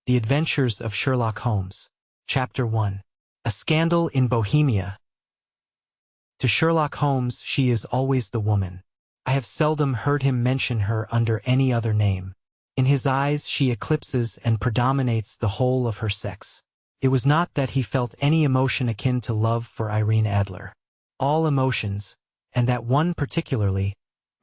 The Adventures of Sherlock Holmes. Chapter 1. A Scandal in Bohemia. To Sherlock Holmes she is always the woman. I have seldom heard him mention her under any other name. In his eyes she eclipses and predominates the whole of her sex. It was not that he felt any emotion akin to love for Irene Adler. All emotions, and that one particularly,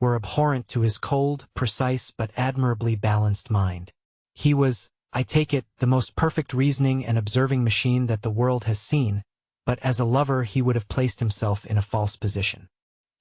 were abhorrent to his cold, precise but admirably balanced mind. He was, I take it, the most perfect reasoning and observing machine that the world has seen, but as a lover he would have placed himself in a false position.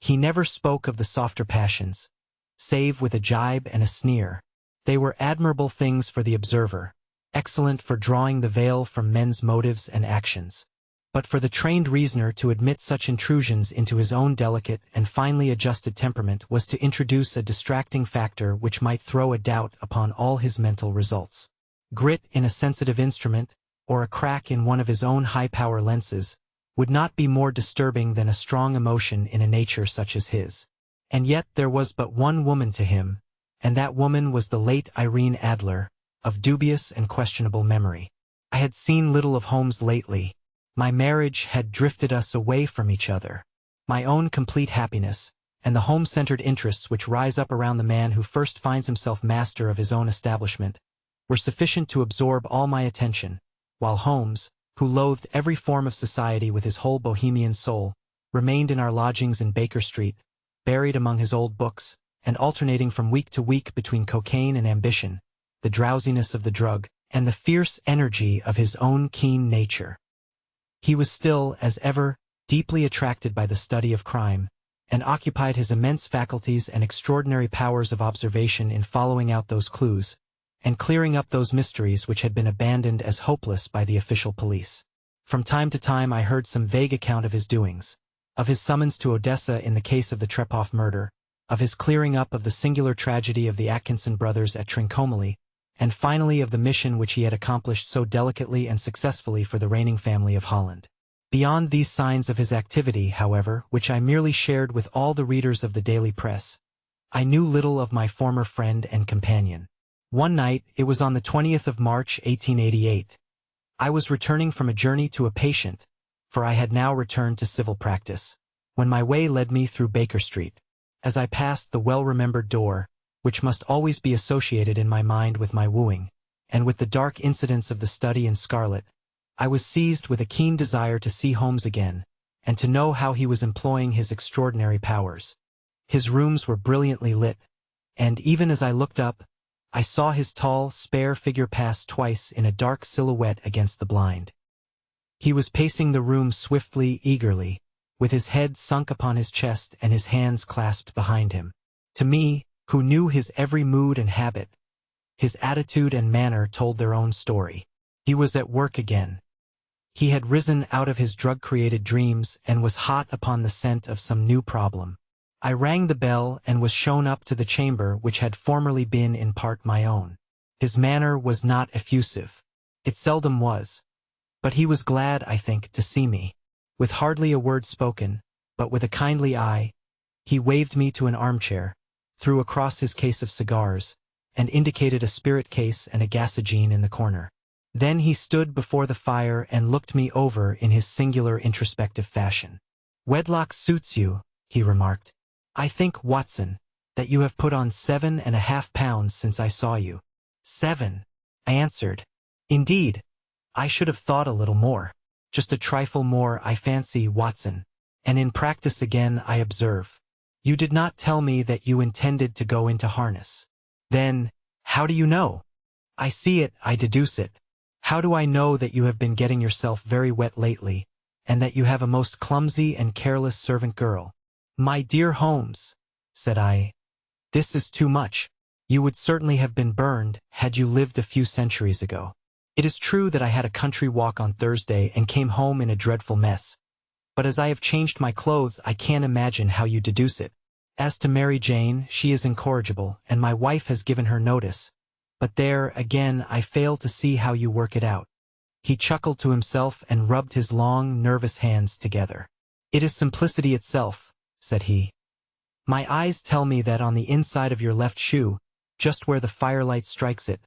He never spoke of the softer passions, save with a jibe and a sneer. They were admirable things for the observer, excellent for drawing the veil from men's motives and actions. But for the trained reasoner to admit such intrusions into his own delicate and finely adjusted temperament was to introduce a distracting factor which might throw a doubt upon all his mental results. Grit in a sensitive instrument, or a crack in one of his own high-power lenses, would not be more disturbing than a strong emotion in a nature such as his. And yet there was but one woman to him, and that woman was the late Irene Adler, of dubious and questionable memory. I had seen little of Holmes lately. My marriage had drifted us away from each other. My own complete happiness, and the home-centered interests which rise up around the man who first finds himself master of his own establishment, were sufficient to absorb all my attention, while Holmes, who loathed every form of society with his whole bohemian soul, remained in our lodgings in Baker Street, buried among his old books, and alternating from week to week between cocaine and ambition, the drowsiness of the drug, and the fierce energy of his own keen nature. He was still, as ever, deeply attracted by the study of crime, and occupied his immense faculties and extraordinary powers of observation in following out those clues, and clearing up those mysteries which had been abandoned as hopeless by the official police. From time to time I heard some vague account of his doings, of his summons to Odessa in the case of the Trepoff murder, of his clearing up of the singular tragedy of the Atkinson brothers at Trincomalee, and finally of the mission which he had accomplished so delicately and successfully for the reigning family of Holland. Beyond these signs of his activity, however, which I merely shared with all the readers of the daily press, I knew little of my former friend and companion. One night, it was on the 20th of March, 1888. I was returning from a journey to a patient, for I had now returned to civil practice, when my way led me through Baker Street. As I passed the well-remembered door, which must always be associated in my mind with my wooing, and with the dark incidents of the study in scarlet, I was seized with a keen desire to see Holmes again, and to know how he was employing his extraordinary powers. His rooms were brilliantly lit, and even as I looked up, I saw his tall, spare figure pass twice in a dark silhouette against the blind. He was pacing the room swiftly, eagerly, with his head sunk upon his chest and his hands clasped behind him. To me, who knew his every mood and habit, his attitude and manner told their own story. He was at work again. He had risen out of his drug-created dreams and was hot upon the scent of some new problem. I rang the bell and was shown up to the chamber which had formerly been in part my own. His manner was not effusive. It seldom was. But he was glad, I think, to see me. With hardly a word spoken, but with a kindly eye, he waved me to an armchair, threw across his case of cigars, and indicated a spirit case and a gasogene in the corner. Then he stood before the fire and looked me over in his singular introspective fashion. "Wedlock suits you," he remarked. "I think, Watson, that you have put on 7.5 pounds since I saw you." 7, I answered. "Indeed, I should have thought a little more. Just a trifle more, I fancy, Watson. And in practice again, I observe. You did not tell me that you intended to go into harness." "Then, how do you know?" "I see it, I deduce it. How do I know that you have been getting yourself very wet lately, and that you have a most clumsy and careless servant girl?" "My dear Holmes," said I, "this is too much. You would certainly have been burned had you lived a few centuries ago. It is true that I had a country walk on Thursday and came home in a dreadful mess, but as I have changed my clothes I can't imagine how you deduce it. As to Mary Jane, she is incorrigible, and my wife has given her notice, but there, again, I fail to see how you work it out." He chuckled to himself and rubbed his long, nervous hands together. "It is simplicity itself," said he. "My eyes tell me that on the inside of your left shoe, just where the firelight strikes it,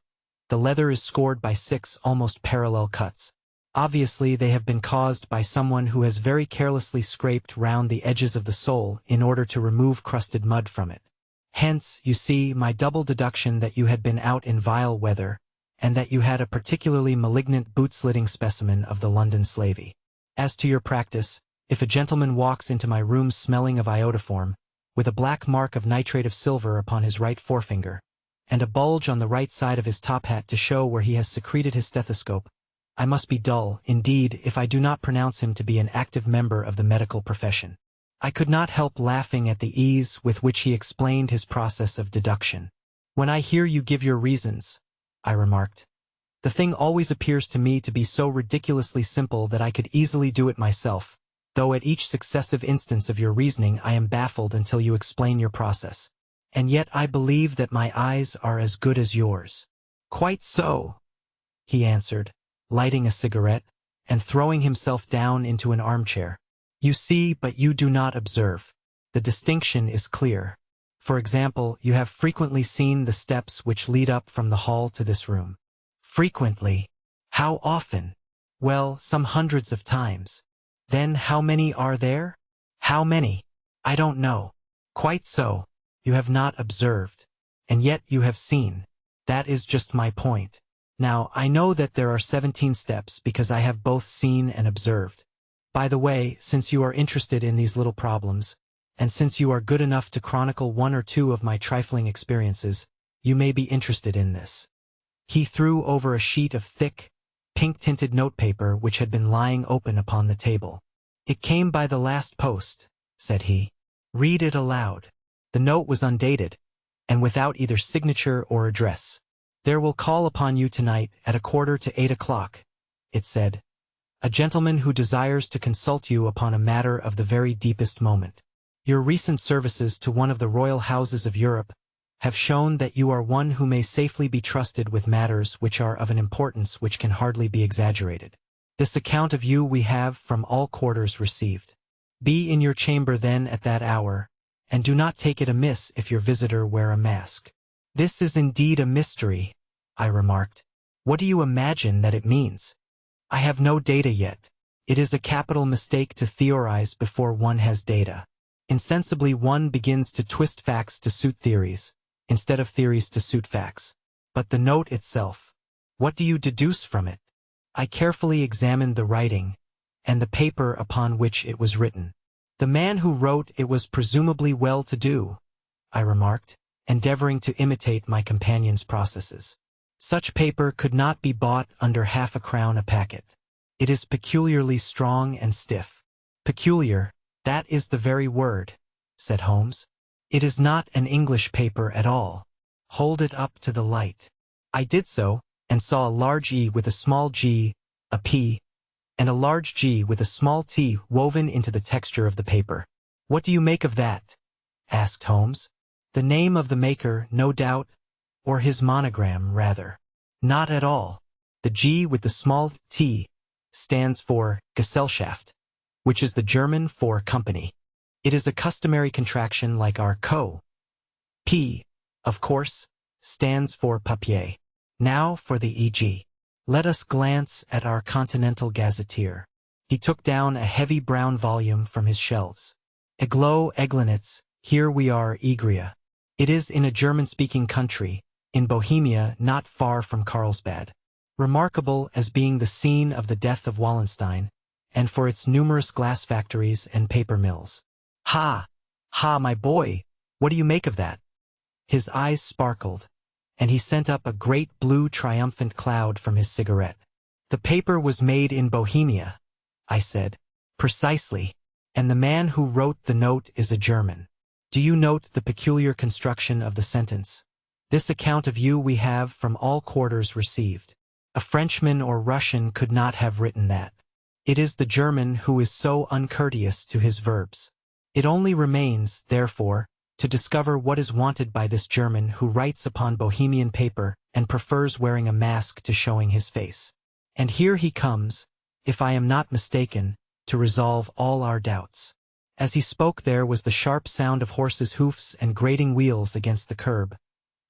The leather is scored by 6 almost parallel cuts. Obviously, they have been caused by someone who has very carelessly scraped round the edges of the sole in order to remove crusted mud from it. Hence, you see, my double deduction that you had been out in vile weather, and that you had a particularly malignant boot-slitting specimen of the London slavey. As to your practice, if a gentleman walks into my room smelling of iodoform, with a black mark of nitrate of silver upon his right forefinger, and a bulge on the right side of his top hat to show where he has secreted his stethoscope, I must be dull, indeed, if I do not pronounce him to be an active member of the medical profession. I could not help laughing at the ease with which he explained his process of deduction. When I hear you give your reasons, I remarked, the thing always appears to me to be so ridiculously simple that I could easily do it myself, though at each successive instance of your reasoning I am baffled until you explain your process. And yet I believe that my eyes are as good as yours. Quite so, he answered, lighting a cigarette, and throwing himself down into an armchair. You see, but you do not observe. The distinction is clear. For example, you have frequently seen the steps which lead up from the hall to this room. Frequently. How often? Well, some hundreds of times. Then how many are there? How many? I don't know. Quite so. You have not observed. And yet you have seen. That is just my point. Now, I know that there are 17 steps because I have both seen and observed. By the way, since you are interested in these little problems, and since you are good enough to chronicle 1 or 2 of my trifling experiences, you may be interested in this. He threw over a sheet of thick, pink-tinted notepaper which had been lying open upon the table. It came by the last post, said he. Read it aloud. The note was undated, and without either signature or address. There will call upon you tonight at 7:45, it said. A gentleman who desires to consult you upon a matter of the very deepest moment. Your recent services to one of the royal houses of Europe have shown that you are one who may safely be trusted with matters which are of an importance which can hardly be exaggerated. This account of you we have from all quarters received. Be in your chamber then at that hour, and do not take it amiss if your visitor wear a mask. This is indeed a mystery, I remarked. What do you imagine that it means? I have no data yet. It is a capital mistake to theorize before one has data. Insensibly one begins to twist facts to suit theories, instead of theories to suit facts. But the note itself, what do you deduce from it? I carefully examined the writing, and the paper upon which it was written. The man who wrote it was presumably well-to-do, I remarked, endeavoring to imitate my companion's processes. Such paper could not be bought under half a crown a packet. It is peculiarly strong and stiff. Peculiar, that is the very word, said Holmes. It is not an English paper at all. Hold it up to the light. I did so, and saw a large E with a small g, a P, and a large G with a small t woven into the texture of the paper. What do you make of that? Asked Holmes. The name of the maker, no doubt, or his monogram, rather. Not at all. The G with the small t stands for Gesellschaft, which is the German for company. It is a customary contraction like our co. P, of course, stands for papier. Now for the e.g. Let us glance at our Continental Gazetteer. He took down a heavy brown volume from his shelves. Eglo Eglinitz, here we are Egria. It is in a German-speaking country, in Bohemia not far from Carlsbad. Remarkable as being the scene of the death of Wallenstein, and for its numerous glass factories and paper mills. Ha! Ha, my boy! What do you make of that? His eyes sparkled, and he sent up a great blue triumphant cloud from his cigarette. The paper was made in Bohemia, I said. Precisely. And the man who wrote the note is a German. Do you note the peculiar construction of the sentence? This account of you we have from all quarters received. A Frenchman or Russian could not have written that. It is the German who is so uncourteous to his verbs. It only remains, therefore, to discover what is wanted by this German who writes upon Bohemian paper and prefers wearing a mask to showing his face. And here he comes, if I am not mistaken, to resolve all our doubts. As he spoke there was the sharp sound of horses' hoofs and grating wheels against the curb,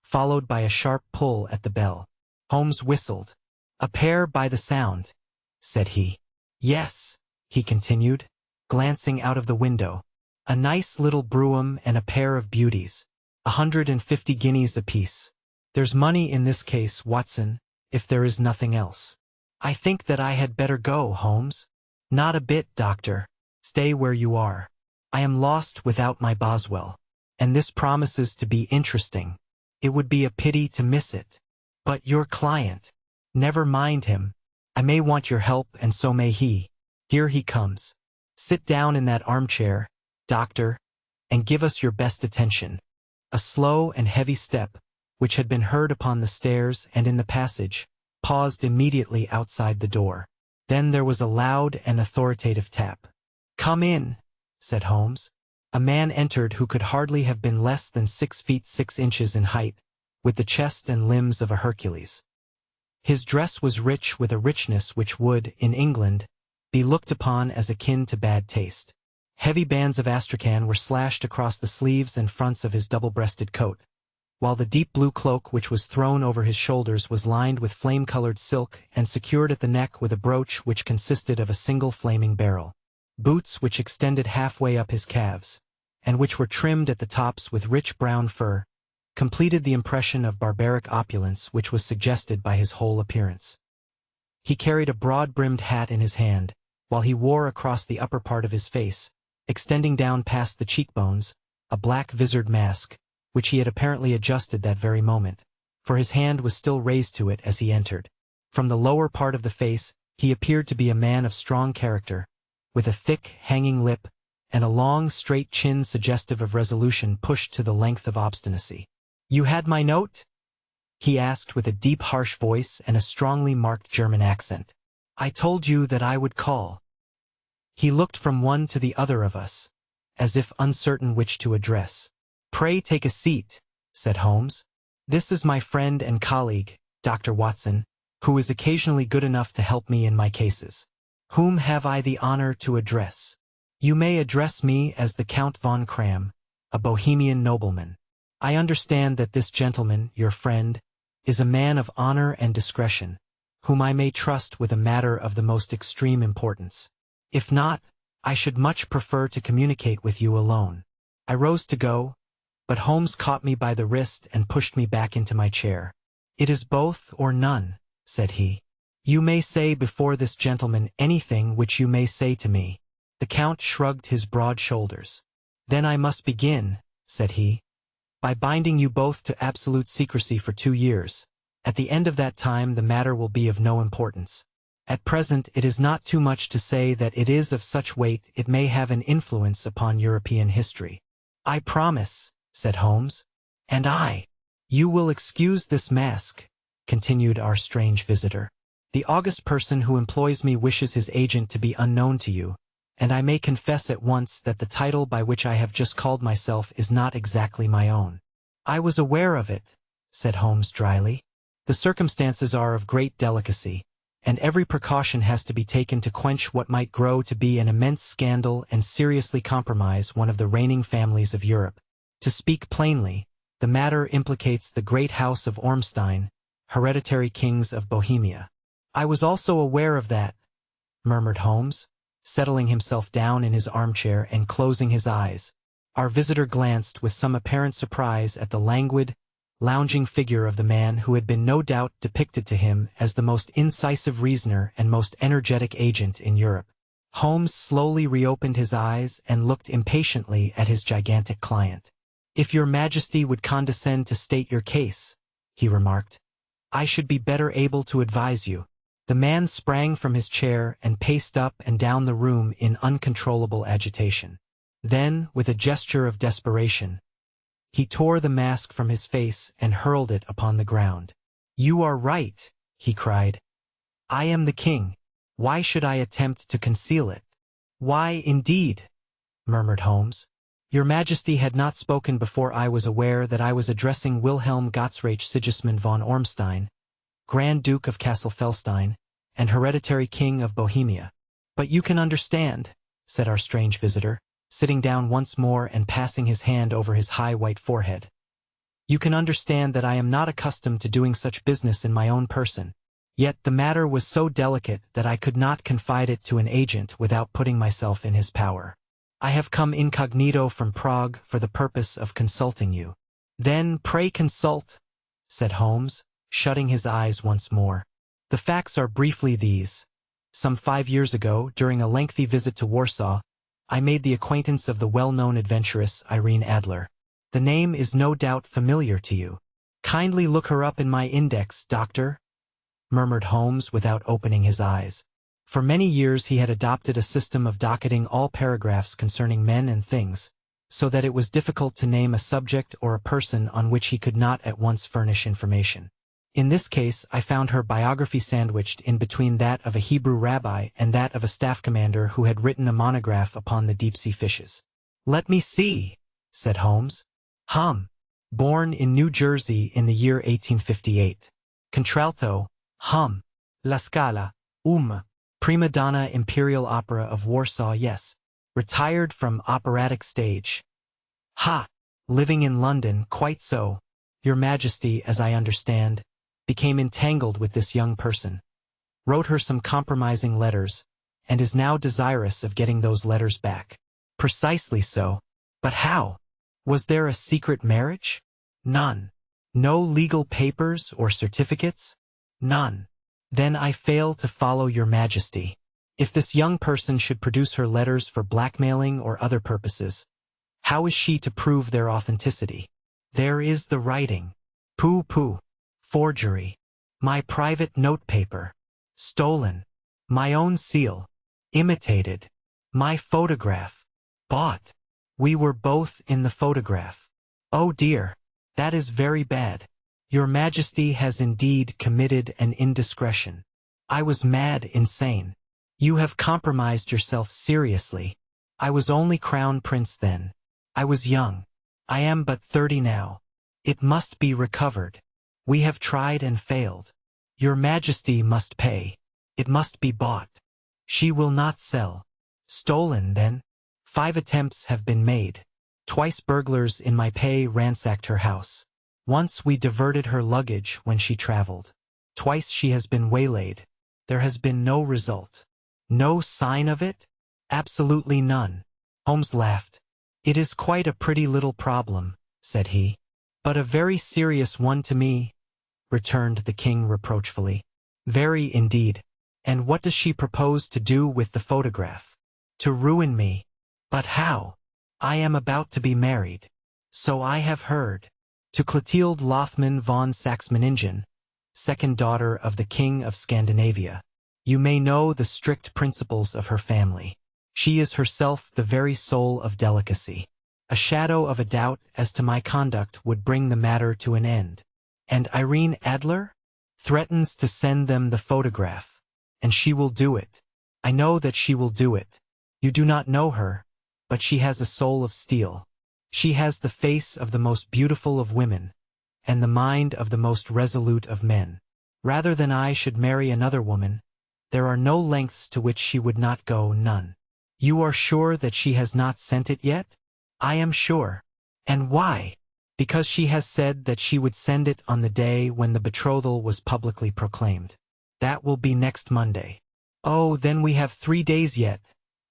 followed by a sharp pull at the bell. Holmes whistled. "A pair by the sound," said he. "Yes," he continued, glancing out of the window. "A nice little brougham and a pair of beauties. 150 guineas apiece. There's money in this case, Watson, if there is nothing else." "I think that I had better go, Holmes." "Not a bit, Doctor. Stay where you are. I am lost without my Boswell, and this promises to be interesting. It would be a pity to miss it." "But your client—" "Never mind him. I may want your help, and so may he. Here he comes. Sit down in that armchair, Doctor, and give us your best attention." A slow and heavy step, which had been heard upon the stairs and in the passage, paused immediately outside the door. Then there was a loud and authoritative tap. "Come in," said Holmes. A man entered who could hardly have been less than 6 feet 6 inches in height, with the chest and limbs of a Hercules. His dress was rich with a richness which would, in England, be looked upon as akin to bad taste. Heavy bands of astrakhan were slashed across the sleeves and fronts of his double-breasted coat, while the deep blue cloak which was thrown over his shoulders was lined with flame-colored silk and secured at the neck with a brooch which consisted of a single flaming barrel. Boots which extended halfway up his calves, and which were trimmed at the tops with rich brown fur, completed the impression of barbaric opulence which was suggested by his whole appearance. He carried a broad-brimmed hat in his hand, while he wore across the upper part of his face, extending down past the cheekbones, a black visored mask, which he had apparently adjusted that very moment, for his hand was still raised to it as he entered. From the lower part of the face, he appeared to be a man of strong character, with a thick, hanging lip, and a long, straight chin suggestive of resolution pushed to the length of obstinacy. "You had my note?" he asked with a deep, harsh voice and a strongly marked German accent. "I told you that I would call." He looked from one to the other of us, as if uncertain which to address. "Pray take a seat," said Holmes. "This is my friend and colleague, Dr. Watson, who is occasionally good enough to help me in my cases. Whom have I the honor to address?" "You may address me as the Count von Kram, a Bohemian nobleman. I understand that this gentleman, your friend, is a man of honor and discretion, whom I may trust with a matter of the most extreme importance. If not, I should much prefer to communicate with you alone." I rose to go, but Holmes caught me by the wrist and pushed me back into my chair. "It is both or none," said he. "You may say before this gentleman anything which you may say to me." The Count shrugged his broad shoulders. "Then I must begin," said he, "by binding you both to absolute secrecy for 2 years. At the end of that time the matter will be of no importance. At present it is not too much to say that it is of such weight it may have an influence upon European history." "I promise," said Holmes. "And I." "You will excuse this mask," continued our strange visitor. "The august person who employs me wishes his agent to be unknown to you, and I may confess at once that the title by which I have just called myself is not exactly my own." "I was aware of it," said Holmes dryly. "The circumstances are of great delicacy, and every precaution has to be taken to quench what might grow to be an immense scandal and seriously compromise one of the reigning families of Europe. To speak plainly, the matter implicates the great house of Ormstein, hereditary kings of Bohemia." "I was also aware of that," murmured Holmes, settling himself down in his armchair and closing his eyes. Our visitor glanced with some apparent surprise at the languid, lounging figure of the man who had been no doubt depicted to him as the most incisive reasoner and most energetic agent in Europe. Holmes slowly reopened his eyes and looked impatiently at his gigantic client. "If your Majesty would condescend to state your case," he remarked, "I should be better able to advise you." The man sprang from his chair and paced up and down the room in uncontrollable agitation. Then, with a gesture of desperation, he tore the mask from his face and hurled it upon the ground. "You are right," he cried. "I am the king. Why should I attempt to conceal it?" "Why, indeed?" murmured Holmes. "Your Majesty had not spoken before I was aware that I was addressing Wilhelm Gottsreich Sigismund von Ormstein, Grand Duke of Cassel-Felstein, and hereditary king of Bohemia. But you can understand," said our strange visitor, sitting down once more and passing his hand over his high white forehead. You can understand that I am not accustomed to doing such business in my own person. Yet the matter was so delicate that I could not confide it to an agent without putting myself in his power. I have come incognito from Prague for the purpose of consulting you. Then pray consult, said Holmes, shutting his eyes once more. The facts are briefly these. Some 5 years ago, during a lengthy visit to Warsaw, I made the acquaintance of the well-known adventuress Irene Adler. The name is no doubt familiar to you. Kindly look her up in my index, doctor, murmured Holmes without opening his eyes. For many years he had adopted a system of docketing all paragraphs concerning men and things, so that it was difficult to name a subject or a person on which he could not at once furnish information. In this case, I found her biography sandwiched in between that of a Hebrew rabbi and that of a staff commander who had written a monograph upon the deep-sea fishes. Let me see, said Holmes. Born in New Jersey in the year 1858. Contralto, La Scala, prima donna Imperial Opera of Warsaw, yes. Retired from operatic stage. Living in London, quite so. Your Majesty, as I understand, became entangled with this young person, wrote her some compromising letters, and is now desirous of getting those letters back. Precisely so. But how? Was there a secret marriage? None. No legal papers or certificates? None. Then I fail to follow your Majesty. If this young person should produce her letters for blackmailing or other purposes, how is she to prove their authenticity? There is the writing. Pooh. Forgery. My private notepaper. Stolen. My own seal. Imitated. My photograph. Bought. We were both in the photograph. Oh dear. That is very bad. Your Majesty has indeed committed an indiscretion. I was mad, insane. You have compromised yourself seriously. I was only crown prince then. I was young. I am but 30 now. It must be recovered. We have tried and failed. Your Majesty must pay. It must be bought. She will not sell. Stolen, then? 5 attempts have been made. Twice burglars in my pay ransacked her house. Once we diverted her luggage when she traveled. Twice she has been waylaid. There has been no result. No sign of it? Absolutely none. Holmes laughed. It is quite a pretty little problem, said he. But a very serious one to me, returned the king reproachfully. Very indeed. And what does she propose to do with the photograph? To ruin me. But how? I am about to be married. So I have heard. To Clotilde Lothman von Saxe-Meiningen, second daughter of the King of Scandinavia. You may know the strict principles of her family. She is herself the very soul of delicacy. A shadow of a doubt as to my conduct would bring the matter to an end. And Irene Adler? Threatens to send them the photograph. And she will do it. I know that she will do it. You do not know her, but she has a soul of steel. She has the face of the most beautiful of women, and the mind of the most resolute of men. Rather than I should marry another woman, there are no lengths to which she would not go, none. You are sure that she has not sent it yet? I am sure. And why? Because she has said that she would send it on the day when the betrothal was publicly proclaimed. That will be next Monday. Oh, then we have 3 days yet,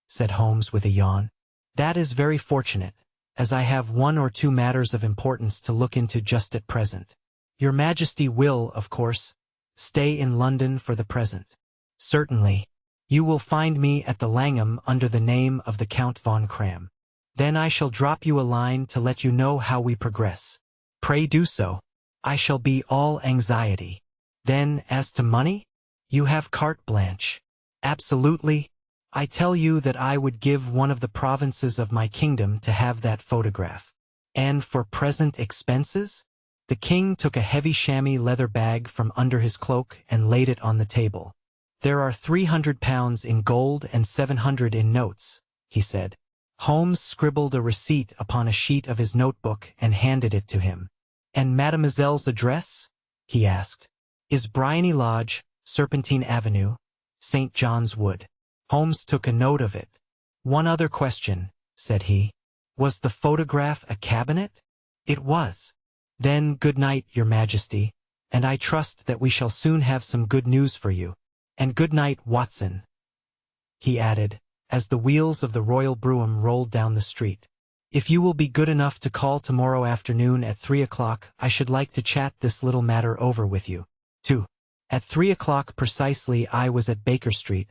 said Holmes with a yawn. That is very fortunate, as I have 1 or 2 matters of importance to look into just at present. Your Majesty will, of course, stay in London for the present. Certainly. You will find me at the Langham under the name of the Count von Cram. Then I shall drop you a line to let you know how we progress. Pray do so. I shall be all anxiety. Then, as to money? You have carte blanche. Absolutely. I tell you that I would give one of the provinces of my kingdom to have that photograph. And for present expenses? The king took a heavy chamois leather bag from under his cloak and laid it on the table. There are £300 in gold and 700 in notes, he said. Holmes scribbled a receipt upon a sheet of his notebook and handed it to him. And mademoiselle's address? He asked. Is Bryony Lodge, Serpentine Avenue, St. John's Wood. Holmes took a note of it. One other question, said he. Was the photograph a cabinet? It was. Then good night, your majesty, and I trust that we shall soon have some good news for you. And good night, Watson, he added, as the wheels of the royal brougham rolled down the street. If you will be good enough to call tomorrow afternoon at 3 o'clock, I should like to chat this little matter over with you. 2. At 3 o'clock precisely I was at Baker Street,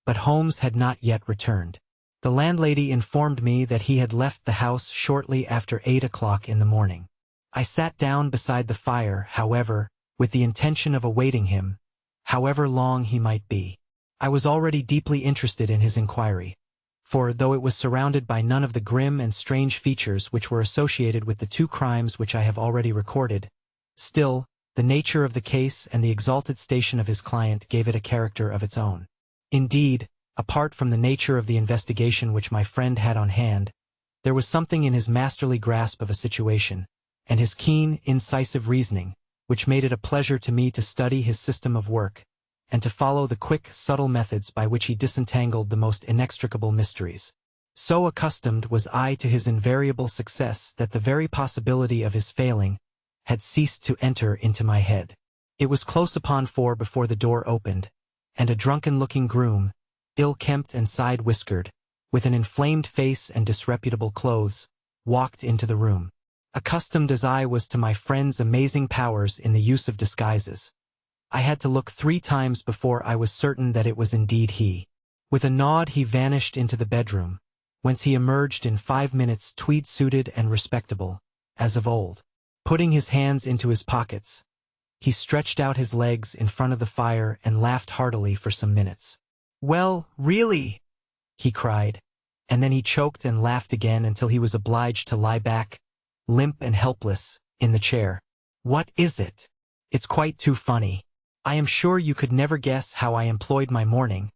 but Holmes had not yet returned. The landlady informed me that he had left the house shortly after 8 o'clock in the morning. I sat down beside the fire, however, with the intention of awaiting him, however long he might be. I was already deeply interested in his inquiry, for though it was surrounded by none of the grim and strange features which were associated with the 2 crimes which I have already recorded, still, the nature of the case and the exalted station of his client gave it a character of its own. Indeed, apart from the nature of the investigation which my friend had on hand, there was something in his masterly grasp of a situation, and his keen, incisive reasoning, which made it a pleasure to me to study his system of work, and to follow the quick, subtle methods by which he disentangled the most inextricable mysteries. So accustomed was I to his invariable success that the very possibility of his failing had ceased to enter into my head. It was close upon 4 before the door opened, and a drunken-looking groom, ill-kempt and side-whiskered, with an inflamed face and disreputable clothes, walked into the room. Accustomed as I was to my friend's amazing powers in the use of disguises, I had to look 3 times before I was certain that it was indeed he. With a nod he vanished into the bedroom, whence he emerged in 5 minutes tweed-suited and respectable, as of old. Putting his hands into his pockets, he stretched out his legs in front of the fire and laughed heartily for some minutes. "Well, really," he cried, and then he choked and laughed again until he was obliged to lie back, limp and helpless, in the chair. "What is it? It's quite too funny. I am sure you could never guess how I employed my morning,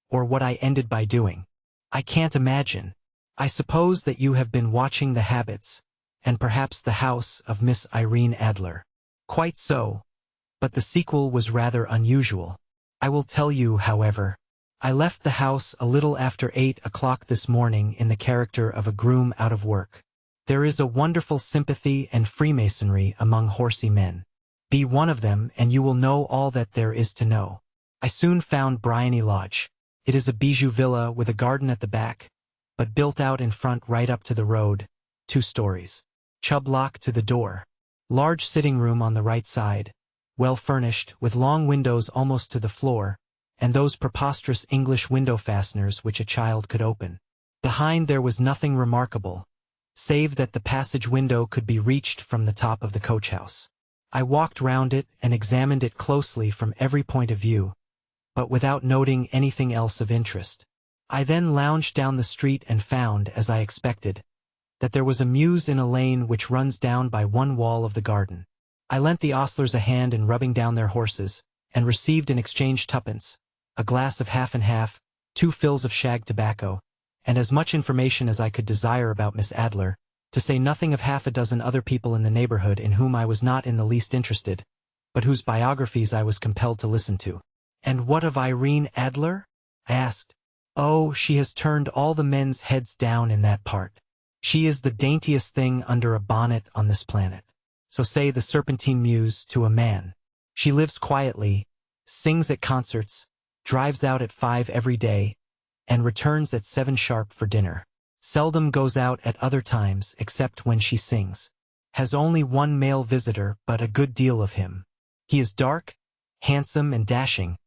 or what I ended by doing. I can't imagine. I suppose that you have been watching the habits, and perhaps the house of Miss Irene Adler." "Quite so, but the sequel was rather unusual. I will tell you, however. I left the house a little after 8 o'clock this morning in the character of a groom out of work. There is a wonderful sympathy and freemasonry among horsey men. Be one of them and you will know all that there is to know. I soon found Briony Lodge. It is a bijou villa with a garden at the back, but built out in front right up to the road, 2 stories. Chubb lock to the door. Large sitting room on the right side, well furnished, with long windows almost to the floor, and those preposterous English window fasteners which a child could open. Behind there was nothing remarkable, save that the passage window could be reached from the top of the coach-house. I walked round it and examined it closely from every point of view, but without noting anything else of interest. I then lounged down the street and found, as I expected, that there was a mews in a lane which runs down by one wall of the garden. I lent the ostlers a hand in rubbing down their horses, and received in exchange 2pence, a glass of half and half, 2 fills of shag tobacco, and as much information as I could desire about Miss Adler, to say nothing of half a dozen other people in the neighborhood in whom I was not in the least interested, but whose biographies I was compelled to listen to. "And what of Irene Adler?" I asked. "Oh, she has turned all the men's heads down in that part. She is the daintiest thing under a bonnet on this planet. So say the Serpentine Mews to a man. She lives quietly, sings at concerts, drives out at 5 every day, and returns at 7 sharp for dinner. Seldom goes out at other times except when she sings. Has only 1 male visitor, but a good deal of him. He is dark, handsome, and dashing,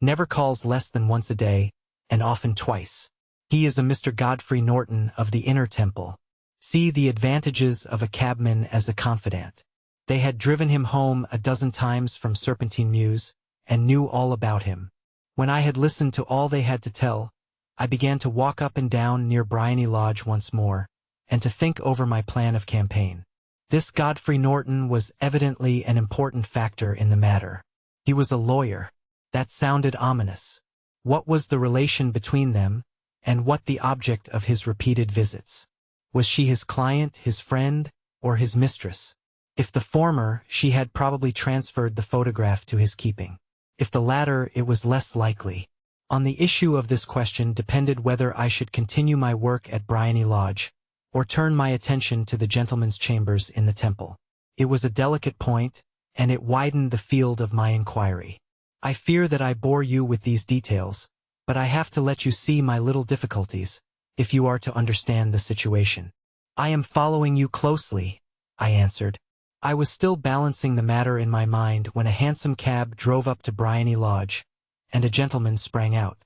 never calls less than once a day, and often twice. He is a Mr. Godfrey Norton of the Inner Temple. See the advantages of a cabman as a confidant. They had driven him home a dozen times from Serpentine Mews, and knew all about him. When I had listened to all they had to tell, I began to walk up and down near Briony Lodge once more, and to think over my plan of campaign. This Godfrey Norton was evidently an important factor in the matter. He was a lawyer. That sounded ominous. What was the relation between them, and what the object of his repeated visits? Was she his client, his friend, or his mistress? If the former, she had probably transferred the photograph to his keeping. If the latter, it was less likely. On the issue of this question depended whether I should continue my work at Briony Lodge, or turn my attention to the gentlemen's chambers in the Temple. It was a delicate point, and it widened the field of my inquiry. I fear that I bore you with these details, but I have to let you see my little difficulties, if you are to understand the situation. I am following you closely, I answered. I was still balancing the matter in my mind when a hansom cab drove up to Bryony Lodge, and a gentleman sprang out.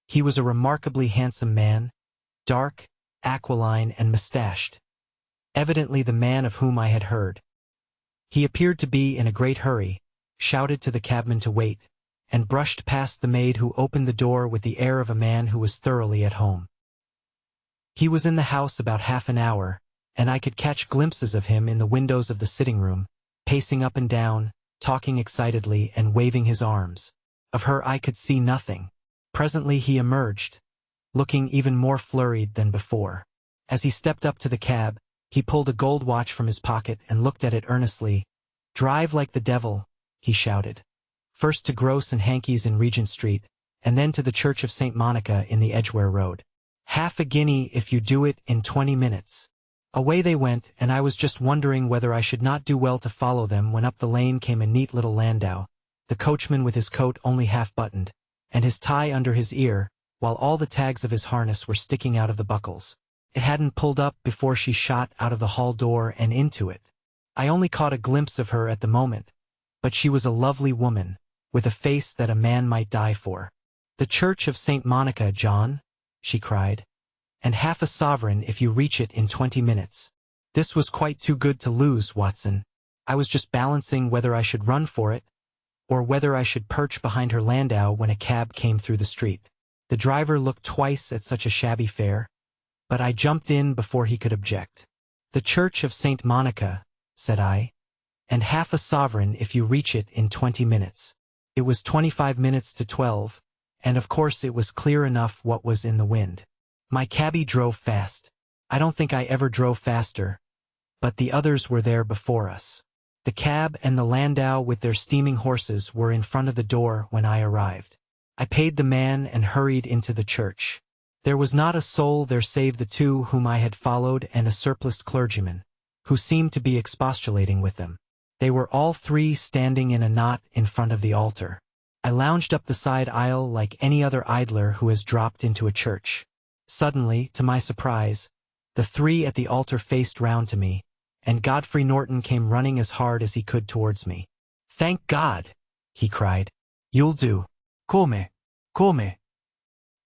He was a remarkably handsome man, dark, aquiline, and mustached, evidently the man of whom I had heard. He appeared to be in a great hurry, shouted to the cabman to wait, and brushed past the maid who opened the door with the air of a man who was thoroughly at home. He was in the house about half an hour, and I could catch glimpses of him in the windows of the sitting room, pacing up and down, talking excitedly and waving his arms. Of her I could see nothing. Presently he emerged, looking even more flurried than before. As he stepped up to the cab, he pulled a gold watch from his pocket and looked at it earnestly. "Drive like the devil," he shouted. "First to Gross and Hankey's in Regent Street, and then to the Church of St. Monica in the Edgware Road. Half a guinea if you do it in 20 minutes. Away they went, and I was just wondering whether I should not do well to follow them when up the lane came a neat little landau, the coachman with his coat only half buttoned, and his tie under his ear, while all the tags of his harness were sticking out of the buckles. It hadn't pulled up before she shot out of the hall door and into it. I only caught a glimpse of her at the moment, but she was a lovely woman, with a face that a man might die for. "The Church of St. Monica, John," she cried, "and half a sovereign if you reach it in 20 minutes. This was quite too good to lose, Watson. I was just balancing whether I should run for it, or whether I should perch behind her landau when a cab came through the street. The driver looked twice at such a shabby fare, but I jumped in before he could object. "The Church of St. Monica," said I, "and half a sovereign if you reach it in 20 minutes. It was 25 minutes to 12, and of course it was clear enough what was in the wind. My cabby drove fast. I don't think I ever drove faster, but the others were there before us. The cab and the landau with their steaming horses were in front of the door when I arrived. I paid the man and hurried into the church. There was not a soul there save the two whom I had followed and a surpliced clergyman, who seemed to be expostulating with them. They were all three standing in a knot in front of the altar. I lounged up the side aisle like any other idler who has dropped into a church. Suddenly, to my surprise, the three at the altar faced round to me, and Godfrey Norton came running as hard as he could towards me. "Thank God!" he cried. "You'll do." "Come? Come?"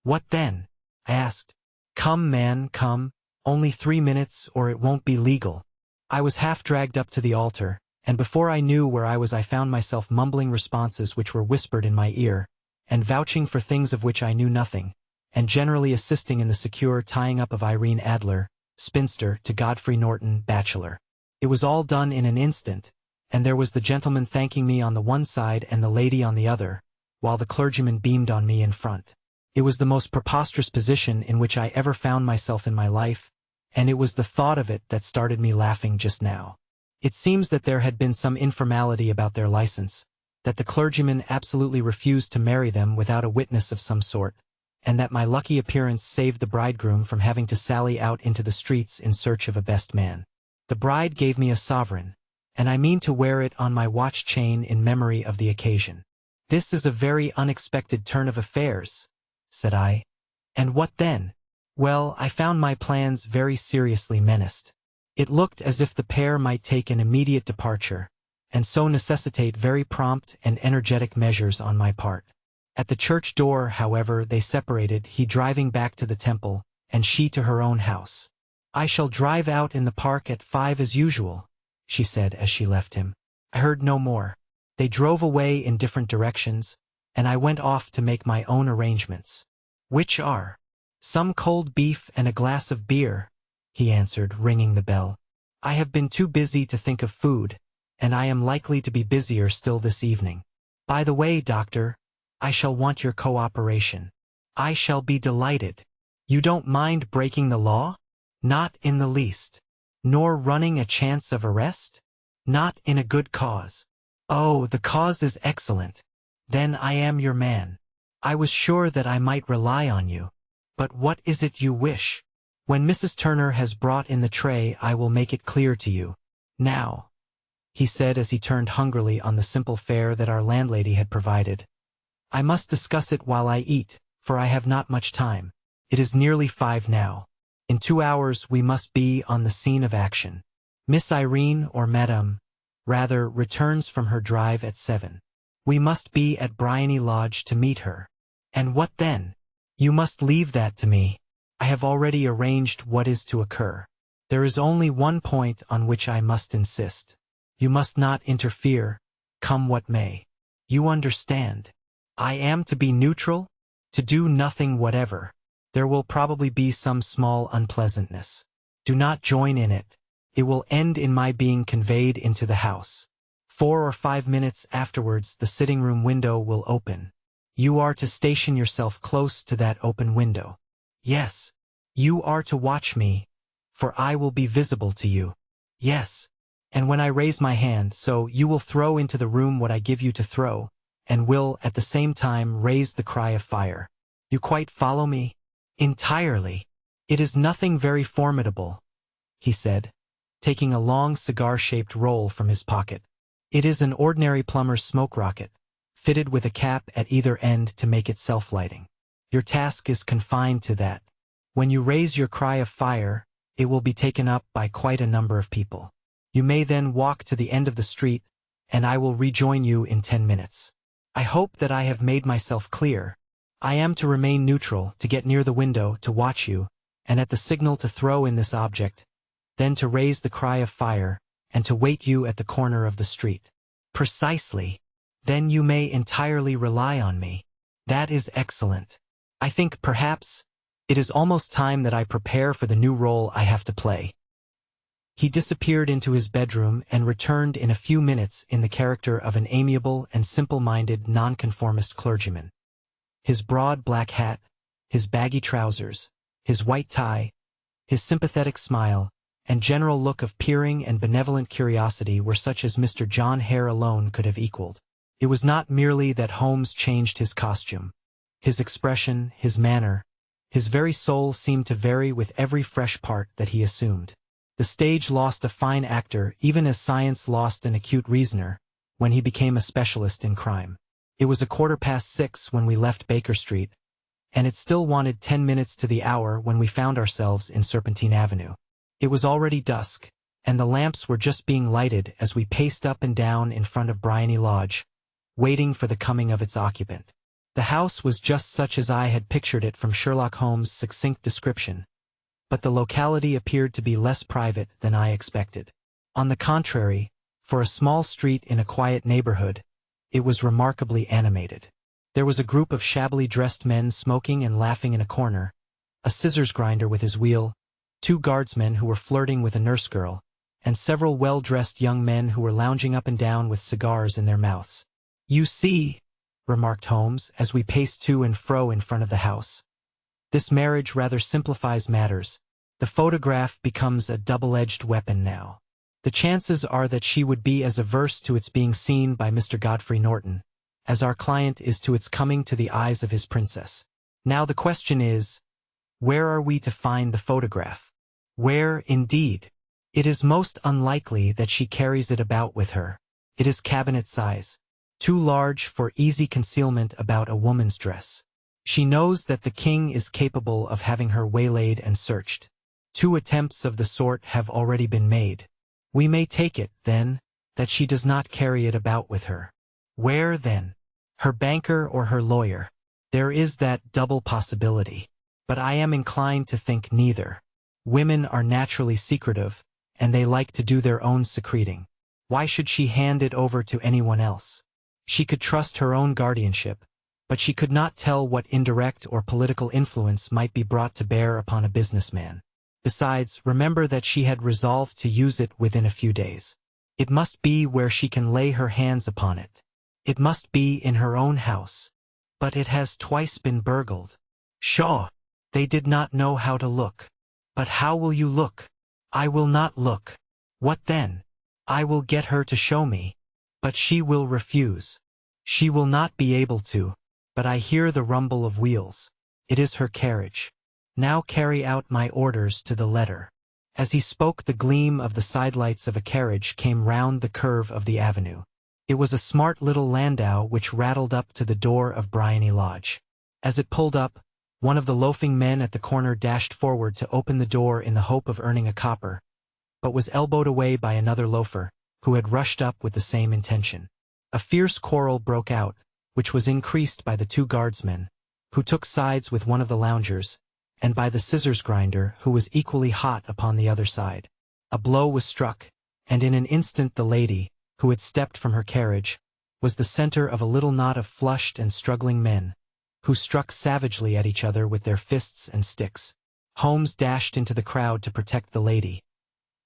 "What then?" I asked. "Come, man, come. Only 3 minutes, or it won't be legal." I was half dragged up to the altar, and before I knew where I was I found myself mumbling responses which were whispered in my ear, and vouching for things of which I knew nothing, and generally assisting in the secure tying up of Irene Adler, spinster, to Godfrey Norton, bachelor. It was all done in an instant, and there was the gentleman thanking me on the one side and the lady on the other, while the clergyman beamed on me in front. It was the most preposterous position in which I ever found myself in my life, and it was the thought of it that started me laughing just now. It seems that there had been some informality about their license, that the clergyman absolutely refused to marry them without a witness of some sort, and that my lucky appearance saved the bridegroom from having to sally out into the streets in search of a best man. The bride gave me a sovereign, and I mean to wear it on my watch chain in memory of the occasion. "This is a very unexpected turn of affairs," said I. "And what then?" "Well, I found my plans very seriously menaced. It looked as if the pair might take an immediate departure, and so necessitate very prompt and energetic measures on my part. At the church door, however, they separated, he driving back to the temple, and she to her own house. "I shall drive out in the park at 5 as usual," she said as she left him. I heard no more. They drove away in different directions, and I went off to make my own arrangements. "Which are?" "Some cold beef and a glass of beer," he answered, ringing the bell. "I have been too busy to think of food, and I am likely to be busier still this evening. By the way, Doctor, I shall want your cooperation." "I shall be delighted." "You don't mind breaking the law?" "Not in the least." "Nor running a chance of arrest?" "Not in a good cause." "Oh, the cause is excellent. Then I am your man. I was sure that I might rely on you. But what is it you wish? When Mrs. Turner has brought in the tray I will make it clear to you. Now, he said as he turned hungrily on the simple fare that our landlady had provided. "I must discuss it while I eat, for I have not much time. It is nearly 5 now. In 2 hours we must be on the scene of action. Miss Irene, or Madame, rather, returns from her drive at 7. We must be at Bryony Lodge to meet her. And what then? You must leave that to me. I have already arranged what is to occur. There is only one point on which I must insist. You must not interfere, come what may. You understand. I am to be neutral, to do nothing whatever. There will probably be some small unpleasantness. Do not join in it. It will end in my being conveyed into the house. 4 or 5 minutes afterwards the sitting-room window will open. You are to station yourself close to that open window. Yes. You are to watch me, for I will be visible to you. Yes. And when I raise my hand, so you will throw into the room what I give you to throw, and will, at the same time, raise the cry of fire. You quite follow me? Entirely. It is nothing very formidable, he said, taking a long cigar-shaped roll from his pocket. It is an ordinary plumber's smoke rocket, fitted with a cap at either end to make it self-lighting. Your task is confined to that. When you raise your cry of fire, it will be taken up by quite a number of people. You may then walk to the end of the street, and I will rejoin you in 10 minutes. I hope that I have made myself clear. I am to remain neutral, to get near the window, to watch you, and at the signal to throw in this object, then to raise the cry of fire, and to wait you at the corner of the street. Precisely. Then you may entirely rely on me. That is excellent. I think, perhaps, it is almost time that I prepare for the new role I have to play. He disappeared into his bedroom and returned in a few minutes in the character of an amiable and simple-minded nonconformist clergyman. His broad black hat, his baggy trousers, his white tie, his sympathetic smile, and general look of peering and benevolent curiosity were such as Mr. John Hare alone could have equaled. It was not merely that Holmes changed his costume. His expression, his manner, his very soul seemed to vary with every fresh part that he assumed. The stage lost a fine actor even as science lost an acute reasoner, when he became a specialist in crime. It was 6:15 when we left Baker Street, and it still wanted 10 minutes to the hour when we found ourselves in Serpentine Avenue. It was already dusk, and the lamps were just being lighted as we paced up and down in front of Bryony Lodge, waiting for the coming of its occupant. The house was just such as I had pictured it from Sherlock Holmes' succinct description, but the locality appeared to be less private than I expected. On the contrary, for a small street in a quiet neighborhood, it was remarkably animated. There was a group of shabbily dressed men smoking and laughing in a corner, a scissors grinder with his wheel, 2 guardsmen who were flirting with a nurse girl, and several well-dressed young men who were lounging up and down with cigars in their mouths. "You see," remarked Holmes as we paced to and fro in front of the house, "this marriage rather simplifies matters. The photograph becomes a double-edged weapon now. The chances are that she would be as averse to its being seen by Mr. Godfrey Norton as our client is to its coming to the eyes of his princess. Now the question is, where are we to find the photograph? Where, indeed? It is most unlikely that she carries it about with her. It is cabinet size, too large for easy concealment about a woman's dress. She knows that the king is capable of having her waylaid and searched. 2 attempts of the sort have already been made. We may take it, then, that she does not carry it about with her. Where, then? Her banker or her lawyer? There is that double possibility. But I am inclined to think neither. Women are naturally secretive, and they like to do their own secreting. Why should she hand it over to anyone else? She could trust her own guardianship, but she could not tell what indirect or political influence might be brought to bear upon a businessman. Besides, remember that she had resolved to use it within a few days. It must be where she can lay her hands upon it. It must be in her own house. But it has twice been burgled. Pshaw! They did not know how to look. But how will you look? I will not look. What then? I will get her to show me. But she will refuse. She will not be able to. But I hear the rumble of wheels. It is her carriage. Now carry out my orders to the letter. As he spoke, the gleam of the sidelights of a carriage came round the curve of the avenue. It was a smart little landau which rattled up to the door of Bryony Lodge. As it pulled up, one of the loafing men at the corner dashed forward to open the door in the hope of earning a copper, but was elbowed away by another loafer, who had rushed up with the same intention. A fierce quarrel broke out, which was increased by the two guardsmen, who took sides with one of the loungers, and by the scissors grinder, who was equally hot upon the other side. A blow was struck, and in an instant the lady, who had stepped from her carriage, was the center of a little knot of flushed and struggling men, who struck savagely at each other with their fists and sticks. Holmes dashed into the crowd to protect the lady.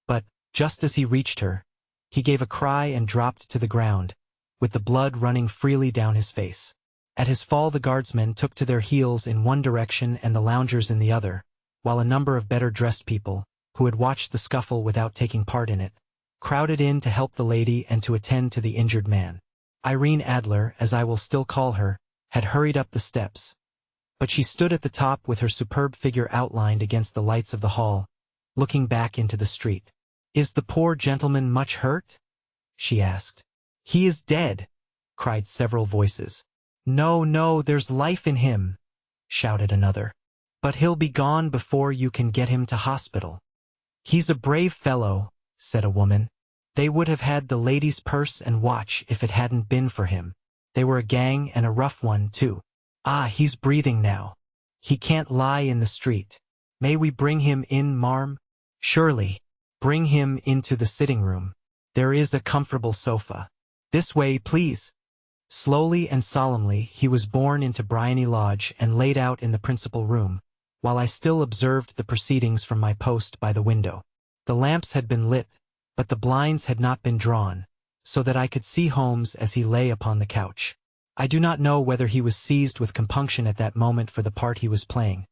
But, just as he reached her, he gave a cry and dropped to the ground, with the blood running freely down his face. At his fall the guardsmen took to their heels in one direction and the loungers in the other, while a number of better-dressed people, who had watched the scuffle without taking part in it, crowded in to help the lady and to attend to the injured man. Irene Adler, as I will still call her, had hurried up the steps, but she stood at the top with her superb figure outlined against the lights of the hall, looking back into the street. "Is the poor gentleman much hurt?" she asked. "He is dead," cried several voices. "No, no, there's life in him," shouted another. "But he'll be gone before you can get him to hospital." "He's a brave fellow," said a woman. "They would have had the lady's purse and watch if it hadn't been for him. They were a gang and a rough one, too. Ah, he's breathing now. He can't lie in the street. May we bring him in, marm?" "Surely. Bring him into the sitting room. There is a comfortable sofa. This way, please." Slowly and solemnly he was borne into Bryony Lodge and laid out in the principal room, while I still observed the proceedings from my post by the window. The lamps had been lit, but the blinds had not been drawn, so that I could see Holmes as he lay upon the couch. I do not know whether he was seized with compunction at that moment for the part he was playing,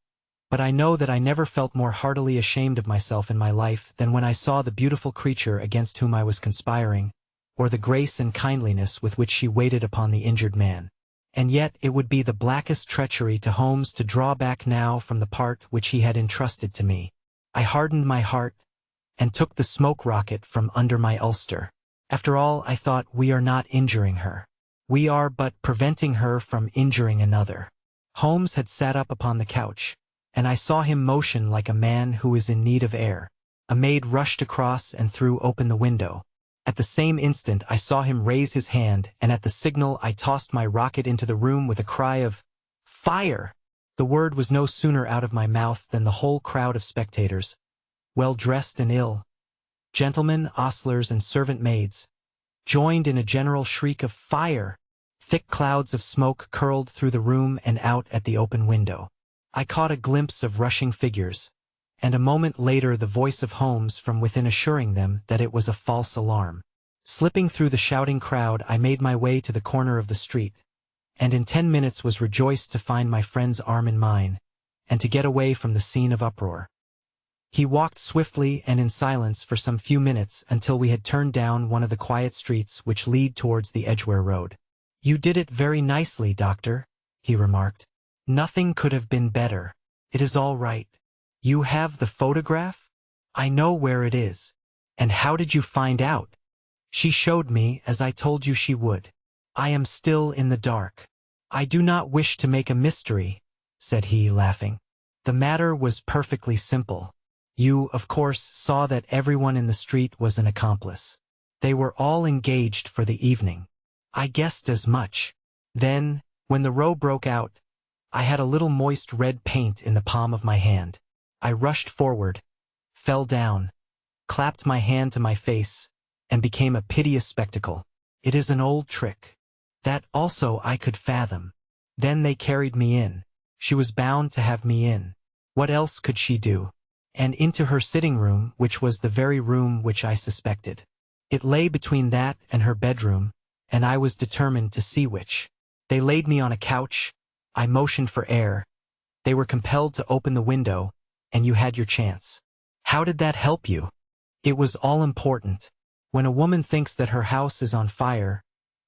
but I know that I never felt more heartily ashamed of myself in my life than when I saw the beautiful creature against whom I was conspiring, or the grace and kindliness with which she waited upon the injured man. And yet it would be the blackest treachery to Holmes to draw back now from the part which he had entrusted to me. I hardened my heart, and took the smoke rocket from under my ulster. After all, I thought, we are not injuring her. We are but preventing her from injuring another. Holmes had sat up upon the couch, and I saw him motion like a man who is in need of air. A maid rushed across and threw open the window. At the same instant I saw him raise his hand, and at the signal I tossed my rocket into the room with a cry of "Fire!" The word was no sooner out of my mouth than the whole crowd of spectators, well-dressed and ill, gentlemen, ostlers, and servant maids, joined in a general shriek of "Fire!" Thick clouds of smoke curled through the room and out at the open window. I caught a glimpse of rushing figures, and a moment later the voice of Holmes from within assuring them that it was a false alarm. Slipping through the shouting crowd, I made my way to the corner of the street, and in 10 minutes was rejoiced to find my friend's arm in mine, and to get away from the scene of uproar. He walked swiftly and in silence for some few minutes until we had turned down one of the quiet streets which lead towards the Edgware Road. "You did it very nicely, Doctor," he remarked. "Nothing could have been better. It is all right. You have the photograph? I know where it is. And how did you find out?" "She showed me, as I told you she would. I am still in the dark." "I do not wish to make a mystery," said he, laughing. "The matter was perfectly simple. You, of course, saw that everyone in the street was an accomplice. They were all engaged for the evening. I guessed as much. Then, when the row broke out, I had a little moist red paint in the palm of my hand. I rushed forward, fell down, clapped my hand to my face, and became a piteous spectacle. It is an old trick. That also I could fathom. Then they carried me in. She was bound to have me in. What else could she do? And into her sitting room, which was the very room which I suspected. It lay between that and her bedroom, and I was determined to see which. They laid me on a couch. I motioned for air. They were compelled to open the window, and you had your chance. How did that help you? It was all important. When a woman thinks that her house is on fire,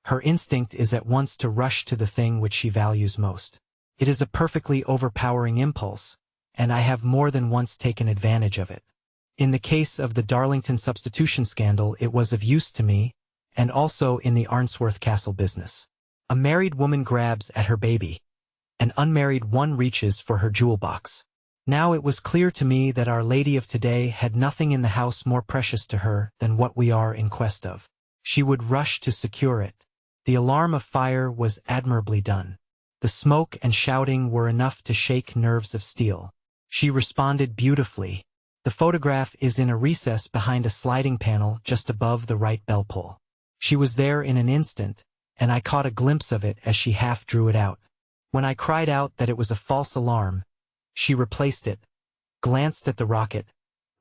her instinct is at once to rush to the thing which she values most. It is a perfectly overpowering impulse, and I have more than once taken advantage of it. In the case of the Darlington substitution scandal, it was of use to me, and also in the Arnsworth Castle business. A married woman grabs at her baby. An unmarried one reaches for her jewel box. Now it was clear to me that Our Lady of today had nothing in the house more precious to her than what we are in quest of. She would rush to secure it. The alarm of fire was admirably done. The smoke and shouting were enough to shake nerves of steel. She responded beautifully. The photograph is in a recess behind a sliding panel just above the right bell pull. She was there in an instant, and I caught a glimpse of it as she half drew it out. When I cried out that it was a false alarm, she replaced it, glanced at the rocket,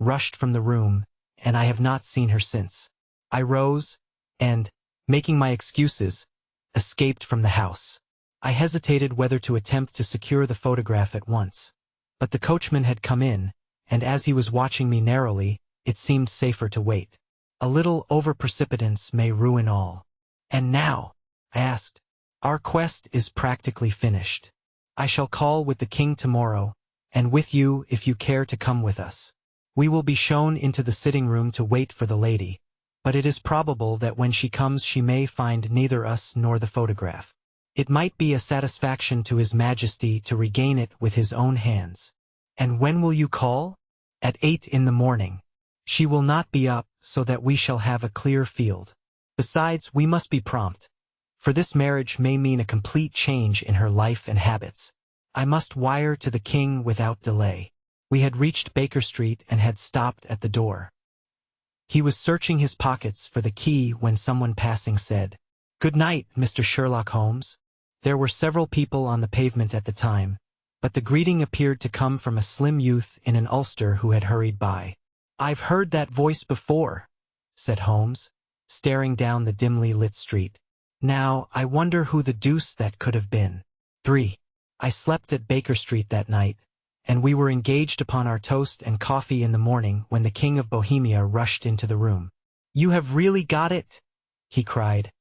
rushed from the room, and I have not seen her since. I rose, and, making my excuses, escaped from the house. I hesitated whether to attempt to secure the photograph at once. But the coachman had come in, and as he was watching me narrowly, it seemed safer to wait. A little over-precipitance may ruin all. And now, I asked, our quest is practically finished. I shall call with the king tomorrow, and with you if you care to come with us. We will be shown into the sitting room to wait for the lady, but it is probable that when she comes she may find neither us nor the photograph. It might be a satisfaction to His Majesty to regain it with his own hands. And when will you call? At 8 in the morning. She will not be up, so that we shall have a clear field. Besides, we must be prompt, for this marriage may mean a complete change in her life and habits. I must wire to the king without delay. We had reached Baker Street and had stopped at the door. He was searching his pockets for the key when someone passing said, "Good night, Mr. Sherlock Holmes." There were several people on the pavement at the time, but the greeting appeared to come from a slim youth in an ulster who had hurried by. "I've heard that voice before," said Holmes, staring down the dimly lit street. "Now, I wonder who the deuce that could have been." 3. I slept at Baker Street that night, and we were engaged upon our toast and coffee in the morning when the King of Bohemia rushed into the room. "You have really got it?" he cried,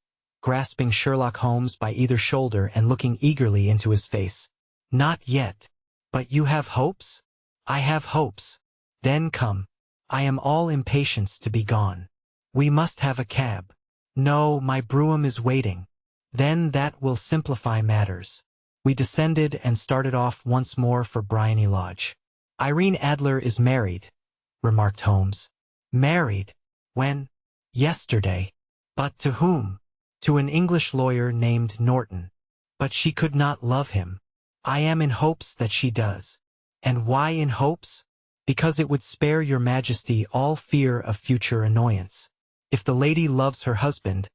grasping Sherlock Holmes by either shoulder and looking eagerly into his face. "Not yet. But you have hopes?" "I have hopes." "Then come. I am all impatience to be gone. We must have a cab." "No, my brougham is waiting." "Then that will simplify matters." We descended and started off once more for Briony Lodge. "Irene Adler is married," remarked Holmes. "Married? When?" "Yesterday." "But to whom?" "To an English lawyer named Norton." "But she could not love him." "I am in hopes that she does." "And why in hopes?" "Because it would spare your Majesty all fear of future annoyance. If the lady loves her husband,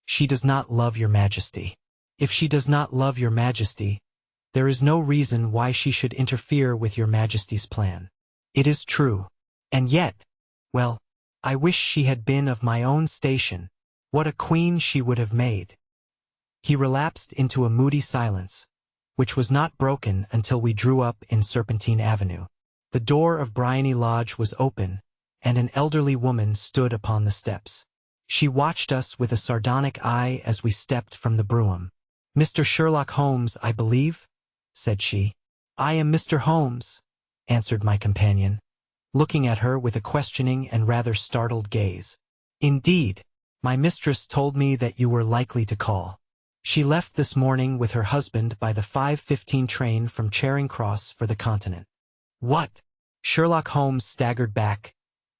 she does not love your Majesty. If she does not love your Majesty, there is no reason why she should interfere with your Majesty's plan." "It is true. And yet, well, I wish she had been of my own station. What a queen she would have made." He relapsed into a moody silence, which was not broken until we drew up in Serpentine Avenue. The door of Briony Lodge was open, and an elderly woman stood upon the steps. She watched us with a sardonic eye as we stepped from the brougham. "Mr. Sherlock Holmes, I believe?" said she. "I am Mr. Holmes," answered my companion, looking at her with a questioning and rather startled gaze. "Indeed, my mistress told me that you were likely to call. She left this morning with her husband by the 5:15 train from Charing Cross for the Continent." "What?" Sherlock Holmes staggered back,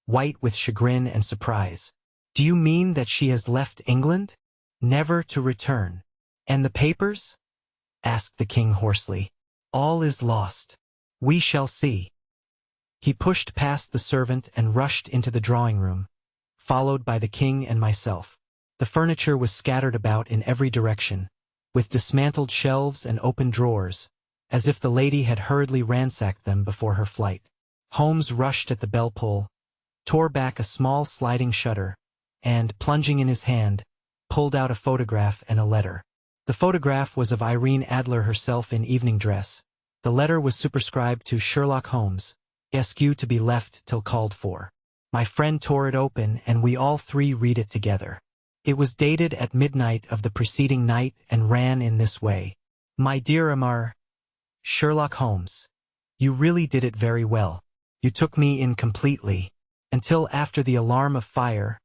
white with chagrin and surprise. "Do you mean that she has left England? Never to return?" "And the papers?" asked the king hoarsely. "All is lost. We shall see." He pushed past the servant and rushed into the drawing-room, followed by the king and myself. The furniture was scattered about in every direction, with dismantled shelves and open drawers, as if the lady had hurriedly ransacked them before her flight. Holmes rushed at the bell-pull, tore back a small sliding shutter, and, plunging in his hand, pulled out a photograph and a letter. The photograph was of Irene Adler herself in evening dress. The letter was superscribed to Sherlock Holmes, Esq to be left till called for. My friend tore it open and we all three read it together. It was dated at midnight of the preceding night and ran in this way. "My dear Amar, Sherlock Holmes, you really did it very well. You took me in completely. Until after the alarm of fire,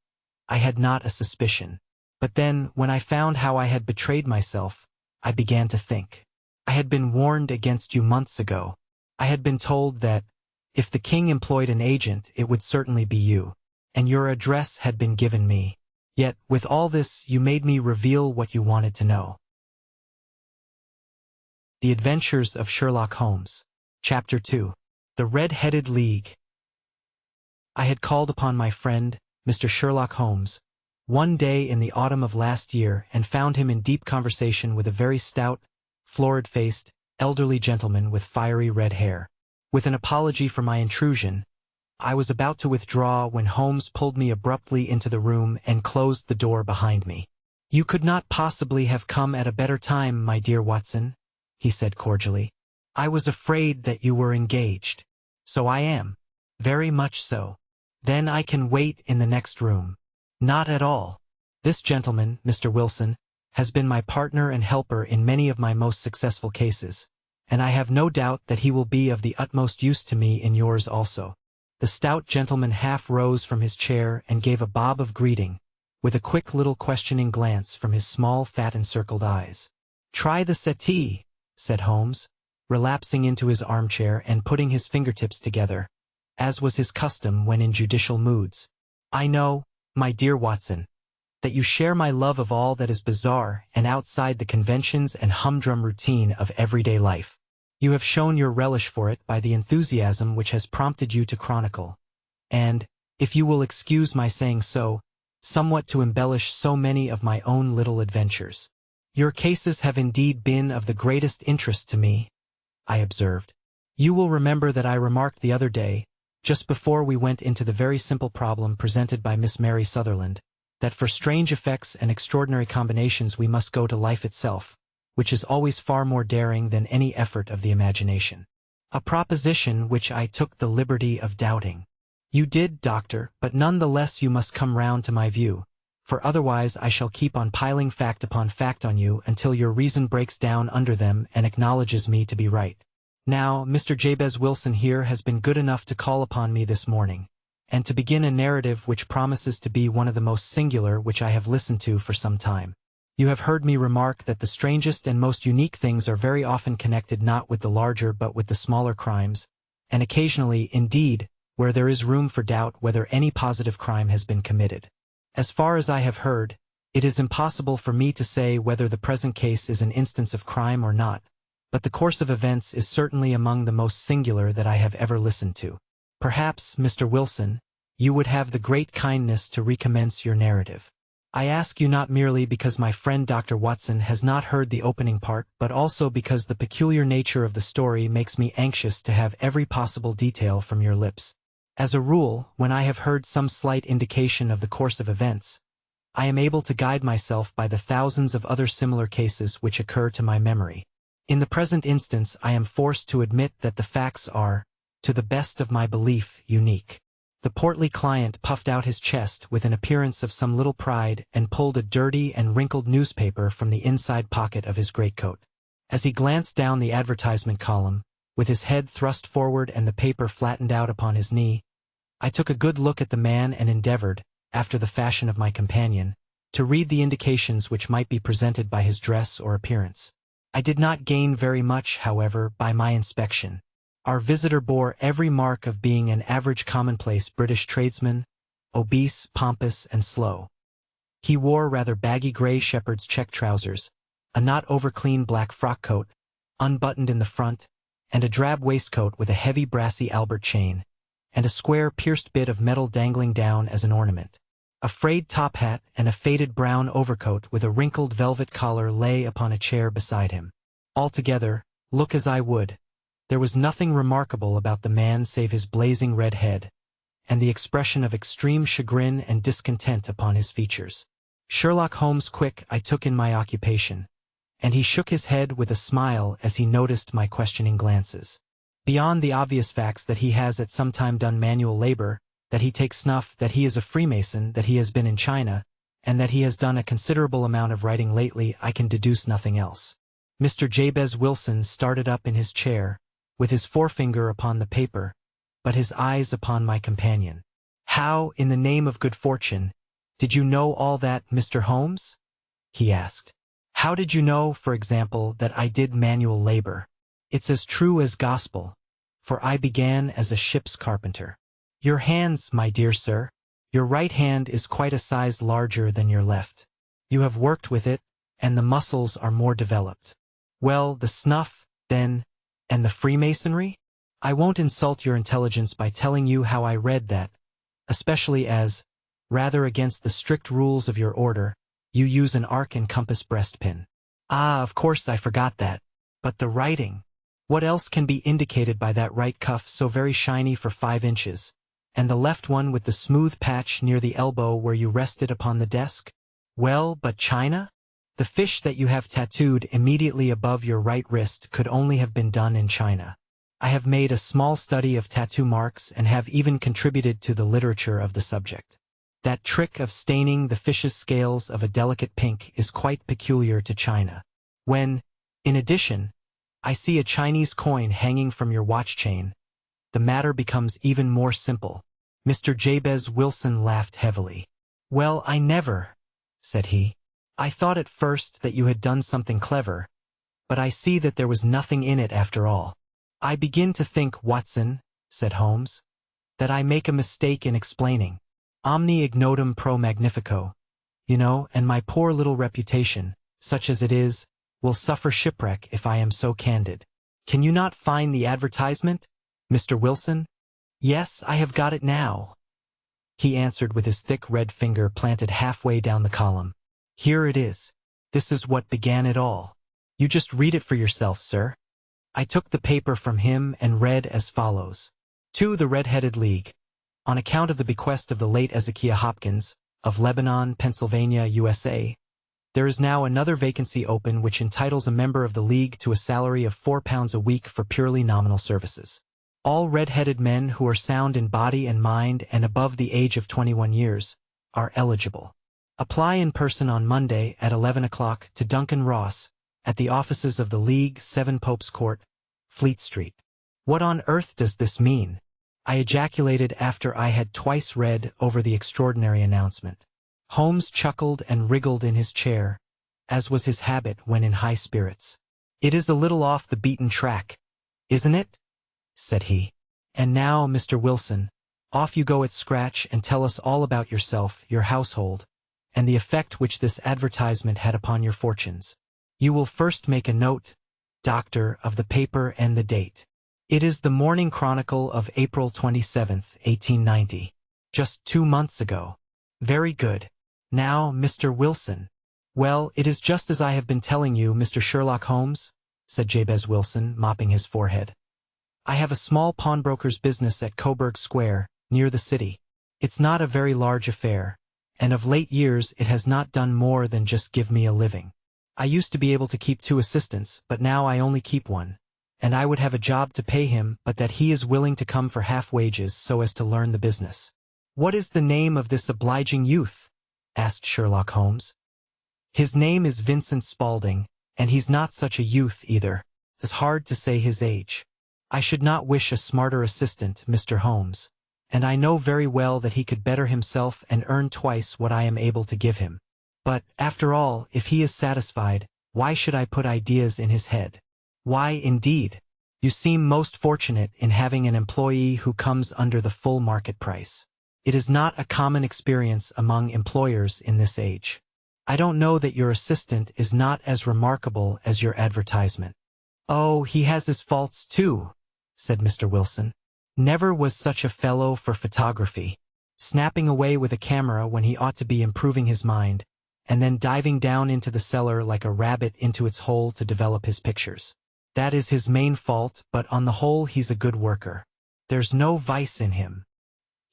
I had not a suspicion. But then, when I found how I had betrayed myself, I began to think. I had been warned against you months ago. I had been told that, if the king employed an agent, it would certainly be you. And your address had been given me. Yet, with all this, you made me reveal what you wanted to know. The Adventures of Sherlock Holmes. Chapter 2. The Red-Headed League. I had called upon my friend, Mr. Sherlock Holmes, one day in the autumn of last year and found him in deep conversation with a very stout, florid-faced, elderly gentleman with fiery red hair. With an apology for my intrusion, I was about to withdraw when Holmes pulled me abruptly into the room and closed the door behind me. "You could not possibly have come at a better time, my dear Watson," he said cordially. "I was afraid that you were engaged." "So I am. Very much so." "Then I can wait in the next room." "Not at all. This gentleman, Mr. Wilson, has been my partner and helper in many of my most successful cases, and I have no doubt that he will be of the utmost use to me in yours also." The stout gentleman half rose from his chair and gave a bob of greeting, with a quick little questioning glance from his small fat encircled eyes. "Try the settee," said Holmes, relapsing into his armchair and putting his fingertips together, as was his custom when in judicial moods. "I know, my dear Watson, that you share my love of all that is bizarre and outside the conventions and humdrum routine of everyday life. You have shown your relish for it by the enthusiasm which has prompted you to chronicle, and, if you will excuse my saying so, somewhat to embellish so many of my own little adventures. Your cases have indeed been of the greatest interest to me," I observed. "You will remember that I remarked the other day, just before we went into the very simple problem presented by Miss Mary Sutherland, that for strange effects and extraordinary combinations we must go to life itself, which is always far more daring than any effort of the imagination. A proposition which I took the liberty of doubting. You did, Doctor, but none the less you must come round to my view, for otherwise I shall keep on piling fact upon fact on you until your reason breaks down under them and acknowledges me to be right. Now, Mr. Jabez Wilson here has been good enough to call upon me this morning, and to begin a narrative which promises to be one of the most singular which I have listened to for some time. You have heard me remark that the strangest and most unique things are very often connected not with the larger but with the smaller crimes, and occasionally, indeed, where there is room for doubt whether any positive crime has been committed. As far as I have heard, it is impossible for me to say whether the present case is an instance of crime or not, but the course of events is certainly among the most singular that I have ever listened to. Perhaps, Mr. Wilson, you would have the great kindness to recommence your narrative. I ask you not merely because my friend Dr. Watson has not heard the opening part, but also because the peculiar nature of the story makes me anxious to have every possible detail from your lips. As a rule, when I have heard some slight indication of the course of events, I am able to guide myself by the thousands of other similar cases which occur to my memory. In the present instance, I am forced to admit that the facts are, to the best of my belief, unique. The portly client puffed out his chest with an appearance of some little pride and pulled a dirty and wrinkled newspaper from the inside pocket of his greatcoat. As he glanced down the advertisement column, with his head thrust forward and the paper flattened out upon his knee, I took a good look at the man and endeavored, after the fashion of my companion, to read the indications which might be presented by his dress or appearance. I did not gain very much, however, by my inspection. Our visitor bore every mark of being an average commonplace British tradesman, obese, pompous, and slow. He wore rather baggy gray shepherd's check trousers, a not over-clean black frock coat, unbuttoned in the front, and a drab waistcoat with a heavy brassy Albert chain, and a square pierced bit of metal dangling down as an ornament. A frayed top hat and a faded brown overcoat with a wrinkled velvet collar lay upon a chair beside him. Altogether, look as I would, there was nothing remarkable about the man save his blazing red head, and the expression of extreme chagrin and discontent upon his features. Sherlock Holmes quick I took in my occupation, and he shook his head with a smile as he noticed my questioning glances. Beyond the obvious facts that he has at some time done manual labor, that he takes snuff, that he is a Freemason, that he has been in China, and that he has done a considerable amount of writing lately, I can deduce nothing else. Mr. Jabez Wilson started up in his chair, with his forefinger upon the paper, but his eyes upon my companion. "How, in the name of good fortune, did you know all that, Mr. Holmes?" he asked. "How did you know, for example, that I did manual labor? It's as true as gospel, for I began as a ship's carpenter. Your hands, my dear sir, your right hand is quite a size larger than your left. You have worked with it, and the muscles are more developed. Well, the snuff, then, and the Freemasonry? I won't insult your intelligence by telling you how I read that, especially as, rather against the strict rules of your order, you use an arc and compass breastpin. Ah, of course I forgot that. But the writing. What else can be indicated by that right cuff so very shiny for 5 inches, and the left one with the smooth patch near the elbow where you rested upon the desk? Well, but China? The fish that you have tattooed immediately above your right wrist could only have been done in China. I have made a small study of tattoo marks and have even contributed to the literature of the subject. That trick of staining the fish's scales of a delicate pink is quite peculiar to China. When, in addition, I see a Chinese coin hanging from your watch chain, the matter becomes even more simple." Mr. Jabez Wilson laughed heavily. "Well, I never," said he. "I thought at first that you had done something clever, but I see that there was nothing in it after all." "I begin to think, Watson," said Holmes, "that I make a mistake in explaining. Omni ignotum pro magnifico, you know, and my poor little reputation, such as it is, will suffer shipwreck if I am so candid. Can you not find the advertisement, Mr. Wilson?" "Yes, I have got it now," he answered with his thick red finger planted halfway down the column. "Here it is. This is what began it all. You just read it for yourself, sir." I took the paper from him and read as follows. "To the Red-Headed League. On account of the bequest of the late Ezekiah Hopkins, of Lebanon, Pennsylvania, USA, there is now another vacancy open which entitles a member of the League to a salary of £4 a week for purely nominal services. All red-headed men who are sound in body and mind and above the age of 21 years are eligible. Apply in person on Monday at 11 o'clock to Duncan Ross, at the offices of the League, 7 Pope's Court, Fleet Street." "What on earth does this mean?" I ejaculated after I had twice read over the extraordinary announcement. Holmes chuckled and wriggled in his chair, as was his habit when in high spirits. "It is a little off the beaten track, isn't it?" said he. "And now, Mr. Wilson, off you go at scratch and tell us all about yourself, your household, and the effect which this advertisement had upon your fortunes. You will first make a note, Doctor, of the paper and the date. It is the Morning Chronicle of April 27th, 1890. Just 2 months ago. Very good. Now, Mr. Wilson." "Well, it is just as I have been telling you, Mr. Sherlock Holmes," said Jabez Wilson, mopping his forehead. "I have a small pawnbroker's business at Coburg Square, near the city. It's not a very large affair, and of late years it has not done more than just give me a living. I used to be able to keep 2 assistants, but now I only keep 1. And I would have a job to pay him, but that he is willing to come for half wages so as to learn the business." "What is the name of this obliging youth?" asked Sherlock Holmes. "His name is Vincent Spaulding, and he's not such a youth either. It's hard to say his age. I should not wish a smarter assistant, Mr. Holmes, and I know very well that he could better himself and earn twice what I am able to give him. But, after all, if he is satisfied, why should I put ideas in his head? Why, indeed? You seem most fortunate in having an employee who comes under the full market price. It is not a common experience among employers in this age. I don't know that your assistant is not as remarkable as your advertisement." "Oh, he has his faults too," said Mr. Wilson. "Never was such a fellow for photography, snapping away with a camera when he ought to be improving his mind, and then diving down into the cellar like a rabbit into its hole to develop his pictures. That is his main fault, but on the whole he's a good worker. There's no vice in him.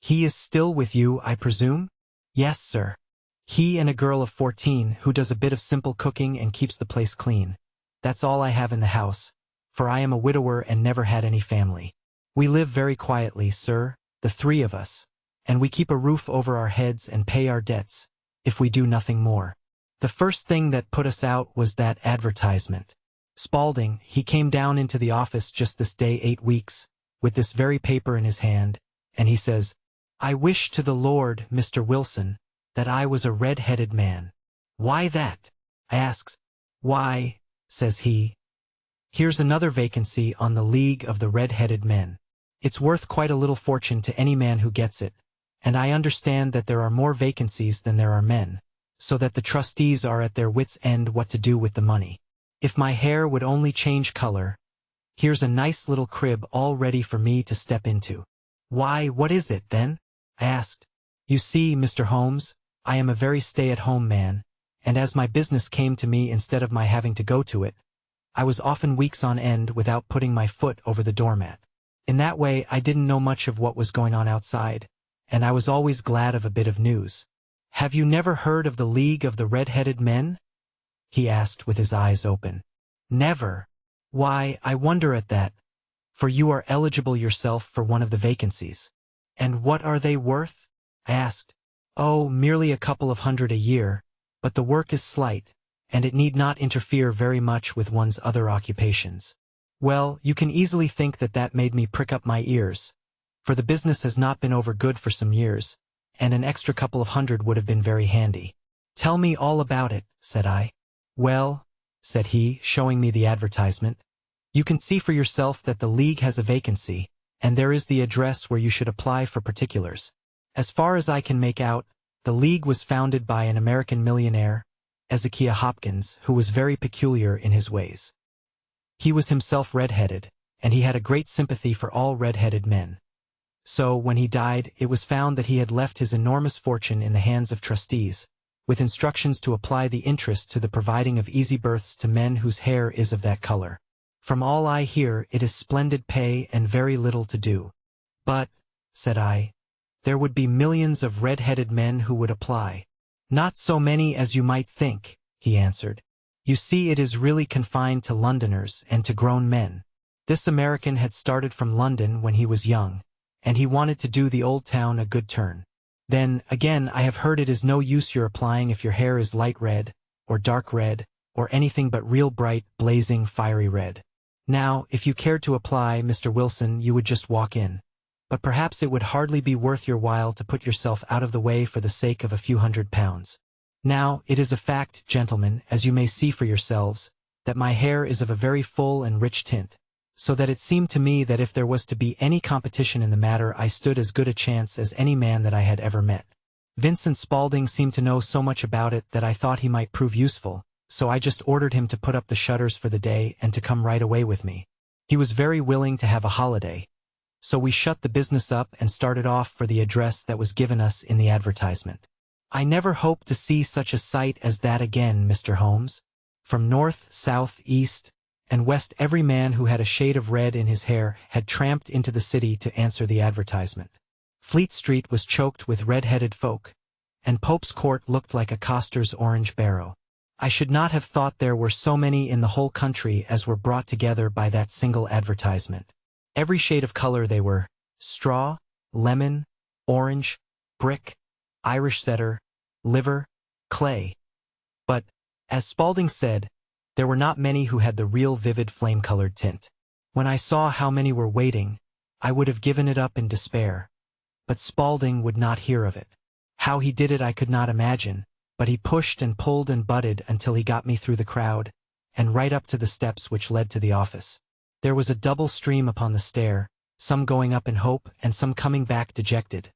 He is still with you, I presume?" "Yes, sir. He and a girl of 14 who does a bit of simple cooking and keeps the place clean. That's all I have in the house, for I am a widower and never had any family. We live very quietly, sir, the 3 of us, and we keep a roof over our heads and pay our debts, if we do nothing more. The first thing that put us out was that advertisement. Spaulding, he came down into the office just this day 8 weeks, with this very paper in his hand, and he says, I wish to the Lord, Mr. Wilson, that I was a red-headed man. Why that? I asks. Why, says he, here's another vacancy on the League of the Red-Headed Men. It's worth quite a little fortune to any man who gets it, and I understand that there are more vacancies than there are men, so that the trustees are at their wits' end what to do with the money. If my hair would only change color, here's a nice little crib all ready for me to step into. Why, what is it, then? I asked. You see, Mr. Holmes, I am a very stay-at-home man, and as my business came to me instead of my having to go to it, I was often weeks on end without putting my foot over the doormat. In that way, I didn't know much of what was going on outside, and I was always glad of a bit of news. Have you never heard of the League of the Red-Headed Men? He asked with his eyes open. Never. Why, I wonder at that, for you are eligible yourself for one of the vacancies. And what are they worth? I asked. Oh, merely a couple of hundred a year, but the work is slight, and it need not interfere very much with one's other occupations. Well, you can easily think that that made me prick up my ears, for the business has not been over good for some years, and an extra couple of hundred would have been very handy. Tell me all about it, said I. Well, said he, showing me the advertisement, you can see for yourself that the League has a vacancy, and there is the address where you should apply for particulars. As far as I can make out, the League was founded by an American millionaire, Ezekiah Hopkins, who was very peculiar in his ways. He was himself red-headed, and he had a great sympathy for all red-headed men. So, when he died, it was found that he had left his enormous fortune in the hands of trustees, with instructions to apply the interest to the providing of easy berths to men whose hair is of that color. From all I hear, it is splendid pay and very little to do. But, said I, there would be millions of red-headed men who would apply. Not so many as you might think, he answered. You see, it is really confined to Londoners and to grown men. This American had started from London when he was young, and he wanted to do the old town a good turn. Then, again, I have heard it is no use your applying if your hair is light red, or dark red, or anything but real bright, blazing, fiery red. Now, if you cared to apply, Mr. Wilson, you would just walk in. But perhaps it would hardly be worth your while to put yourself out of the way for the sake of a few £100. Now, it is a fact, gentlemen, as you may see for yourselves, that my hair is of a very full and rich tint, so that it seemed to me that if there was to be any competition in the matter, I stood as good a chance as any man that I had ever met. Vincent Spaulding seemed to know so much about it that I thought he might prove useful, so I just ordered him to put up the shutters for the day and to come right away with me. He was very willing to have a holiday, so we shut the business up and started off for the address that was given us in the advertisement. I never hoped to see such a sight as that again, Mr. Holmes. From north, south, east, and west every man who had a shade of red in his hair had tramped into the city to answer the advertisement. Fleet Street was choked with red-headed folk, and Pope's Court looked like a coster's orange barrow. I should not have thought there were so many in the whole country as were brought together by that single advertisement. Every shade of color they were: straw, lemon, orange, brick, Irish setter, liver, clay. But, as Spaulding said, there were not many who had the real vivid flame-colored tint. When I saw how many were waiting, I would have given it up in despair. But Spaulding would not hear of it. How he did it I could not imagine, but he pushed and pulled and butted until he got me through the crowd, and right up to the steps which led to the office. There was a double stream upon the stair, some going up in hope and some coming back dejected.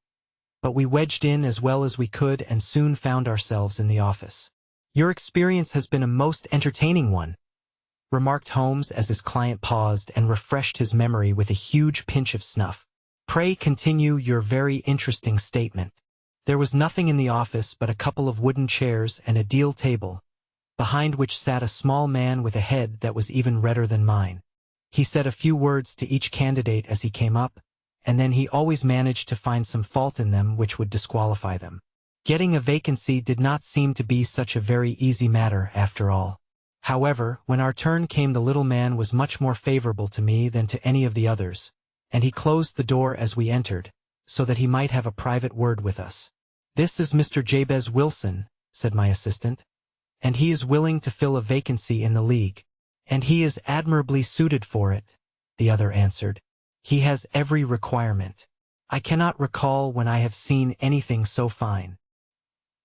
But we wedged in as well as we could and soon found ourselves in the office. Your experience has been a most entertaining one, remarked Holmes as his client paused and refreshed his memory with a huge pinch of snuff. Pray continue your very interesting statement. There was nothing in the office but a couple of wooden chairs and a deal table, behind which sat a small man with a head that was even redder than mine. He said a few words to each candidate as he came up, and then he always managed to find some fault in them which would disqualify them. Getting a vacancy did not seem to be such a very easy matter after all. However, when our turn came, the little man was much more favorable to me than to any of the others, and he closed the door as we entered, so that he might have a private word with us. This is Mr. Jabez Wilson, said my assistant, and he is willing to fill a vacancy in the League. And he is admirably suited for it, the other answered. He has every requirement. I cannot recall when I have seen anything so fine.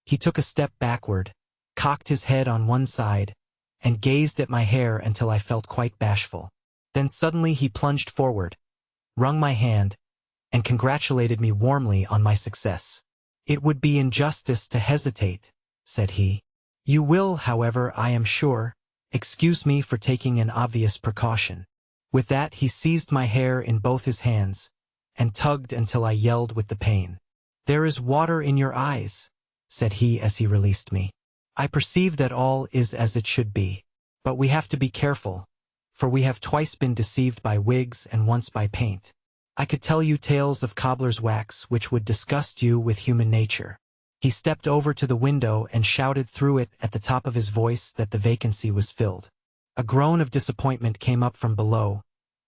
He took a step backward, cocked his head on one side, and gazed at my hair until I felt quite bashful. Then suddenly he plunged forward, wrung my hand, and congratulated me warmly on my success. "It would be injustice to hesitate," said he. "You will, however, I am sure, excuse me for taking an obvious precaution." With that he seized my hair in both his hands, and tugged until I yelled with the pain. "There is water in your eyes," said he as he released me. "I perceive that all is as it should be. But we have to be careful, for we have twice been deceived by wigs and once by paint. I could tell you tales of cobbler's wax which would disgust you with human nature." He stepped over to the window and shouted through it at the top of his voice that the vacancy was filled. A groan of disappointment came up from below,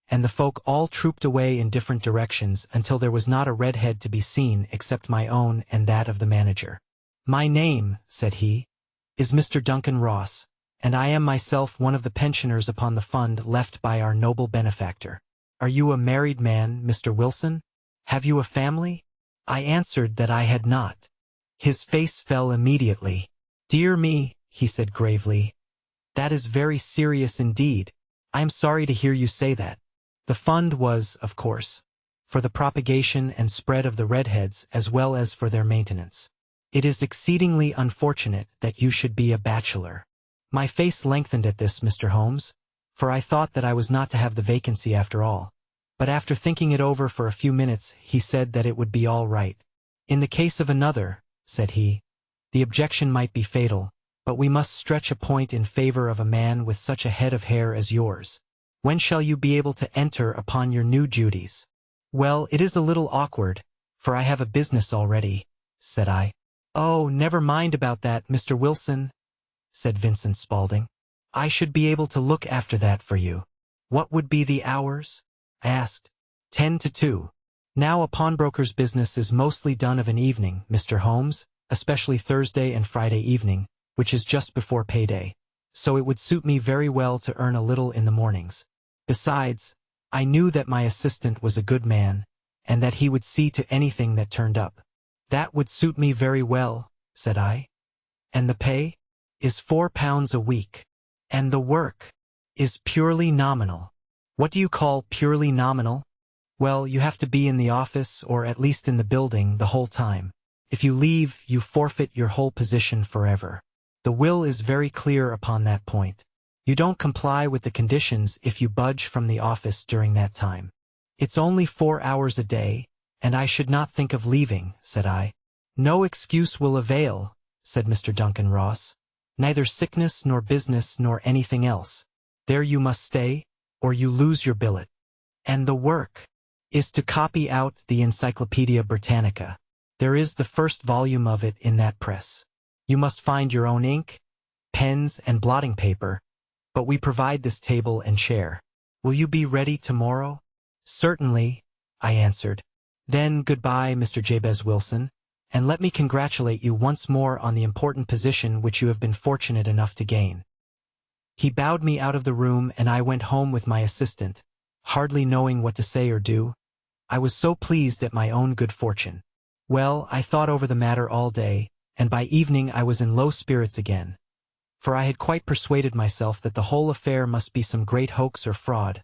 and the folk all trooped away in different directions until there was not a redhead to be seen except my own and that of the manager. "My name," said he, "is Mr. Duncan Ross, and I am myself one of the pensioners upon the fund left by our noble benefactor. Are you a married man, Mr. Wilson? Have you a family?" I answered that I had not. His face fell immediately. "Dear me," he said gravely, "that is very serious indeed. I am sorry to hear you say that. The fund was, of course, for the propagation and spread of the redheads as well as for their maintenance. It is exceedingly unfortunate that you should be a bachelor." My face lengthened at this, Mr. Holmes, for I thought that I was not to have the vacancy after all. But after thinking it over for a few minutes, he said that it would be all right. "In the case of another," said he, "the objection might be fatal, but we must stretch a point in favor of a man with such a head of hair as yours. When shall you be able to enter upon your new duties?" "Well, it is a little awkward, for I have a business already," said I. "Oh, never mind about that, Mr. Wilson," said Vincent Spaulding. "I should be able to look after that for you." "What would be the hours?" I asked. 10 to 2. "Now a pawnbroker's business is mostly done of an evening, Mr. Holmes, especially Thursday and Friday evening, which is just before payday. So it would suit me very well to earn a little in the mornings. Besides, I knew that my assistant was a good man, and that he would see to anything that turned up." "That would suit me very well," said I. "And the pay?" "Is £4 a week. And the work?" "Is purely nominal." "What do you call purely nominal?" "Well, you have to be in the office, or at least in the building, the whole time. If you leave, you forfeit your whole position forever. The will is very clear upon that point. You don't comply with the conditions if you budge from the office during that time. It's only 4 hours a day, and I should not think of leaving," said I. "No excuse will avail," said Mr. Duncan Ross. "Neither sickness nor business nor anything else. There you must stay, or you lose your billet." "And the work?" "Is to copy out the Encyclopedia Britannica. There is the first volume of it in that press. You must find your own ink, pens, and blotting paper, but we provide this table and chair. Will you be ready tomorrow?" "Certainly," I answered. "Then goodbye, Mr. Jabez Wilson, and let me congratulate you once more on the important position which you have been fortunate enough to gain." He bowed me out of the room, and I went home with my assistant, hardly knowing what to say or do. I was so pleased at my own good fortune. Well, I thought over the matter all day, and by evening I was in low spirits again, for I had quite persuaded myself that the whole affair must be some great hoax or fraud,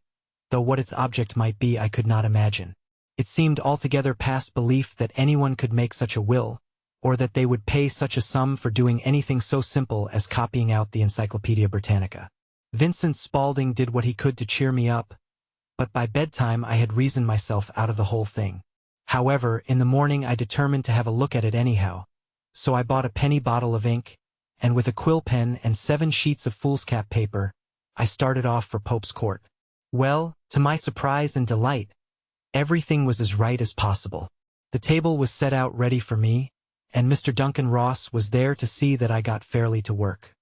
though what its object might be I could not imagine. It seemed altogether past belief that anyone could make such a will, or that they would pay such a sum for doing anything so simple as copying out the Encyclopedia Britannica. Vincent Spaulding did what he could to cheer me up, but by bedtime I had reasoned myself out of the whole thing. However, in the morning I determined to have a look at it anyhow, so I bought a penny bottle of ink, and with a quill pen and 7 sheets of foolscap paper, I started off for Pope's Court. Well, to my surprise and delight, everything was as right as possible. The table was set out ready for me, and Mr. Duncan Ross was there to see that I got fairly to work.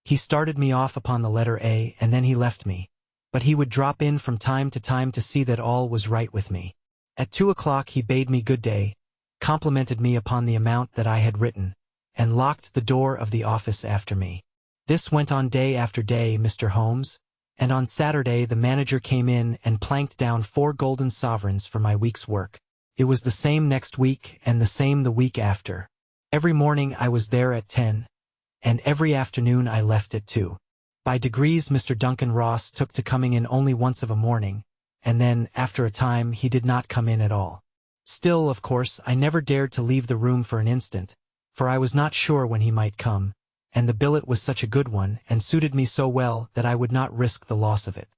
He started me off upon the letter A, and then he left me, but he would drop in from time to time to see that all was right with me. At 2 o'clock he bade me good day, complimented me upon the amount that I had written, and locked the door of the office after me. This went on day after day, Mr. Holmes, and on Saturday the manager came in and planked down 4 golden sovereigns for my week's work. It was the same next week and the same the week after. Every morning I was there at 10, and every afternoon I left at 2. By degrees Mr. Duncan Ross took to coming in only once of a morning, and then, after a time, he did not come in at all. Still, of course, I never dared to leave the room for an instant, for I was not sure when he might come, and the billet was such a good one and suited me so well that I would not risk the loss of it.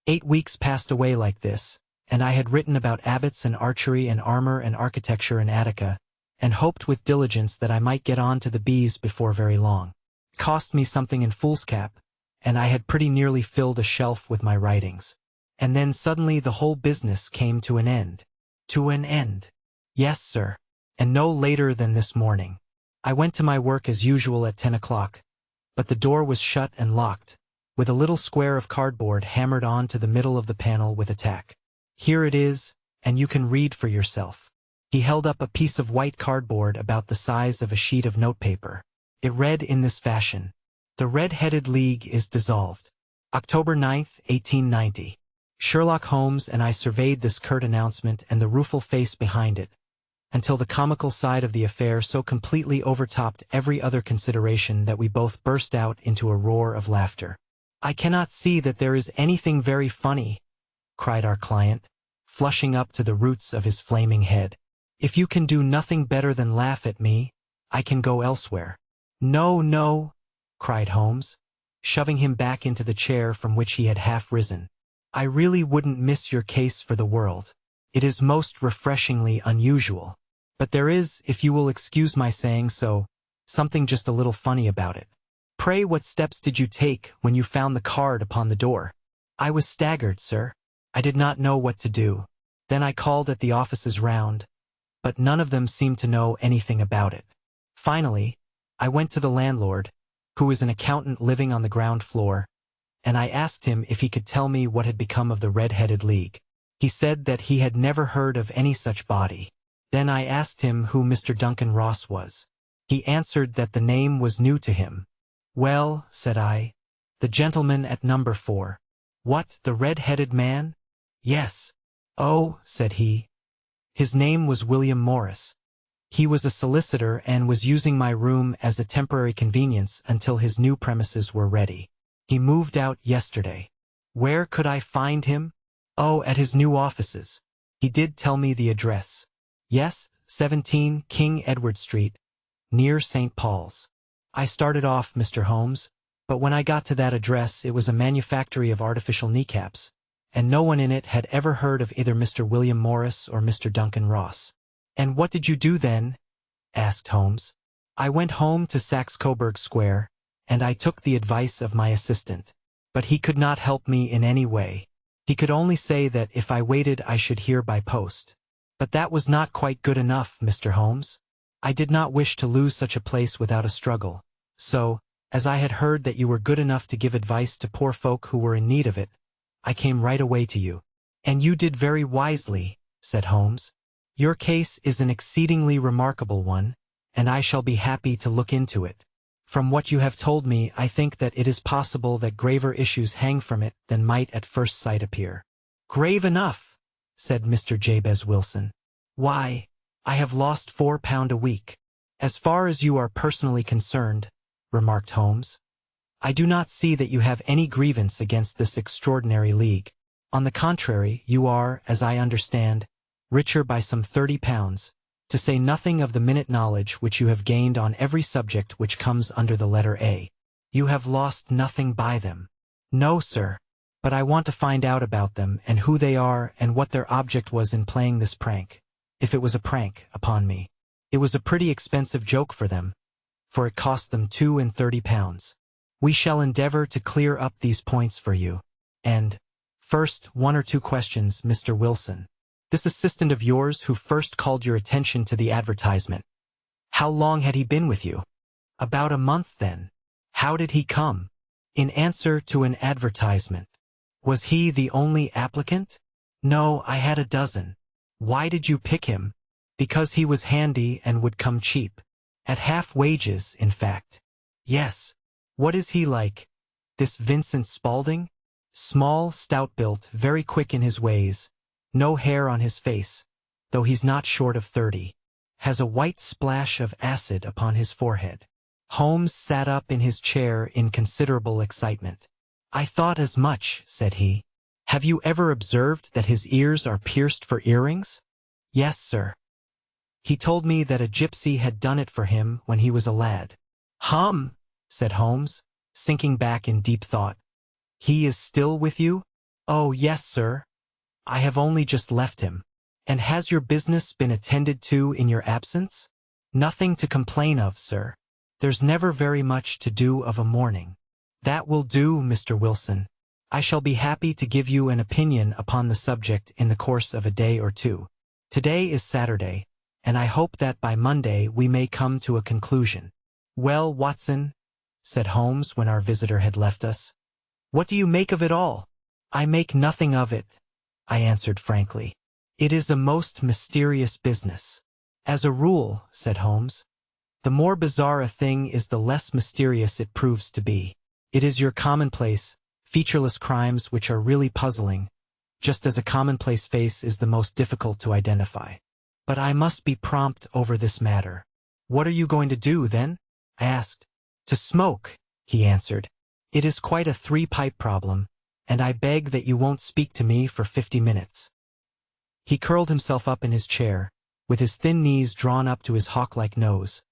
8 weeks passed away like this, and I had written about abbots and archery and armor and architecture in Attica, and hoped with diligence that I might get on to the bees before very long. It cost me something in foolscap, and I had pretty nearly filled a shelf with my writings. And then suddenly the whole business came to an end. To an end. Yes, sir. And no later than this morning. I went to my work as usual at 10 o'clock, but the door was shut and locked, with a little square of cardboard hammered on to the middle of the panel with a tack. Here it is, and you can read for yourself. He held up a piece of white cardboard about the size of a sheet of notepaper. It read in this fashion: The Red-Headed League is dissolved. October 9th, 1890. Sherlock Holmes and I surveyed this curt announcement and the rueful face behind it, until the comical side of the affair so completely overtopped every other consideration that we both burst out into a roar of laughter. "I cannot see that there is anything very funny," cried our client, flushing up to the roots of his flaming head. "If you can do nothing better than laugh at me, I can go elsewhere." "No, no," cried Holmes, shoving him back into the chair from which he had half risen. "I really wouldn't miss your case for the world. It is most refreshingly unusual. But there is, if you will excuse my saying so, something just a little funny about it. Pray, what steps did you take when you found the card upon the door?" "I was staggered, sir. I did not know what to do. Then I called at the offices round, but none of them seemed to know anything about it. Finally, I went to the landlord, who is an accountant living on the ground floor, and I asked him if he could tell me what had become of the Red-Headed League. He said that he had never heard of any such body. Then I asked him who Mr. Duncan Ross was. He answered that the name was new to him. "Well," said I, "the gentleman at number 4. "What, the red-headed man?" "Yes." "Oh," said he. "His name was William Morris. He was a solicitor and was using my room as a temporary convenience until his new premises were ready. He moved out yesterday." "Where could I find him?" "Oh, at his new offices. He did tell me the address." "Yes, 17 King Edward Street, near St. Paul's." I started off, Mr. Holmes, but when I got to that address it was a manufactory of artificial kneecaps, and no one in it had ever heard of either Mr. William Morris or Mr. Duncan Ross. "And what did you do then?" asked Holmes. "I went home to Saxe-Coburg Square, and I took the advice of my assistant. But he could not help me in any way. He could only say that if I waited I should hear by post. But that was not quite good enough, Mr. Holmes. I did not wish to lose such a place without a struggle. So, as I had heard that you were good enough to give advice to poor folk who were in need of it, I came right away to you." "And you did very wisely," said Holmes. "Your case is an exceedingly remarkable one, and I shall be happy to look into it. From what you have told me, I think that it is possible that graver issues hang from it than might at first sight appear." "Grave enough," said Mr. Jabez Wilson. "Why, I have lost £4 a week." "As far as you are personally concerned," remarked Holmes, "I do not see that you have any grievance against this extraordinary league. On the contrary, you are, as I understand, richer by some £30, to say nothing of the minute knowledge which you have gained on every subject which comes under the letter A. You have lost nothing by them." "No, sir. But I want to find out about them, and who they are, and what their object was in playing this prank, if it was a prank, upon me. It was a pretty expensive joke for them, for it cost them £32. We shall endeavor to clear up these points for you. And, first, 1 or 2 questions, Mr. Wilson. This assistant of yours who first called your attention to the advertisement, how long had he been with you?" "About a month then." "How did he come?" "In answer to an advertisement." "Was he the only applicant?" "No, I had a dozen." "Why did you pick him?" "Because he was handy and would come cheap. At half wages, in fact." "Yes. What is he like, this Vincent Spaulding?" "Small, stout-built, very quick in his ways, no hair on his face, though he's not short of 30. Has a white splash of acid upon his forehead. Holmes sat up in his chair in considerable excitement. I thought as much, said he. Have you ever observed that his ears are pierced for earrings? Yes, sir. He told me that a gypsy had done it for him when he was a lad. Said Holmes, sinking back in deep thought. He is still with you? Oh, yes, sir. I have only just left him. And has your business been attended to in your absence? Nothing to complain of, sir. There's never very much to do of a morning. That will do, Mr. Wilson. I shall be happy to give you an opinion upon the subject in the course of a day or two. Today is Saturday, and I hope that by Monday we may come to a conclusion. Well, Watson, said Holmes when our visitor had left us, what do you make of it all? I make nothing of it, I answered frankly. It is a most mysterious business. As a rule, said Holmes, the more bizarre a thing is the less mysterious it proves to be. It is your commonplace, featureless crimes which are really puzzling, just as a commonplace face is the most difficult to identify. But I must be prompt over this matter. What are you going to do, then? I asked. To smoke, he answered. It is quite a three-pipe problem, and I beg that you won't speak to me for 50 minutes. He curled himself up in his chair, with his thin knees drawn up to his hawk-like nose,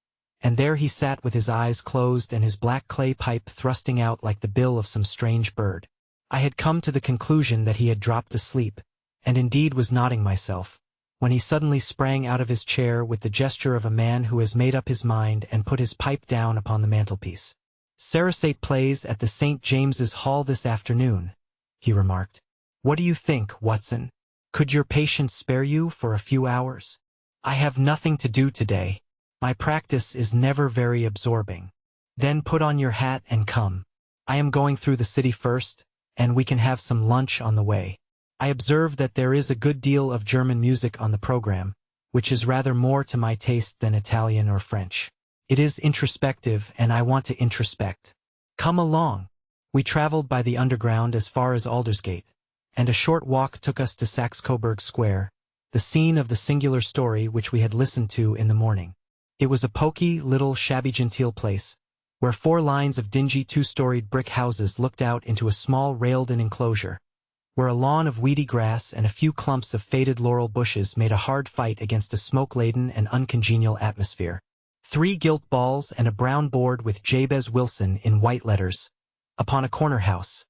and there he sat with his eyes closed and his black clay pipe thrusting out like the bill of some strange bird. I had come to the conclusion that he had dropped asleep, and indeed was nodding myself, when he suddenly sprang out of his chair with the gesture of a man who has made up his mind and put his pipe down upon the mantelpiece. Sarasate plays at the St. James's Hall this afternoon, he remarked. What do you think, Watson? Could your patients spare you for a few hours? I have nothing to do today. My practice is never very absorbing. Then put on your hat and come. I am going through the city first, and we can have some lunch on the way. I observe that there is a good deal of German music on the program, which is rather more to my taste than Italian or French. It is introspective, and I want to introspect. Come along. We traveled by the underground as far as Aldersgate, and a short walk took us to Saxe-Coburg Square, the scene of the singular story which we had listened to in the morning. It was a poky, little, shabby-genteel place, where 4 lines of dingy 2-storied brick houses looked out into a small railed-in enclosure, where a lawn of weedy grass and a few clumps of faded laurel bushes made a hard fight against a smoke-laden and uncongenial atmosphere. 3 gilt balls and a brown board with Jabez Wilson in white letters, upon a corner house,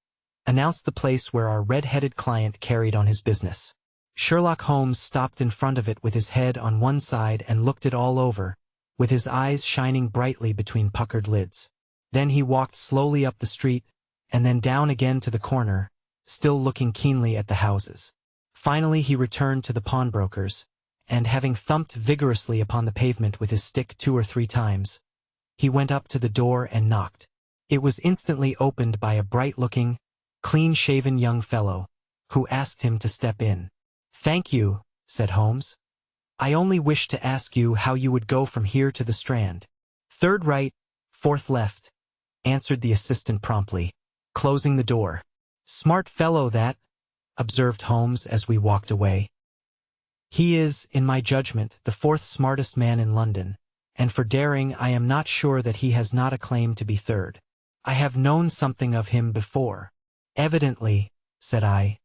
announced the place where our red-headed client carried on his business. Sherlock Holmes stopped in front of it with his head on one side and looked it all over, with his eyes shining brightly between puckered lids. Then he walked slowly up the street, and then down again to the corner, still looking keenly at the houses. Finally he returned to the pawnbroker's, and having thumped vigorously upon the pavement with his stick 2 or 3 times, he went up to the door and knocked. It was instantly opened by a bright-looking, clean-shaven young fellow, who asked him to step in. "Thank you," said Holmes. "I only wished to ask you how you would go from here to the Strand." "3rd right, 4th left," answered the assistant promptly, closing the door. "Smart fellow that," observed Holmes as we walked away. "He is, in my judgment, the 4th smartest man in London, and for daring I am not sure that he has not a claim to be 3rd. I have known something of him before." "Evidently," said I,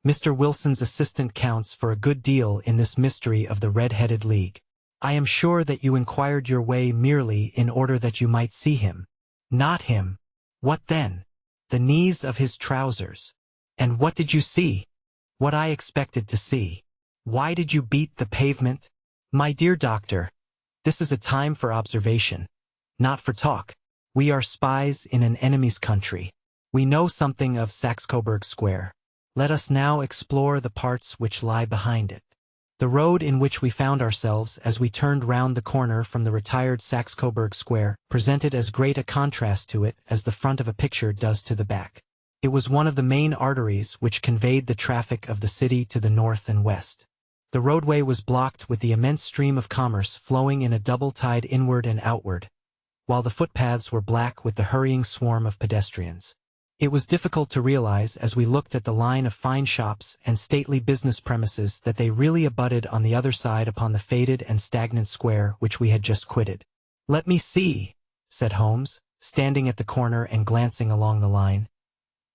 "Mr. Wilson's assistant counts for a good deal in this mystery of the Red-Headed League. I am sure that you inquired your way merely in order that you might see him." "Not him." "What then?" "The knees of his trousers." "And what did you see?" "What I expected to see." "Why did you beat the pavement?" "My dear doctor, this is a time for observation, not for talk. We are spies in an enemy's country. We know something of Saxe-Coburg Square. Let us now explore the parts which lie behind it." The road in which we found ourselves as we turned round the corner from the retired Saxe-Coburg Square presented as great a contrast to it as the front of a picture does to the back. It was one of the main arteries which conveyed the traffic of the city to the north and west. The roadway was blocked with the immense stream of commerce flowing in a double tide inward and outward, while the footpaths were black with the hurrying swarm of pedestrians. It was difficult to realize as we looked at the line of fine shops and stately business premises that they really abutted on the other side upon the faded and stagnant square which we had just quitted. "Let me see," said Holmes, standing at the corner and glancing along the line.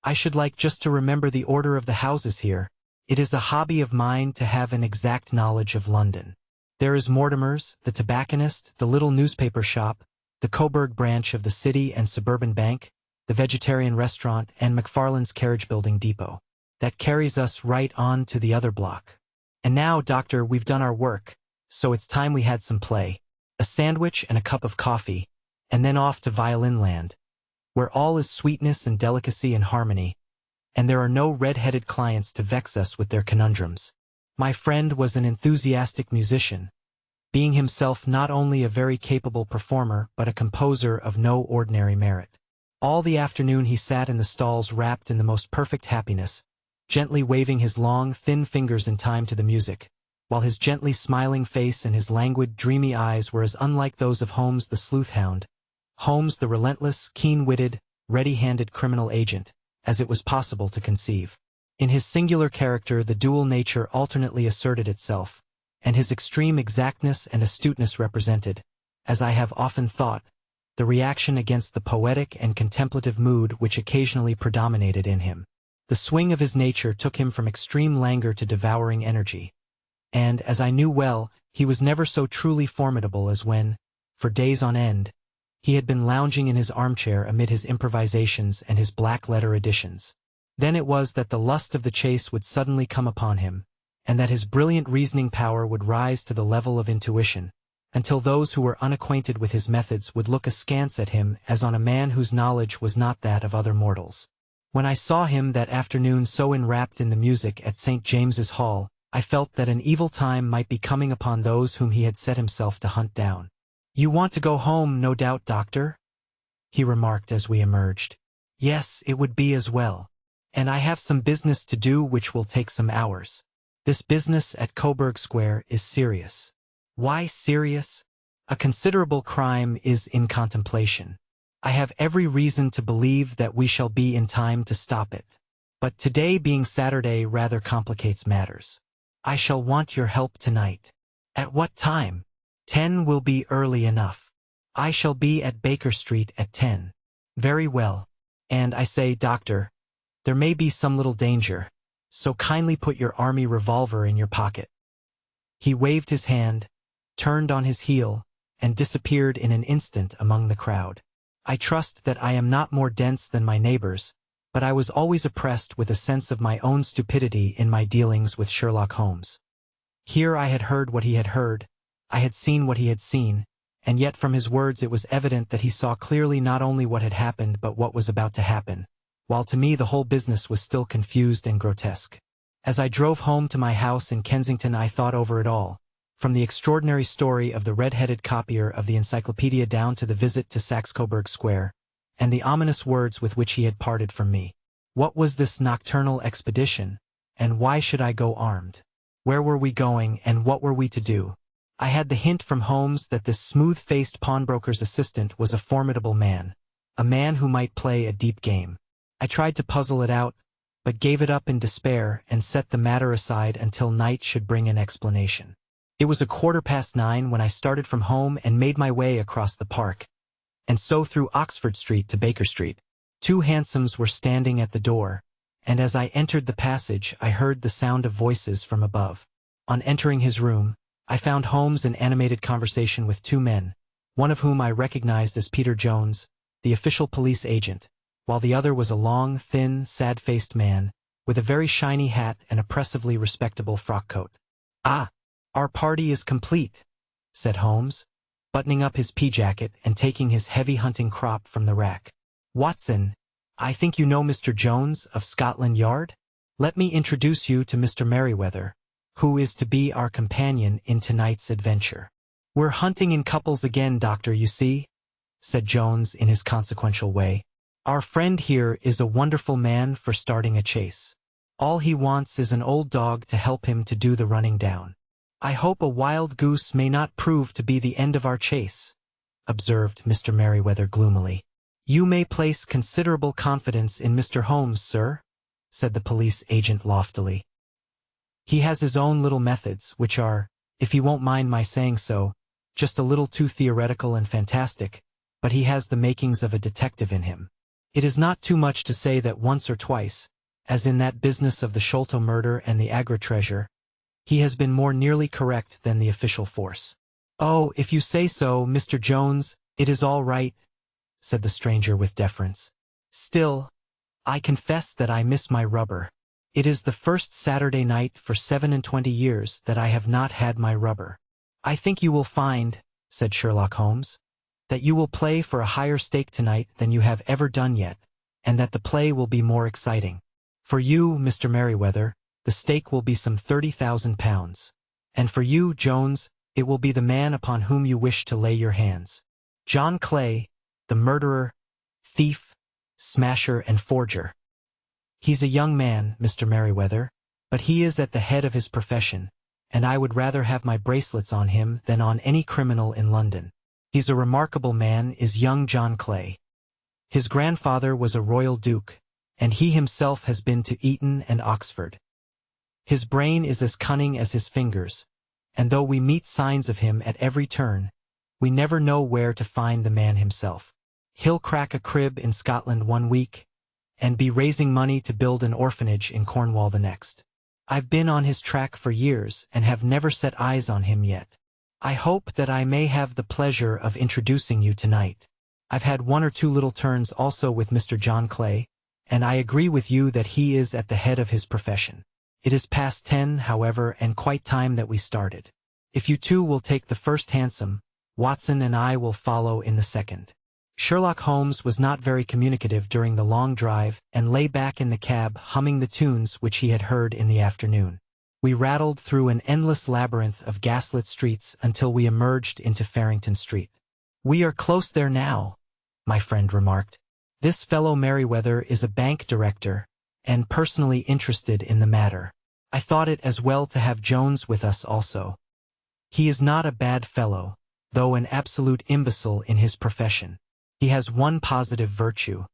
"I should like just to remember the order of the houses here. It is a hobby of mine to have an exact knowledge of London. There is Mortimer's, the tobacconist, the little newspaper shop, the Coburg branch of the City and Suburban Bank, the vegetarian restaurant, and McFarlane's carriage building depot. That carries us right on to the other block. And now, Doctor, we've done our work, so it's time we had some play. A sandwich and a cup of coffee, and then off to Violin Land, where all is sweetness and delicacy and harmony, and there are no red-headed clients to vex us with their conundrums." My friend was an enthusiastic musician, being himself not only a very capable performer but a composer of no ordinary merit. All the afternoon he sat in the stalls wrapped in the most perfect happiness, gently waving his long, thin fingers in time to the music, while his gently smiling face and his languid, dreamy eyes were as unlike those of Holmes the sleuth-hound, Holmes the relentless, keen-witted, ready-handed criminal agent, as it was possible to conceive. In his singular character the dual nature alternately asserted itself, and his extreme exactness and astuteness represented, as I have often thought, the reaction against the poetic and contemplative mood which occasionally predominated in him. The swing of his nature took him from extreme languor to devouring energy, and, as I knew well, he was never so truly formidable as when, for days on end, he had been lounging in his armchair amid his improvisations and his black-letter editions. Then it was that the lust of the chase would suddenly come upon him, and that his brilliant reasoning power would rise to the level of intuition, until those who were unacquainted with his methods would look askance at him as on a man whose knowledge was not that of other mortals. When I saw him that afternoon so enwrapped in the music at St. James's Hall, I felt that an evil time might be coming upon those whom he had set himself to hunt down. "You want to go home, no doubt, Doctor?" he remarked as we emerged. "Yes, it would be as well. And I have some business to do which will take some hours. This business at Coburg Square is serious." "Why serious?" "A considerable crime is in contemplation. I have every reason to believe that we shall be in time to stop it. But today being Saturday rather complicates matters. I shall want your help tonight." "At what time?" "10 will be early enough. I shall be at Baker Street at 10. "Very well. And I say, Doctor, there may be some little danger, so kindly put your army revolver in your pocket." He waved his hand, turned on his heel, and disappeared in an instant among the crowd. I trust that I am not more dense than my neighbors, but I was always oppressed with a sense of my own stupidity in my dealings with Sherlock Holmes. Here I had heard what he had heard, I had seen what he had seen, and yet from his words it was evident that he saw clearly not only what had happened but what was about to happen, while to me the whole business was still confused and grotesque. As I drove home to my house in Kensington I thought over it all, from the extraordinary story of the red-headed copier of the encyclopedia down to the visit to Saxe-Coburg Square, and the ominous words with which he had parted from me. What was this nocturnal expedition, and why should I go armed? Where were we going, and what were we to do? I had the hint from Holmes that this smooth-faced pawnbroker's assistant was a formidable man, a man who might play a deep game. I tried to puzzle it out, but gave it up in despair and set the matter aside until night should bring an explanation. It was 9:15 when I started from home and made my way across the park, and so through Oxford Street to Baker Street. 2 hansoms were standing at the door, and as I entered the passage I heard the sound of voices from above. On entering his room, I found Holmes in animated conversation with 2 men, one of whom I recognized as Peter Jones, the official police agent, while the other was a long, thin, sad-faced man, with a very shiny hat and oppressively respectable frock-coat. "Ah, our party is complete," said Holmes, buttoning up his pea-jacket and taking his heavy hunting crop from the rack. "Watson, I think you know Mr. Jones of Scotland Yard? Let me introduce you to Mr. Merryweather, who is to be our companion in tonight's adventure." "We're hunting in couples again, Doctor, you see," said Jones in his consequential way. "Our friend here is a wonderful man for starting a chase. All he wants is an old dog to help him to do the running down." "I hope a wild goose may not prove to be the end of our chase," observed Mr. Merryweather gloomily. "You may place considerable confidence in Mr. Holmes, sir," said the police agent loftily. "He has his own little methods, which are, if you won't mind my saying so, just a little too theoretical and fantastic, but he has the makings of a detective in him. It is not too much to say that once or twice, as in that business of the Sholto murder and the Agra treasure, he has been more nearly correct than the official force." "Oh, if you say so, Mr. Jones, it is all right," said the stranger with deference. "Still, I confess that I miss my rubber. It is the first Saturday night for 27 years that I have not had my rubber." "I think you will find," said Sherlock Holmes, "that you will play for a higher stake tonight than you have ever done yet, and that the play will be more exciting. For you, Mr. Merryweather, the stake will be some £30,000, and for you, Jones, it will be the man upon whom you wish to lay your hands. John Clay, the murderer, thief, smasher, and forger. He's a young man, Mr. Merryweather, but he is at the head of his profession, and I would rather have my bracelets on him than on any criminal in London. He's a remarkable man, is young John Clay. His grandfather was a royal duke, and he himself has been to Eton and Oxford. His brain is as cunning as his fingers, and though we meet signs of him at every turn, we never know where to find the man himself. He'll crack a crib in Scotland one week, and be raising money to build an orphanage in Cornwall the next. I've been on his track for years and have never set eyes on him yet. I hope that I may have the pleasure of introducing you tonight. I've had one or two little turns also with Mr. John Clay, and I agree with you that he is at the head of his profession. It is past 10, however, and quite time that we started. If you two will take the first hansom, Watson and I will follow in the second." Sherlock Holmes was not very communicative during the long drive and lay back in the cab humming the tunes which he had heard in the afternoon. We rattled through an endless labyrinth of gaslit streets until we emerged into Farrington Street. "We are close there now," my friend remarked. "This fellow Merryweather is a bank director, and personally interested in the matter. I thought it as well to have Jones with us also. He is not a bad fellow, though an absolute imbecile in his profession. He has one positive virtue.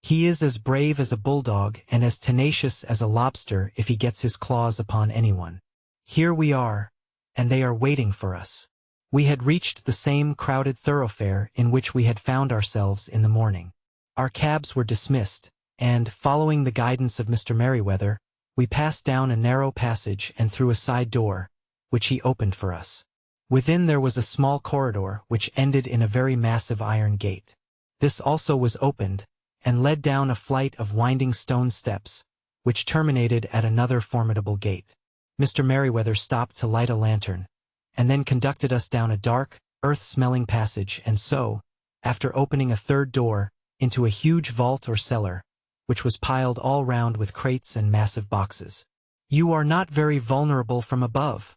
He is as brave as a bulldog and as tenacious as a lobster if he gets his claws upon anyone. Here we are, and they are waiting for us." We had reached the same crowded thoroughfare in which we had found ourselves in the morning. Our cabs were dismissed, and, following the guidance of Mr. Merryweather, we passed down a narrow passage and through a side door, which he opened for us. Within there was a small corridor which ended in a very massive iron gate. This also was opened, and led down a flight of winding stone steps, which terminated at another formidable gate. Mr. Merryweather stopped to light a lantern, and then conducted us down a dark, earth-smelling passage and so, after opening a third door, into a huge vault or cellar, which was piled all round with crates and massive boxes. "You are not very vulnerable from above,"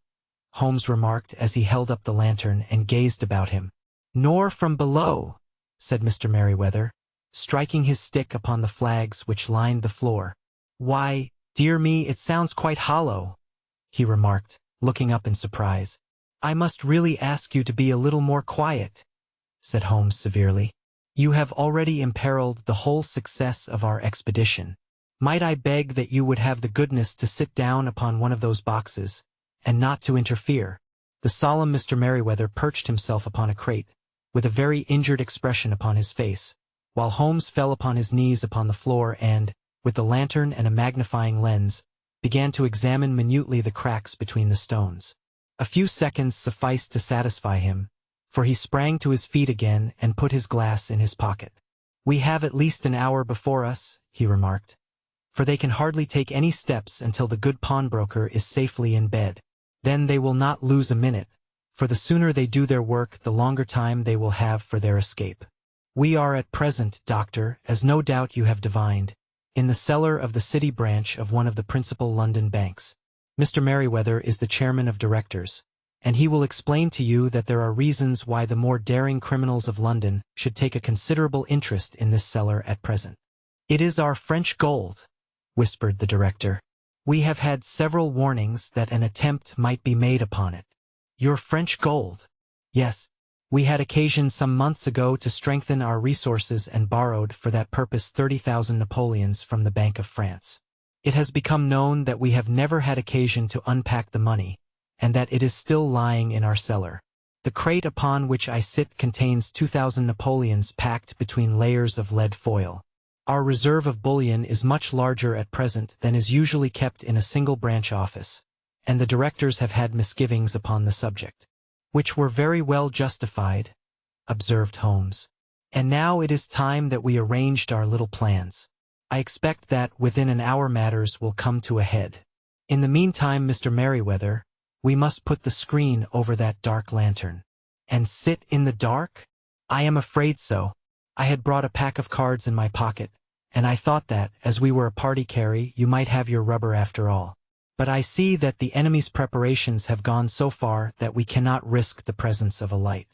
Holmes remarked as he held up the lantern and gazed about him. "Nor from below," said Mr. Merryweather, striking his stick upon the flags which lined the floor. "Why, dear me, it sounds quite hollow," he remarked, looking up in surprise. "I must really ask you to be a little more quiet," said Holmes severely. "You have already imperiled the whole success of our expedition. Might I beg that you would have the goodness to sit down upon one of those boxes, and not to interfere?" The solemn Mr. Merryweather perched himself upon a crate, with a very injured expression upon his face, while Holmes fell upon his knees upon the floor and, with the lantern and a magnifying lens, began to examine minutely the cracks between the stones. A few seconds sufficed to satisfy him, for he sprang to his feet again and put his glass in his pocket. "We have at least an hour before us," he remarked, "for they can hardly take any steps until the good pawnbroker is safely in bed. Then they will not lose a minute, for the sooner they do their work the longer time they will have for their escape. We are at present, Doctor, as no doubt you have divined, in the cellar of the city branch of one of the principal London banks. Mr. Merryweather is the chairman of directors, and he will explain to you that there are reasons why the more daring criminals of London should take a considerable interest in this cellar at present." "It is our French gold," whispered the director. "We have had several warnings that an attempt might be made upon it." "Your French gold?" "Yes. We had occasion some months ago to strengthen our resources and borrowed for that purpose 30,000 Napoleons from the Bank of France. It has become known that we have never had occasion to unpack the money, and that it is still lying in our cellar. The crate upon which I sit contains 2,000 Napoleons packed between layers of lead foil. Our reserve of bullion is much larger at present than is usually kept in a single branch office, and the directors have had misgivings upon the subject, which were very well justified, observed Holmes. And now it is time that we arranged our little plans. I expect that within an hour matters will come to a head. In the meantime, Mr. Merriweather, we must put the screen over that dark lantern. And sit in the dark? I am afraid so. I had brought a pack of cards in my pocket, and I thought that, as we were a party carry, you might have your rubber after all. But I see that the enemy's preparations have gone so far that we cannot risk the presence of a light.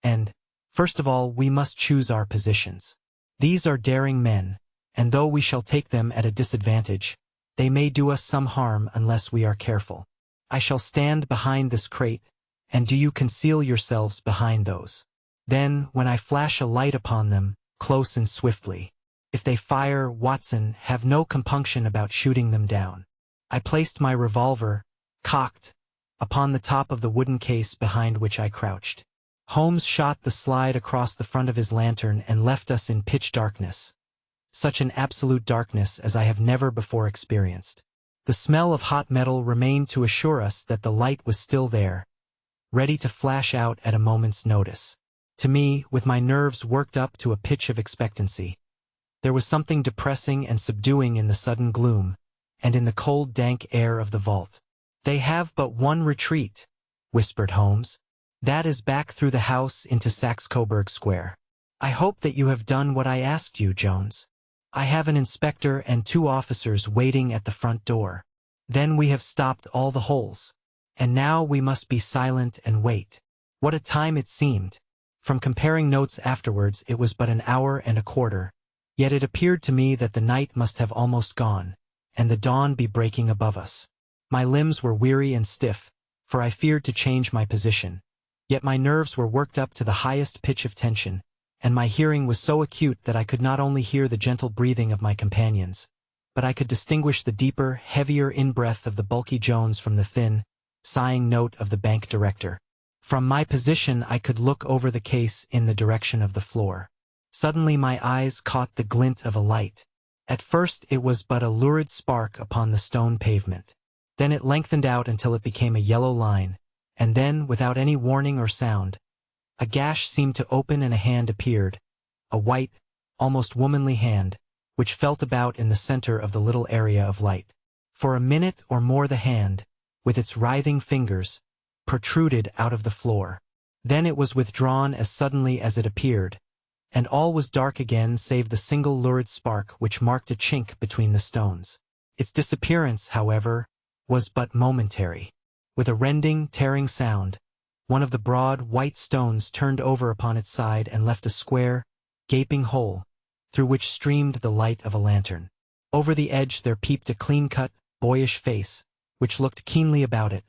And, first of all, we must choose our positions. These are daring men, and though we shall take them at a disadvantage, they may do us some harm unless we are careful. I shall stand behind this crate, and do you conceal yourselves behind those. Then, when I flash a light upon them, close and swiftly. If they fire, Watson, have no compunction about shooting them down. I placed my revolver, cocked, upon the top of the wooden case behind which I crouched. Holmes shot the slide across the front of his lantern and left us in pitch darkness. Such an absolute darkness as I have never before experienced. The smell of hot metal remained to assure us that the light was still there, ready to flash out at a moment's notice. To me, with my nerves worked up to a pitch of expectancy, there was something depressing and subduing in the sudden gloom, and in the cold dank air of the vault. "They have but one retreat," whispered Holmes. "That is back through the house into Saxe-Coburg Square. I hope that you have done what I asked you, Jones. I have an inspector and 2 officers waiting at the front door. Then we have stopped all the holes. And now we must be silent and wait." What a time it seemed! From comparing notes afterwards, it was but an hour and a quarter, yet it appeared to me that the night must have almost gone, and the dawn be breaking above us. My limbs were weary and stiff, for I feared to change my position, yet my nerves were worked up to the highest pitch of tension, and my hearing was so acute that I could not only hear the gentle breathing of my companions, but I could distinguish the deeper, heavier in-breath of the bulky Jones from the thin, sighing note of the bank director. From my position I could look over the case in the direction of the floor. Suddenly my eyes caught the glint of a light. At first it was but a lurid spark upon the stone pavement. Then it lengthened out until it became a yellow line, and then, without any warning or sound, a gash seemed to open and a hand appeared, a white, almost womanly hand, which felt about in the center of the little area of light. For a minute or more the hand, with its writhing fingers, protruded out of the floor. Then it was withdrawn as suddenly as it appeared, and all was dark again save the single lurid spark which marked a chink between the stones. Its disappearance, however, was but momentary. With a rending, tearing sound, one of the broad, white stones turned over upon its side and left a square, gaping hole, through which streamed the light of a lantern. Over the edge there peeped a clean-cut, boyish face, which looked keenly about it,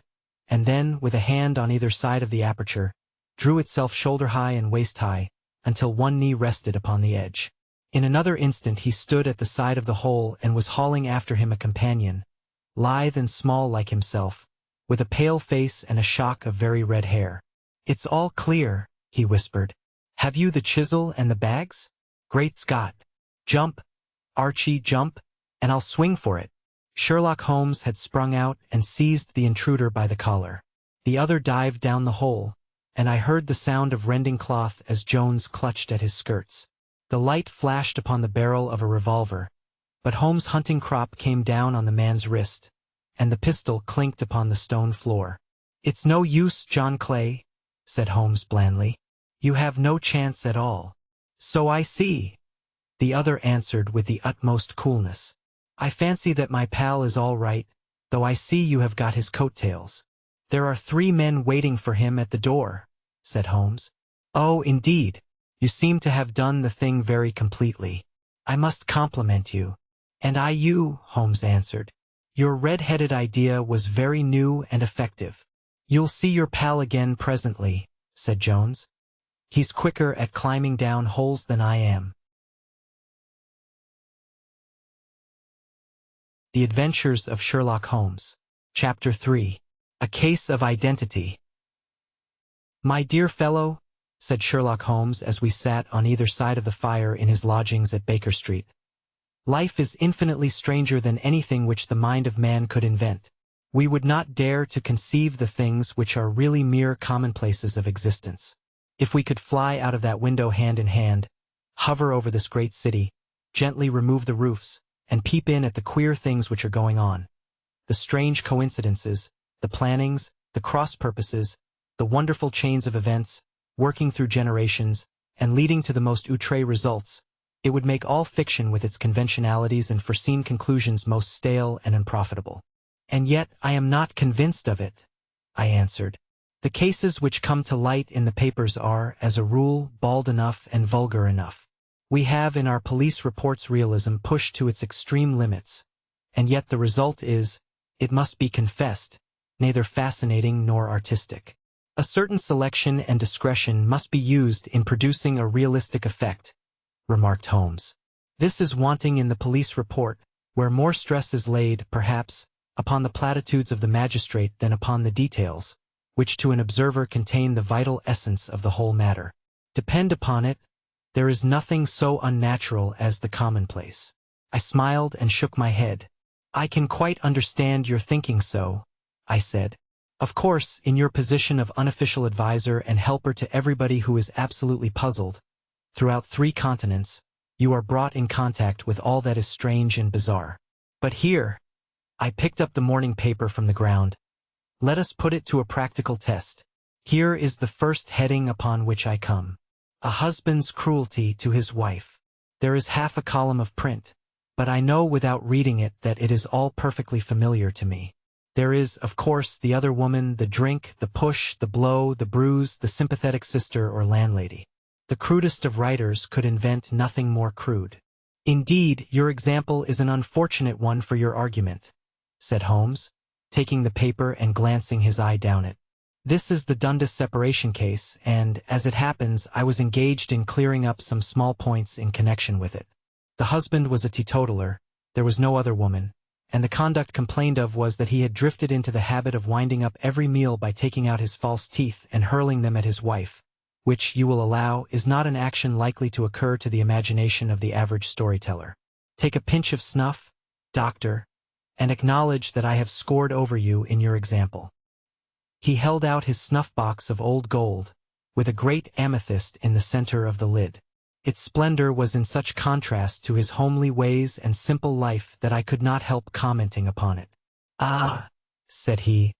and then, with a hand on either side of the aperture, drew itself shoulder-high and waist-high, until one knee rested upon the edge. In another instant he stood at the side of the hole and was hauling after him a companion, lithe and small like himself, with a pale face and a shock of very red hair. "It's all clear," he whispered. "Have you the chisel and the bags? Great Scott! Jump, Archie, jump, and I'll swing for it." Sherlock Holmes had sprung out and seized the intruder by the collar. The other dived down the hole, and I heard the sound of rending cloth as Jones clutched at his skirts. The light flashed upon the barrel of a revolver, but Holmes' hunting crop came down on the man's wrist, and the pistol clinked upon the stone floor. "It's no use, John Clay," said Holmes blandly. "You have no chance at all." "So I see," the other answered with the utmost coolness. "I fancy that my pal is all right, though I see you have got his coat-tails." "There are 3 men waiting for him at the door," said Holmes. "Oh, indeed. You seem to have done the thing very completely. I must compliment you." "And I you," Holmes answered. "Your red-headed idea was very new and effective." "You'll see your pal again presently," said Jones. He's quicker at climbing down holes than I am. The Adventures of Sherlock Holmes. Chapter 3. A Case of Identity. "My dear fellow," said Sherlock Holmes as we sat on either side of the fire in his lodgings at Baker Street, "life is infinitely stranger than anything which the mind of man could invent. We would not dare to conceive the things which are really mere commonplaces of existence. If we could fly out of that window hand in hand, hover over this great city, gently remove the roofs, and peep in at the queer things which are going on, the strange coincidences, the plannings, the cross-purposes, the wonderful chains of events, working through generations, and leading to the most outre results, it would make all fiction with its conventionalities and foreseen conclusions most stale and unprofitable. And yet I am not convinced of it," I answered. "The cases which come to light in the papers are, as a rule, bald enough and vulgar enough. We have in our police reports realism pushed to its extreme limits, and yet the result is, it must be confessed, neither fascinating nor artistic. A certain selection and discretion must be used in producing a realistic effect," remarked Holmes. "This is wanting in the police report, where more stress is laid, perhaps, upon the platitudes of the magistrate than upon the details, which to an observer contain the vital essence of the whole matter. Depend upon it, there is nothing so unnatural as the commonplace." I smiled and shook my head. "I can quite understand your thinking so," I said. "Of course, in your position of unofficial advisor and helper to everybody who is absolutely puzzled, throughout 3 continents, you are brought in contact with all that is strange and bizarre. But here," I picked up the morning paper from the ground, "let us put it to a practical test. Here is the first heading upon which I come. A husband's cruelty to his wife. There is half a column of print, but I know without reading it that it is all perfectly familiar to me. There is, of course, the other woman, the drink, the push, the blow, the bruise, the sympathetic sister or landlady. The crudest of writers could invent nothing more crude." "Indeed, your example is an unfortunate one for your argument," said Holmes, taking the paper and glancing his eye down it. "This is the Dundas separation case, and, as it happens, I was engaged in clearing up some small points in connection with it. The husband was a teetotaler, there was no other woman, and the conduct complained of was that he had drifted into the habit of winding up every meal by taking out his false teeth and hurling them at his wife, which, you will allow, is not an action likely to occur to the imagination of the average storyteller. Take a pinch of snuff, doctor, and acknowledge that I have scored over you in your example." He held out his snuff-box of old gold, with a great amethyst in the center of the lid. Its splendor was in such contrast to his homely ways and simple life that I could not help commenting upon it. "Ah," said he,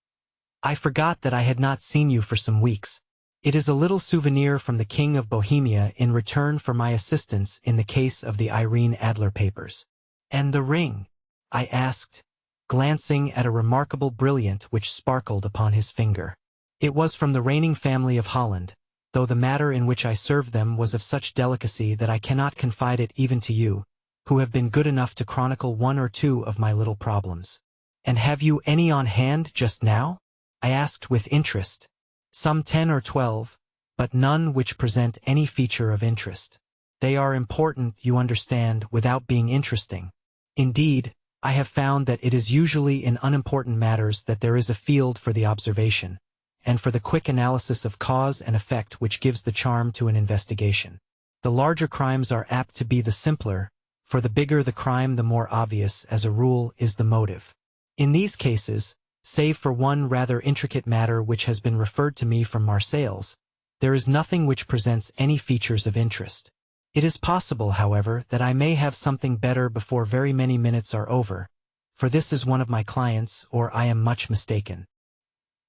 "I forgot that I had not seen you for some weeks. It is a little souvenir from the King of Bohemia in return for my assistance in the case of the Irene Adler papers." "And the ring?" I asked, glancing at a remarkable brilliant which sparkled upon his finger. "It was from the reigning family of Holland, though the matter in which I served them was of such delicacy that I cannot confide it even to you, who have been good enough to chronicle 1 or 2 of my little problems." "And have you any on hand just now?" I asked with interest. "Some 10 or 12, but none which present any feature of interest. They are important, you understand, without being interesting. Indeed, I have found that it is usually in unimportant matters that there is a field for the observation, and for the quick analysis of cause and effect which gives the charm to an investigation. The larger crimes are apt to be the simpler, for the bigger the crime the more obvious, as a rule, is the motive. In these cases, save for one rather intricate matter which has been referred to me from Marseilles, there is nothing which presents any features of interest. It is possible, however, that I may have something better before very many minutes are over, for this is one of my clients, or I am much mistaken."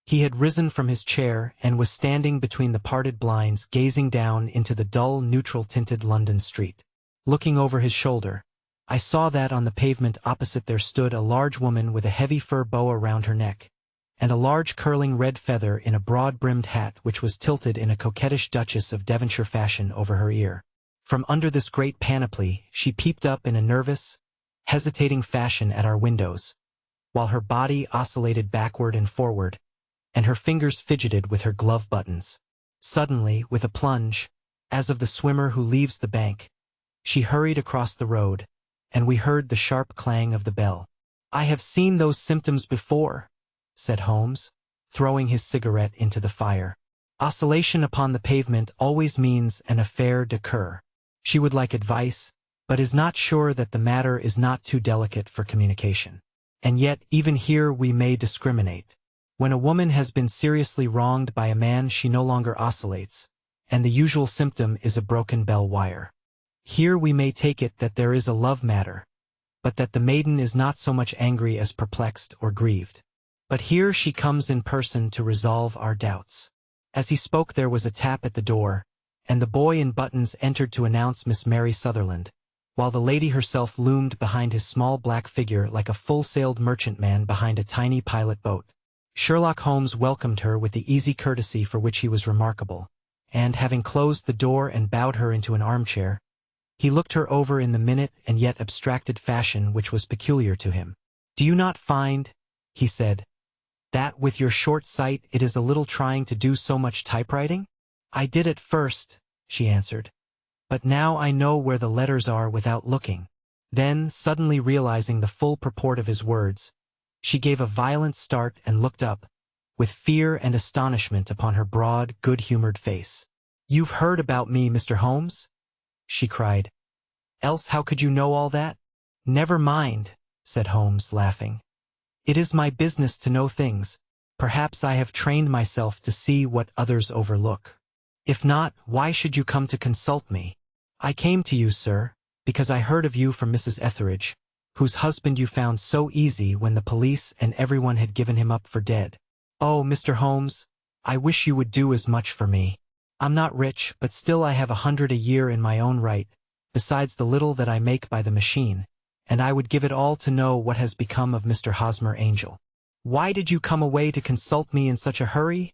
He had risen from his chair and was standing between the parted blinds gazing down into the dull neutral-tinted London street. Looking over his shoulder, I saw that on the pavement opposite there stood a large woman with a heavy fur boa round her neck, and a large curling red feather in a broad-brimmed hat which was tilted in a coquettish Duchess of Devonshire fashion over her ear. From under this great panoply she peeped up in a nervous, hesitating fashion at our windows, while her body oscillated backward and forward, and her fingers fidgeted with her glove buttons. Suddenly, with a plunge, as of the swimmer who leaves the bank, she hurried across the road, and we heard the sharp clang of the bell. "I have seen those symptoms before," said Holmes, throwing his cigarette into the fire. "Oscillation upon the pavement always means an affaire de cœur. She would like advice, but is not sure that the matter is not too delicate for communication. And yet, even here we may discriminate. When a woman has been seriously wronged by a man, she no longer oscillates, and the usual symptom is a broken bell wire. Here we may take it that there is a love matter, but that the maiden is not so much angry as perplexed or grieved. But here she comes in person to resolve our doubts." As he spoke there was a tap at the door, and the boy in buttons entered to announce Miss Mary Sutherland, while the lady herself loomed behind his small black figure like a full-sailed merchantman behind a tiny pilot boat. Sherlock Holmes welcomed her with the easy courtesy for which he was remarkable, and, having closed the door and bowed her into an armchair, he looked her over in the minute and yet abstracted fashion which was peculiar to him. "Do you not find," he said, "that with your short sight it is a little trying to do so much typewriting?" "I did at first," she answered, "but now I know where the letters are without looking." Then, suddenly realizing the full purport of his words, she gave a violent start and looked up, with fear and astonishment upon her broad, good-humored face. "You've heard about me, Mr. Holmes?" she cried. "Else how could you know all that?" "Never mind," said Holmes, laughing. "It is my business to know things. Perhaps I have trained myself to see what others overlook. If not, why should you come to consult me?" "I came to you, sir, because I heard of you from Mrs. Etheridge, whose husband you found so easy when the police and everyone had given him up for dead. Oh, Mr. Holmes, I wish you would do as much for me. I'm not rich, but still I have 100 a year in my own right, besides the little that I make by the machine, and I would give it all to know what has become of Mr. Hosmer Angel." "Why did you come away to consult me in such a hurry?"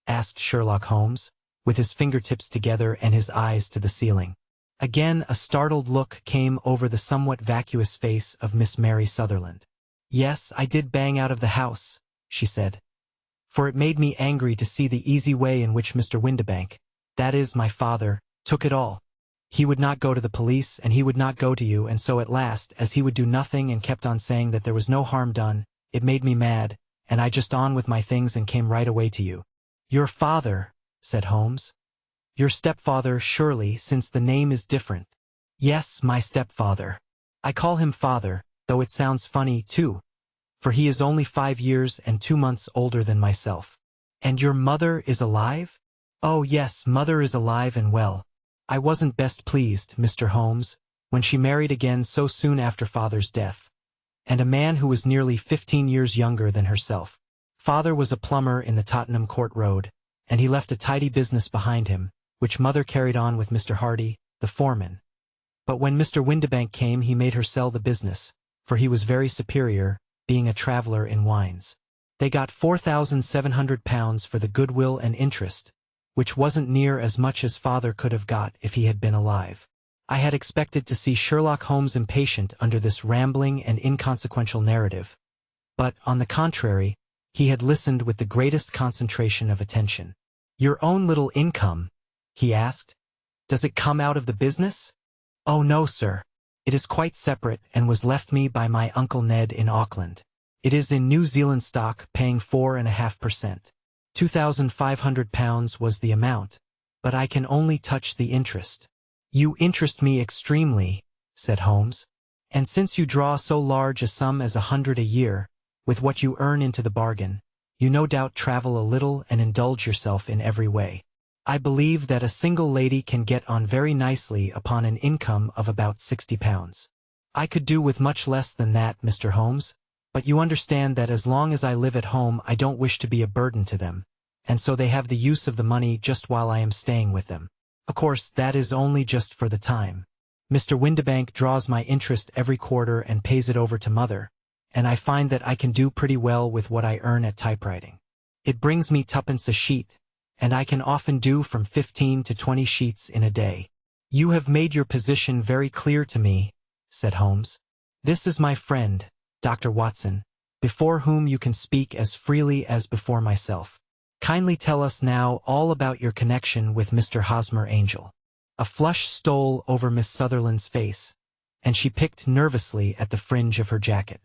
asked Sherlock Holmes, with his fingertips together and his eyes to the ceiling. Again a startled look came over the somewhat vacuous face of Miss Mary Sutherland. "Yes, I did bang out of the house," she said, "for it made me angry to see the easy way in which Mr. Windibank, that is, my father, took it all. He would not go to the police, and he would not go to you, and so at last, as he would do nothing and kept on saying that there was no harm done, it made me mad, and I just on with my things and came right away to you." "Your father," said Holmes. "Your stepfather, surely, since the name is different." "Yes, my stepfather. I call him father, though it sounds funny, too, for he is only 5 years and 2 months older than myself." "And your mother is alive?" "Oh, yes, mother is alive and well. I wasn't best pleased, Mr. Holmes, when she married again so soon after father's death, and a man who was nearly 15 years younger than herself. Father was a plumber in the Tottenham Court Road, and he left a tidy business behind him, which mother carried on with Mr. Hardy, the foreman. But when Mr. Windibank came he made her sell the business, for he was very superior, being a traveller in wines. They got £4,700 for the goodwill and interest, which wasn't near as much as father could have got if he had been alive. I had expected to see Sherlock Holmes impatient under this rambling and inconsequential narrative, but, on the contrary, he had listened with the greatest concentration of attention. "Your own little income?" he asked. "Does it come out of the business?" "Oh no, sir. It is quite separate and was left me by my Uncle Ned in Auckland. It is in New Zealand stock, paying 4.5%. £2,500 was the amount, but I can only touch the interest." "You interest me extremely," said Holmes, "and since you draw so large a sum as 100 a year, with what you earn into the bargain, you no doubt travel a little and indulge yourself in every way. I believe that a single lady can get on very nicely upon an income of about £60. I could do with much less than that, Mr. Holmes, but you understand that as long as I live at home I don't wish to be a burden to them, and so they have the use of the money just while I am staying with them. Of course, that is only just for the time. Mr. Windibank draws my interest every quarter and pays it over to mother, and I find that I can do pretty well with what I earn at typewriting. It brings me 2pence a sheet, and I can often do from 15 to 20 sheets in a day." "You have made your position very clear to me," said Holmes. "This is my friend, Dr. Watson, before whom you can speak as freely as before myself. Kindly tell us now all about your connection with Mr. Hosmer Angel. A flush stole over Miss Sutherland's face, and she picked nervously at the fringe of her jacket.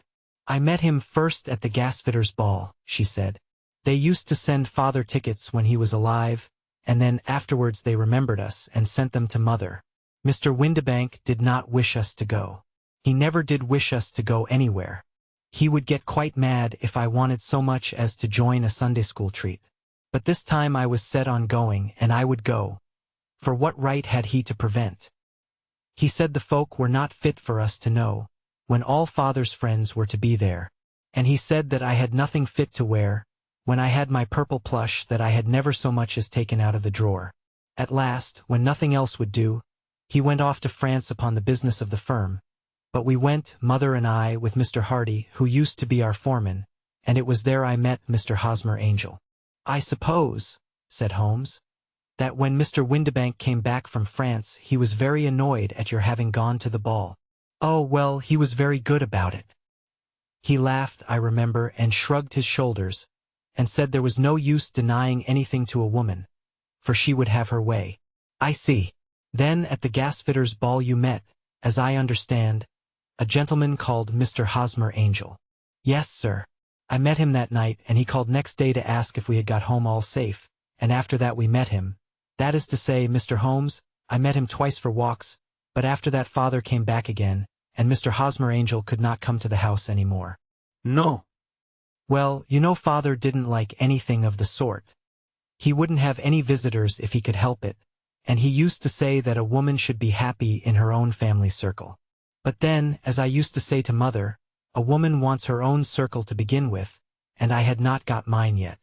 I met him first at the gasfitter's ball, she said. They used to send father tickets when he was alive, and then afterwards they remembered us and sent them to mother. Mr. Windibank did not wish us to go. He never did wish us to go anywhere. He would get quite mad if I wanted so much as to join a Sunday school treat. But this time I was set on going, and I would go. For what right had he to prevent? He said the folk were not fit for us to know, when all father's friends were to be there. And he said that I had nothing fit to wear, when I had my purple plush that I had never so much as taken out of the drawer. At last, when nothing else would do, he went off to France upon the business of the firm. But we went, mother and I, with Mr. Hardy, who used to be our foreman, and it was there I met Mr. Hosmer Angel. I suppose, said Holmes, that when Mr. Windibank came back from France he was very annoyed at your having gone to the ball. Oh, well, he was very good about it. He laughed, I remember, and shrugged his shoulders, and said there was no use denying anything to a woman, for she would have her way. I see. Then at the gasfitter's ball you met, as I understand, a gentleman called Mr. Hosmer Angel. Yes, sir. I met him that night, and he called next day to ask if we had got home all safe, and after that we met him. That is to say, Mr. Holmes, I met him twice for walks, but after that father came back again, and Mr. Hosmer Angel could not come to the house any more. No. Well, you know father didn't like anything of the sort. He wouldn't have any visitors if he could help it, and he used to say that a woman should be happy in her own family circle. But then, as I used to say to mother, a woman wants her own circle to begin with, and I had not got mine yet.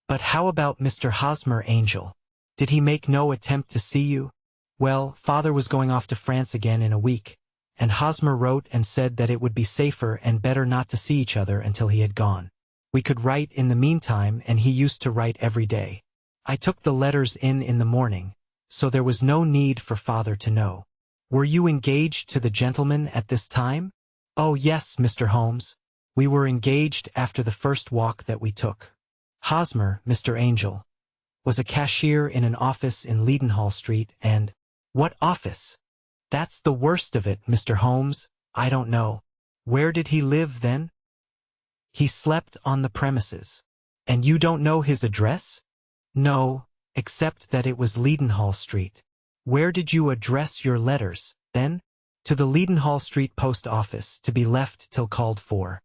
But how about Mr. Hosmer Angel? Did he make no attempt to see you? Well, father was going off to France again in a week, and Hosmer wrote and said that it would be safer and better not to see each other until he had gone. We could write in the meantime, and he used to write every day. I took the letters in the morning, so there was no need for father to know. Were you engaged to the gentleman at this time? Oh yes, Mr. Holmes. We were engaged after the first walk that we took. Hosmer, Mr. Angel, was a cashier in an office in Leadenhall Street, and— What office? That's the worst of it, Mr. Holmes. I don't know. Where did he live then? He slept on the premises. And you don't know his address? No, except that it was Leadenhall Street. Where did you address your letters, then? To the Leadenhall Street post office, to be left till called for.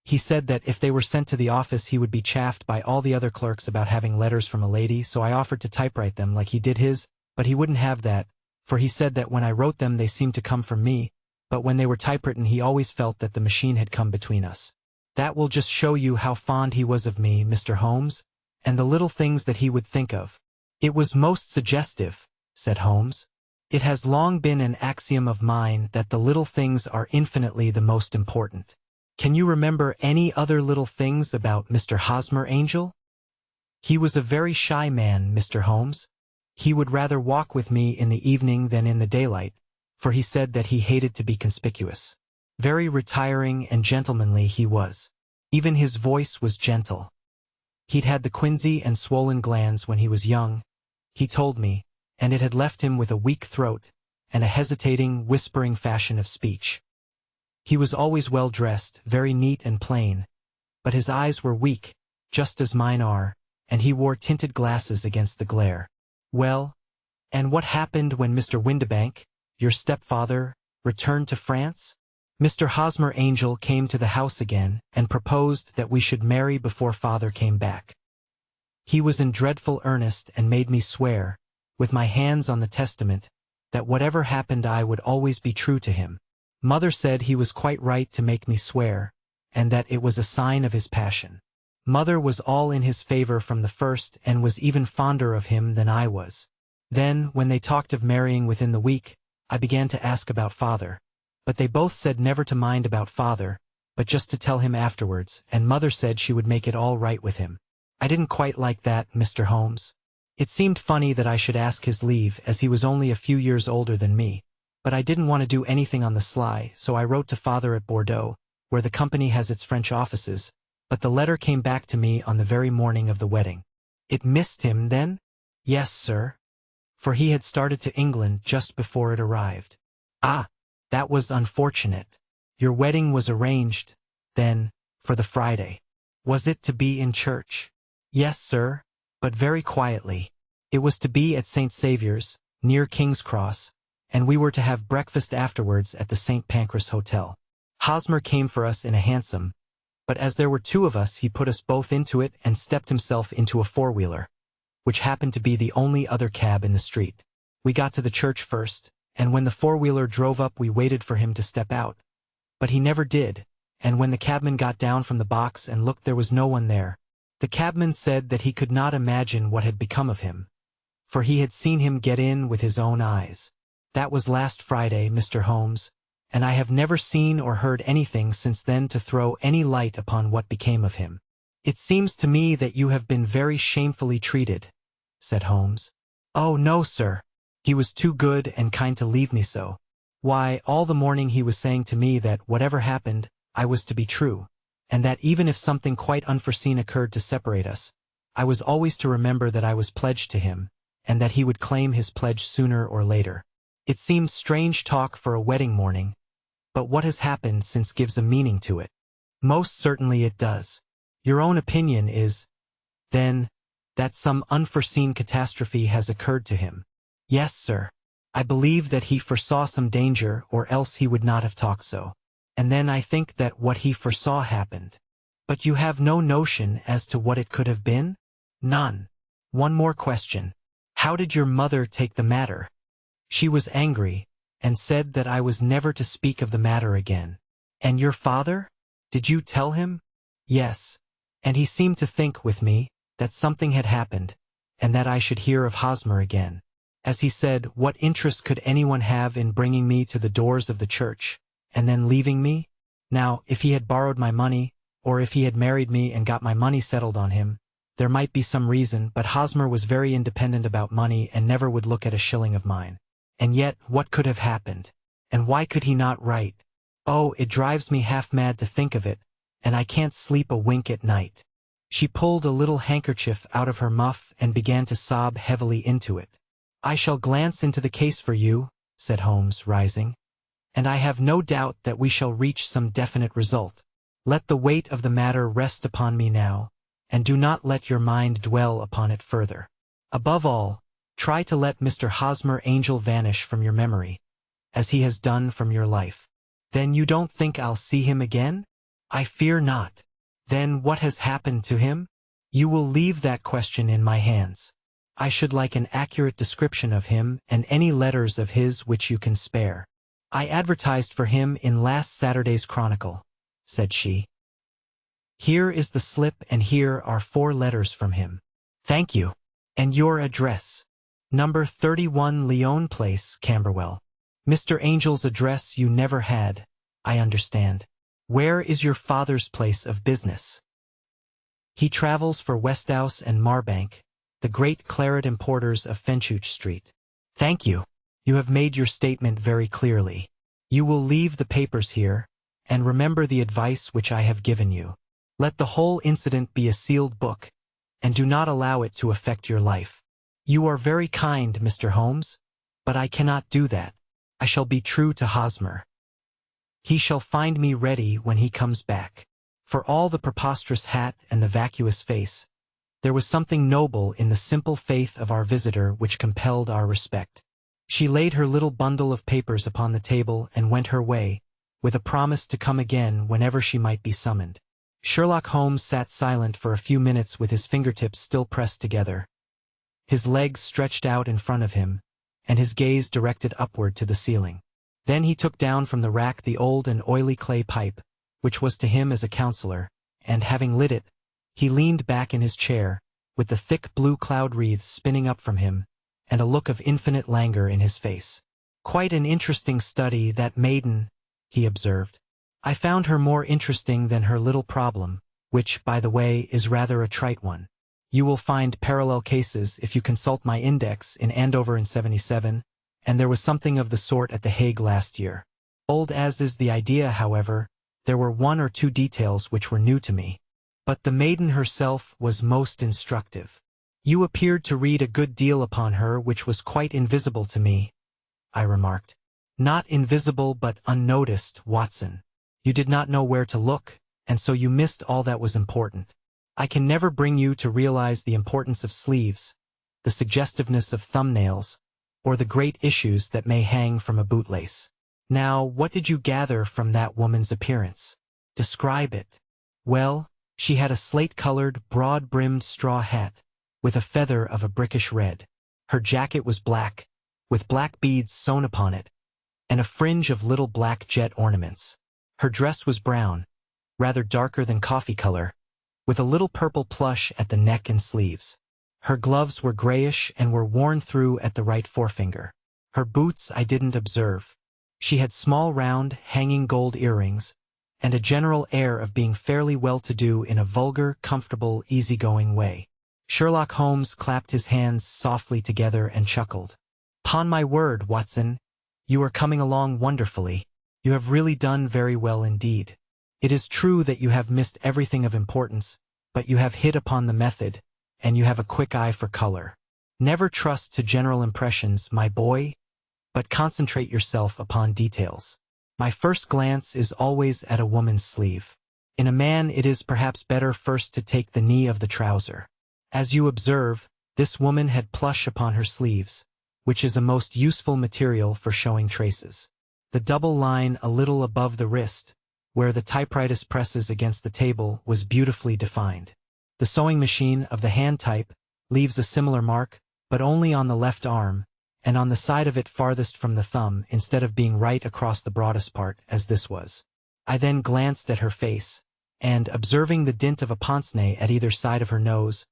He said that if they were sent to the office he would be chaffed by all the other clerks about having letters from a lady, so I offered to typewrite them like he did his, but he wouldn't have that, for he said that when I wrote them they seemed to come from me, but when they were typewritten he always felt that the machine had come between us. That will just show you how fond he was of me, Mr. Holmes, and the little things that he would think of. It was most suggestive, said Holmes. It has long been an axiom of mine that the little things are infinitely the most important. Can you remember any other little things about Mr. Hosmer Angel? He was a very shy man, Mr. Holmes. He would rather walk with me in the evening than in the daylight, for he said that he hated to be conspicuous. Very retiring and gentlemanly he was. Even his voice was gentle. He'd had the quinsy and swollen glands when he was young, he told me, and it had left him with a weak throat and a hesitating, whispering fashion of speech. He was always well dressed, very neat and plain, but his eyes were weak, just as mine are, and he wore tinted glasses against the glare. Well, and what happened when Mr. Windibank, your stepfather, returned to France? Mr. Hosmer Angel came to the house again and proposed that we should marry before father came back. He was in dreadful earnest and made me swear, with my hands on the testament, that whatever happened I would always be true to him. Mother said he was quite right to make me swear, and that it was a sign of his passion. Mother was all in his favor from the first and was even fonder of him than I was. Then, when they talked of marrying within the week, I began to ask about father, but they both said never to mind about father, but just to tell him afterwards, and mother said she would make it all right with him. I didn't quite like that, Mr. Holmes. It seemed funny that I should ask his leave, as he was only a few years older than me, but I didn't want to do anything on the sly, so I wrote to father at Bordeaux, where the company has its French offices, but the letter came back to me on the very morning of the wedding. It missed him, then? Yes, sir. For he had started to England just before it arrived. Ah, that was unfortunate. Your wedding was arranged, then, for the Friday. Was it to be in church? Yes, sir, but very quietly. It was to be at St. Saviour's, near King's Cross, and we were to have breakfast afterwards at the St. Pancras Hotel. Hosmer came for us in a hansom, but as there were two of us he put us both into it and stepped himself into a four-wheeler, which happened to be the only other cab in the street. We got to the church first, and when the four-wheeler drove up we waited for him to step out. But he never did, and when the cabman got down from the box and looked there was no one there. The cabman said that he could not imagine what had become of him, for he had seen him get in with his own eyes. That was last Friday, Mr. Holmes, and I have never seen or heard anything since then to throw any light upon what became of him. It seems to me that you have been very shamefully treated, said Holmes. Oh, no, sir. He was too good and kind to leave me so. Why, all the morning he was saying to me that whatever happened, I was to be true, and that even if something quite unforeseen occurred to separate us, I was always to remember that I was pledged to him, and that he would claim his pledge sooner or later. It seems strange talk for a wedding morning, but what has happened since gives a meaning to it. Most certainly it does. Your own opinion is, then, that some unforeseen catastrophe has occurred to him. Yes, sir. I believe that he foresaw some danger, or else he would not have talked so. And then I think that what he foresaw happened. But you have no notion as to what it could have been? None. One more question. How did your mother take the matter? She was angry, and said that I was never to speak of the matter again. And your father? Did you tell him? Yes. And he seemed to think, with me, that something had happened, and that I should hear of Hosmer again. As he said, what interest could anyone have in bringing me to the doors of the church, and then leaving me? Now, if he had borrowed my money, or if he had married me and got my money settled on him, there might be some reason, but Hosmer was very independent about money and never would look at a shilling of mine. And yet, what could have happened? And why could he not write? Oh, it drives me half mad to think of it, and I can't sleep a wink at night. She pulled a little handkerchief out of her muff and began to sob heavily into it. I shall glance into the case for you, said Holmes, rising, and I have no doubt that we shall reach some definite result. Let the weight of the matter rest upon me now, and do not let your mind dwell upon it further. Above all, try to let Mr. Hosmer Angel vanish from your memory, as he has done from your life. Then you don't think I'll see him again? I fear not. Then what has happened to him? You will leave that question in my hands. I should like an accurate description of him and any letters of his which you can spare. I advertised for him in last Saturday's Chronicle, said she. Here is the slip and here are 4 letters from him. Thank you. And your address? Number 31 Leon Place, Camberwell. Mr. Angel's address you never had, I understand. Where is your father's place of business? He travels for Westhouse and Marbank, the great claret importers of Fenchurch Street. Thank you. You have made your statement very clearly. You will leave the papers here, and remember the advice which I have given you. Let the whole incident be a sealed book, and do not allow it to affect your life. You are very kind, Mr. Holmes, but I cannot do that. I shall be true to Hosmer. He shall find me ready when he comes back. For all the preposterous hat and the vacuous face, there was something noble in the simple faith of our visitor which compelled our respect. She laid her little bundle of papers upon the table and went her way, with a promise to come again whenever she might be summoned. Sherlock Holmes sat silent for a few minutes with his fingertips still pressed together, his legs stretched out in front of him, and his gaze directed upward to the ceiling. Then he took down from the rack the old and oily clay pipe, which was to him as a counselor, and having lit it, he leaned back in his chair, with the thick blue cloud wreaths spinning up from him, and a look of infinite languor in his face. Quite an interesting study, that maiden, he observed. I found her more interesting than her little problem, which, by the way, is rather a trite one. You will find parallel cases if you consult my index in Andover in '77, and there was something of the sort at The Hague last year. Old as is the idea, however, there were 1 or 2 details which were new to me. But the maiden herself was most instructive. You appeared to read a good deal upon her which was quite invisible to me, I remarked. Not invisible but unnoticed, Watson. You did not know where to look, and so you missed all that was important. I can never bring you to realize the importance of sleeves, the suggestiveness of thumbnails, or the great issues that may hang from a bootlace. Now, what did you gather from that woman's appearance? Describe it. Well, she had a slate-colored, broad-brimmed straw hat, with a feather of a brickish red. Her jacket was black, with black beads sewn upon it, and a fringe of little black jet ornaments. Her dress was brown, rather darker than coffee color, with a little purple plush at the neck and sleeves. Her gloves were grayish and were worn through at the right forefinger. Her boots I didn't observe. She had small round, hanging gold earrings, and a general air of being fairly well-to-do in a vulgar, comfortable, easygoing way. Sherlock Holmes clapped his hands softly together and chuckled. "'Pon my word, Watson, you are coming along wonderfully. You have really done very well indeed. It is true that you have missed everything of importance, but you have hit upon the method, and you have a quick eye for color. Never trust to general impressions, my boy, but concentrate yourself upon details. My first glance is always at a woman's sleeve. In a man it is perhaps better first to take the knee of the trouser. As you observe, this woman had plush upon her sleeves, which is a most useful material for showing traces. The double line a little above the wrist, where the typewriter presses against the table, was beautifully defined. The sewing machine of the hand type leaves a similar mark, but only on the left arm, and on the side of it farthest from the thumb, instead of being right across the broadest part, as this was. I then glanced at her face, and, observing the dint of a pince-nez at either side of her nose,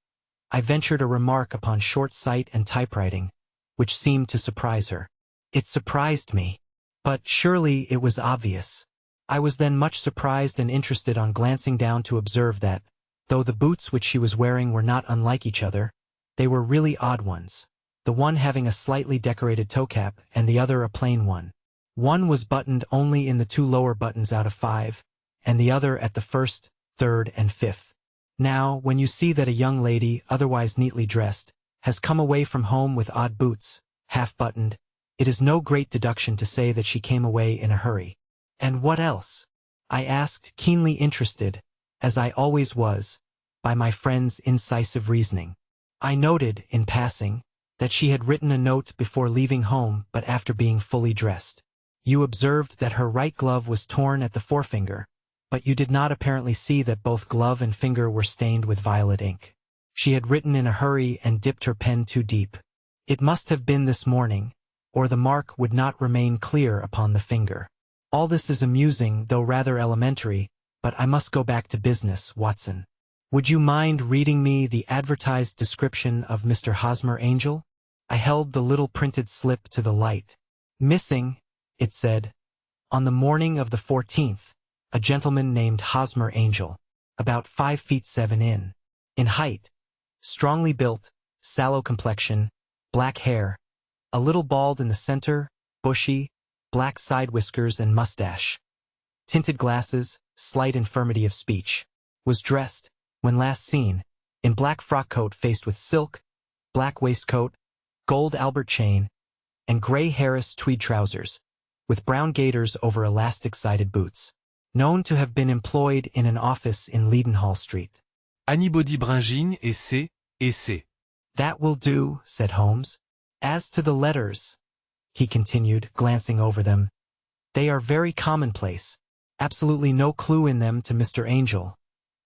I ventured a remark upon short sight and typewriting, which seemed to surprise her. It surprised me. But surely it was obvious. I was then much surprised and interested on glancing down to observe that, though the boots which she was wearing were not unlike each other, they were really odd ones, the one having a slightly decorated toe cap and the other a plain one. One was buttoned only in the 2 lower buttons out of 5, and the other at the 1st, 3rd, and 5th. Now, when you see that a young lady, otherwise neatly dressed, has come away from home with odd boots, half-buttoned, it is no great deduction to say that she came away in a hurry. And what else? I asked, keenly interested, as I always was, by my friend's incisive reasoning. I noted, in passing, that she had written a note before leaving home but after being fully dressed. You observed that her right glove was torn at the forefinger, but you did not apparently see that both glove and finger were stained with violet ink. She had written in a hurry and dipped her pen too deep. It must have been this morning, or the mark would not remain clear upon the finger. All this is amusing, though rather elementary, but I must go back to business, Watson. Would you mind reading me the advertised description of Mr. Hosmer Angel? I held the little printed slip to the light. Missing, it said, on the morning of the 14th, a gentleman named Hosmer Angel, about 5 feet 7 in height, strongly built, sallow complexion, black hair, a little bald in the center, bushy, black side whiskers and mustache, tinted glasses, slight infirmity of speech, was dressed, when last seen, in black frock coat faced with silk, black waistcoat, gold Albert chain, and gray Harris tweed trousers, with brown gaiters over elastic-sided boots. Known to have been employed in an office in Leadenhall Street. Anybody Bringine et C. That will do, said Holmes. As to the letters, he continued, glancing over them, they are very commonplace, absolutely no clue in them to Mr. Angel,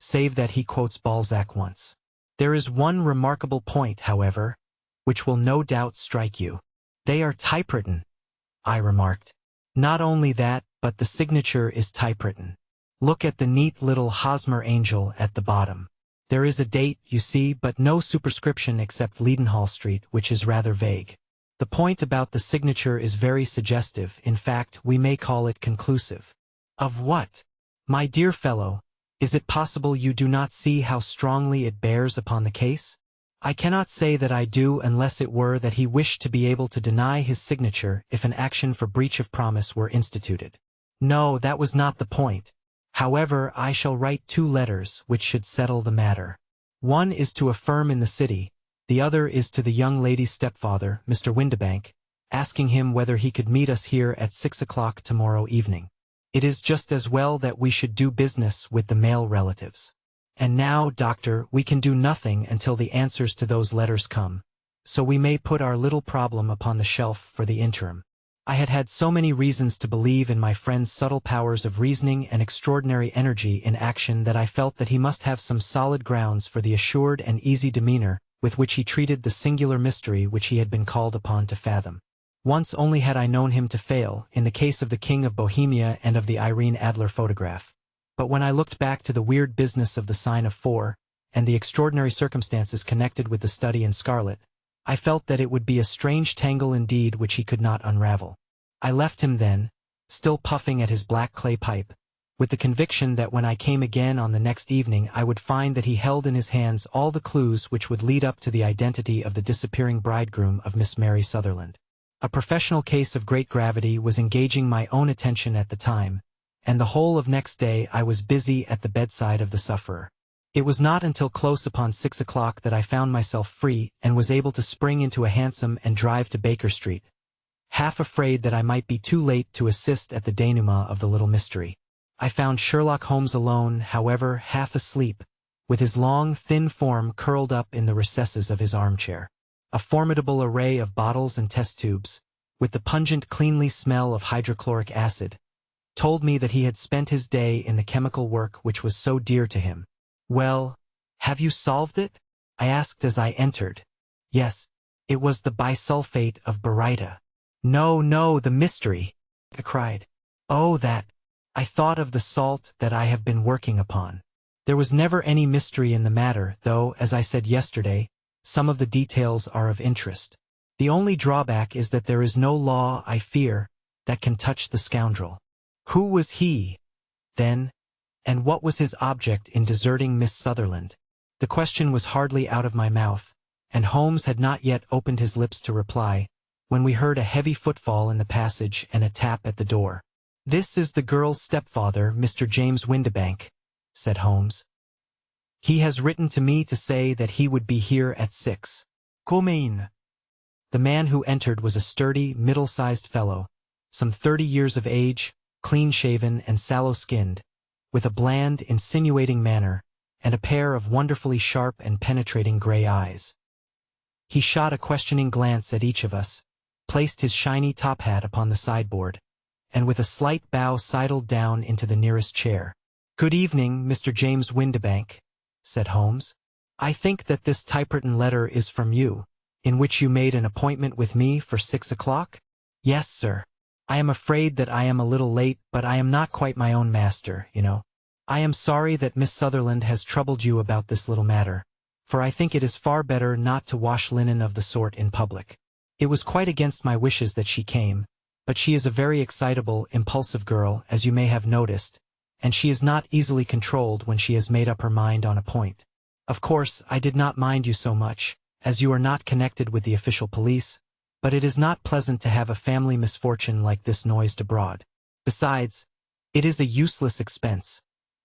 save that he quotes Balzac once. There is one remarkable point, however, which will no doubt strike you. They are typewritten, I remarked. Not only that, but the signature is typewritten. Look at the neat little Hosmer Angel at the bottom. There is a date, you see, but no superscription except Leadenhall Street, which is rather vague. The point about the signature is very suggestive, in fact, we may call it conclusive. Of what? My dear fellow, is it possible you do not see how strongly it bears upon the case? I cannot say that I do unless it were that he wished to be able to deny his signature if an action for breach of promise were instituted. No, that was not the point. However, I shall write 2 letters which should settle the matter. One is to a firm in the city, The other is to the young lady's stepfather, Mr. Windibank, asking him whether he could meet us here at 6 o'clock tomorrow evening. It is just as well that we should do business with the male relatives. And now, Doctor, we can do nothing until the answers to those letters come, so we may put our little problem upon the shelf for the interim. I had had so many reasons to believe in my friend's subtle powers of reasoning and extraordinary energy in action that I felt that he must have some solid grounds for the assured and easy demeanor with which he treated the singular mystery which he had been called upon to fathom. Once only had I known him to fail, in the case of the King of Bohemia and of the Irene Adler photograph. But when I looked back to the weird business of the sign of 4, and the extraordinary circumstances connected with the study in scarlet, I felt that it would be a strange tangle indeed which he could not unravel. I left him then, still puffing at his black clay pipe, with the conviction that when I came again on the next evening I would find that he held in his hands all the clues which would lead up to the identity of the disappearing bridegroom of Miss Mary Sutherland. A professional case of great gravity was engaging my own attention at the time, and the whole of next day I was busy at the bedside of the sufferer. It was not until close upon 6 o'clock that I found myself free and was able to spring into a hansom and drive to Baker Street, half afraid that I might be too late to assist at the denouement of the little mystery. I found Sherlock Holmes alone, however, half asleep, with his long, thin form curled up in the recesses of his armchair. A formidable array of bottles and test tubes, with the pungent, cleanly smell of hydrochloric acid, told me that he had spent his day in the chemical work which was so dear to him. "Well, have you solved it?" I asked as I entered. "Yes, it was the bisulfate of baryta." "No, the mystery," I cried. "Oh, that. I thought of the salt that I have been working upon. There was never any mystery in the matter, though, as I said yesterday, some of the details are of interest. The only drawback is that there is no law, I fear, that can touch the scoundrel. Who was he, then, and what was his object in deserting Miss Sutherland?" The question was hardly out of my mouth, and Holmes had not yet opened his lips to reply, when we heard a heavy footfall in the passage and a tap at the door. "This is the girl's stepfather, Mr. James Windibank," said Holmes. "He has written to me to say that he would be here at 6. Conan." The man who entered was a sturdy, middle-sized fellow, some 30 years of age, clean-shaven and sallow-skinned, with a bland, insinuating manner, and a pair of wonderfully sharp and penetrating gray eyes. He shot a questioning glance at each of us, placed his shiny top hat upon the sideboard, and with a slight bow sidled down into the nearest chair. "Good evening, Mr. James Windibank," said Holmes. "I think that this typewritten letter is from you, in which you made an appointment with me for 6 o'clock? "Yes, sir. I am afraid that I am a little late, but I am not quite my own master, you know. I am sorry that Miss Sutherland has troubled you about this little matter, for I think it is far better not to wash linen of the sort in public. It was quite against my wishes that she came, but she is a very excitable, impulsive girl, as you may have noticed, and she is not easily controlled when she has made up her mind on a point. Of course, I did not mind you so much, as you are not connected with the official police, but it is not pleasant to have a family misfortune like this noised abroad. Besides, it is a useless expense,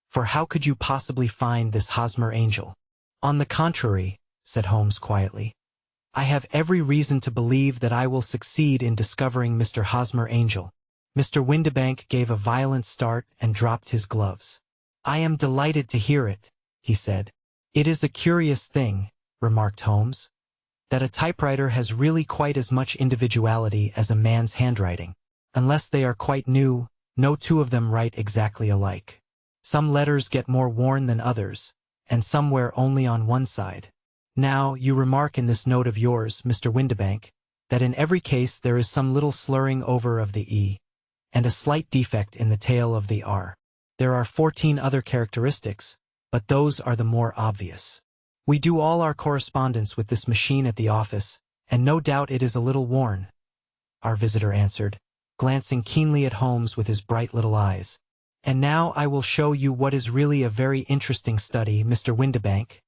for how could you possibly find this Hosmer angel?" "On the contrary," said Holmes quietly, "I have every reason to believe that I will succeed in discovering Mr. Hosmer Angel." Mr. Windibank gave a violent start and dropped his gloves. "I am delighted to hear it," he said. "It is a curious thing," remarked Holmes, "that a typewriter has really quite as much individuality as a man's handwriting. Unless they are quite new, no two of them write exactly alike. Some letters get more worn than others, and some wear only on one side. Now, you remark in this note of yours, Mr. Windibank, that in every case there is some little slurring over of the E, and a slight defect in the tail of the R. There are 14 other characteristics, but those are the more obvious. We do all our correspondence with this machine at the office, and no doubt it is a little worn," our visitor answered, glancing keenly at Holmes with his bright little eyes. "And now I will show you what is really a very interesting study, Mr. Windibank,"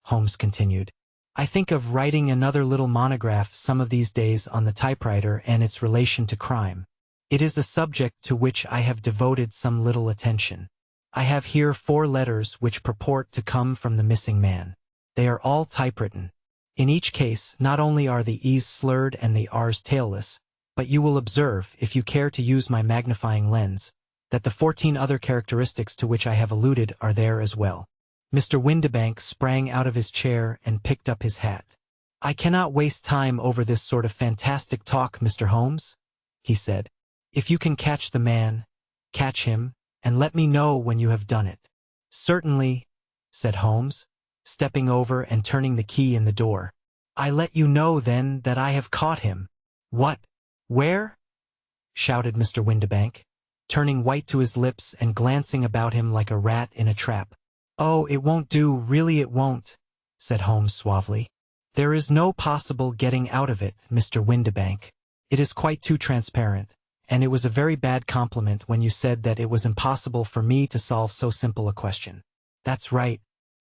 Holmes continued. "I think of writing another little monograph some of these days on the typewriter and its relation to crime. It is a subject to which I have devoted some little attention. I have here 4 letters which purport to come from the missing man. They are all typewritten, In each case, not only are the E's slurred and the R's tailless, but you will observe, if you care to use my magnifying lens, that the 14 other characteristics to which I have alluded are there as well. Mr. Windibank sprang out of his chair and picked up his hat. I cannot waste time over this sort of fantastic talk, Mr. Holmes, he said. If you can catch the man, catch him, and let me know when you have done it. Certainly, said Holmes, stepping over and turning the key in the door. I let you know then that I have caught him. What? Where? Shouted Mr. Windibank, turning white to his lips and glancing about him like a rat in a trap. Oh, it won't do, really it won't, said Holmes suavely. There is no possible getting out of it, Mr. Windibank. It is quite too transparent, and it was a very bad compliment when you said that it was impossible for me to solve so simple a question. That's right.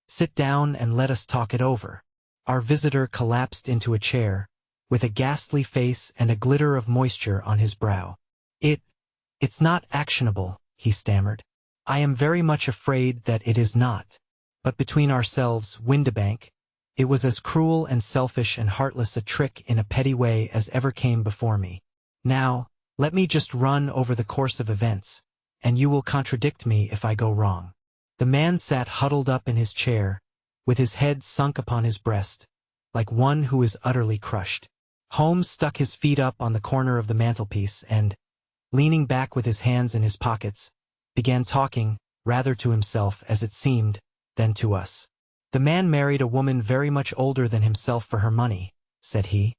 Sit down and let us talk it over. Our visitor collapsed into a chair, with a ghastly face and a glitter of moisture on his brow. It's not actionable, he stammered. I am very much afraid that it is not. But between ourselves, Windibank, it was as cruel and selfish and heartless a trick in a petty way as ever came before me. Now, let me just run over the course of events, and you will contradict me if I go wrong. The man sat huddled up in his chair, with his head sunk upon his breast, like one who is utterly crushed. Holmes stuck his feet up on the corner of the mantelpiece and, leaning back with his hands in his pockets, began talking, rather to himself as it seemed, than to us. The man married a woman very much older than himself for her money, said he,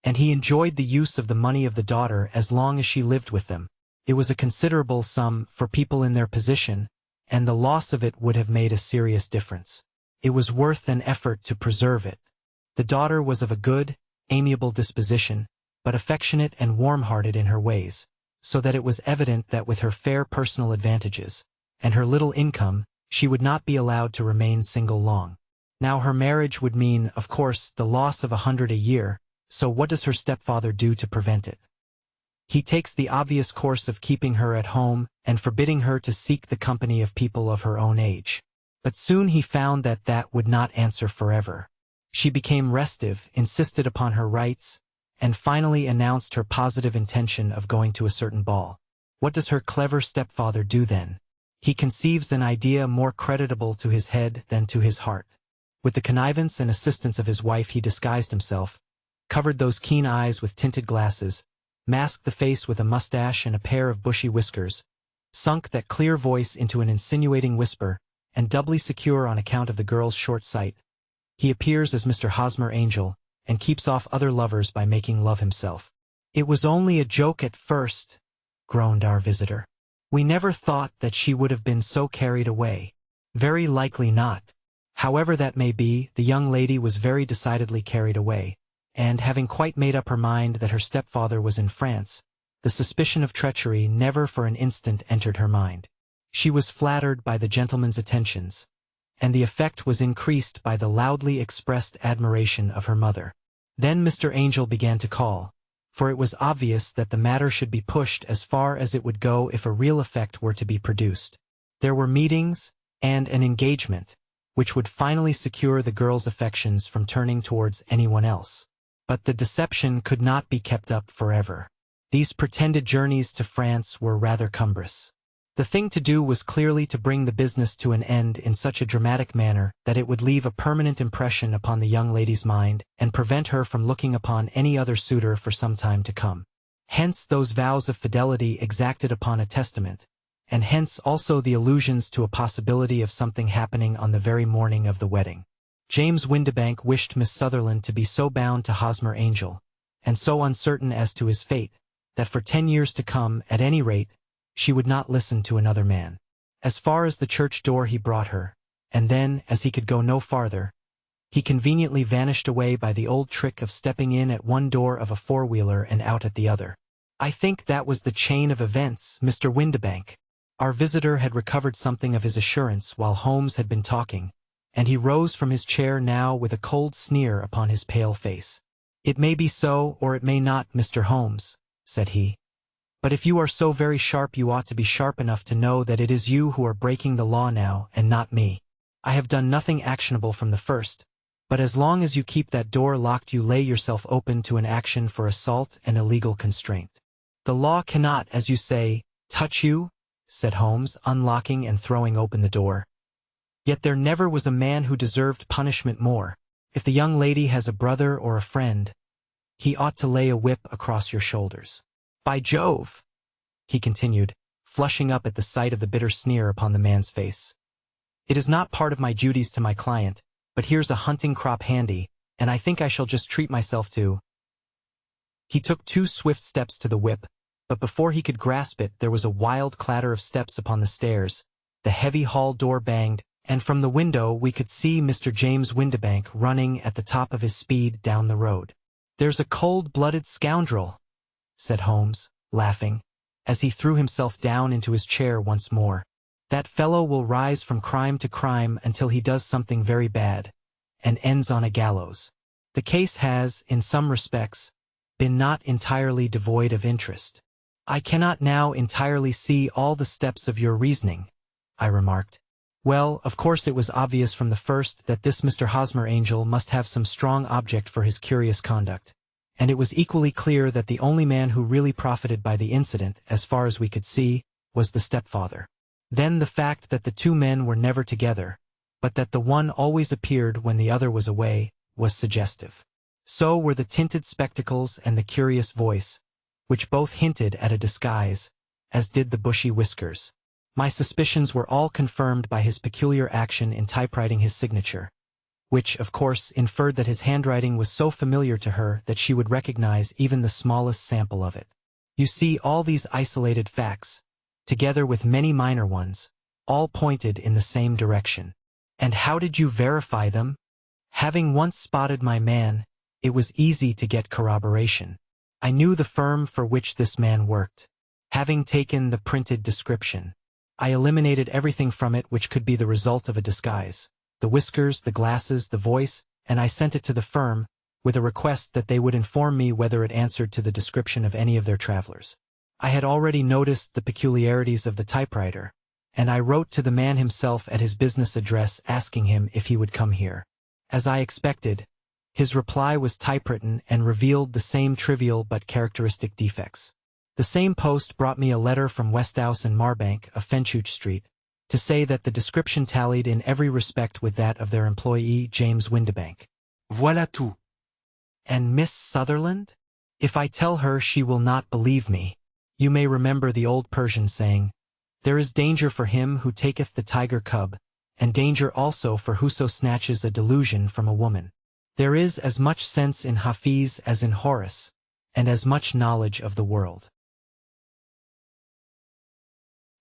and he enjoyed the use of the money of the daughter as long as she lived with them. It was a considerable sum for people in their position, and the loss of it would have made a serious difference. It was worth an effort to preserve it. The daughter was of a good, amiable disposition, but affectionate and warm-hearted in her ways, so that it was evident that with her fair personal advantages, and her little income, she would not be allowed to remain single long. Now her marriage would mean, of course, the loss of 100 a year, so what does her stepfather do to prevent it? He takes the obvious course of keeping her at home and forbidding her to seek the company of people of her own age. But soon he found that that would not answer forever. She became restive, insisted upon her rights, and finally announced her positive intention of going to a certain ball. What does her clever stepfather do then? He conceives an idea more creditable to his head than to his heart. With the connivance and assistance of his wife he disguised himself, covered those keen eyes with tinted glasses, masked the face with a mustache and a pair of bushy whiskers, sunk that clear voice into an insinuating whisper, and doubly secure on account of the girl's short sight, he appears as Mr. Hosmer Angel, and keeps off other lovers by making love himself. It was only a joke at first, groaned our visitor. We never thought that she would have been so carried away. Very likely not. However that may be, the young lady was very decidedly carried away, and having quite made up her mind that her stepfather was in France, the suspicion of treachery never for an instant entered her mind. She was flattered by the gentleman's attentions, and the effect was increased by the loudly expressed admiration of her mother. Then Mr. Angel began to call, for it was obvious that the matter should be pushed as far as it would go if a real effect were to be produced. There were meetings, and an engagement, which would finally secure the girl's affections from turning towards anyone else. But the deception could not be kept up forever. These pretended journeys to France were rather cumbrous. The thing to do was clearly to bring the business to an end in such a dramatic manner that it would leave a permanent impression upon the young lady's mind and prevent her from looking upon any other suitor for some time to come. Hence those vows of fidelity exacted upon a testament, and hence also the allusions to a possibility of something happening on the very morning of the wedding. James Windibank wished Miss Sutherland to be so bound to Hosmer Angel, and so uncertain as to his fate, that for 10 years to come, at any rate, she would not listen to another man. As far as the church door he brought her, and then, as he could go no farther, he conveniently vanished away by the old trick of stepping in at one door of a four-wheeler and out at the other. I think that was the chain of events, Mr. Windibank. Our visitor had recovered something of his assurance while Holmes had been talking, and he rose from his chair now with a cold sneer upon his pale face. It may be so, or it may not, Mr. Holmes, said he. But if you are so very sharp you ought to be sharp enough to know that it is you who are breaking the law now, and not me. I have done nothing actionable from the first, But as long as you keep that door locked, you lay yourself open to an action for assault and illegal constraint. The law cannot, as you say, touch you, said Holmes, unlocking and throwing open the door. Yet there never was a man who deserved punishment more. If the young lady has a brother or a friend, he ought to lay a whip across your shoulders. By Jove, he continued, flushing up at the sight of the bitter sneer upon the man's face. It is not part of my duties to my client, but here's a hunting crop handy, and I think I shall just treat myself to. He took 2 swift steps to the whip, but before he could grasp it there was a wild clatter of steps upon the stairs, the heavy hall door banged, and from the window we could see Mr. James Windibank running at the top of his speed down the road. There's a cold-blooded scoundrel, said Holmes, laughing, as he threw himself down into his chair once more. That fellow will rise from crime to crime until he does something very bad, and ends on a gallows. The case has, in some respects, been not entirely devoid of interest. I cannot now entirely see all the steps of your reasoning, I remarked. Well, of course it was obvious from the first that this Mr. Hosmer Angel must have some strong object for his curious conduct, and it was equally clear that the only man who really profited by the incident, as far as we could see, was the stepfather. Then the fact that the 2 men were never together, but that the one always appeared when the other was away, was suggestive. So were the tinted spectacles and the curious voice, which both hinted at a disguise, as did the bushy whiskers. My suspicions were all confirmed by his peculiar action in typewriting his signature, which, of course, inferred that his handwriting was so familiar to her that she would recognize even the smallest sample of it. You see, all these isolated facts, together with many minor ones, all pointed in the same direction. And how did you verify them? Having once spotted my man, it was easy to get corroboration. I knew the firm for which this man worked. Having taken the printed description, I eliminated everything from it which could be the result of a disguise, the whiskers, the glasses, the voice, and I sent it to the firm, with a request that they would inform me whether it answered to the description of any of their travelers. I had already noticed the peculiarities of the typewriter, and I wrote to the man himself at his business address asking him if he would come here. As I expected, his reply was typewritten and revealed the same trivial but characteristic defects. The same post brought me a letter from Westhouse and Marbank of Fenchurch Street, to say that the description tallied in every respect with that of their employee James Windibank. Voilà tout. And Miss Sutherland? If I tell her, she will not believe me. You may remember the old Persian saying, "There is danger for him who taketh the tiger cub, and danger also for whoso snatches a delusion from a woman." There is as much sense in Hafiz as in Horace, and as much knowledge of the world.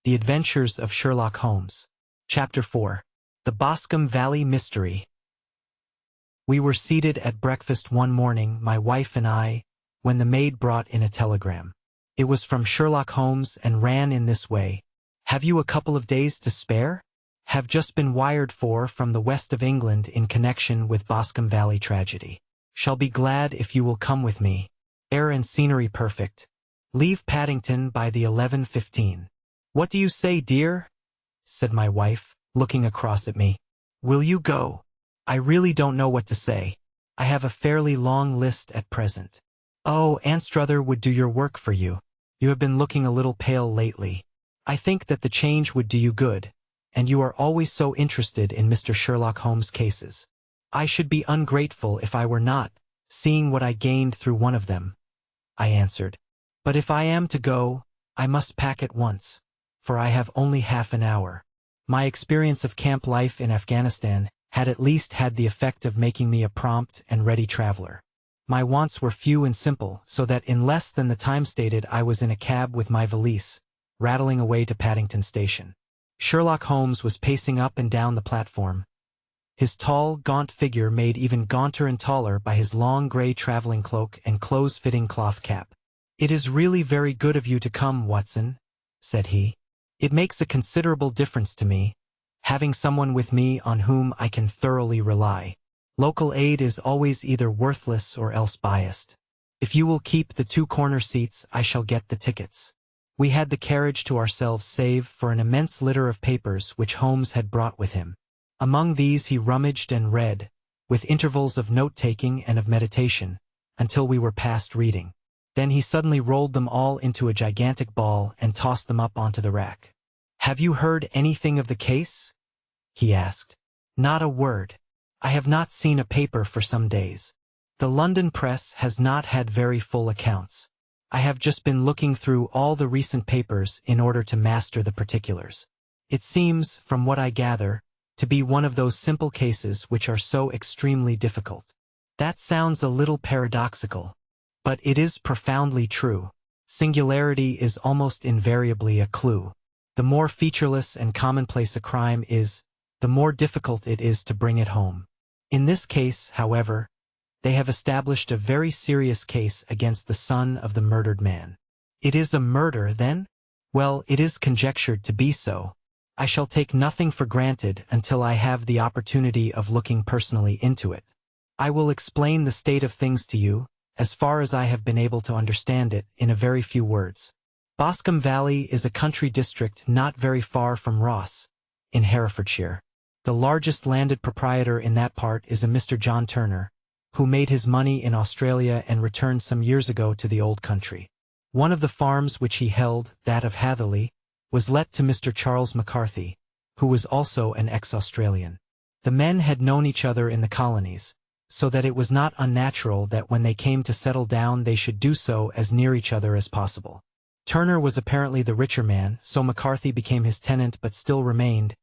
The Adventures of Sherlock Holmes. Chapter 4. The Boscombe Valley Mystery. We were seated at breakfast one morning, my wife and I, when the maid brought in a telegram. It was from Sherlock Holmes and ran in this way. "Have you a couple of days to spare? Have just been wired for from the west of England in connection with Boscombe Valley tragedy. Shall be glad if you will come with me. Air and scenery perfect. Leave Paddington by the 11:15. What do you say, dear?" said my wife, looking across at me. "Will you go?" "I really don't know what to say. I have a fairly long list at present." "Oh, Anstruther would do your work for you. You have been looking a little pale lately. I think that the change would do you good, and you are always so interested in Mr. Sherlock Holmes' cases. I should be ungrateful if I were not, seeing what I gained through one of them," I answered. "But if I am to go, I must pack at once, for I have only half an hour. My experience of camp life in Afghanistan had at least had the effect of making me a prompt and ready traveler. My wants were few and simple, so that in less than the time stated I was in a cab with my valise, rattling away to Paddington Station. Sherlock Holmes was pacing up and down the platform, his tall, gaunt figure made even gaunter and taller by his long gray traveling cloak and close-fitting cloth cap. "It is really very good of you to come, Watson," said he. "It makes a considerable difference to me, having someone with me on whom I can thoroughly rely. Local aid is always either worthless or else biased. If you will keep the 2 corner seats, I shall get the tickets." We had the carriage to ourselves save for an immense litter of papers which Holmes had brought with him. Among these he rummaged and read, with intervals of note-taking and of meditation, until we were past reading. Then he suddenly rolled them all into a gigantic ball and tossed them up onto the rack. "Have you heard anything of the case?" he asked. "Not a word. I have not seen a paper for some days. The London press has not had very full accounts. I have just been looking through all the recent papers in order to master the particulars. It seems, from what I gather, to be one of those simple cases which are so extremely difficult." That sounds a little paradoxical, but it is profoundly true. Singularity is almost invariably a clue. The more featureless and commonplace a crime is, the more difficult it is to bring it home. In this case, however, they have established a very serious case against the son of the murdered man. It is a murder, then? Well, it is conjectured to be so. I shall take nothing for granted until I have the opportunity of looking personally into it. I will explain the state of things to you, as far as I have been able to understand it, in a very few words. Boscombe Valley is a country district not very far from Ross, in Herefordshire. The largest landed proprietor in that part is a Mr. John Turner, who made his money in Australia and returned some years ago to the old country. One of the farms which he held, that of Hatherley, was let to Mr. Charles McCarthy, who was also an ex-Australian. The men had known each other in the colonies, so that it was not unnatural that when they came to settle down they should do so as near each other as possible. Turner was apparently the richer man, so McCarthy became his tenant but still remained,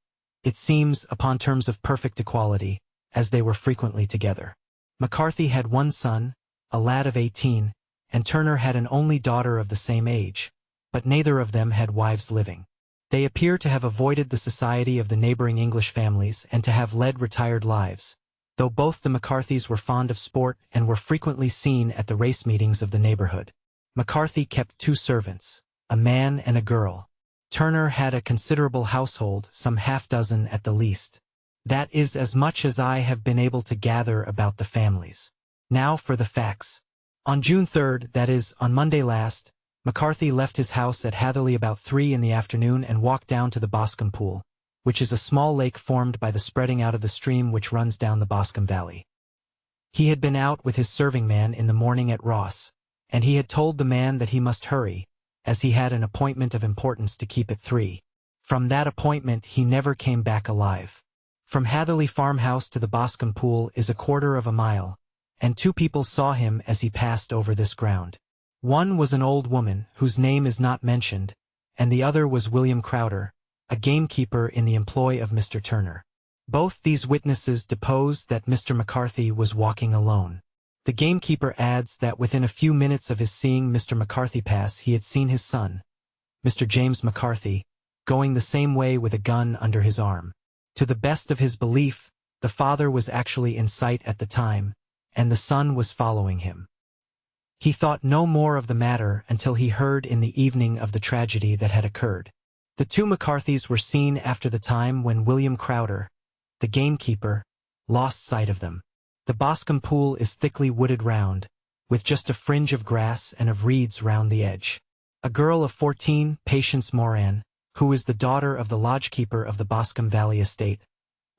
it seems, upon terms of perfect equality, as they were frequently together. McCarthy had one son, a lad of 18, and Turner had an only daughter of the same age, but neither of them had wives living. They appear to have avoided the society of the neighboring English families and to have led retired lives, though both the McCarthys were fond of sport and were frequently seen at the race meetings of the neighborhood. McCarthy kept 2 servants, a man and a girl. Turner had a considerable household, some half-dozen at the least. That is as much as I have been able to gather about the families. Now for the facts. On June 3rd, that is, on Monday last, McCarthy left his house at Hatherley about 3 in the afternoon and walked down to the Boscombe Pool, which is a small lake formed by the spreading out of the stream which runs down the Boscombe Valley. He had been out with his serving man in the morning at Ross, and he had told the man that he must hurry, as he had an appointment of importance to keep at 3. From that appointment he never came back alive. From Hatherley farmhouse to the Boscombe Pool is a quarter of a mile, and 2 people saw him as he passed over this ground. One was an old woman, whose name is not mentioned, and the other was William Crowder, a gamekeeper in the employ of Mr. Turner. Both these witnesses deposed that Mr. McCarthy was walking alone. The gamekeeper adds that within a few minutes of his seeing Mr. McCarthy pass he had seen his son, Mr. James McCarthy, going the same way with a gun under his arm. To the best of his belief, the father was actually in sight at the time, and the son was following him. He thought no more of the matter until he heard in the evening of the tragedy that had occurred. The 2 McCarthys were seen after the time when William Crowder, the gamekeeper, lost sight of them. The Boscombe Pool is thickly wooded round, with just a fringe of grass and of reeds round the edge. A girl of 14, Patience Moran, who is the daughter of the lodgekeeper of the Boscombe Valley estate,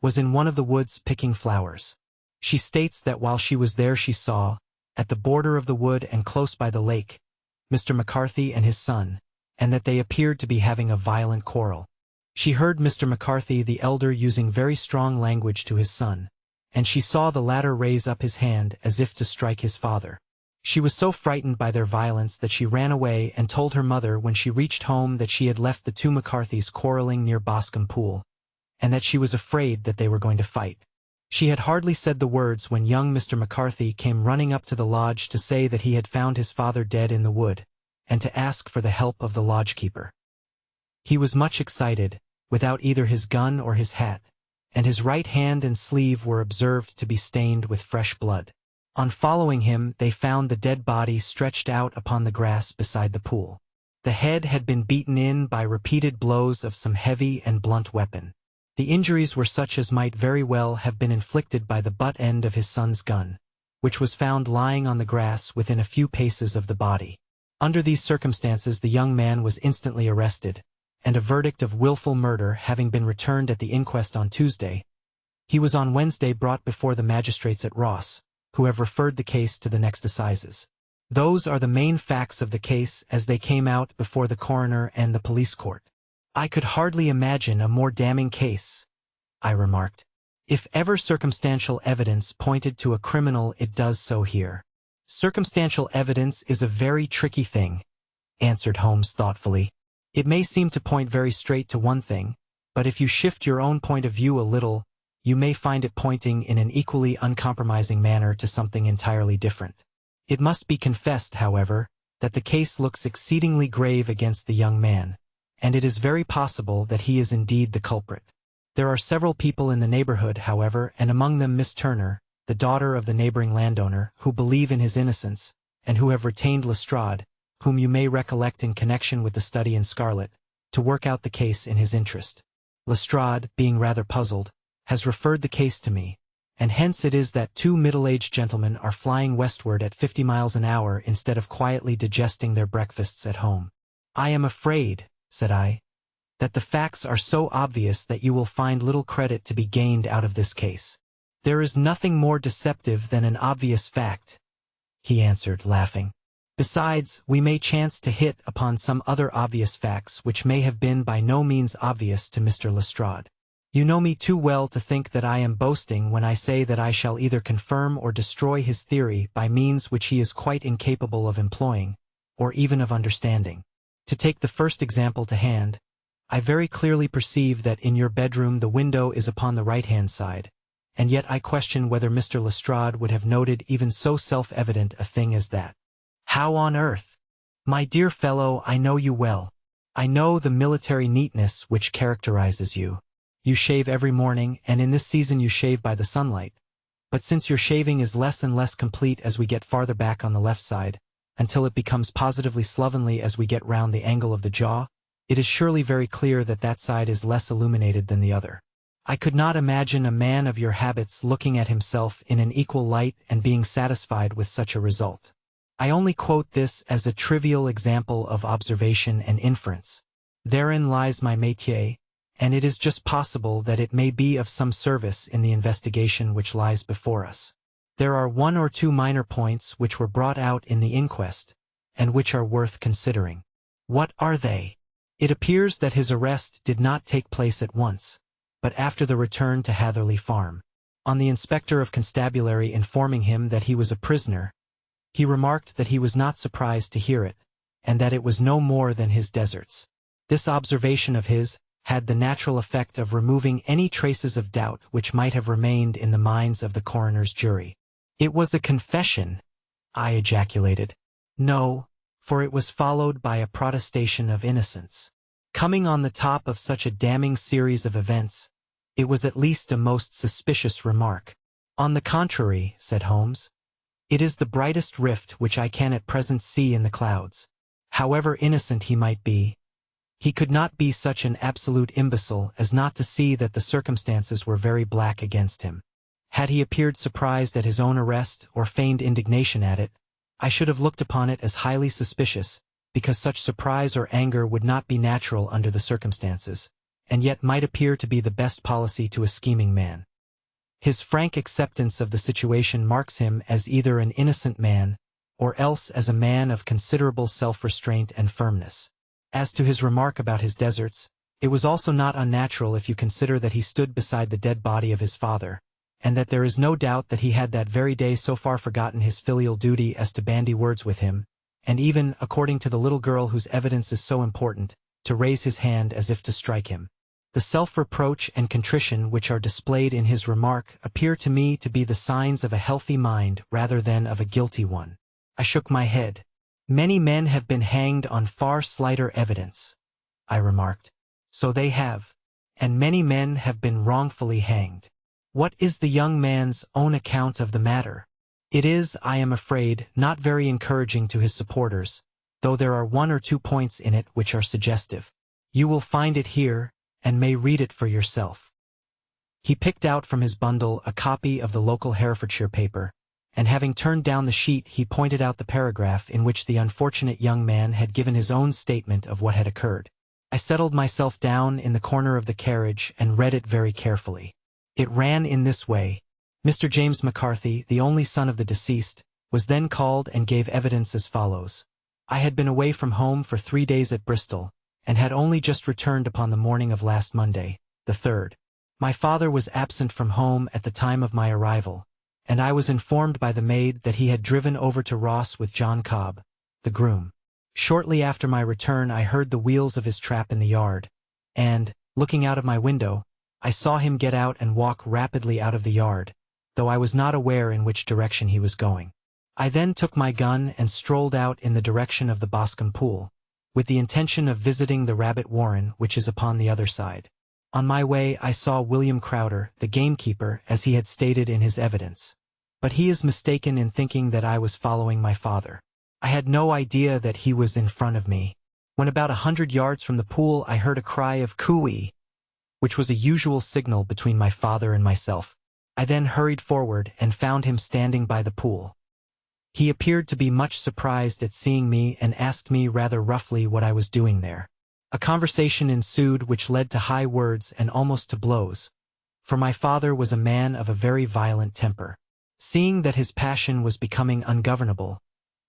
was in one of the woods picking flowers. She states that while she was there she saw, at the border of the wood and close by the lake, Mr. McCarthy and his son, and that they appeared to be having a violent quarrel. She heard Mr. McCarthy the elder using very strong language to his son, and she saw the latter raise up his hand as if to strike his father. She was so frightened by their violence that she ran away and told her mother when she reached home that she had left the 2 McCarthys quarreling near Boscombe Pool, and that she was afraid that they were going to fight. She had hardly said the words when young Mr. McCarthy came running up to the lodge to say that he had found his father dead in the wood, and to ask for the help of the lodgekeeper. He was much excited, without either his gun or his hat, and his right hand and sleeve were observed to be stained with fresh blood. On following him, they found the dead body stretched out upon the grass beside the pool. The head had been beaten in by repeated blows of some heavy and blunt weapon. The injuries were such as might very well have been inflicted by the butt end of his son's gun, which was found lying on the grass within a few paces of the body. Under these circumstances the young man was instantly arrested, and a verdict of willful murder having been returned at the inquest on Tuesday, He was on Wednesday brought before the magistrates at Ross, who have referred the case to the next assizes. Those are the main facts of the case as they came out before the coroner and the police court. I could hardly imagine a more damning case, I remarked. If ever circumstantial evidence pointed to a criminal, it does so here. Circumstantial evidence is a very tricky thing, answered Holmes thoughtfully. It may seem to point very straight to one thing, but if you shift your own point of view a little, you may find it pointing in an equally uncompromising manner to something entirely different. It must be confessed, however, that the case looks exceedingly grave against the young man, and it is very possible that he is indeed the culprit. There are several people in the neighborhood, however, and among them Miss Turner, the daughter of the neighboring landowner, who believe in his innocence, and who have retained Lestrade, whom you may recollect in connection with the study in scarlet, to work out the case in his interest. Lestrade, being rather puzzled, has referred the case to me, and hence it is that two middle-aged gentlemen are flying westward at 50 miles an hour instead of quietly digesting their breakfasts at home. I am afraid, said I, that the facts are so obvious that you will find little credit to be gained out of this case. There is nothing more deceptive than an obvious fact, he answered, laughing. Besides, we may chance to hit upon some other obvious facts which may have been by no means obvious to Mr. Lestrade. You know me too well to think that I am boasting when I say that I shall either confirm or destroy his theory by means which he is quite incapable of employing, or even of understanding. To take the first example to hand, I very clearly perceive that in your bedroom the window is upon the right-hand side, and yet I question whether Mr. Lestrade would have noted even so self-evident a thing as that. How on earth? My dear fellow, I know you well. I know the military neatness which characterizes you. You shave every morning, and in this season you shave by the sunlight. But since your shaving is less and less complete as we get farther back on the left side, until it becomes positively slovenly as we get round the angle of the jaw, it is surely very clear that that side is less illuminated than the other. I could not imagine a man of your habits looking at himself in an equal light and being satisfied with such a result. I only quote this as a trivial example of observation and inference. Therein lies my métier, and it is just possible that it may be of some service in the investigation which lies before us. There are one or two minor points which were brought out in the inquest, and which are worth considering. What are they? It appears that his arrest did not take place at once, but after the return to Hatherley Farm. On the inspector of constabulary informing him that he was a prisoner, he remarked that he was not surprised to hear it, and that it was no more than his deserts. This observation of his had the natural effect of removing any traces of doubt which might have remained in the minds of the coroner's jury. It was a confession, I ejaculated. No, for it was followed by a protestation of innocence. Coming on the top of such a damning series of events, it was at least a most suspicious remark. On the contrary, said Holmes, it is the brightest rift which I can at present see in the clouds. However innocent he might be, he could not be such an absolute imbecile as not to see that the circumstances were very black against him. Had he appeared surprised at his own arrest or feigned indignation at it, I should have looked upon it as highly suspicious, because such surprise or anger would not be natural under the circumstances, and yet might appear to be the best policy to a scheming man. His frank acceptance of the situation marks him as either an innocent man, or else as a man of considerable self-restraint and firmness. As to his remark about his deserts, it was also not unnatural if you consider that he stood beside the dead body of his father, and that there is no doubt that he had that very day so far forgotten his filial duty as to bandy words with him, and even, according to the little girl whose evidence is so important, to raise his hand as if to strike him. The self-reproach and contrition which are displayed in his remark appear to me to be the signs of a healthy mind rather than of a guilty one. I shook my head. Many men have been hanged on far slighter evidence, I remarked. So they have, and many men have been wrongfully hanged. What is the young man's own account of the matter? It is, I am afraid, not very encouraging to his supporters, though there are one or two points in it which are suggestive. You will find it here, and may read it for yourself. He picked out from his bundle a copy of the local Herefordshire paper, and having turned down the sheet he pointed out the paragraph in which the unfortunate young man had given his own statement of what had occurred. I settled myself down in the corner of the carriage and read it very carefully. It ran in this way. Mr. James McCarthy, the only son of the deceased, was then called and gave evidence as follows. I had been away from home for 3 days at Bristol, and had only just returned upon the morning of last Monday, the 3rd. My father was absent from home at the time of my arrival, and I was informed by the maid that he had driven over to Ross with John Cobb, the groom. Shortly after my return I heard the wheels of his trap in the yard, and, looking out of my window, I saw him get out and walk rapidly out of the yard, though I was not aware in which direction he was going. I then took my gun and strolled out in the direction of the Boscombe Pool, with the intention of visiting the rabbit warren which is upon the other side. On my way I saw William Crowder, the gamekeeper, as he had stated in his evidence. But he is mistaken in thinking that I was following my father. I had no idea that he was in front of me. When about 100 yards from the pool I heard a cry of cooey, which was a usual signal between my father and myself. I then hurried forward and found him standing by the pool. He appeared to be much surprised at seeing me and asked me rather roughly what I was doing there. A conversation ensued which led to high words and almost to blows, for my father was a man of a very violent temper. Seeing that his passion was becoming ungovernable,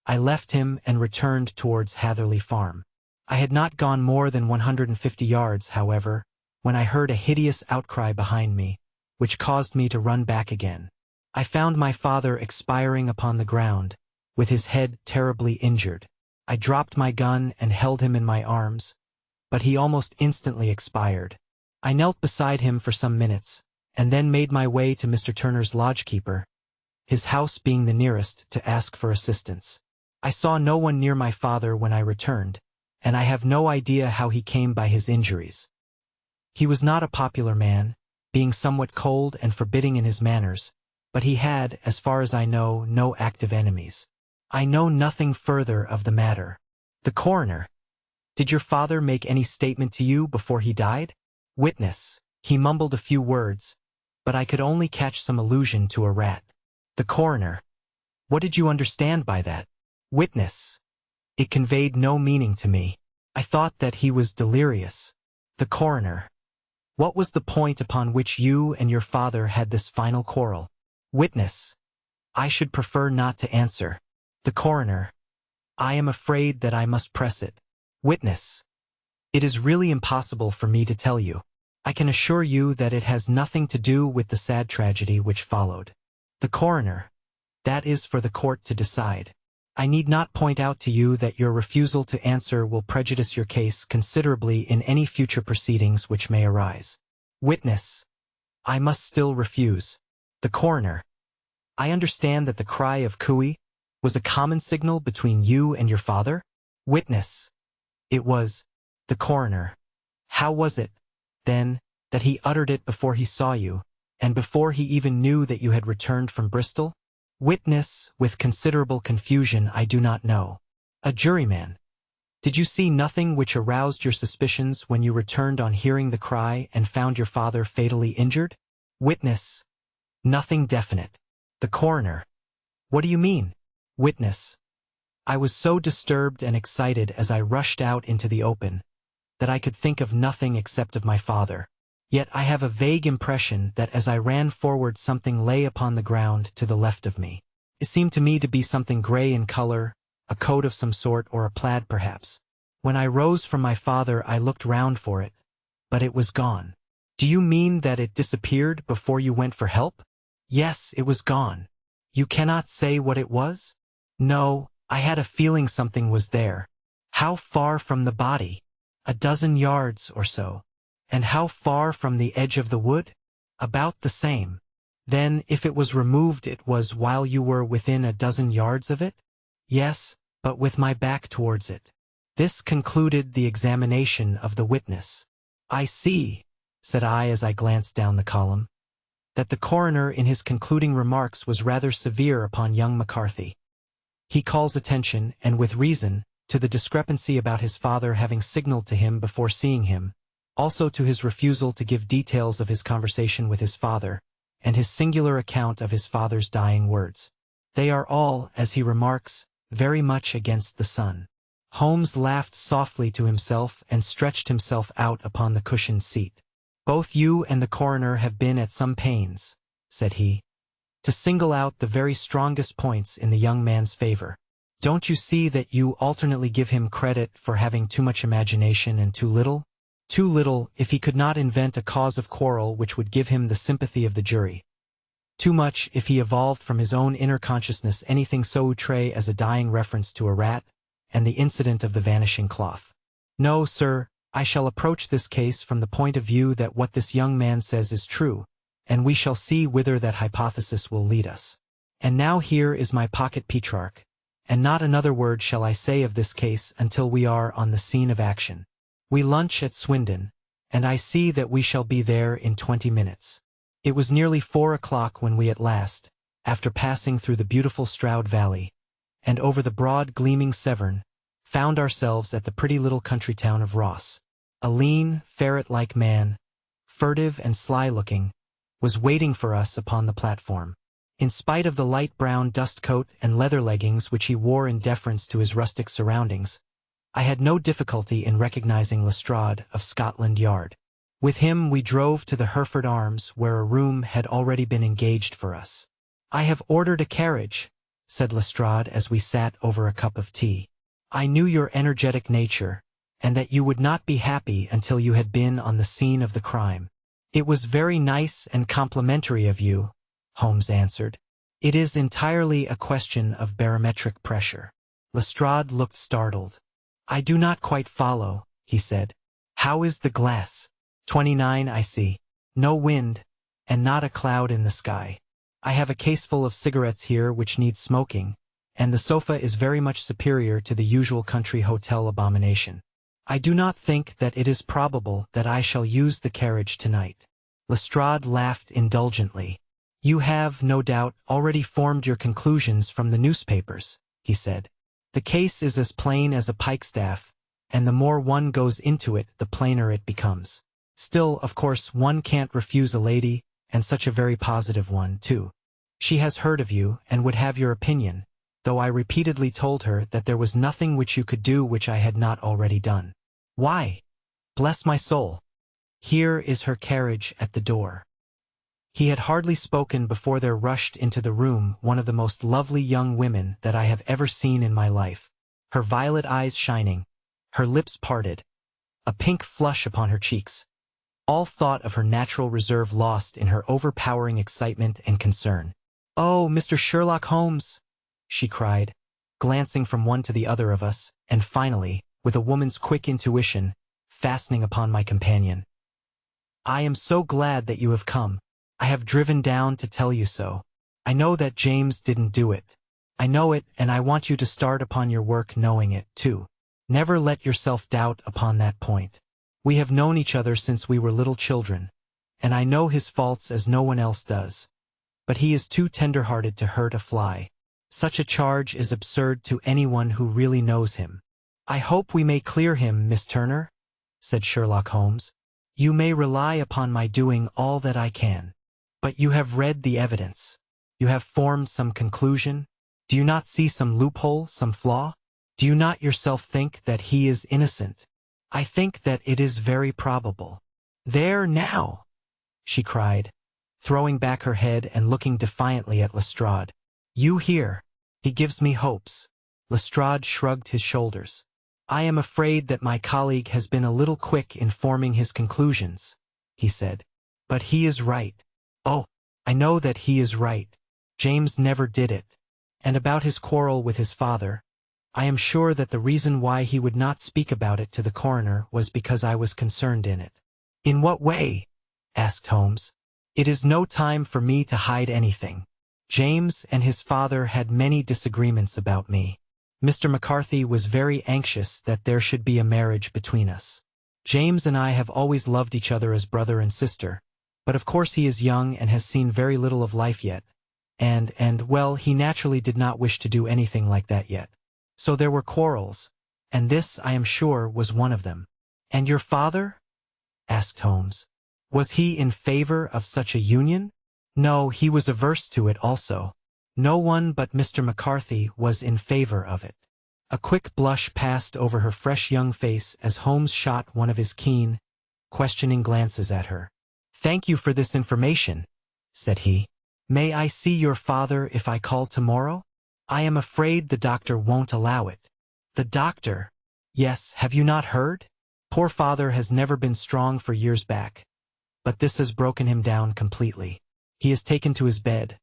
I left him and returned towards Hatherley Farm. I had not gone more than 150 yards, however, when I heard a hideous outcry behind me, which caused me to run back again. I found my father expiring upon the ground, with his head terribly injured. I dropped my gun and held him in my arms, but he almost instantly expired. I knelt beside him for some minutes, and then made my way to Mr. Turner's lodgekeeper, his house being the nearest, to ask for assistance. I saw no one near my father when I returned, and I have no idea how he came by his injuries. He was not a popular man, being somewhat cold and forbidding in his manners, but he had, as far as I know, no active enemies. I know nothing further of the matter. The coroner. Did your father make any statement to you before he died? Witness. He mumbled a few words, but I could only catch some allusion to a rat. The coroner. What did you understand by that? Witness. It conveyed no meaning to me. I thought that he was delirious. The coroner. What was the point upon which you and your father had this final quarrel? Witness. I should prefer not to answer. The coroner. I am afraid that I must press it. Witness. It is really impossible for me to tell you. I can assure you that it has nothing to do with the sad tragedy which followed. The coroner. That is for the court to decide. I need not point out to you that your refusal to answer will prejudice your case considerably in any future proceedings which may arise. Witness. I must still refuse. The coroner. I understand that the cry of cooey was a common signal between you and your father? Witness. It was. The coroner. How was it, then, that he uttered it before he saw you, and before he even knew that you had returned from Bristol? Witness, with considerable confusion, I do not know. A juryman. Did you see nothing which aroused your suspicions when you returned on hearing the cry and found your father fatally injured? Witness. Nothing definite. The coroner. What do you mean? Witness. I was so disturbed and excited as I rushed out into the open, that I could think of nothing except of my father. Yet I have a vague impression that as I ran forward something lay upon the ground to the left of me. It seemed to me to be something gray in color, a coat of some sort, or a plaid perhaps. When I rose from my father I looked round for it, but it was gone. Do you mean that it disappeared before you went for help? Yes, it was gone. You cannot say what it was? No, I had a feeling something was there. How far from the body? 12 yards or so. And how far from the edge of the wood? About the same. Then, if it was removed, it was while you were within 12 yards of it? Yes, but with my back towards it. This concluded the examination of the witness. I see, said I as I glanced down the column, that the coroner in his concluding remarks was rather severe upon young McCarthy. He calls attention, and with reason, to the discrepancy about his father having signaled to him before seeing him, also to his refusal to give details of his conversation with his father, and his singular account of his father's dying words. They are all, as he remarks, very much against the son. Holmes laughed softly to himself and stretched himself out upon the cushioned seat. Both you and the coroner have been at some pains, said he, to single out the very strongest points in the young man's favor. Don't you see that you alternately give him credit for having too much imagination and too little? Too little if he could not invent a cause of quarrel which would give him the sympathy of the jury. Too much if he evolved from his own inner consciousness anything so outre as a dying reference to a rat, and the incident of the vanishing cloth. No, sir, I shall approach this case from the point of view that what this young man says is true, and we shall see whither that hypothesis will lead us. And now here is my pocket Petrarch, and not another word shall I say of this case until we are on the scene of action. We lunch at Swindon, and I see that we shall be there in 20 minutes. It was nearly 4 o'clock when we at last, after passing through the beautiful Stroud Valley, and over the broad gleaming Severn, found ourselves at the pretty little country town of Ross. A lean, ferret-like man, furtive and sly-looking, was waiting for us upon the platform. In spite of the light brown dust coat and leather leggings which he wore in deference to his rustic surroundings, I had no difficulty in recognizing Lestrade of Scotland Yard. With him we drove to the Hereford Arms, where a room had already been engaged for us. "I have ordered a carriage," said Lestrade as we sat over a cup of tea. "I knew your energetic nature, and that you would not be happy until you had been on the scene of the crime." "It was very nice and complimentary of you," Holmes answered. "It is entirely a question of barometric pressure." Lestrade looked startled. "I do not quite follow," he said. "How is the glass?" 29, I see. No wind, and not a cloud in the sky. I have a caseful of cigarettes here which need smoking, and the sofa is very much superior to the usual country hotel abomination. I do not think that it is probable that I shall use the carriage tonight." Lestrade laughed indulgently. "You have, no doubt, already formed your conclusions from the newspapers," he said. "The case is as plain as a pikestaff, and the more one goes into it, the plainer it becomes. Still, of course, one can't refuse a lady, and such a very positive one, too. She has heard of you, and would have your opinion, though I repeatedly told her that there was nothing which you could do which I had not already done. Why? Bless my soul! Here is her carriage at the door." He had hardly spoken before there rushed into the room one of the most lovely young women that I have ever seen in my life, her violet eyes shining, her lips parted, a pink flush upon her cheeks, all thought of her natural reserve lost in her overpowering excitement and concern. "Oh, Mr. Sherlock Holmes!" she cried, glancing from one to the other of us, and finally, with a woman's quick intuition, fastening upon my companion. "I am so glad that you have come. I have driven down to tell you so. I know that James didn't do it. I know it, and I want you to start upon your work knowing it, too. Never let yourself doubt upon that point. We have known each other since we were little children, and I know his faults as no one else does. But he is too tender-hearted to hurt a fly. Such a charge is absurd to anyone who really knows him." "I hope we may clear him, Miss Turner," said Sherlock Holmes. "You may rely upon my doing all that I can. But you have read the evidence. You have formed some conclusion. Do you not see some loophole, some flaw? Do you not yourself think that he is innocent?" "I think that it is very probable." "There now!" she cried, throwing back her head and looking defiantly at Lestrade. "You hear. He gives me hopes." Lestrade shrugged his shoulders. "I am afraid that my colleague has been a little quick in forming his conclusions," he said. "But he is right. Oh, I know that he is right. James never did it. And about his quarrel with his father, I am sure that the reason why he would not speak about it to the coroner was because I was concerned in it." "In what way?" asked Holmes. "It is no time for me to hide anything. James and his father had many disagreements about me. Mr. McCarthy was very anxious that there should be a marriage between us. James and I have always loved each other as brother and sister, but of course he is young and has seen very little of life yet, well, he naturally did not wish to do anything like that yet. So there were quarrels, and this, I am sure, was one of them." "And your father?" asked Holmes. "Was he in favor of such a union?" "No, he was averse to it also. No one but Mr. McCarthy was in favor of it." A quick blush passed over her fresh young face as Holmes shot one of his keen, questioning glances at her. "Thank you for this information," said he. "May I see your father if I call tomorrow? I am afraid the doctor won't allow it." "The doctor?" "Yes, have you not heard? Poor father has never been strong for years back, but this has broken him down completely. He is taken to his bed,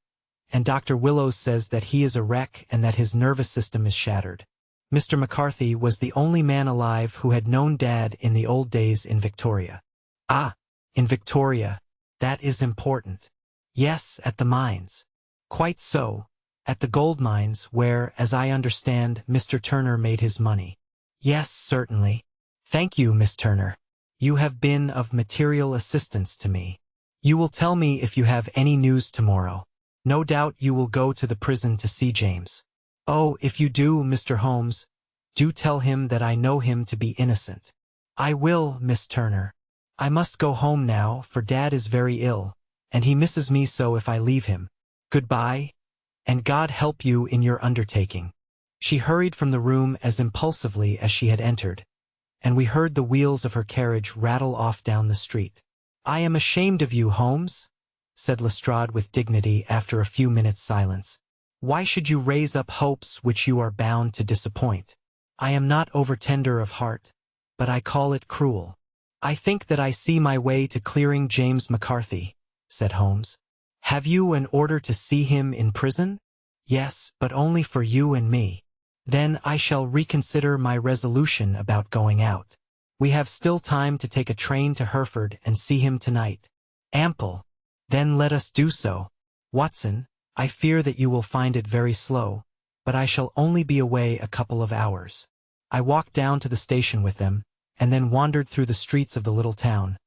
and Dr. Willows says that he is a wreck and that his nervous system is shattered." Mr. McCarthy was the only man alive who had known Dad in the old days in Victoria. "Ah, in Victoria. That is important." "Yes, at the mines." "Quite so. At the gold mines where, as I understand, Mr. Turner made his money." "Yes, certainly. Thank you, Miss Turner. You have been of material assistance to me. You will tell me if you have any news tomorrow. No doubt you will go to the prison to see James." "Oh, if you do, Mr. Holmes, do tell him that I know him to be innocent." "I will, Miss Turner. I must go home now, for Dad is very ill, and he misses me so if I leave him. Goodbye, and God help you in your undertaking." She hurried from the room as impulsively as she had entered, and we heard the wheels of her carriage rattle off down the street. "I am ashamed of you, Holmes," said Lestrade with dignity after a few minutes' silence. "Why should you raise up hopes which you are bound to disappoint? I am not over-tender of heart, but I call it cruel." "I think that I see my way to clearing James McCarthy," said Holmes. "Have you an order to see him in prison?" "Yes, but only for you and me." "Then I shall reconsider my resolution about going out. We have still time to take a train to Hereford and see him tonight." "Ample. Then let us do so. Watson, I fear that you will find it very slow, but I shall only be away a couple of hours." I walked down to the station with them, and then wandered through the streets of the little town,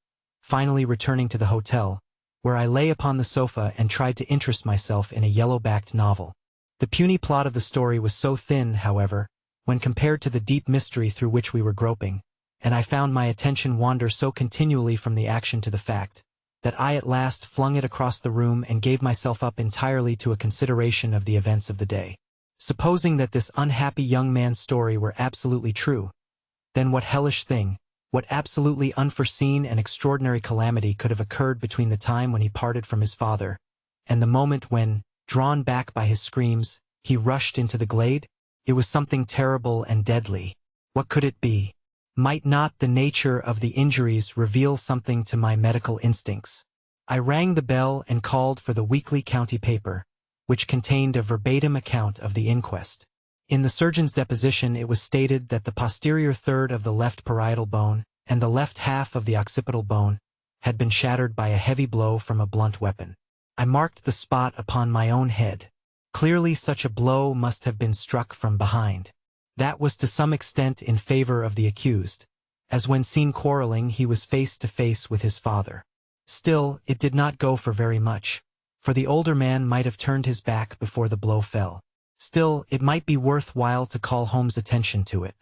finally returning to the hotel, where I lay upon the sofa and tried to interest myself in a yellow-backed novel. The puny plot of the story was so thin, however, when compared to the deep mystery through which we were groping, and I found my attention wander so continually from the action to the fact, that I at last flung it across the room and gave myself up entirely to a consideration of the events of the day. Supposing that this unhappy young man's story were absolutely true, then what hellish thing, what absolutely unforeseen and extraordinary calamity could have occurred between the time when he parted from his father, and the moment when, drawn back by his screams, he rushed into the glade? It was something terrible and deadly. What could it be? Might not the nature of the injuries reveal something to my medical instincts? I rang the bell and called for the weekly county paper, which contained a verbatim account of the inquest. In the surgeon's deposition it was stated that the posterior third of the left parietal bone and the left half of the occipital bone had been shattered by a heavy blow from a blunt weapon. I marked the spot upon my own head. Clearly such a blow must have been struck from behind. That was to some extent in favor of the accused, as when seen quarreling he was face to face with his father. Still, it did not go for very much, for the older man might have turned his back before the blow fell. Still, it might be worthwhile to call Holmes' attention to it.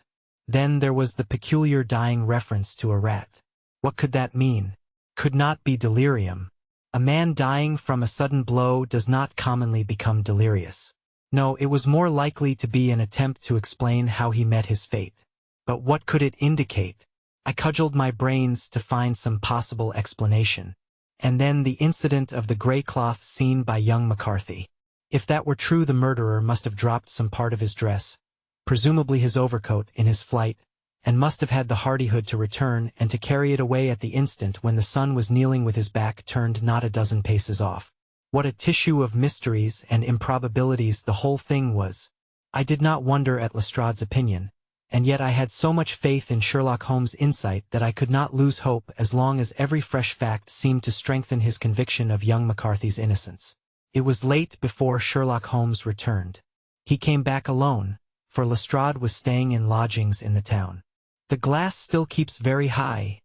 Then there was the peculiar dying reference to a rat. What could that mean? Could not be delirium. A man dying from a sudden blow does not commonly become delirious. No, it was more likely to be an attempt to explain how he met his fate. But what could it indicate? I cudgeled my brains to find some possible explanation. And then the incident of the gray cloth seen by young McCarthy. If that were true, the murderer must have dropped some part of his dress, presumably his overcoat, in his flight, and must have had the hardihood to return and to carry it away at the instant when the son was kneeling with his back turned not a dozen paces off. What a tissue of mysteries and improbabilities the whole thing was! I did not wonder at Lestrade's opinion, and yet I had so much faith in Sherlock Holmes' insight that I could not lose hope as long as every fresh fact seemed to strengthen his conviction of young McCarthy's innocence. It was late before Sherlock Holmes returned. He came back alone, for Lestrade was staying in lodgings in the town. "The glass still keeps very high,"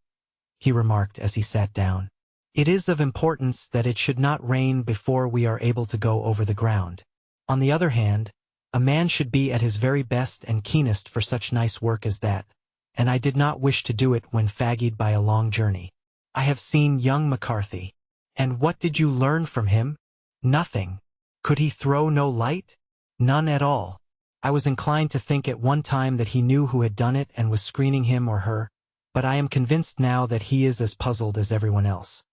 he remarked as he sat down. "It is of importance that it should not rain before we are able to go over the ground. On the other hand, a man should be at his very best and keenest for such nice work as that, and I did not wish to do it when fagged by a long journey. I have seen young McCarthy. And what did you learn from him? Nothing. Could he throw no light? None at all. I was inclined to think at one time that he knew who had done it and was screening him or her, but I am convinced now that he is as puzzled as everyone else.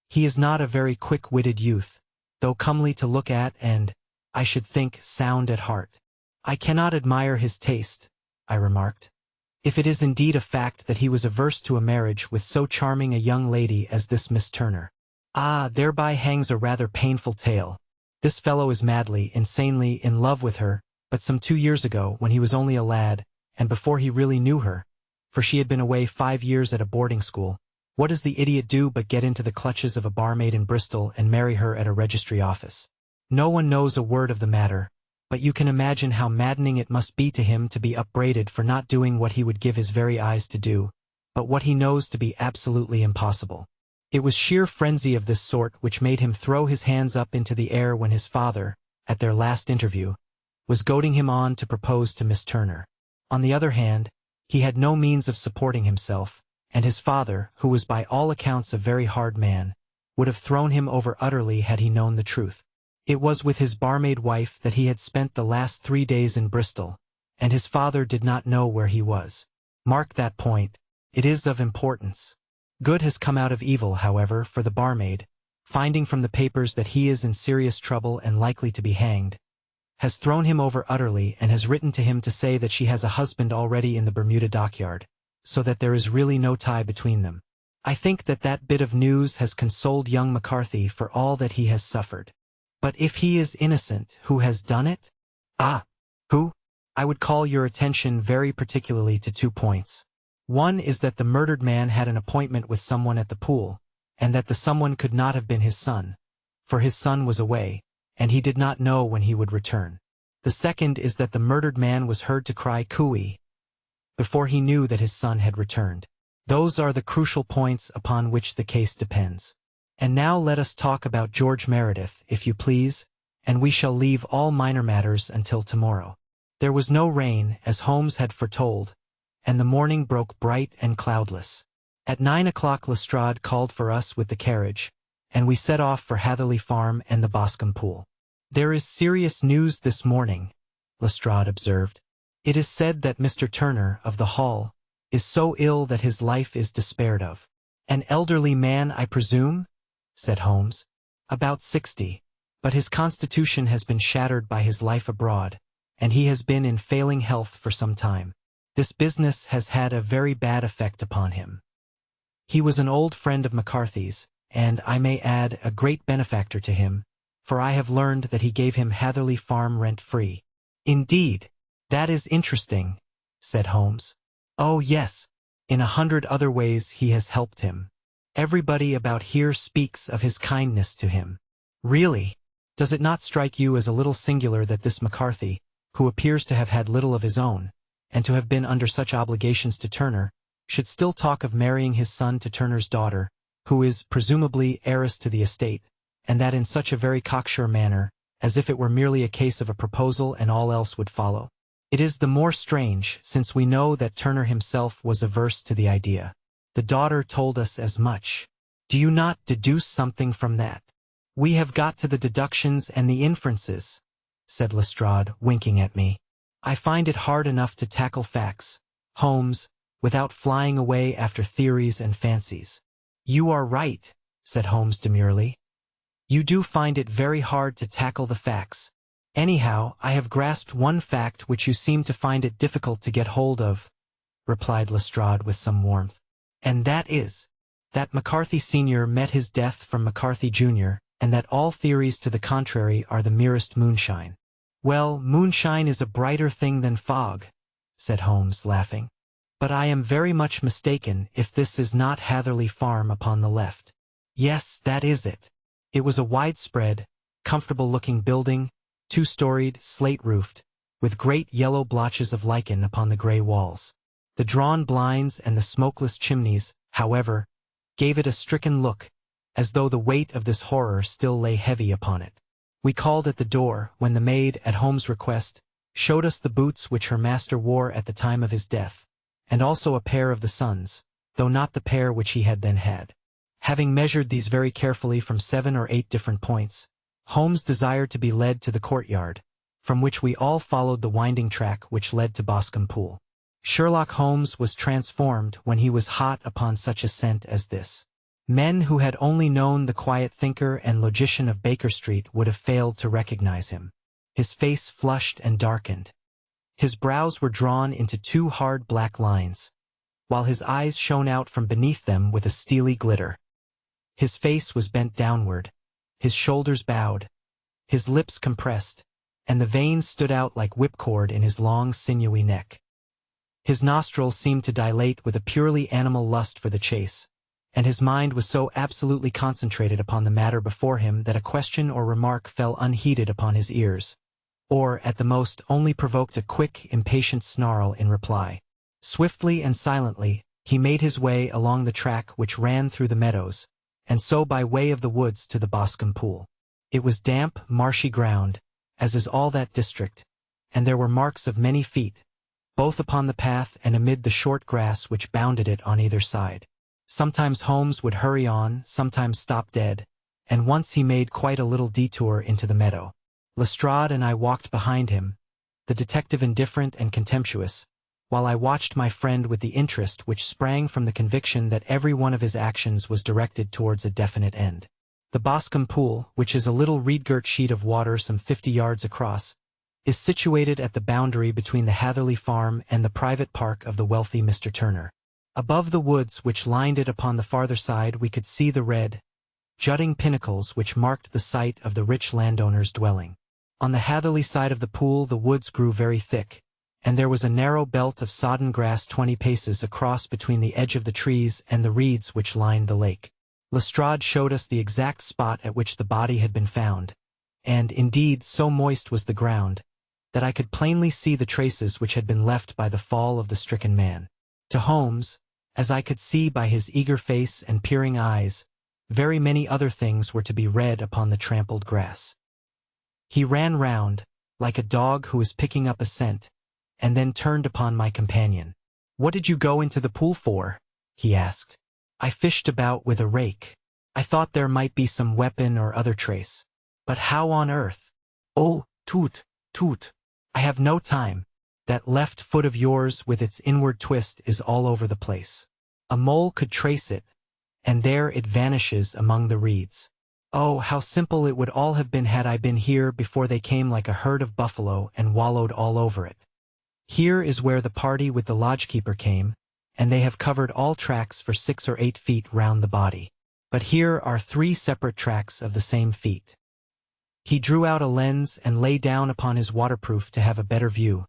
He is not a very quick-witted youth, though comely to look at and, I should think, sound at heart. I cannot admire his taste, I remarked. If it is indeed a fact that he was averse to a marriage with so charming a young lady as this Miss Turner. Ah, thereby hangs a rather painful tale. This fellow is madly, insanely in love with her, but some 2 years ago, when he was only a lad, and before he really knew her, for she had been away 5 years at a boarding school, what does the idiot do but get into the clutches of a barmaid in Bristol and marry her at a registry office? No one knows a word of the matter, but you can imagine how maddening it must be to him to be upbraided for not doing what he would give his very eyes to do, but what he knows to be absolutely impossible. It was sheer frenzy of this sort which made him throw his hands up into the air when his father, at their last interview, was goading him on to propose to Miss Turner. On the other hand, he had no means of supporting himself, and his father, who was by all accounts a very hard man, would have thrown him over utterly had he known the truth. It was with his barmaid wife that he had spent the last 3 days in Bristol, and his father did not know where he was. Mark that point. It is of importance. Good has come out of evil, however, for the barmaid, finding from the papers that he is in serious trouble and likely to be hanged, has thrown him over utterly and has written to him to say that she has a husband already in the Bermuda dockyard, so that there is really no tie between them. I think that that bit of news has consoled young McCarthy for all that he has suffered. But if he is innocent, who has done it? Ah, who? I would call your attention very particularly to 2 points. One is that the murdered man had an appointment with someone at the pool, and that the someone could not have been his son, for his son was away, and he did not know when he would return. The second is that the murdered man was heard to cry cooey before he knew that his son had returned. Those are the crucial points upon which the case depends. And now let us talk about George Meredith, if you please, and we shall leave all minor matters until tomorrow. There was no rain, as Holmes had foretold, and the morning broke bright and cloudless. At 9 o'clock Lestrade called for us with the carriage, and we set off for Hatherley Farm and the Boscombe Pool. There is serious news this morning, Lestrade observed. It is said that Mr. Turner, of the Hall, is so ill that his life is despaired of. An elderly man, I presume? Said Holmes. About 60, but his constitution has been shattered by his life abroad, and he has been in failing health for some time. This business has had a very bad effect upon him. He was an old friend of McCarthy's, and I may add a great benefactor to him, for I have learned that he gave him Hatherley Farm rent-free. Indeed, that is interesting, said Holmes. Oh yes, in 100 other ways he has helped him. Everybody about here speaks of his kindness to him. Really, does it not strike you as a little singular that this McCarthy, who appears to have had little of his own, and to have been under such obligations to Turner, should still talk of marrying his son to Turner's daughter, who is presumably heiress to the estate, and that in such a very cocksure manner, as if it were merely a case of a proposal and all else would follow? It is the more strange, since we know that Turner himself was averse to the idea. The daughter told us as much. Do you not deduce something from that? We have got to the deductions and the inferences, said Lestrade, winking at me. I find it hard enough to tackle facts, Holmes, without flying away after theories and fancies. You are right, said Holmes demurely. You do find it very hard to tackle the facts. Anyhow, I have grasped one fact which you seem to find it difficult to get hold of, replied Lestrade with some warmth. And that is, that McCarthy Sr. met his death from McCarthy Jr., and that all theories to the contrary are the merest moonshine. Well, moonshine is a brighter thing than fog, said Holmes, laughing. But I am very much mistaken if this is not Hatherley Farm upon the left. Yes, that is it. It was a widespread, comfortable-looking building, 2-storied, slate-roofed, with great yellow blotches of lichen upon the gray walls. The drawn blinds and the smokeless chimneys, however, gave it a stricken look, as though the weight of this horror still lay heavy upon it. We called at the door, when the maid, at Holmes' request, showed us the boots which her master wore at the time of his death, and also a pair of the son's, though not the pair which he had then had. Having measured these very carefully from 7 or 8 different points, Holmes desired to be led to the courtyard, from which we all followed the winding track which led to Boscombe Pool. Sherlock Holmes was transformed when he was hot upon such a scent as this. Men who had only known the quiet thinker and logician of Baker Street would have failed to recognize him. His face flushed and darkened. His brows were drawn into two hard black lines, while his eyes shone out from beneath them with a steely glitter. His face was bent downward, his shoulders bowed, his lips compressed, and the veins stood out like whipcord in his long, sinewy neck. His nostrils seemed to dilate with a purely animal lust for the chase, and his mind was so absolutely concentrated upon the matter before him that a question or remark fell unheeded upon his ears, or, at the most, only provoked a quick, impatient snarl in reply. Swiftly and silently, he made his way along the track which ran through the meadows, and so by way of the woods to the Boscombe Pool. It was damp, marshy ground, as is all that district, and there were marks of many feet, both upon the path and amid the short grass which bounded it on either side. Sometimes Holmes would hurry on, sometimes stop dead, and once he made quite a little detour into the meadow. Lestrade and I walked behind him, the detective indifferent and contemptuous, while I watched my friend with the interest which sprang from the conviction that every one of his actions was directed towards a definite end. The Boscombe Pool, which is a little reed-girt sheet of water some 50 yards across, is situated at the boundary between the Hatherley farm and the private park of the wealthy Mr. Turner. Above the woods which lined it upon the farther side we could see the red, jutting pinnacles which marked the site of the rich landowner's dwelling. On the Hatherley side of the pool the woods grew very thick, and there was a narrow belt of sodden grass 20 paces across between the edge of the trees and the reeds which lined the lake. Lestrade showed us the exact spot at which the body had been found, and, indeed, so moist was the ground, that I could plainly see the traces which had been left by the fall of the stricken man. To Holmes, as I could see by his eager face and peering eyes, very many other things were to be read upon the trampled grass. He ran round, like a dog who is picking up a scent, and then turned upon my companion. "What did you go into the pool for?" he asked. "I fished about with a rake. I thought there might be some weapon or other trace. But how on earth?" "Oh, toot, toot. I have no time. That left foot of yours with its inward twist is all over the place. A mole could trace it, and there it vanishes among the reeds. Oh, how simple it would all have been had I been here before they came like a herd of buffalo and wallowed all over it. Here is where the party with the lodgekeeper came, and they have covered all tracks for 6 or 8 feet round the body. But here are 3 separate tracks of the same feet." He drew out a lens and lay down upon his waterproof to have a better view,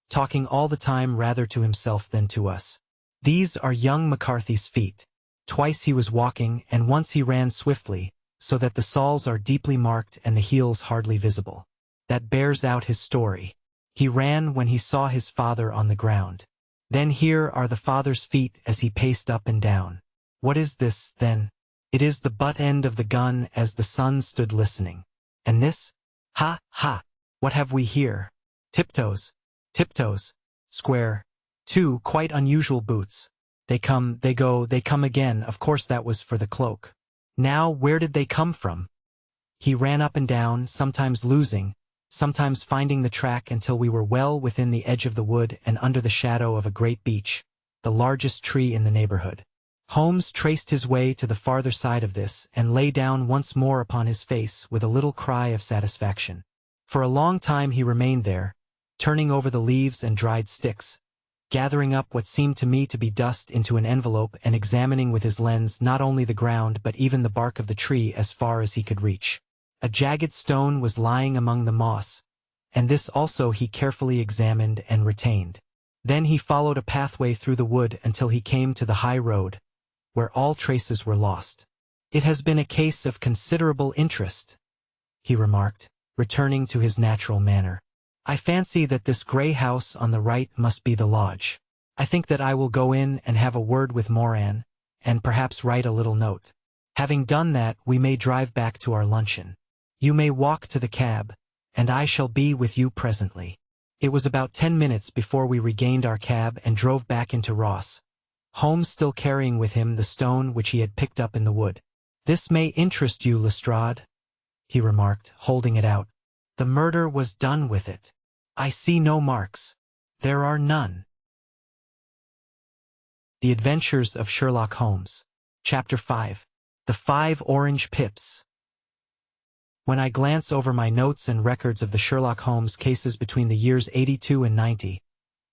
talking all the time rather to himself than to us. "These are young McCarthy's feet. Twice he was walking, and once he ran swiftly, so that the soles are deeply marked and the heels hardly visible. That bears out his story. He ran when he saw his father on the ground. Then here are the father's feet as he paced up and down. What is this, then? It is the butt end of the gun as the son stood listening. And this? Ha, ha! What have we here? Tiptoes. Tiptoes. Square. 2 quite unusual boots. They come, they go, they come again. Of course that was for the cloak. Now where did they come from?" He ran up and down, sometimes losing, sometimes finding the track until we were well within the edge of the wood and under the shadow of a great beech, the largest tree in the neighborhood. Holmes traced his way to the farther side of this and lay down once more upon his face with a little cry of satisfaction. For a long time he remained there, turning over the leaves and dried sticks, gathering up what seemed to me to be dust into an envelope and examining with his lens not only the ground but even the bark of the tree as far as he could reach. A jagged stone was lying among the moss, and this also he carefully examined and retained. Then he followed a pathway through the wood until he came to the high road, where all traces were lost. "It has been a case of considerable interest," he remarked, returning to his natural manner. "I fancy that this grey house on the right must be the lodge. I think that I will go in and have a word with Moran, and perhaps write a little note. Having done that, we may drive back to our luncheon. You may walk to the cab, and I shall be with you presently." It was about 10 minutes before we regained our cab and drove back into Ross, Holmes still carrying with him the stone which he had picked up in the wood. "This may interest you, Lestrade," he remarked, holding it out. "The murder was done with it. I see no marks. There are none." The Adventures of Sherlock Holmes. Chapter 5. The 5 Orange Pips. When I glance over my notes and records of the Sherlock Holmes cases between the years 82 and 90,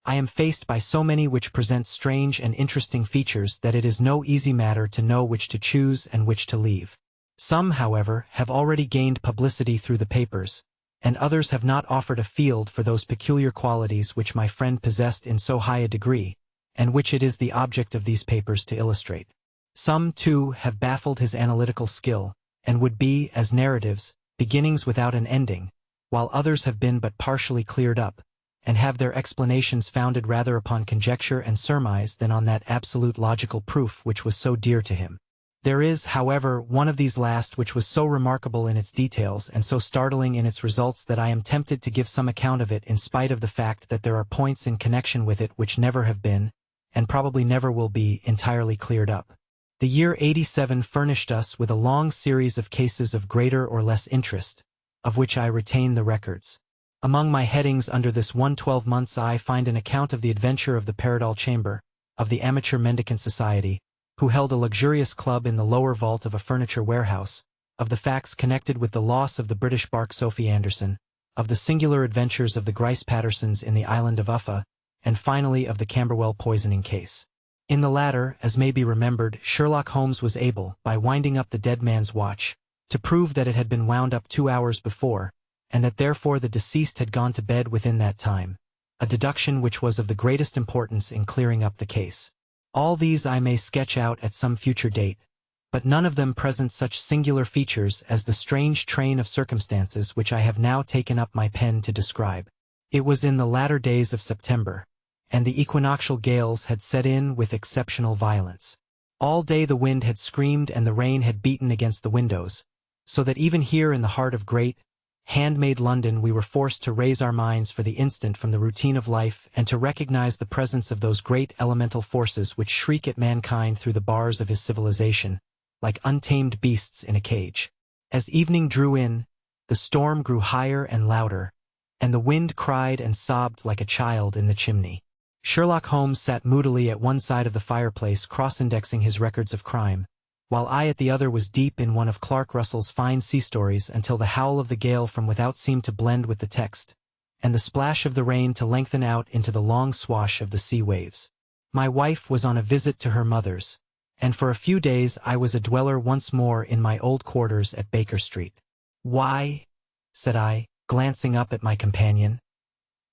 I am faced by so many which present strange and interesting features that it is no easy matter to know which to choose and which to leave. Some, however, have already gained publicity through the papers, and others have not offered a field for those peculiar qualities which my friend possessed in so high a degree, and which it is the object of these papers to illustrate. Some, too, have baffled his analytical skill, and would be, as narratives, beginnings without an ending, while others have been but partially cleared up, and have their explanations founded rather upon conjecture and surmise than on that absolute logical proof which was so dear to him. There is, however, one of these last which was so remarkable in its details and so startling in its results that I am tempted to give some account of it in spite of the fact that there are points in connection with it which never have been, and probably never will be, entirely cleared up. The year 87 furnished us with a long series of cases of greater or less interest, of which I retain the records. Among my headings under this 112 months I find an account of the adventure of the Paradol Chamber, of the Amateur Mendicant Society, who held a luxurious club in the lower vault of a furniture warehouse, of the facts connected with the loss of the British bark Sophie Anderson, of the singular adventures of the Grice Pattersons in the island of Uffa, and finally of the Camberwell poisoning case. In the latter, as may be remembered, Sherlock Holmes was able, by winding up the dead man's watch, to prove that it had been wound up 2 hours before, and that therefore the deceased had gone to bed within that time, a deduction which was of the greatest importance in clearing up the case. All these I may sketch out at some future date, but none of them present such singular features as the strange train of circumstances which I have now taken up my pen to describe. It was in the latter days of September, and the equinoctial gales had set in with exceptional violence. All day the wind had screamed and the rain had beaten against the windows, so that even here in the heart of great, handmade London we were forced to raise our minds for the instant from the routine of life and to recognize the presence of those great elemental forces which shriek at mankind through the bars of his civilization, like untamed beasts in a cage. As evening drew in, the storm grew higher and louder, and the wind cried and sobbed like a child in the chimney. Sherlock Holmes sat moodily at one side of the fireplace cross-indexing his records of crime, while I at the other was deep in one of Clark Russell's fine sea stories until the howl of the gale from without seemed to blend with the text, and the splash of the rain to lengthen out into the long swash of the sea waves. My wife was on a visit to her mother's, and for a few days I was a dweller once more in my old quarters at Baker Street. "Why," said I, glancing up at my companion,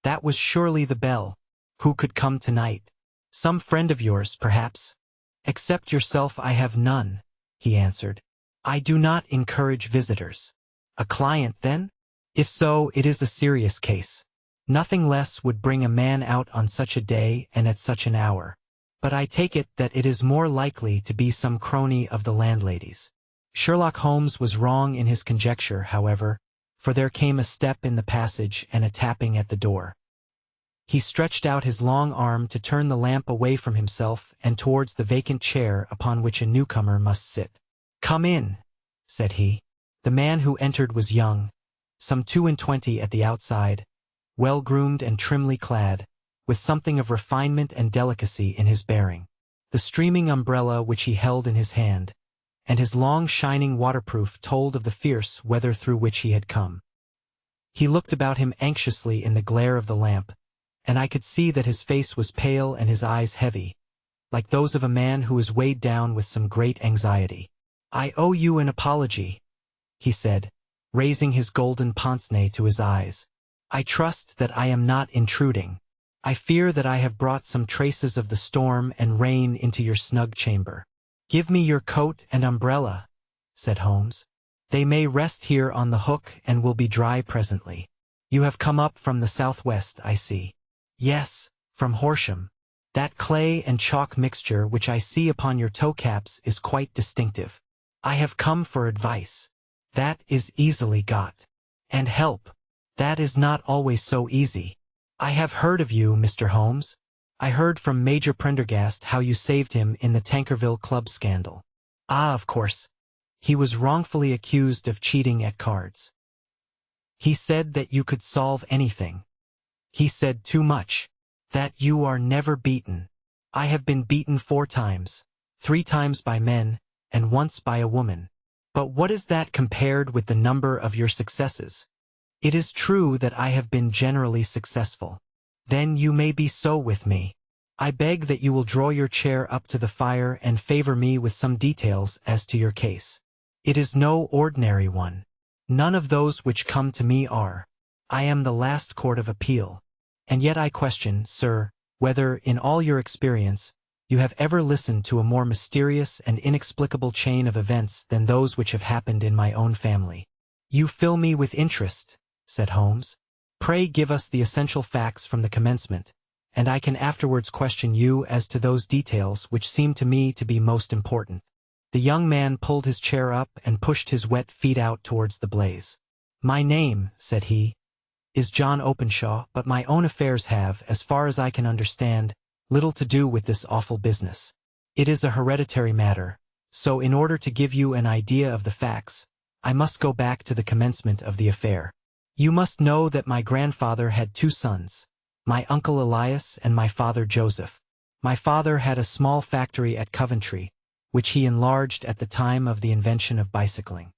"that was surely the bell. Who could come tonight? Some friend of yours, perhaps?" "Except yourself I have none," he answered. "I do not encourage visitors." "A client, then? If so, it is a serious case. Nothing less would bring a man out on such a day and at such an hour. But I take it that it is more likely to be some crony of the landlady's." Sherlock Holmes was wrong in his conjecture, however, for there came a step in the passage and a tapping at the door. He stretched out his long arm to turn the lamp away from himself and towards the vacant chair upon which a newcomer must sit. "Come in," said he. The man who entered was young, some 22 at the outside, well-groomed and trimly clad, with something of refinement and delicacy in his bearing. The streaming umbrella which he held in his hand, and his long shining waterproof told of the fierce weather through which he had come. He looked about him anxiously in the glare of the lamp, and I could see that his face was pale and his eyes heavy, like those of a man who is weighed down with some great anxiety. "I owe you an apology," he said, raising his golden pince-nez to his eyes. "I trust that I am not intruding. I fear that I have brought some traces of the storm and rain into your snug chamber." "Give me your coat and umbrella," said Holmes. "They may rest here on the hook and will be dry presently. You have come up from the southwest, I see." "Yes, from Horsham. That clay and chalk mixture which I see upon your toe-caps is quite distinctive. I have come for advice. That is easily got. And help. That is not always so easy. I have heard of you, Mr. Holmes. I heard from Major Prendergast how you saved him in the Tankerville Club scandal." "Ah, of course. He was wrongfully accused of cheating at cards. He said that you could solve anything. He said too much. That you are never beaten. I have been beaten 4 times, 3 times by men, and once by a woman. But what is that compared with the number of your successes? It is true that I have been generally successful. Then you may be so with me. I beg that you will draw your chair up to the fire and favor me with some details as to your case. It is no ordinary one. None of those which come to me are. I am the last court of appeal. And yet I question, sir, whether, in all your experience, you have ever listened to a more mysterious and inexplicable chain of events than those which have happened in my own family. You fill me with interest, said Holmes. Pray give us the essential facts from the commencement, and I can afterwards question you as to those details which seem to me to be most important. The young man pulled his chair up and pushed his wet feet out towards the blaze. My name, said he, is John Openshaw, but my own affairs have, as far as I can understand, little to do with this awful business. It is a hereditary matter, so in order to give you an idea of the facts, I must go back to the commencement of the affair. You must know that my grandfather had 2 sons, my uncle Elias and my father Joseph. My father had a small factory at Coventry, which he enlarged at the time of the invention of bicycling.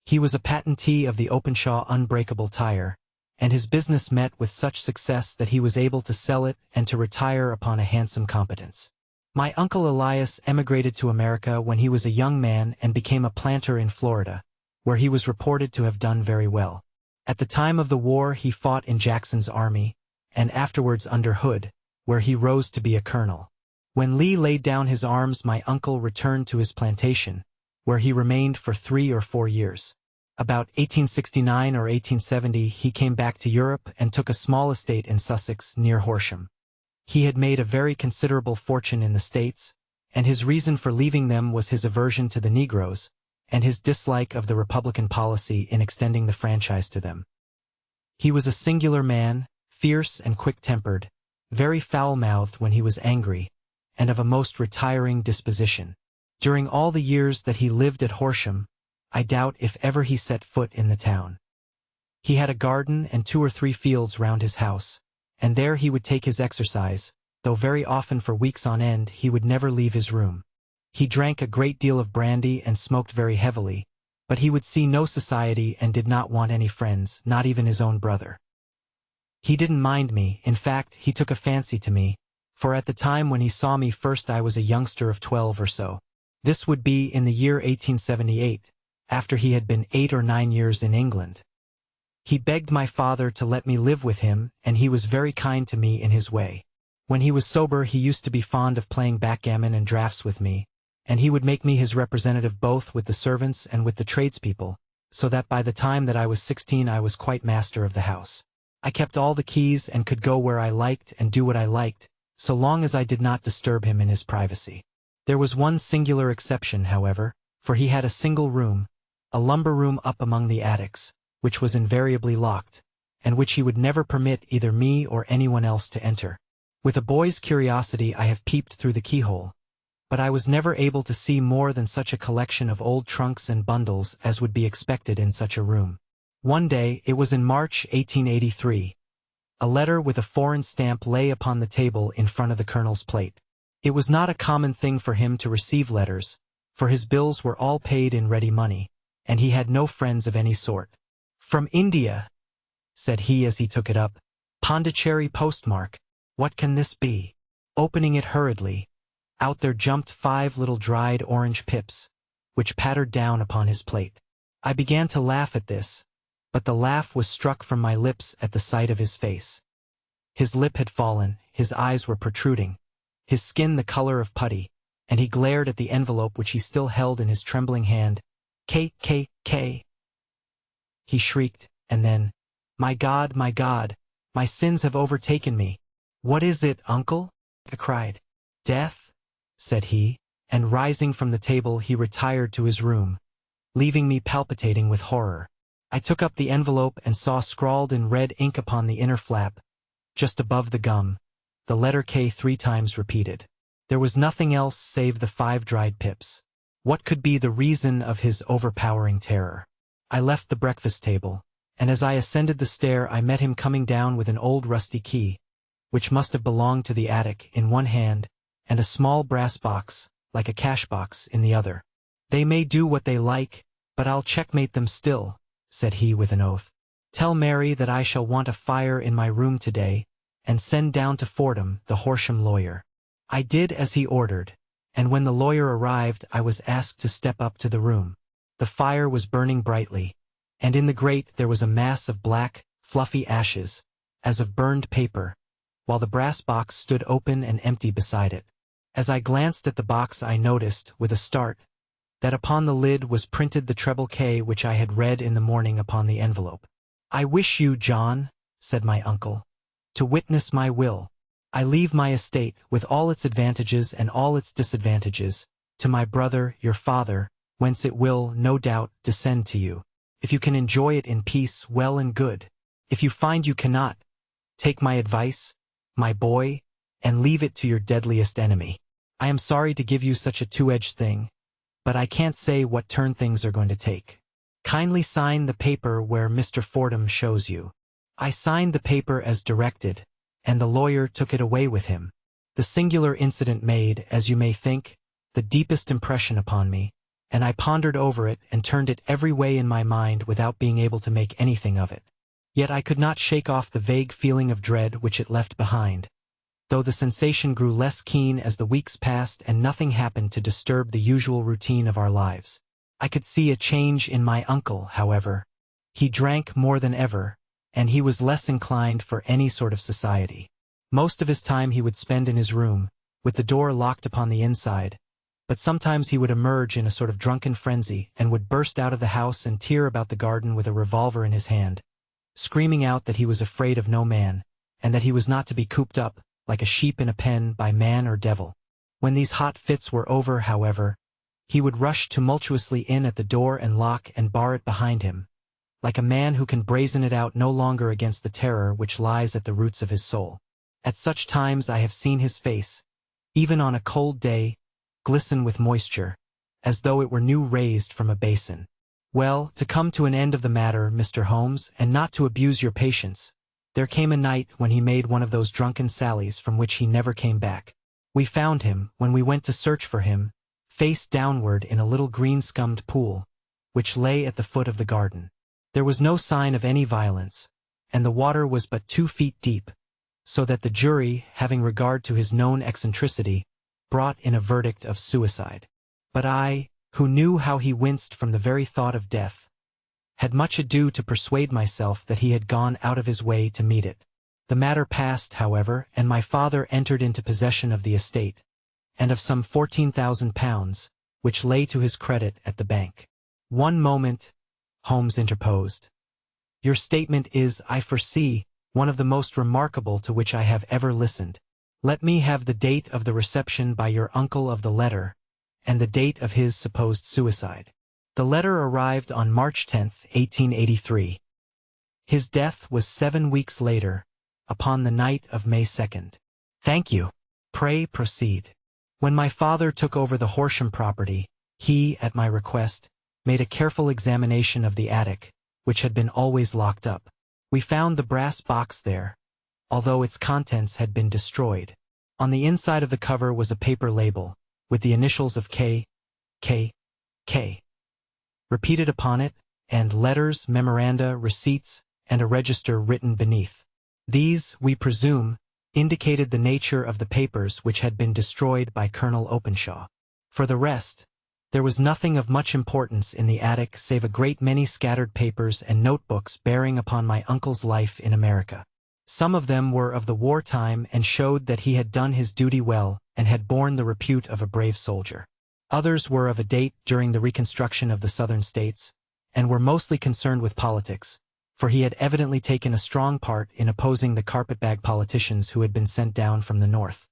He was a patentee of the Openshaw unbreakable tire, and his business met with such success that he was able to sell it and to retire upon a handsome competence. My uncle Elias emigrated to America when he was a young man and became a planter in Florida, where he was reported to have done very well. At the time of the war he fought in Jackson's army, and afterwards under Hood, where he rose to be a colonel. When Lee laid down his arms, my uncle returned to his plantation, where he remained for 3 or 4 years. About 1869 or 1870 he came back to Europe and took a small estate in Sussex near Horsham. He had made a very considerable fortune in the States, and his reason for leaving them was his aversion to the Negroes, and his dislike of the Republican policy in extending the franchise to them. He was a singular man, fierce and quick-tempered, very foul-mouthed when he was angry, and of a most retiring disposition. During all the years that he lived at Horsham, I doubt if ever he set foot in the town. He had a garden and 2 or 3 fields round his house, and there he would take his exercise, though very often for weeks on end he would never leave his room. He drank a great deal of brandy and smoked very heavily, but he would see no society and did not want any friends, not even his own brother. He didn't mind me, in fact, he took a fancy to me, for at the time when he saw me first I was a youngster of 12 or so. This would be in the year 1878, after he had been 8 or 9 years in England. He begged my father to let me live with him, and he was very kind to me in his way. When he was sober he used to be fond of playing backgammon and draughts with me, and he would make me his representative both with the servants and with the tradespeople, so that by the time that I was 16 I was quite master of the house. I kept all the keys and could go where I liked and do what I liked, so long as I did not disturb him in his privacy. There was one singular exception, however, for he had a single room, a lumber room up among the attics, which was invariably locked, and which he would never permit either me or anyone else to enter. With a boy's curiosity I have peeped through the keyhole, but I was never able to see more than such a collection of old trunks and bundles as would be expected in such a room. One day, it was in March 1883, a letter with a foreign stamp lay upon the table in front of the colonel's plate. It was not a common thing for him to receive letters, for his bills were all paid in ready money, and he had no friends of any sort. "From India," said he as he took it up, "Pondicherry postmark. What can this be?" Opening it hurriedly, out there jumped 5 little dried orange pips, which pattered down upon his plate. I began to laugh at this, but the laugh was struck from my lips at the sight of his face. His lip had fallen, his eyes were protruding, his skin the color of putty, and he glared at the envelope which he still held in his trembling hand. "K, K, K," he shrieked, and then, my God, my sins have overtaken me." "What is it, uncle?" I cried. "Death," said he, and rising from the table he retired to his room, leaving me palpitating with horror. I took up the envelope and saw scrawled in red ink upon the inner flap, just above the gum, the letter K 3 times repeated. There was nothing else save the 5 dried pips. What could be the reason of his overpowering terror? I left the breakfast table, and as I ascended the stair I met him coming down with an old rusty key, which must have belonged to the attic, in one hand, and a small brass box, like a cash box, in the other. "They may do what they like, but I'll checkmate them still," said he with an oath. "Tell Mary that I shall want a fire in my room today, and send down to Fordham the Horsham lawyer." I did as he ordered, and when the lawyer arrived I was asked to step up to the room. The fire was burning brightly, and in the grate there was a mass of black, fluffy ashes, as of burned paper, while the brass box stood open and empty beside it. As I glanced at the box I noticed, with a start, that upon the lid was printed the treble K which I had read in the morning upon the envelope. "I wish you, John," said my uncle, "to witness my will. I leave my estate, with all its advantages and all its disadvantages, to my brother, your father, whence it will, no doubt, descend to you. If you can enjoy it in peace, well and good. If you find you cannot, take my advice, my boy, and leave it to your deadliest enemy. I am sorry to give you such a two-edged thing, but I can't say what turn things are going to take. Kindly sign the paper where Mr. Fordham shows you." I signed the paper as directed, and the lawyer took it away with him. The singular incident made, as you may think, the deepest impression upon me, and I pondered over it and turned it every way in my mind without being able to make anything of it. Yet I could not shake off the vague feeling of dread which it left behind, though the sensation grew less keen as the weeks passed and nothing happened to disturb the usual routine of our lives. I could see a change in my uncle, however. He drank more than ever, and he was less inclined for any sort of society. Most of his time he would spend in his room, with the door locked upon the inside, but sometimes he would emerge in a sort of drunken frenzy and would burst out of the house and tear about the garden with a revolver in his hand, screaming out that he was afraid of no man, and that he was not to be cooped up, like a sheep in a pen, by man or devil. When these hot fits were over, however, he would rush tumultuously in at the door and lock and bar it behind him, like a man who can brazen it out no longer against the terror which lies at the roots of his soul. At such times I have seen his face, even on a cold day, glisten with moisture, as though it were new raised from a basin. Well, to come to an end of the matter, Mr. Holmes, and not to abuse your patience, there came a night when he made one of those drunken sallies from which he never came back. We found him, when we went to search for him, face downward in a little green-scummed pool, which lay at the foot of the garden. There was no sign of any violence, and the water was but 2 feet deep, so that the jury, having regard to his known eccentricity, brought in a verdict of suicide. But I, who knew how he winced from the very thought of death, had much ado to persuade myself that he had gone out of his way to meet it. The matter passed, however, and my father entered into possession of the estate, and of some £14,000, which lay to his credit at the bank. "One moment," Holmes interposed. "Your statement is, I foresee, one of the most remarkable to which I have ever listened. Let me have the date of the reception by your uncle of the letter, and the date of his supposed suicide." The letter arrived on March 10th, 1883. His death was 7 weeks later, upon the night of May 2nd. "Thank you. Pray proceed." When my father took over the Horsham property, he, at my request, made a careful examination of the attic, which had been always locked up. We found the brass box there, although its contents had been destroyed. On the inside of the cover was a paper label, with the initials of K, K, K, repeated upon it, and letters, memoranda, receipts, and a register written beneath. These, we presume, indicated the nature of the papers which had been destroyed by Colonel Openshaw. For the rest, there was nothing of much importance in the attic save a great many scattered papers and notebooks bearing upon my uncle's life in America. Some of them were of the wartime and showed that he had done his duty well and had borne the repute of a brave soldier. Others were of a date during the Reconstruction of the Southern States, and were mostly concerned with politics, for he had evidently taken a strong part in opposing the carpetbag politicians who had been sent down from the North.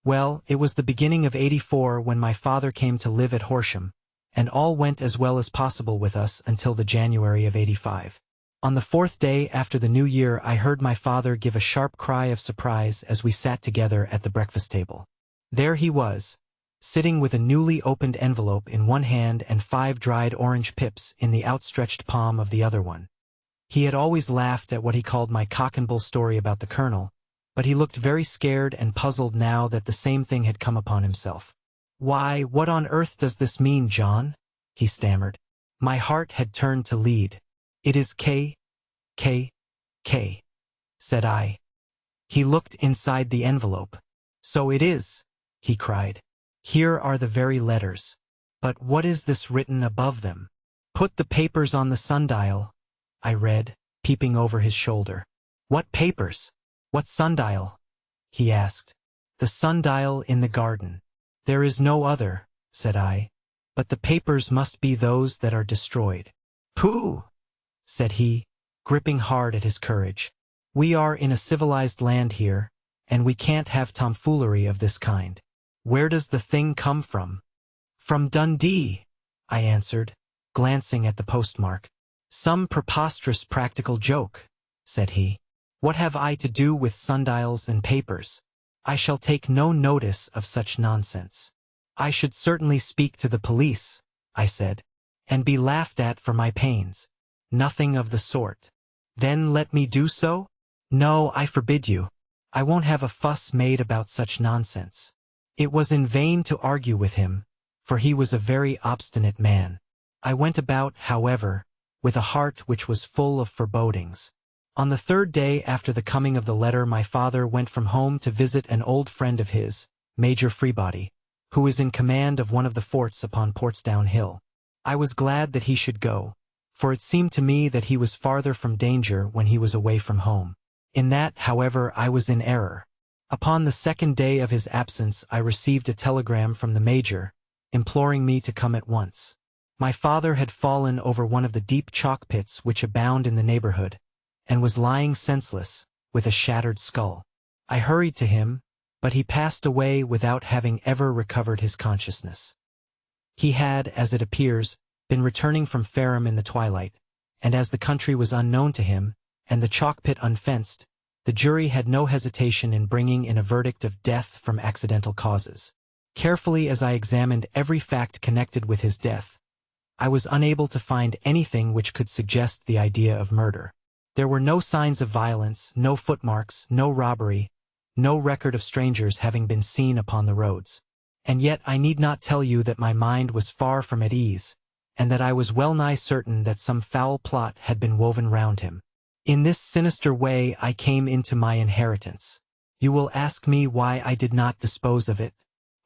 Well, it was the beginning of '84 when my father came to live at Horsham, and all went as well as possible with us until the January of '85. On the 4th day after the New Year I heard my father give a sharp cry of surprise as we sat together at the breakfast table. There he was, sitting with a newly opened envelope in one hand and 5 dried orange pips in the outstretched palm of the other one. He had always laughed at what he called my cock-and-bull story about the colonel, but he looked very scared and puzzled now that the same thing had come upon himself. "Why, what on earth does this mean, John?" he stammered. My heart had turned to lead. It is K, said I. He looked inside the envelope. So it is, he cried. Here are the very letters. But what is this written above them? Put the papers on the sundial, I read, peeping over his shoulder. What papers? What sundial? He asked. The sundial in the garden. There is no other, said I. But the papers must be those that are destroyed. Pooh, said he, gripping hard at his courage. We are in a civilized land here, and we can't have tomfoolery of this kind. Where does the thing come from? From Dundee, I answered, glancing at the postmark. Some preposterous practical joke, said he. What have I to do with sundials and papers? I shall take no notice of such nonsense. I should certainly speak to the police, I said, and be laughed at for my pains. Nothing of the sort. Then let me do so? No, I forbid you. I won't have a fuss made about such nonsense. It was in vain to argue with him, for he was a very obstinate man. I went about, however, with a heart which was full of forebodings. On the third day after the coming of the letter, my father went from home to visit an old friend of his, Major Freebody, who is in command of one of the forts upon Portsdown Hill. I was glad that he should go, for it seemed to me that he was farther from danger when he was away from home. In that, however, I was in error. Upon the second day of his absence I received a telegram from the Major, imploring me to come at once. My father had fallen over one of the deep chalk pits which abound in the neighborhood, and was lying senseless, with a shattered skull. I hurried to him, but he passed away without having ever recovered his consciousness. He had, as it appears, been returning from Fareham in the twilight, and as the country was unknown to him, and the chalk pit unfenced, the jury had no hesitation in bringing in a verdict of death from accidental causes. Carefully as I examined every fact connected with his death, I was unable to find anything which could suggest the idea of murder. There were no signs of violence, no footmarks, no robbery, no record of strangers having been seen upon the roads. And yet I need not tell you that my mind was far from at ease, and that I was well nigh certain that some foul plot had been woven round him. In this sinister way I came into my inheritance. You will ask me why I did not dispose of it.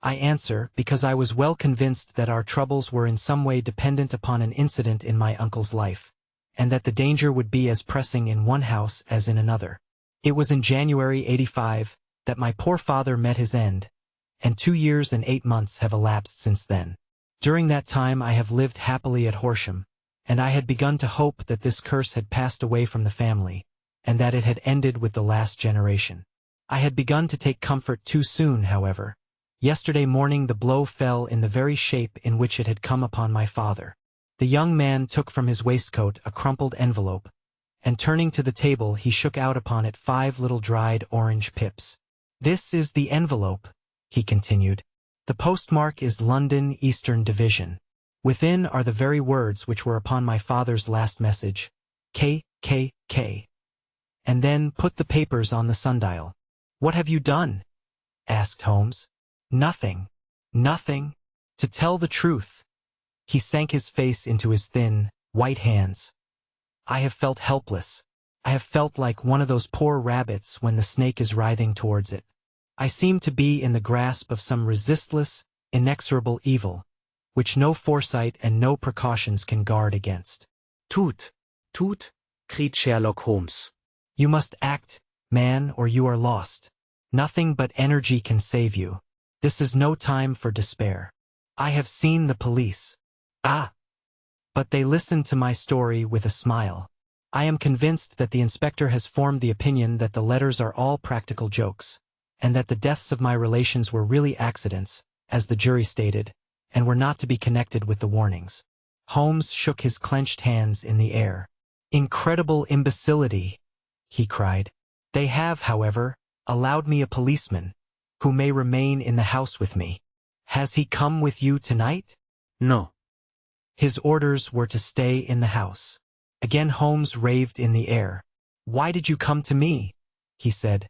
I answer, because I was well convinced that our troubles were in some way dependent upon an incident in my uncle's life, and that the danger would be as pressing in one house as in another. It was in January 85 that my poor father met his end, and 2 years and 8 months have elapsed since then. During that time I have lived happily at Horsham, and I had begun to hope that this curse had passed away from the family, and that it had ended with the last generation. I had begun to take comfort too soon, however. Yesterday morning the blow fell in the very shape in which it had come upon my father. The young man took from his waistcoat a crumpled envelope, and turning to the table he shook out upon it 5 little dried orange pips. This is the envelope, he continued. The postmark is London Eastern Division. Within are the very words which were upon my father's last message, K. And then put the papers on the sundial. What have you done? Asked Holmes. Nothing. Nothing. To tell the truth. He sank his face into his thin, white hands. I have felt helpless. I have felt like one of those poor rabbits when the snake is writhing towards it. I seem to be in the grasp of some resistless, inexorable evil, which no foresight and no precautions can guard against. Tut, cried Sherlock Holmes. You must act, man, or you are lost. Nothing but energy can save you. This is no time for despair. I have seen the police. Ah! But they listened to my story with a smile. I am convinced that the inspector has formed the opinion that the letters are all practical jokes, and that the deaths of my relations were really accidents, as the jury stated, and were not to be connected with the warnings. Holmes shook his clenched hands in the air. Incredible imbecility, he cried. They have, however, allowed me a policeman, who may remain in the house with me. Has he come with you tonight? No. His orders were to stay in the house. Again Holmes raved in the air. Why did you come to me? He said.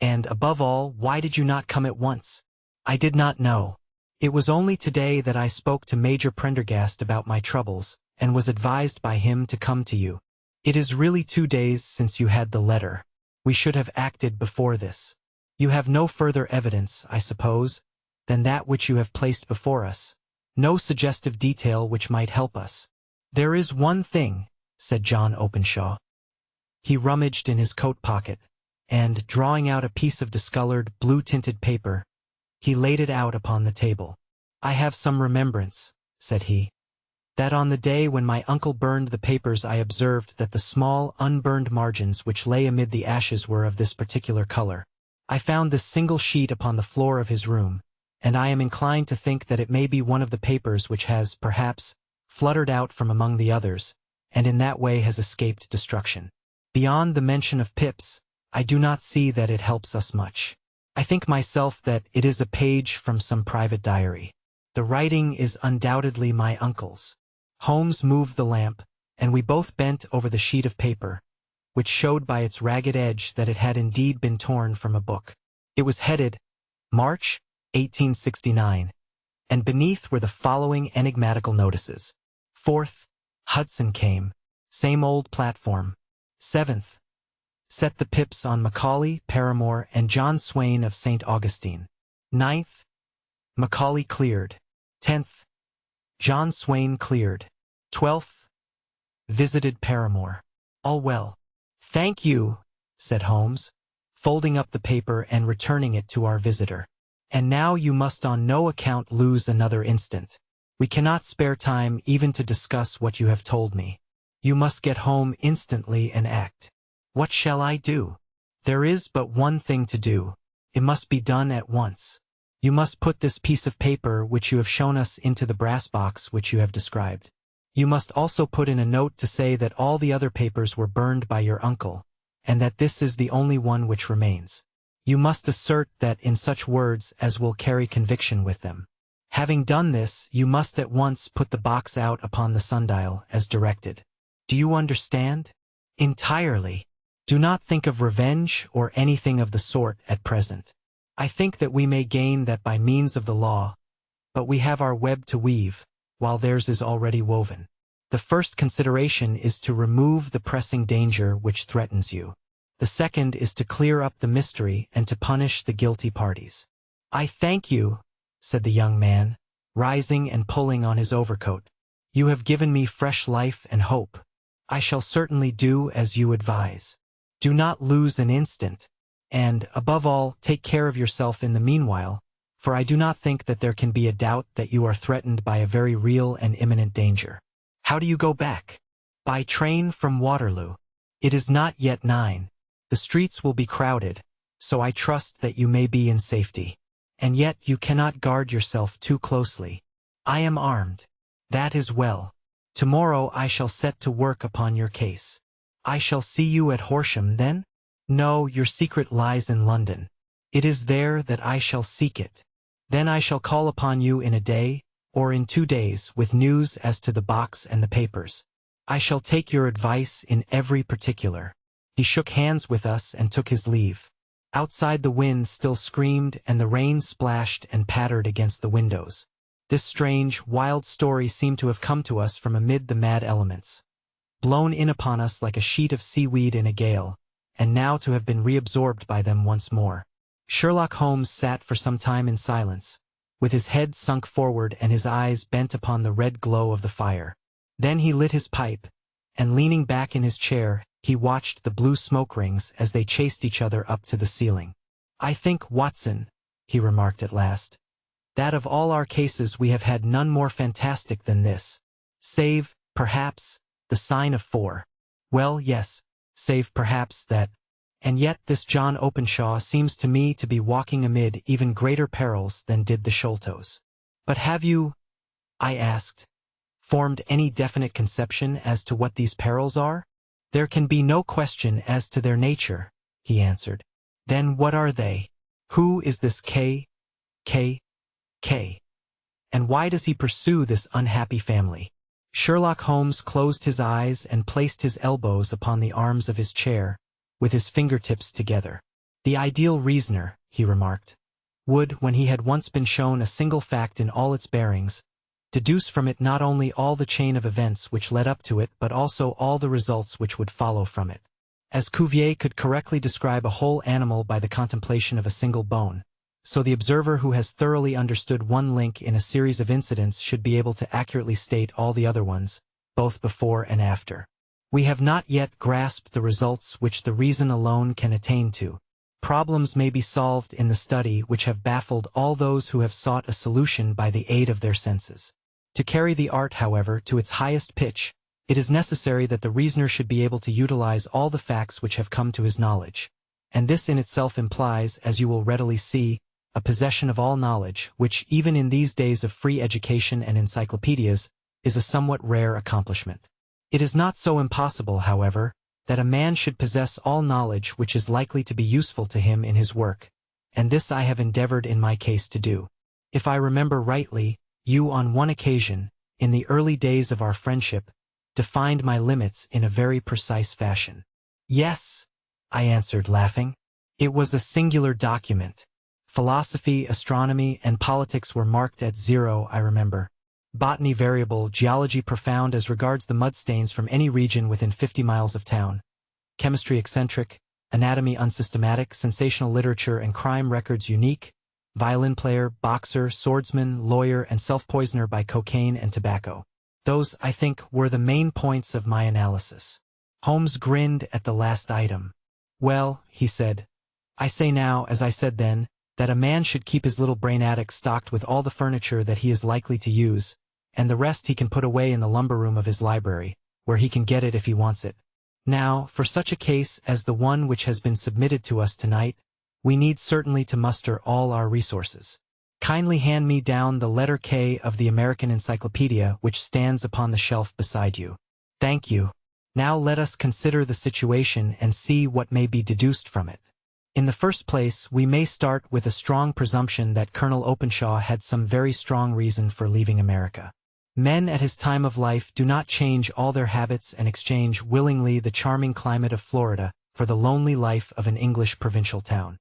And, above all, why did you not come at once? I did not know. It was only today that I spoke to Major Prendergast about my troubles, and was advised by him to come to you. It is really 2 days since you had the letter. We should have acted before this. You have no further evidence, I suppose, than that which you have placed before us. No suggestive detail which might help us. There is one thing, said John Openshaw. He rummaged in his coat pocket, and, drawing out a piece of discolored, blue-tinted paper, he laid it out upon the table. I have some remembrance, said he, that on the day when my uncle burned the papers I observed that the small, unburned margins which lay amid the ashes were of this particular color. I found this single sheet upon the floor of his room, and I am inclined to think that it may be one of the papers which has, perhaps, fluttered out from among the others, and in that way has escaped destruction. Beyond the mention of pips, I do not see that it helps us much. I think myself that it is a page from some private diary. The writing is undoubtedly my uncle's. Holmes moved the lamp, and we both bent over the sheet of paper, which showed by its ragged edge that it had indeed been torn from a book. It was headed, March, 1869, and beneath were the following enigmatical notices. 4th, Hudson came. Same old platform. 7th, set the pips on Macaulay, Paramore, and John Swain of St. Augustine. 9th, Macaulay cleared. 10th, John Swain cleared. 12th, visited Paramore. All well. Thank you, said Holmes, folding up the paper and returning it to our visitor. And now you must on no account lose another instant. We cannot spare time even to discuss what you have told me. You must get home instantly and act. What shall I do? There is but one thing to do. It must be done at once. You must put this piece of paper which you have shown us into the brass box which you have described. You must also put in a note to say that all the other papers were burned by your uncle, and that this is the only one which remains. You must assert that in such words as will carry conviction with them. Having done this, you must at once put the box out upon the sundial as directed. Do you understand? Entirely. Do not think of revenge or anything of the sort at present. I think that we may gain that by means of the law, but we have our web to weave, while theirs is already woven. The first consideration is to remove the pressing danger which threatens you. The second is to clear up the mystery and to punish the guilty parties. I thank you, said the young man, rising and pulling on his overcoat. You have given me fresh life and hope. I shall certainly do as you advise. Do not lose an instant, and, above all, take care of yourself in the meanwhile, for I do not think that there can be a doubt that you are threatened by a very real and imminent danger. How do you go back? By train from Waterloo. It is not yet 9. The streets will be crowded, so I trust that you may be in safety. And yet you cannot guard yourself too closely. I am armed. That is well. Tomorrow I shall set to work upon your case. I shall see you at Horsham then? No, your secret lies in London. It is there that I shall seek it. Then I shall call upon you in a day, or in 2 days, with news as to the box and the papers. I shall take your advice in every particular. He shook hands with us and took his leave. Outside the wind still screamed and the rain splashed and pattered against the windows. This strange, wild story seemed to have come to us from amid the mad elements, blown in upon us like a sheet of seaweed in a gale, and now to have been reabsorbed by them once more. Sherlock Holmes sat for some time in silence, with his head sunk forward and his eyes bent upon the red glow of the fire. Then he lit his pipe, and leaning back in his chair, he watched the blue smoke rings as they chased each other up to the ceiling. I think, Watson, he remarked at last, that of all our cases we have had none more fantastic than this, save, perhaps, the sign of 4. Well, yes, save perhaps that. And yet this John Openshaw seems to me to be walking amid even greater perils than did the Sholtos. But have you, I asked, formed any definite conception as to what these perils are? There can be no question as to their nature, he answered. Then what are they? Who is this K? And why does he pursue this unhappy family? Sherlock Holmes closed his eyes and placed his elbows upon the arms of his chair, with his fingertips together. The ideal reasoner, he remarked, would, when he had once been shown a single fact in all its bearings, deduce from it not only all the chain of events which led up to it but also all the results which would follow from it. As Cuvier could correctly describe a whole animal by the contemplation of a single bone, so the observer who has thoroughly understood one link in a series of incidents should be able to accurately state all the other ones, both before and after. We have not yet grasped the results which the reason alone can attain to. Problems may be solved in the study which have baffled all those who have sought a solution by the aid of their senses. To carry the art, however, to its highest pitch, it is necessary that the reasoner should be able to utilize all the facts which have come to his knowledge, and this in itself implies, as you will readily see, a possession of all knowledge, which, even in these days of free education and encyclopedias, is a somewhat rare accomplishment. It is not so impossible, however, that a man should possess all knowledge which is likely to be useful to him in his work, and this I have endeavored in my case to do. If I remember rightly, you on one occasion, in the early days of our friendship, defined my limits in a very precise fashion. Yes, I answered, laughing. It was a singular document. Philosophy, astronomy, and politics were marked at 0, I remember. Botany variable, geology profound as regards the mudstains from any region within 50 miles of town. Chemistry eccentric, anatomy unsystematic, sensational literature and crime records unique, violin player, boxer, swordsman, lawyer, and self-poisoner by cocaine and tobacco. Those, I think, were the main points of my analysis. Holmes grinned at the last item. Well, he said, I say now, as I said then, that a man should keep his little brain attic stocked with all the furniture that he is likely to use, and the rest he can put away in the lumber room of his library, where he can get it if he wants it. Now, for such a case as the one which has been submitted to us tonight, we need certainly to muster all our resources. Kindly hand me down the letter K of the American Encyclopedia which stands upon the shelf beside you. Thank you. Now let us consider the situation and see what may be deduced from it. In the first place, we may start with a strong presumption that Colonel Openshaw had some very strong reason for leaving America. Men at his time of life do not change all their habits and exchange willingly the charming climate of Florida for the lonely life of an English provincial town.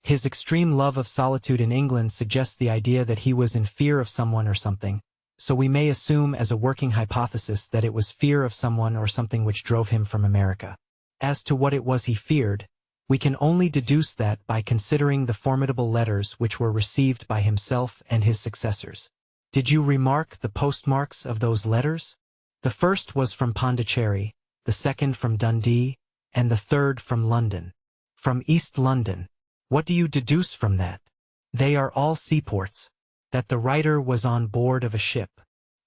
His extreme love of solitude in England suggests the idea that he was in fear of someone or something, so we may assume as a working hypothesis that it was fear of someone or something which drove him from America. As to what it was he feared, we can only deduce that by considering the formidable letters which were received by himself and his successors. Did you remark the postmarks of those letters? The first was from Pondicherry, the second from Dundee, and the third from London. From East London. What do you deduce from that? They are all seaports. That the writer was on board of a ship.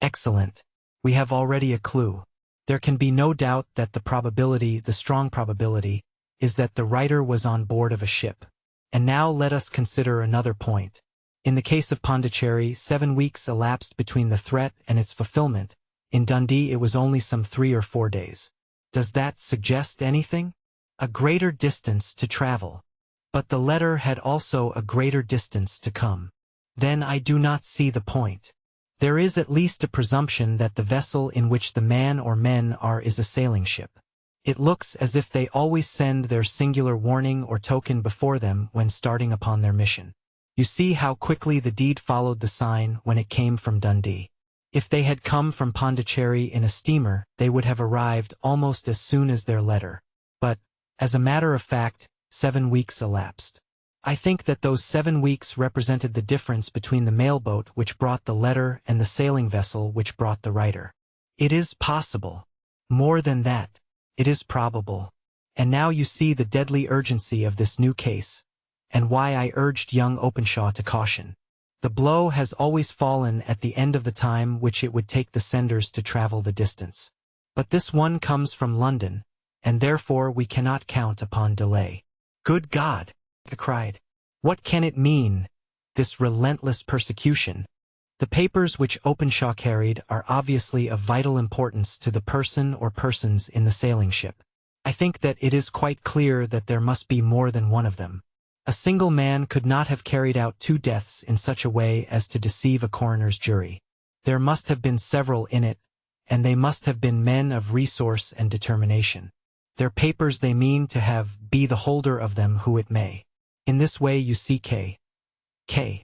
Excellent. We have already a clue. There can be no doubt that the strong probability, is that the writer was on board of a ship. And now let us consider another point. In the case of Pondicherry, 7 weeks elapsed between the threat and its fulfillment. In Dundee it was only some 3 or 4 days. Does that suggest anything? A greater distance to travel. But the letter had also a greater distance to come. Then I do not see the point. There is at least a presumption that the vessel in which the man or men are is a sailing ship. It looks as if they always send their singular warning or token before them when starting upon their mission. You see how quickly the deed followed the sign when it came from Dundee. If they had come from Pondicherry in a steamer, they would have arrived almost as soon as their letter. But, as a matter of fact, 7 weeks elapsed. I think that those 7 weeks represented the difference between the mailboat which brought the letter and the sailing vessel which brought the writer. It is possible. More than that, it is probable. And now you see the deadly urgency of this new case, and why I urged young Openshaw to caution. The blow has always fallen at the end of the time which it would take the senders to travel the distance. But this one comes from London, and therefore we cannot count upon delay. Good God! I cried. What can it mean, this relentless persecution? The papers which Openshaw carried are obviously of vital importance to the person or persons in the sailing ship. I think that it is quite clear that there must be more than one of them. A single man could not have carried out 2 deaths in such a way as to deceive a coroner's jury. There must have been several in it, and they must have been men of resource and determination. Their papers they mean to have be the holder of them who it may. In this way you see K. K.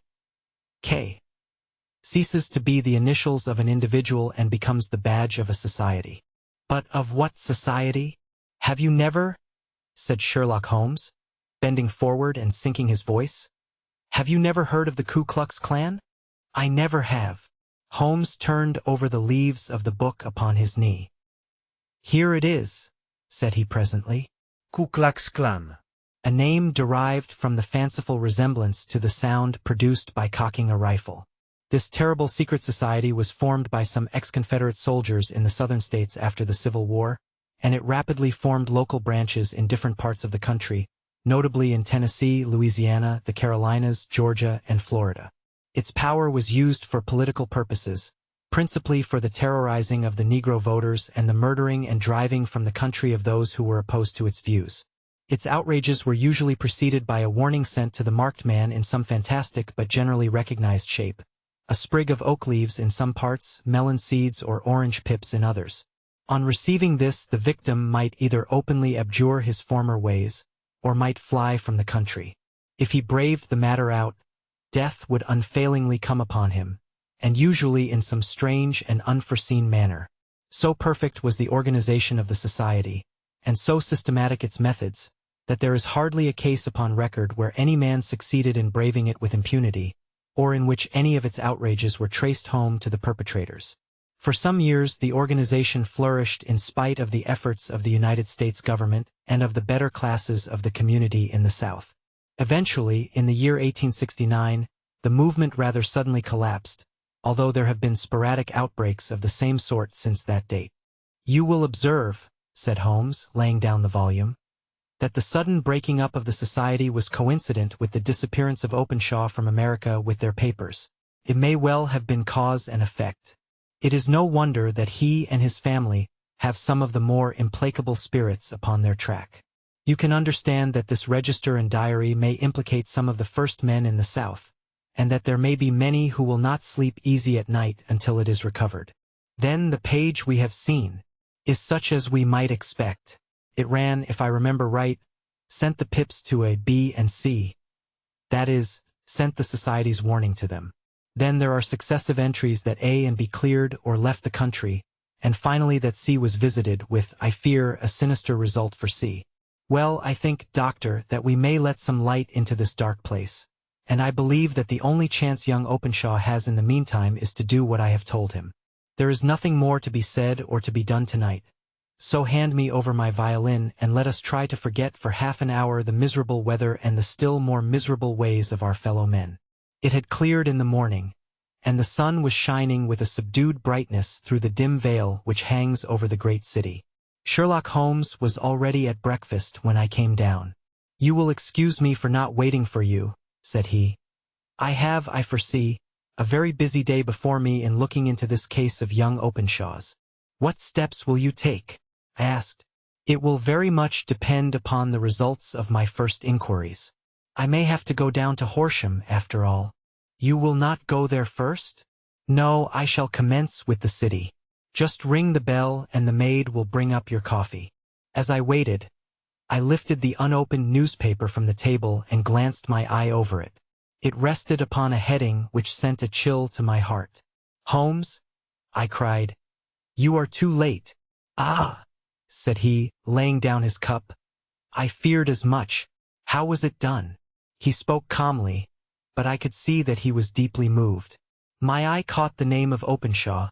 K. ceases to be the initials of an individual and becomes the badge of a society. But of what society? Have you never, said Sherlock Holmes, bending forward and sinking his voice, have you never heard of the Ku Klux Klan? I never have. Holmes turned over the leaves of the book upon his knee. Here it is, said he presently. Ku Klux Klan. A name derived from the fanciful resemblance to the sound produced by cocking a rifle. This terrible secret society was formed by some ex-Confederate soldiers in the southern states after the Civil War, and it rapidly formed local branches in different parts of the country, notably in Tennessee, Louisiana, the Carolinas, Georgia, and Florida. Its power was used for political purposes, principally for the terrorizing of the Negro voters and the murdering and driving from the country of those who were opposed to its views. Its outrages were usually preceded by a warning sent to the marked man in some fantastic but generally recognized shape. A sprig of oak leaves in some parts, melon seeds or orange pips in others. On receiving this, the victim might either openly abjure his former ways, or might fly from the country. If he braved the matter out, death would unfailingly come upon him, and usually in some strange and unforeseen manner. So perfect was the organization of the society, and so systematic its methods, that there is hardly a case upon record where any man succeeded in braving it with impunity, or in which any of its outrages were traced home to the perpetrators. For some years the organization flourished in spite of the efforts of the United States government and of the better classes of the community in the South. Eventually, in the year 1869, the movement rather suddenly collapsed, although there have been sporadic outbreaks of the same sort since that date. You will observe, said Holmes, laying down the volume, that the sudden breaking up of the society was coincident with the disappearance of Openshaw from America with their papers. It may well have been cause and effect. It is no wonder that he and his family have some of the more implacable spirits upon their track. You can understand that this register and diary may implicate some of the first men in the South, and that there may be many who will not sleep easy at night until it is recovered. Then the page we have seen is such as we might expect. It ran, if I remember right, sent the pips to A, B, and C. That is, sent the society's warning to them. Then there are successive entries that A and B cleared or left the country, and finally that C was visited with, I fear, a sinister result for C. Well, I think, Doctor, that we may let some light into this dark place, and I believe that the only chance young Openshaw has in the meantime is to do what I have told him. There is nothing more to be said or to be done tonight. So hand me over my violin and let us try to forget for half an hour the miserable weather and the still more miserable ways of our fellow men. It had cleared in the morning, and the sun was shining with a subdued brightness through the dim veil which hangs over the great city. Sherlock Holmes was already at breakfast when I came down. You will excuse me for not waiting for you, said he. I have, I foresee, a very busy day before me in looking into this case of young Openshaw's. What steps will you take? I asked. It will very much depend upon the results of my first inquiries. I may have to go down to Horsham, after all. You will not go there first? No, I shall commence with the city. Just ring the bell and the maid will bring up your coffee. As I waited, I lifted the unopened newspaper from the table and glanced my eye over it. It rested upon a heading which sent a chill to my heart. Holmes, I cried, you are too late. Ah, said he, laying down his cup. I feared as much. How was it done? He spoke calmly, but I could see that he was deeply moved. My eye caught the name of Openshaw,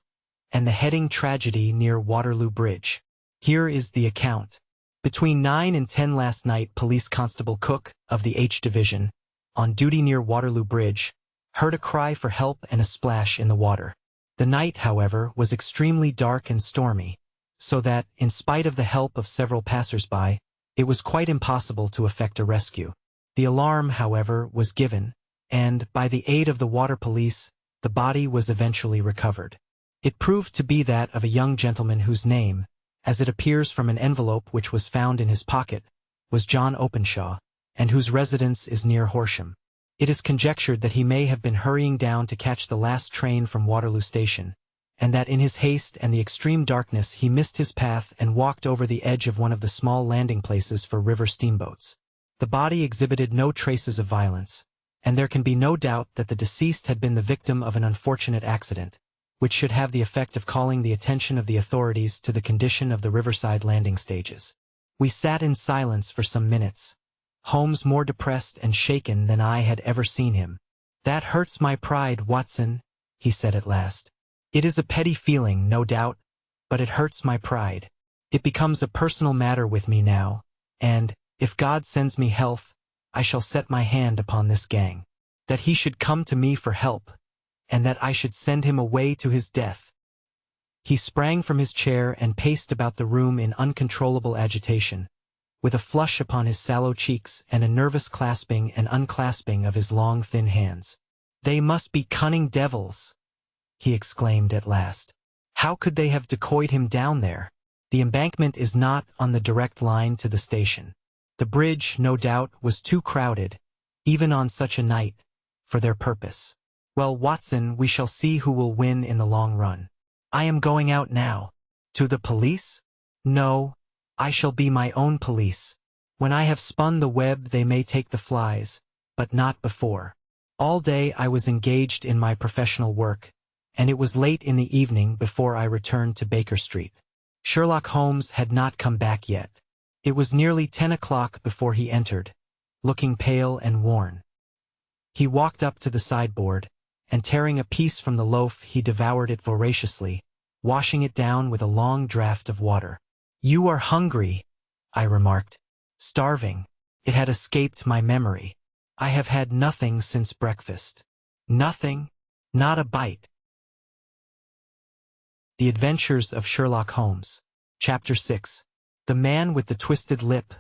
and the heading Tragedy near Waterloo Bridge. Here is the account. Between 9 and 10 last night, Police Constable Cook, of the H Division, on duty near Waterloo Bridge, heard a cry for help and a splash in the water. The night, however, was extremely dark and stormy, so that, in spite of the help of several passers-by, it was quite impossible to effect a rescue. The alarm, however, was given, and, by the aid of the water police, the body was eventually recovered. It proved to be that of a young gentleman whose name, as it appears from an envelope which was found in his pocket, was John Openshaw, and whose residence is near Horsham. It is conjectured that he may have been hurrying down to catch the last train from Waterloo Station, and that in his haste and the extreme darkness he missed his path and walked over the edge of one of the small landing places for river steamboats. The body exhibited no traces of violence, and there can be no doubt that the deceased had been the victim of an unfortunate accident, which should have the effect of calling the attention of the authorities to the condition of the riverside landing stages. We sat in silence for some minutes, Holmes more depressed and shaken than I had ever seen him. "That hurts my pride, Watson," he said at last. "It is a petty feeling, no doubt, but it hurts my pride. It becomes a personal matter with me now, and, if God sends me health, I shall set my hand upon this gang. That he should come to me for help, and that I should send him away to his death." He sprang from his chair and paced about the room in uncontrollable agitation, with a flush upon his sallow cheeks and a nervous clasping and unclasping of his long thin hands. "They must be cunning devils," he exclaimed at last. "How could they have decoyed him down there? The embankment is not on the direct line to the station. The bridge, no doubt, was too crowded, even on such a night, for their purpose. Well, Watson, we shall see who will win in the long run. I am going out now." "To the police?" "No, I shall be my own police. When I have spun the web they may take the flies, but not before. All day I was engaged in my professional work, and it was late in the evening before I returned to Baker Street. Sherlock Holmes had not come back yet. It was nearly 10 o'clock before he entered, looking pale and worn. He walked up to the sideboard, and tearing a piece from the loaf he devoured it voraciously, washing it down with a long draught of water. "You are hungry," I remarked. "Starving. It had escaped my memory. I have had nothing since breakfast." "Nothing? Not a bite." The Adventures of Sherlock Holmes. Chapter 6. The Man with the Twisted Lip.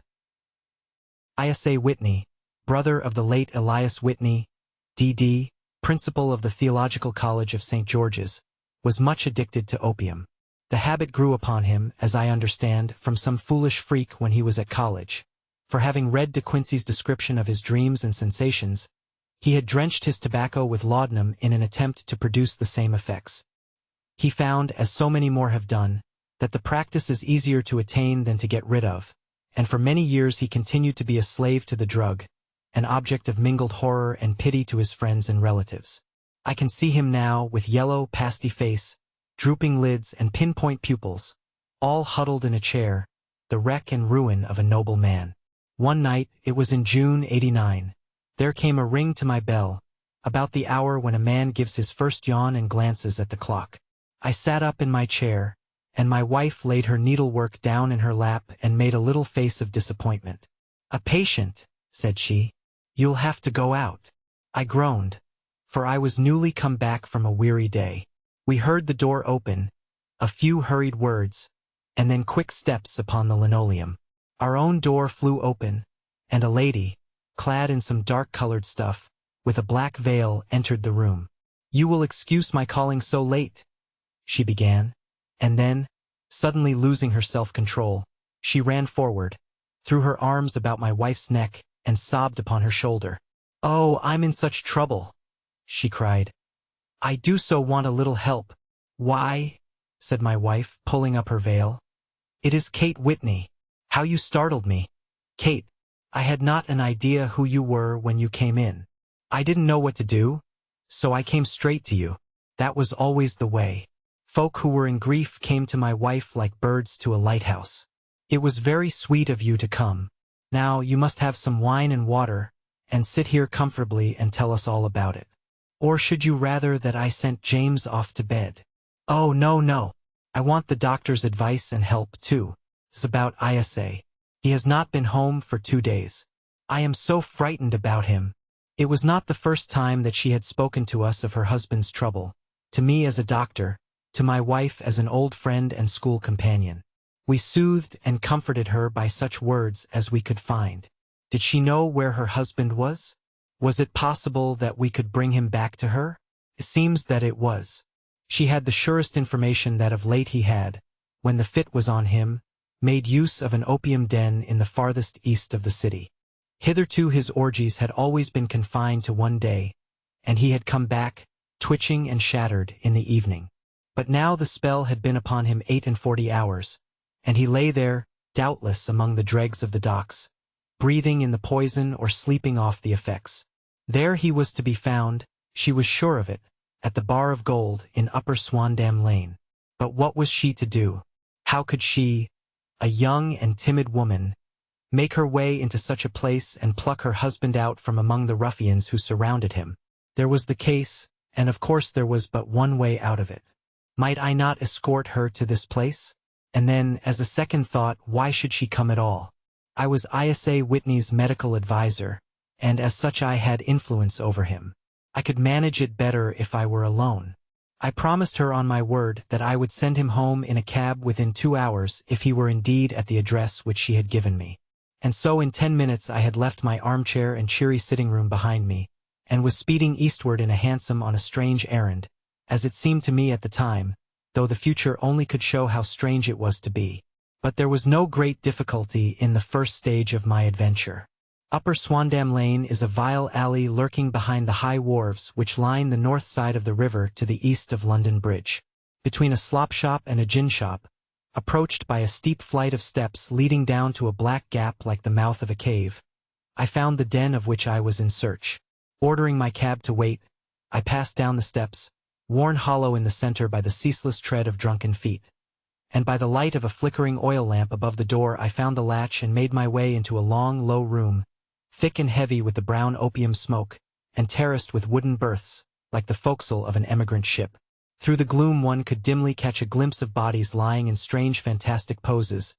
Isa Whitney, brother of the late Elias Whitney, D.D., principal of the Theological College of St. George's, was much addicted to opium. The habit grew upon him, as I understand, from some foolish freak when he was at college, for having read De Quincey's description of his dreams and sensations, he had drenched his tobacco with laudanum in an attempt to produce the same effects. He found, as so many more have done, that the practice is easier to attain than to get rid of, and for many years he continued to be a slave to the drug, an object of mingled horror and pity to his friends and relatives. I can see him now, with yellow, pasty face, drooping lids and pinpoint pupils, all huddled in a chair, the wreck and ruin of a noble man. One night, it was in June '89, there came a ring to my bell, about the hour when a man gives his first yawn and glances at the clock. I sat up in my chair, and my wife laid her needlework down in her lap and made a little face of disappointment. "A patient," said she. "You'll have to go out." I groaned, for I was newly come back from a weary day. We heard the door open, a few hurried words, and then quick steps upon the linoleum. Our own door flew open, and a lady, clad in some dark-colored stuff, with a black veil, entered the room. "You will excuse my calling so late," she began, and then, suddenly losing her self-control, she ran forward, threw her arms about my wife's neck, and sobbed upon her shoulder. "Oh, I'm in such trouble," she cried. "I do so want a little help." "Why," said my wife, pulling up her veil, "it is Kate Whitney. How you startled me. Kate, I had not an idea who you were when you came in. I didn't know what to do, so I came straight to you. That was always the way. Folk who were in grief came to my wife like birds to a lighthouse. It was very sweet of you to come. Now you must have some wine and water, and sit here comfortably and tell us all about it. Or should you rather that I sent James off to bed?" "Oh, no, no. I want the doctor's advice and help, too. It's about Isa. He has not been home for 2 days. I am so frightened about him." It was not the first time that she had spoken to us of her husband's trouble, to me as a doctor, to my wife as an old friend and school companion. We soothed and comforted her by such words as we could find. Did she know where her husband was? Was it possible that we could bring him back to her? It seems that it was. She had the surest information that of late he had, when the fit was on him, made use of an opium den in the farthest east of the city. Hitherto his orgies had always been confined to one day, and he had come back, twitching and shattered, in the evening. But now the spell had been upon him 48 hours, and he lay there, doubtless among the dregs of the docks, breathing in the poison or sleeping off the effects. There he was to be found, she was sure of it, at the Bar of Gold in Upper Swandam Lane. But what was she to do? How could she, a young and timid woman, make her way into such a place and pluck her husband out from among the ruffians who surrounded him? There was the case, and of course there was but one way out of it. Might I not escort her to this place? And then, as a second thought, why should she come at all? I was Isa Whitney's medical advisor, and as such I had influence over him. I could manage it better if I were alone. I promised her on my word that I would send him home in a cab within 2 hours if he were indeed at the address which she had given me. And so in 10 minutes I had left my armchair and cheery sitting room behind me, and was speeding eastward in a hansom on a strange errand, as it seemed to me at the time, though the future only could show how strange it was to be. But there was no great difficulty in the first stage of my adventure. Upper Swandam Lane is a vile alley lurking behind the high wharves which line the north side of the river to the east of London Bridge. Between a slop shop and a gin shop, approached by a steep flight of steps leading down to a black gap like the mouth of a cave, I found the den of which I was in search. Ordering my cab to wait, I passed down the steps, worn hollow in the center by the ceaseless tread of drunken feet. And by the light of a flickering oil lamp above the door I found the latch and made my way into a long, low room, thick and heavy with the brown opium smoke, and terraced with wooden berths, like the forecastle of an emigrant ship. Through the gloom one could dimly catch a glimpse of bodies lying in strange fantastic poses,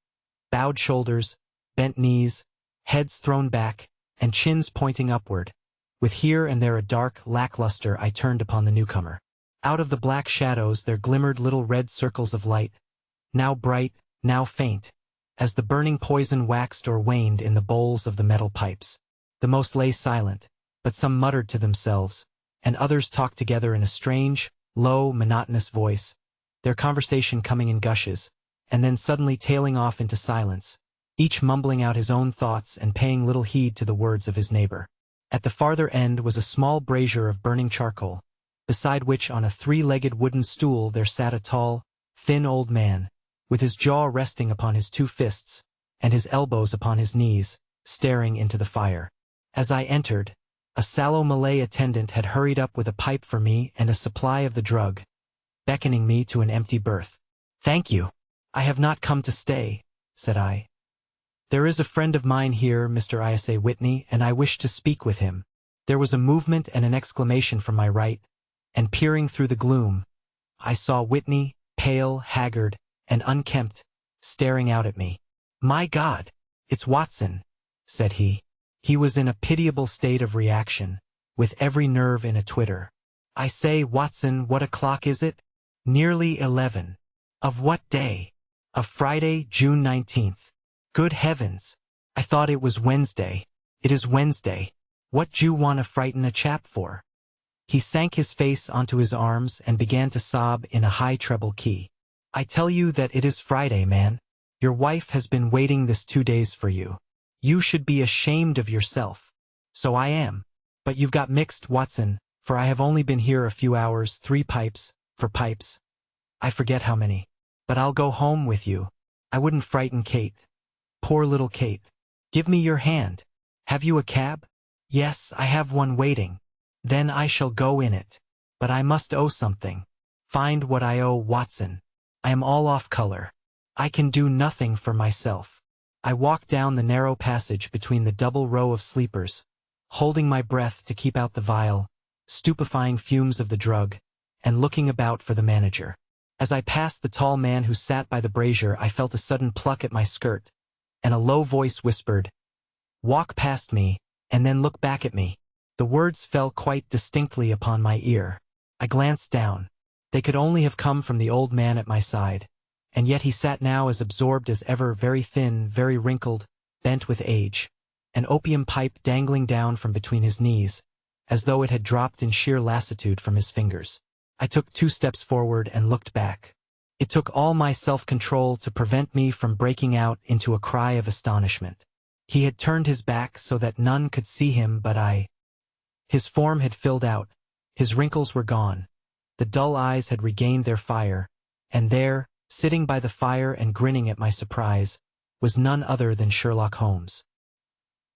bowed shoulders, bent knees, heads thrown back, and chins pointing upward, with here and there a dark, lackluster eye turned upon the newcomer. Out of the black shadows there glimmered little red circles of light, now bright, now faint, as the burning poison waxed or waned in the bowls of the metal pipes. The most lay silent, but some muttered to themselves, and others talked together in a strange, low, monotonous voice, their conversation coming in gushes, and then suddenly tailing off into silence, each mumbling out his own thoughts and paying little heed to the words of his neighbor. At the farther end was a small brazier of burning charcoal, beside which on a 3-legged wooden stool there sat a tall, thin old man, with his jaw resting upon his 2 fists, and his elbows upon his knees, staring into the fire. As I entered, a sallow Malay attendant had hurried up with a pipe for me and a supply of the drug, beckoning me to an empty berth. "Thank you. I have not come to stay," said I. "There is a friend of mine here, Mr. Isa Whitney, and I wish to speak with him." There was a movement and an exclamation from my right, and peering through the gloom, I saw Whitney, pale, haggard, and unkempt, staring out at me. "My God, it's Watson," said he. He was in a pitiable state of reaction, with every nerve in a twitter. "I say, Watson, what o'clock is it?" "Nearly 11. "Of what day?" "Of Friday, June 19th. "Good heavens! I thought it was Wednesday." "It is Wednesday. What d'you want to frighten a chap for?" He sank his face onto his arms and began to sob in a high treble key. "I tell you that it is Friday, man. Your wife has been waiting this 2 days for you. You should be ashamed of yourself." "So I am. But you've got mixed, Watson, for I have only been here a few hours, 3 pipes, for pipes. I forget how many. But I'll go home with you. I wouldn't frighten Kate. Poor little Kate. Give me your hand. Have you a cab?" "Yes, I have one waiting." "Then I shall go in it. But I must owe something." "Find what I owe, Watson. I am all off color. I can do nothing for myself." I walked down the narrow passage between the double row of sleepers, holding my breath to keep out the vile, stupefying fumes of the drug, and looking about for the manager. As I passed the tall man who sat by the brazier I felt a sudden pluck at my skirt, and a low voice whispered, "Walk past me, and then look back at me." The words fell quite distinctly upon my ear. I glanced down. They could only have come from the old man at my side, and yet he sat now as absorbed as ever, very thin, very wrinkled, bent with age, an opium pipe dangling down from between his knees, as though it had dropped in sheer lassitude from his fingers. I took 2 steps forward and looked back. It took all my self-control to prevent me from breaking out into a cry of astonishment. He had turned his back so that none could see him but I. His form had filled out, his wrinkles were gone, the dull eyes had regained their fire, and there, sitting by the fire and grinning at my surprise, was none other than Sherlock Holmes.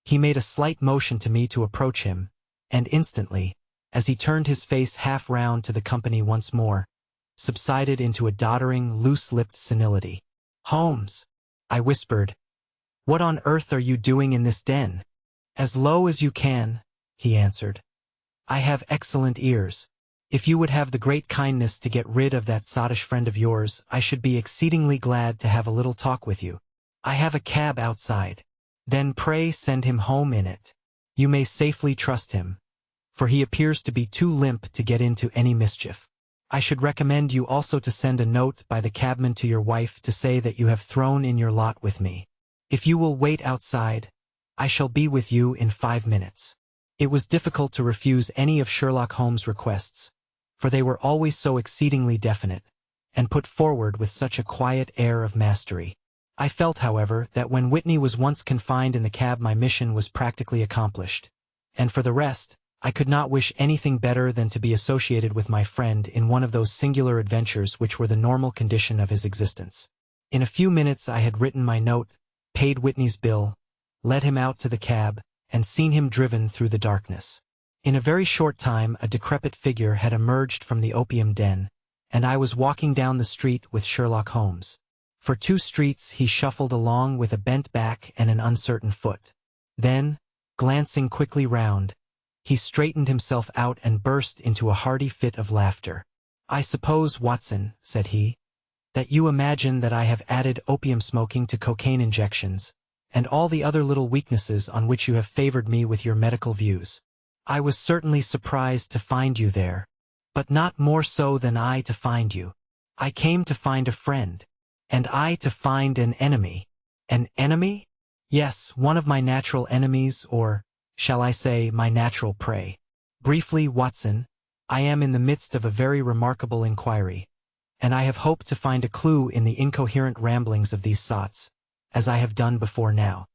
He made a slight motion to me to approach him, and instantly, as he turned his face half round to the company once more, subsided into a doddering, loose-lipped senility. "Holmes," I whispered, "what on earth are you doing in this den?" "As low as you can," he answered. "I have excellent ears. If you would have the great kindness to get rid of that sottish friend of yours, I should be exceedingly glad to have a little talk with you. I have a cab outside. Then pray send him home in it. You may safely trust him, for he appears to be too limp to get into any mischief. I should recommend you also to send a note by the cabman to your wife to say that you have thrown in your lot with me. If you will wait outside, I shall be with you in 5 minutes." It was difficult to refuse any of Sherlock Holmes' requests, for they were always so exceedingly definite, and put forward with such a quiet air of mastery. I felt, however, that when Whitney was once confined in the cab my mission was practically accomplished, and for the rest, I could not wish anything better than to be associated with my friend in one of those singular adventures which were the normal condition of his existence. In a few minutes I had written my note, paid Whitney's bill, led him out to the cab, and seen him driven through the darkness. In a very short time a decrepit figure had emerged from the opium den, and I was walking down the street with Sherlock Holmes. For 2 streets he shuffled along with a bent back and an uncertain foot. Then, glancing quickly round, he straightened himself out and burst into a hearty fit of laughter. "I suppose, Watson," said he, "that you imagine that I have added opium smoking to cocaine injections, and all the other little weaknesses on which you have favored me with your medical views. I was certainly surprised to find you there, but not more so than I to find you. I came to find a friend, and I to find an enemy." "An enemy?" "Yes, one of my natural enemies, or, shall I say, my natural prey. Briefly, Watson, I am in the midst of a very remarkable inquiry, and I have hoped to find a clue in the incoherent ramblings of these sots, as I have done before now.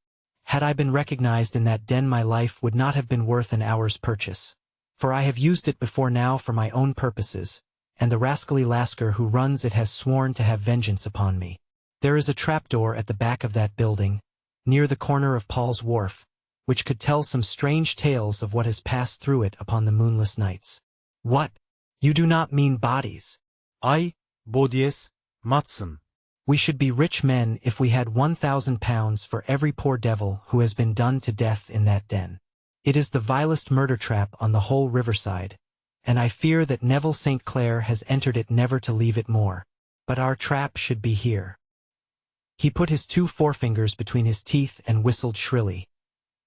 Had I been recognized in that den my life would not have been worth an hour's purchase, for I have used it before now for my own purposes, and the rascally Lascar who runs it has sworn to have vengeance upon me. There is a trapdoor at the back of that building, near the corner of Paul's Wharf, which could tell some strange tales of what has passed through it upon the moonless nights." "What? You do not mean bodies?" Ay, bodies, Matson. "We should be rich men if we had £1,000 for every poor devil who has been done to death in that den. It is the vilest murder trap on the whole riverside, and I fear that Neville St. Clair has entered it never to leave it more. But our trap should be here." He put his 2 forefingers between his teeth and whistled shrilly,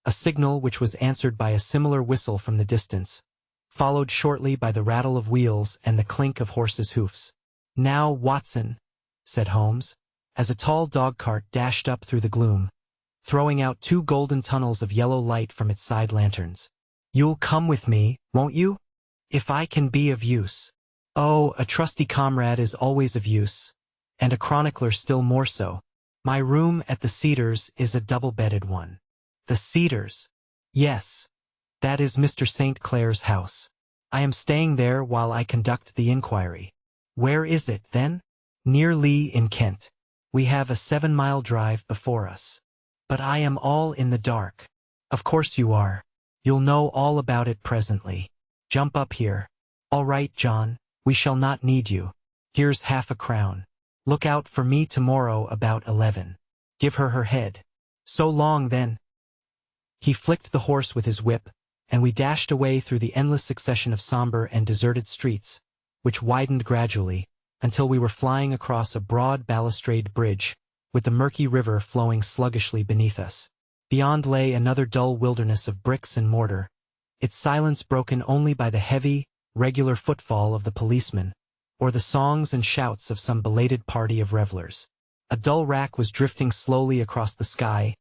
a signal which was answered by a similar whistle from the distance, followed shortly by the rattle of wheels and the clink of horses' hoofs. "Now, Watson," said Holmes, as a tall dog-cart dashed up through the gloom, throwing out 2 golden tunnels of yellow light from its side lanterns. "You'll come with me, won't you? If I can be of use." "Oh, a trusty comrade is always of use, and a chronicler still more so. My room at the Cedars is a double-bedded one." "The Cedars?" "Yes, that is Mr. St. Clair's house. I am staying there while I conduct the inquiry." "Where is it, then?" "Near Lee in Kent. We have a 7-mile drive before us." "But I am all in the dark." "Of course you are. You'll know all about it presently. Jump up here." "All right, John, we shall not need you. Here's £half-a-crown. Look out for me tomorrow about 11. Give her head. So long, then." He flicked the horse with his whip, and we dashed away through the endless succession of somber and deserted streets, which widened gradually, until we were flying across a broad balustrade bridge, with the murky river flowing sluggishly beneath us. Beyond lay another dull wilderness of bricks and mortar, its silence broken only by the heavy, regular footfall of the policeman, or the songs and shouts of some belated party of revelers. A dull rack was drifting slowly across the sky,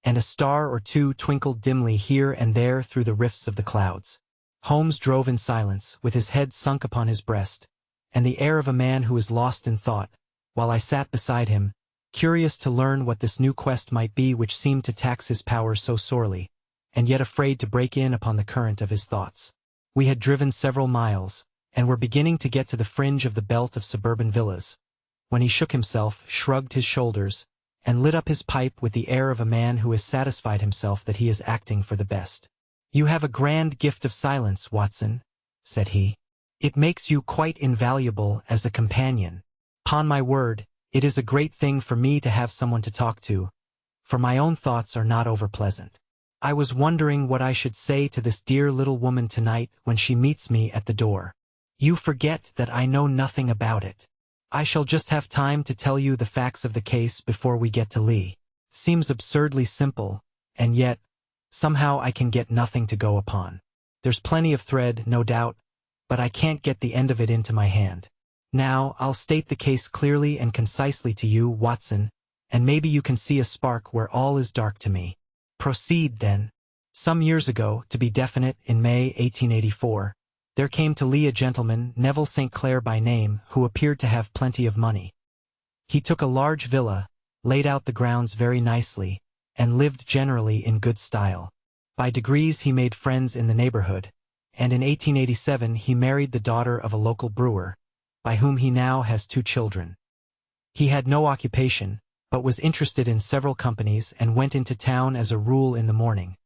and a star or 2 twinkled dimly here and there through the rifts of the clouds. Holmes drove in silence, with his head sunk upon his breast, and the air of a man who is lost in thought, while I sat beside him, curious to learn what this new quest might be which seemed to tax his powers so sorely, and yet afraid to break in upon the current of his thoughts. We had driven several miles, and were beginning to get to the fringe of the belt of suburban villas, when he shook himself, shrugged his shoulders, and lit up his pipe with the air of a man who has satisfied himself that he is acting for the best. "You have a grand gift of silence, Watson," said he. "It makes you quite invaluable as a companion. 'Pon my word, it is a great thing for me to have someone to talk to, for my own thoughts are not over-pleasant. I was wondering what I should say to this dear little woman tonight when she meets me at the door. You forget that I know nothing about it. I shall just have time to tell you the facts of the case before we get to Lee. Seems absurdly simple, and yet, somehow I can get nothing to go upon. There's plenty of thread, no doubt, but I can't get the end of it into my hand. Now, I'll state the case clearly and concisely to you, Watson, and maybe you can see a spark where all is dark to me. Proceed, then. Some years ago, to be definite, in May 1884, there came to Lee a gentleman, Neville St. Clair by name, who appeared to have plenty of money. He took a large villa, laid out the grounds very nicely, and lived generally in good style. By degrees he made friends in the neighborhood, and in 1887 he married the daughter of a local brewer, by whom he now has 2 children. He had no occupation, but was interested in several companies and went into town as a rule in the morning,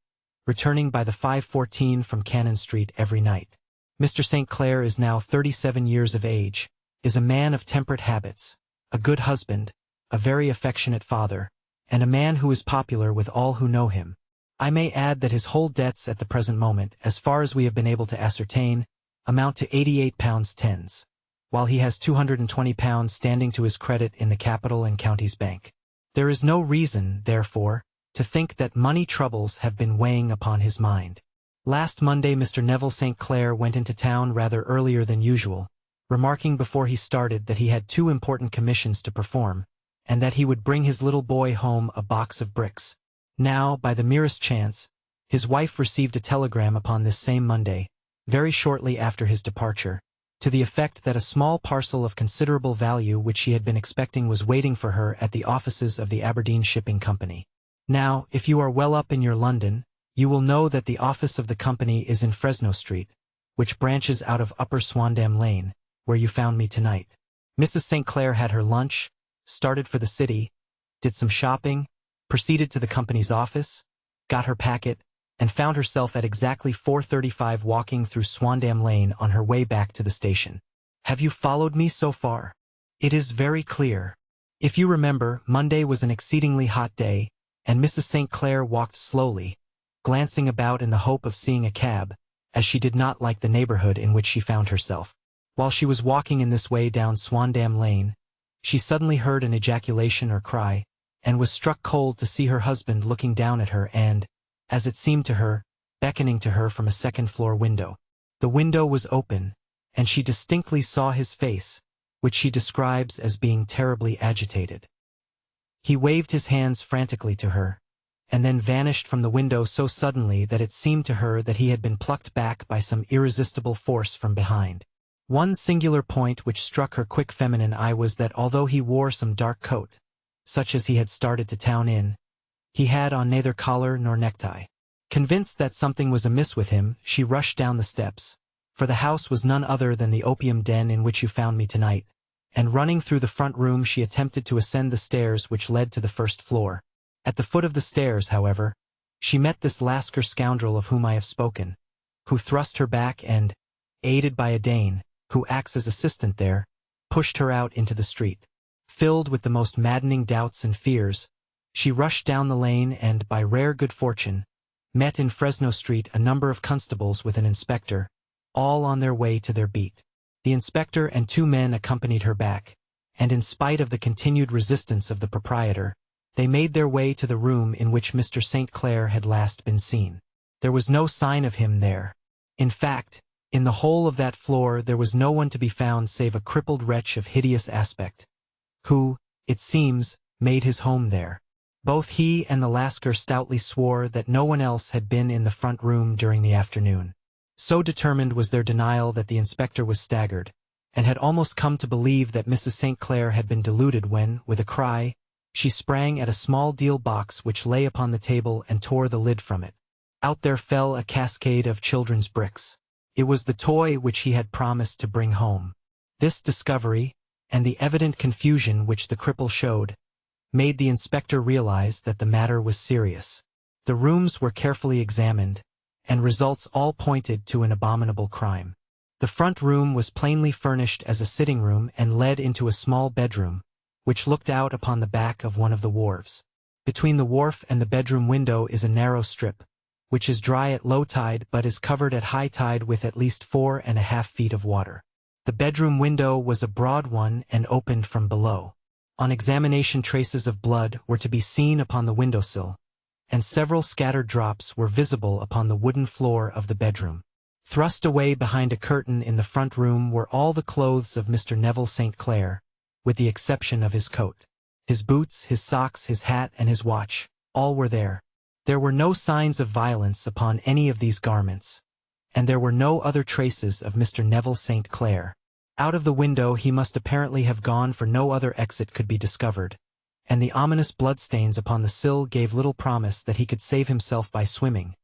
returning by the 5:14 from Cannon Street every night. Mr. St. Clair is now 37 years of age, is a man of temperate habits, a good husband, a very affectionate father, and a man who is popular with all who know him. I may add that his whole debts at the present moment, as far as we have been able to ascertain, amount to £88 while he has £220 standing to his credit in the Capital and Counties Bank. There is no reason, therefore, to think that money troubles have been weighing upon his mind. Last Monday Mr. Neville St. Clair went into town rather earlier than usual, remarking before he started that he had 2 important commissions to perform, and that he would bring his little boy home a box of bricks. Now, by the merest chance, his wife received a telegram upon this same Monday, very shortly after his departure, to the effect that a small parcel of considerable value which she had been expecting was waiting for her at the offices of the Aberdeen Shipping Company. Now, if you are well up in your London, you will know that the office of the company is in Fresno Street, which branches out of Upper Swandam Lane, where you found me tonight. Mrs. St. Clair had her lunch, started for the city, did some shopping, proceeded to the company's office, got her packet, and found herself at exactly 4:35 walking through Swandam Lane on her way back to the station. Have you followed me so far? It is very clear. If you remember, Monday was an exceedingly hot day, and Mrs. St. Clair walked slowly, glancing about in the hope of seeing a cab, as she did not like the neighborhood in which she found herself. While she was walking in this way down Swandam Lane, she suddenly heard an ejaculation or cry, and was struck cold to see her husband looking down at her and, as it seemed to her, beckoning to her from a second-floor window. The window was open, and she distinctly saw his face, which she describes as being terribly agitated. He waved his hands frantically to her, and then vanished from the window so suddenly that it seemed to her that he had been plucked back by some irresistible force from behind. One singular point which struck her quick feminine eye was that although he wore some dark coat, such as he had started to town in, he had on neither collar nor necktie. Convinced that something was amiss with him, she rushed down the steps, for the house was none other than the opium den in which you found me tonight, and running through the front room she attempted to ascend the stairs which led to the first floor. At the foot of the stairs, however, she met this Lascar scoundrel of whom I have spoken, who thrust her back and, aided by a Dane, who acts as assistant there, pushed her out into the street. Filled with the most maddening doubts and fears, she rushed down the lane and, by rare good fortune, met in Fresno Street a number of constables with an inspector, all on their way to their beat. The inspector and 2 men accompanied her back, and in spite of the continued resistance of the proprietor, they made their way to the room in which Mr. St. Clair had last been seen. There was no sign of him there. In fact, in the whole of that floor there was no one to be found save a crippled wretch of hideous aspect, who, it seems, made his home there. Both he and the Lascar stoutly swore that no one else had been in the front room during the afternoon. So determined was their denial that the inspector was staggered, and had almost come to believe that Mrs. St. Clair had been deluded when, with a cry, she sprang at a small deal box which lay upon the table and tore the lid from it. Out there fell a cascade of children's bricks. It was the toy which he had promised to bring home. This discovery, and the evident confusion which the cripple showed, made the inspector realize that the matter was serious. The rooms were carefully examined, and results all pointed to an abominable crime. The front room was plainly furnished as a sitting room and led into a small bedroom, which looked out upon the back of one of the wharves. Between the wharf and the bedroom window is a narrow strip, which is dry at low tide but is covered at high tide with at least 4.5 feet of water. The bedroom window was a broad one and opened from below. On examination, traces of blood were to be seen upon the windowsill, and several scattered drops were visible upon the wooden floor of the bedroom. Thrust away behind a curtain in the front room were all the clothes of Mr. Neville St. Clair, with the exception of his coat. His boots, his socks, his hat, and his watch, all were there. There were no signs of violence upon any of these garments, and there were no other traces of Mr. Neville St. Clair. Out of the window he must apparently have gone, for no other exit could be discovered, and the ominous bloodstains upon the sill gave little promise that he could save himself by swimming,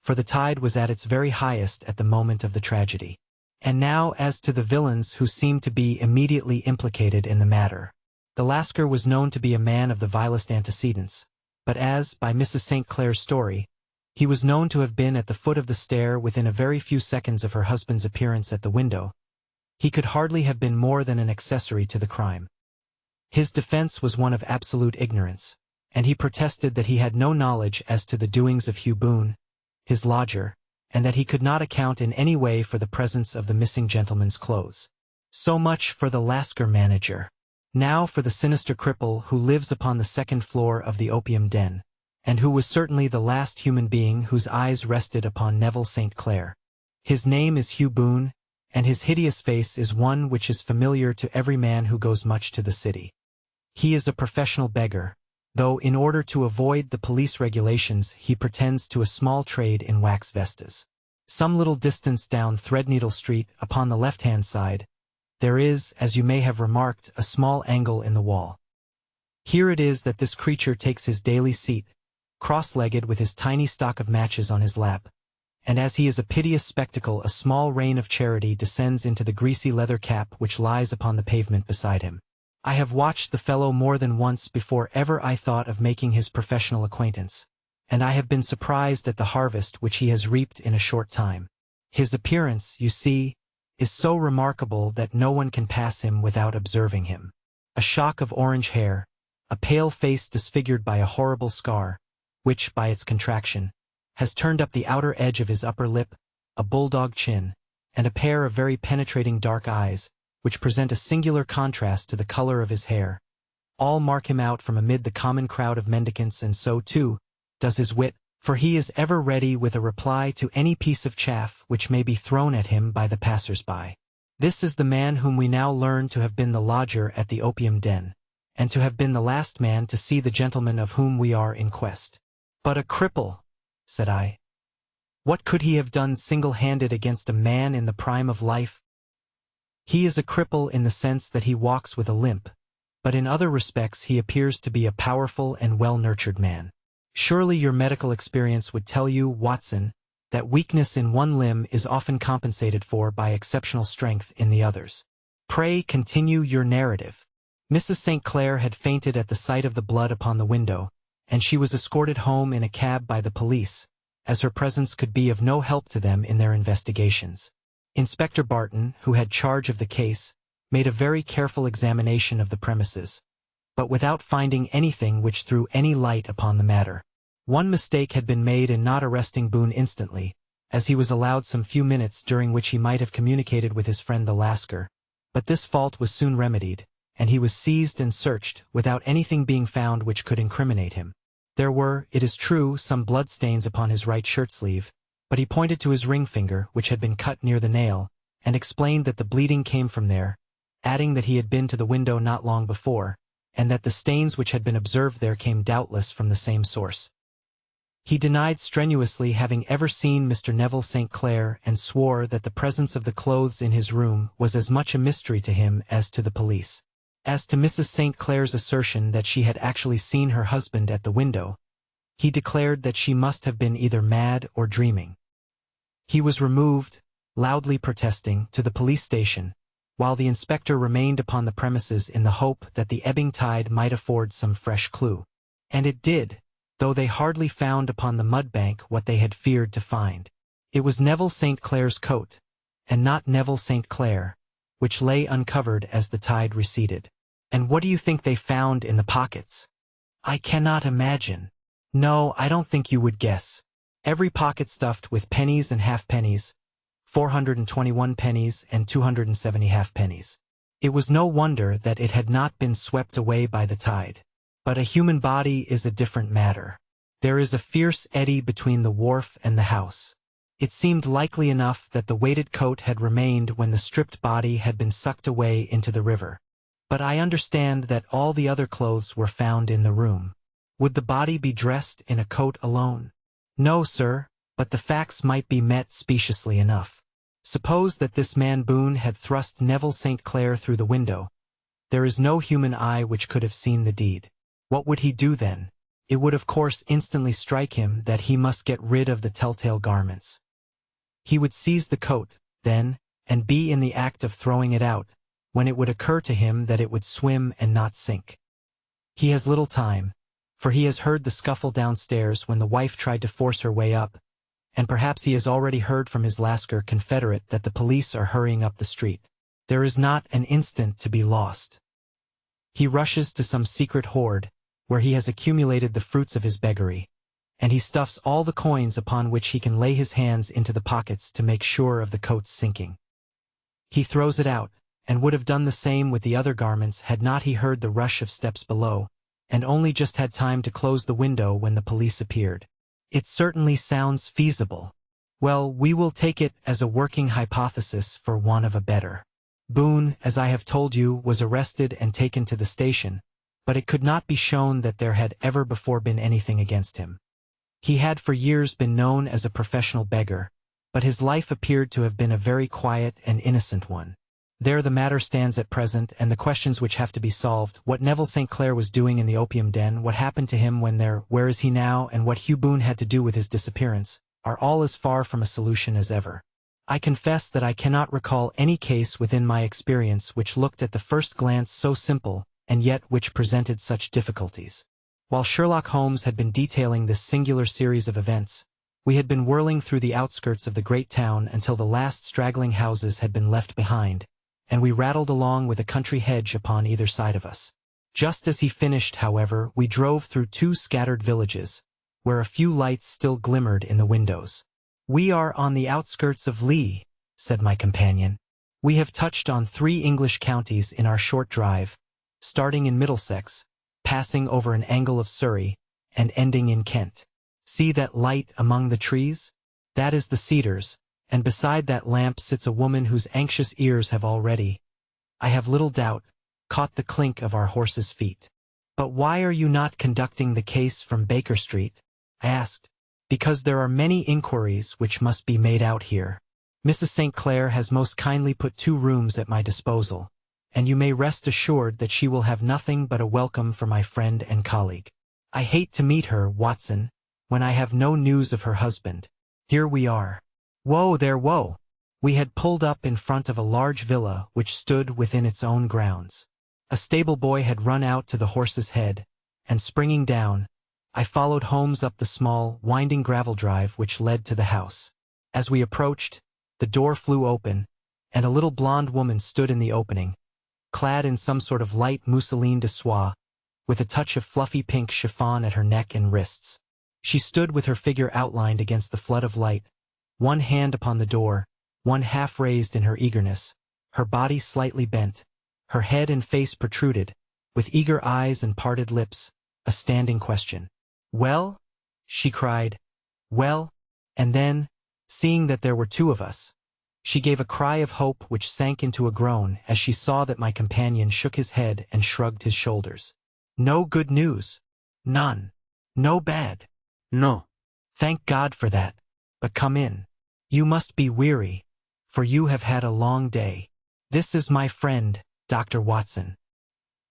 for the tide was at its very highest at the moment of the tragedy. And now as to the villains who seemed to be immediately implicated in the matter. The Lascar was known to be a man of the vilest antecedents, but as, by Mrs. St. Clair's story, he was known to have been at the foot of the stair within a very few seconds of her husband's appearance at the window, he could hardly have been more than an accessory to the crime. His defense was one of absolute ignorance, and he protested that he had no knowledge as to the doings of Hugh Boone, his lodger, and that he could not account in any way for the presence of the missing gentleman's clothes. So much for the Lascar manager. Now for the sinister cripple who lives upon the second floor of the opium den, and who was certainly the last human being whose eyes rested upon Neville St. Clair. His name is Hugh Boone, and his hideous face is one which is familiar to every man who goes much to the city. He is a professional beggar, though in order to avoid the police regulations he pretends to a small trade in wax vestas. Some little distance down Threadneedle Street, upon the left-hand side, there is, as you may have remarked, a small angle in the wall. Here it is that this creature takes his daily seat, cross-legged with his tiny stock of matches on his lap, and as he is a piteous spectacle a small rain of charity descends into the greasy leather cap which lies upon the pavement beside him. I have watched the fellow more than once before ever I thought of making his professional acquaintance, and I have been surprised at the harvest which he has reaped in a short time. His appearance, you see, is so remarkable that no one can pass him without observing him. A shock of orange hair, a pale face disfigured by a horrible scar, which, by its contraction, has turned up the outer edge of his upper lip, a bulldog chin, and a pair of very penetrating dark eyes, which present a singular contrast to the color of his hair, all mark him out from amid the common crowd of mendicants, and so, too, does his wit, for he is ever ready with a reply to any piece of chaff which may be thrown at him by the passers-by. This is the man whom we now learn to have been the lodger at the opium den, and to have been the last man to see the gentleman of whom we are in quest. But a cripple, said I. What could he have done single-handed against a man in the prime of life? He is a cripple in the sense that he walks with a limp, but in other respects he appears to be a powerful and well-nurtured man. Surely your medical experience would tell you, Watson, that weakness in one limb is often compensated for by exceptional strength in the others. Pray continue your narrative. Mrs. St. Clair had fainted at the sight of the blood upon the window, and she was escorted home in a cab by the police, as her presence could be of no help to them in their investigations. Inspector Barton, who had charge of the case, made a very careful examination of the premises, but without finding anything which threw any light upon the matter. One mistake had been made in not arresting Boone instantly, as he was allowed some few minutes during which he might have communicated with his friend the Lascar, but this fault was soon remedied, and he was seized and searched, without anything being found which could incriminate him. There were, it is true, some blood-stains upon his right shirt-sleeve, but he pointed to his ring finger, which had been cut near the nail, and explained that the bleeding came from there, adding that he had been to the window not long before, and that the stains which had been observed there came doubtless from the same source. He denied strenuously having ever seen Mr. Neville St. Clair and swore that the presence of the clothes in his room was as much a mystery to him as to the police. As to Mrs. St. Clair's assertion that she had actually seen her husband at the window, he declared that she must have been either mad or dreaming. He was removed, loudly protesting, to the police station, while the inspector remained upon the premises in the hope that the ebbing tide might afford some fresh clue. And it did, though they hardly found upon the mud bank what they had feared to find. It was Neville St. Clair's coat, and not Neville St. Clair, which lay uncovered as the tide receded. And what do you think they found in the pockets? I cannot imagine. No, I don't think you would guess. Every pocket stuffed with pennies and halfpennies, 421 pennies and 270 halfpennies. It was no wonder that it had not been swept away by the tide. But a human body is a different matter. There is a fierce eddy between the wharf and the house. It seemed likely enough that the weighted coat had remained when the stripped body had been sucked away into the river. But I understand that all the other clothes were found in the room. Would the body be dressed in a coat alone? No, sir, but the facts might be met speciously enough. Suppose that this man Boone had thrust Neville St. Clair through the window. There is no human eye which could have seen the deed. What would he do then? It would of course instantly strike him that he must get rid of the telltale garments. He would seize the coat, then, and be in the act of throwing it out, when it would occur to him that it would swim and not sink. He has little time, for he has heard the scuffle downstairs when the wife tried to force her way up, and perhaps he has already heard from his Lascar confederate that the police are hurrying up the street. There is not an instant to be lost. He rushes to some secret hoard, where he has accumulated the fruits of his beggary, and he stuffs all the coins upon which he can lay his hands into the pockets to make sure of the coat's sinking. He throws it out, and would have done the same with the other garments had not he heard the rush of steps below, and only just had time to close the window when the police appeared. It certainly sounds feasible. Well, we will take it as a working hypothesis for want of a better. Boone, as I have told you, was arrested and taken to the station, but it could not be shown that there had ever before been anything against him. He had for years been known as a professional beggar, but his life appeared to have been a very quiet and innocent one. There the matter stands at present, and the questions which have to be solved, what Neville St. Clair was doing in the opium den, what happened to him when there, where is he now, and what Hugh Boone had to do with his disappearance, are all as far from a solution as ever. I confess that I cannot recall any case within my experience which looked at the first glance so simple, and yet which presented such difficulties. While Sherlock Holmes had been detailing this singular series of events, we had been whirling through the outskirts of the great town until the last straggling houses had been left behind, and we rattled along with a country hedge upon either side of us. Just as he finished, however, we drove through two scattered villages, where a few lights still glimmered in the windows. "We are on the outskirts of Lee," said my companion. "We have touched on 3 English counties in our short drive, starting in Middlesex, passing over an angle of Surrey, and ending in Kent. See that light among the trees? That is the Cedars, and beside that lamp sits a woman whose anxious ears have already, I have little doubt, caught the clink of our horses' feet." "But why are you not conducting the case from Baker Street?" I asked. "Because there are many inquiries which must be made out here. Mrs. St. Clair has most kindly put 2 rooms at my disposal, and you may rest assured that she will have nothing but a welcome for my friend and colleague. I hate to meet her, Watson, when I have no news of her husband. Here we are." Whoa there, whoa! We had pulled up in front of a large villa which stood within its own grounds. A stable boy had run out to the horse's head, and springing down, I followed Holmes up the small, winding gravel drive which led to the house. As we approached, the door flew open, and a little blonde woman stood in the opening, clad in some sort of light mousseline de soie, with a touch of fluffy pink chiffon at her neck and wrists. She stood with her figure outlined against the flood of light, one hand upon the door, one half raised in her eagerness, her body slightly bent, her head and face protruded, with eager eyes and parted lips, a standing question. "Well?" she cried. "Well?" And then, seeing that there were 2 of us, she gave a cry of hope which sank into a groan as she saw that my companion shook his head and shrugged his shoulders. "No good news?" "None." "No bad?" No. "Thank God for that. But come in. You must be weary, for you have had a long day. This is my friend, Dr. Watson.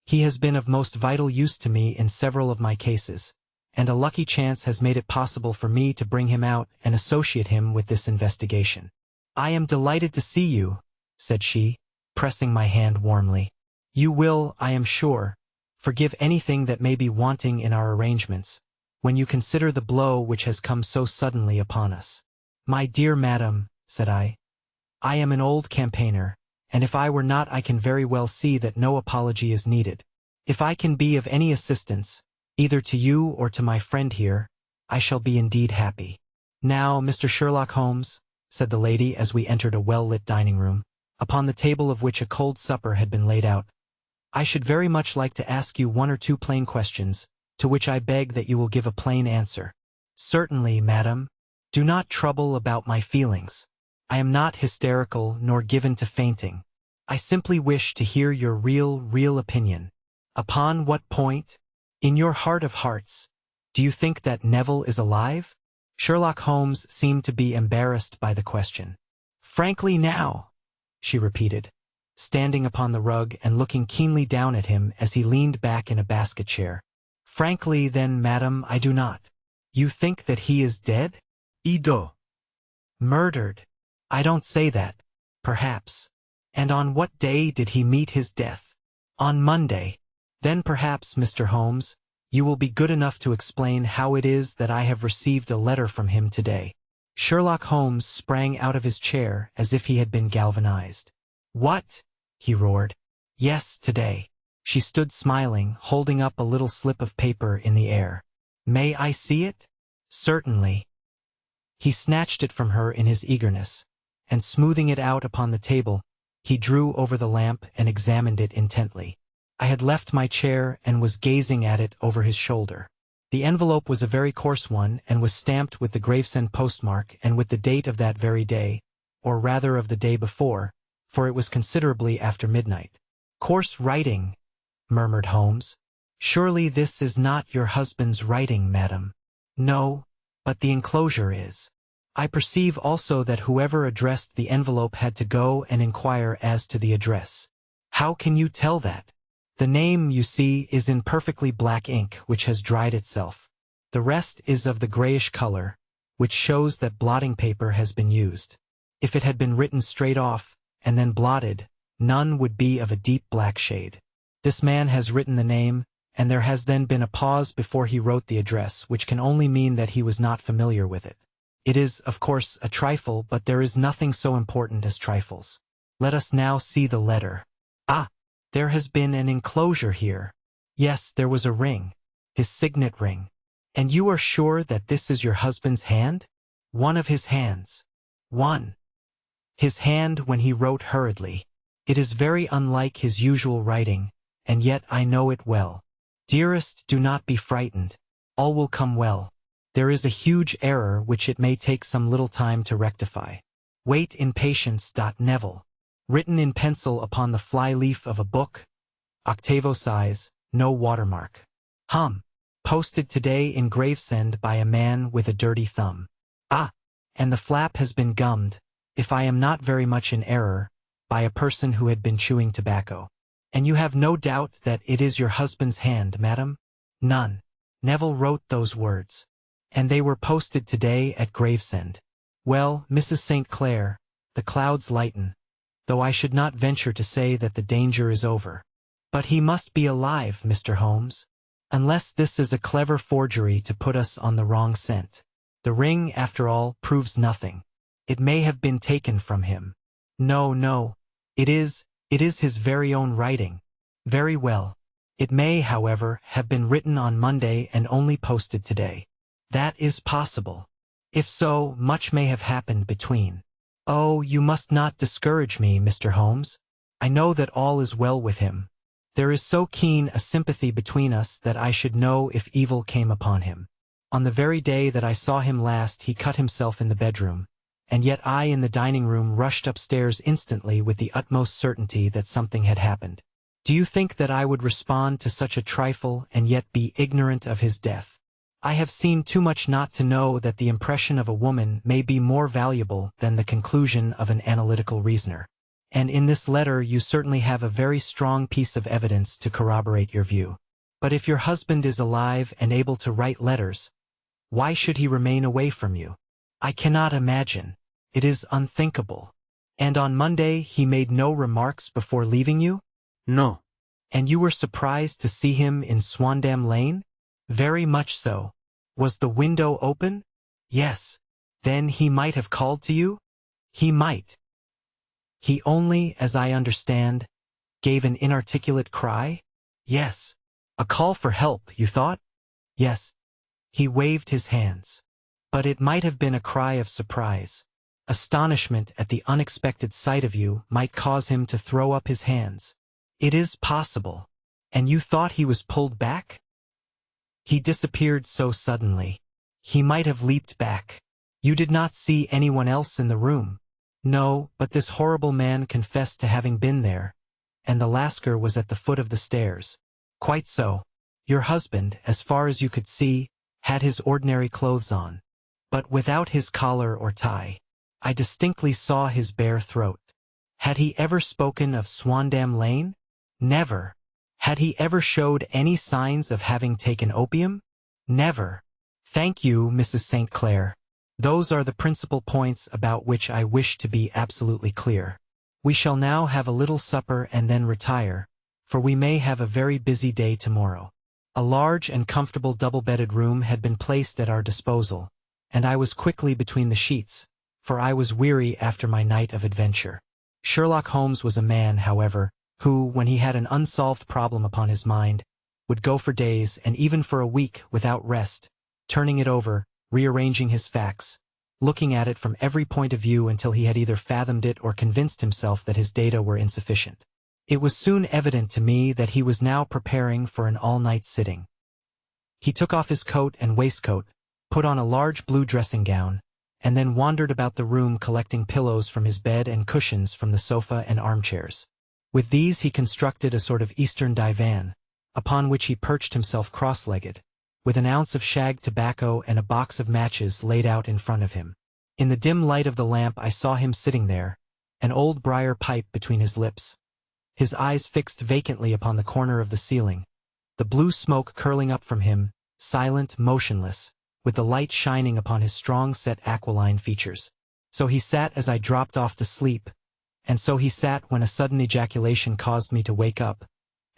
He has been of most vital use to me in several of my cases, and a lucky chance has made it possible for me to bring him out and associate him with this investigation." "I am delighted to see you," said she, pressing my hand warmly. "You will, I am sure, forgive anything that may be wanting in our arrangements, when you consider the blow which has come so suddenly upon us." My dear madam, said I am an old campaigner, and if I were not I can very well see that no apology is needed. If I can be of any assistance, either to you or to my friend here, I shall be indeed happy. Now, Mr. Sherlock Holmes, said the lady as we entered a well-lit dining room, upon the table of which a cold supper had been laid out, I should very much like to ask you one or two plain questions, to which I beg that you will give a plain answer. Certainly, madam. Do not trouble about my feelings. I am not hysterical nor given to fainting. I simply wish to hear your real opinion. Upon what point? In your heart of hearts, do you think that Neville is alive? Sherlock Holmes seemed to be embarrassed by the question. Frankly now, she repeated, standing upon the rug and looking keenly down at him as he leaned back in a basket chair. Frankly then, madam, I do not. You think that he is dead? Ido. Murdered. I don't say that. Perhaps. And on what day did he meet his death? On Monday. Then perhaps, Mr. Holmes, you will be good enough to explain how it is that I have received a letter from him today. Sherlock Holmes sprang out of his chair as if he had been galvanized. What? He roared. Yes, today. She stood smiling, holding up a little slip of paper in the air. May I see it? Certainly. He snatched it from her in his eagerness, and smoothing it out upon the table, he drew over the lamp and examined it intently. I had left my chair and was gazing at it over his shoulder. The envelope was a very coarse one and was stamped with the Gravesend postmark and with the date of that very day, or rather of the day before, for it was considerably after midnight. Coarse writing, murmured Holmes. Surely this is not your husband's writing, madam. No, but the enclosure is. I perceive also that whoever addressed the envelope had to go and inquire as to the address. How can you tell that? The name, you see, is in perfectly black ink, which has dried itself. The rest is of the grayish color, which shows that blotting paper has been used. If it had been written straight off, and then blotted, none would be of a deep black shade. This man has written the name, and there has then been a pause before he wrote the address, which can only mean that he was not familiar with it. It is, of course, a trifle, but there is nothing so important as trifles. Let us now see the letter. Ah! There has been an enclosure here. Yes, there was a ring. His signet ring. And you are sure that this is your husband's hand? One of his hands. One. His hand when he wrote hurriedly. It is very unlike his usual writing, and yet I know it well. Dearest, do not be frightened. All will come well. There is a huge error which it may take some little time to rectify. Wait in patience. Neville. Written in pencil upon the fly-leaf of a book. Octavo size, no watermark. Posted today in Gravesend by a man with a dirty thumb. Ah! And the flap has been gummed, if I am not very much in error, by a person who had been chewing tobacco. And you have no doubt that it is your husband's hand, madam? None. Neville wrote those words. And they were posted today at Gravesend. Well, Mrs. St. Clair, the clouds lighten, though I should not venture to say that the danger is over. But he must be alive, Mr. Holmes. Unless this is a clever forgery to put us on the wrong scent. The ring, after all, proves nothing. It may have been taken from him. No. It is his very own writing. Very well. It may, however, have been written on Monday and only posted today. That is possible. If so, much may have happened between. Oh, you must not discourage me, Mr. Holmes. I know that all is well with him. There is so keen a sympathy between us that I should know if evil came upon him. On the very day that I saw him last he cut himself in the bedroom, and yet I in the dining room rushed upstairs instantly with the utmost certainty that something had happened. Do you think that I would respond to such a trifle and yet be ignorant of his death? I have seen too much not to know that the impression of a woman may be more valuable than the conclusion of an analytical reasoner. And in this letter you certainly have a very strong piece of evidence to corroborate your view. But if your husband is alive and able to write letters, why should he remain away from you? I cannot imagine. It is unthinkable. And on Monday he made no remarks before leaving you? No. And you were surprised to see him in Swandam Lane? Very much so. Was the window open? Yes. Then he might have called to you? He might. He only, as I understand, gave an inarticulate cry? Yes. A call for help, you thought? Yes. He waved his hands. But it might have been a cry of surprise. Astonishment at the unexpected sight of you might cause him to throw up his hands. It is possible. And you thought he was pulled back? He disappeared so suddenly. He might have leaped back. You did not see anyone else in the room. No, but this horrible man confessed to having been there, and the Lascar was at the foot of the stairs. Quite so. Your husband, as far as you could see, had his ordinary clothes on, but without his collar or tie. I distinctly saw his bare throat. Had he ever spoken of Swandam Lane? Never. Had he ever showed any signs of having taken opium? Never. Thank you, Mrs. St. Clair. Those are the principal points about which I wish to be absolutely clear. We shall now have a little supper and then retire, for we may have a very busy day tomorrow. A large and comfortable double-bedded room had been placed at our disposal, and I was quickly between the sheets, for I was weary after my night of adventure. Sherlock Holmes was a man, however, who, when he had an unsolved problem upon his mind, would go for days and even for a week without rest, turning it over, rearranging his facts, looking at it from every point of view until he had either fathomed it or convinced himself that his data were insufficient. It was soon evident to me that he was now preparing for an all-night sitting. He took off his coat and waistcoat, put on a large blue dressing gown, and then wandered about the room collecting pillows from his bed and cushions from the sofa and armchairs. With these he constructed a sort of Eastern divan, upon which he perched himself cross-legged, with an ounce of shag tobacco and a box of matches laid out in front of him. In the dim light of the lamp I saw him sitting there, an old briar pipe between his lips, his eyes fixed vacantly upon the corner of the ceiling, the blue smoke curling up from him, silent, motionless, with the light shining upon his strong-set aquiline features. So he sat as I dropped off to sleep, and so he sat when a sudden ejaculation caused me to wake up,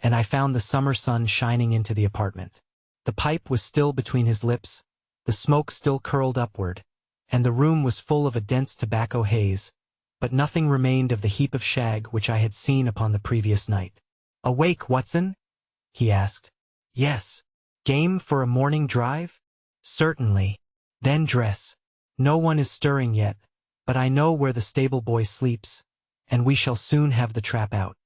and I found the summer sun shining into the apartment. The pipe was still between his lips, the smoke still curled upward, and the room was full of a dense tobacco haze, but nothing remained of the heap of shag which I had seen upon the previous night. "Awake, Watson?" he asked. "Yes. Game for a morning drive?" "Certainly." "Then dress. No one is stirring yet, but I know where the stable boy sleeps, and we shall soon have the trap out."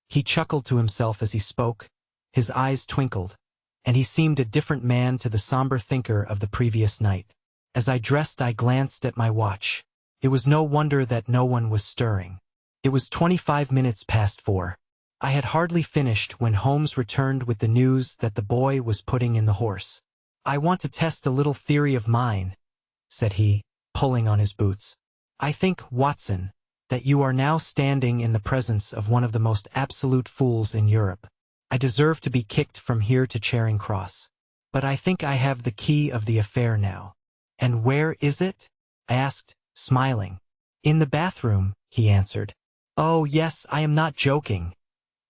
He chuckled to himself as he spoke, his eyes twinkled, and he seemed a different man to the somber thinker of the previous night. As I dressed I glanced at my watch. It was no wonder that no one was stirring. It was 25 minutes past 4. I had hardly finished when Holmes returned with the news that the boy was putting in the horse. "I want to test a little theory of mine," said he, pulling on his boots. "I think, Watson, that you are now standing in the presence of one of the most absolute fools in Europe. I deserve to be kicked from here to Charing Cross. But I think I have the key of the affair now." "And where is it?" I asked, smiling. "In the bathroom," he answered. "Oh, yes, I am not joking,"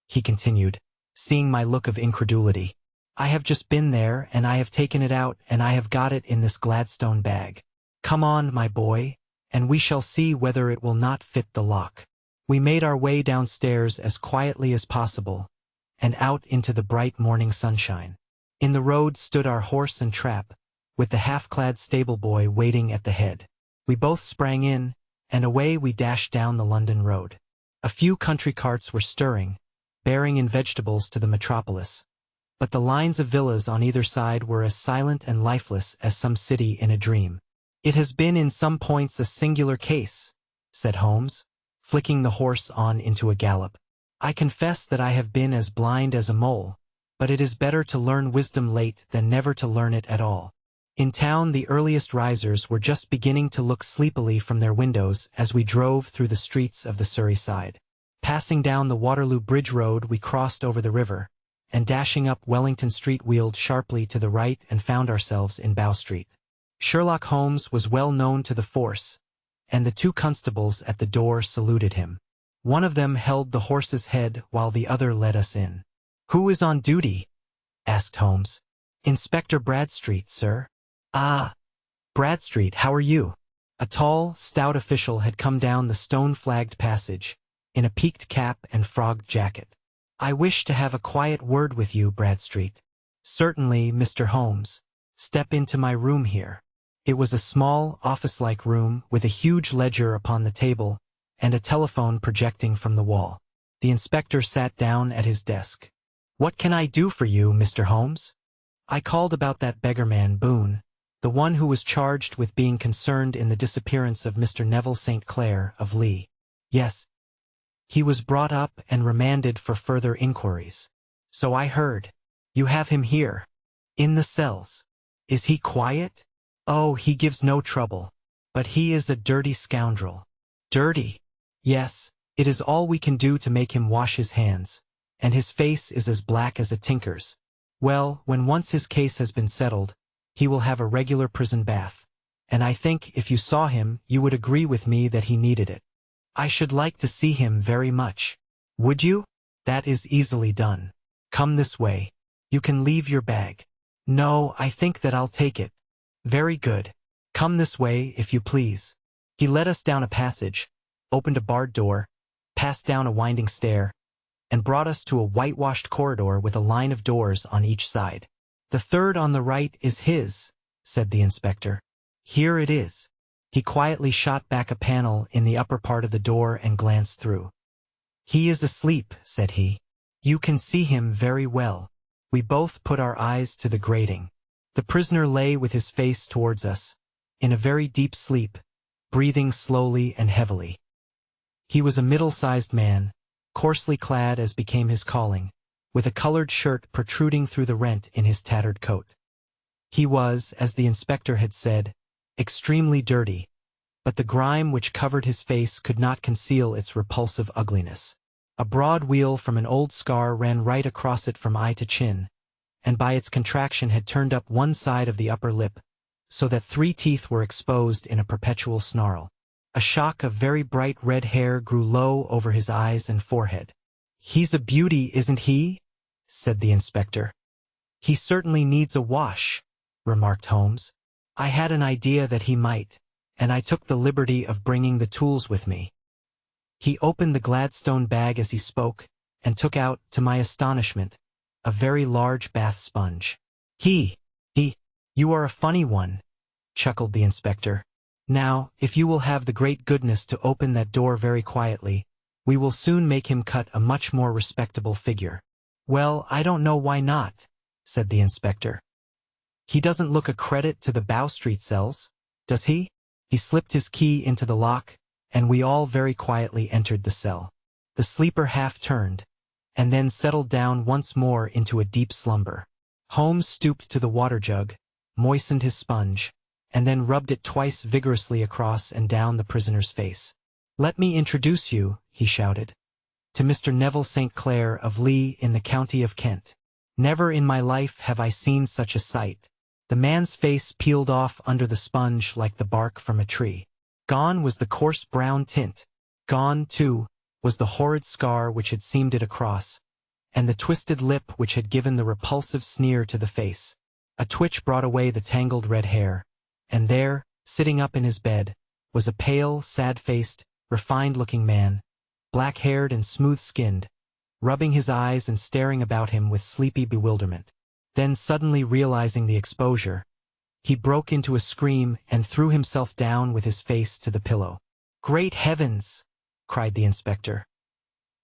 he continued, seeing my look of incredulity. "I have just been there, and I have taken it out, and I have got it in this Gladstone bag. Come on, my boy, and we shall see whether it will not fit the lock." We made our way downstairs as quietly as possible, and out into the bright morning sunshine. In the road stood our horse and trap, with the half-clad stable boy waiting at the head. We both sprang in, and away we dashed down the London road. A few country carts were stirring, bearing in vegetables to the metropolis, but the lines of villas on either side were as silent and lifeless as some city in a dream. "It has been in some points a singular case," said Holmes, flicking the horse on into a gallop. "I confess that I have been as blind as a mole, but it is better to learn wisdom late than never to learn it at all." In town the earliest risers were just beginning to look sleepily from their windows as we drove through the streets of the Surrey side. Passing down the Waterloo Bridge Road we crossed over the river, and dashing up Wellington Street wheeled sharply to the right and found ourselves in Bow Street. Sherlock Holmes was well known to the force, and the two constables at the door saluted him. One of them held the horse's head while the other led us in. "Who is on duty?" asked Holmes. "Inspector Bradstreet, sir." "Ah, Bradstreet, how are you?" A tall, stout official had come down the stone-flagged passage, in a peaked cap and frogged jacket. "I wish to have a quiet word with you, Bradstreet." "Certainly, Mr. Holmes. Step into my room here." It was a small, office-like room with a huge ledger upon the table and a telephone projecting from the wall. The inspector sat down at his desk. "What can I do for you, Mr. Holmes?" "I called about that beggarman Boone, the one who was charged with being concerned in the disappearance of Mr. Neville St. Clair of Lee." "Yes. He was brought up and remanded for further inquiries." "So I heard. You have him here, in the cells. Is he quiet?" "Oh, he gives no trouble. But he is a dirty scoundrel." "Dirty?" "Yes, it is all we can do to make him wash his hands, and his face is as black as a tinker's. Well, when once his case has been settled, he will have a regular prison bath, and I think if you saw him you would agree with me that he needed it." "I should like to see him very much." "Would you? That is easily done. Come this way. You can leave your bag." "No, I think that I'll take it." "Very good. Come this way, if you please." He led us down a passage, opened a barred door, passed down a winding stair, and brought us to a whitewashed corridor with a line of doors on each side. "The third on the right is his," said the inspector. "Here it is." He quietly shot back a panel in the upper part of the door and glanced through. "He is asleep," said he. "You can see him very well." We both put our eyes to the grating. The prisoner lay with his face towards us, in a very deep sleep, breathing slowly and heavily. He was a middle-sized man, coarsely clad as became his calling, with a colored shirt protruding through the rent in his tattered coat. He was, as the inspector had said, extremely dirty, but the grime which covered his face could not conceal its repulsive ugliness. A broad wheal from an old scar ran right across it from eye to chin, and by its contraction had turned up one side of the upper lip, so that 3 teeth were exposed in a perpetual snarl. A shock of very bright red hair grew low over his eyes and forehead. "He's a beauty, isn't he?" said the inspector. "He certainly needs a wash," remarked Holmes. "I had an idea that he might, and I took the liberty of bringing the tools with me." He opened the Gladstone bag as he spoke, and took out, to my astonishment, a very large bath sponge. You are a funny one," chuckled the inspector. "Now, if you will have the great goodness to open that door very quietly, we will soon make him cut a much more respectable figure." "Well, I don't know why not," said the inspector. "He doesn't look a credit to the Bow Street cells, does he?" He slipped his key into the lock, and we all very quietly entered the cell. The sleeper half turned, and then settled down once more into a deep slumber. Holmes stooped to the water jug, moistened his sponge, and then rubbed it twice vigorously across and down the prisoner's face. "Let me introduce you," he shouted, "to Mr. Neville St. Clair of Lee in the county of Kent. Never in my life have I seen such a sight." The man's face peeled off under the sponge like the bark from a tree. Gone was the coarse brown tint. Gone, too, was the horrid scar which had seamed it across, and the twisted lip which had given the repulsive sneer to the face. A twitch brought away the tangled red hair, and there, sitting up in his bed, was a pale, sad-faced, refined-looking man, black-haired and smooth-skinned, rubbing his eyes and staring about him with sleepy bewilderment. Then, suddenly realizing the exposure, he broke into a scream and threw himself down with his face to the pillow. "Great heavens!" cried the inspector.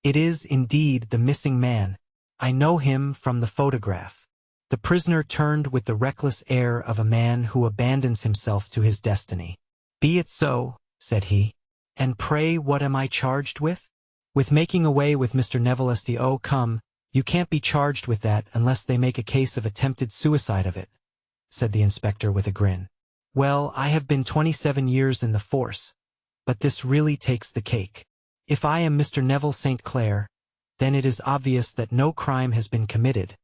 "It is, indeed, the missing man. I know him from the photograph." The prisoner turned with the reckless air of a man who abandons himself to his destiny. "Be it so," said he. "And pray what am I charged with?" "With making away with Mr. Neville St. Oh, come, you can't be charged with that unless they make a case of attempted suicide of it," said the inspector with a grin. "Well, I have been 27 years in the force, but this really takes the cake. If I am Mr. Neville St. Clair, then it is obvious that no crime has been committed,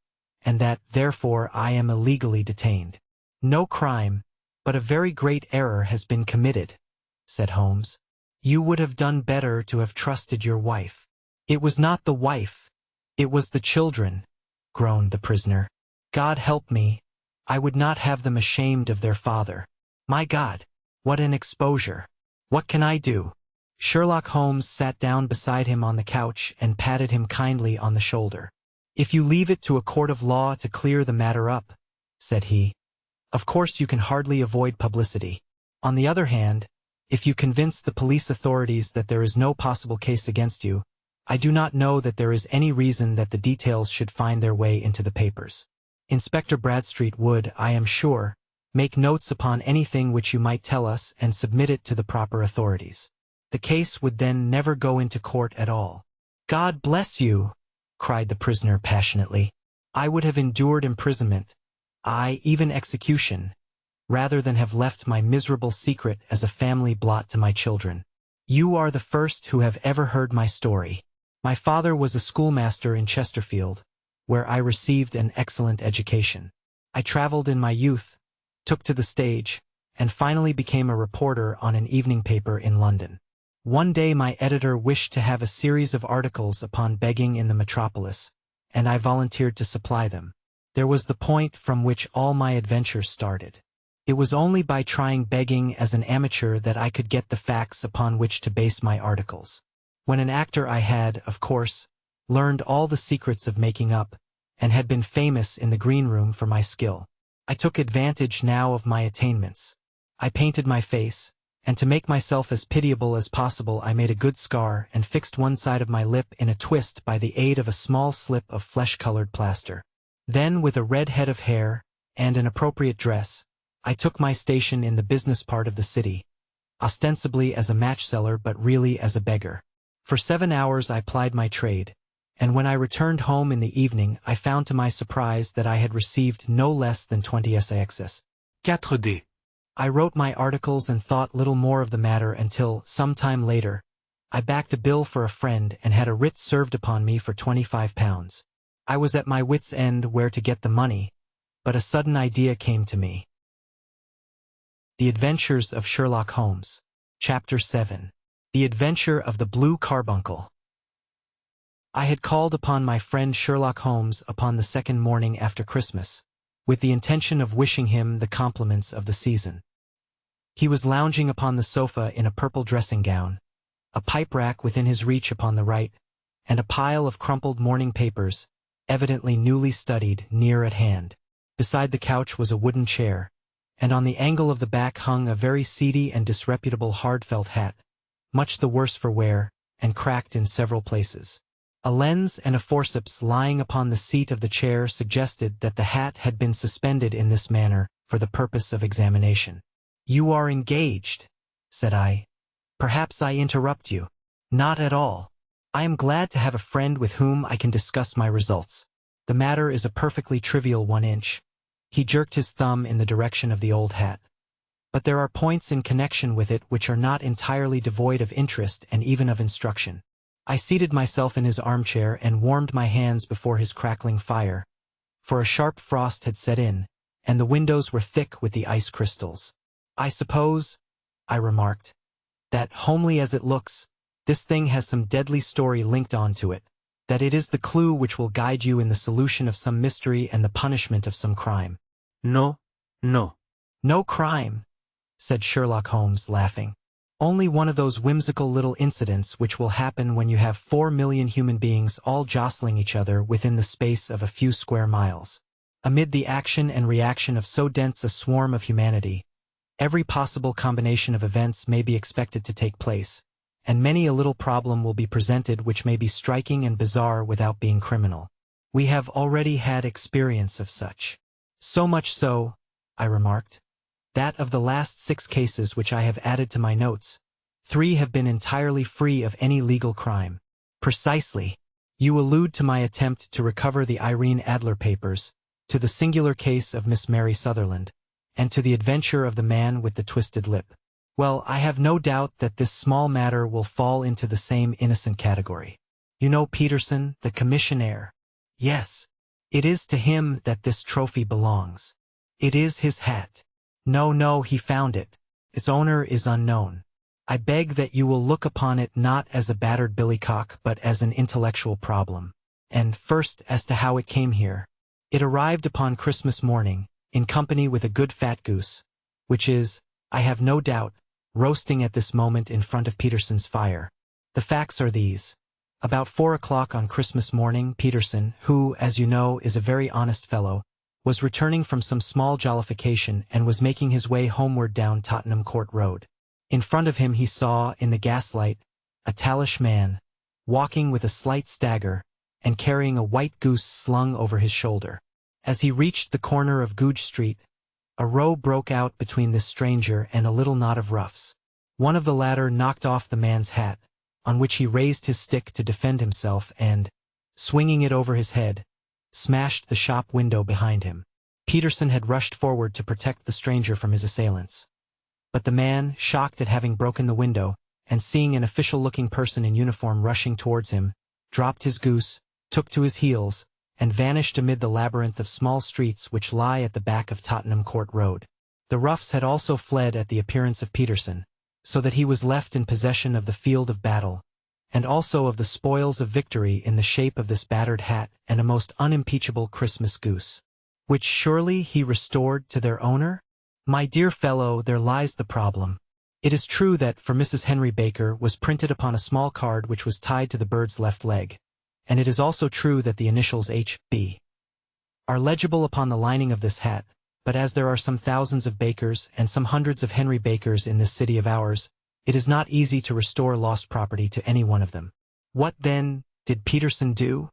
and that, therefore, I am illegally detained." "No crime, but a very great error has been committed," said Holmes. "You would have done better to have trusted your wife." "It was not the wife, it was the children," groaned the prisoner. "God help me, I would not have them ashamed of their father. My God, What an exposure. What can I do? Sherlock Holmes sat down beside him on the couch and patted him kindly on the shoulder. If you leave it to a court of law to clear the matter up, said he, of course you can hardly avoid publicity. On the other hand, if you convince the police authorities that there is no possible case against you, I do not know that there is any reason that the details should find their way into the papers. Inspector Bradstreet would, I am sure, make notes upon anything which you might tell us and submit it to the proper authorities. The case would then never go into court at all. God bless you, cried the prisoner passionately. I would have endured imprisonment, aye, even execution, rather than have left my miserable secret as a family blot to my children. You are the first who have ever heard my story. My father was a schoolmaster in Chesterfield, where I received an excellent education. I traveled in my youth, took to the stage, and finally became a reporter on an evening paper in London. One day my editor wished to have a series of articles upon begging in the metropolis, and I volunteered to supply them. There was the point from which all my adventures started. It was only by trying begging as an amateur that I could get the facts upon which to base my articles. When an actor I had, of course, learned all the secrets of making up, and had been famous in the green room for my skill. I took advantage now of my attainments. I painted my face, and to make myself as pitiable as possible I made a good scar and fixed one side of my lip in a twist by the aid of a small slip of flesh-colored plaster. Then, with a red head of hair, and an appropriate dress, I took my station in the business part of the city, ostensibly as a match-seller but really as a beggar. For 7 hours I plied my trade, and when I returned home in the evening I found to my surprise that I had received no less than 20 SIXs. 4D. I wrote my articles and thought little more of the matter until, some time later, I backed a bill for a friend and had a writ served upon me for £25. I was at my wits' end where to get the money, but a sudden idea came to me. The Adventures of Sherlock Holmes. Chapter 7. The Adventure of the Blue Carbuncle. I had called upon my friend Sherlock Holmes upon the second morning after Christmas, with the intention of wishing him the compliments of the season. He was lounging upon the sofa in a purple dressing gown, a pipe rack within his reach upon the right, and a pile of crumpled morning papers, evidently newly studied, near at hand. Beside the couch was a wooden chair, and on the angle of the back hung a very seedy and disreputable hard felt hat, much the worse for wear, and cracked in several places. A lens and a forceps lying upon the seat of the chair suggested that the hat had been suspended in this manner for the purpose of examination. "You are engaged," said I. "Perhaps I interrupt you." "Not at all. I am glad to have a friend with whom I can discuss my results. The matter is a perfectly trivial 1 inch. He jerked his thumb in the direction of the old hat. But there are points in connection with it which are not entirely devoid of interest and even of instruction. I seated myself in his armchair and warmed my hands before his crackling fire, for a sharp frost had set in, and the windows were thick with the ice crystals. "I suppose," I remarked, "that, homely as it looks, this thing has some deadly story linked on to it, that it is the clue which will guide you in the solution of some mystery and the punishment of some crime." No. "No crime," said Sherlock Holmes, laughing. "Only one of those whimsical little incidents which will happen when you have 4 million human beings all jostling each other within the space of a few square miles. Amid the action and reaction of so dense a swarm of humanity, every possible combination of events may be expected to take place, and many a little problem will be presented which may be striking and bizarre without being criminal. We have already had experience of such. So much so," I remarked, "that of the last 6 cases which I have added to my notes, 3 have been entirely free of any legal crime." "Precisely. You allude to my attempt to recover the Irene Adler papers, to the singular case of Miss Mary Sutherland, and to the adventure of the man with the twisted lip. Well, I have no doubt that this small matter will fall into the same innocent category. You know Peterson, the commissionaire? Yes. It is to him that this trophy belongs. It is his hat. No, he found it. Its owner is unknown. I beg that you will look upon it not as a battered billycock but as an intellectual problem. And first as to how it came here. It arrived upon Christmas morning, in company with a good fat goose, which is, I have no doubt, roasting at this moment in front of Peterson's fire. The facts are these. About 4 o'clock on Christmas morning, Peterson, who, as you know, is a very honest fellow, was returning from some small jollification and was making his way homeward down Tottenham Court Road. In front of him he saw, in the gaslight, a tallish man, walking with a slight stagger, and carrying a white goose slung over his shoulder. As he reached the corner of Goodge Street, a row broke out between this stranger and a little knot of roughs. One of the latter knocked off the man's hat, on which he raised his stick to defend himself and, swinging it over his head, smashed the shop window behind him. Peterson had rushed forward to protect the stranger from his assailants. But the man, shocked at having broken the window, and seeing an official-looking person in uniform rushing towards him, dropped his goose, took to his heels, and vanished amid the labyrinth of small streets which lie at the back of Tottenham Court Road. The roughs had also fled at the appearance of Peterson, so that he was left in possession of the field of battle, and also of the spoils of victory in the shape of this battered hat and a most unimpeachable Christmas goose. Which surely he restored to their owner? My dear fellow, there lies the problem. It is true that for Mrs. Henry Baker was printed upon a small card which was tied to the bird's left leg, and it is also true that the initials H.B. are legible upon the lining of this hat, but as there are some thousands of Bakers and some hundreds of Henry Bakers in this city of ours, it is not easy to restore lost property to any one of them. What, then, did Peterson do?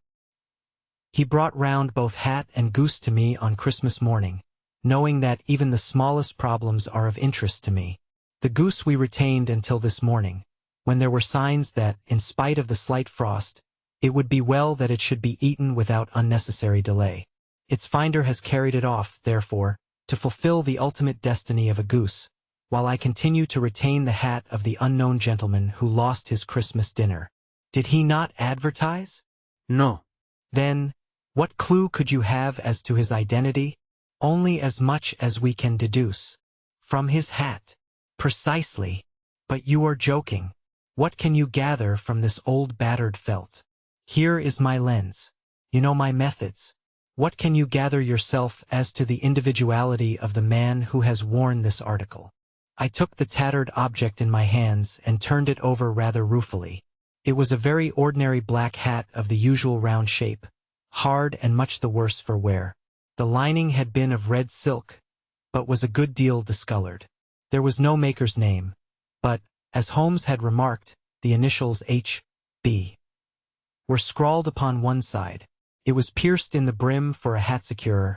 He brought round both hat and goose to me on Christmas morning, knowing that even the smallest problems are of interest to me. The goose we retained until this morning, when there were signs that, in spite of the slight frost, it would be well that it should be eaten without unnecessary delay. Its finder has carried it off, therefore, to fulfill the ultimate destiny of a goose, while I continue to retain the hat of the unknown gentleman who lost his Christmas dinner. Did he not advertise? No. Then, what clue could you have as to his identity? Only as much as we can deduce. From his hat. Precisely. But you are joking. What can you gather from this old battered felt? Here is my lens. You know my methods. What can you gather yourself as to the individuality of the man who has worn this article? I took the tattered object in my hands and turned it over rather ruefully. It was a very ordinary black hat of the usual round shape, hard and much the worse for wear. The lining had been of red silk, but was a good deal discolored. There was no maker's name, but, as Holmes had remarked, the initials H.B. were scrawled upon one side. It was pierced in the brim for a hat securer,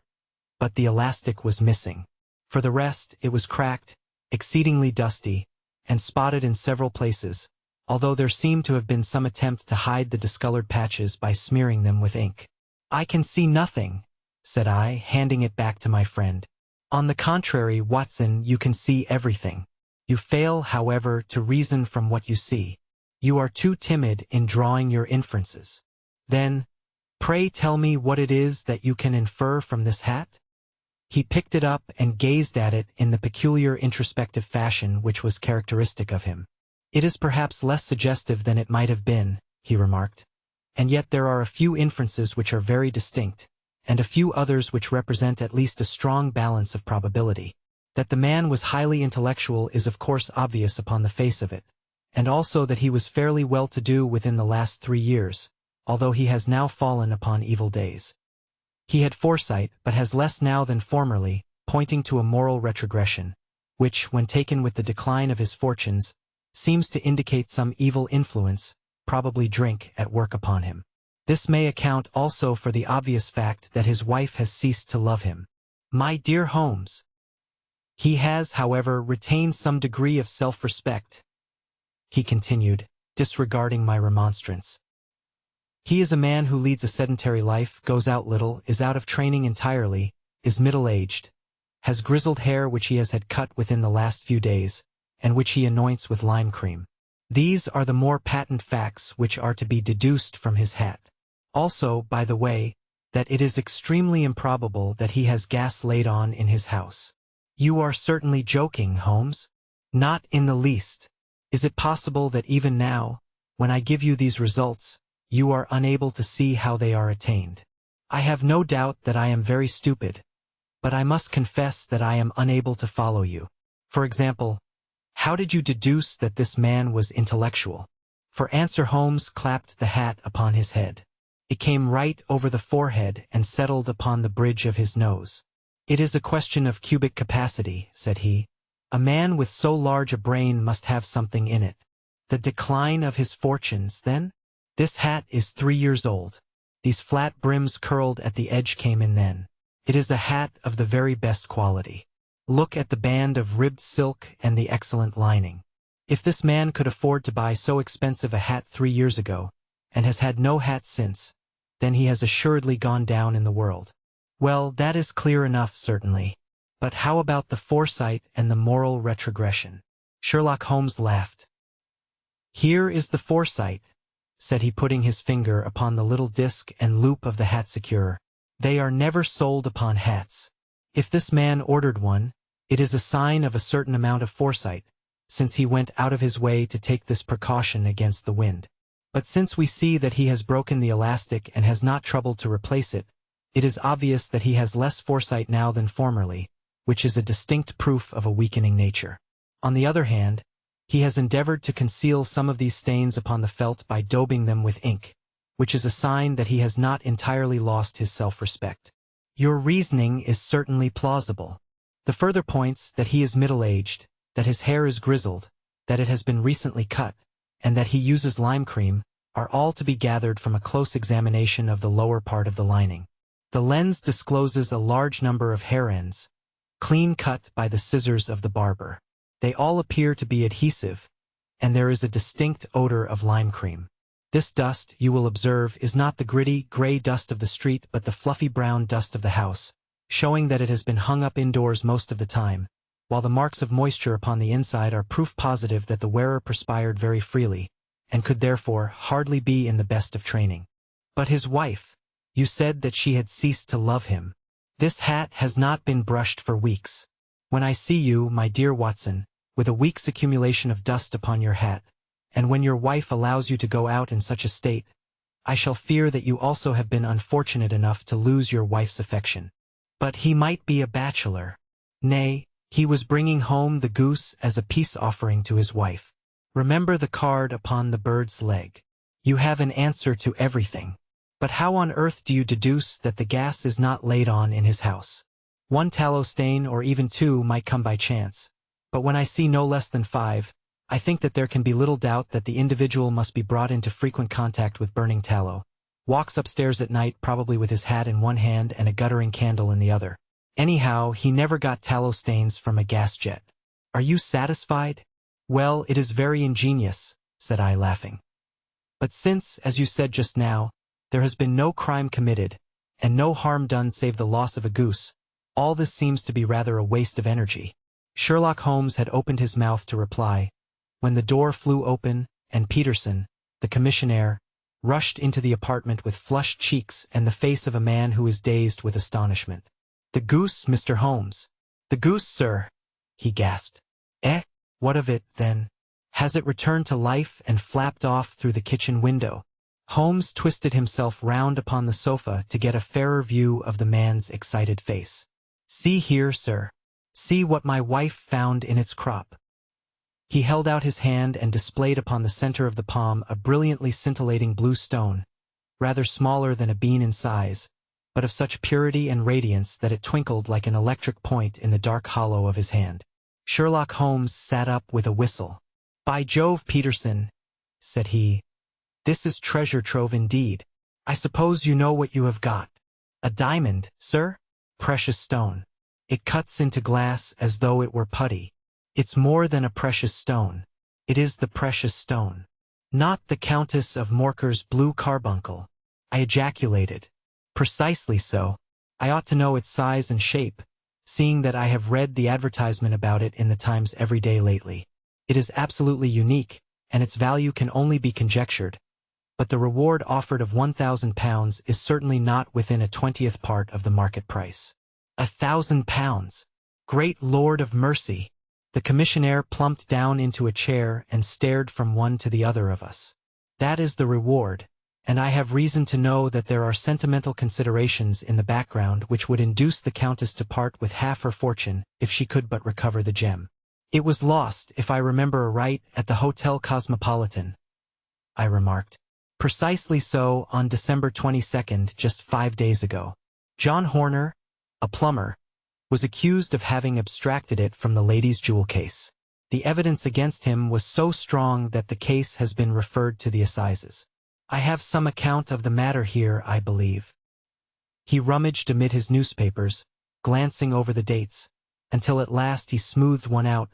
but the elastic was missing. For the rest, it was cracked, exceedingly dusty, and spotted in several places, although there seemed to have been some attempt to hide the discolored patches by smearing them with ink. "I can see nothing," said I, handing it back to my friend. "On the contrary, Watson, you can see everything. You fail, however, to reason from what you see. You are too timid in drawing your inferences. Then, pray tell me what it is that you can infer from this hat?" He picked it up and gazed at it in the peculiar introspective fashion which was characteristic of him. "It is perhaps less suggestive than it might have been," he remarked, "and yet there are a few inferences which are very distinct, and a few others which represent at least a strong balance of probability. That the man was highly intellectual is of course obvious upon the face of it, and also that he was fairly well-to-do within the last 3 years, although he has now fallen upon evil days. He had foresight, but has less now than formerly, pointing to a moral retrogression, which, when taken with the decline of his fortunes, seems to indicate some evil influence, probably drink, at work upon him. This may account also for the obvious fact that his wife has ceased to love him. My dear Holmes, he has, however, retained some degree of self-respect," he continued, disregarding my remonstrance. "He is a man who leads a sedentary life, goes out little, is out of training entirely, is middle-aged, has grizzled hair which he has had cut within the last few days, and which he anoints with lime cream. These are the more patent facts which are to be deduced from his hat. Also, by the way, that it is extremely improbable that he has gas laid on in his house." "You are certainly joking, Holmes?" "Not in the least. Is it possible that even now, when I give you these results, you are unable to see how they are attained? I have no doubt that I am very stupid, but I must confess that I am unable to follow you. For example, how did you deduce that this man was intellectual? For answer, Holmes clapped the hat upon his head. It came right over the forehead and settled upon the bridge of his nose. It is a question of cubic capacity, said he. A man with so large a brain must have something in it. The decline of his fortunes, then? This hat is 3 years old. These flat brims curled at the edge came in then. It is a hat of the very best quality. Look at the band of ribbed silk and the excellent lining. If this man could afford to buy so expensive a hat 3 years ago, and has had no hat since, then he has assuredly gone down in the world. Well, that is clear enough, certainly. But how about the foresight and the moral retrogression? Sherlock Holmes laughed. Here is the foresight, said he, putting his finger upon the little disc and loop of the hat securer. They are never sold upon hats. If this man ordered one, it is a sign of a certain amount of foresight, since he went out of his way to take this precaution against the wind. But since we see that he has broken the elastic and has not troubled to replace it, it is obvious that he has less foresight now than formerly, which is a distinct proof of a weakening nature. On the other hand, he has endeavored to conceal some of these stains upon the felt by daubing them with ink, which is a sign that he has not entirely lost his self-respect. Your reasoning is certainly plausible. The further points that he is middle-aged, that his hair is grizzled, that it has been recently cut, and that he uses lime cream, are all to be gathered from a close examination of the lower part of the lining. The lens discloses a large number of hair ends, clean cut by the scissors of the barber. They all appear to be adhesive, and there is a distinct odor of lime cream. This dust, you will observe, is not the gritty, gray dust of the street but the fluffy brown dust of the house, showing that it has been hung up indoors most of the time, while the marks of moisture upon the inside are proof positive that the wearer perspired very freely, and could therefore hardly be in the best of training. But his wife, you said that she had ceased to love him. This hat has not been brushed for weeks. When I see you, my dear Watson, with a week's accumulation of dust upon your hat, and when your wife allows you to go out in such a state, I shall fear that you also have been unfortunate enough to lose your wife's affection. But he might be a bachelor. Nay, he was bringing home the goose as a peace offering to his wife. Remember the card upon the bird's leg. You have an answer to everything. But how on earth do you deduce that the gas is not laid on in his house? 1 tallow stain or even 2 might come by chance, but when I see no less than 5, I think that there can be little doubt that the individual must be brought into frequent contact with burning tallow, walks upstairs at night probably with his hat in one hand and a guttering candle in the other. Anyhow, he never got tallow stains from a gas jet. Are you satisfied? Well, it is very ingenious, said I, laughing. But since, as you said just now, there has been no crime committed, and no harm done save the loss of a goose, all this seems to be rather a waste of energy. Sherlock Holmes had opened his mouth to reply, when the door flew open, and Peterson, the commissionaire, rushed into the apartment with flushed cheeks and the face of a man who is dazed with astonishment. The goose, Mr. Holmes. The goose, sir, he gasped. Eh? What of it, then? Has it returned to life and flapped off through the kitchen window? Holmes twisted himself round upon the sofa to get a fairer view of the man's excited face. See here, sir. See what my wife found in its crop. He held out his hand and displayed upon the center of the palm a brilliantly scintillating blue stone, rather smaller than a bean in size, but of such purity and radiance that it twinkled like an electric point in the dark hollow of his hand. Sherlock Holmes sat up with a whistle. By Jove, Peterson, said he, this is treasure trove indeed. I suppose you know what you have got. A diamond, sir? Precious stone. It cuts into glass as though it were putty. It's more than a precious stone. It is the precious stone. Not the Countess of Morker's blue carbuncle, I ejaculated. Precisely so. I ought to know its size and shape, seeing that I have read the advertisement about it in the Times every day lately. It is absolutely unique, and its value can only be conjectured, but the reward offered of £1,000 is certainly not within a 20th part of the market price. £1,000! Great Lord of mercy! The commissionaire plumped down into a chair and stared from one to the other of us. That is the reward, and I have reason to know that there are sentimental considerations in the background which would induce the Countess to part with half her fortune if she could but recover the gem. It was lost, if I remember right, at the Hotel Cosmopolitan, I remarked. Precisely so, on December 22nd, just 5 days ago. John Horner, a plumber, was accused of having abstracted it from the lady's jewel case. The evidence against him was so strong that the case has been referred to the assizes. I have some account of the matter here, I believe. He rummaged amid his newspapers, glancing over the dates, until at last he smoothed one out,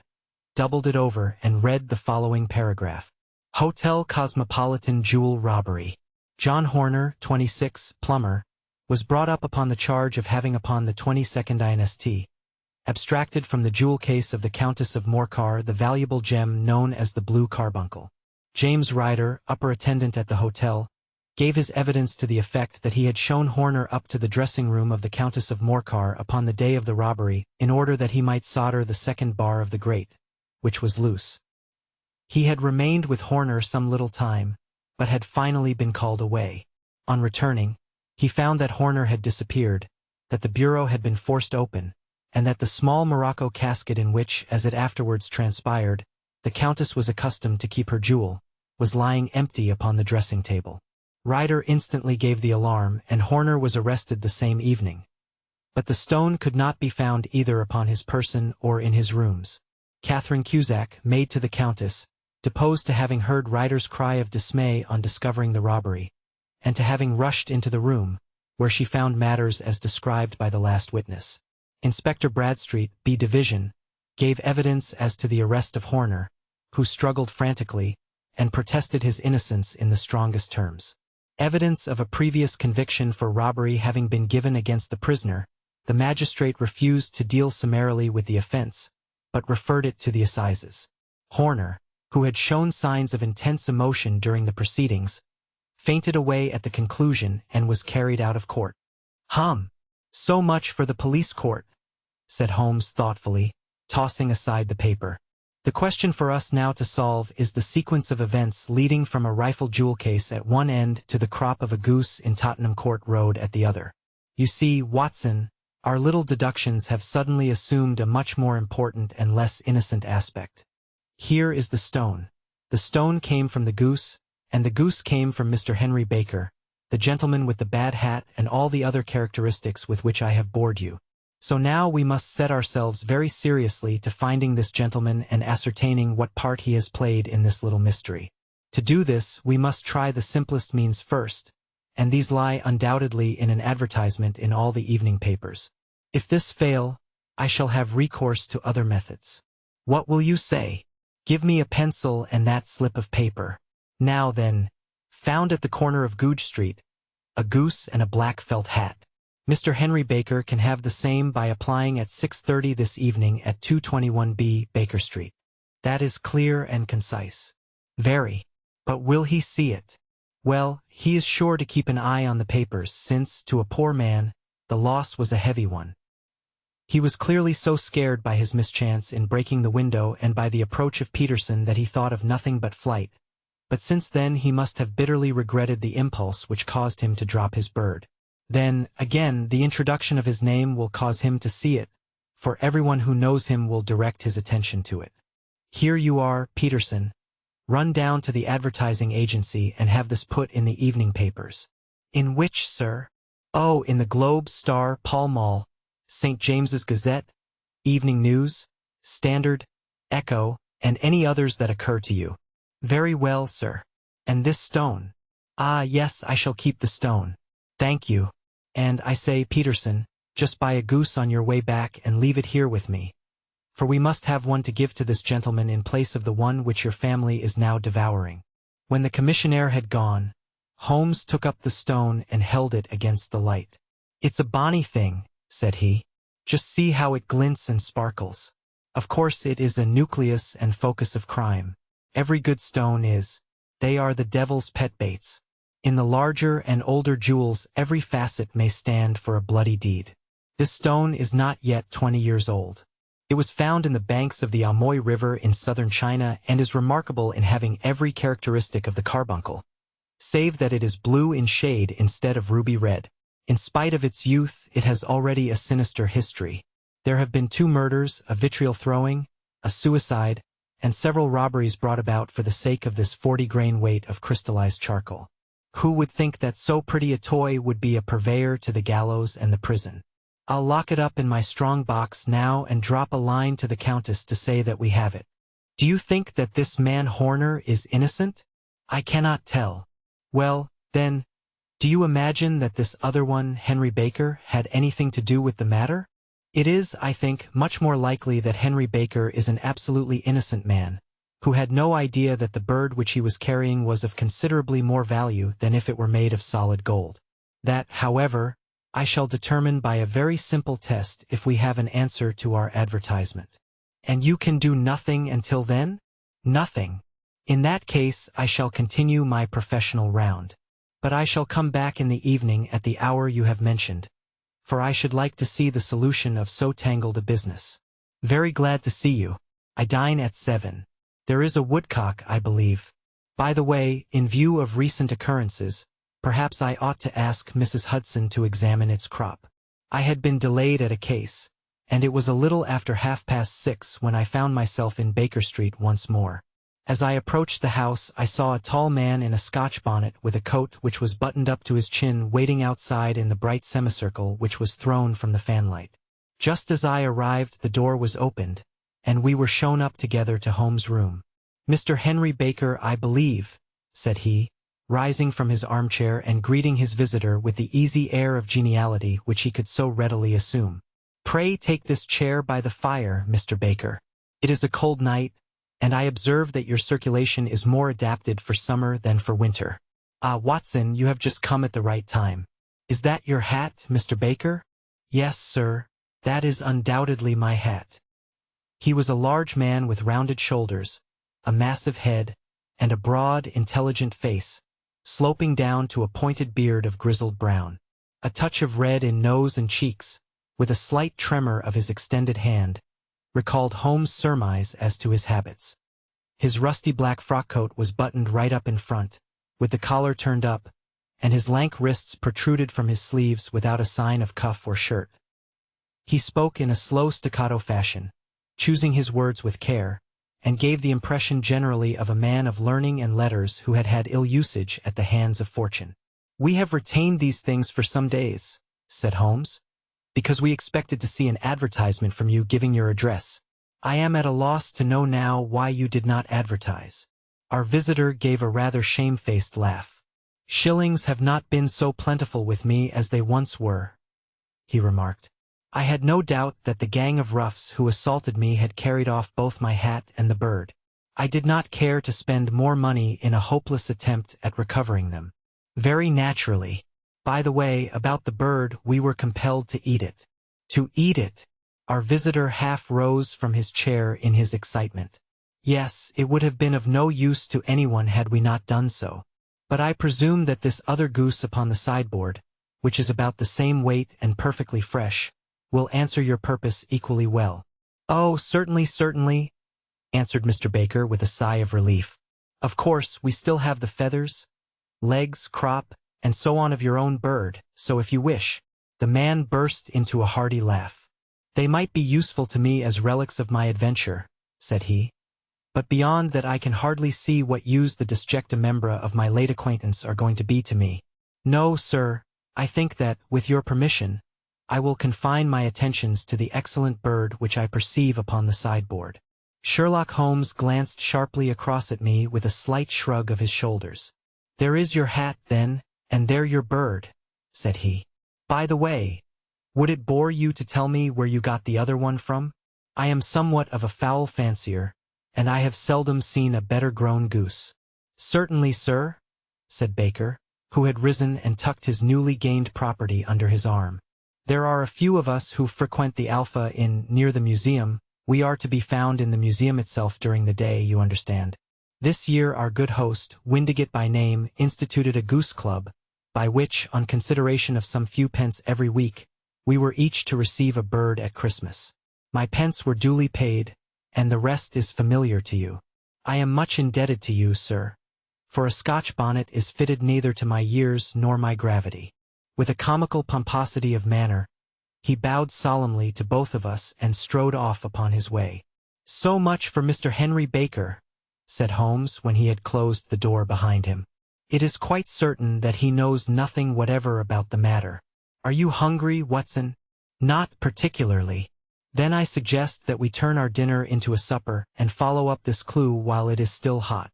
doubled it over, and read the following paragraph. Hotel Cosmopolitan Jewel Robbery. John Horner, 26, plumber, was brought up upon the charge of having upon the 22nd inst. abstracted from the jewel case of the Countess of Morcar the valuable gem known as the Blue Carbuncle. James Ryder, upper attendant at the hotel, gave his evidence to the effect that he had shown Horner up to the dressing room of the Countess of Morcar upon the day of the robbery in order that he might solder the second bar of the grate, which was loose. He had remained with Horner some little time, but had finally been called away. On returning, he found that Horner had disappeared, that the bureau had been forced open, and that the small morocco casket in which, as it afterwards transpired, the Countess was accustomed to keep her jewel, was lying empty upon the dressing table. Ryder instantly gave the alarm, and Horner was arrested the same evening. But the stone could not be found either upon his person or in his rooms. Catherine Cusack, maid to the Countess, deposed to having heard Ryder's cry of dismay on discovering the robbery, and to having rushed into the room, where she found matters as described by the last witness. Inspector Bradstreet, B Division, gave evidence as to the arrest of Horner, who struggled frantically, and protested his innocence in the strongest terms. Evidence of a previous conviction for robbery having been given against the prisoner, the magistrate refused to deal summarily with the offense, but referred it to the assizes. Horner, who had shown signs of intense emotion during the proceedings, fainted away at the conclusion and was carried out of court. So much for the police court, said Holmes thoughtfully, tossing aside the paper. The question for us now to solve is the sequence of events leading from a rifle jewel case at one end to the crop of a goose in Tottenham Court Road at the other. You see, Watson, our little deductions have suddenly assumed a much more important and less innocent aspect. Here is the stone. The stone came from the goose, and the goose came from Mr. Henry Baker, the gentleman with the bad hat and all the other characteristics with which I have bored you. So now we must set ourselves very seriously to finding this gentleman and ascertaining what part he has played in this little mystery. To do this, we must try the simplest means first, and these lie undoubtedly in an advertisement in all the evening papers. If this fail, I shall have recourse to other methods. What will you say? Give me a pencil and that slip of paper. Now then, found at the corner of Goodge Street, a goose and a black felt hat. Mr. Henry Baker can have the same by applying at 6:30 this evening at 221B Baker Street. That is clear and concise. Very. But will he see it? Well, he is sure to keep an eye on the papers, since, to a poor man, the loss was a heavy one. He was clearly so scared by his mischance in breaking the window and by the approach of Peterson that he thought of nothing but flight, but since then he must have bitterly regretted the impulse which caused him to drop his bird. Then, again, the introduction of his name will cause him to see it, for everyone who knows him will direct his attention to it. Here you are, Peterson. Run down to the advertising agency and have this put in the evening papers. In which, sir? Oh, in the Globe, Star, Pall Mall, St. James's Gazette, Evening News, Standard, Echo, and any others that occur to you. Very well, sir. And this stone? Ah, yes, I shall keep the stone. Thank you. And I say, Peterson, just buy a goose on your way back and leave it here with me, for we must have one to give to this gentleman in place of the one which your family is now devouring. When the commissionaire had gone, Holmes took up the stone and held it against the light. It's a bonny thing, said he. Just see how it glints and sparkles. Of course it is a nucleus and focus of crime. Every good stone is. They are the devil's pet baits. In the larger and older jewels every facet may stand for a bloody deed. This stone is not yet 20 years old. It was found in the banks of the Amoy River in southern China and is remarkable in having every characteristic of the carbuncle, save that it is blue in shade instead of ruby red. In spite of its youth, it has already a sinister history. There have been 2 murders, a vitriol throwing, a suicide, and several robberies brought about for the sake of this 40-grain weight of crystallized charcoal. Who would think that so pretty a toy would be a purveyor to the gallows and the prison? I'll lock it up in my strong box now and drop a line to the Countess to say that we have it. Do you think that this man Horner is innocent? I cannot tell. Well, then, do you imagine that this other one, Henry Baker, had anything to do with the matter? It is, I think, much more likely that Henry Baker is an absolutely innocent man, who had no idea that the bird which he was carrying was of considerably more value than if it were made of solid gold. That, however, I shall determine by a very simple test if we have an answer to our advertisement. And you can do nothing until then? Nothing. In that case, I shall continue my professional round. But I shall come back in the evening at the hour you have mentioned, for I should like to see the solution of so tangled a business. Very glad to see you. I dine at 7. There is a woodcock, I believe. By the way, in view of recent occurrences, perhaps I ought to ask Mrs. Hudson to examine its crop. I had been delayed at a case, and it was a little after 6:30 when I found myself in Baker Street once more. As I approached the house, I saw a tall man in a Scotch bonnet with a coat which was buttoned up to his chin waiting outside in the bright semicircle which was thrown from the fanlight. Just as I arrived, the door was opened, and we were shown up together to Holmes' room. "Mr. Henry Baker, I believe," said he, rising from his armchair and greeting his visitor with the easy air of geniality which he could so readily assume. "Pray take this chair by the fire, Mr. Baker. It is a cold night, and I observe that your circulation is more adapted for summer than for winter. Ah, Watson, you have just come at the right time. Is that your hat, Mr. Baker?" "Yes, sir, that is undoubtedly my hat." He was a large man with rounded shoulders, a massive head, and a broad, intelligent face, sloping down to a pointed beard of grizzled brown. A touch of red in nose and cheeks, with a slight tremor of his extended hand, recalled Holmes' surmise as to his habits. His rusty black frock-coat was buttoned right up in front, with the collar turned up, and his lank wrists protruded from his sleeves without a sign of cuff or shirt. He spoke in a slow staccato fashion, choosing his words with care, and gave the impression generally of a man of learning and letters who had had ill usage at the hands of fortune. "We have retained these things for some days," said Holmes, "because we expected to see an advertisement from you giving your address. I am at a loss to know now why you did not advertise." Our visitor gave a rather shamefaced laugh. "Shillings have not been so plentiful with me as they once were," he remarked. "I had no doubt that the gang of roughs who assaulted me had carried off both my hat and the bird. I did not care to spend more money in a hopeless attempt at recovering them. Very naturally. By the way, about the bird, we were compelled to eat it." "To eat it?" Our visitor half rose from his chair in his excitement. "Yes, it would have been of no use to anyone had we not done so. But I presume that this other goose upon the sideboard, which is about the same weight and perfectly fresh, will answer your purpose equally well." "Oh, certainly, certainly," answered Mr. Baker with a sigh of relief. "Of course, we still have the feathers, legs, crop, and so on of your own bird, so if you wish—" The man burst into a hearty laugh. "They might be useful to me as relics of my adventure," said he, "but beyond that I can hardly see what use the disjecta membra of my late acquaintance are going to be to me. No, sir, I think that, with your permission, I will confine my attentions to the excellent bird which I perceive upon the sideboard." Sherlock Holmes glanced sharply across at me with a slight shrug of his shoulders. "There is your hat, then, and there your bird," said he. "By the way, would it bore you to tell me where you got the other one from? I am somewhat of a fowl fancier, and I have seldom seen a better-grown goose." "Certainly, sir," said Baker, who had risen and tucked his newly gained property under his arm. "There are a few of us who frequent the Alpha Inn near the museum. We are to be found in the museum itself during the day, you understand. This year our good host, Windigate by name, instituted a goose club, by which, on consideration of some few pence every week, we were each to receive a bird at Christmas. My pence were duly paid, and the rest is familiar to you. I am much indebted to you, sir, for a Scotch bonnet is fitted neither to my years nor my gravity." With a comical pomposity of manner, he bowed solemnly to both of us and strode off upon his way. "So much for Mr. Henry Baker," said Holmes when he had closed the door behind him. "It is quite certain that he knows nothing whatever about the matter. Are you hungry, Watson?" "Not particularly." "Then I suggest that we turn our dinner into a supper and follow up this clue while it is still hot."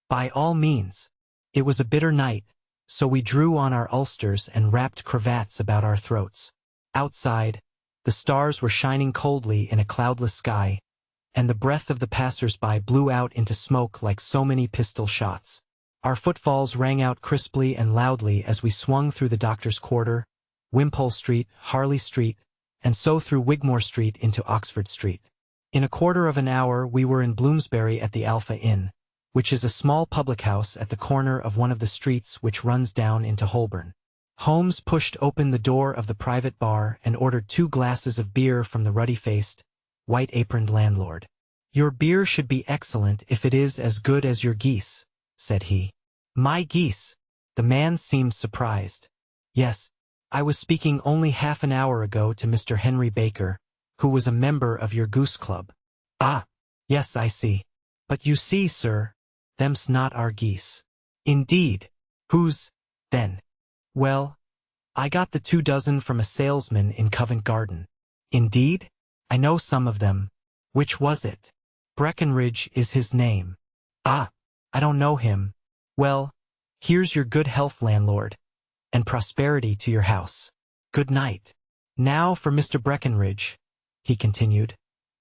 "By all means." It was a bitter night, so we drew on our ulsters and wrapped cravats about our throats. Outside, the stars were shining coldly in a cloudless sky, and the breath of the passers-by blew out into smoke like so many pistol shots. Our footfalls rang out crisply and loudly as we swung through the Doctor's Quarter, Wimpole Street, Harley Street, and so through Wigmore Street into Oxford Street. In a quarter of an hour we were in Bloomsbury at the Alpha Inn, which is a small public house at the corner of one of the streets which runs down into Holborn. Holmes pushed open the door of the private bar and ordered 2 glasses of beer from the ruddy-faced, white-aproned landlord. "Your beer should be excellent if it is as good as your geese," said he. "My geese?" The man seemed surprised. "Yes, I was speaking only half an hour ago to Mr. Henry Baker, who was a member of your goose club." "Ah, yes, I see. But you see, sir, them's not our geese." "Indeed. Whose, then?" "Well, I got the 2 dozen from a salesman in Covent Garden." "Indeed? I know some of them. Which was it?" "Breckenridge is his name." "Ah, I don't know him." "Well, here's your good health, landlord, and prosperity to your house. Good night. Now for Mr. Breckenridge," he continued,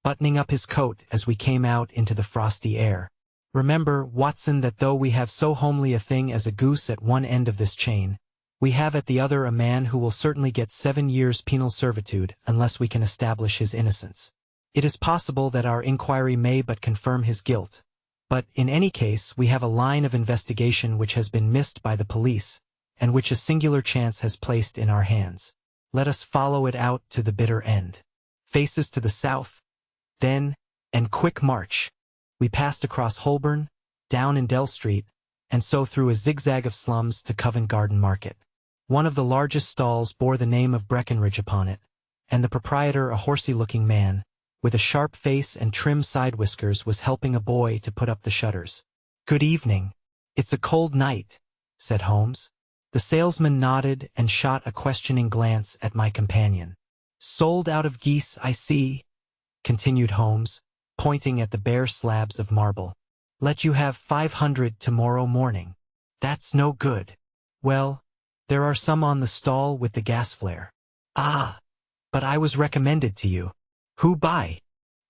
buttoning up his coat as we came out into the frosty air. "Remember, Watson, that though we have so homely a thing as a goose at one end of this chain, we have at the other a man who will certainly get 7 years penal servitude unless we can establish his innocence. It is possible that our inquiry may but confirm his guilt, but in any case we have a line of investigation which has been missed by the police, and which a singular chance has placed in our hands. Let us follow it out to the bitter end. Faces to the south, then, and quick march." We passed across Holborn, down in Dell Street, and so through a zigzag of slums to Covent Garden Market. One of the largest stalls bore the name of Breckenridge upon it, and the proprietor, a horsey-looking man, with a sharp face and trim side whiskers, was helping a boy to put up the shutters. "Good evening. It's a cold night," said Holmes. The salesman nodded and shot a questioning glance at my companion. "Sold out of geese, I see," continued Holmes, pointing at the bare slabs of marble. "Let you have 500 tomorrow morning." "That's no good." "Well, there are some on the stall with the gas flare." "Ah, but I was recommended to you." "Who by?"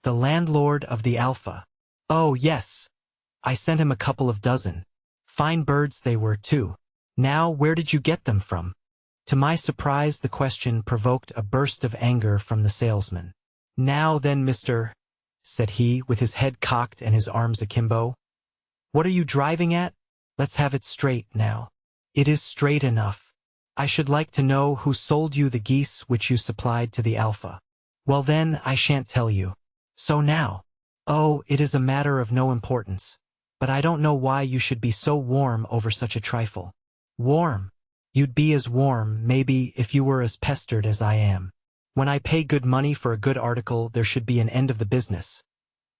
"The landlord of the Alpha." "Oh, yes. I sent him a couple of dozen. Fine birds they were, too. Now, where did you get them from?" To my surprise, the question provoked a burst of anger from the salesman. "Now then, Mr. said he, with his head cocked and his arms akimbo. "What are you driving at? Let's have it straight, now." "It is straight enough. I should like to know who sold you the geese which you supplied to the Alpha." "Well then, I shan't tell you." "So now." "Oh, it is a matter of no importance. But I don't know why you should be so warm over such a trifle." "Warm? You'd be as warm, maybe, if you were as pestered as I am. When I pay good money for a good article, there should be an end of the business.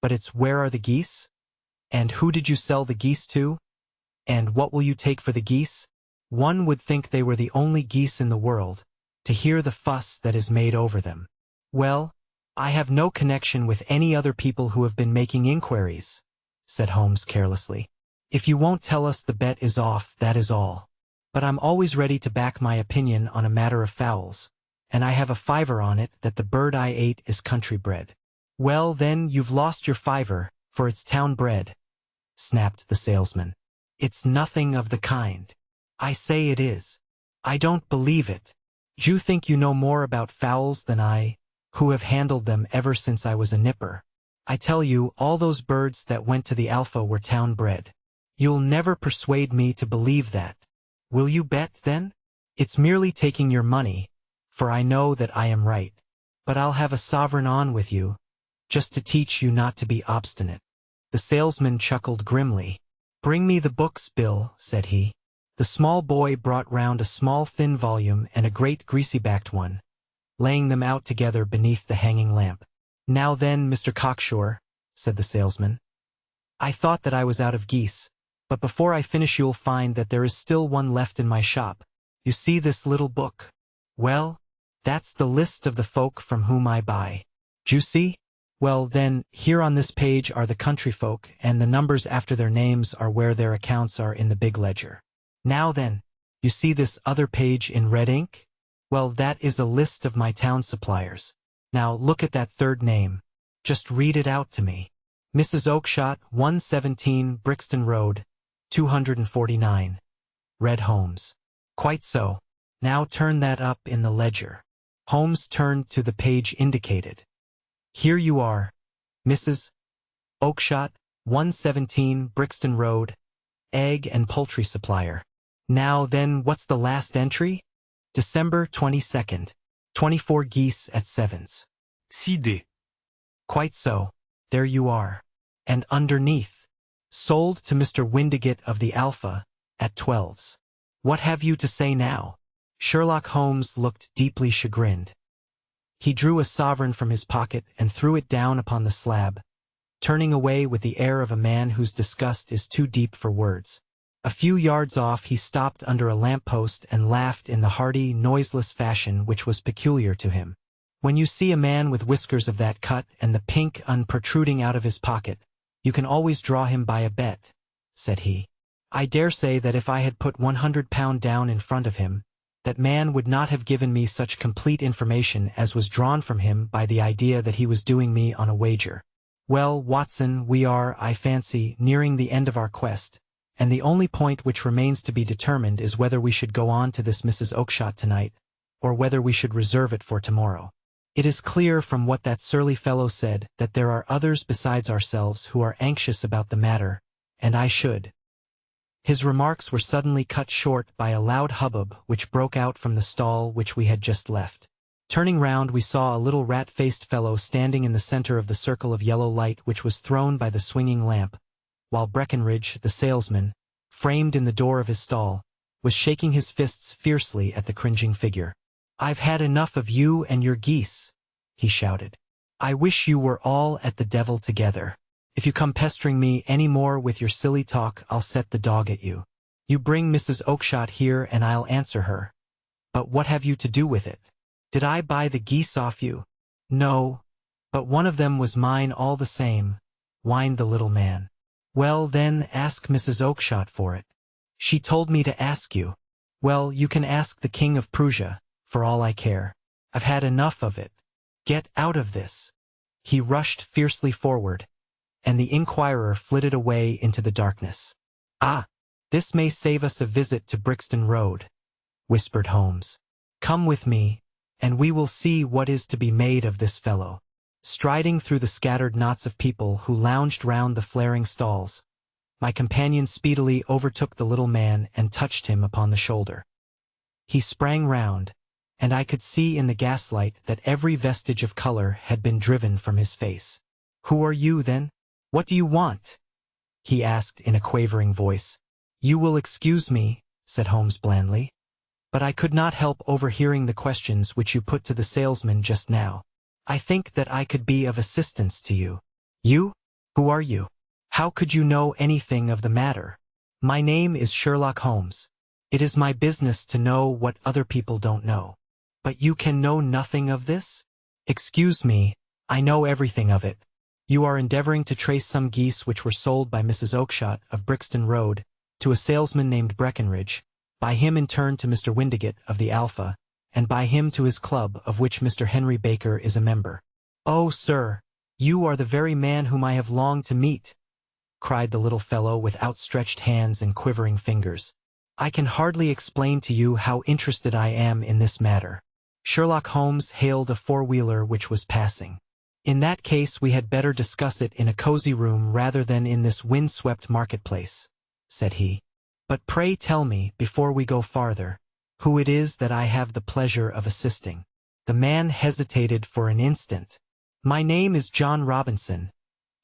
But it's where are the geese? And who did you sell the geese to? And what will you take for the geese? One would think they were the only geese in the world, to hear the fuss that is made over them." "Well, I have no connection with any other people who have been making inquiries," said Holmes carelessly. "If you won't tell us, the bet is off, that is all. But I'm always ready to back my opinion on a matter of fowls, and I have a fiver on it that the bird I ate is country bred." "Well, then, you've lost your fiver, for it's town bred," snapped the salesman. "It's nothing of the kind. I say it is. I don't believe it. D'you think you know more about fowls than I, who have handled them ever since I was a nipper? I tell you, all those birds that went to the Alpha were town bred. You'll never persuade me to believe that. Will you bet, then? It's merely taking your money, for I know that I am right. But I'll have a sovereign on with you, just to teach you not to be obstinate." The salesman chuckled grimly. "Bring me the books, Bill," said he. The small boy brought round a small thin volume and a great greasy-backed one, laying them out together beneath the hanging lamp. "Now then, Mr. Cocksure," said the salesman. I thought that I was out of geese, but before I finish you'll find that there is still one left in my shop. You see this little book? Well, that's the list of the folk from whom I buy. D'you see? Well, then, here on this page are the country folk, and the numbers after their names are where their accounts are in the big ledger. Now then, you see this other page in red ink? Well, that is a list of my town suppliers. Now look at that third name. Just read it out to me. Mrs. Oakshott, 117 Brixton Road, 249. Read Holmes. Quite so. Now turn that up in the ledger. Holmes turned to the page indicated. Here you are, Mrs. Oakshott, 117 Brixton Road, egg and poultry supplier. Now then, what's the last entry? December 22nd, 24 geese at sevens. CD. Quite so. There you are. And underneath, sold to Mr. Windigate of the Alpha, at 12s. What have you to say now? Sherlock Holmes looked deeply chagrined. He drew a sovereign from his pocket and threw it down upon the slab, turning away with the air of a man whose disgust is too deep for words. A few yards off he stopped under a lamp-post and laughed in the hearty, noiseless fashion which was peculiar to him. When you see a man with whiskers of that cut and the pink protruding out of his pocket, you can always draw him by a bet, said he. I dare say that if I had put £100 down in front of him, that man would not have given me such complete information as was drawn from him by the idea that he was doing me on a wager. Well, Watson, we are, I fancy, nearing the end of our quest, and the only point which remains to be determined is whether we should go on to this Mrs. Oakshott tonight, or whether we should reserve it for tomorrow. It is clear from what that surly fellow said that there are others besides ourselves who are anxious about the matter, and I should. His remarks were suddenly cut short by a loud hubbub which broke out from the stall which we had just left. Turning round we saw a little rat-faced fellow standing in the center of the circle of yellow light which was thrown by the swinging lamp, while Breckenridge, the salesman, framed in the door of his stall, was shaking his fists fiercely at the cringing figure. I've had enough of you and your geese, he shouted. I wish you were all at the devil together. If you come pestering me any more with your silly talk, I'll set the dog at you. You bring Mrs. Oakshott here and I'll answer her. But what have you to do with it? Did I buy the geese off you? No, but one of them was mine all the same, whined the little man. Well, then, ask Mrs. Oakshott for it. She told me to ask you. Well, you can ask the King of Prussia, for all I care. I've had enough of it. Get out of this. He rushed fiercely forward, and the inquirer flitted away into the darkness. Ah, this may save us a visit to Brixton Road, whispered Holmes. Come with me, and we will see what is to be made of this fellow. Striding through the scattered knots of people who lounged round the flaring stalls, my companion speedily overtook the little man and touched him upon the shoulder. He sprang round, and I could see in the gaslight that every vestige of color had been driven from his face. Who are you, then? What do you want? He asked in a quavering voice. You will excuse me, said Holmes blandly, but I could not help overhearing the questions which you put to the salesman just now. I think that I could be of assistance to you. You? Who are you? How could you know anything of the matter? My name is Sherlock Holmes. It is my business to know what other people don't know. But you can know nothing of this? Excuse me, I know everything of it. You are endeavoring to trace some geese which were sold by Mrs. Oakshott of Brixton Road to a salesman named Breckenridge, by him in turn to Mr. Windigate of the Alpha, and by him to his club of which Mr. Henry Baker is a member. Oh, sir, you are the very man whom I have longed to meet, cried the little fellow with outstretched hands and quivering fingers. I can hardly explain to you how interested I am in this matter. Sherlock Holmes hailed a four-wheeler which was passing. In that case we had better discuss it in a cozy room rather than in this wind-swept marketplace, said he. But pray tell me, before we go farther, who it is that I have the pleasure of assisting. The man hesitated for an instant. My name is John Robinson,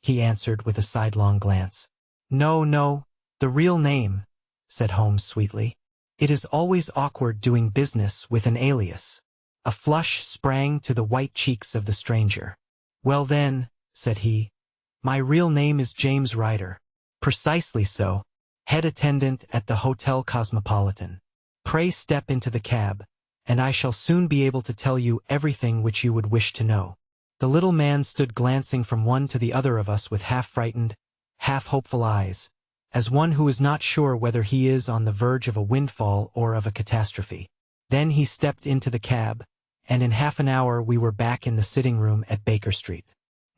he answered with a sidelong glance. No, no, the real name, said Holmes sweetly. It is always awkward doing business with an alias. A flush sprang to the white cheeks of the stranger. Well then, said he, My real name is James Ryder. Precisely so. Head attendant at the Hotel Cosmopolitan. Pray step into the cab, and I shall soon be able to tell you everything which you would wish to know. The little man stood glancing from one to the other of us with half-frightened, half-hopeful eyes, as one who is not sure whether he is on the verge of a windfall or of a catastrophe. Then he stepped into the cab, and in half an hour we were back in the sitting room at Baker Street.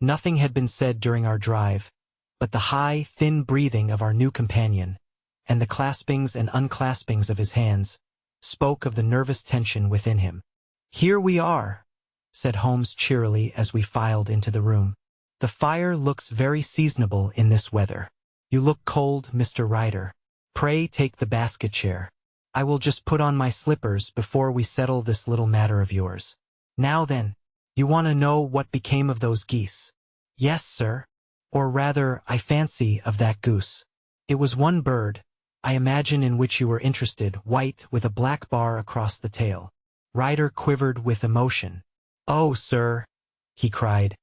Nothing had been said during our drive, but the high, thin breathing of our new companion, and the claspings and unclaspings of his hands, spoke of the nervous tension within him. "Here we are," said Holmes cheerily as we filed into the room. "The fire looks very seasonable in this weather. You look cold, Mr. Ryder. Pray take the basket chair. I will just put on my slippers before we settle this little matter of yours. Now then, you want to know what became of those geese?" "Yes, sir. Or rather, I fancy, of that goose. It was one bird, I imagine, in which you were interested, white with a black bar across the tail." Ryder quivered with emotion. "Oh, sir," he cried,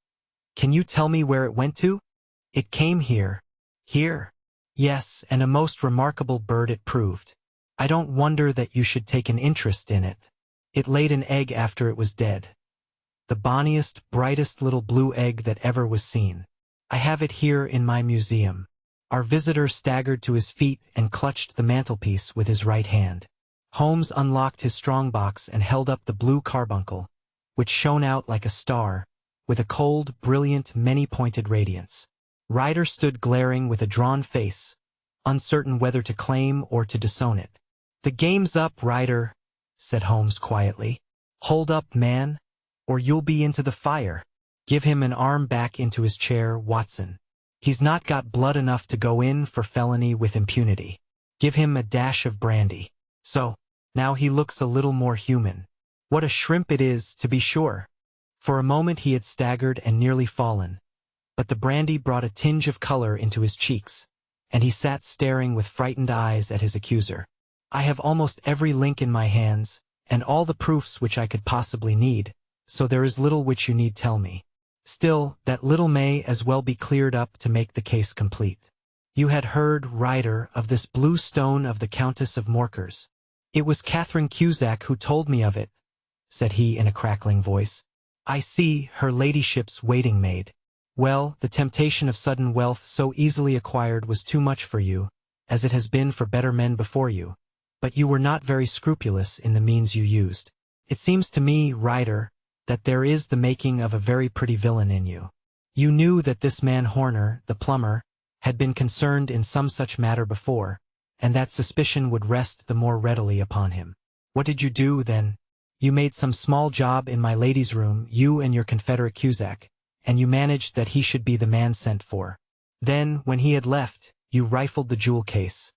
"can you tell me where it went to?" "It came here." "Here?" "Yes, and a most remarkable bird it proved. I don't wonder that you should take an interest in it. It laid an egg after it was dead. The bonniest, brightest little blue egg that ever was seen. I have it here in my museum." Our visitor staggered to his feet and clutched the mantelpiece with his right hand. Holmes unlocked his strongbox and held up the blue carbuncle, which shone out like a star, with a cold, brilliant, many-pointed radiance. Ryder stood glaring with a drawn face, uncertain whether to claim or to disown it. "The game's up, Ryder," said Holmes quietly. "Hold up, man, or you'll be into the fire. Give him an arm back into his chair, Watson. He's not got blood enough to go in for felony with impunity. Give him a dash of brandy. So, now he looks a little more human. What a shrimp it is, to be sure." For a moment he had staggered and nearly fallen, but the brandy brought a tinge of color into his cheeks, and he sat staring with frightened eyes at his accuser. "I have almost every link in my hands, and all the proofs which I could possibly need, so there is little which you need tell me. Still, that little may as well be cleared up to make the case complete. You had heard, Ryder, of this blue stone of the Countess of Morkers." "It was Catherine Cusack who told me of it," said he in a crackling voice. "I see, her ladyship's waiting maid. Well, the temptation of sudden wealth so easily acquired was too much for you, as it has been for better men before you, but you were not very scrupulous in the means you used. It seems to me, Ryder, that there is the making of a very pretty villain in you. You knew that this man Horner, the plumber, had been concerned in some such matter before, and that suspicion would rest the more readily upon him. What did you do, then? You made some small job in my lady's room, you and your confederate Cusack, and you managed that he should be the man sent for. Then, when he had left, you rifled the jewel case,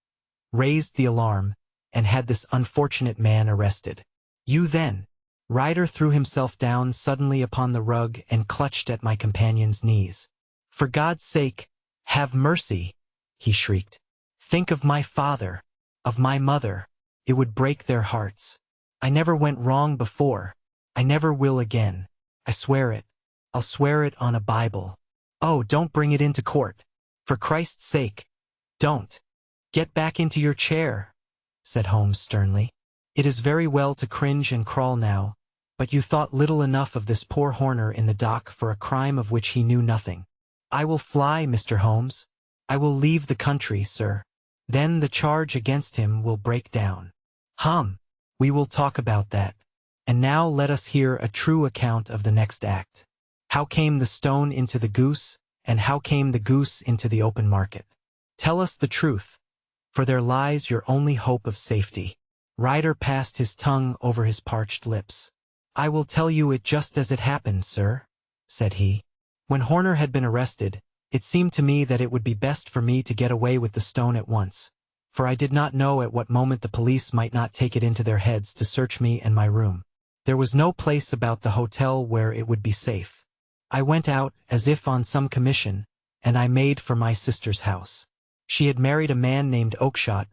raised the alarm, and had this unfortunate man arrested. You then—" Ryder threw himself down suddenly upon the rug and clutched at my companion's knees. "For God's sake, have mercy," he shrieked. "Think of my father, of my mother. It would break their hearts. I never went wrong before. I never will again. I swear it. I'll swear it on a Bible. Oh, don't bring it into court. For Christ's sake, don't." "Get back into your chair," said Holmes sternly. "It is very well to cringe and crawl now, but you thought little enough of this poor Horner in the dock for a crime of which he knew nothing. I will fly, Mr. Holmes. I will leave the country, sir. Then the charge against him will break down. We will talk about that. And now let us hear a true account of the next act. How came the stone into the goose, and how came the goose into the open market? Tell us the truth, for there lies your only hope of safety." Ryder passed his tongue over his parched lips. "I will tell you it just as it happened, sir," said he. "When Horner had been arrested, it seemed to me that it would be best for me to get away with the stone at once, for I did not know at what moment the police might not take it into their heads to search me and my room. There was no place about the hotel where it would be safe. I went out, as if on some commission, and I made for my sister's house. She had married a man named Oakshott,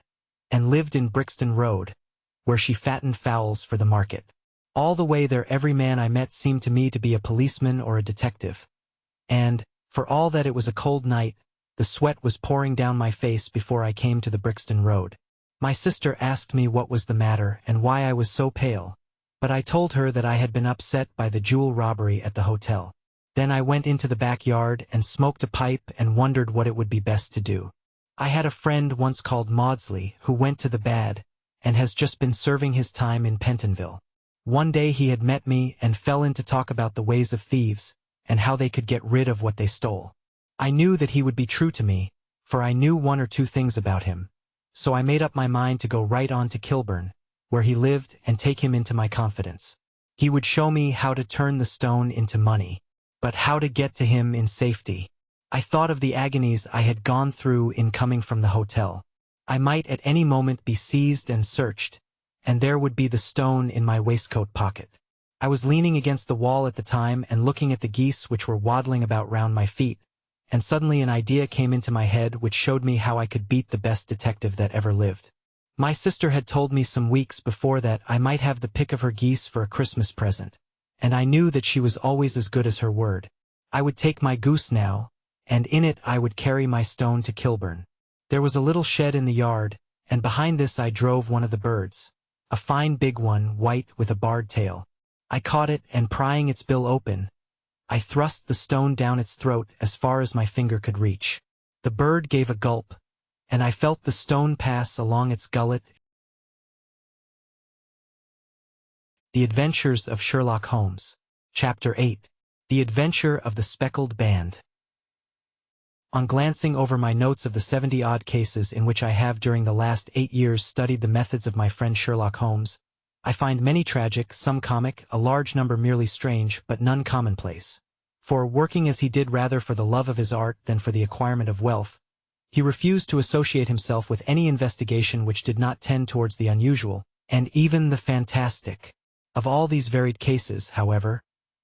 and lived in Brixton Road, where she fattened fowls for the market. All the way there every man I met seemed to me to be a policeman or a detective, and, For all that it was a cold night, the sweat was pouring down my face before I came to the Brixton Road. My sister asked me what was the matter and why I was so pale, but I told her that I had been upset by the jewel robbery at the hotel. Then I went into the backyard and smoked a pipe and wondered what it would be best to do. I had a friend once called Maudsley who went to the bad and has just been serving his time in Pentonville. One day he had met me and fell in to talk about the ways of thieves and how they could get rid of what they stole. I knew that he would be true to me, for I knew one or two things about him, so I made up my mind to go right on to Kilburn, where he lived, and take him into my confidence. He would show me how to turn the stone into money, but how to get to him in safety. I thought of the agonies I had gone through in coming from the hotel. I might at any moment be seized and searched, and there would be the stone in my waistcoat pocket. I was leaning against the wall at the time and looking at the geese which were waddling about round my feet, and suddenly an idea came into my head which showed me how I could beat the best detective that ever lived. My sister had told me some weeks before that I might have the pick of her geese for a Christmas present, and I knew that she was always as good as her word. I would take my goose now, and in it I would carry my stone to Kilburn. There was a little shed in the yard, and behind this I drove one of the birds, a fine big one, white with a barred tail. I caught it, and prying its bill open, I thrust the stone down its throat as far as my finger could reach. The bird gave a gulp, and I felt the stone pass along its gullet. The Adventures of Sherlock Holmes. Chapter 8. The Adventure of the Speckled Band. On glancing over my notes of the 70-odd cases in which I have during the last 8 years studied the methods of my friend Sherlock Holmes, I find many tragic, some comic, a large number merely strange, but none commonplace. For, working as he did rather for the love of his art than for the acquirement of wealth, he refused to associate himself with any investigation which did not tend towards the unusual, and even the fantastic. Of all these varied cases, however,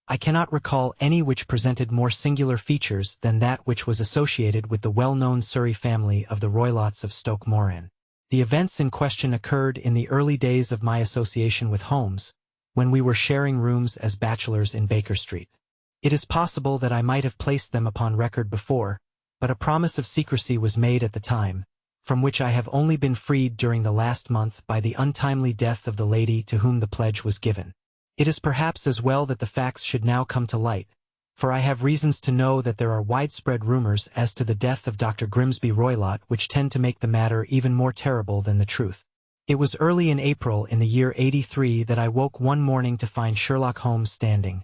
I cannot recall any which presented more singular features than that which was associated with the well-known Surrey family of the Roylotts of Stoke Moran. The events in question occurred in the early days of my association with Holmes, when we were sharing rooms as bachelors in Baker Street. It is possible that I might have placed them upon record before, but a promise of secrecy was made at the time, from which I have only been freed during the last month by the untimely death of the lady to whom the pledge was given. It is perhaps as well that the facts should now come to light, for I have reasons to know that there are widespread rumors as to the death of Dr. Grimsby Roylott which tend to make the matter even more terrible than the truth. It was early in April in the year '83 that I woke one morning to find Sherlock Holmes standing,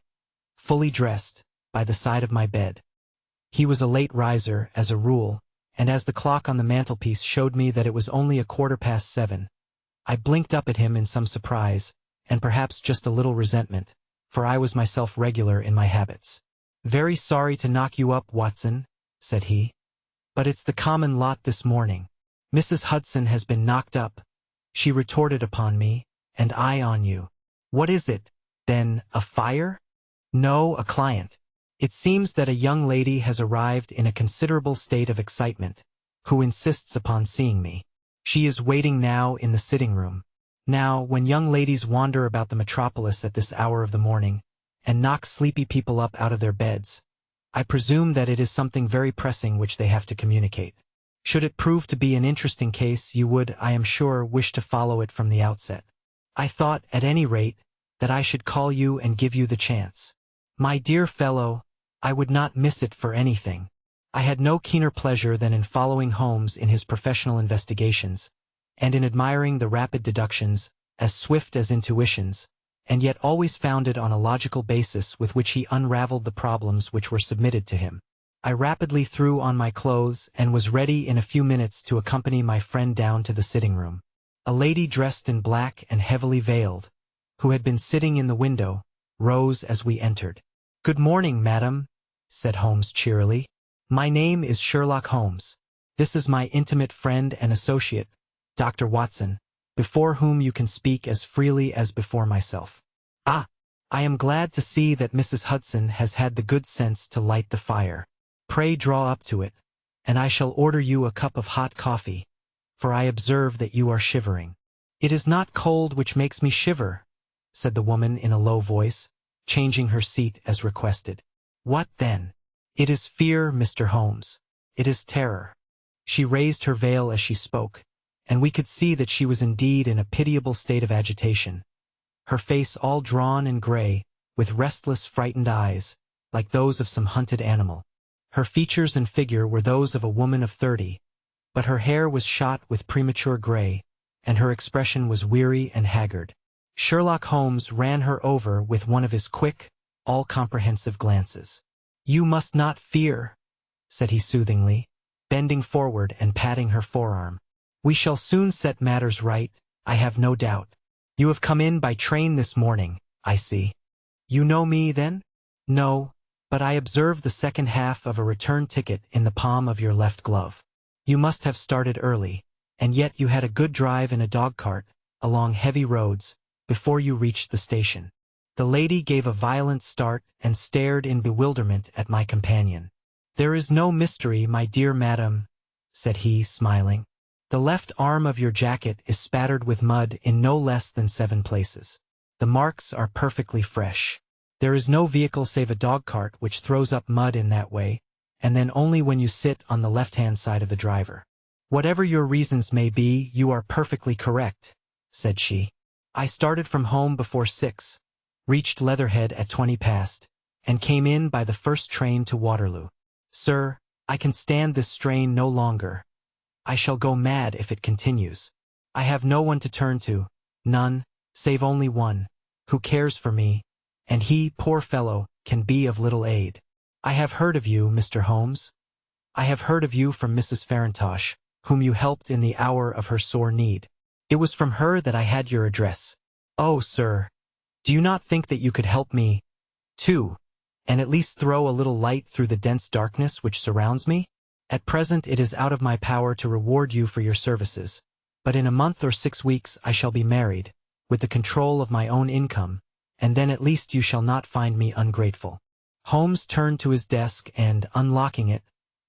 fully dressed, by the side of my bed. He was a late riser, as a rule, and as the clock on the mantelpiece showed me that it was only 7:15, I blinked up at him in some surprise, and perhaps just a little resentment, for I was myself regular in my habits. "Very sorry to knock you up, Watson," said he, "but it's the common lot this morning. Mrs. Hudson has been knocked up," she retorted upon me, "and I on you." "What is it, then, a fire?" "No, a client. It seems that a young lady has arrived in a considerable state of excitement, who insists upon seeing me. She is waiting now in the sitting-room. Now, when young ladies wander about the metropolis at this hour of the morning, and knock sleepy people up out of their beds, I presume that it is something very pressing which they have to communicate. Should it prove to be an interesting case, you would, I am sure, wish to follow it from the outset. I thought, at any rate, that I should call you and give you the chance. My dear fellow, I would not miss it for anything. I had no keener pleasure than in following Holmes in his professional investigations, and in admiring the rapid deductions, as swift as intuitions, and yet always founded on a logical basis with which he unraveled the problems which were submitted to him. I rapidly threw on my clothes and was ready in a few minutes to accompany my friend down to the sitting-room. A lady dressed in black and heavily veiled, who had been sitting in the window, rose as we entered. "Good morning, madam," said Holmes cheerily. "My name is Sherlock Holmes. This is my intimate friend and associate, Dr. Watson, before whom you can speak as freely as before myself. Ah, I am glad to see that Mrs. Hudson has had the good sense to light the fire. Pray draw up to it, and I shall order you a cup of hot coffee, for I observe that you are shivering." "It is not cold which makes me shiver," said the woman in a low voice, changing her seat as requested. "What then? It is fear, Mr. Holmes. It is terror. She raised her veil as she spoke, and we could see that she was indeed in a pitiable state of agitation, her face all drawn and gray, with restless, frightened eyes, like those of some hunted animal. Her features and figure were those of a woman of 30, but her hair was shot with premature gray, and her expression was weary and haggard. Sherlock Holmes ran her over with one of his quick, all-comprehensive glances. "You must not fear," said he soothingly, bending forward and patting her forearm. "We shall soon set matters right, I have no doubt. You have come in by train this morning, I see. You know me, then?" "No, but I observed the second half of a return ticket in the palm of your left glove. You must have started early, and yet you had a good drive in a dog-cart, along heavy roads, before you reached the station." The lady gave a violent start and stared in bewilderment at my companion. "There is no mystery, my dear madam," said he, smiling. "The left arm of your jacket is spattered with mud in no less than 7 places. The marks are perfectly fresh. There is no vehicle save a dog-cart which throws up mud in that way, and then only when you sit on the left-hand side of the driver. Whatever your reasons may be, you are perfectly correct," said she. "I started from home before 6, reached Leatherhead at 20 past, and came in by the first train to Waterloo. Sir, I can stand this strain no longer. I shall go mad if it continues. I have no one to turn to, none, save only one, who cares for me, and he, poor fellow, can be of little aid. I have heard of you, Mr. Holmes. I have heard of you from Mrs. Farintosh, whom you helped in the hour of her sore need. It was from her that I had your address. Oh, sir, do you not think that you could help me, too, and at least throw a little light through the dense darkness which surrounds me? At present it is out of my power to reward you for your services, but in a month or 6 weeks I shall be married, with the control of my own income, and then at least you shall not find me ungrateful." Holmes turned to his desk and, unlocking it,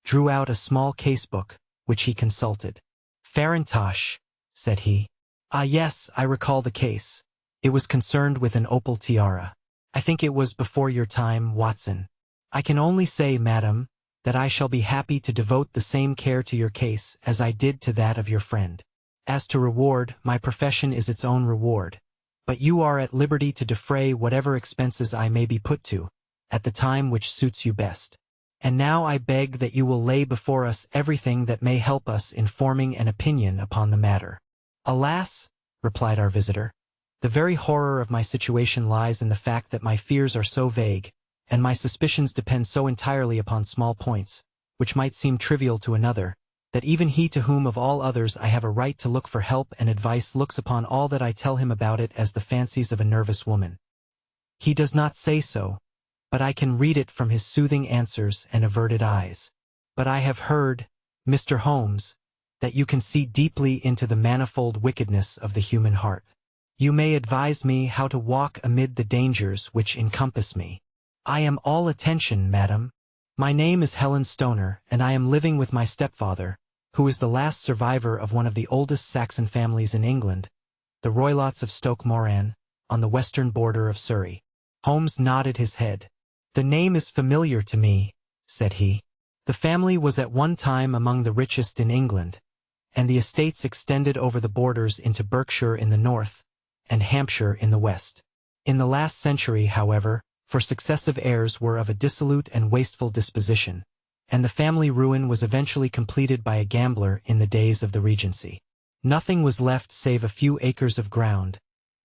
drew out a small case-book, which he consulted. "Farintosh," said he. "Ah, yes, I recall the case. It was concerned with an opal tiara. I think it was before your time, Watson. I can only say, madam, that I shall be happy to devote the same care to your case as I did to that of your friend. As to reward, my profession is its own reward, but you are at liberty to defray whatever expenses I may be put to, at the time which suits you best. And now I beg that you will lay before us everything that may help us in forming an opinion upon the matter." "Alas," replied our visitor, "the very horror of my situation lies in the fact that my fears are so vague, and my suspicions depend so entirely upon small points, which might seem trivial to another, that even he to whom of all others I have a right to look for help and advice looks upon all that I tell him about it as the fancies of a nervous woman. He does not say so, but I can read it from his soothing answers and averted eyes. But I have heard, Mr. Holmes, that you can see deeply into the manifold wickedness of the human heart. You may advise me how to walk amid the dangers which encompass me." "I am all attention, madam. My name is Helen Stoner, and I am living with my stepfather, who is the last survivor of one of the oldest Saxon families in England, the Roylotts of Stoke Moran, on the western border of Surrey." Holmes nodded his head. "The name is familiar to me," said he. "The family was at one time among the richest in England, and the estates extended over the borders into Berkshire in the north, and Hampshire in the west. In the last century, however, for successive heirs were of a dissolute and wasteful disposition, and the family ruin was eventually completed by a gambler in the days of the Regency. Nothing was left save a few acres of ground,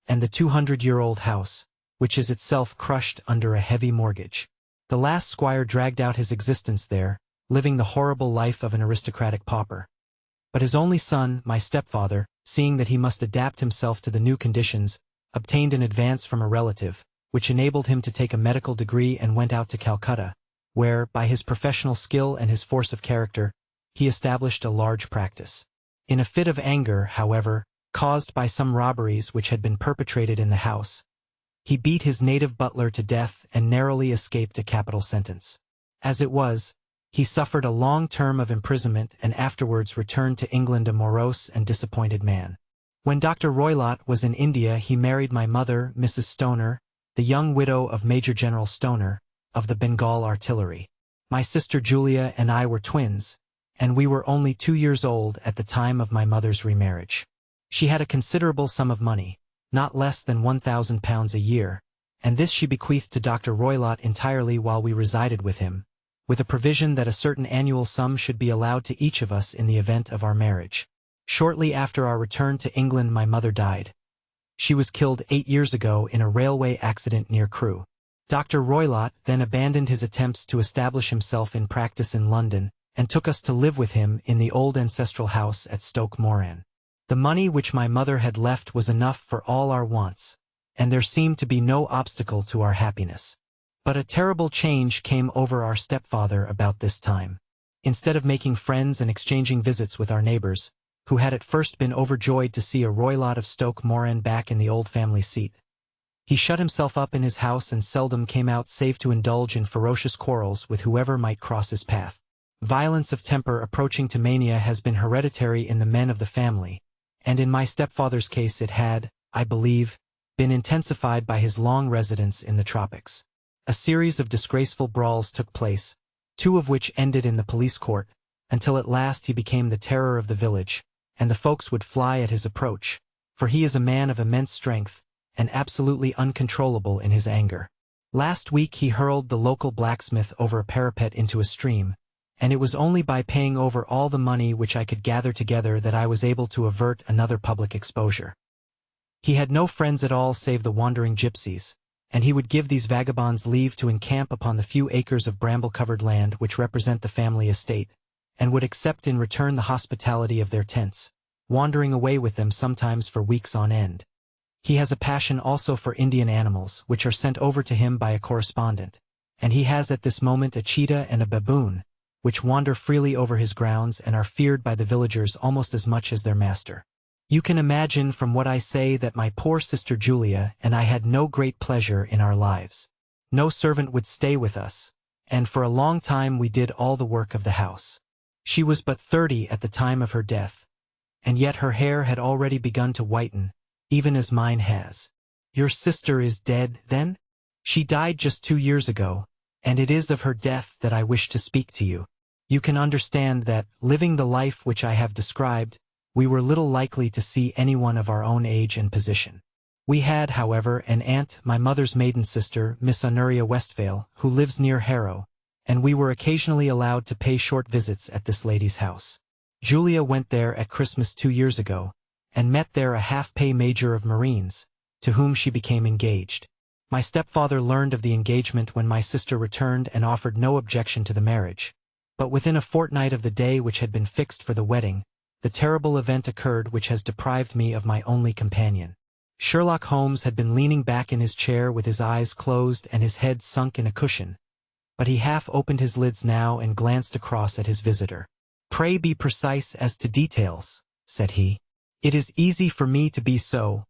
and the 200-year-old house, which is itself crushed under a heavy mortgage. The last squire dragged out his existence there, living the horrible life of an aristocratic pauper. But his only son, my stepfather, seeing that he must adapt himself to the new conditions, obtained an advance from a relative, which enabled him to take a medical degree and went out to Calcutta, where, by his professional skill and his force of character, he established a large practice. In a fit of anger, however, caused by some robberies which had been perpetrated in the house, he beat his native butler to death and narrowly escaped a capital sentence. As it was, he suffered a long term of imprisonment and afterwards returned to England a morose and disappointed man. When Dr. Roylott was in India, he married my mother, Mrs. Stoner, the young widow of Major General Stoner, of the Bengal Artillery. My sister Julia and I were twins, and we were only 2 years old at the time of my mother's remarriage. She had a considerable sum of money, not less than £1,000 a year, and this she bequeathed to Dr. Roylott entirely while we resided with him, with a provision that a certain annual sum should be allowed to each of us in the event of our marriage. Shortly after our return to England, my mother died. She was killed 8 years ago in a railway accident near Crewe. Dr. Roylott then abandoned his attempts to establish himself in practice in London and took us to live with him in the old ancestral house at Stoke Moran. The money which my mother had left was enough for all our wants, and there seemed to be no obstacle to our happiness. But a terrible change came over our stepfather about this time. Instead of making friends and exchanging visits with our neighbors, who had at first been overjoyed to see a Roylott of Stoke Moran back in the old family seat, he shut himself up in his house and seldom came out save to indulge in ferocious quarrels with whoever might cross his path. Violence of temper approaching to mania has been hereditary in the men of the family, and in my stepfather's case it had, I believe, been intensified by his long residence in the tropics. A series of disgraceful brawls took place, 2 of which ended in the police court, until at last he became the terror of the village, and the folks would fly at his approach, for he is a man of immense strength, and absolutely uncontrollable in his anger. Last week he hurled the local blacksmith over a parapet into a stream, and it was only by paying over all the money which I could gather together that I was able to avert another public exposure. He had no friends at all save the wandering gypsies, and he would give these vagabonds leave to encamp upon the few acres of bramble-covered land which represent the family estate, and would accept in return the hospitality of their tents, wandering away with them sometimes for weeks on end. He has a passion also for Indian animals, which are sent over to him by a correspondent, and he has at this moment a cheetah and a baboon, which wander freely over his grounds and are feared by the villagers almost as much as their master. You can imagine from what I say that my poor sister Julia and I had no great pleasure in our lives. No servant would stay with us, and for a long time we did all the work of the house. She was but 30 at the time of her death, and yet her hair had already begun to whiten, even as mine has. Your sister is dead, then? She died just 2 years ago, and it is of her death that I wish to speak to you. You can understand that, living the life which I have described, we were little likely to see anyone of our own age and position. We had, however, an aunt, my mother's maiden sister, Miss Honoria Westphale, who lives near Harrow, and we were occasionally allowed to pay short visits at this lady's house. Julia went there at Christmas 2 years ago, and met there a half-pay major of Marines, to whom she became engaged. My stepfather learned of the engagement when my sister returned and offered no objection to the marriage, but within a fortnight of the day which had been fixed for the wedding, the terrible event occurred which has deprived me of my only companion. Sherlock Holmes had been leaning back in his chair with his eyes closed and his head sunk in a cushion, but he half opened his lids now and glanced across at his visitor. "Pray be precise as to details," said he. "It is easy for me to be so,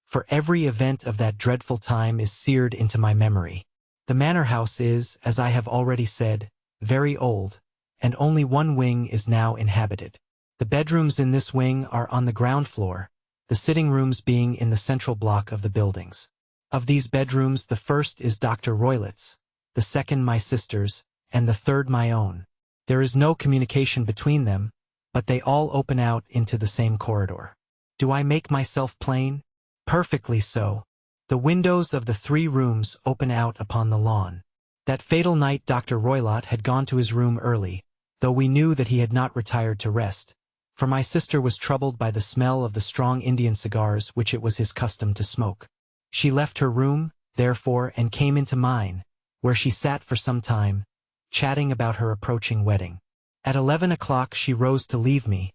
for every event of that dreadful time is seared into my memory. The manor house is, as I have already said, very old, and only one wing is now inhabited. The bedrooms in this wing are on the ground floor, the sitting rooms being in the central block of the buildings. Of these bedrooms the first is Dr. Roylott's, the second my sister's, and the third my own. There is no communication between them, but they all open out into the same corridor. Do I make myself plain? Perfectly so. The windows of the 3 rooms open out upon the lawn. That fatal night Dr. Roylott had gone to his room early, though we knew that he had not retired to rest, for my sister was troubled by the smell of the strong Indian cigars which it was his custom to smoke. She left her room, therefore, and came into mine, where she sat for some time, chatting about her approaching wedding. At 11 o'clock she rose to leave me,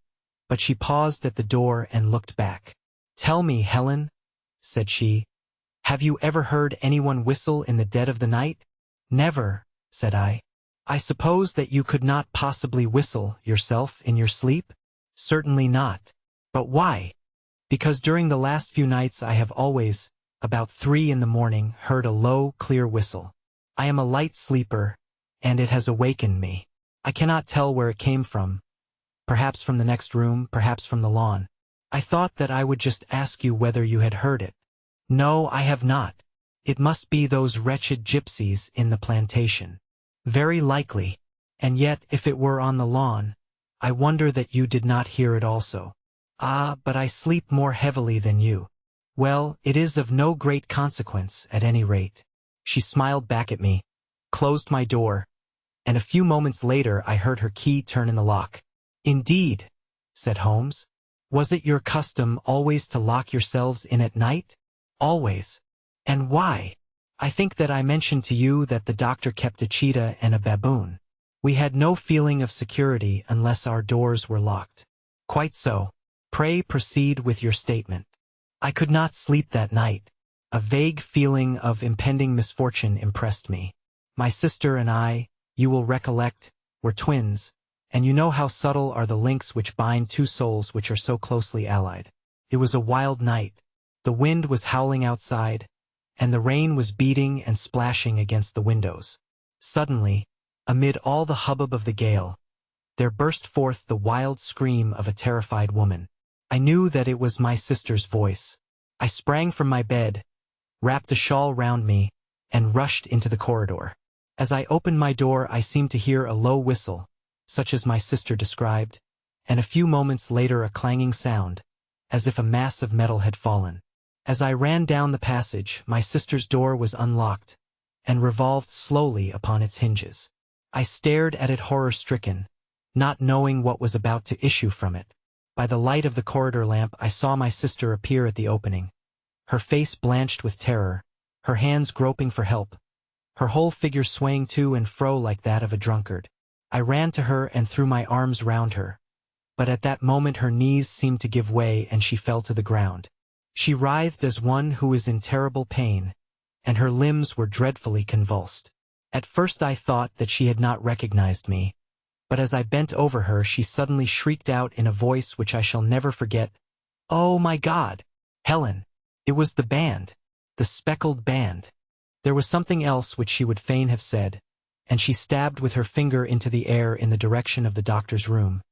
but she paused at the door and looked back. "Tell me, Helen," said she, "have you ever heard anyone whistle in the dead of the night?" "Never," said I. "I suppose that you could not possibly whistle yourself in your sleep?" "Certainly not." "But why?" "Because during the last few nights I have always, about 3 in the morning, heard a low, clear whistle. I am a light sleeper, and it has awakened me. I cannot tell where it came from. Perhaps from the next room, perhaps from the lawn. I thought that I would just ask you whether you had heard it." "No, I have not. It must be those wretched gypsies in the plantation." "Very likely. And yet, if it were on the lawn, I wonder that you did not hear it also. Ah, but I sleep more heavily than you. Well, it is of no great consequence, at any rate. She smiled back at me, closed my door, and a few moments later I heard her key turn in the lock. Indeed, said Holmes. Was it your custom always to lock yourselves in at night? Always. And why? I think that I mentioned to you that the doctor kept a cheetah and a baboon. We had no feeling of security unless our doors were locked. Quite so. Pray proceed with your statement. I could not sleep that night. A vague feeling of impending misfortune impressed me. My sister and I, you will recollect, were twins, and you know how subtle are the links which bind two souls which are so closely allied. It was a wild night. The wind was howling outside, and the rain was beating and splashing against the windows. Suddenly, amid all the hubbub of the gale, there burst forth the wild scream of a terrified woman. I knew that it was my sister's voice. I sprang from my bed, wrapped a shawl round me, and rushed into the corridor. As I opened my door, I seemed to hear a low whistle, such as my sister described, and a few moments later a clanging sound, as if a mass of metal had fallen. As I ran down the passage, my sister's door was unlocked, and revolved slowly upon its hinges. I stared at it horror-stricken, not knowing what was about to issue from it. By the light of the corridor lamp I saw my sister appear at the opening, her face blanched with terror, her hands groping for help, her whole figure swaying to and fro like that of a drunkard. I ran to her and threw my arms round her, but at that moment her knees seemed to give way and she fell to the ground. She writhed as one who is in terrible pain, and her limbs were dreadfully convulsed. At first I thought that she had not recognized me, but as I bent over her she suddenly shrieked out in a voice which I shall never forget, "Oh my God! Helen!" It was the band, the speckled band. There was something else which she would fain have said, and she stabbed with her finger into the air in the direction of the doctor's room,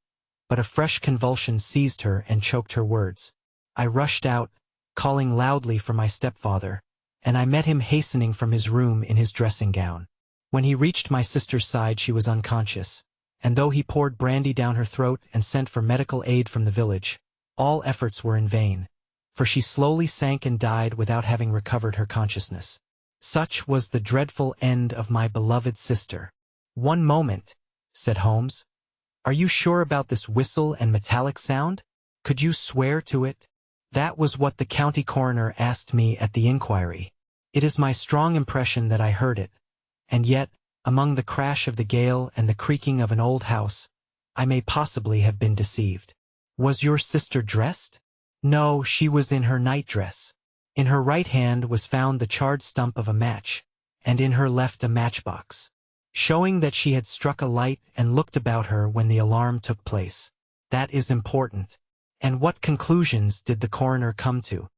but a fresh convulsion seized her and choked her words. I rushed out, calling loudly for my stepfather, and I met him hastening from his room in his dressing gown. When he reached my sister's side she was unconscious, and though he poured brandy down her throat and sent for medical aid from the village, all efforts were in vain, for she slowly sank and died without having recovered her consciousness. Such was the dreadful end of my beloved sister. "One moment," said Holmes. "Are you sure about this whistle and metallic sound? Could you swear to it?" "That was what the county coroner asked me at the inquiry. It is my strong impression that I heard it, and yet, among the crash of the gale and the creaking of an old house, I may possibly have been deceived." "Was your sister dressed?" "No, she was in her nightdress. In her right hand was found the charred stump of a match, and in her left a matchbox, showing that she had struck a light and looked about her when the alarm took place. That is important." "And what conclusions did the coroner come to?"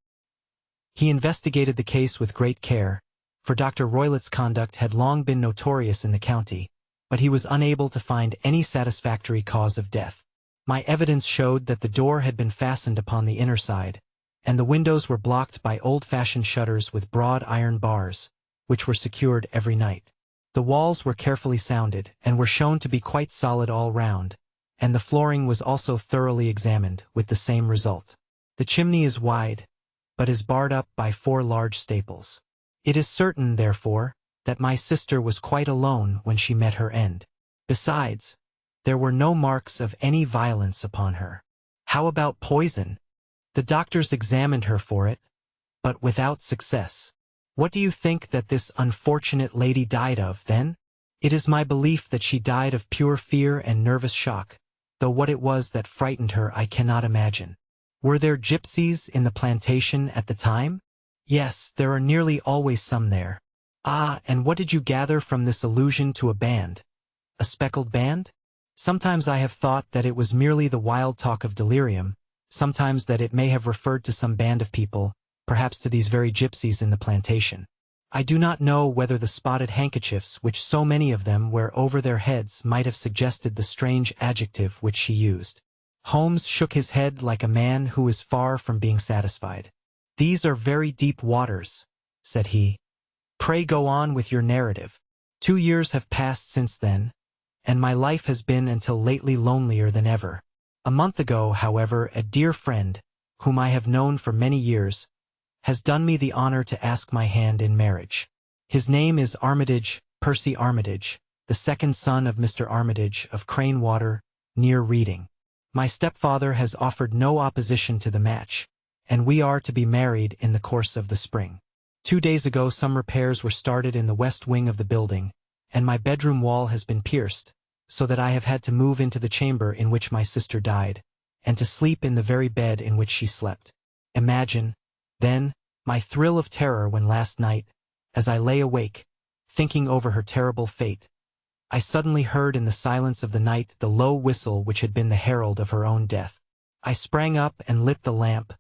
"He investigated the case with great care, for Dr. Roylett's conduct had long been notorious in the county, but he was unable to find any satisfactory cause of death. My evidence showed that the door had been fastened upon the inner side, and the windows were blocked by old-fashioned shutters with broad iron bars, which were secured every night. The walls were carefully sounded, and were shown to be quite solid all round, and the flooring was also thoroughly examined, with the same result. The chimney is wide, but is barred up by 4 large staples. It is certain, therefore, that my sister was quite alone when she met her end. Besides, there were no marks of any violence upon her. How about poison? The doctors examined her for it, but without success. What do you think that this unfortunate lady died of, then? It is my belief that she died of pure fear and nervous shock, though what it was that frightened her I cannot imagine. Were there gypsies in the plantation at the time? Yes, there are nearly always some there. Ah, and what did you gather from this allusion to a band? A speckled band? Sometimes I have thought that it was merely the wild talk of delirium, sometimes that it may have referred to some band of people, perhaps to these very gypsies in the plantation. I do not know whether the spotted handkerchiefs which so many of them wear over their heads might have suggested the strange adjective which she used. Holmes shook his head like a man who is far from being satisfied. "These are very deep waters," said he. "Pray go on with your narrative. 2 years have passed since then, and my life has been until lately lonelier than ever. A month ago, however, a dear friend, whom I have known for many years, has done me the honor to ask my hand in marriage. His name is Armitage, Percy Armitage, the second son of Mr. Armitage of Cranewater, near Reading. My stepfather has offered no opposition to the match, and we are to be married in the course of the spring. 2 days ago some repairs were started in the west wing of the building, and my bedroom wall has been pierced, so that I have had to move into the chamber in which my sister died, and to sleep in the very bed in which she slept. Imagine, then, my thrill of terror when last night, as I lay awake, thinking over her terrible fate, I suddenly heard in the silence of the night the low whistle which had been the herald of her own death. I sprang up and lit the lamp,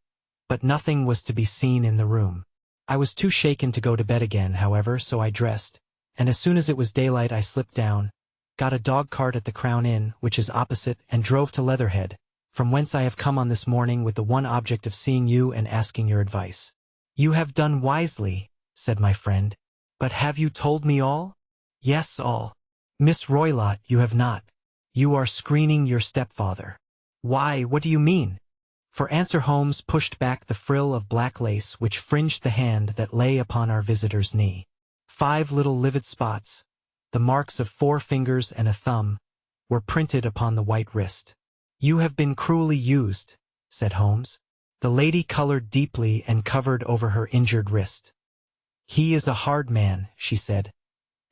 but nothing was to be seen in the room. I was too shaken to go to bed again, however, so I dressed, and as soon as it was daylight I slipped down, got a dog-cart at the Crown Inn, which is opposite, and drove to Leatherhead, from whence I have come on this morning with the one object of seeing you and asking your advice. You have done wisely, said my friend. But have you told me all? Yes, all. Miss Roylott, you have not. You are screening your stepfather. Why, what do you mean? For answer Holmes pushed back the frill of black lace which fringed the hand that lay upon our visitor's knee. 5 little livid spots, the marks of 4 fingers and a thumb, were printed upon the white wrist. You have been cruelly used, said Holmes. The lady colored deeply and covered over her injured wrist. He is a hard man, she said,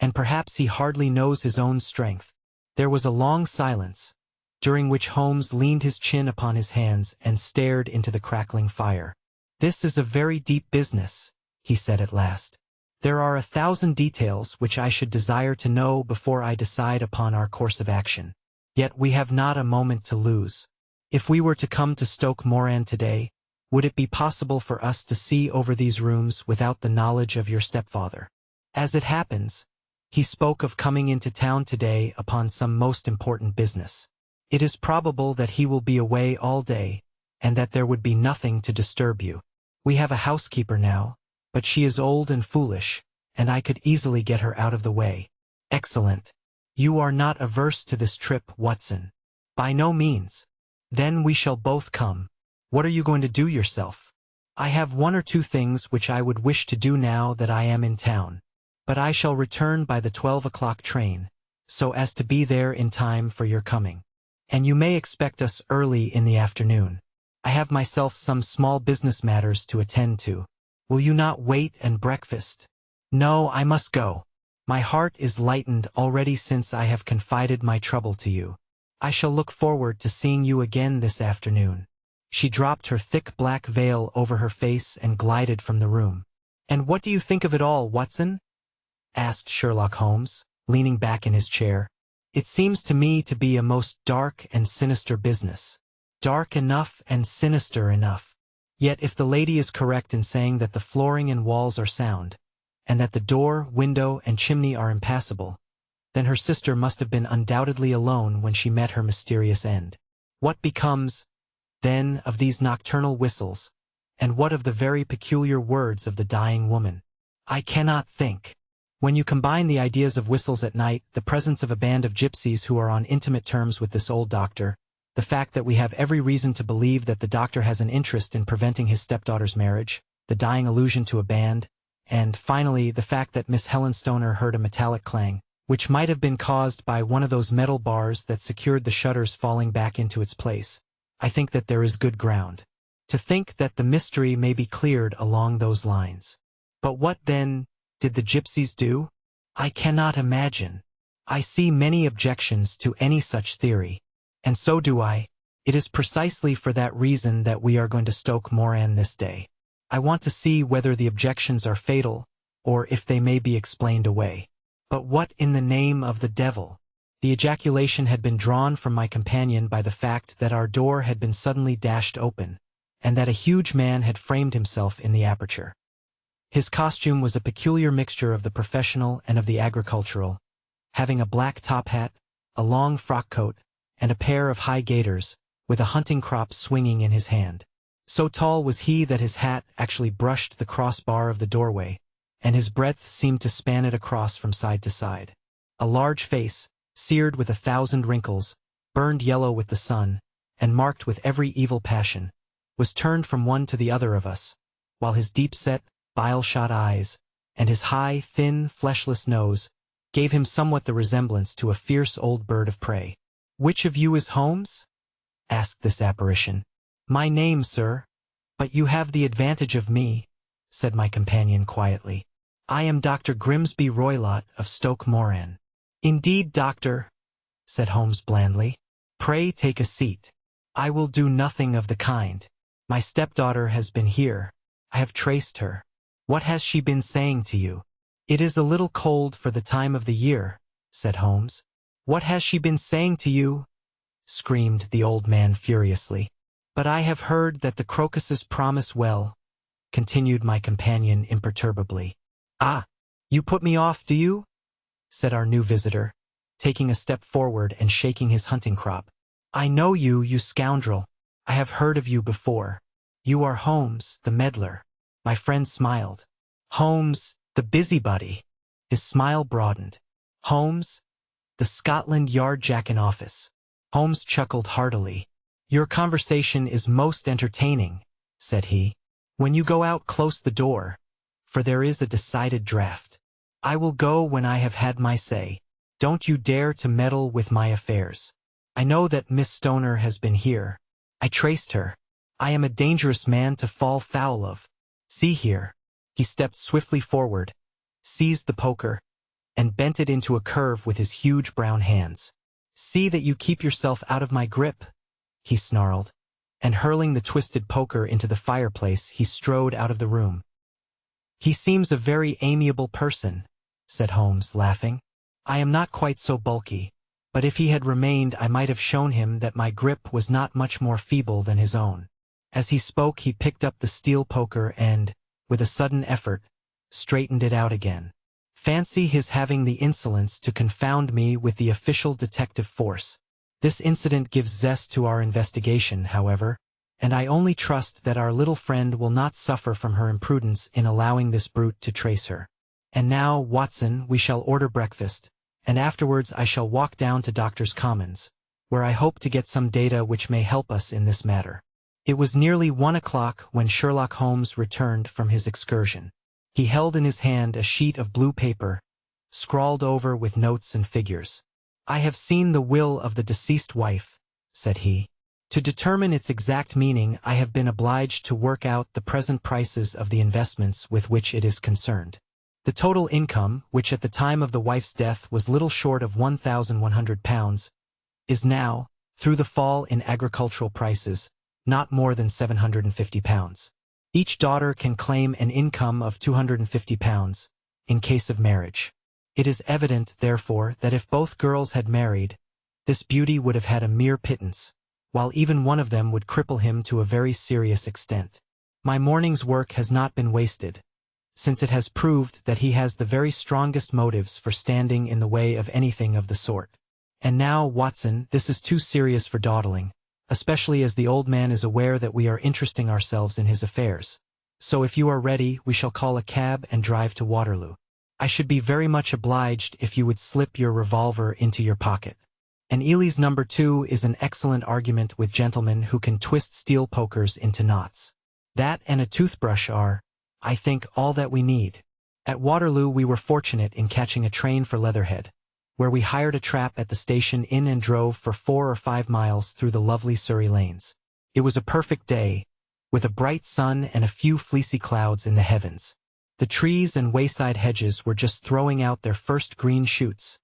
and perhaps he hardly knows his own strength. There was a long silence, during which Holmes leaned his chin upon his hands and stared into the crackling fire. This is a very deep business, he said at last. There are 1,000 details which I should desire to know before I decide upon our course of action. Yet we have not a moment to lose. If we were to come to Stoke Moran today, would it be possible for us to see over these rooms without the knowledge of your stepfather? As it happens, he spoke of coming into town today upon some most important business. It is probable that he will be away all day, and that there would be nothing to disturb you. We have a housekeeper now, but she is old and foolish, and I could easily get her out of the way. Excellent. You are not averse to this trip, Watson? By no means. Then we shall both come. What are you going to do yourself? I have 1 or 2 things which I would wish to do now that I am in town, but I shall return by the 12 o'clock train, so as to be there in time for your coming. And you may expect us early in the afternoon. I have myself some small business matters to attend to. Will you not wait and breakfast? No, I must go. My heart is lightened already since I have confided my trouble to you. I shall look forward to seeing you again this afternoon. She dropped her thick black veil over her face and glided from the room. And what do you think of it all, Watson? Asked Sherlock Holmes, leaning back in his chair. It seems to me to be a most dark and sinister business. Dark enough and sinister enough. Yet if the lady is correct in saying that the flooring and walls are sound, and that the door, window, and chimney are impassable, then her sister must have been undoubtedly alone when she met her mysterious end. What becomes, then, of these nocturnal whistles, and what of the very peculiar words of the dying woman? I cannot think. When you combine the ideas of whistles at night, the presence of a band of gypsies who are on intimate terms with this old doctor, the fact that we have every reason to believe that the doctor has an interest in preventing his stepdaughter's marriage, the dying allusion to a band, and, finally, the fact that Miss Helen Stoner heard a metallic clang, which might have been caused by one of those metal bars that secured the shutters falling back into its place, I think that there is good ground to think that the mystery may be cleared along those lines. But what, then, did the gypsies do? I cannot imagine. I see many objections to any such theory, and so do I. It is precisely for that reason that we are going to Stoke Moran this day. I want to see whether the objections are fatal, or if they may be explained away. But what in the name of the devil? The ejaculation had been drawn from my companion by the fact that our door had been suddenly dashed open, and that a huge man had framed himself in the aperture. His costume was a peculiar mixture of the professional and of the agricultural, having a black top hat, a long frock coat, and a pair of high gaiters, with a hunting crop swinging in his hand. So tall was he that his hat actually brushed the crossbar of the doorway, and his breadth seemed to span it across from side to side. A large face, seared with 1,000 wrinkles, burned yellow with the sun, and marked with every evil passion, was turned from one to the other of us, while his deep-set, bile-shot eyes, and his high, thin, fleshless nose, gave him somewhat the resemblance to a fierce old bird of prey. "Which of you is Holmes?" asked this apparition. "My name, sir. But you have the advantage of me," said my companion quietly. "I am Dr. Grimsby Roylott of Stoke Moran." "Indeed, doctor," said Holmes blandly. "Pray take a seat." "I will do nothing of the kind. My stepdaughter has been here. I have traced her. What has she been saying to you?" "It is a little cold for the time of the year," said Holmes. "What has she been saying to you?" screamed the old man furiously. "But I have heard that the crocuses promise well," continued my companion imperturbably. "Ah, you put me off, do you?" said our new visitor, taking a step forward and shaking his hunting crop. "I know you, you scoundrel. I have heard of you before. You are Holmes, the meddler." My friend smiled. "Holmes, the busybody." His smile broadened. "Holmes, the Scotland Yard Jack in office." Holmes chuckled heartily. "Your conversation is most entertaining," said he. "When you go out, close the door, for there is a decided draught. I will go when I have had my say. Don't you dare to meddle with my affairs. I know that Miss Stoner has been here. I traced her. I am a dangerous man to fall foul of. See here." He stepped swiftly forward, seized the poker, and bent it into a curve with his huge brown hands. "See that you keep yourself out of my grip," he snarled, and hurling the twisted poker into the fireplace, he strode out of the room. "He seems a very amiable person," said Holmes, laughing. "I am not quite so bulky, but if he had remained I might have shown him that my grip was not much more feeble than his own." As he spoke he picked up the steel poker and, with a sudden effort, straightened it out again. Fancy his having the insolence to confound me with the official detective force. This incident gives zest to our investigation, however, and I only trust that our little friend will not suffer from her imprudence in allowing this brute to trace her. And now, Watson, we shall order breakfast, and afterwards I shall walk down to Doctors' Commons, where I hope to get some data which may help us in this matter. It was nearly 1 o'clock when Sherlock Holmes returned from his excursion. He held in his hand a sheet of blue paper, scrawled over with notes and figures. "I have seen the will of the deceased wife," said he. "To determine its exact meaning I have been obliged to work out the present prices of the investments with which it is concerned. The total income, which at the time of the wife's death was little short of £1,100, is now, through the fall in agricultural prices, not more than £750. Each daughter can claim an income of £250, in case of marriage. It is evident, therefore, that if both girls had married, this beauty would have had a mere pittance, while even one of them would cripple him to a very serious extent. My morning's work has not been wasted, since it has proved that he has the very strongest motives for standing in the way of anything of the sort. And now, Watson, this is too serious for dawdling, especially as the old man is aware that we are interesting ourselves in his affairs. So if you are ready, we shall call a cab and drive to Waterloo. I should be very much obliged if you would slip your revolver into your pocket. And Ely's number 2 is an excellent argument with gentlemen who can twist steel pokers into knots. That and a toothbrush are, I think, all that we need. At Waterloo we were fortunate in catching a train for Leatherhead, where we hired a trap at the station inn and drove for 4 or 5 miles through the lovely Surrey lanes. It was a perfect day, with a bright sun and a few fleecy clouds in the heavens. The trees and wayside hedges were just throwing out their first green shoots,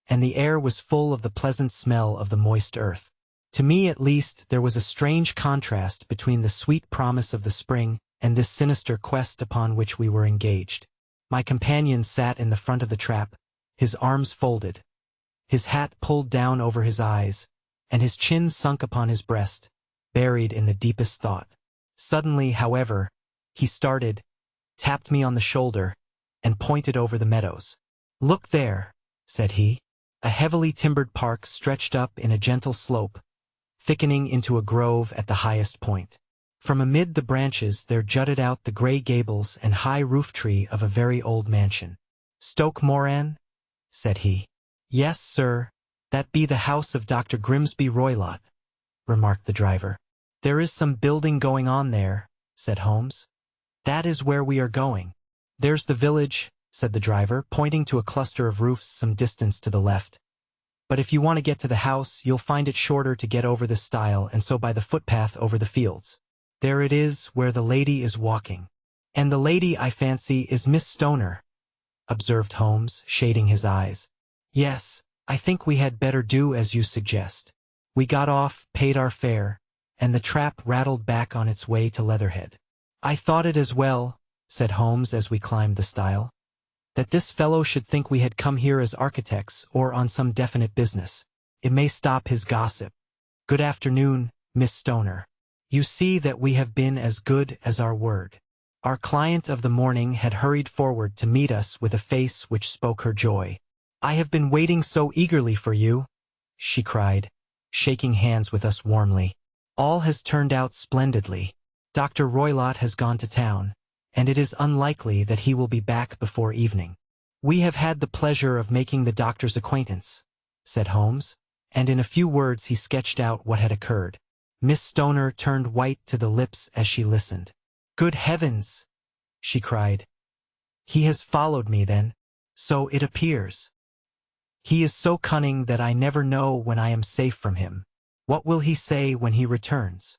and the air was full of the pleasant smell of the moist earth. To me, at least, there was a strange contrast between the sweet promise of the spring and this sinister quest upon which we were engaged. My companion sat in the front of the trap, his arms folded, his hat pulled down over his eyes, and his chin sunk upon his breast, buried in the deepest thought. Suddenly, however, he started, tapped me on the shoulder, and pointed over the meadows. "Look there," said he. A heavily timbered park stretched up in a gentle slope, thickening into a grove at the highest point. From amid the branches there jutted out the grey gables and high roof-tree of a very old mansion. "Stoke Moran?" said he. "Yes, sir," "That be the house of Dr. Grimsby Roylott," remarked the driver. "There is some building going on there," said Holmes. "That is where we are going." "There's the village," said the driver, pointing to a cluster of roofs some distance to the left. "But if you want to get to the house, you'll find it shorter to get over this stile and so by the footpath over the fields. There it is, where the lady is walking." "And the lady, I fancy, is Miss Stoner," observed Holmes, shading his eyes. "Yes, I think we had better do as you suggest." We got off, paid our fare, and the trap rattled back on its way to Leatherhead. "I thought it as well," said Holmes as we climbed the stile, "that this fellow should think we had come here as architects or on some definite business. It may stop his gossip. Good afternoon, Miss Stoner. You see that we have been as good as our word." Our client of the morning had hurried forward to meet us with a face which spoke her joy. "I have been waiting so eagerly for you," she cried, shaking hands with us warmly. "All has turned out splendidly. Dr. Roylott has gone to town, and it is unlikely that he will be back before evening." "We have had the pleasure of making the doctor's acquaintance," said Holmes, and in a few words he sketched out what had occurred. Miss Stoner turned white to the lips as she listened. "Good heavens!" she cried. "He has followed me, then? So it appears. He is so cunning that I never know when I am safe from him. What will he say when he returns?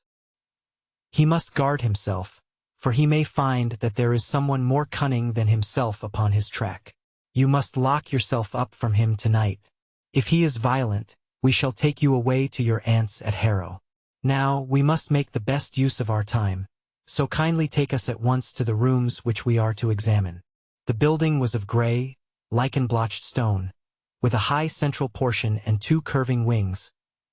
He must guard himself, for he may find that there is someone more cunning than himself upon his track. You must lock yourself up from him tonight. If he is violent, we shall take you away to your aunt's at Harrow. Now, we must make the best use of our time, so kindly take us at once to the rooms which we are to examine." The building was of gray, lichen-blotched stone, with a high central portion and two curving wings,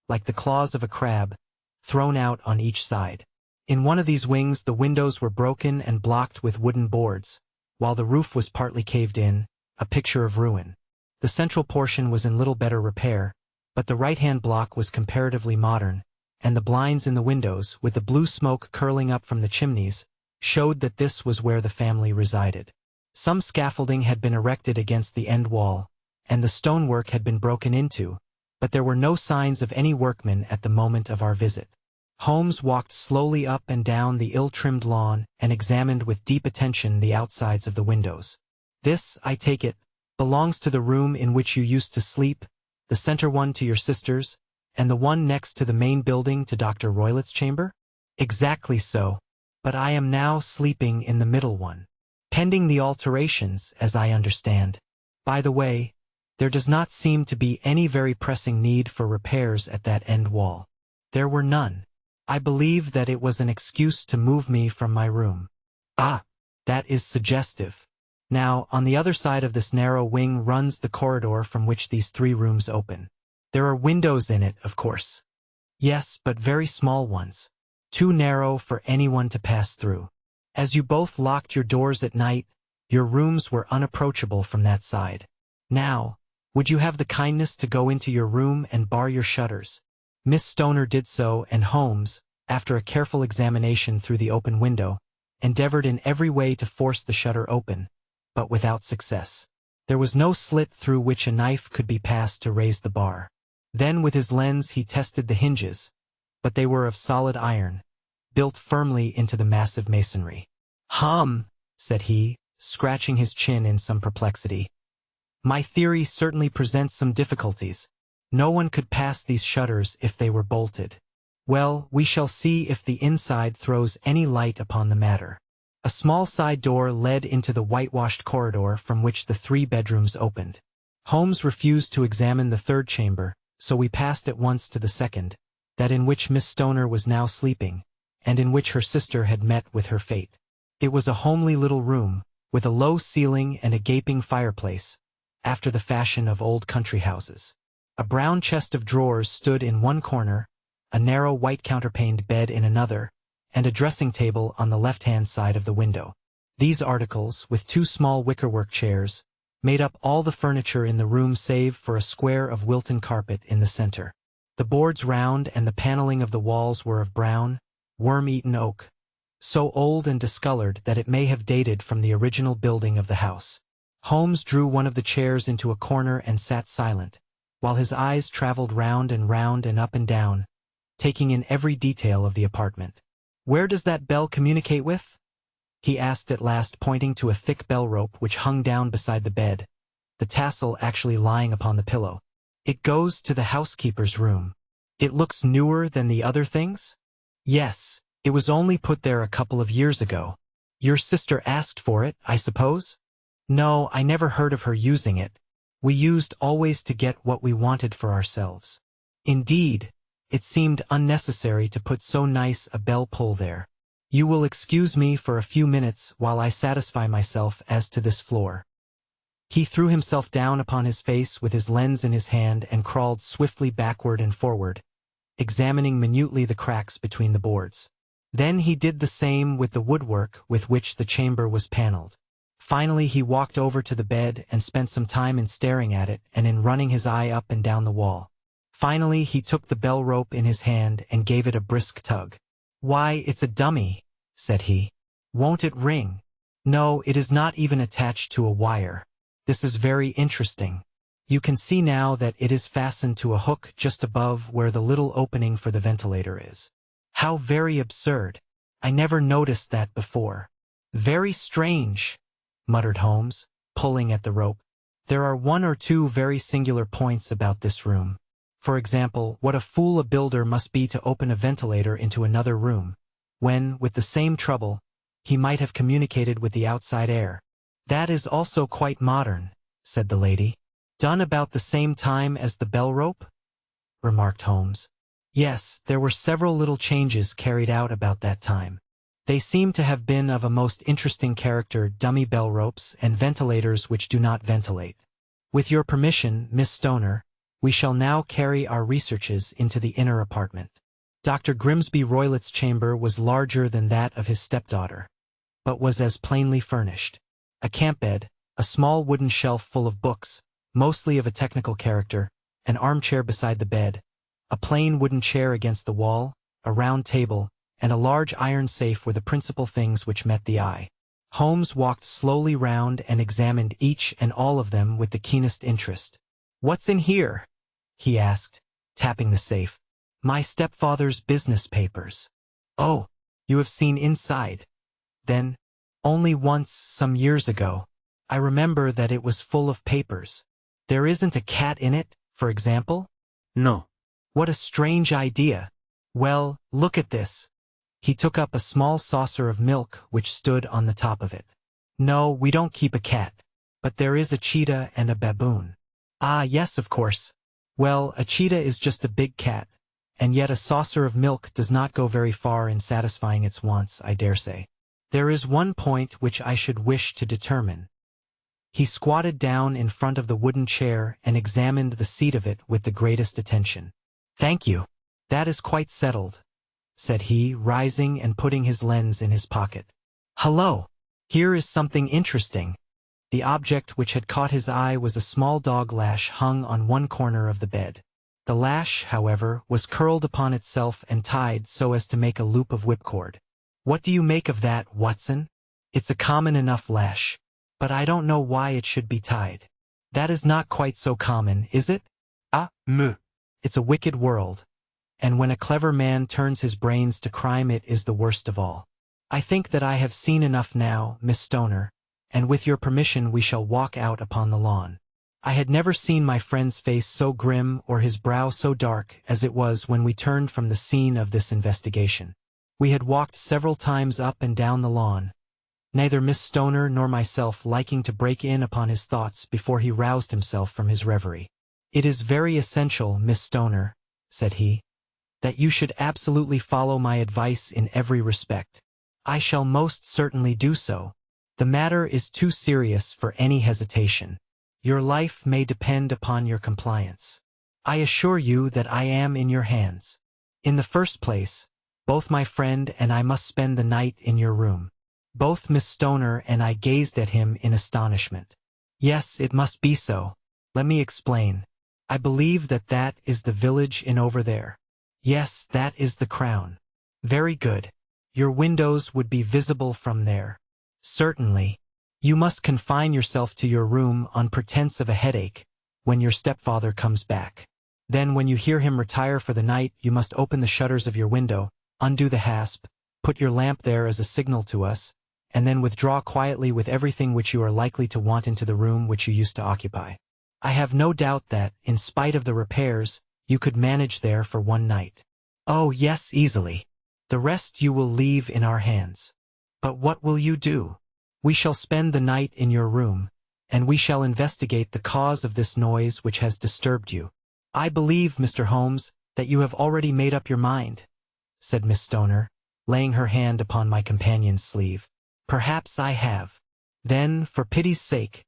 like the claws of a crab, thrown out on each side. In one of these wings the windows were broken and blocked with wooden boards, while the roof was partly caved in, a picture of ruin. The central portion was in little better repair, but the right-hand block was comparatively modern, and the blinds in the windows, with the blue smoke curling up from the chimneys, showed that this was where the family resided. Some scaffolding had been erected against the end wall, and the stonework had been broken into, but there were no signs of any workmen at the moment of our visit. Holmes walked slowly up and down the ill-trimmed lawn and examined with deep attention the outsides of the windows. "This, I take it, belongs to the room in which you used to sleep, the center one to your sister's, and the one next to the main building to Dr. Roylott's chamber?" "Exactly so, but I am now sleeping in the middle one. Pending the alterations, as I understand. By the way, there does not seem to be any very pressing need for repairs at that end wall." There were none. I believe that it was an excuse to move me from my room. "Ah, that is suggestive. Now, on the other side of this narrow wing runs the corridor from which these three rooms open. There are windows in it, of course." "Yes, but very small ones. Too narrow for anyone to pass through. As you both locked your doors at night, your rooms were unapproachable from that side. Now, would you have the kindness to go into your room and bar your shutters?" Miss Stoner did so, and Holmes, after a careful examination through the open window, endeavored in every way to force the shutter open, but without success. There was no slit through which a knife could be passed to raise the bar. Then with his lens he tested the hinges, but they were of solid iron, built firmly into the massive masonry. Said he, scratching his chin in some perplexity. "My theory certainly presents some difficulties. No one could pass these shutters if they were bolted. Well, we shall see if the inside throws any light upon the matter." A small side door led into the whitewashed corridor from which the three bedrooms opened. Holmes refused to examine the third chamber, so we passed at once to the second, that in which Miss Stoner was now sleeping, and in which her sister had met with her fate. It was a homely little room, with a low ceiling and a gaping fireplace, after the fashion of old country houses. A brown chest of drawers stood in one corner, a narrow white counterpaned bed in another, and a dressing table on the left-hand side of the window. These articles, with two small wickerwork chairs, made up all the furniture in the room save for a square of Wilton carpet in the center. The boards round and the paneling of the walls were of brown, worm-eaten oak, so old and discolored that it may have dated from the original building of the house. Holmes drew one of the chairs into a corner and sat silent, while his eyes traveled round and up and down, taking in every detail of the apartment. "Where does that bell communicate with?" he asked at last, pointing to a thick bell rope which hung down beside the bed, the tassel actually lying upon the pillow. "It goes to the housekeeper's room." "It looks newer than the other things?" "Yes, it was only put there a couple of years ago." "Your sister asked for it, I suppose?" "No, I never heard of her using it. We used always to get what we wanted for ourselves." "Indeed, it seemed unnecessary to put so nice a bell pull there. You will excuse me for a few minutes while I satisfy myself as to this floor." He threw himself down upon his face with his lens in his hand and crawled swiftly backward and forward, examining minutely the cracks between the boards. Then he did the same with the woodwork with which the chamber was paneled. Finally he walked over to the bed and spent some time in staring at it and in running his eye up and down the wall. Finally he took the bell rope in his hand and gave it a brisk tug. "Why, it's a dummy," said he. "Won't it ring?" "No, it is not even attached to a wire. This is very interesting. You can see now that it is fastened to a hook just above where the little opening for the ventilator is." "How very absurd. I never noticed that before." "Very strange," muttered Holmes, pulling at the rope. "There are one or two very singular points about this room. For example, what a fool a builder must be to open a ventilator into another room, when, with the same trouble, he might have communicated with the outside air." "That is also quite modern," said the lady. "Done about the same time as the bell rope?" remarked Holmes. "Yes, there were several little changes carried out about that time. They seem to have been of a most interesting character, dummy bell ropes and ventilators which do not ventilate. With your permission, Miss Stoner, we shall now carry our researches into the inner apartment." Dr. Grimsby Roylott's chamber was larger than that of his stepdaughter, but was as plainly furnished. A camp bed, a small wooden shelf full of books, mostly of a technical character, an armchair beside the bed, a plain wooden chair against the wall, a round table, and a large iron safe were the principal things which met the eye. Holmes walked slowly round and examined each and all of them with the keenest interest. "What's in here?" he asked, tapping the safe. "My stepfather's business papers." "Oh, you have seen inside, then?" "Only once, some years ago. I remember that it was full of papers." "There isn't a cat in it, for example?" No. "What a strange idea. Well, look at this." He took up a small saucer of milk which stood on the top of it. "No, we don't keep a cat. But there is a cheetah and a baboon." "Ah, yes, of course. Well, a cheetah is just a big cat, and yet a saucer of milk does not go very far in satisfying its wants, I dare say. There is one point which I should wish to determine." He squatted down in front of the wooden chair and examined the seat of it with the greatest attention. "Thank you. That is quite settled," said he, rising and putting his lens in his pocket. "Hullo! Here is something interesting." The object which had caught his eye was a small dog lash hung on one corner of the bed. The lash, however, was curled upon itself and tied so as to make a loop of whipcord. "What do you make of that, Watson?" "It's a common enough lash. But I don't know why it should be tied." "That is not quite so common, is it?" "Ah, me. It's a wicked world. And when a clever man turns his brains to crime, it is the worst of all. I think that I have seen enough now, Miss Stoner, and with your permission we shall walk out upon the lawn." I had never seen my friend's face so grim or his brow so dark as it was when we turned from the scene of this investigation. We had walked several times up and down the lawn, neither Miss Stoner nor myself liking to break in upon his thoughts before he roused himself from his reverie. "It is very essential, Miss Stoner," said he, "that you should absolutely follow my advice in every respect." "I shall most certainly do so. The matter is too serious for any hesitation. Your life may depend upon your compliance. I assure you that I am in your hands. In the first place, both my friend and I must spend the night in your room." Both Miss Stoner and I gazed at him in astonishment. "Yes, it must be so. Let me explain. I believe that that is the village inn over there." "Yes, that is the Crown." "Very good. Your windows would be visible from there." "Certainly. You must confine yourself to your room on pretense of a headache, when your stepfather comes back. Then when you hear him retire for the night, you must open the shutters of your window, undo the hasp, put your lamp there as a signal to us, and then withdraw quietly with everything which you are likely to want into the room which you used to occupy. I have no doubt that, in spite of the repairs, you could manage there for one night. Oh yes, easily. The rest you will leave in our hands. But what will you do? We shall spend the night in your room, and we shall investigate the cause of this noise which has disturbed you. I believe, Mr. Holmes, that you have already made up your mind, said Miss Stoner, laying her hand upon my companion's sleeve. Perhaps I have. Then, for pity's sake,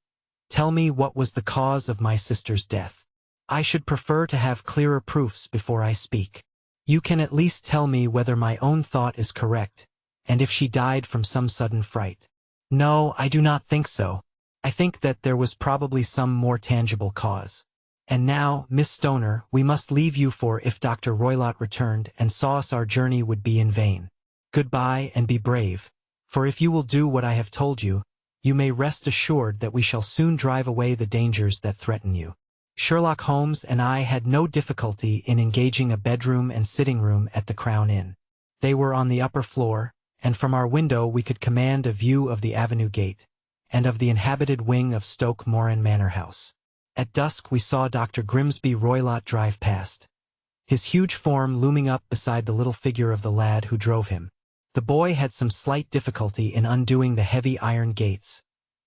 tell me what was the cause of my sister's death. I should prefer to have clearer proofs before I speak. You can at least tell me whether my own thought is correct, and if she died from some sudden fright. No, I do not think so. I think that there was probably some more tangible cause. And now, Miss Stoner, we must leave you, for if Dr. Roylott returned and saw us, our journey would be in vain. Goodbye, and be brave, for if you will do what I have told you, you may rest assured that we shall soon drive away the dangers that threaten you. Sherlock Holmes and I had no difficulty in engaging a bedroom and sitting room at the Crown Inn. They were on the upper floor, and from our window we could command a view of the avenue gate, and of the inhabited wing of Stoke Moran Manor House. At dusk we saw Dr. Grimsby Roylott drive past, his huge form looming up beside the little figure of the lad who drove him. The boy had some slight difficulty in undoing the heavy iron gates,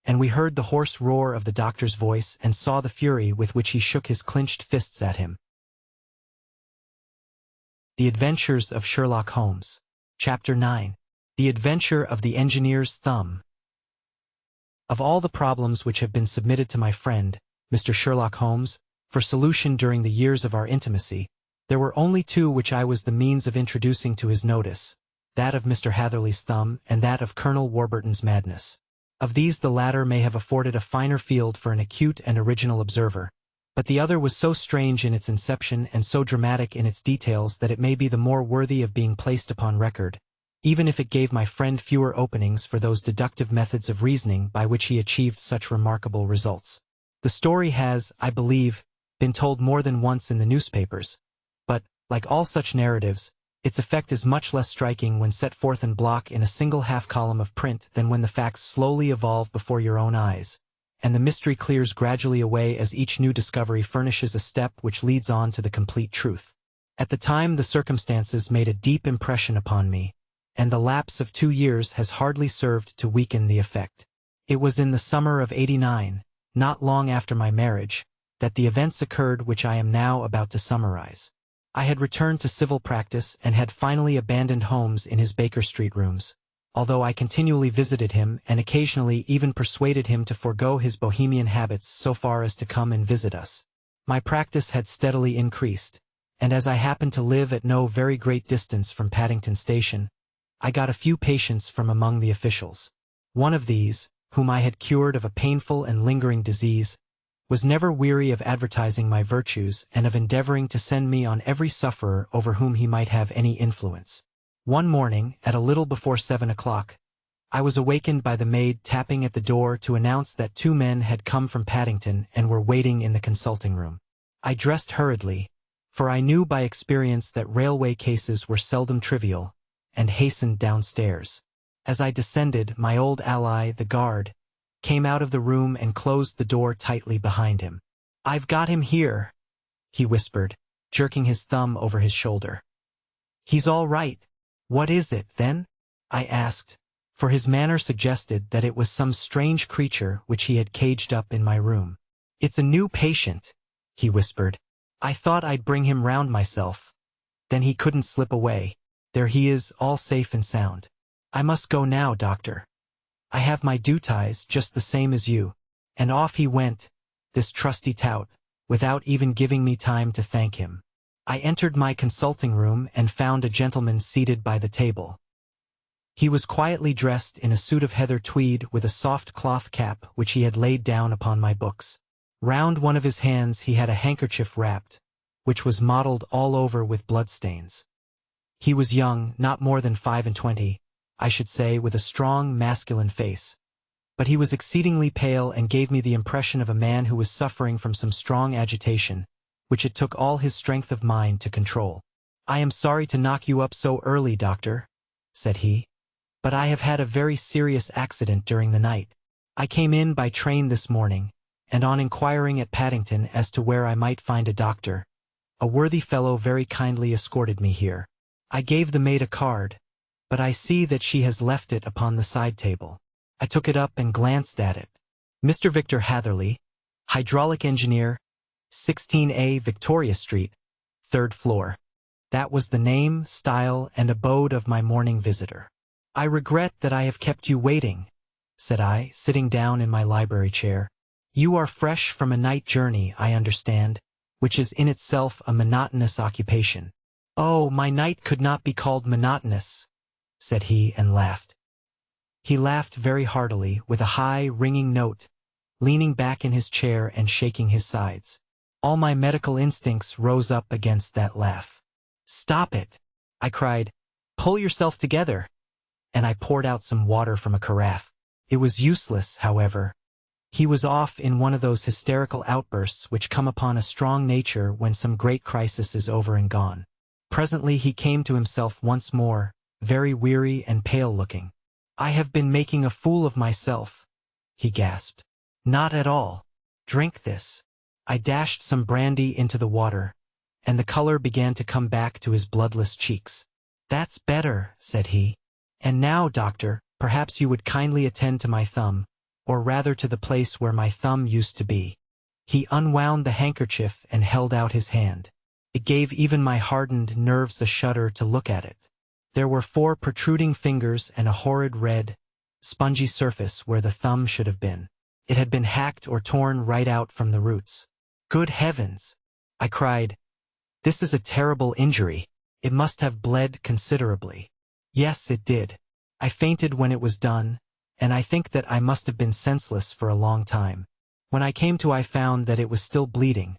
and we heard the hoarse roar of the doctor's voice and saw the fury with which he shook his clenched fists at him. The Adventures of Sherlock Holmes. Chapter 9. The Adventure of the Engineer's Thumb. Of all the problems which have been submitted to my friend, Mr. Sherlock Holmes, for solution during the years of our intimacy, there were only two which I was the means of introducing to his notice, that of Mr. Hatherley's thumb and that of Colonel Warburton's madness. Of these the latter may have afforded a finer field for an acute and original observer, but the other was so strange in its inception and so dramatic in its details that it may be the more worthy of being placed upon record, even if it gave my friend fewer openings for those deductive methods of reasoning by which he achieved such remarkable results. The story has, I believe, been told more than once in the newspapers, but, like all such narratives, its effect is much less striking when set forth in block in a single half-column of print than when the facts slowly evolve before your own eyes, and the mystery clears gradually away as each new discovery furnishes a step which leads on to the complete truth. At the time the circumstances made a deep impression upon me, and the lapse of 2 years has hardly served to weaken the effect. It was in the summer of '89, not long after my marriage, that the events occurred which I am now about to summarize. I had returned to civil practice and had finally abandoned Holmes in his Baker Street rooms, although I continually visited him and occasionally even persuaded him to forego his bohemian habits so far as to come and visit us. My practice had steadily increased, and as I happened to live at no very great distance from Paddington Station, I got a few patients from among the officials. One of these, whom I had cured of a painful and lingering disease, was never weary of advertising my virtues and of endeavoring to send me on every sufferer over whom he might have any influence. One morning, at a little before 7 o'clock, I was awakened by the maid tapping at the door to announce that 2 men had come from Paddington and were waiting in the consulting room. I dressed hurriedly, for I knew by experience that railway cases were seldom trivial, and hastened downstairs. As I descended, my old ally, the guard, came out of the room and closed the door tightly behind him. "I've got him here," he whispered, jerking his thumb over his shoulder. "He's all right." "What is it, then?" I asked, for his manner suggested that it was some strange creature which he had caged up in my room. "It's a new patient," he whispered. "I thought I'd bring him round myself. Then he couldn't slip away. There he is, all safe and sound. I must go now, doctor. I have my duties just the same as you." And off he went, this trusty tout, without even giving me time to thank him. I entered my consulting room and found a gentleman seated by the table. He was quietly dressed in a suit of heather tweed with a soft cloth cap which he had laid down upon my books. Round one of his hands he had a handkerchief wrapped, which was mottled all over with bloodstains. He was young, not more than 25, I should say, with a strong masculine face, but he was exceedingly pale and gave me the impression of a man who was suffering from some strong agitation, which it took all his strength of mind to control. "I am sorry to knock you up so early, doctor," said he, "but I have had a very serious accident during the night. I came in by train this morning, and on inquiring at Paddington as to where I might find a doctor, a worthy fellow very kindly escorted me here. I gave the maid a card, but I see that she has left it upon the side table. I took it up and glanced at it. Mr. Victor Hatherley, hydraulic engineer, 16A Victoria Street, 3rd floor. That was the name, style, and abode of my morning visitor. "I regret that I have kept you waiting," said I, sitting down in my library chair. "You are fresh from a night journey, I understand, which is in itself a monotonous occupation." "Oh, my night could not be called monotonous," said he, and laughed. He laughed very heartily, with a high, ringing note, leaning back in his chair and shaking his sides. All my medical instincts rose up against that laugh. "Stop it," I cried. "Pull yourself together." And I poured out some water from a carafe. It was useless, however. He was off in one of those hysterical outbursts which come upon a strong nature when some great crisis is over and gone. Presently he came to himself once more, very weary and pale-looking. "I have been making a fool of myself," he gasped. "Not at all. Drink this." I dashed some brandy into the water, and the color began to come back to his bloodless cheeks. "That's better," said he. "And now, doctor, perhaps you would kindly attend to my thumb, or rather to the place where my thumb used to be." He unwound the handkerchief and held out his hand. It gave even my hardened nerves a shudder to look at it. There were 4 protruding fingers and a horrid red, spongy surface where the thumb should have been. It had been hacked or torn right out from the roots. "Good heavens!" I cried. "This is a terrible injury. It must have bled considerably." Yes, it did. I fainted when it was done, and I think that I must have been senseless for a long time. When I came to, I found that it was still bleeding,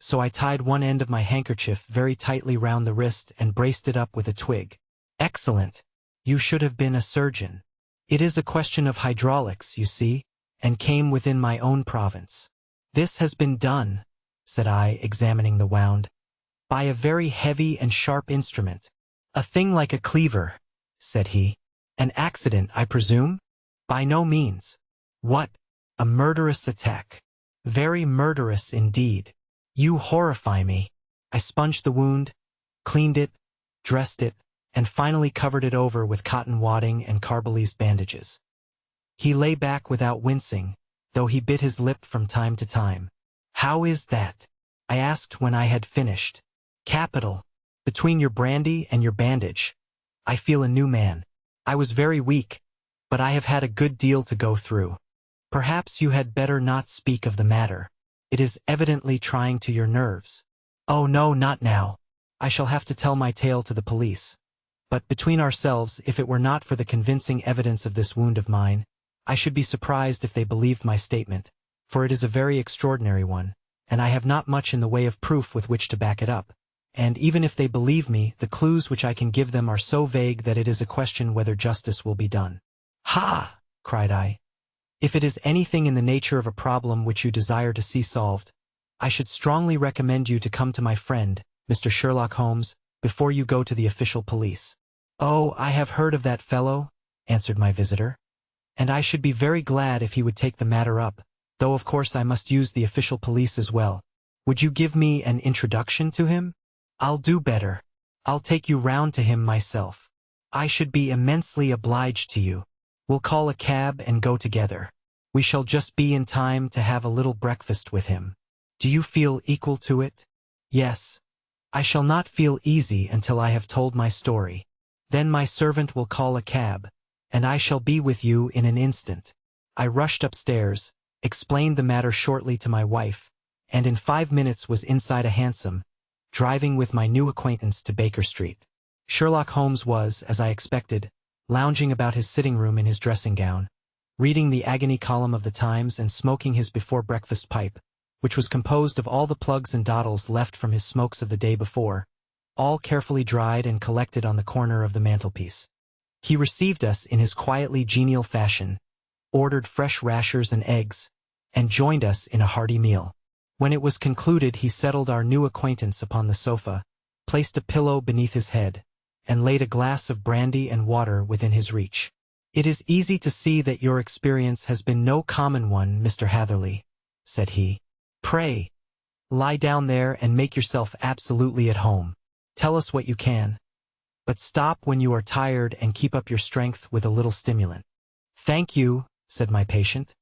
so I tied one end of my handkerchief very tightly round the wrist and braced it up with a twig. "Excellent! You should have been a surgeon. It is a question of hydraulics, you see, and came within my own province." "This has been done," said I, examining the wound, "by a very heavy and sharp instrument." "A thing like a cleaver," said he. "An accident, I presume?" "By no means." "What? A murderous attack?" "Very murderous indeed." "You horrify me." I sponged the wound, cleaned it, dressed it, and finally covered it over with cotton wadding and Carbolese bandages. He lay back without wincing, though he bit his lip from time to time. "How is that?" I asked when I had finished. "Capital. Between your brandy and your bandage, I feel a new man. I was very weak, but I have had a good deal to go through. Perhaps you had better not speak of the matter. It is evidently trying to your nerves." "Oh no, not now. I shall have to tell my tale to the police. But between ourselves, if it were not for the convincing evidence of this wound of mine, I should be surprised if they believed my statement, for it is a very extraordinary one, and I have not much in the way of proof with which to back it up. And even if they believe me, the clues which I can give them are so vague that it is a question whether justice will be done." "Ha!" cried I. "If it is anything in the nature of a problem which you desire to see solved, I should strongly recommend you to come to my friend, Mr. Sherlock Holmes, before you go to the official police." "Oh, I have heard of that fellow," answered my visitor, "and I should be very glad if he would take the matter up, though of course I must use the official police as well. Would you give me an introduction to him?" "I'll do better. I'll take you round to him myself." "I should be immensely obliged to you. We'll call a cab and go together. We shall just be in time to have a little breakfast with him. Do you feel equal to it?" "Yes. I shall not feel easy until I have told my story. Then my servant will call a cab, and I shall be with you in an instant." I rushed upstairs, explained the matter shortly to my wife, and in 5 minutes was inside a hansom, driving with my new acquaintance to Baker Street. Sherlock Holmes was, as I expected, lounging about his sitting room in his dressing gown, reading the agony column of the Times and smoking his before-breakfast pipe, which was composed of all the plugs and doddles left from his smokes of the day before, all carefully dried and collected on the corner of the mantelpiece. He received us in his quietly genial fashion, ordered fresh rashers and eggs, and joined us in a hearty meal. When it was concluded, he settled our new acquaintance upon the sofa, placed a pillow beneath his head, and laid a glass of brandy and water within his reach. "It is easy to see that your experience has been no common one, Mr. Hatherley," said he. "Pray, lie down there and make yourself absolutely at home. Tell us what you can. But stop when you are tired and keep up your strength with a little stimulant." "Thank you," said my patient.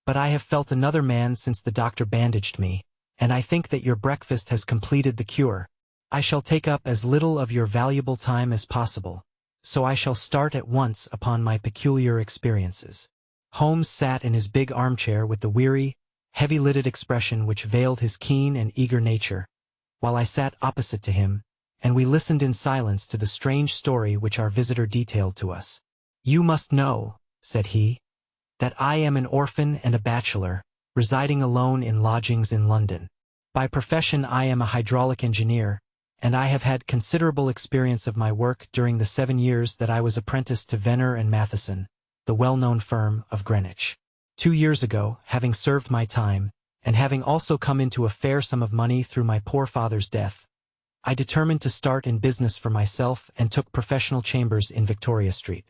"But I have felt another man since the doctor bandaged me, and I think that your breakfast has completed the cure. I shall take up as little of your valuable time as possible, so I shall start at once upon my peculiar experiences." Holmes sat in his big armchair with the weary, heavy-lidded expression which veiled his keen and eager nature, while I sat opposite to him, and we listened in silence to the strange story which our visitor detailed to us. "You must know," said he, "that I am an orphan and a bachelor, residing alone in lodgings in London. By profession I am a hydraulic engineer, and I have had considerable experience of my work during the 7 years that I was apprenticed to Venner and Matheson, the well-known firm of Greenwich. 2 years ago, having served my time, and having also come into a fair sum of money through my poor father's death, I determined to start in business for myself and took professional chambers in Victoria Street.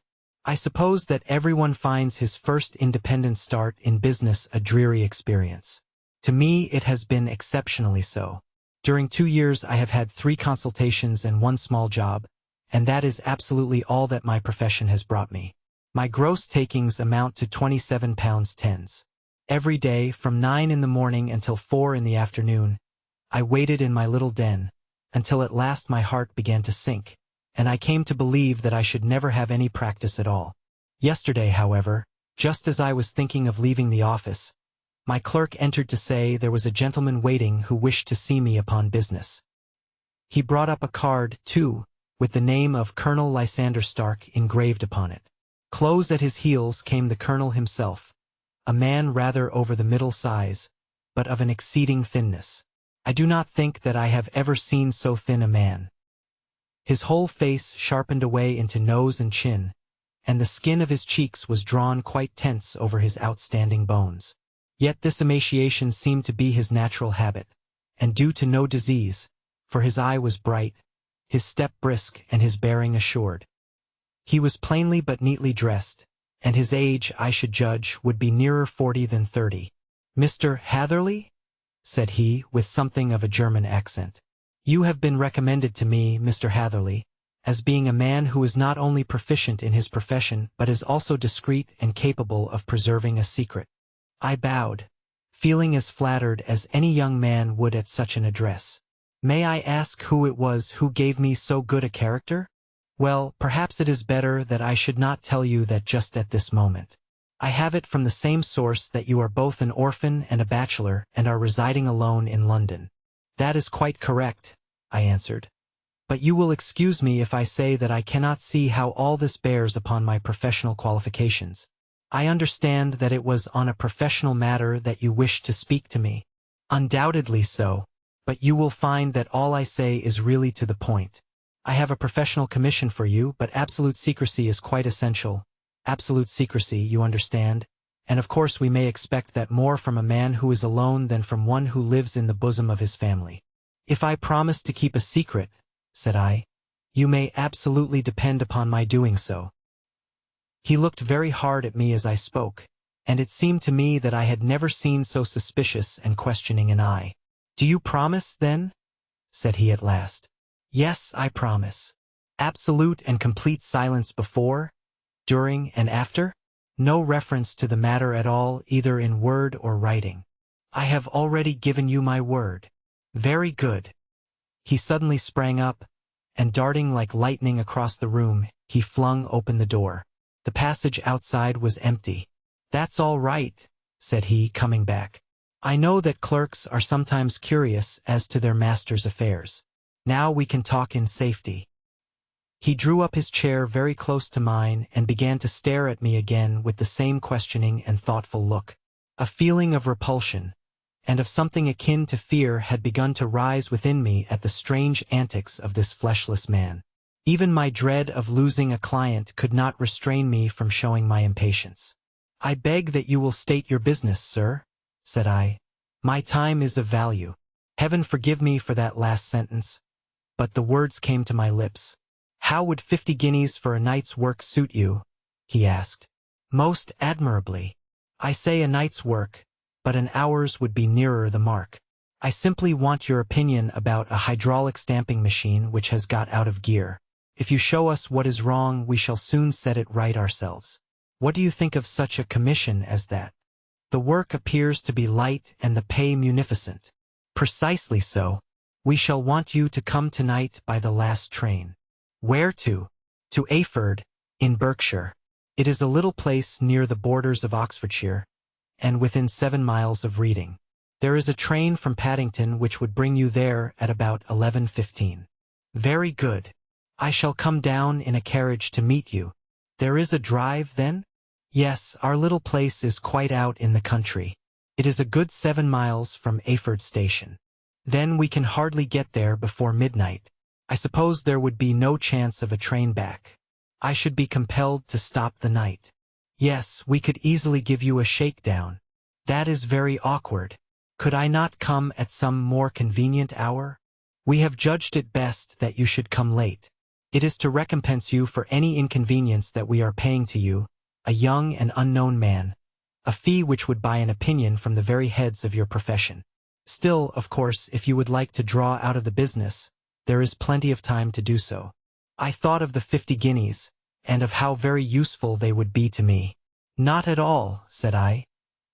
I suppose that everyone finds his first independent start in business a dreary experience. To me it has been exceptionally so. During 2 years I have had 3 consultations and 1 small job, and that is absolutely all that my profession has brought me. My gross takings amount to £27.10. Every day, from 9 in the morning until 4 in the afternoon, I waited in my little den, until at last my heart began to sink, and I came to believe that I should never have any practice at all. Yesterday, however, just as I was thinking of leaving the office, my clerk entered to say there was a gentleman waiting who wished to see me upon business. He brought up a card, too, with the name of Colonel Lysander Stark engraved upon it. Close at his heels came the colonel himself, a man rather over the middle size, but of an exceeding thinness. I do not think that I have ever seen so thin a man. His whole face sharpened away into nose and chin, and the skin of his cheeks was drawn quite tense over his outstanding bones. Yet this emaciation seemed to be his natural habit, and due to no disease, for his eye was bright, his step brisk, and his bearing assured. He was plainly but neatly dressed, and his age, I should judge, would be nearer 40 than 30. "Mr. Hatherley?" said he, with something of a German accent. "You have been recommended to me, Mr. Hatherley, as being a man who is not only proficient in his profession but is also discreet and capable of preserving a secret." I bowed, feeling as flattered as any young man would at such an address. "May I ask who it was who gave me so good a character?" "Well, perhaps it is better that I should not tell you that just at this moment. I have it from the same source that you are both an orphan and a bachelor and are residing alone in London." "That is quite correct," I answered. "But you will excuse me if I say that I cannot see how all this bears upon my professional qualifications. I understand that it was on a professional matter that you wished to speak to me." "Undoubtedly so, but you will find that all I say is really to the point. I have a professional commission for you, but absolute secrecy is quite essential. Absolute secrecy, you understand, and of course we may expect that more from a man who is alone than from one who lives in the bosom of his family." "If I promise to keep a secret," said I, "you may absolutely depend upon my doing so." He looked very hard at me as I spoke, and it seemed to me that I had never seen so suspicious and questioning an eye. "Do you promise, then?" said he at last. "Yes, I promise." "Absolute and complete silence before, during, and after? No reference to the matter at all, either in word or writing?" "I have already given you my word." "Very good." He suddenly sprang up, and darting like lightning across the room, he flung open the door. The passage outside was empty. "That's all right," said he, coming back. "I know that clerks are sometimes curious as to their master's affairs. Now we can talk in safety." He drew up his chair very close to mine and began to stare at me again with the same questioning and thoughtful look. A feeling of repulsion, and of something akin to fear, had begun to rise within me at the strange antics of this fleshless man. Even my dread of losing a client could not restrain me from showing my impatience. "I beg that you will state your business, sir," said I. "My time is of value." Heaven forgive me for that last sentence, but the words came to my lips. "How would 50 guineas for a night's work suit you?" he asked. "Most admirably. I say a night's work, but an hour's would be nearer the mark. I simply want your opinion about a hydraulic stamping machine which has got out of gear. If you show us what is wrong, we shall soon set it right ourselves. What do you think of such a commission as that? The work appears to be light and the pay munificent." "Precisely so. We shall want you to come tonight by the last train." "Where to?" "To Ayford, in Berkshire. It is a little place near the borders of Oxfordshire, and within 7 miles of Reading. There is a train from Paddington which would bring you there at about 11:15. "Very good. I shall come down in a carriage to meet you." "There is a drive, then?" "Yes, our little place is quite out in the country. It is a good 7 miles from Ayford station. Then we can hardly get there before midnight. I suppose there would be no chance of a train back. I should be compelled to stop the night." "Yes, we could easily give you a shakedown." "That is very awkward. Could I not come at some more convenient hour?" "We have judged it best that you should come late. It is to recompense you for any inconvenience that we are paying to you, a young and unknown man, a fee which would buy an opinion from the very heads of your profession. Still, of course, if you would like to draw out of the business, there is plenty of time to do so." I thought of the 50 guineas, and of how very useful they would be to me. "Not at all," said I.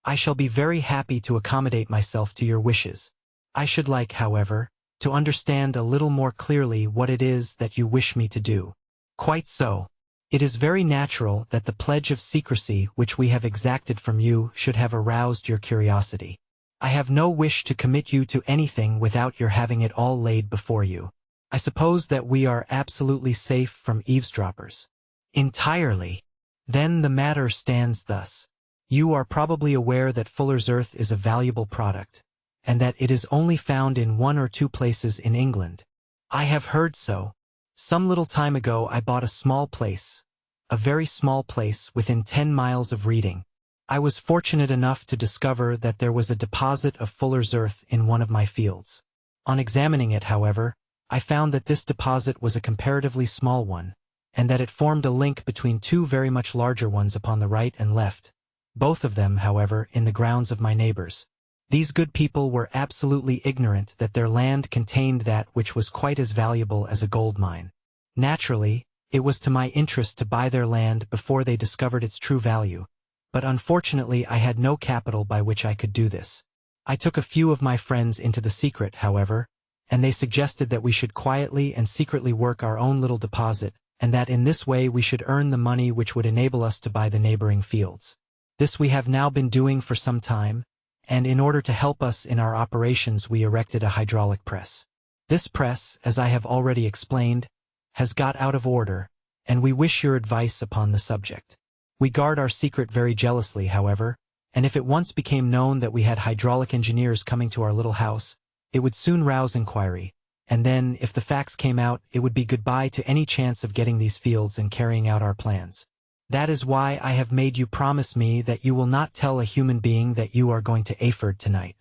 "I shall be very happy to accommodate myself to your wishes. I should like, however, to understand a little more clearly what it is that you wish me to do." "Quite so. It is very natural that the pledge of secrecy which we have exacted from you should have aroused your curiosity. I have no wish to commit you to anything without your having it all laid before you. I suppose that we are absolutely safe from eavesdroppers." "Entirely." "Then the matter stands thus. You are probably aware that Fuller's earth is a valuable product, and that it is only found in 1 or 2 places in England." "I have heard so. Some little time ago I bought a small place, a very small place within 10 miles of Reading. I was fortunate enough to discover that there was a deposit of Fuller's earth in one of my fields. On examining it, however, I found that this deposit was a comparatively small one, and that it formed a link between 2 very much larger ones upon the right and left, both of them, however, in the grounds of my neighbors. These good people were absolutely ignorant that their land contained that which was quite as valuable as a gold mine. Naturally, it was to my interest to buy their land before they discovered its true value, but unfortunately I had no capital by which I could do this. I took a few of my friends into the secret, however, and they suggested that we should quietly and secretly work our own little deposit, and that in this way we should earn the money which would enable us to buy the neighboring fields. This we have now been doing for some time, and in order to help us in our operations we erected a hydraulic press. This press, as I have already explained, has got out of order, and we wish your advice upon the subject. We guard our secret very jealously, however, and if it once became known that we had hydraulic engineers coming to our little house, it would soon rouse inquiry, and then, if the facts came out, it would be goodbye to any chance of getting these fields and carrying out our plans. That is why I have made you promise me that you will not tell a human being that you are going to Ayford tonight.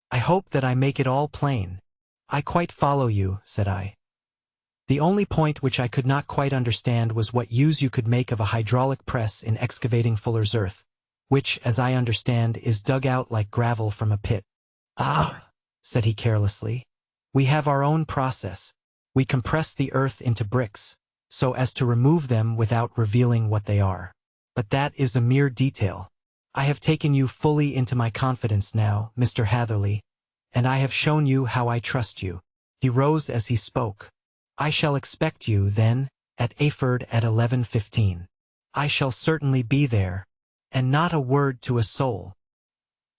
I hope that I make it all plain." "I quite follow you," said I. "The only point which I could not quite understand was what use you could make of a hydraulic press in excavating Fuller's earth, which, as I understand, is dug out like gravel from a pit." "Ah," said he carelessly, "we have our own process. We compress the earth into bricks, so as to remove them without revealing what they are. But that is a mere detail. I have taken you fully into my confidence now, Mr. Hatherley, and I have shown you how I trust you." He rose as he spoke. "I shall expect you, then, at Ayford at 11:15. I shall certainly be there, and not a word to a soul."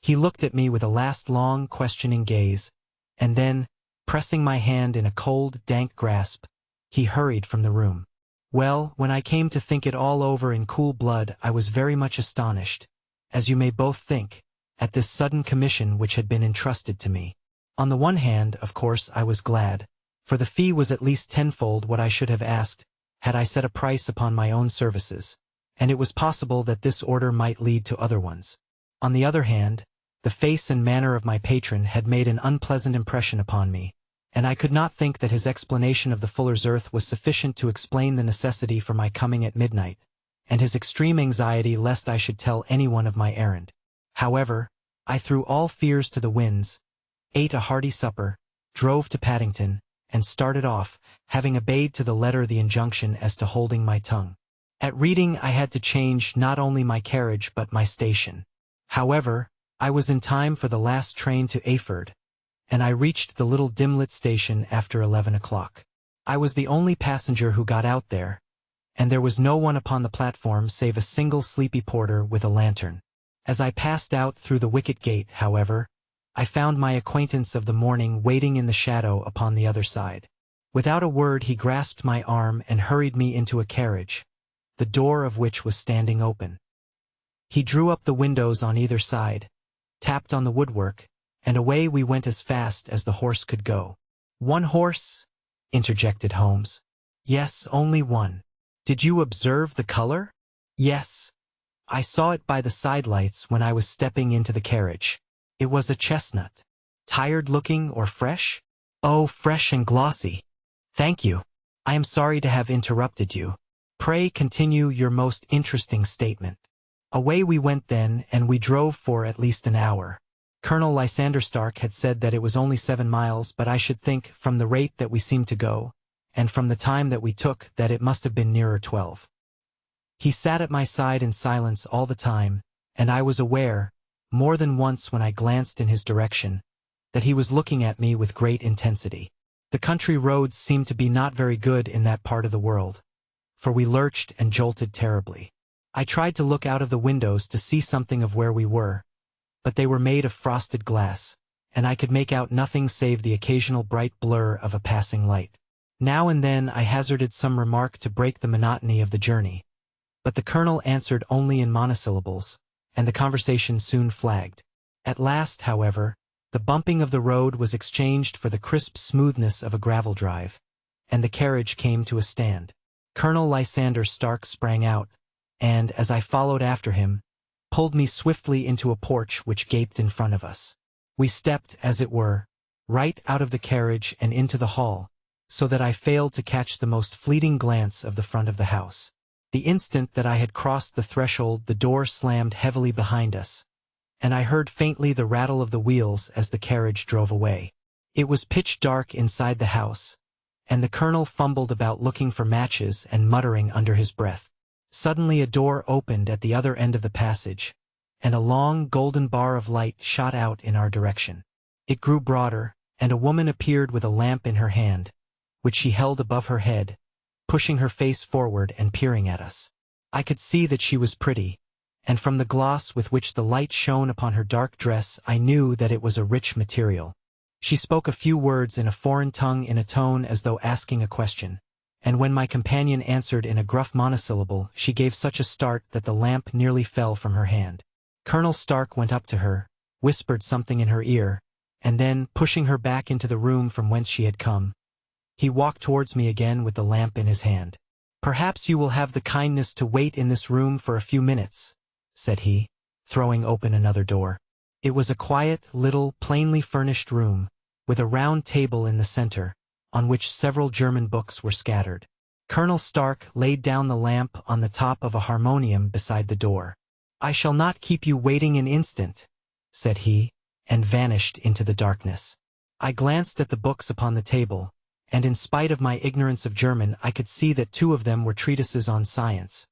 He looked at me with a last long, questioning gaze, and then, pressing my hand in a cold, dank grasp, he hurried from the room. Well, when I came to think it all over in cool blood, I was very much astonished, as you may both think, at this sudden commission which had been entrusted to me. On the one hand, of course, I was glad, for the fee was at least tenfold what I should have asked, had I set a price upon my own services, and it was possible that this order might lead to other ones. On the other hand, the face and manner of my patron had made an unpleasant impression upon me, and I could not think that his explanation of the fuller's earth was sufficient to explain the necessity for my coming at midnight, and his extreme anxiety lest I should tell anyone of my errand. However, I threw all fears to the winds, ate a hearty supper, drove to Paddington, and started off, having obeyed to the letter the injunction as to holding my tongue. At Reading I had to change not only my carriage but my station. However, I was in time for the last train to Ayford, and I reached the little dim-lit station after 11 o'clock. I was the only passenger who got out there, and there was no one upon the platform save a single sleepy porter with a lantern. As I passed out through the wicket gate, however, I found my acquaintance of the morning waiting in the shadow upon the other side. Without a word he grasped my arm and hurried me into a carriage, the door of which was standing open. He drew up the windows on either side, tapped on the woodwork, and away we went as fast as the horse could go. "One horse?" interjected Holmes. "Yes, only one." "Did you observe the color?" "Yes. I saw it by the sidelights when I was stepping into the carriage. It was a chestnut." "Tired-looking or fresh?" "Oh, fresh and glossy." "Thank you. I am sorry to have interrupted you. Pray continue your most interesting statement." Away we went then, and we drove for at least an hour. Colonel Lysander Stark had said that it was only 7 miles, but I should think, from the rate that we seemed to go, and from the time that we took, that it must have been nearer 12. He sat at my side in silence all the time, and I was aware, more than once when I glanced in his direction, that he was looking at me with great intensity. The country roads seemed to be not very good in that part of the world, for we lurched and jolted terribly. I tried to look out of the windows to see something of where we were, but they were made of frosted glass, and I could make out nothing save the occasional bright blur of a passing light. Now and then I hazarded some remark to break the monotony of the journey, but the colonel answered only in monosyllables, and the conversation soon flagged. At last, however, the bumping of the road was exchanged for the crisp smoothness of a gravel drive, and the carriage came to a stand. Colonel Lysander Stark sprang out, and, as I followed after him, pulled me swiftly into a porch which gaped in front of us. We stepped, as it were, right out of the carriage and into the hall, so that I failed to catch the most fleeting glance of the front of the house. The instant that I had crossed the threshold the door slammed heavily behind us, and I heard faintly the rattle of the wheels as the carriage drove away. It was pitch dark inside the house, and the colonel fumbled about looking for matches and muttering under his breath. Suddenly a door opened at the other end of the passage, and a long golden bar of light shot out in our direction. It grew broader, and a woman appeared with a lamp in her hand, which she held above her head, pushing her face forward and peering at us. I could see that she was pretty, and from the gloss with which the light shone upon her dark dress I knew that it was a rich material. She spoke a few words in a foreign tongue in a tone as though asking a question, and when my companion answered in a gruff monosyllable she gave such a start that the lamp nearly fell from her hand. Colonel Stark went up to her, whispered something in her ear, and then, pushing her back into the room from whence she had come, he walked towards me again with the lamp in his hand. "Perhaps you will have the kindness to wait in this room for a few minutes," said he, throwing open another door. It was a quiet, little, plainly furnished room, with a round table in the center, on which several German books were scattered. Colonel Stark laid down the lamp on the top of a harmonium beside the door. "I shall not keep you waiting an instant," said he, and vanished into the darkness. I glanced at the books upon the table, and in spite of my ignorance of German I could see that 2 of them were treatises on science,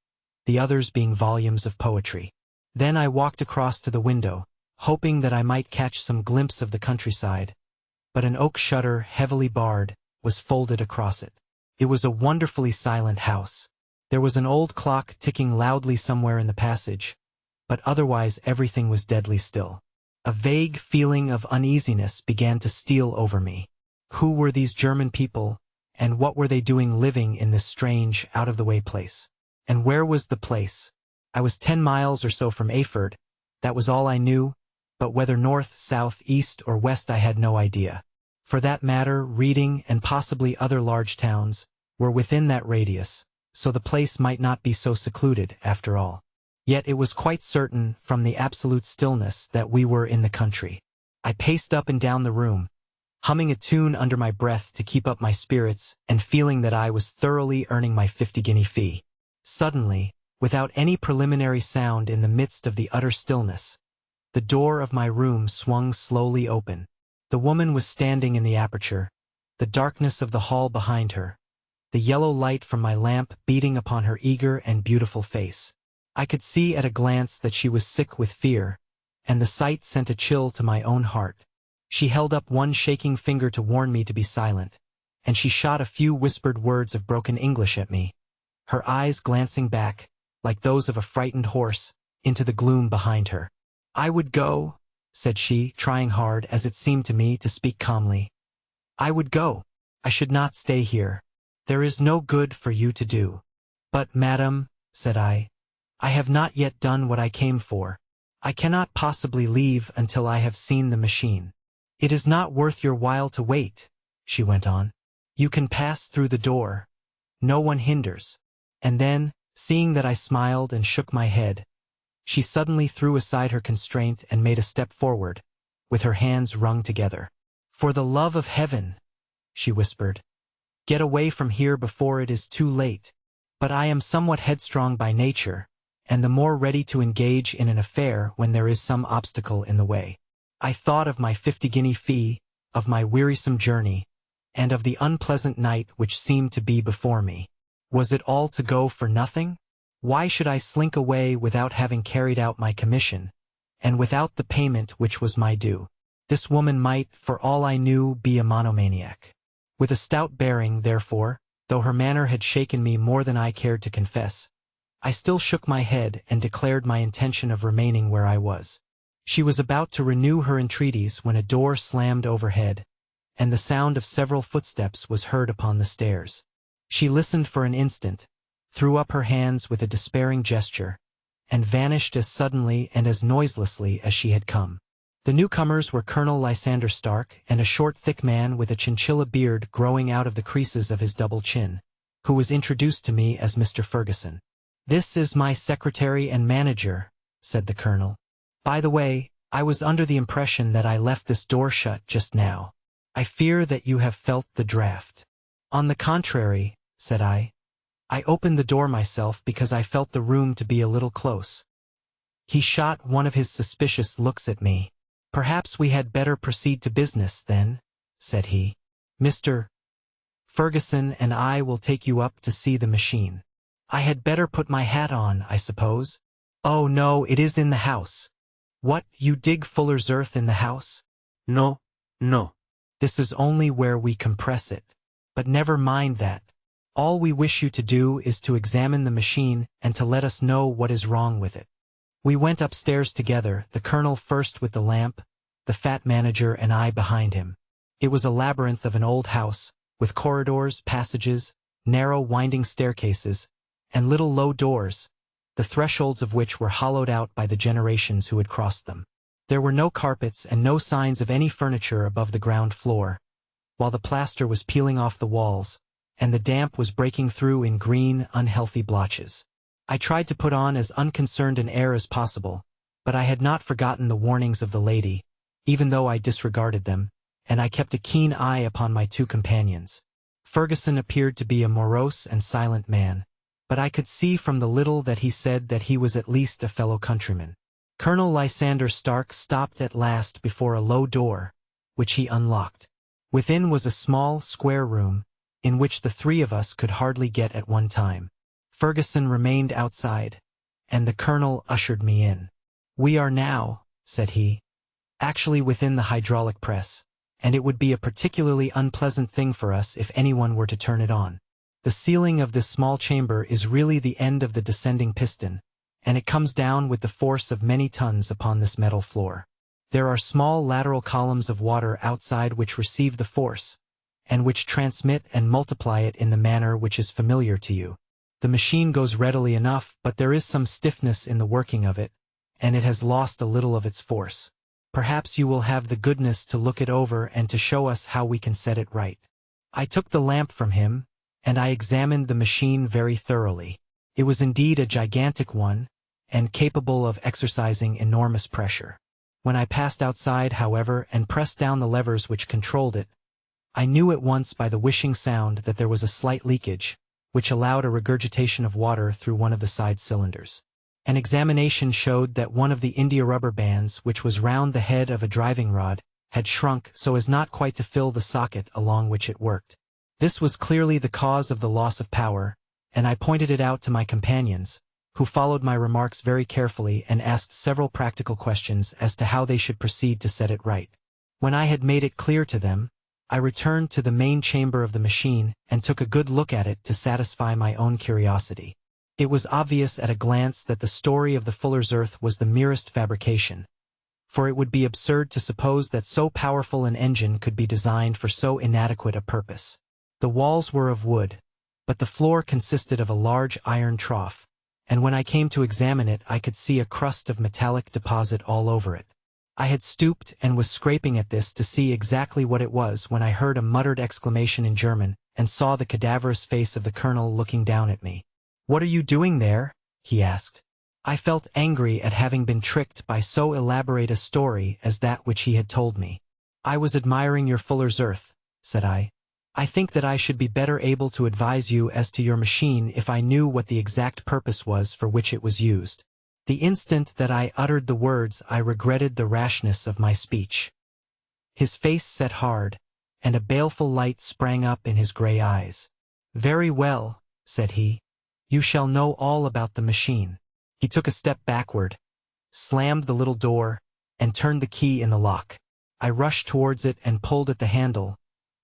the others being volumes of poetry. Then I walked across to the window, hoping that I might catch some glimpse of the countryside, but an oak shutter, heavily barred, was folded across it. It was a wonderfully silent house. There was an old clock ticking loudly somewhere in the passage, but otherwise everything was deadly still. A vague feeling of uneasiness began to steal over me. Who were these German people, and what were they doing living in this strange, out-of-the-way place? And where was the place? I was 10 miles or so from Ayford. That was all I knew, but whether north, south, east, or west I had no idea. For that matter, Reading, and possibly other large towns, were within that radius, so the place might not be so secluded, after all. Yet it was quite certain, from the absolute stillness, that we were in the country. I paced up and down the room, humming a tune under my breath to keep up my spirits, and feeling that I was thoroughly earning my 50-guinea fee. Suddenly, without any preliminary sound in the midst of the utter stillness, the door of my room swung slowly open. The woman was standing in the aperture, the darkness of the hall behind her, the yellow light from my lamp beating upon her eager and beautiful face. I could see at a glance that she was sick with fear, and the sight sent a chill to my own heart. She held up one shaking finger to warn me to be silent, and she shot a few whispered words of broken English at me, her eyes glancing back, like those of a frightened horse, into the gloom behind her. "I would go," said she, trying hard, as it seemed to me, to speak calmly. "I would go. I should not stay here. There is no good for you to do." "But, madam," said I have not yet done what I came for. I cannot possibly leave until I have seen the machine." "It is not worth your while to wait," she went on. "You can pass through the door. No one hinders." And then, seeing that I smiled and shook my head, she suddenly threw aside her constraint and made a step forward, with her hands wrung together. "For the love of heaven," she whispered, "get away from here before it is too late." But I am somewhat headstrong by nature, and the more ready to engage in an affair when there is some obstacle in the way. I thought of my 50-guinea fee, of my wearisome journey, and of the unpleasant night which seemed to be before me. Was it all to go for nothing? Why should I slink away without having carried out my commission, and without the payment which was my due? This woman might, for all I knew, be a monomaniac. With a stout bearing, therefore, though her manner had shaken me more than I cared to confess, I still shook my head and declared my intention of remaining where I was. She was about to renew her entreaties when a door slammed overhead, and the sound of several footsteps was heard upon the stairs. She listened for an instant, threw up her hands with a despairing gesture, and vanished as suddenly and as noiselessly as she had come. The newcomers were Colonel Lysander Stark and a short, thick man with a chinchilla beard growing out of the creases of his double chin, who was introduced to me as Mr. Ferguson. "This is my secretary and manager," said the colonel. "By the way, I was under the impression that I left this door shut just now. I fear that you have felt the draft." "On the contrary," said I opened the door myself because I felt the room to be a little close." He shot one of his suspicious looks at me. "Perhaps we had better proceed to business, then," said he. "Mr. Ferguson and I will take you up to see the machine. I had better put my hat on, I suppose?" "Oh no, it is in the house." "What, you dig fuller's earth in the house?" No, no. "This is only where we compress it. But never mind that. All we wish you to do is to examine the machine and to let us know what is wrong with it." We went upstairs together, the colonel first with the lamp, the fat manager and I behind him. It was a labyrinth of an old house, with corridors, passages, narrow winding staircases, and little low doors, the thresholds of which were hollowed out by the generations who had crossed them. There were no carpets and no signs of any furniture above the ground floor, while the plaster was peeling off the walls, and the damp was breaking through in green, unhealthy blotches. I tried to put on as unconcerned an air as possible, but I had not forgotten the warnings of the lady, even though I disregarded them, and I kept a keen eye upon my two companions. Ferguson appeared to be a morose and silent man, but I could see from the little that he said that he was at least a fellow countryman. Colonel Lysander Stark stopped at last before a low door, which he unlocked. Within was a small, square room, in which the three of us could hardly get at one time. Ferguson remained outside, and the colonel ushered me in. "We are now," said he, "actually within the hydraulic press, and it would be a particularly unpleasant thing for us if anyone were to turn it on. The ceiling of this small chamber is really the end of the descending piston, and it comes down with the force of many tons upon this metal floor. There are small lateral columns of water outside which receive the force, and which transmit and multiply it in the manner which is familiar to you. The machine goes readily enough, but there is some stiffness in the working of it, and it has lost a little of its force. Perhaps you will have the goodness to look it over and to show us how we can set it right." I took the lamp from him, and I examined the machine very thoroughly. It was indeed a gigantic one, and capable of exercising enormous pressure. When I passed outside, however, and pressed down the levers which controlled it, I knew at once by the whishing sound that there was a slight leakage, which allowed a regurgitation of water through one of the side cylinders. An examination showed that one of the India rubber bands, which was round the head of a driving rod, had shrunk so as not quite to fill the socket along which it worked. This was clearly the cause of the loss of power, and I pointed it out to my companions, who followed my remarks very carefully and asked several practical questions as to how they should proceed to set it right. When I had made it clear to them, I returned to the main chamber of the machine and took a good look at it to satisfy my own curiosity. It was obvious at a glance that the story of the fuller's earth was the merest fabrication, for it would be absurd to suppose that so powerful an engine could be designed for so inadequate a purpose. The walls were of wood, but the floor consisted of a large iron trough, and when I came to examine it I could see a crust of metallic deposit all over it. I had stooped and was scraping at this to see exactly what it was when I heard a muttered exclamation in German and saw the cadaverous face of the colonel looking down at me. "What are you doing there?" he asked. I felt angry at having been tricked by so elaborate a story as that which he had told me. "I was admiring your fuller's earth," said I. "I think that I should be better able to advise you as to your machine if I knew what the exact purpose was for which it was used." The instant that I uttered the words I regretted the rashness of my speech. His face set hard, and a baleful light sprang up in his gray eyes. "Very well," said he. "You shall know all about the machine." He took a step backward, slammed the little door, and turned the key in the lock. I rushed towards it and pulled at the handle,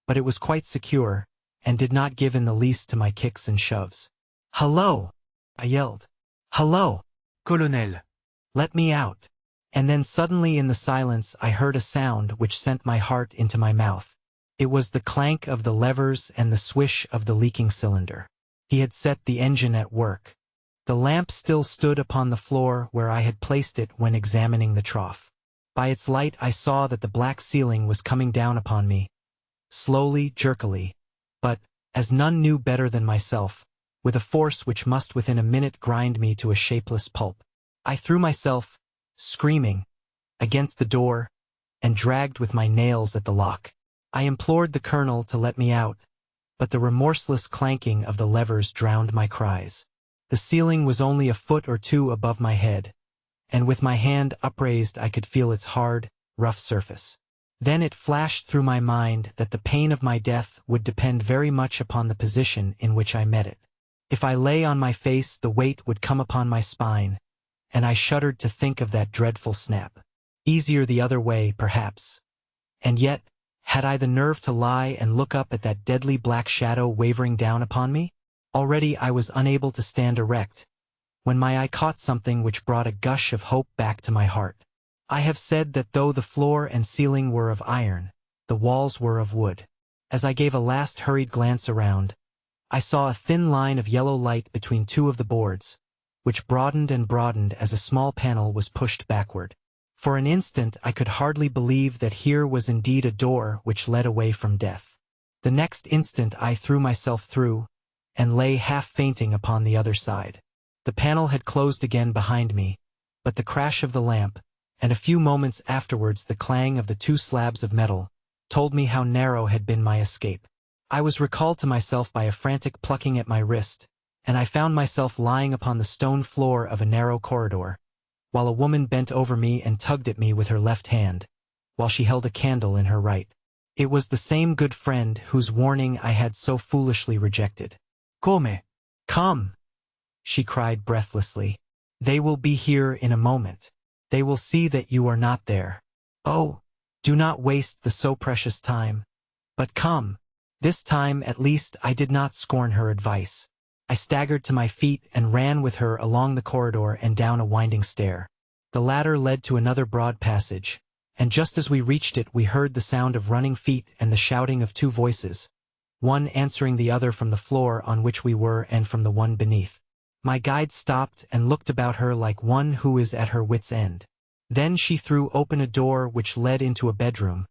but it was quite secure, and did not give in the least to my kicks and shoves. "Hello!" I yelled. "Hello! Colonel. Let me out." And then suddenly in the silence I heard a sound which sent my heart into my mouth. It was the clank of the levers and the swish of the leaking cylinder. He had set the engine at work. The lamp still stood upon the floor where I had placed it when examining the trough. By its light I saw that the black ceiling was coming down upon me, slowly, jerkily, but, as none knew better than myself, with a force which must within a minute grind me to a shapeless pulp. I threw myself, screaming, against the door, and dragged with my nails at the lock. I implored the colonel to let me out, but the remorseless clanking of the levers drowned my cries. The ceiling was only a foot or two above my head, and with my hand upraised I could feel its hard, rough surface. Then it flashed through my mind that the pain of my death would depend very much upon the position in which I met it. If I lay on my face, the weight would come upon my spine, and I shuddered to think of that dreadful snap. Easier the other way, perhaps. And yet, had I the nerve to lie and look up at that deadly black shadow wavering down upon me? Already I was unable to stand erect, when my eye caught something which brought a gush of hope back to my heart. I have said that though the floor and ceiling were of iron, the walls were of wood. As I gave a last hurried glance around, I saw a thin line of yellow light between two of the boards, which broadened and broadened as a small panel was pushed backward. For an instant I could hardly believe that here was indeed a door which led away from death. The next instant I threw myself through, and lay half fainting upon the other side. The panel had closed again behind me, but the crash of the lamp, and a few moments afterwards the clang of the two slabs of metal, told me how narrow had been my escape. I was recalled to myself by a frantic plucking at my wrist, and I found myself lying upon the stone floor of a narrow corridor, while a woman bent over me and tugged at me with her left hand, while she held a candle in her right. It was the same good friend whose warning I had so foolishly rejected. Come, she cried breathlessly. "They will be here in a moment. They will see that you are not there. Oh, do not waste the so precious time, but come." This time, at least, I did not scorn her advice. I staggered to my feet and ran with her along the corridor and down a winding stair. The ladder led to another broad passage, and just as we reached it we heard the sound of running feet and the shouting of two voices, one answering the other from the floor on which we were and from the one beneath. My guide stopped and looked about her like one who is at her wit's end. Then she threw open a door which led into a bedroom,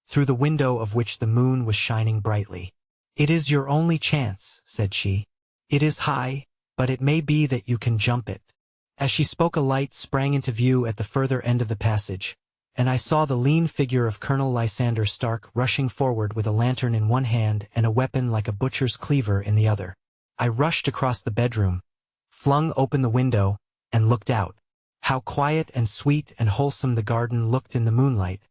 through the window of which the moon was shining brightly. "It is your only chance," said she. "It is high, but it may be that you can jump it." As she spoke, a light sprang into view at the further end of the passage, and I saw the lean figure of Colonel Lysander Stark rushing forward with a lantern in one hand and a weapon like a butcher's cleaver in the other. I rushed across the bedroom, flung open the window, and looked out. How quiet and sweet and wholesome the garden looked in the moonlight,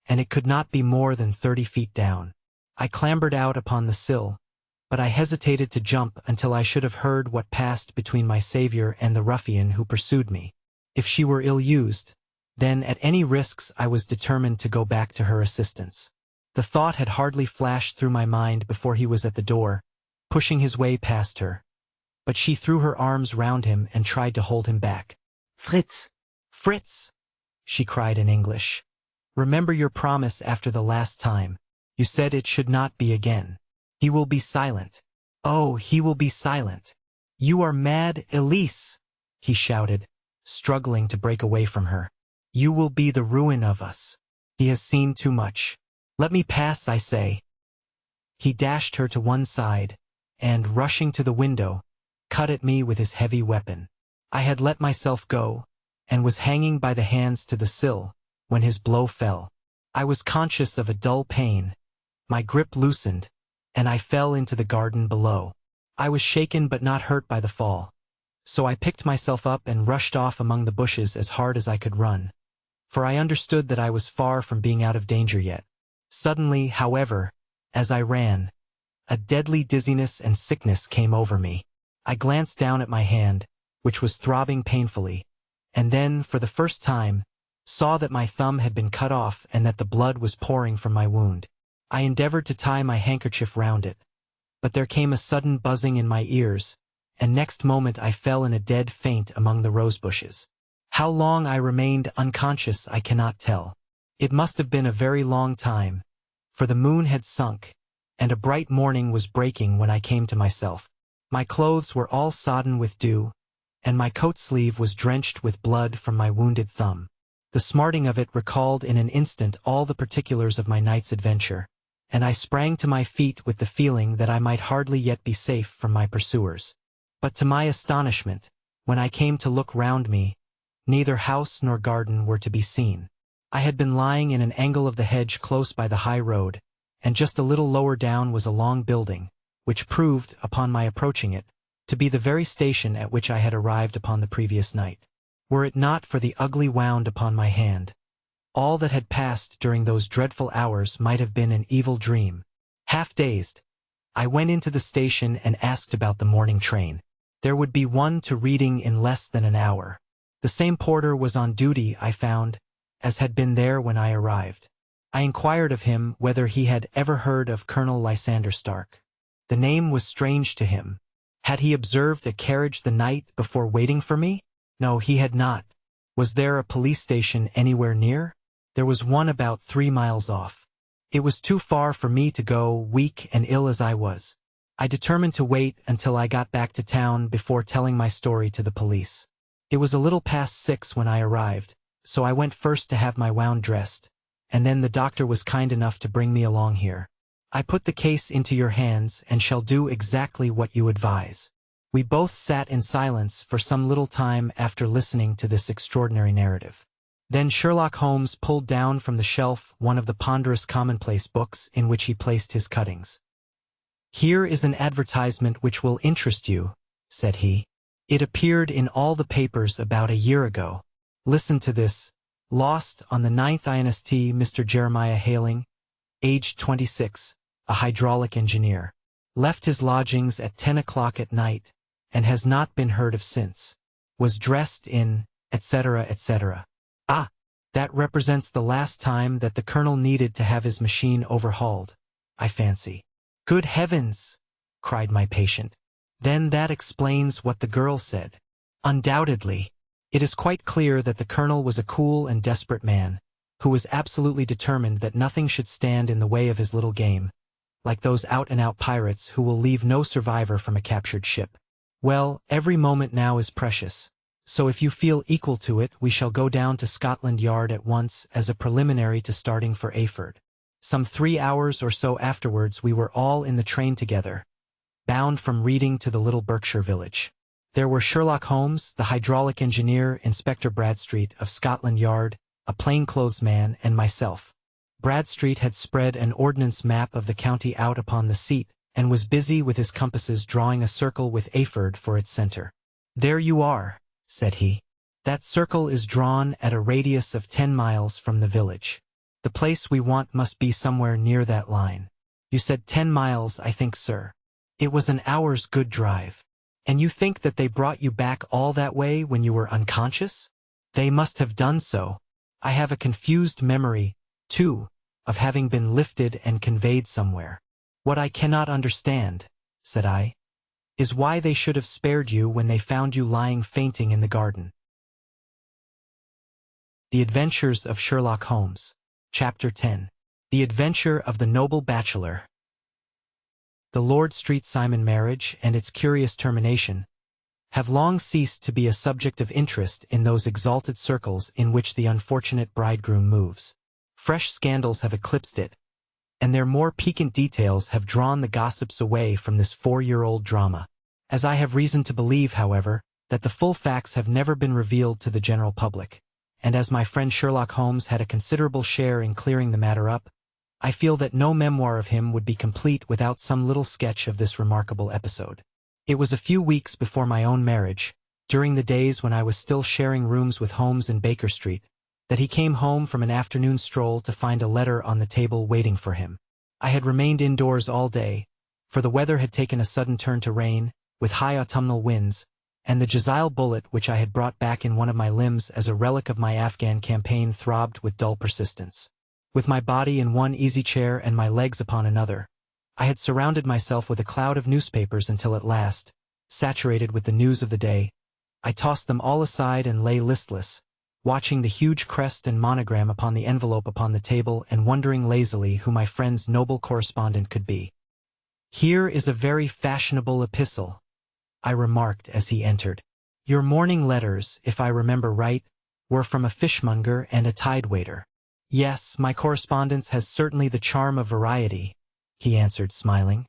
and it could not be more than 30 feet down. I clambered out upon the sill, but I hesitated to jump until I should have heard what passed between my savior and the ruffian who pursued me. If she were ill-used, then at any risks I was determined to go back to her assistance. The thought had hardly flashed through my mind before he was at the door, pushing his way past her. But she threw her arms round him and tried to hold him back. Fritz! "Fritz!" she cried in English. "Remember your promise after the last time. You said it should not be again. He will be silent. Oh, he will be silent. You are mad, Elise!" he shouted, struggling to break away from her. "You will be the ruin of us. He has seen too much. Let me pass, I say." He dashed her to one side, and, rushing to the window, cut at me with his heavy weapon. I had let myself go, and was hanging by the hands to the sill, when his blow fell. I was conscious of a dull pain. My grip loosened, and I fell into the garden below. I was shaken but not hurt by the fall, so I picked myself up and rushed off among the bushes as hard as I could run, for I understood that I was far from being out of danger yet. Suddenly, however, as I ran, a deadly dizziness and sickness came over me. I glanced down at my hand, which was throbbing painfully, and then, for the first time, saw that my thumb had been cut off and that the blood was pouring from my wound. I endeavored to tie my handkerchief round it, but there came a sudden buzzing in my ears, and next moment I fell in a dead faint among the rose bushes. How long I remained unconscious I cannot tell. It must have been a very long time, for the moon had sunk, and a bright morning was breaking when I came to myself. My clothes were all sodden with dew, and my coat sleeve was drenched with blood from my wounded thumb. The smarting of it recalled in an instant all the particulars of my night's adventure, and I sprang to my feet with the feeling that I might hardly yet be safe from my pursuers. But to my astonishment, when I came to look round me, neither house nor garden were to be seen. I had been lying in an angle of the hedge close by the high road, and just a little lower down was a long building, which proved, upon my approaching it, to be the very station at which I had arrived upon the previous night. Were it not for the ugly wound upon my hand, all that had passed during those dreadful hours might have been an evil dream. Half dazed, I went into the station and asked about the morning train. There would be one to Reading in less than an hour. The same porter was on duty, I found, as had been there when I arrived. I inquired of him whether he had ever heard of Colonel Lysander Stark. The name was strange to him. Had he observed a carriage the night before waiting for me? No, he had not. Was there a police station anywhere near? There was one about 3 miles off. It was too far for me to go, weak and ill as I was. I determined to wait until I got back to town before telling my story to the police. It was a little past 6 when I arrived, so I went first to have my wound dressed, and then the doctor was kind enough to bring me along here. I put the case into your hands and shall do exactly what you advise. We both sat in silence for some little time after listening to this extraordinary narrative. Then Sherlock Holmes pulled down from the shelf one of the ponderous commonplace books in which he placed his cuttings. "Here is an advertisement which will interest you," said he. "It appeared in all the papers about a year ago. Listen to this. Lost on the 9th inst. Mr. Jeremiah Haling, aged 26, a hydraulic engineer. Left his lodgings at 10 o'clock at night, and has not been heard of since. Was dressed in, etc., etc." Ah, that represents the last time that the colonel needed to have his machine overhauled, I fancy. "Good heavens!" cried my patient. "Then that explains what the girl said." "Undoubtedly. It is quite clear that the colonel was a cool and desperate man, who was absolutely determined that nothing should stand in the way of his little game, like those out-and-out pirates who will leave no survivor from a captured ship. Well, every moment now is precious. So if you feel equal to it, we shall go down to Scotland Yard at once as a preliminary to starting for Ayford. Some 3 hours or so afterwards we were all in the train together, bound from Reading to the little Berkshire village. There were Sherlock Holmes, the hydraulic engineer, Inspector Bradstreet of Scotland Yard, a plainclothes man, and myself. Bradstreet had spread an ordnance map of the county out upon the seat, and was busy with his compasses drawing a circle with Ayford for its center. "There you are," said he. "That circle is drawn at a radius of 10 miles from the village. The place we want must be somewhere near that line. You said 10 miles, I think, sir. It was an hour's good drive. And you think that they brought you back all that way when you were unconscious? They must have done so. I have a confused memory, too, of having been lifted and conveyed somewhere. What I cannot understand," said I, "is why they should have spared you when they found you lying fainting in the garden." The Adventures of Sherlock Holmes. Chapter 10. The Adventure of the Noble Bachelor. The Lord Street Simon marriage and its curious termination have long ceased to be a subject of interest in those exalted circles in which the unfortunate bridegroom moves. Fresh scandals have eclipsed it, and their more piquant details have drawn the gossips away from this 4-year-old drama. As I have reason to believe, however, that the full facts have never been revealed to the general public, and as my friend Sherlock Holmes had a considerable share in clearing the matter up, I feel that no memoir of him would be complete without some little sketch of this remarkable episode. It was a few weeks before my own marriage, during the days when I was still sharing rooms with Holmes in Baker Street, that he came home from an afternoon stroll to find a letter on the table waiting for him. I had remained indoors all day, for the weather had taken a sudden turn to rain, with high autumnal winds, and the Jezile bullet which I had brought back in one of my limbs as a relic of my Afghan campaign throbbed with dull persistence. With my body in one easy chair and my legs upon another, I had surrounded myself with a cloud of newspapers until at last, saturated with the news of the day, I tossed them all aside and lay listless, watching the huge crest and monogram upon the envelope upon the table and wondering lazily who my friend's noble correspondent could be. "Here is a very fashionable epistle," I remarked as he entered. "Your morning letters, if I remember right, were from a fishmonger and a tide-waiter." "Yes, my correspondence has certainly the charm of variety," he answered, smiling.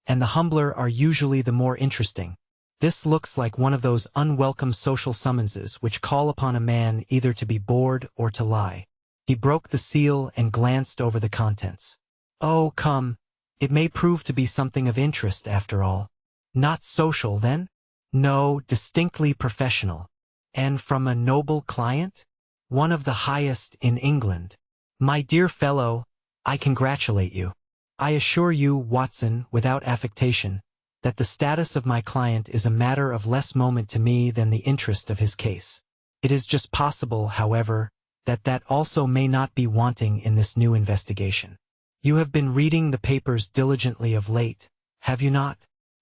"And the humbler are usually the more interesting. This looks like one of those unwelcome social summonses which call upon a man either to be bored or to lie." He broke the seal and glanced over the contents. "Oh, come, it may prove to be something of interest after all." "Not social, then?" "No, distinctly professional." "And from a noble client?" "One of the highest in England." "My dear fellow, I congratulate you. I assure you, Watson, without affectation, that the status of my client is a matter of less moment to me than the interest of his case. It is just possible, however, that that also may not be wanting in this new investigation. You have been reading the papers diligently of late, have you not?"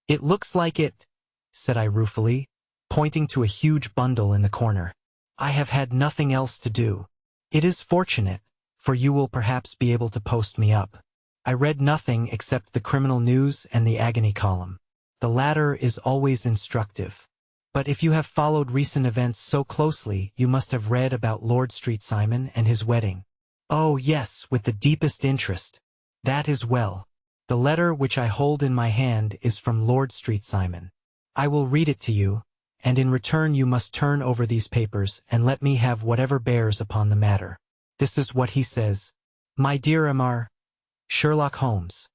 "It looks like it," said I ruefully, pointing to a huge bundle in the corner. "I have had nothing else to do." "It is fortunate, for you will perhaps be able to post me up." I read nothing except the criminal news and the agony column. The latter is always instructive. But if you have followed recent events so closely, you must have read about Lord Street Simon and his wedding. "Oh, yes, with the deepest interest." "That is well. The letter which I hold in my hand is from Lord Street Simon. I will read it to you, and in return you must turn over these papers and let me have whatever bears upon the matter. This is what he says. "My dear Mr. Sherlock Holmes,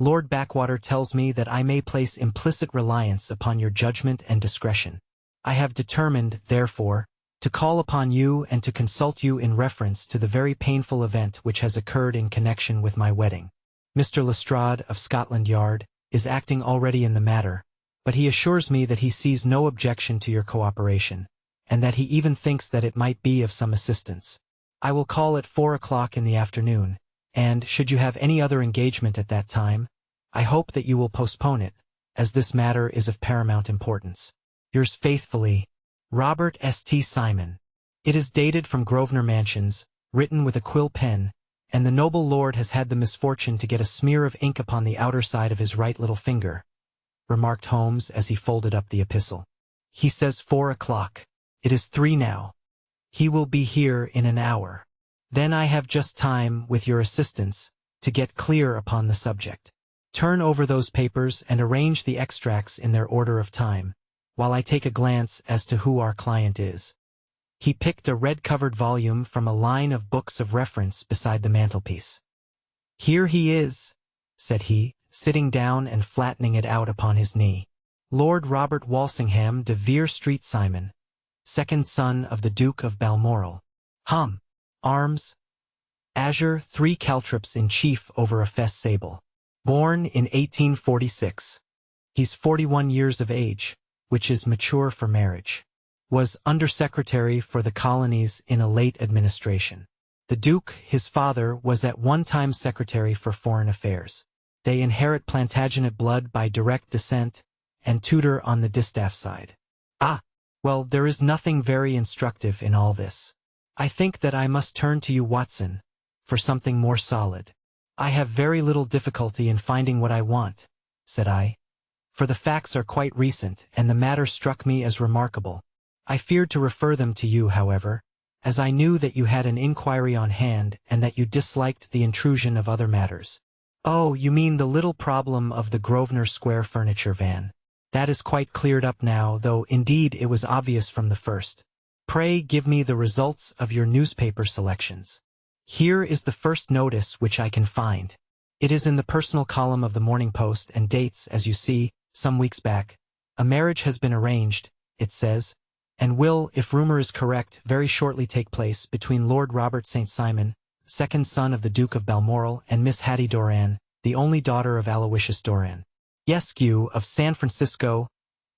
Lord Backwater tells me that I may place implicit reliance upon your judgment and discretion. I have determined, therefore, to call upon you and to consult you in reference to the very painful event which has occurred in connection with my wedding. Mr. Lestrade of Scotland Yard is acting already in the matter, but he assures me that he sees no objection to your cooperation, and that he even thinks that it might be of some assistance. I will call at 4 o'clock in the afternoon, and, should you have any other engagement at that time, I hope that you will postpone it, as this matter is of paramount importance. Yours faithfully, Robert St. Simon. It is dated from Grosvenor Mansions, written with a quill pen, and the noble lord has had the misfortune to get a smear of ink upon the outer side of his right little finger," remarked Holmes as he folded up the epistle. "He says 4 o'clock. It is 3 now. He will be here in an hour. Then I have just time, with your assistance, to get clear upon the subject. Turn over those papers and arrange the extracts in their order of time, while I take a glance as to who our client is. He picked a red-covered volume from a line of books of reference beside the mantelpiece. Here he is, said he, sitting down and flattening it out upon his knee. Lord Robert Walsingham de Vere Street Simon, second son of the Duke of Balmoral. Arms. Azure, 3 caltrops in chief over a fess sable. Born in 1846. He's 41 years of age, which is mature for marriage. Was undersecretary for the colonies in a late administration. The Duke, his father, was at one time secretary for foreign affairs. They inherit Plantagenet blood by direct descent, and Tudor on the distaff side. Well, there is nothing very instructive in all this. I think that I must turn to you, Watson, for something more solid. I have very little difficulty in finding what I want, said I, for the facts are quite recent and the matter struck me as remarkable. I feared to refer them to you, however, as I knew that you had an inquiry on hand and that you disliked the intrusion of other matters. Oh, you mean the little problem of the Grosvenor Square furniture van. That is quite cleared up now, though indeed it was obvious from the first. Pray give me the results of your newspaper selections. Here is the first notice which I can find. It is in the personal column of the Morning Post and dates, as you see, some weeks back. A marriage has been arranged, it says, and will, if rumor is correct, very shortly take place between Lord Robert St. Simon, second son of the Duke of Balmoral, and Miss Hattie Doran, the only daughter of Aloysius Doran, Yesque of San Francisco,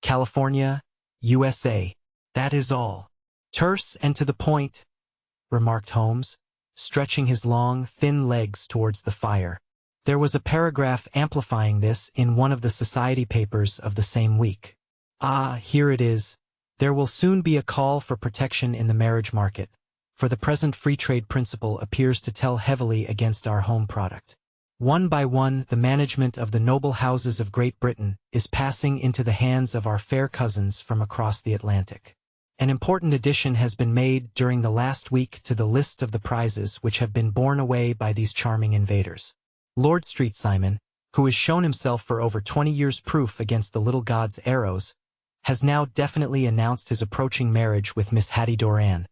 California, USA. That is all. Terse and to the point, remarked Holmes, stretching his long, thin legs towards the fire. There was a paragraph amplifying this in one of the society papers of the same week. Here it is. There will soon be a call for protection in the marriage market, for the present free trade principle appears to tell heavily against our home product. One by one, the management of the noble houses of Great Britain is passing into the hands of our fair cousins from across the Atlantic. An important addition has been made during the last week to the list of the prizes which have been borne away by these charming invaders. Lord Street Simon, who has shown himself for over 20 years proof against the little god's arrows, has now definitely announced his approaching marriage with Miss Hattie Doran,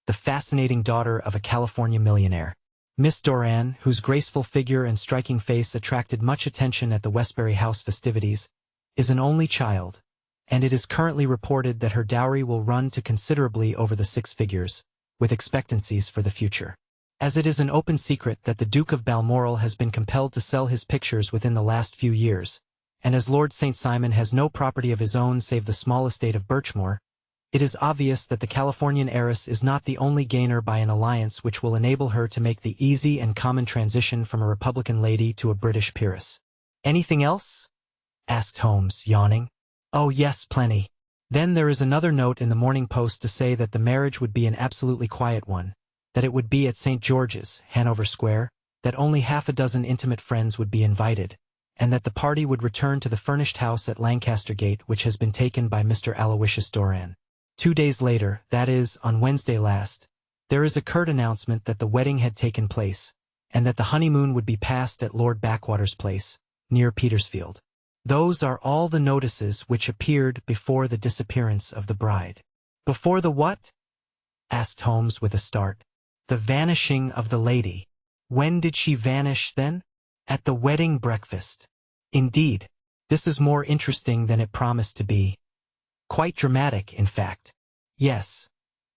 the fascinating daughter of a California millionaire. Miss Doran, whose graceful figure and striking face attracted much attention at the Westbury House festivities, is an only child, and it is currently reported that her dowry will run to considerably over the 6 figures, with expectancies for the future. As it is an open secret that the Duke of Balmoral has been compelled to sell his pictures within the last few years, and as Lord St. Simon has no property of his own save the small estate of Birchmoor, it is obvious that the Californian heiress is not the only gainer by an alliance which will enable her to make the easy and common transition from a Republican lady to a British peeress. Anything else? Asked Holmes, yawning. Oh yes, plenty. Then there is another note in the Morning Post to say that the marriage would be an absolutely quiet one, that it would be at St. George's, Hanover Square, that only half a dozen intimate friends would be invited, and that the party would return to the furnished house at Lancaster Gate which has been taken by Mr. Aloysius Doran. 2 days later, that is, on Wednesday last, there is a curt announcement that the wedding had taken place, and that the honeymoon would be passed at Lord Backwater's place, near Petersfield. Those are all the notices which appeared before the disappearance of the bride. Before the what? Asked Holmes with a start. The vanishing of the lady. When did she vanish, then? At the wedding breakfast. Indeed, this is more interesting than it promised to be. Quite dramatic, in fact. Yes.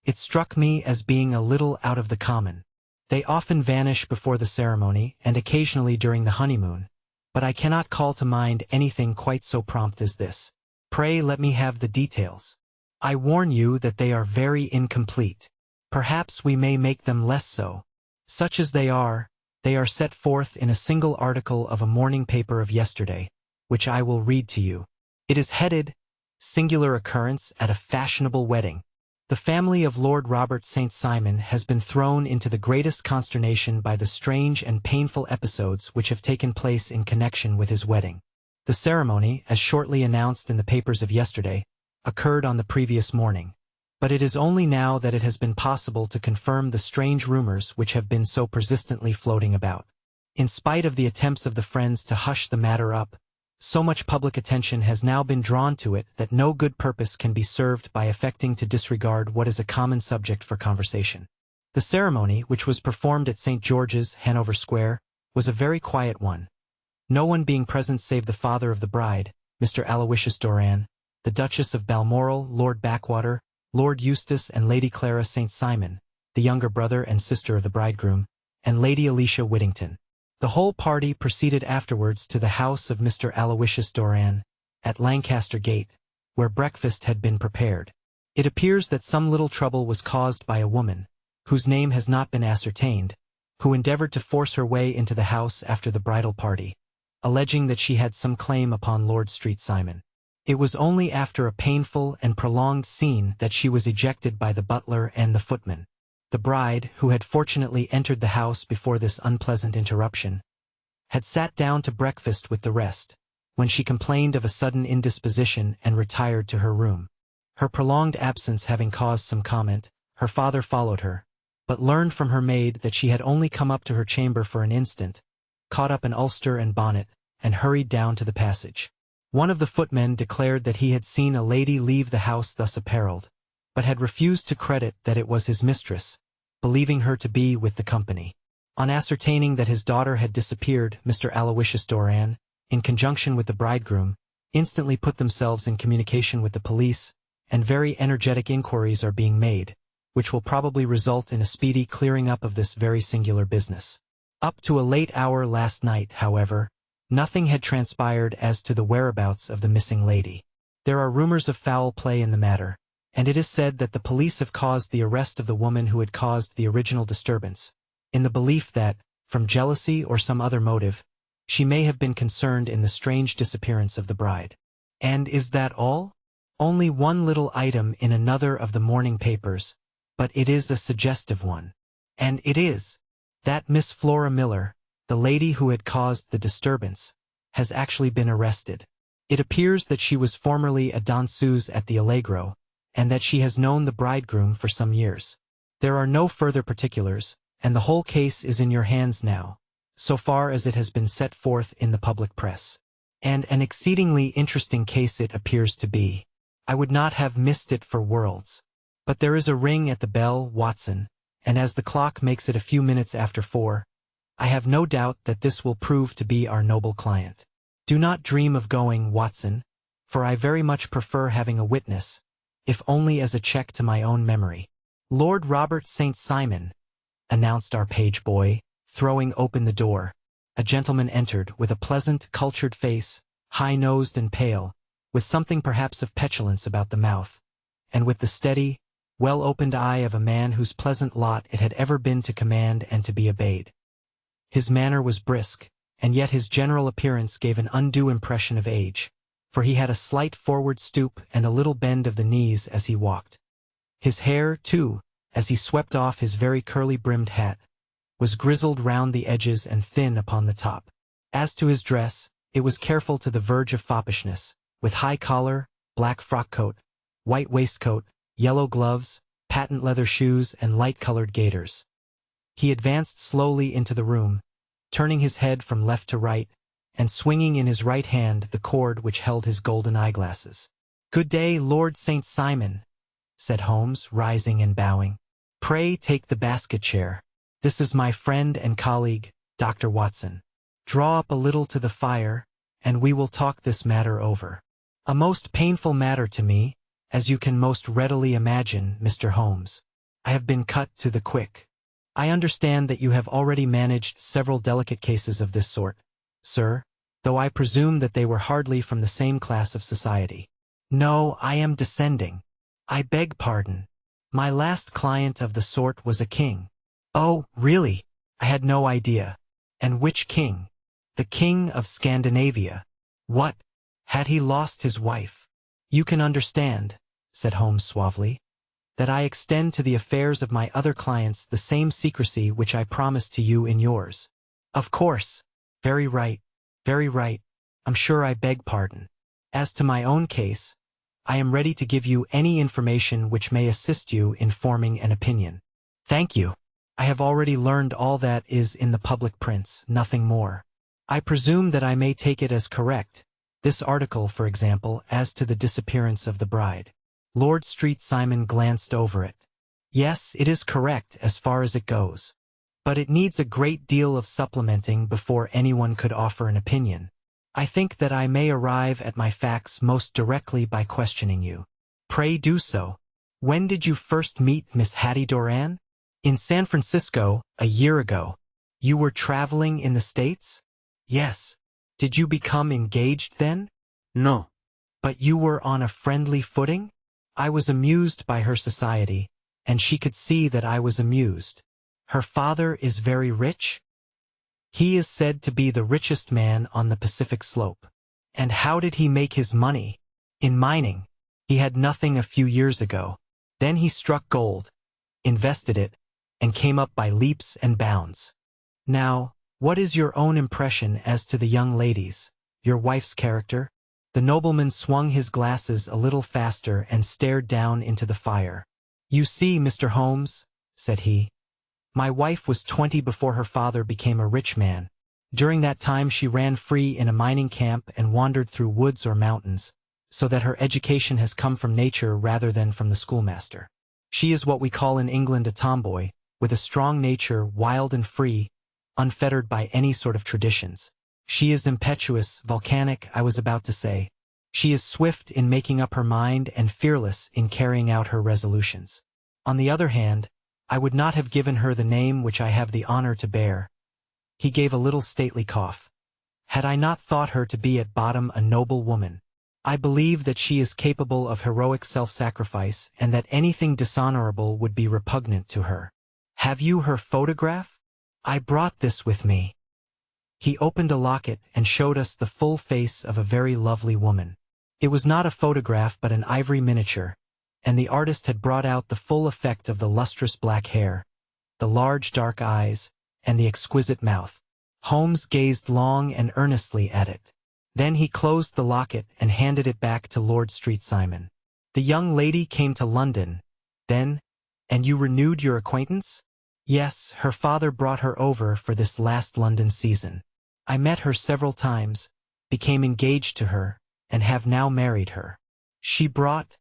It struck me as being a little out of the common. They often vanish before the ceremony and occasionally during the honeymoon, but I cannot call to mind anything quite so prompt as this. Pray let me have the details. I warn you that they are very incomplete. Perhaps we may make them less so. Such as they are set forth in a single article of a morning paper of yesterday, which I will read to you. It is headed, Singular Occurrence at a Fashionable Wedding. The family of Lord Robert St. Simon has been thrown into the greatest consternation by the strange and painful episodes which have taken place in connection with his wedding. The ceremony, as shortly announced in the papers of yesterday, occurred on the previous morning, but it is only now that it has been possible to confirm the strange rumors which have been so persistently floating about. In spite of the attempts of the friends to hush the matter up, so much public attention has now been drawn to it that no good purpose can be served by affecting to disregard what is a common subject for conversation. The ceremony, which was performed at St. George's, Hanover Square, was a very quiet one, no one being present save the father of the bride, Mr. Aloysius Doran, the Duchess of Balmoral, Lord Backwater, Lord Eustace and Lady Clara St. Simon, the younger brother and sister of the bridegroom, and Lady Alicia Whittington. The whole party proceeded afterwards to the house of Mr. Aloysius Doran, at Lancaster Gate, where breakfast had been prepared. It appears that some little trouble was caused by a woman, whose name has not been ascertained, who endeavored to force her way into the house after the bridal party, alleging that she had some claim upon Lord St. Simon. It was only after a painful and prolonged scene that she was ejected by the butler and the footman. The bride, who had fortunately entered the house before this unpleasant interruption, had sat down to breakfast with the rest, when she complained of a sudden indisposition and retired to her room. Her prolonged absence having caused some comment, her father followed her, but learned from her maid that she had only come up to her chamber for an instant, caught up an ulster and bonnet, and hurried down to the passage. One of the footmen declared that he had seen a lady leave the house thus apparelled, but had refused to credit that it was his mistress, believing her to be with the company. On ascertaining that his daughter had disappeared, Mr. Aloysius Doran, in conjunction with the bridegroom, instantly put themselves in communication with the police, and very energetic inquiries are being made, which will probably result in a speedy clearing up of this very singular business. Up to a late hour last night, however, nothing had transpired as to the whereabouts of the missing lady. There are rumors of foul play in the matter, and it is said that the police have caused the arrest of the woman who had caused the original disturbance, in the belief that, from jealousy or some other motive, she may have been concerned in the strange disappearance of the bride. And is that all? Only one little item in another of the morning papers, but it is a suggestive one. And it is that Miss Flora Miller, the lady who had caused the disturbance, has actually been arrested. It appears that she was formerly a danseuse at the Allegro, and that she has known the bridegroom for some years. There are no further particulars, and the whole case is in your hands now, so far as it has been set forth in the public press. And an exceedingly interesting case it appears to be. I would not have missed it for worlds. But there is a ring at the bell, Watson, and as the clock makes it a few minutes after 4, I have no doubt that this will prove to be our noble client. Do not dream of going, Watson, for I very much prefer having a witness, if only as a check to my own memory. Lord Robert St. Simon, announced our page boy, throwing open the door. A gentleman entered with a pleasant, cultured face, high-nosed and pale, with something perhaps of petulance about the mouth, and with the steady, well-opened eye of a man whose pleasant lot it had ever been to command and to be obeyed. His manner was brisk, and yet his general appearance gave an undue impression of age, for he had a slight forward stoop and a little bend of the knees as he walked. His hair, too, as he swept off his very curly-brimmed hat, was grizzled round the edges and thin upon the top. As to his dress, it was careful to the verge of foppishness, with high collar, black frock-coat, white waistcoat, yellow gloves, patent leather shoes and light-colored gaiters. He advanced slowly into the room, turning his head from left to right, and swinging in his right hand the cord which held his golden eyeglasses. "Good day, Lord St. Simon," said Holmes, rising and bowing. "Pray take the basket chair. This is my friend and colleague, Dr. Watson. Draw up a little to the fire, and we will talk this matter over. A most painful matter to me, as you can most readily imagine, Mr. Holmes. I have been cut to the quick. I understand that you have already managed several delicate cases of this sort, sir, though I presume that they were hardly from the same class of society." "No, I am descending. I beg pardon. My last client of the sort was a king." "Oh, really? I had no idea. And which king?" "The king of Scandinavia." "What? Had he lost his wife?" "You can understand," said Holmes suavely, "that I extend to the affairs of my other clients the same secrecy which I promised to you in yours." "Of course. Very right. Very right. I'm sure I beg pardon. As to my own case, I am ready to give you any information which may assist you in forming an opinion." "Thank you. I have already learned all that is in the public prints, nothing more. I presume that I may take it as correct. This article, for example, as to the disappearance of the bride. Lord Street Simon glanced over it. Yes, it is correct as far as it goes. But it needs a great deal of supplementing before anyone could offer an opinion. I think that I may arrive at my facts most directly by questioning you. Pray do so. When did you first meet Miss Hattie Doran? In San Francisco, a year ago. You were traveling in the States? Yes. Did you become engaged then? No. But you were on a friendly footing? I was amused by her society, and she could see that I was amused. Her father is very rich? He is said to be the richest man on the Pacific Slope. And how did he make his money? In mining. He had nothing a few years ago. Then he struck gold, invested it, and came up by leaps and bounds. Now, what is your own impression as to the young ladies, your wife's character? The nobleman swung his glasses a little faster and stared down into the fire. You see, Mr. Holmes, said he, my wife was 20 before her father became a rich man. During that time she ran free in a mining camp and wandered through woods or mountains, so that her education has come from nature rather than from the schoolmaster. She is what we call in England a tomboy, with a strong nature, wild and free, unfettered by any sort of traditions. She is impetuous, volcanic, I was about to say. She is swift in making up her mind and fearless in carrying out her resolutions. On the other hand, I would not have given her the name which I have the honor to bear. He gave a little stately cough. Had I not thought her to be at bottom a noble woman. I believe that she is capable of heroic self-sacrifice and that anything dishonorable would be repugnant to her. Have you her photograph? I brought this with me. He opened a locket and showed us the full face of a very lovely woman. It was not a photograph but an ivory miniature, and the artist had brought out the full effect of the lustrous black hair, the large dark eyes, and the exquisite mouth. Holmes gazed long and earnestly at it. Then he closed the locket and handed it back to Lord Street Simon. The young lady came to London, then, and you renewed your acquaintance? Yes, her father brought her over for this last London season. I met her several times, became engaged to her, and have now married her. She brought,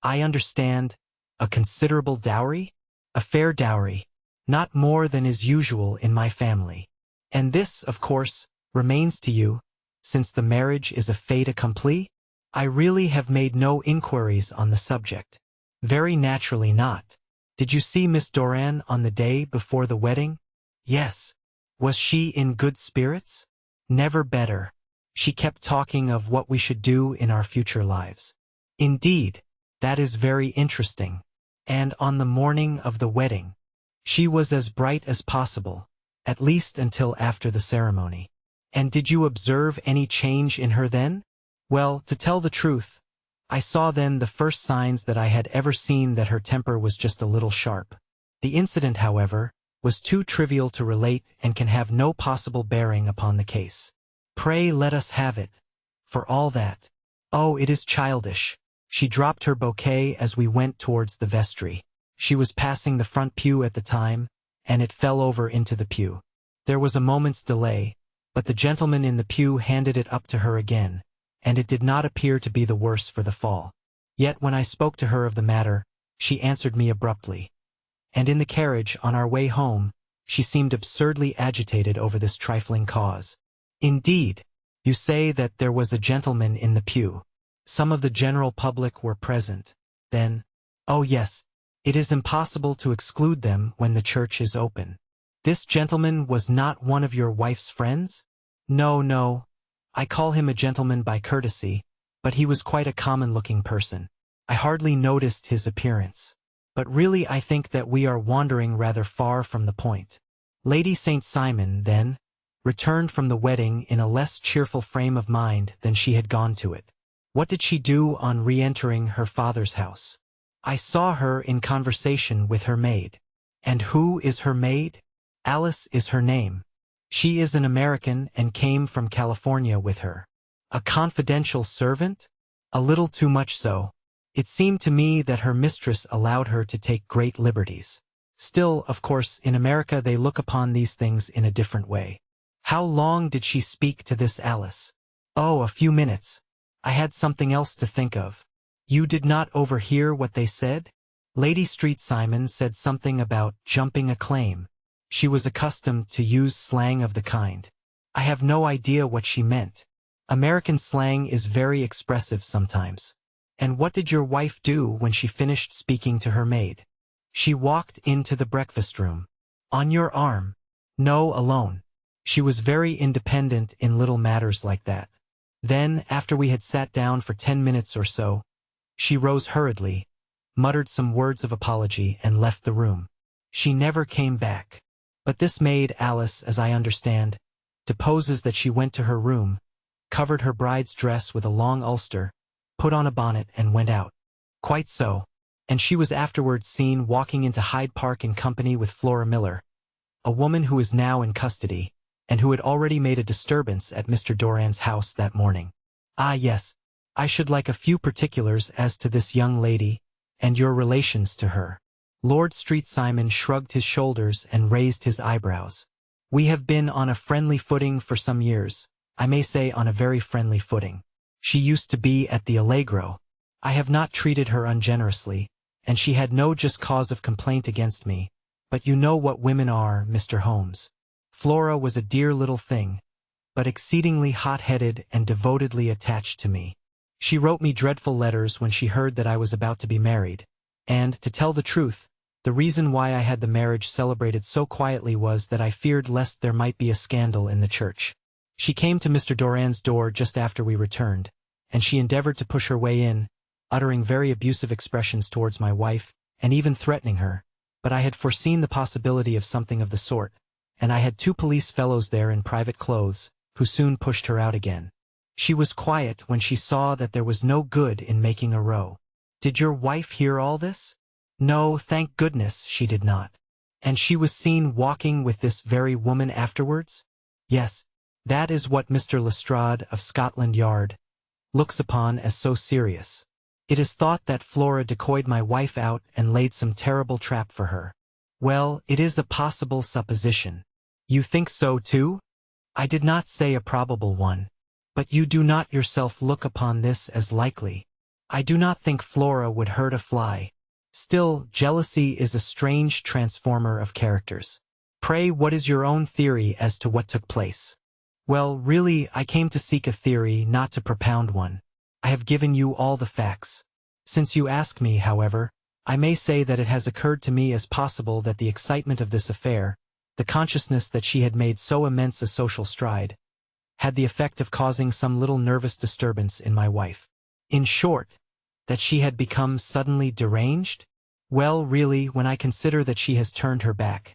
I understand, a considerable dowry? A fair dowry, not more than is usual in my family. And this, of course, remains to you, since the marriage is a fait accompli? I really have made no inquiries on the subject. Very naturally not. Did you see Miss Doran on the day before the wedding? Yes. Was she in good spirits? Never better. She kept talking of what we should do in our future lives. Indeed, that is very interesting. And on the morning of the wedding, she was as bright as possible, at least until after the ceremony. And did you observe any change in her then? Well, to tell the truth, I saw then the first signs that I had ever seen that her temper was just a little sharp. The incident, however, was too trivial to relate and can have no possible bearing upon the case. Pray let us have it. For all that. Oh, it is childish. She dropped her bouquet as we went towards the vestry. She was passing the front pew at the time, and it fell over into the pew. There was a moment's delay, but the gentleman in the pew handed it up to her again, and it did not appear to be the worse for the fall. Yet when I spoke to her of the matter, she answered me abruptly. And in the carriage, on our way home, she seemed absurdly agitated over this trifling cause. Indeed, you say that there was a gentleman in the pew. Some of the general public were present. Then, oh yes, it is impossible to exclude them when the church is open. This gentleman was not one of your wife's friends? No, no. I call him a gentleman by courtesy, but he was quite a common-looking person. I hardly noticed his appearance. But really I think that we are wandering rather far from the point. Lady St. Simon, then, returned from the wedding in a less cheerful frame of mind than she had gone to it. What did she do on re-entering her father's house? I saw her in conversation with her maid. And who is her maid? Alice is her name. She is an American and came from California with her. A confidential servant? A little too much so. It seemed to me that her mistress allowed her to take great liberties. Still, of course, in America they look upon these things in a different way. How long did she speak to this Alice? Oh, a few minutes. I had something else to think of. You did not overhear what they said? Lady Street Simon said something about jumping a claim. She was accustomed to use slang of the kind. I have no idea what she meant. American slang is very expressive sometimes. And what did your wife do when she finished speaking to her maid? She walked into the breakfast room. On your arm? No, alone. She was very independent in little matters like that. Then, after we had sat down for 10 minutes or so, she rose hurriedly, muttered some words of apology, and left the room. She never came back. But this maid, Alice, as I understand, deposes that she went to her room, covered her bride's dress with a long ulster, put on a bonnet, and went out. Quite so. And she was afterwards seen walking into Hyde Park in company with Flora Miller, a woman who is now in custody, and who had already made a disturbance at Mr. Doran's house that morning. Ah, yes. I should like a few particulars as to this young lady, and your relations to her. Lord Street Simon shrugged his shoulders and raised his eyebrows. We have been on a friendly footing for some years, I may say on a very friendly footing. She used to be at the Allegro. I have not treated her ungenerously, and she had no just cause of complaint against me, but you know what women are, Mr. Holmes. Flora was a dear little thing, but exceedingly hot-headed and devotedly attached to me. She wrote me dreadful letters when she heard that I was about to be married, and, to tell the truth, the reason why I had the marriage celebrated so quietly was that I feared lest there might be a scandal in the church. She came to Mr. Doran's door just after we returned, and she endeavored to push her way in, uttering very abusive expressions towards my wife, and even threatening her, but I had foreseen the possibility of something of the sort, and I had 2 police fellows there in private clothes, who soon pushed her out again. She was quiet when she saw that there was no good in making a row. Did your wife hear all this? No, thank goodness, she did not. And she was seen walking with this very woman afterwards? Yes, that is what Mr. Lestrade of Scotland Yard looks upon as so serious. It is thought that Flora decoyed my wife out and laid some terrible trap for her. Well, it is a possible supposition. You think so too? I did not say a probable one. But you do not yourself look upon this as likely. I do not think Flora would hurt a fly. Still, jealousy is a strange transformer of characters. Pray, what is your own theory as to what took place? Well, really, I came to seek a theory, not to propound one. I have given you all the facts. Since you ask me, however, I may say that it has occurred to me as possible that the excitement of this affair, the consciousness that she had made so immense a social stride, had the effect of causing some little nervous disturbance in my wife. In short, that she had become suddenly deranged? Well, really, when I consider that she has turned her back,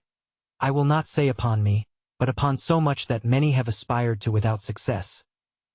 I will not say upon me, but upon so much that many have aspired to without success,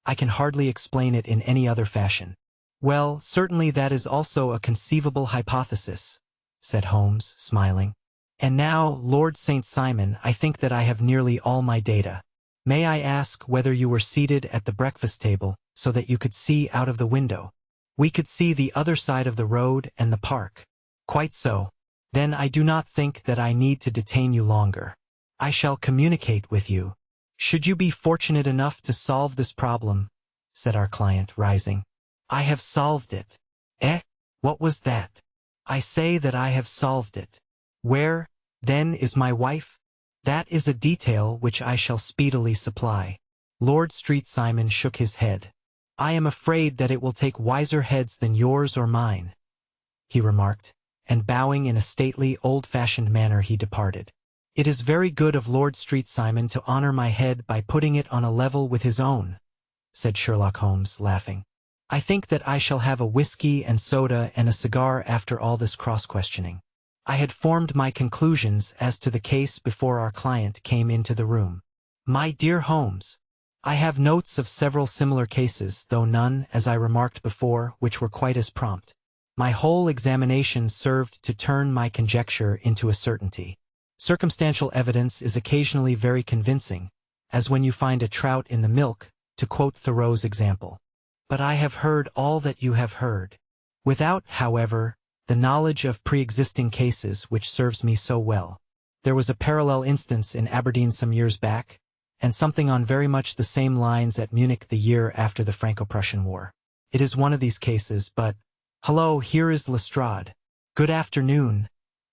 I can hardly explain it in any other fashion. Well, certainly that is also a conceivable hypothesis, said Holmes, smiling. And now, Lord St. Simon, I think that I have nearly all my data. May I ask whether you were seated at the breakfast table so that you could see out of the window? We could see the other side of the road and the park. Quite so. Then I do not think that I need to detain you longer. I shall communicate with you. Should you be fortunate enough to solve this problem, said our client, rising. I have solved it. Eh? What was that? I say that I have solved it. Where, then, is my wife? That is a detail which I shall speedily supply. Lord Street Simon shook his head. I am afraid that it will take wiser heads than yours or mine, he remarked, and bowing in a stately, old-fashioned manner he departed. It is very good of Lord Street Simon to honor my head by putting it on a level with his own, said Sherlock Holmes, laughing. I think that I shall have a whiskey and soda and a cigar after all this cross-questioning. I had formed my conclusions as to the case before our client came into the room. My dear Holmes, I have notes of several similar cases, though none, as I remarked before, which were quite as prompt. My whole examination served to turn my conjecture into a certainty. Circumstantial evidence is occasionally very convincing, as when you find a trout in the milk, to quote Thoreau's example. But I have heard all that you have heard. Without, however, the knowledge of pre-existing cases which serves me so well. There was a parallel instance in Aberdeen some years back, and something on very much the same lines at Munich the year after the Franco-Prussian War. It is one of these cases, but... Hello, here is Lestrade. Good afternoon,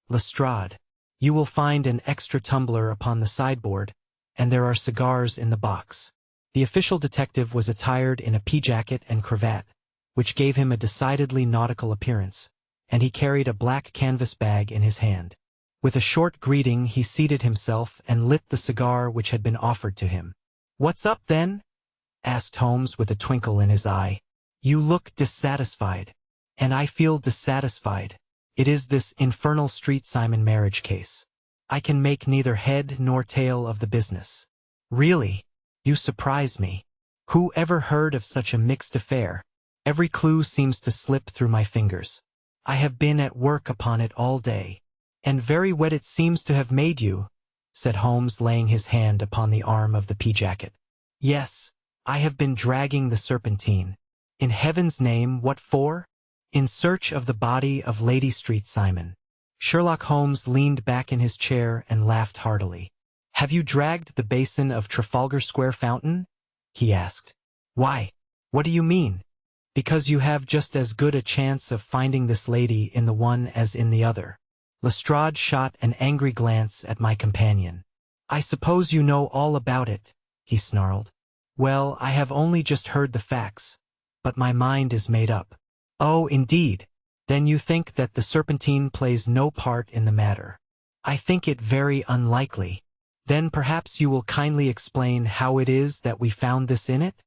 Lestrade. You will find an extra tumbler upon the sideboard, and there are cigars in the box. The official detective was attired in a pea-jacket and cravat, which gave him a decidedly nautical appearance, and he carried a black canvas bag in his hand. With a short greeting he seated himself and lit the cigar which had been offered to him. "What's up, then?" asked Holmes with a twinkle in his eye. "You look dissatisfied." "And I feel dissatisfied. It is this infernal Street Simon marriage case. I can make neither head nor tail of the business." "Really? You surprise me. Who ever heard of such a mixed affair? Every clue seems to slip through my fingers. I have been at work upon it all day." "And very wet it seems to have made you," said Holmes, laying his hand upon the arm of the pea-jacket. "Yes, I have been dragging the Serpentine." "In heaven's name, what for?" "In search of the body of Lady Street Simon." Sherlock Holmes leaned back in his chair and laughed heartily. "Have you dragged the basin of Trafalgar Square fountain?" he asked. "Why? What do you mean?" "Because you have just as good a chance of finding this lady in the one as in the other." Lestrade shot an angry glance at my companion. "I suppose you know all about it," he snarled. "Well, I have only just heard the facts, but my mind is made up." "Oh, indeed. Then you think that the Serpentine plays no part in the matter?" "I think it very unlikely." "Then perhaps you will kindly explain how it is that we found this in it?"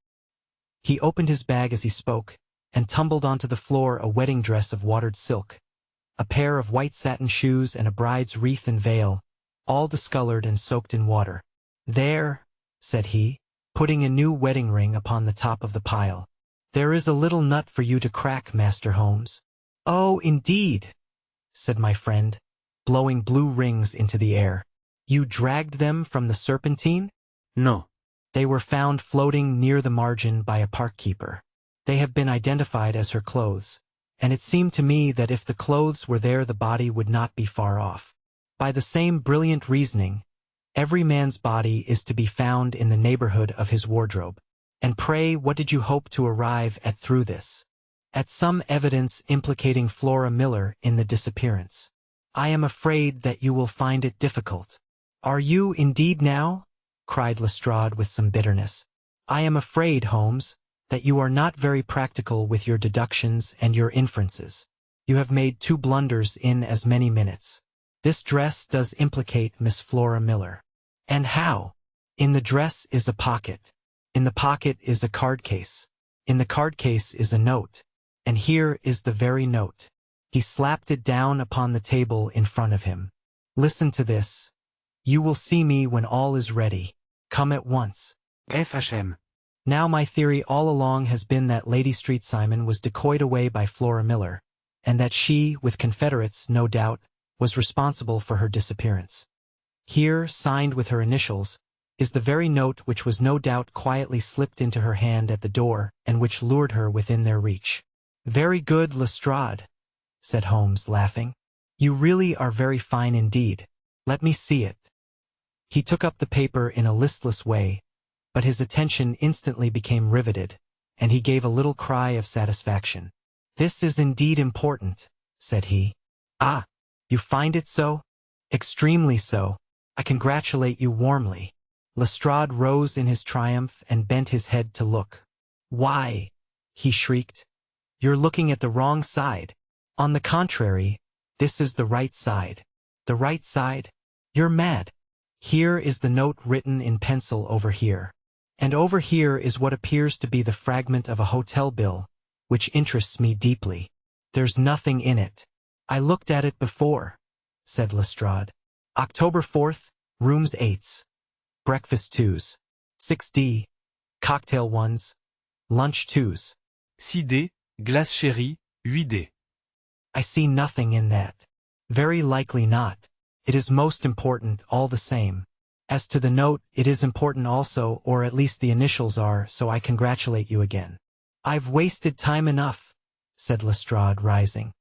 He opened his bag as he spoke, and tumbled onto the floor a wedding dress of watered silk, a pair of white satin shoes and a bride's wreath and veil, all discolored and soaked in water. "There," said he, putting a new wedding ring upon the top of the pile. "There is a little nut for you to crack, Master Holmes." "Oh, indeed," said my friend, blowing blue rings into the air. "You dragged them from the Serpentine?" No. "They were found floating near the margin by a park-keeper. They have been identified as her clothes, and it seemed to me that if the clothes were there the body would not be far off. By the same brilliant reasoning, every man's body is to be found in the neighborhood of his wardrobe. And pray, what did you hope to arrive at through this?" "At some evidence implicating Flora Miller in the disappearance." "I am afraid that you will find it difficult." "Are you indeed now?" cried Lestrade with some bitterness. "I am afraid, Holmes, that you are not very practical with your deductions and your inferences. You have made 2 blunders in as many minutes. This dress does implicate Miss Flora Miller." "And how?" "In the dress is a pocket. In the pocket is a card case. In the card case is a note. And here is the very note." He slapped it down upon the table in front of him. "Listen to this. You will see me when all is ready. Come at once. FHM. Now my theory all along has been that Lady Street Simon was decoyed away by Flora Miller, and that she, with confederates, no doubt, was responsible for her disappearance. Here, signed with her initials, is the very note which was no doubt quietly slipped into her hand at the door and which lured her within their reach." "Very good, Lestrade," said Holmes, laughing. "You really are very fine indeed. Let me see it." He took up the paper in a listless way, but his attention instantly became riveted, and he gave a little cry of satisfaction. "This is indeed important," said he. "Ah, you find it so?" "Extremely so. I congratulate you warmly." Lestrade rose in his triumph and bent his head to look. "Why," he shrieked, "you're looking at the wrong side. On the contrary, this is the right side." "The right side? You're mad. Here is the note written in pencil over here. And over here is what appears to be the fragment of a hotel bill, which interests me deeply. There's nothing in it." "I looked at it before," said Lestrade. "October 4th, rooms 8s. Breakfast 2s. 6D. Cocktail 1s. Lunch 2s. 6D, glace chérie, 8D. I see nothing in that." "Very likely not. It is most important all the same. As to the note, it is important also, or at least the initials are, so I congratulate you again." "I've wasted time enough," said Lestrade, rising.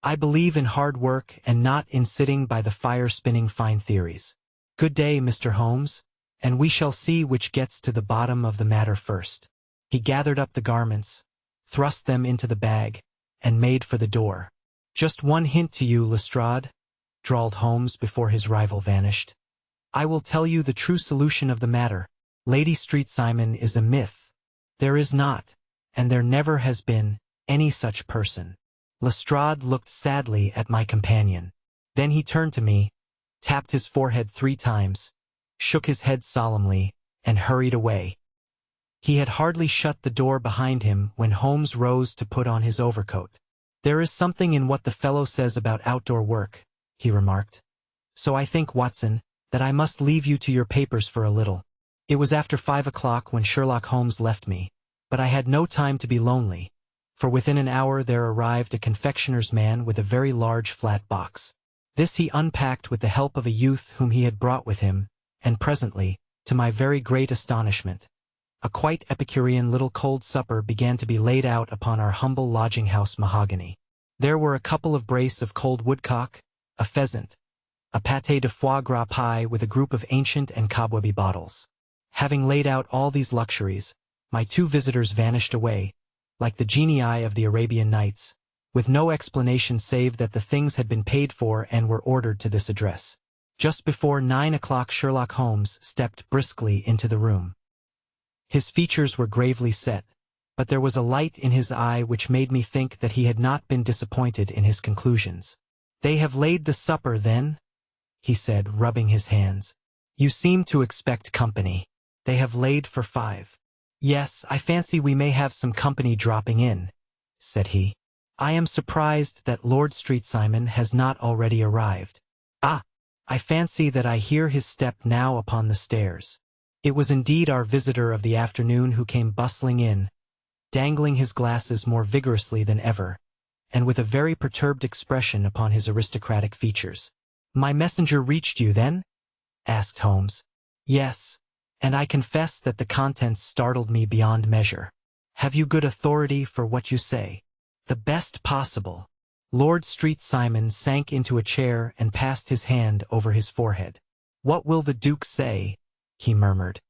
I believe in hard work and not in sitting by the fire spinning fine theories. Good day, Mr. Holmes, and we shall see which gets to the bottom of the matter first. He gathered up the garments, thrust them into the bag, and made for the door. Just one hint to you, Lestrade, drawled Holmes before his rival vanished. I will tell you the true solution of the matter. Lady Street-Simon is a myth. There is not, and there never has been, any such person. Lestrade looked sadly at my companion. Then he turned to me, tapped his forehead 3 times, shook his head solemnly, and hurried away. He had hardly shut the door behind him when Holmes rose to put on his overcoat. There is something in what the fellow says about outdoor work, he remarked. So I think, Watson, that I must leave you to your papers for a little. It was after 5 o'clock when Sherlock Holmes left me, but I had no time to be lonely, for within an hour there arrived a confectioner's man with a very large flat box. This he unpacked with the help of a youth whom he had brought with him, and presently, to my very great astonishment, a quite Epicurean little cold supper began to be laid out upon our humble lodging-house mahogany. There were a couple of brace of cold woodcock, a pheasant, a pâté de foie gras pie with a group of ancient and cobwebby bottles. Having laid out all these luxuries, my 2 visitors vanished away, like the genii of the Arabian Nights, with no explanation save that the things had been paid for and were ordered to this address. Just before 9 o'clock Sherlock Holmes stepped briskly into the room. His features were gravely set, but there was a light in his eye which made me think that he had not been disappointed in his conclusions. "They have laid the supper, then?" he said, rubbing his hands. "You seem to expect company. They have laid for 5. "Yes, I fancy we may have some company dropping in," said he. "I am surprised that Lord Street-Simon has not already arrived. Ah, I fancy that I hear his step now upon the stairs." It was indeed our visitor of the afternoon who came bustling in, dangling his glasses more vigorously than ever, and with a very perturbed expression upon his aristocratic features. "My messenger reached you, then?" asked Holmes. "Yes, and I confess that the contents startled me beyond measure." "Have you good authority for what you say?" "The best possible." Lord Street-Simon sank into a chair and passed his hand over his forehead. "What will the Duke say?" he murmured.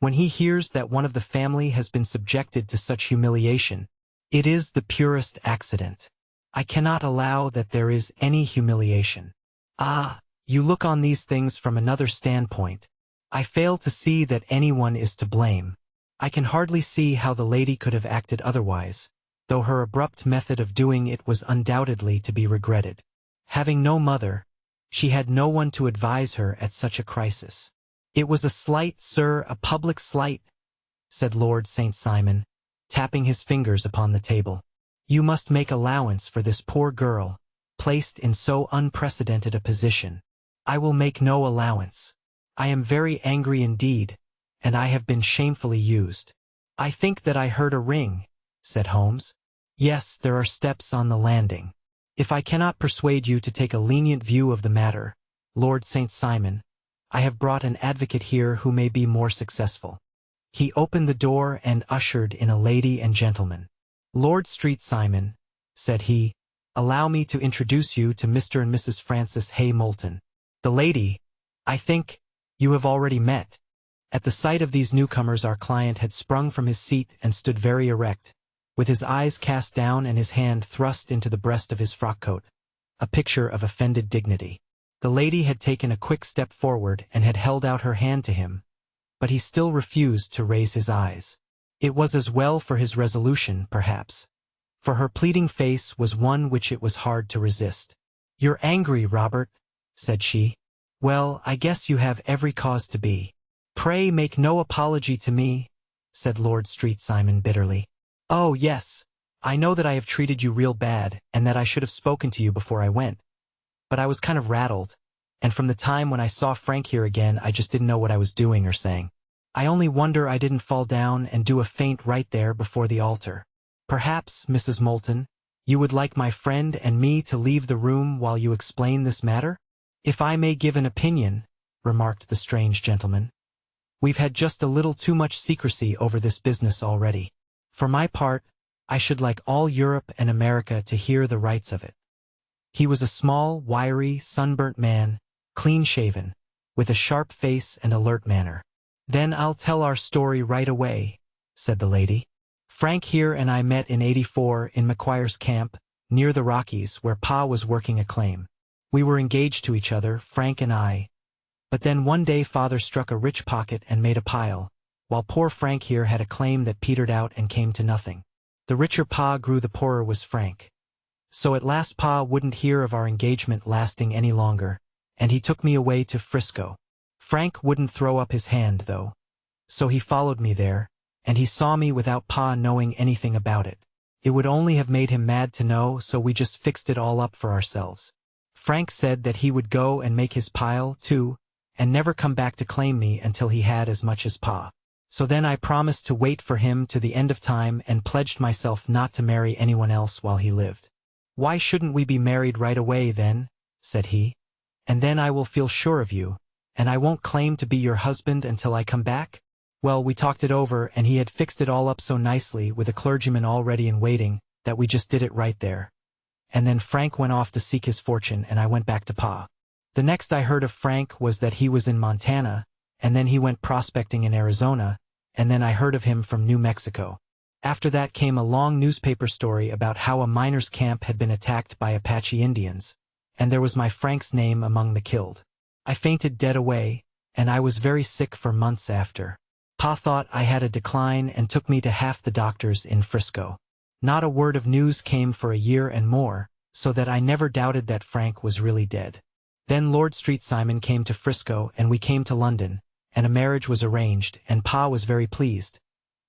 "When he hears that one of the family has been subjected to such humiliation, it is the purest accident. I cannot allow that there is any humiliation." "Ah, you look on these things from another standpoint. I fail to see that anyone is to blame. I can hardly see how the lady could have acted otherwise, though her abrupt method of doing it was undoubtedly to be regretted. Having no mother, she had no one to advise her at such a crisis." "It was a slight, sir, a public slight," said Lord St. Simon, tapping his fingers upon the table. "You must make allowance for this poor girl, placed in so unprecedented a position." "I will make no allowance. I am very angry indeed, and I have been shamefully used." "I think that I heard a ring," said Holmes. "Yes, there are steps on the landing. If I cannot persuade you to take a lenient view of the matter, Lord St. Simon, I have brought an advocate here who may be more successful." He opened the door and ushered in a lady and gentleman. "Lord Street-Simon," said he, "allow me to introduce you to Mr. and Mrs. Francis Hay Moulton. The lady, I think, you have already met." At the sight of these newcomers our client had sprung from his seat and stood very erect, with his eyes cast down and his hand thrust into the breast of his frock-coat, a picture of offended dignity. The lady had taken a quick step forward and had held out her hand to him, but he still refused to raise his eyes. It was as well for his resolution, perhaps, for her pleading face was one which it was hard to resist. "You're angry, Robert," said she. "Well, I guess you have every cause to be." "Pray make no apology to me," said Lord Street-Simon bitterly. "Oh, yes, I know that I have treated you real bad and that I should have spoken to you before I went. But I was kind of rattled, and from the time when I saw Frank here again I just didn't know what I was doing or saying. I only wonder I didn't fall down and do a faint right there before the altar. Perhaps, Mrs. Moulton, you would like my friend and me to leave the room while you explain this matter?" "If I may give an opinion," remarked the strange gentleman, "we've had just a little too much secrecy over this business already. For my part, I should like all Europe and America to hear the rights of it." He was a small, wiry, sunburnt man, clean-shaven, with a sharp face and alert manner. "Then I'll tell our story right away," said the lady. "Frank here and I met in '84 in McQuire's camp, near the Rockies, where Pa was working a claim. We were engaged to each other, Frank and I. But then one day Father struck a rich pocket and made a pile, while poor Frank here had a claim that petered out and came to nothing. The richer Pa grew, the poorer was Frank. So at last Pa wouldn't hear of our engagement lasting any longer, and he took me away to Frisco. Frank wouldn't throw up his hand, though. So he followed me there, and he saw me without Pa knowing anything about it. It would only have made him mad to know, so we just fixed it all up for ourselves. Frank said that he would go and make his pile, too, and never come back to claim me until he had as much as Pa. So then I promised to wait for him to the end of time and pledged myself not to marry anyone else while he lived. "Why shouldn't we be married right away then?" said he. "And then I will feel sure of you, and I won't claim to be your husband until I come back?" Well, we talked it over, and he had fixed it all up so nicely with a clergyman already in waiting that we just did it right there. And then Frank went off to seek his fortune, and I went back to Pa. The next I heard of Frank was that he was in Montana, and then he went prospecting in Arizona, and then I heard of him from New Mexico. After that came a long newspaper story about how a miners' camp had been attacked by Apache Indians, and there was my Frank's name among the killed. I fainted dead away, and I was very sick for months after. Pa thought I had a decline and took me to half the doctors in Frisco. Not a word of news came for a year and more, so that I never doubted that Frank was really dead. Then Lord Street Simon came to Frisco and we came to London, and a marriage was arranged, and Pa was very pleased.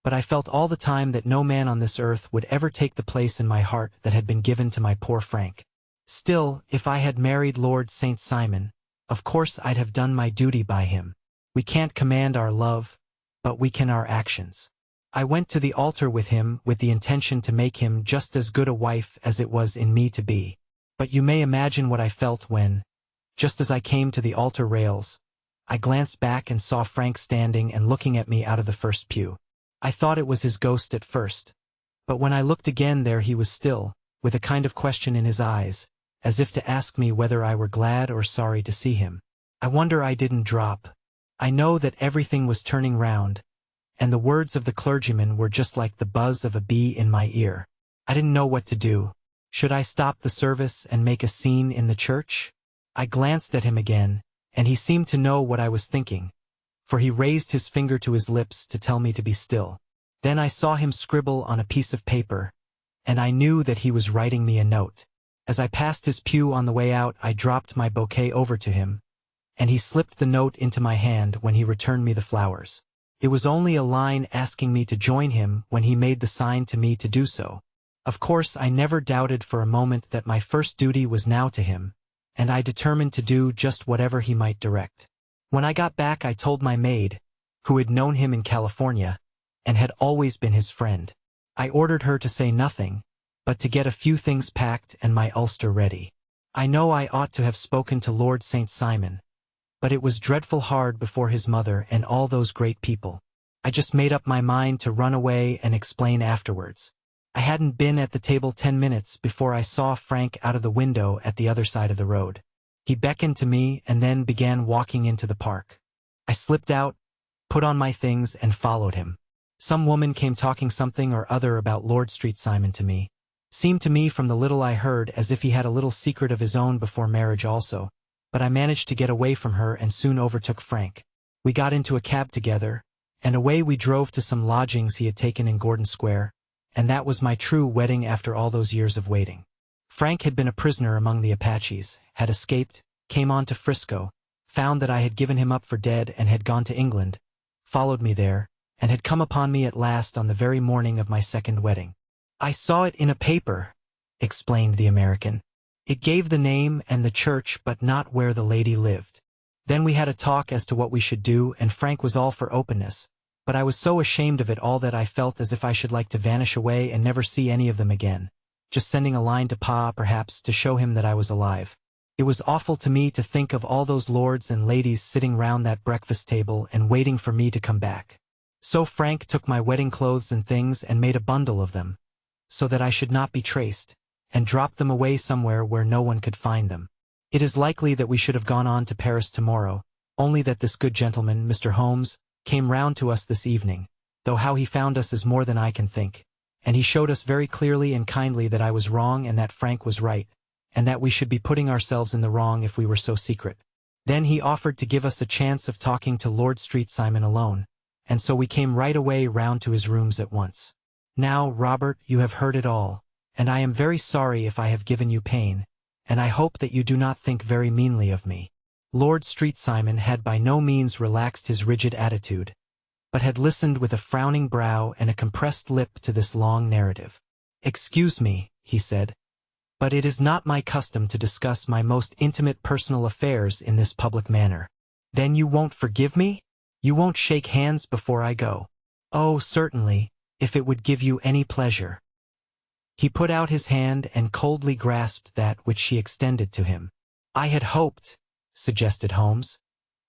But I felt all the time that no man on this earth would ever take the place in my heart that had been given to my poor Frank. Still, if I had married Lord St. Simon, of course I'd have done my duty by him. We can't command our love, but we can our actions. I went to the altar with him with the intention to make him just as good a wife as it was in me to be. But you may imagine what I felt when, just as I came to the altar rails, I glanced back and saw Frank standing and looking at me out of the first pew. I thought it was his ghost at first, but when I looked again there he was still, with a kind of question in his eyes, as if to ask me whether I were glad or sorry to see him. I wonder I didn't drop. I know that everything was turning round, and the words of the clergyman were just like the buzz of a bee in my ear. I didn't know what to do. Should I stop the service and make a scene in the church? I glanced at him again, and he seemed to know what I was thinking, for he raised his finger to his lips to tell me to be still. Then I saw him scribble on a piece of paper, and I knew that he was writing me a note. As I passed his pew on the way out, I dropped my bouquet over to him, and he slipped the note into my hand when he returned me the flowers. It was only a line asking me to join him when he made the sign to me to do so. Of course, I never doubted for a moment that my first duty was now to him, and I determined to do just whatever he might direct. When I got back, I told my maid, who had known him in California, and had always been his friend. I ordered her to say nothing, but to get a few things packed and my ulster ready. I know I ought to have spoken to Lord St. Simon, but it was dreadful hard before his mother and all those great people. I just made up my mind to run away and explain afterwards. I hadn't been at the table 10 minutes before I saw Frank out of the window at the other side of the road. He beckoned to me and then began walking into the park. I slipped out, put on my things, and followed him. Some woman came talking something or other about Lord Street Simon to me. Seemed to me from the little I heard as if he had a little secret of his own before marriage also, but I managed to get away from her and soon overtook Frank. We got into a cab together, and away we drove to some lodgings he had taken in Gordon Square, and that was my true wedding after all those years of waiting. Frank had been a prisoner among the Apaches, had escaped, came on to Frisco, found that I had given him up for dead and had gone to England, followed me there, and had come upon me at last on the very morning of my second wedding. "I saw it in a paper," explained the American. "It gave the name and the church but not where the lady lived." Then we had a talk as to what we should do, and Frank was all for openness, but I was so ashamed of it all that I felt as if I should like to vanish away and never see any of them again, just sending a line to Pa, perhaps, to show him that I was alive. It was awful to me to think of all those lords and ladies sitting round that breakfast table and waiting for me to come back. So Frank took my wedding clothes and things and made a bundle of them, so that I should not be traced, and dropped them away somewhere where no one could find them. It is likely that we should have gone on to Paris tomorrow, only that this good gentleman, Mr. Holmes, came round to us this evening, though how he found us is more than I can think, and he showed us very clearly and kindly that I was wrong and that Frank was right, and that we should be putting ourselves in the wrong if we were so secret. Then he offered to give us a chance of talking to Lord Street-Simon alone, and so we came right away round to his rooms at once. Now, Robert, you have heard it all, and I am very sorry if I have given you pain, and I hope that you do not think very meanly of me. Lord Street-Simon had by no means relaxed his rigid attitude, but had listened with a frowning brow and a compressed lip to this long narrative. "Excuse me," he said, "but it is not my custom to discuss my most intimate personal affairs in this public manner." "Then you won't forgive me? You won't shake hands before I go?" "Oh, certainly, if it would give you any pleasure." He put out his hand and coldly grasped that which she extended to him. "I had hoped," suggested Holmes,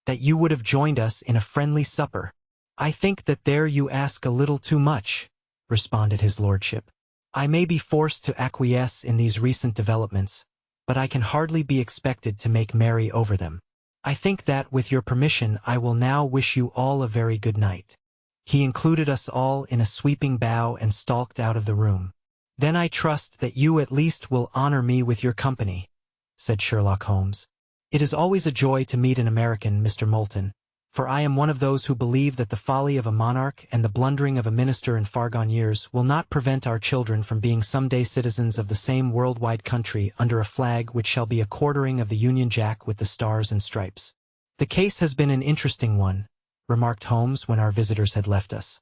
"that you would have joined us in a friendly supper." "I think that there you ask a little too much," responded his lordship. "I may be forced to acquiesce in these recent developments, but I can hardly be expected to make merry over them. I think that, with your permission, I will now wish you all a very good night." He included us all in a sweeping bow and stalked out of the room. "Then I trust that you at least will honor me with your company," said Sherlock Holmes. "It is always a joy to meet an American, Mr. Moulton, for I am one of those who believe that the folly of a monarch and the blundering of a minister in far-gone years will not prevent our children from being someday citizens of the same worldwide country under a flag which shall be a quartering of the Union Jack with the stars and stripes." "The case has been an interesting one," remarked Holmes when our visitors had left us,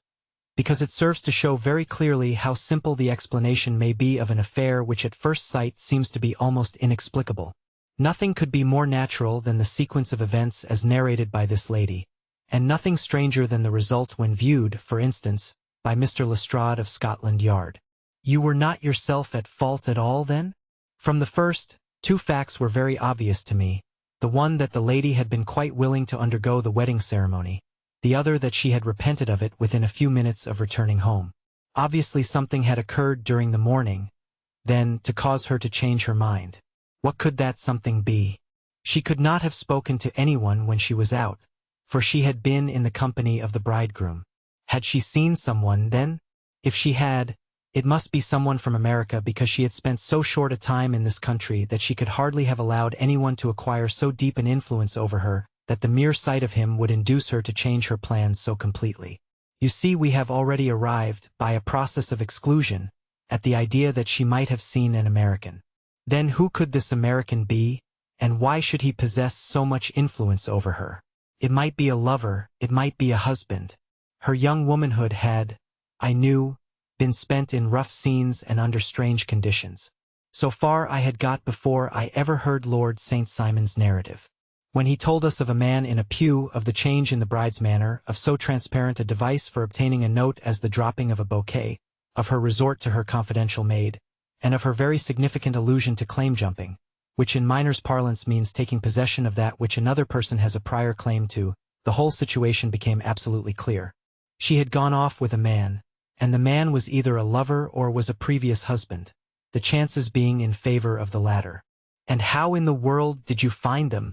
"because it serves to show very clearly how simple the explanation may be of an affair which at first sight seems to be almost inexplicable. Nothing could be more natural than the sequence of events as narrated by this lady, and nothing stranger than the result when viewed, for instance, by Mr. Lestrade of Scotland Yard." "You were not yourself at fault at all, then?" "From the first, two facts were very obvious to me, the one that the lady had been quite willing to undergo the wedding ceremony, the other that she had repented of it within a few minutes of returning home. Obviously something had occurred during the morning, then, to cause her to change her mind. What could that something be? She could not have spoken to anyone when she was out, for she had been in the company of the bridegroom. Had she seen someone, then? If she had, it must be someone from America, because she had spent so short a time in this country that she could hardly have allowed anyone to acquire so deep an influence over her that the mere sight of him would induce her to change her plans so completely. You see, we have already arrived, by a process of exclusion, at the idea that she might have seen an American. Then who could this American be, and why should he possess so much influence over her? It might be a lover, it might be a husband. Her young womanhood had, I knew, been spent in rough scenes and under strange conditions. So far I had got before I ever heard Lord St. Simon's narrative. When he told us of a man in a pew, of the change in the bride's manner, of so transparent a device for obtaining a note as the dropping of a bouquet, of her resort to her confidential maid, and of her very significant allusion to claim-jumping, which in miners' parlance means taking possession of that which another person has a prior claim to, the whole situation became absolutely clear. She had gone off with a man, and the man was either a lover or was a previous husband, the chances being in favor of the latter. And how in the world did you find them?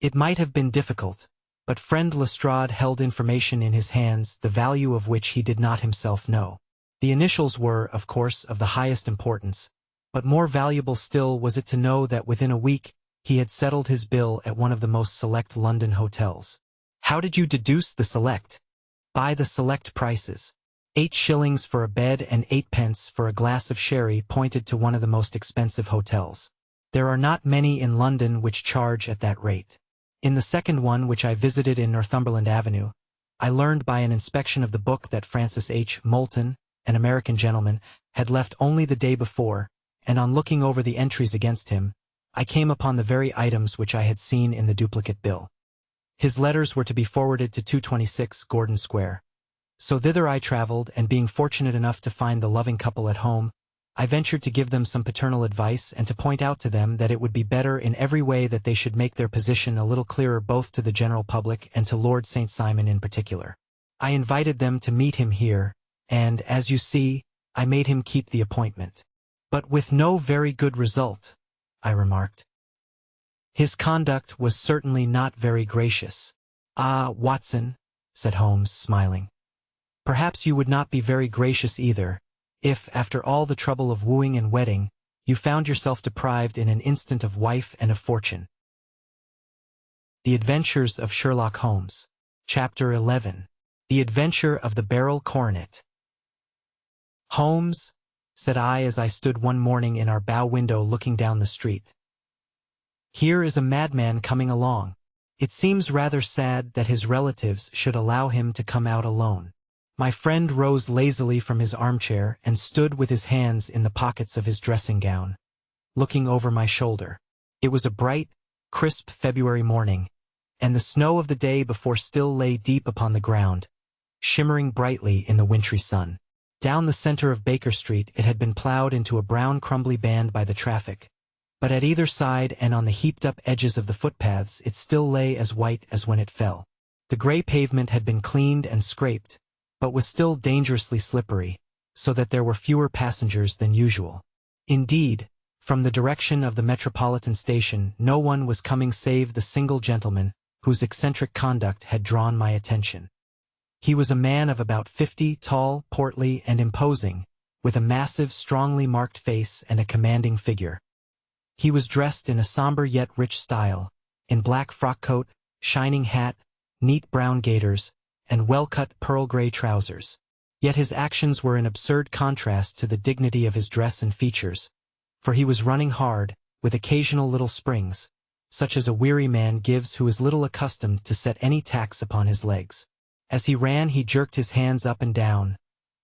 It might have been difficult, but friend Lestrade held information in his hands the value of which he did not himself know. The initials were, of course, of the highest importance, but more valuable still was it to know that within a week he had settled his bill at one of the most select London hotels. How did you deduce the select? By the select prices. 8 shillings for a bed and 8 pence for a glass of sherry pointed to one of the most expensive hotels. There are not many in London which charge at that rate. In the second one, which I visited in Northumberland Avenue, I learned by an inspection of the book that Francis H. Moulton, an American gentleman, had left only the day before, and on looking over the entries against him, I came upon the very items which I had seen in the duplicate bill. His letters were to be forwarded to 226 Gordon Square. So thither I traveled, and being fortunate enough to find the loving couple at home, I ventured to give them some paternal advice and to point out to them that it would be better in every way that they should make their position a little clearer both to the general public and to Lord St. Simon in particular. I invited them to meet him here, and, as you see, I made him keep the appointment. But with no very good result, I remarked. His conduct was certainly not very gracious. Ah, Watson, said Holmes, smiling. Perhaps you would not be very gracious either, if, after all the trouble of wooing and wedding, you found yourself deprived in an instant of wife and of fortune. The Adventures of Sherlock Holmes. Chapter 11. The Adventure of the Barrel Coronet. Holmes, said I as I stood one morning in our bow window looking down the street. Here is a madman coming along. It seems rather sad that his relatives should allow him to come out alone. My friend rose lazily from his armchair and stood with his hands in the pockets of his dressing gown, looking over my shoulder. It was a bright, crisp February morning, and the snow of the day before still lay deep upon the ground, shimmering brightly in the wintry sun. Down the center of Baker Street it had been plowed into a brown crumbly band by the traffic, but at either side and on the heaped-up edges of the footpaths it still lay as white as when it fell. The gray pavement had been cleaned and scraped, but was still dangerously slippery, so that there were fewer passengers than usual. Indeed, from the direction of the Metropolitan Station no one was coming save the single gentleman whose eccentric conduct had drawn my attention. He was a man of about 50, tall, portly, and imposing, with a massive, strongly marked face and a commanding figure. He was dressed in a somber yet rich style, in black frock coat, shining hat, neat brown gaiters, and well-cut pearl-gray trousers. Yet his actions were in absurd contrast to the dignity of his dress and features, for he was running hard, with occasional little springs, such as a weary man gives who is little accustomed to set any tax upon his legs. As he ran he jerked his hands up and down,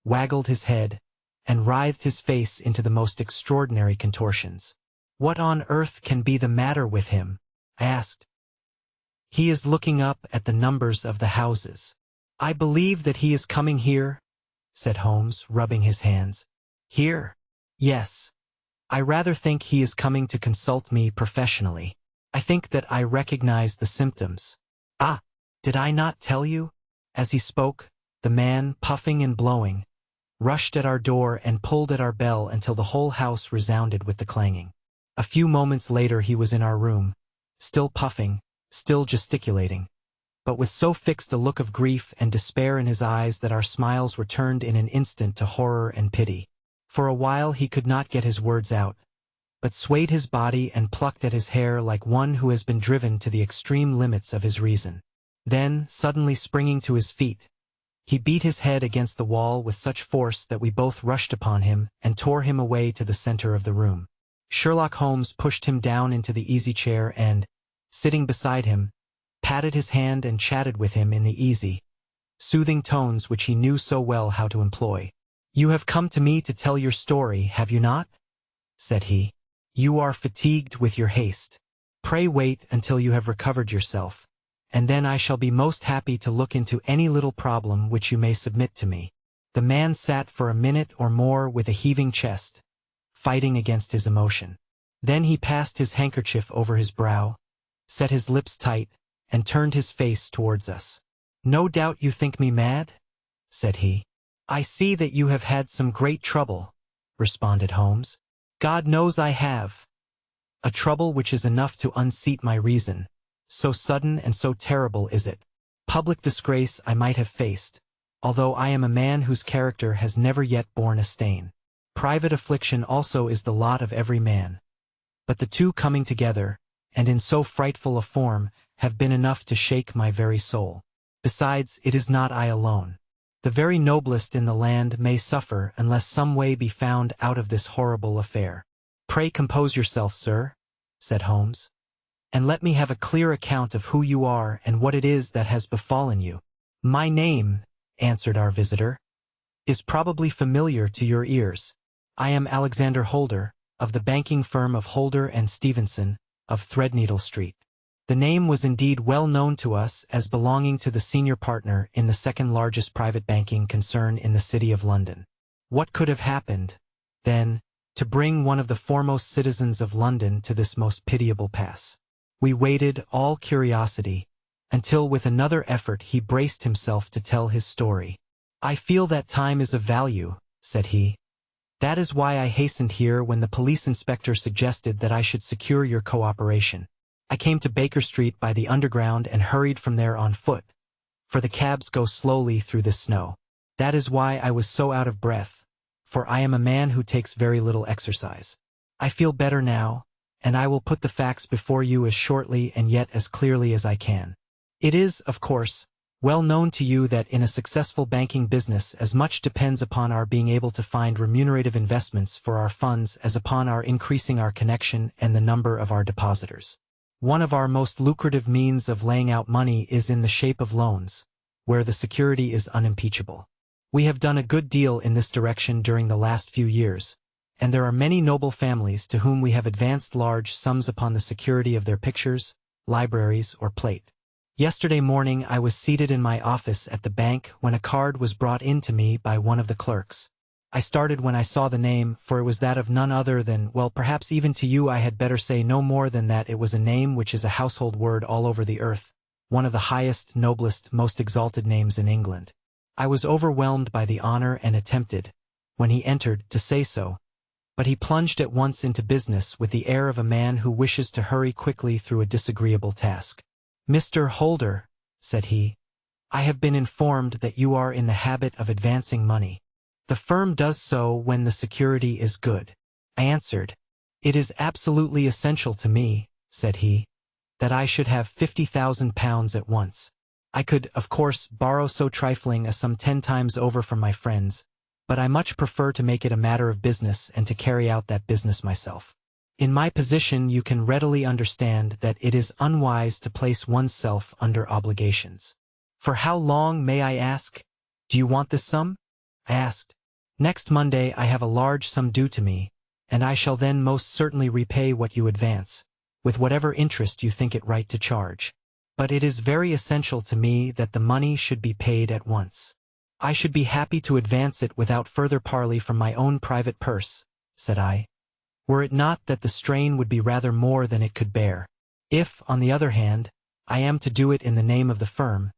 waggled his head, and writhed his face into the most extraordinary contortions. "What on earth can be the matter with him?" I asked. "He is looking up at the numbers of the houses." "I believe that he is coming here," said Holmes, rubbing his hands. "Here?" "Yes. I rather think he is coming to consult me professionally. I think that I recognize the symptoms." "Ah, did I not tell you?" As he spoke, the man, puffing and blowing, rushed at our door and pulled at our bell until the whole house resounded with the clanging. A few moments later he was in our room, still puffing, still gesticulating, but with so fixed a look of grief and despair in his eyes that our smiles were turned in an instant to horror and pity. For a while he could not get his words out, but swayed his body and plucked at his hair like one who has been driven to the extreme limits of his reason. Then, suddenly springing to his feet, he beat his head against the wall with such force that we both rushed upon him and tore him away to the center of the room. Sherlock Holmes pushed him down into the easy-chair and, sitting beside him, patted his hand and chatted with him in the easy, soothing tones which he knew so well how to employ. "You have come to me to tell your story, have you not?" said he. "You are fatigued with your haste. Pray wait until you have recovered yourself, and then I shall be most happy to look into any little problem which you may submit to me." The man sat for a minute or more with a heaving chest, fighting against his emotion. Then he passed his handkerchief over his brow, set his lips tight, and turned his face towards us. "No doubt you think me mad?" said he. "I see that you have had some great trouble," responded Holmes. "God knows I have. A trouble which is enough to unseat my reason. So sudden and so terrible is it. Public disgrace I might have faced, although I am a man whose character has never yet borne a stain. Private affliction also is the lot of every man. But the two coming together, and in so frightful a form, have been enough to shake my very soul. Besides, it is not I alone. The very noblest in the land may suffer unless some way be found out of this horrible affair." "Pray compose yourself, sir," said Holmes, "and let me have a clear account of who you are and what it is that has befallen you." "My name," answered our visitor, "is probably familiar to your ears. I am Alexander Holder, of the banking firm of Holder and Stevenson, of Threadneedle Street." The name was indeed well known to us as belonging to the senior partner in the second largest private banking concern in the city of London. What could have happened, then, to bring one of the foremost citizens of London to this most pitiable pass? We waited, all curiosity, until with another effort he braced himself to tell his story. "I feel that time is of value," said he, That is why I hastened here when the police inspector suggested that I should secure your cooperation. I came to Baker Street by the Underground and hurried from there on foot, for the cabs go slowly through the snow. That is why I was so out of breath, for I am a man who takes very little exercise. I feel better now, and I will put the facts before you as shortly and yet as clearly as I can. It is, of course, well known to you that in a successful banking business as much depends upon our being able to find remunerative investments for our funds as upon our increasing our connection and the number of our depositors. One of our most lucrative means of laying out money is in the shape of loans, where the security is unimpeachable. We have done a good deal in this direction during the last few years, and there are many noble families to whom we have advanced large sums upon the security of their pictures, libraries, or plate. Yesterday morning I was seated in my office at the bank when a card was brought in to me by one of the clerks. I started when I saw the name, for it was that of none other than, well, perhaps even to you I had better say no more than that it was a name which is a household word all over the earth, one of the highest, noblest, most exalted names in England. I was overwhelmed by the honor and attempted, when he entered, to say so, but he plunged at once into business with the air of a man who wishes to hurry quickly through a disagreeable task. "Mr. Holder," said he, "I have been informed that you are in the habit of advancing money. The firm does so when the security is good." I answered, "It is absolutely essential to me," said he, "that I should have £50,000 at once. I could, of course, borrow so trifling a sum 10 times over from my friends, but I much prefer to make it a matter of business and to carry out that business myself. In my position you can readily understand that it is unwise to place oneself under obligations. For how long, may I ask? Do you want this sum?" I asked. "Next Monday I have a large sum due to me, and I shall then most certainly repay what you advance, with whatever interest you think it right to charge. But it is very essential to me that the money should be paid at once." "I should be happy to advance it without further parley from my own private purse," said I, "were it not that the strain would be rather more than it could bear. If, on the other hand, I am to do it in the name of the firm,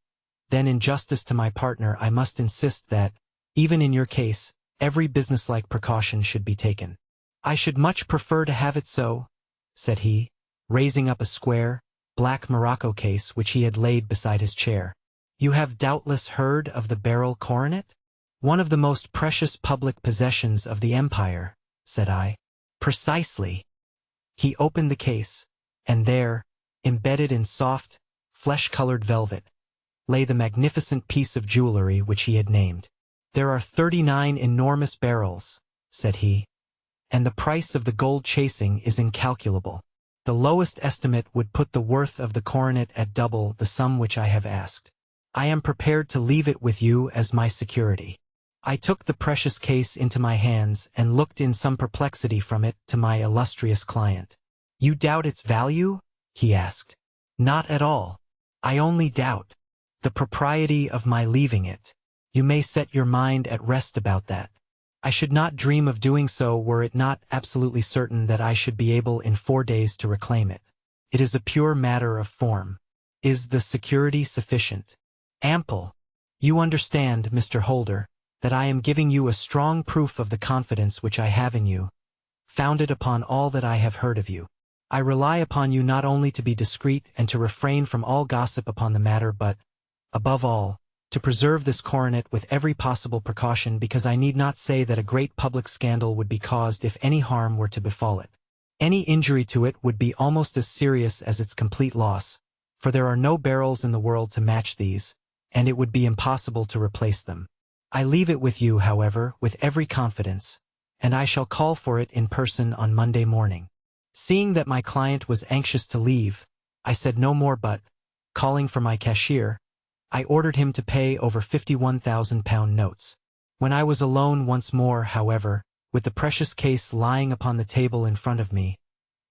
then in justice to my partner I must insist that, even in your case, every businesslike precaution should be taken." "I should much prefer to have it so," said he, raising up a square, black morocco case which he had laid beside his chair. "You have doubtless heard of the beryl coronet? One of the most precious public possessions of the empire," said I. "Precisely." He opened the case, and there, embedded in soft, flesh-colored velvet, lay the magnificent piece of jewelry which he had named. "There are 39 enormous beryls," said he, "and the price of the gold chasing is incalculable. The lowest estimate would put the worth of the coronet at double the sum which I have asked. I am prepared to leave it with you as my security." I took the precious case into my hands and looked in some perplexity from it to my illustrious client. "You doubt its value?" he asked. "Not at all. I only doubt the propriety of my leaving it. You may set your mind at rest about that. I should not dream of doing so were it not absolutely certain that I should be able in 4 days to reclaim it. It is a pure matter of form. Is the security sufficient?" "Ample. You understand, Mr. Holder, that I am giving you a strong proof of the confidence which I have in you, founded upon all that I have heard of you. I rely upon you not only to be discreet and to refrain from all gossip upon the matter but, above all, to preserve this coronet with every possible precaution, because I need not say that a great public scandal would be caused if any harm were to befall it. Any injury to it would be almost as serious as its complete loss, for there are no beryls in the world to match these, and it would be impossible to replace them. I leave it with you, however, with every confidence, and I shall call for it in person on Monday morning." Seeing that my client was anxious to leave, I said no more but, calling for my cashier, I ordered him to pay over £51,000 notes. When I was alone once more, however, with the precious case lying upon the table in front of me,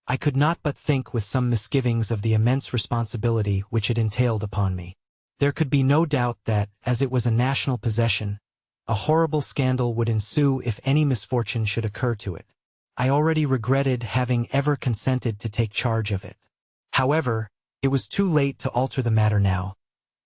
I could not but think with some misgivings of the immense responsibility which it entailed upon me. There could be no doubt that, as it was a national possession, a horrible scandal would ensue if any misfortune should occur to it. I already regretted having ever consented to take charge of it. However, it was too late to alter the matter now,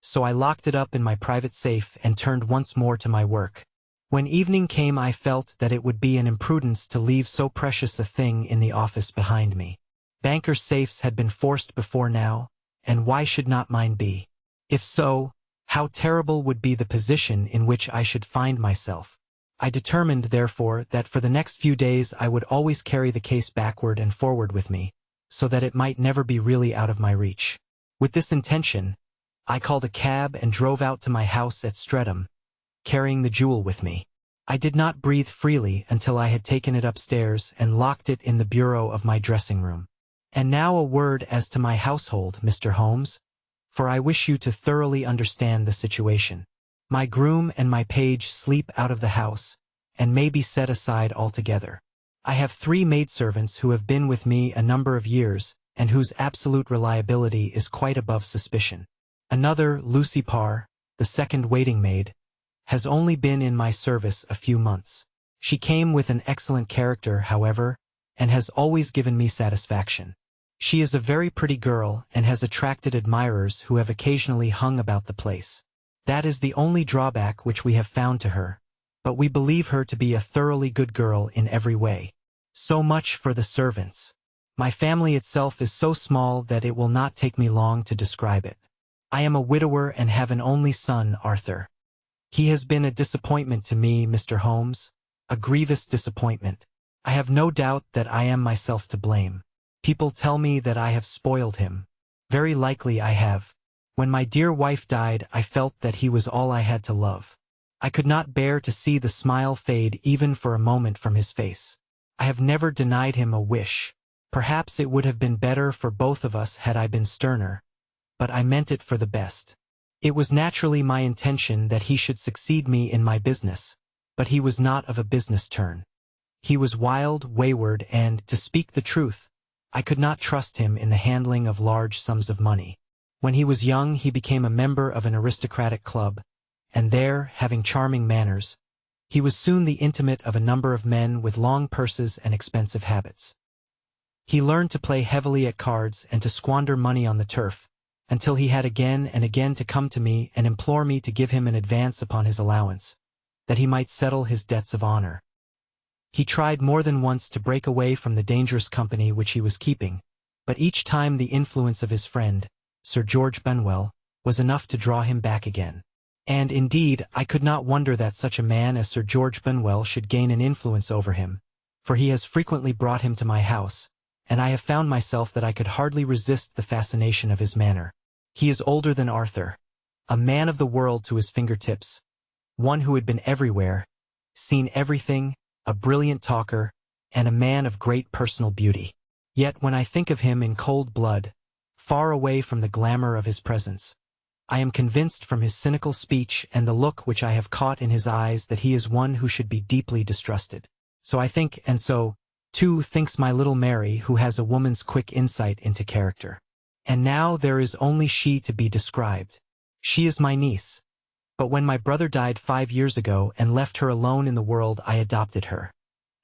so I locked it up in my private safe and turned once more to my work. When evening came, I felt that it would be an imprudence to leave so precious a thing in the office behind me. Bankers' safes had been forced before now, and why should not mine be? If so, how terrible would be the position in which I should find myself. I determined, therefore, that for the next few days I would always carry the case backward and forward with me, so that it might never be really out of my reach. With this intention, I called a cab and drove out to my house at Streatham, carrying the jewel with me. I did not breathe freely until I had taken it upstairs and locked it in the bureau of my dressing room. And now a word as to my household, Mr. Holmes, for I wish you to thoroughly understand the situation. My groom and my page sleep out of the house, and may be set aside altogether. I have 3 maidservants who have been with me a number of years, and whose absolute reliability is quite above suspicion. Another, Lucy Parr, the second waiting maid, has only been in my service a few months. She came with an excellent character, however, and has always given me satisfaction. She is a very pretty girl and has attracted admirers who have occasionally hung about the place. That is the only drawback which we have found to her, but we believe her to be a thoroughly good girl in every way. So much for the servants. My family itself is so small that it will not take me long to describe it. I am a widower and have an only son, Arthur. He has been a disappointment to me, Mr. Holmes, a grievous disappointment. I have no doubt that I am myself to blame. People tell me that I have spoiled him. Very likely I have. When my dear wife died, I felt that he was all I had to love. I could not bear to see the smile fade even for a moment from his face. I have never denied him a wish. Perhaps it would have been better for both of us had I been sterner, but I meant it for the best. It was naturally my intention that he should succeed me in my business, but he was not of a business turn. He was wild, wayward, and, to speak the truth, I could not trust him in the handling of large sums of money. When he was young, he became a member of an aristocratic club, and there, having charming manners, he was soon the intimate of a number of men with long purses and expensive habits. He learned to play heavily at cards and to squander money on the turf, until he had again and again to come to me and implore me to give him an advance upon his allowance, that he might settle his debts of honor. He tried more than once to break away from the dangerous company which he was keeping, but each time the influence of his friend, Sir George Benwell, was enough to draw him back again. And, indeed, I could not wonder that such a man as Sir George Benwell should gain an influence over him, for he has frequently brought him to my house, and I have found myself that I could hardly resist the fascination of his manner. He is older than Arthur, a man of the world to his fingertips, one who had been everywhere, seen everything, a brilliant talker, and a man of great personal beauty. Yet when I think of him in cold blood, far away from the glamour of his presence, I am convinced from his cynical speech and the look which I have caught in his eyes that he is one who should be deeply distrusted. So I think, and so, too, thinks my little Mary, who has a woman's quick insight into character. And now there is only she to be described. She is my niece. But when my brother died 5 years ago and left her alone in the world, I adopted her,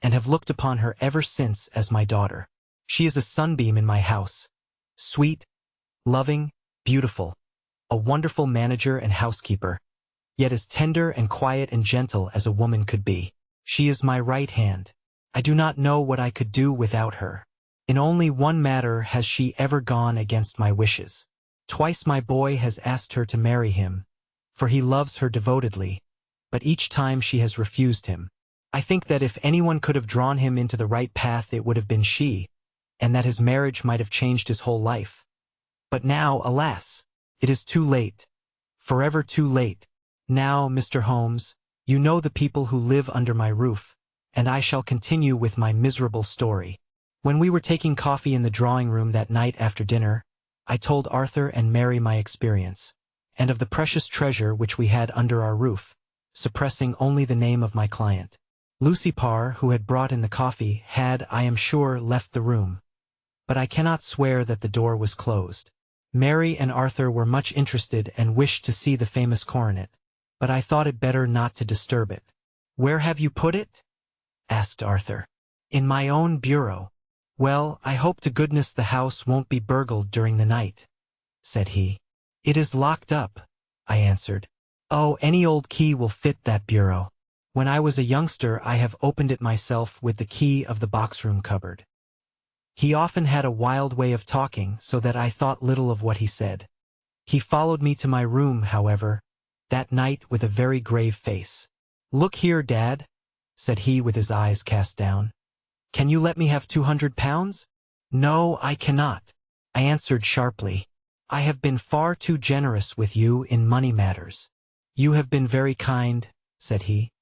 and have looked upon her ever since as my daughter. She is a sunbeam in my house, sweet, loving, beautiful, a wonderful manager and housekeeper, yet as tender and quiet and gentle as a woman could be. She is my right hand. I do not know what I could do without her. In only one matter has she ever gone against my wishes. Twice my boy has asked her to marry him, for he loves her devotedly, but each time she has refused him. I think that if anyone could have drawn him into the right path, it would have been she, and that his marriage might have changed his whole life. But now, alas, it is too late, forever too late. Now, Mr. Holmes, you know the people who live under my roof, and I shall continue with my miserable story. When we were taking coffee in the drawing-room that night after dinner, I told Arthur and Mary my experience, and of the precious treasure which we had under our roof, suppressing only the name of my client. Lucy Parr, who had brought in the coffee, had, I am sure, left the room, but I cannot swear that the door was closed. Mary and Arthur were much interested and wished to see the famous coronet, but I thought it better not to disturb it. "Where have you put it?" asked Arthur. "In my own bureau." "Well, I hope to goodness the house won't be burgled during the night," said he. "It is locked up," I answered. "Oh, any old key will fit that bureau." When I was a youngster I have opened it myself with the key of the box-room cupboard. He often had a wild way of talking so that I thought little of what he said. He followed me to my room, however, that night with a very grave face. "Look here, Dad," said he with his eyes cast down. "Can you let me have 200 pounds? "No, I cannot," I answered sharply. "I have been far too generous with you in money matters." "You have been very kind," said he,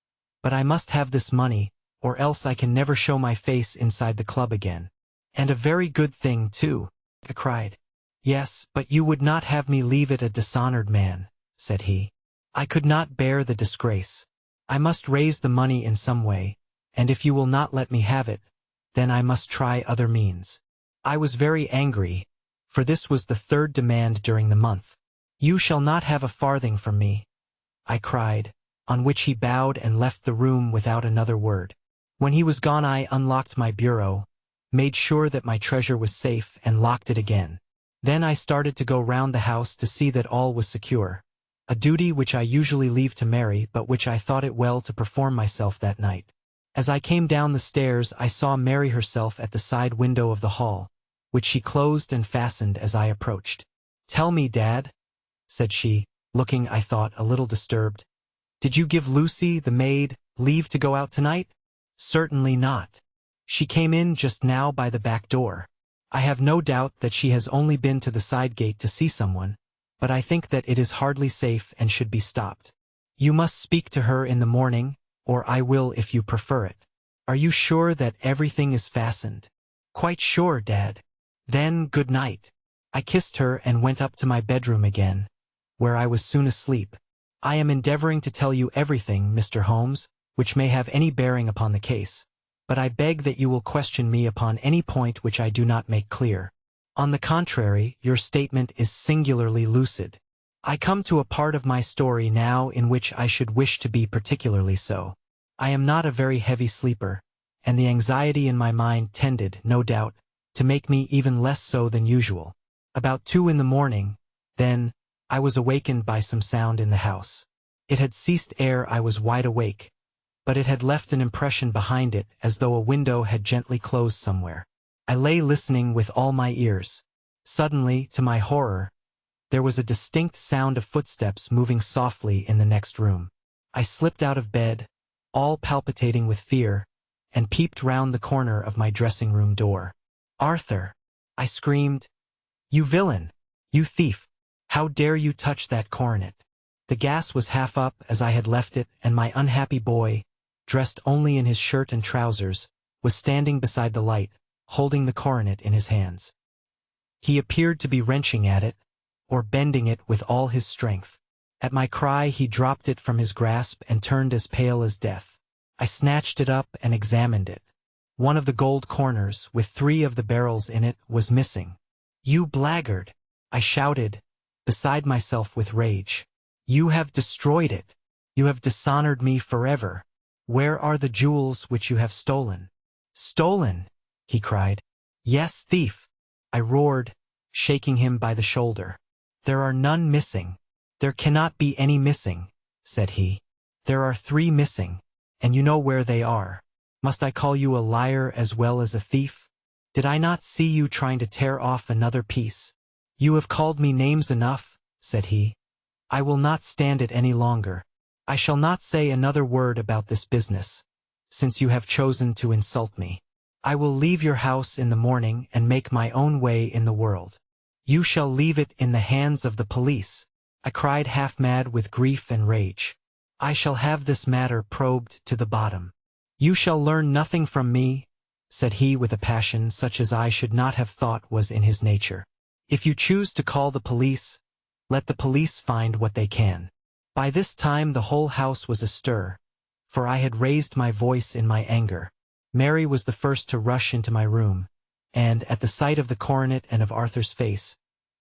"but I must have this money, or else I can never show my face inside the club again." "And a very good thing, too," I cried. "Yes, but you would not have me leave it a dishonored man," said he. "I could not bear the disgrace. I must raise the money in some way, and if you will not let me have it, then I must try other means." I was very angry, for this was the third demand during the month. "You shall not have a farthing from me," I cried, on which he bowed and left the room without another word. When he was gone I unlocked my bureau, made sure that my treasure was safe, and locked it again. Then I started to go round the house to see that all was secure, a duty which I usually leave to Mary but which I thought it well to perform myself that night. As I came down the stairs I saw Mary herself at the side window of the hall, which she closed and fastened as I approached. "Tell me, Dad," said she, looking, I thought, a little disturbed. "Did you give Lucy, the maid, leave to go out tonight?" "Certainly not. She came in just now by the back door. I have no doubt that she has only been to the side gate to see someone, but I think that it is hardly safe and should be stopped. You must speak to her in the morning, or I will if you prefer it. Are you sure that everything is fastened?" "Quite sure, Dad." "Then good night." I kissed her and went up to my bedroom again, where I was soon asleep. I am endeavoring to tell you everything, Mr. Holmes, which may have any bearing upon the case, but I beg that you will question me upon any point which I do not make clear. On the contrary, your statement is singularly lucid. I come to a part of my story now in which I should wish to be particularly so. I am not a very heavy sleeper, and the anxiety in my mind tended, no doubt, to make me even less so than usual. About 2 in the morning, then, I was awakened by some sound in the house. It had ceased ere I was wide awake, but it had left an impression behind it as though a window had gently closed somewhere. I lay listening with all my ears. Suddenly, to my horror, there was a distinct sound of footsteps moving softly in the next room. I slipped out of bed, all palpitating with fear, and peeped round the corner of my dressing-room door. "Arthur!" I screamed. "You villain! You thief! How dare you touch that coronet?" The gas was half up as I had left it, and my unhappy boy, dressed only in his shirt and trousers, was standing beside the light, holding the coronet in his hands. He appeared to be wrenching at it, or bending it with all his strength. At my cry he dropped it from his grasp and turned as pale as death. I snatched it up and examined it. One of the gold corners, with 3 of the barrels in it, was missing. "You blackguard!" I shouted, beside myself with rage. "You have destroyed it. You have dishonored me forever. Where are the jewels which you have stolen?" "Stolen!" he cried. "Yes, thief!" I roared, shaking him by the shoulder. "There are none missing." "There cannot be any missing," said he. "There are 3 missing, and you know where they are. Must I call you a liar as well as a thief? Did I not see you trying to tear off another piece?" "You have called me names enough," said he. "I will not stand it any longer. I shall not say another word about this business, since you have chosen to insult me. I will leave your house in the morning and make my own way in the world." "You shall leave it in the hands of the police," I cried, half mad with grief and rage. "I shall have this matter probed to the bottom." "You shall learn nothing from me," said he with a passion such as I should not have thought was in his nature. "If you choose to call the police, let the police find what they can." By this time the whole house was astir, for I had raised my voice in my anger. Mary was the first to rush into my room, and, at the sight of the coronet and of Arthur's face,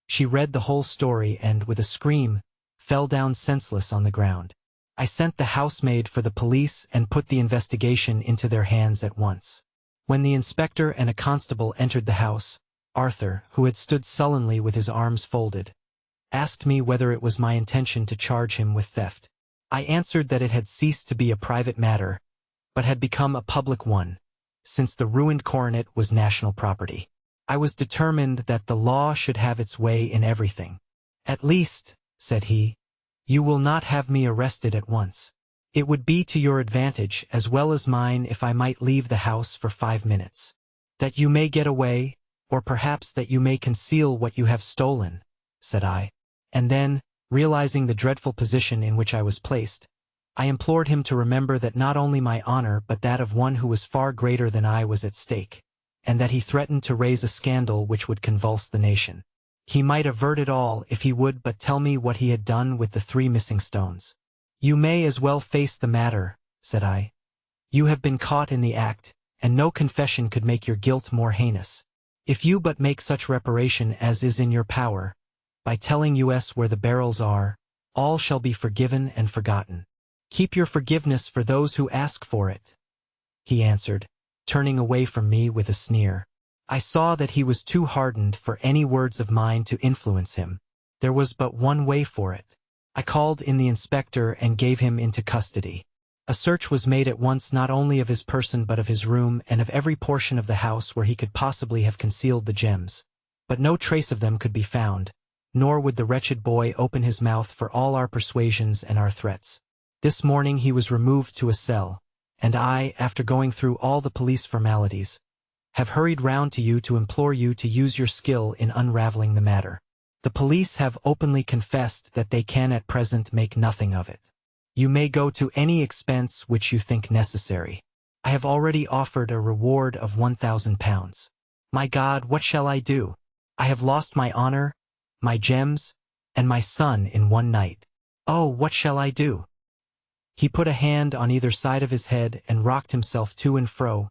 she read the whole story and, with a scream, fell down senseless on the ground. I sent the housemaid for the police and put the investigation into their hands at once. When the inspector and a constable entered the house, Arthur, who had stood sullenly with his arms folded, asked me whether it was my intention to charge him with theft. I answered that it had ceased to be a private matter, but had become a public one, since the ruined coronet was national property. I was determined that the law should have its way in everything. At least, said he, you will not have me arrested at once. It would be to your advantage as well as mine if I might leave the house for 5 minutes. That you may get away, or perhaps that you may conceal what you have stolen, said I. And then, realizing the dreadful position in which I was placed, I implored him to remember that not only my honor but that of one who was far greater than I was at stake, and that he threatened to raise a scandal which would convulse the nation. He might avert it all if he would but tell me what he had done with the 3 missing stones. You may as well face the matter, said I. You have been caught in the act, and no confession could make your guilt more heinous. If you but make such reparation as is in your power, by telling us where the barrels are, all shall be forgiven and forgotten. Keep your forgiveness for those who ask for it, he answered, turning away from me with a sneer. I saw that he was too hardened for any words of mine to influence him. There was but one way for it. I called in the inspector and gave him into custody. A search was made at once not only of his person but of his room and of every portion of the house where he could possibly have concealed the gems. But no trace of them could be found, nor would the wretched boy open his mouth for all our persuasions and our threats. This morning he was removed to a cell, and I, after going through all the police formalities, have hurried round to you to implore you to use your skill in unraveling the matter. The police have openly confessed that they can at present make nothing of it. You may go to any expense which you think necessary. I have already offered a reward of £1,000. My God, what shall I do? I have lost my honor, my gems, and my son in one night. Oh, what shall I do? He put a hand on either side of his head and rocked himself to and fro,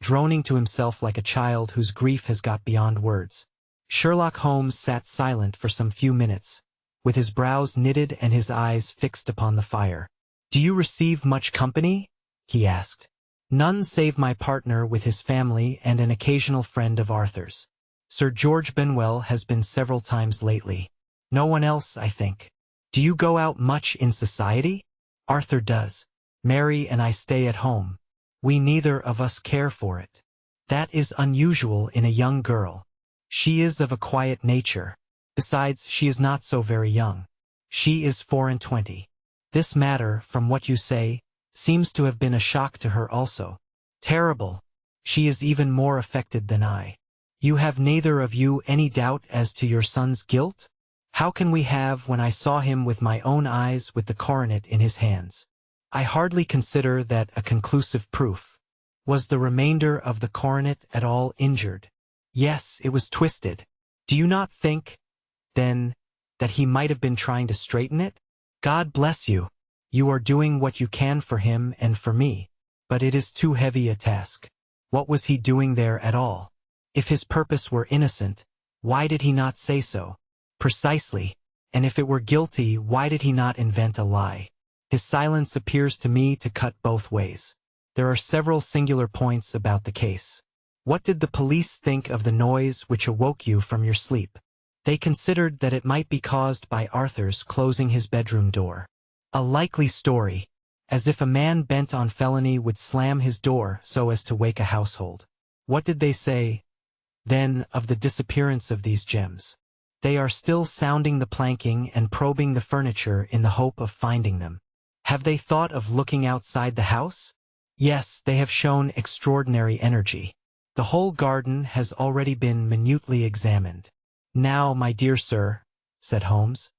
droning to himself like a child whose grief has got beyond words. Sherlock Holmes sat silent for some few minutes, with his brows knitted and his eyes fixed upon the fire. "Do you receive much company?" he asked. "None save my partner with his family and an occasional friend of Arthur's. Sir George Benwell has been several times lately. No one else, I think. Do you go out much in society?" "Arthur does. Mary and I stay at home. We neither of us care for it. That is unusual in a young girl. She is of a quiet nature. Besides, she is not so very young. She is 24. This matter, from what you say, seems to have been a shock to her also. Terrible. She is even more affected than I. You have neither of you any doubt as to your son's guilt?" "How can we have when I saw him with my own eyes with the coronet in his hands? I hardly consider that a conclusive proof. Was the remainder of the coronet at all injured?" "Yes, it was twisted. Do you not think, then, that he might have been trying to straighten it? God bless you. You are doing what you can for him and for me, but it is too heavy a task. What was he doing there at all? If his purpose were innocent, why did he not say so? Precisely. And if it were guilty, why did he not invent a lie? His silence appears to me to cut both ways. There are several singular points about the case. What did the police think of the noise which awoke you from your sleep?" "They considered that it might be caused by Arthur's closing his bedroom door." "A likely story. As if a man bent on felony would slam his door so as to wake a household. What did they say, then, of the disappearance of these gems?" "They are still sounding the planking and probing the furniture in the hope of finding them." "Have they thought of looking outside the house?" "Yes, they have shown extraordinary energy. The whole garden has already been minutely examined." "Now, my dear sir," said Holmes,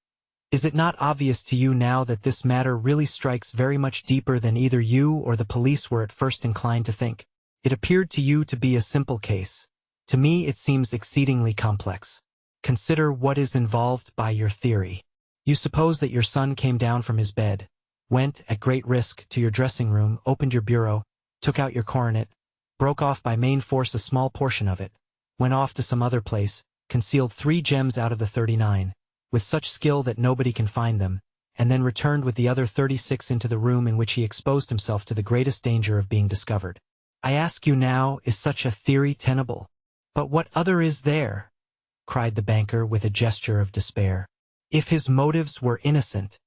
"is it not obvious to you now that this matter really strikes very much deeper than either you or the police were at first inclined to think? It appeared to you to be a simple case. To me it seems exceedingly complex. Consider what is involved by your theory. You suppose that your son came down from his bed, went, at great risk, to your dressing room, opened your bureau, took out your coronet, broke off by main force a small portion of it, went off to some other place, concealed 3 gems out of the 39, with such skill that nobody can find them, and then returned with the other 36 into the room in which he exposed himself to the greatest danger of being discovered. I ask you now, is such a theory tenable?" "But what other is there?" cried the banker with a gesture of despair. "If his motives were innocent,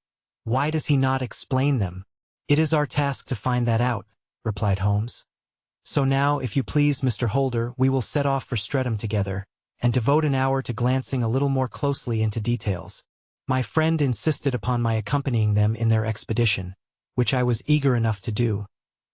Why does he not explain them? It is our task to find that out, replied Holmes. So now, if you please, Mr. Holder, we will set off for Streatham together, and devote an hour to glancing a little more closely into details. My friend insisted upon my accompanying them in their expedition, which I was eager enough to do,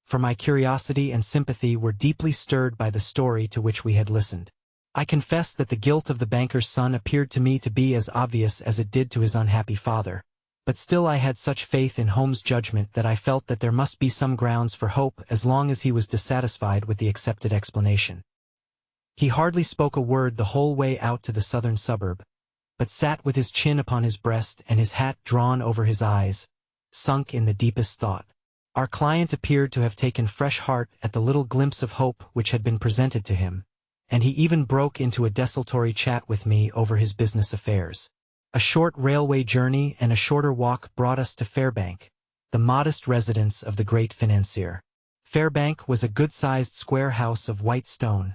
for my curiosity and sympathy were deeply stirred by the story to which we had listened. I confess that the guilt of the banker's son appeared to me to be as obvious as it did to his unhappy father, but still I had such faith in Holmes' judgment that I felt that there must be some grounds for hope as long as he was dissatisfied with the accepted explanation. He hardly spoke a word the whole way out to the southern suburb, but sat with his chin upon his breast and his hat drawn over his eyes, sunk in the deepest thought. Our client appeared to have taken fresh heart at the little glimpse of hope which had been presented to him, and he even broke into a desultory chat with me over his business affairs. A short railway journey and a shorter walk brought us to Fairbank, the modest residence of the great financier. Fairbank was a good-sized square house of white stone,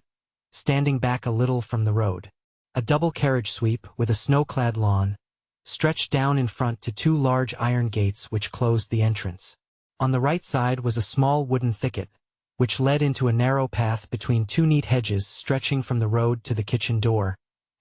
standing back a little from the road. A double carriage sweep with a snow-clad lawn stretched down in front to two large iron gates which closed the entrance. On the right side was a small wooden thicket, which led into a narrow path between two neat hedges stretching from the road to the kitchen door,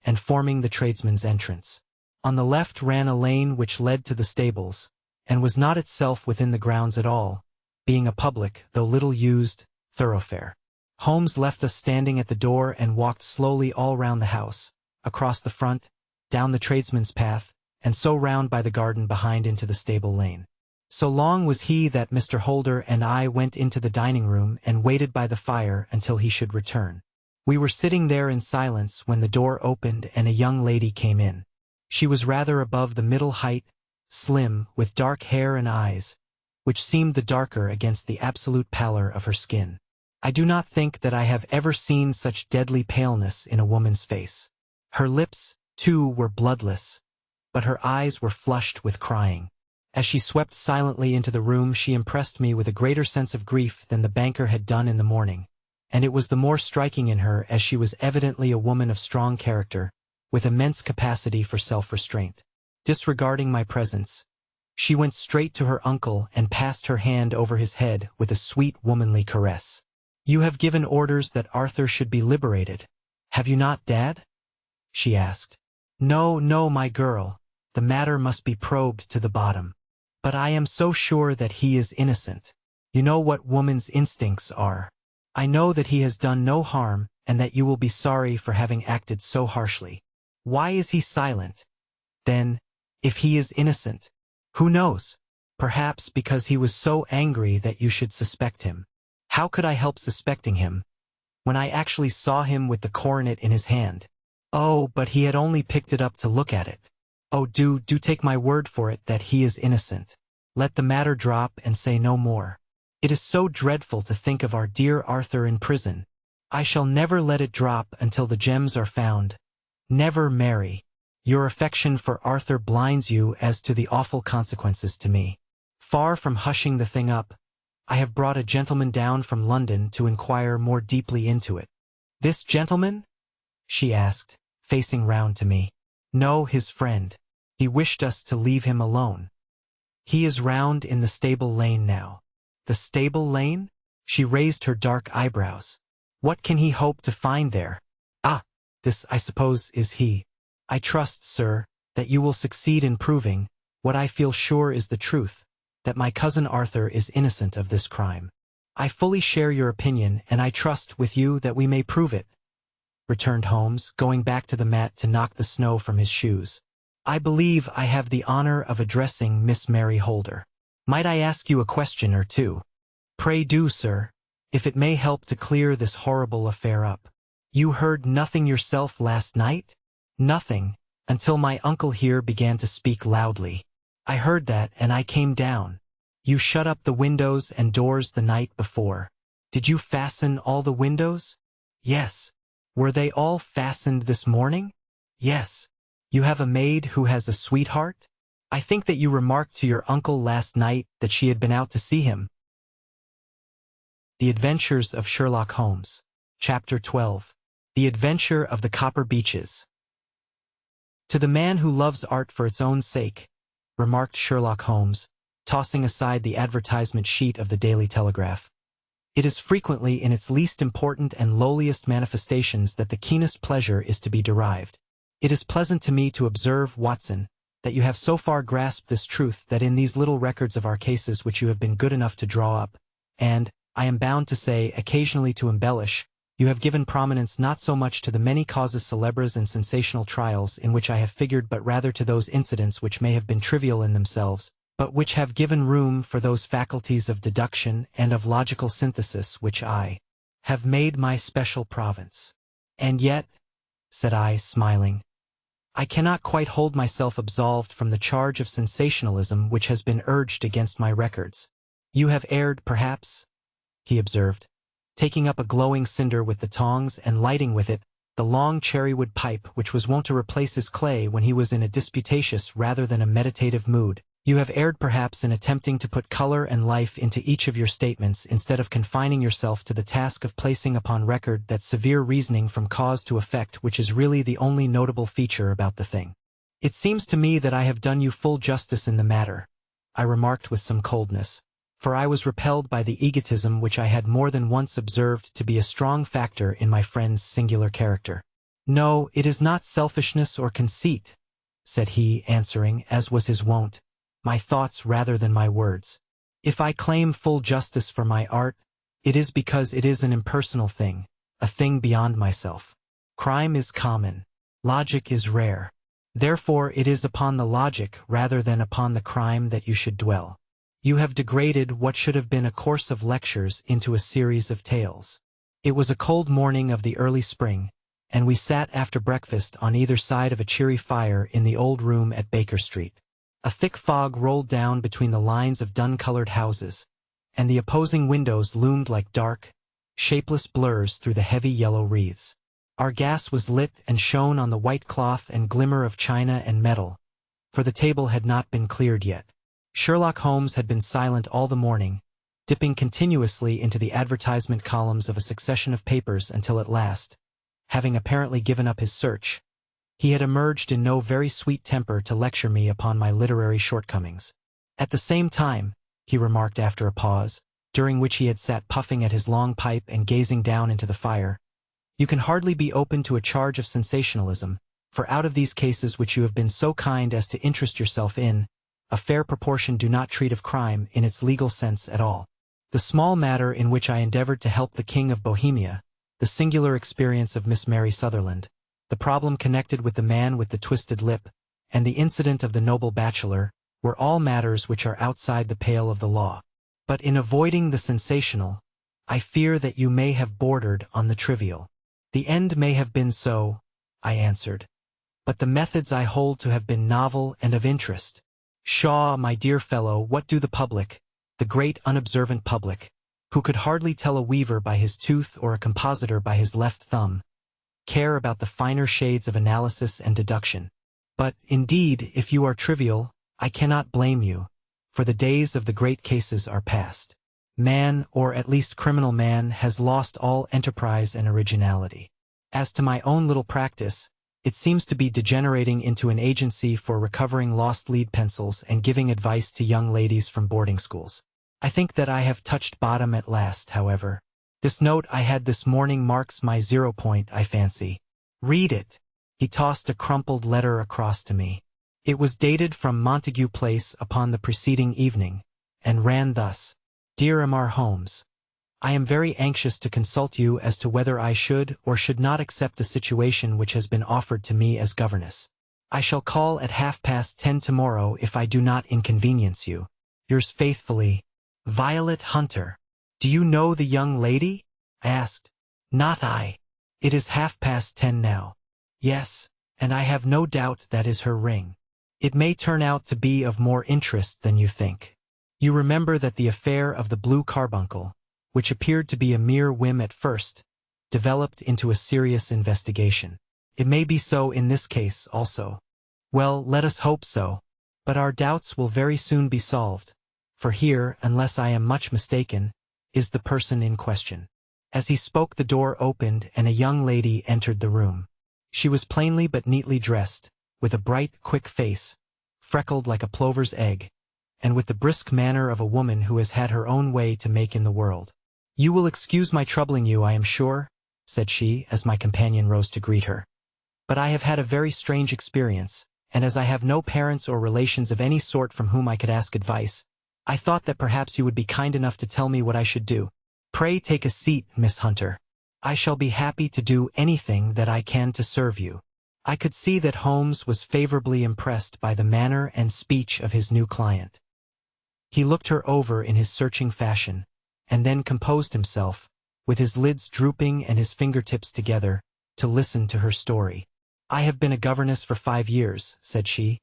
and forming the tradesman's entrance. On the left ran a lane which led to the stables, and was not itself within the grounds at all, being a public, though little used, thoroughfare. Holmes left us standing at the door and walked slowly all round the house, across the front, down the tradesman's path, and so round by the garden behind into the stable lane. So long was he that Mr. Holder and I went into the dining room and waited by the fire until he should return. We were sitting there in silence when the door opened and a young lady came in. She was rather above the middle height, slim, with dark hair and eyes, which seemed the darker against the absolute pallor of her skin. I do not think that I have ever seen such deadly paleness in a woman's face. Her lips, too, were bloodless, but her eyes were flushed with crying. As she swept silently into the room, she impressed me with a greater sense of grief than the banker had done in the morning, and it was the more striking in her as she was evidently a woman of strong character, with immense capacity for self-restraint. Disregarding my presence, she went straight to her uncle and passed her hand over his head with a sweet womanly caress. "You have given orders that Arthur should be liberated, have you not, Dad?" she asked. "No, no, my girl, the matter must be probed to the bottom. But I am so sure that he is innocent. You know what woman's instincts are. I know that he has done no harm, and that you will be sorry for having acted so harshly. Why is he silent, then, if he is innocent? Who knows? Perhaps because he was so angry that you should suspect him. How could I help suspecting him, when I actually saw him with the coronet in his hand? Oh, but he had only picked it up to look at it. Oh, do take my word for it that he is innocent. Let the matter drop and say no more. It is so dreadful to think of our dear Arthur in prison. I shall never let it drop until the gems are found. Never, Mary. Your affection for Arthur blinds you as to the awful consequences to me. Far from hushing the thing up, I have brought a gentleman down from London to inquire more deeply into it." "This gentleman?" she asked, facing round to me. "No, his friend. He wished us to leave him alone. He is round in the stable lane now." "The stable lane?" She raised her dark eyebrows. "What can he hope to find there?" "Ah, this, I suppose, is he. I trust, sir, that you will succeed in proving, what I feel sure is the truth, that my cousin Arthur is innocent of this crime. I fully share your opinion, and I trust with you that we may prove it," returned Holmes, going back to the mat to knock the snow from his shoes. "I believe I have the honor of addressing Miss Mary Holder. Might I ask you a question or two?" "Pray do, sir, if it may help to clear this horrible affair up." "You heard nothing yourself last night?" "Nothing, until my uncle here began to speak loudly. I heard that and I came down." "You shut up the windows and doors the night before. Did you fasten all the windows?" "Yes." "Were they all fastened this morning?" "Yes." "You have a maid who has a sweetheart? I think that you remarked to your uncle last night that she had been out to see him." The Adventures of Sherlock Holmes. Chapter 12. The Adventure of the Copper Beeches. To the man who loves art for its own sake, remarked Sherlock Holmes, tossing aside the advertisement sheet of the Daily Telegraph. It is frequently in its least important and lowliest manifestations that the keenest pleasure is to be derived. It is pleasant to me to observe, Watson, that you have so far grasped this truth that in these little records of our cases which you have been good enough to draw up, and, I am bound to say, occasionally to embellish, you have given prominence not so much to the many causes célèbres and sensational trials in which I have figured but rather to those incidents which may have been trivial in themselves, but which have given room for those faculties of deduction and of logical synthesis which I have made my special province. And yet, said I, smiling, I cannot quite hold myself absolved from the charge of sensationalism which has been urged against my records. You have erred, perhaps, he observed, taking up a glowing cinder with the tongs and lighting with it the long cherrywood pipe which was wont to replace his clay when he was in a disputatious rather than a meditative mood. You have erred perhaps in attempting to put color and life into each of your statements instead of confining yourself to the task of placing upon record that severe reasoning from cause to effect which is really the only notable feature about the thing. It seems to me that I have done you full justice in the matter, I remarked with some coldness, for I was repelled by the egotism which I had more than once observed to be a strong factor in my friend's singular character. No, it is not selfishness or conceit, said he, answering, as was his wont, my thoughts rather than my words. If I claim full justice for my art, it is because it is an impersonal thing, a thing beyond myself. Crime is common. Logic is rare. Therefore it is upon the logic rather than upon the crime that you should dwell. You have degraded what should have been a course of lectures into a series of tales. It was a cold morning of the early spring, and we sat after breakfast on either side of a cheery fire in the old room at Baker Street. A thick fog rolled down between the lines of dun-colored houses, and the opposing windows loomed like dark, shapeless blurs through the heavy yellow wreaths. Our gas was lit and shone on the white cloth and glimmer of china and metal, for the table had not been cleared yet. Sherlock Holmes had been silent all the morning, dipping continuously into the advertisement columns of a succession of papers until at last, having apparently given up his search, he had emerged in no very sweet temper to lecture me upon my literary shortcomings. At the same time, he remarked after a pause, during which he had sat puffing at his long pipe and gazing down into the fire, you can hardly be open to a charge of sensationalism, for out of these cases which you have been so kind as to interest yourself in, a fair proportion do not treat of crime in its legal sense at all. The small matter in which I endeavored to help the King of Bohemia, the singular experience of Miss Mary Sutherland, the problem connected with the man with the twisted lip, and the incident of the noble bachelor, were all matters which are outside the pale of the law. But in avoiding the sensational, I fear that you may have bordered on the trivial. The end may have been so, I answered, but the methods I hold to have been novel and of interest. Pshaw, my dear fellow, what do the public, the great unobservant public, who could hardly tell a weaver by his tooth or a compositor by his left thumb, care about the finer shades of analysis and deduction? But, indeed, if you are trivial, I cannot blame you, for the days of the great cases are past. Man, or at least criminal man, has lost all enterprise and originality. As to my own little practice, it seems to be degenerating into an agency for recovering lost lead pencils and giving advice to young ladies from boarding schools. I think that I have touched bottom at last, however. This note I had this morning marks my 0 point, I fancy. Read it. He tossed a crumpled letter across to me. It was dated from Montague Place upon the preceding evening, and ran thus. Dear M.R. Holmes, I am very anxious to consult you as to whether I should or should not accept a situation which has been offered to me as governess. I shall call at 10:30 tomorrow if I do not inconvenience you. Yours faithfully, Violet Hunter. Do you know the young lady? I asked. Not I. It is 10:30 now. Yes, and I have no doubt that is her ring. It may turn out to be of more interest than you think. You remember that the affair of the blue carbuncle, which appeared to be a mere whim at first, developed into a serious investigation. It may be so in this case also. Well, let us hope so. But our doubts will very soon be solved, for here, unless I am much mistaken, is the person in question. As he spoke, the door opened and a young lady entered the room. She was plainly but neatly dressed, with a bright, quick face, freckled like a plover's egg, and with the brisk manner of a woman who has had her own way to make in the world. "You will excuse my troubling you, I am sure," said she, as my companion rose to greet her. "But I have had a very strange experience, and as I have no parents or relations of any sort from whom I could ask advice, I thought that perhaps you would be kind enough to tell me what I should do. Pray take a seat, Miss Hunter. I shall be happy to do anything that I can to serve you." I could see that Holmes was favorably impressed by the manner and speech of his new client. He looked her over in his searching fashion, and then composed himself, with his lids drooping and his fingertips together, to listen to her story. "I have been a governess for 5 years," said she,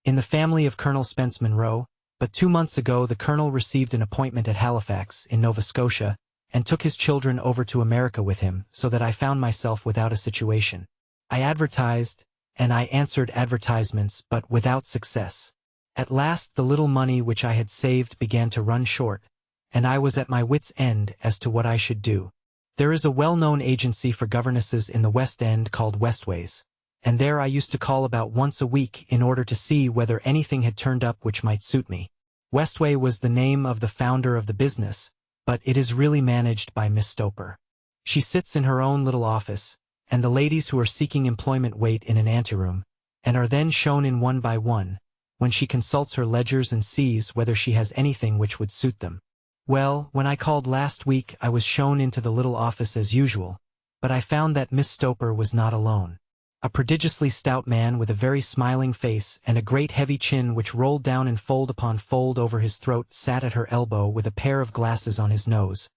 "in the family of Colonel Spence Monroe, but 2 months ago the Colonel received an appointment at Halifax, in Nova Scotia, and took his children over to America with him, so that I found myself without a situation. I advertised, and I answered advertisements, but without success. At last the little money which I had saved began to run short, and I was at my wits' end as to what I should do. There is a well-known agency for governesses in the West End called Westways, and there I used to call about once a week in order to see whether anything had turned up which might suit me. Westway was the name of the founder of the business, but it is really managed by Miss Stoper. She sits in her own little office, and the ladies who are seeking employment wait in an anteroom, and are then shown in one by one, when she consults her ledgers and sees whether she has anything which would suit them. Well, when I called last week I was shown into the little office as usual, but I found that Miss Stoper was not alone. A prodigiously stout man with a very smiling face and a great heavy chin which rolled down in fold upon fold over his throat sat at her elbow with a pair of glasses on his nose,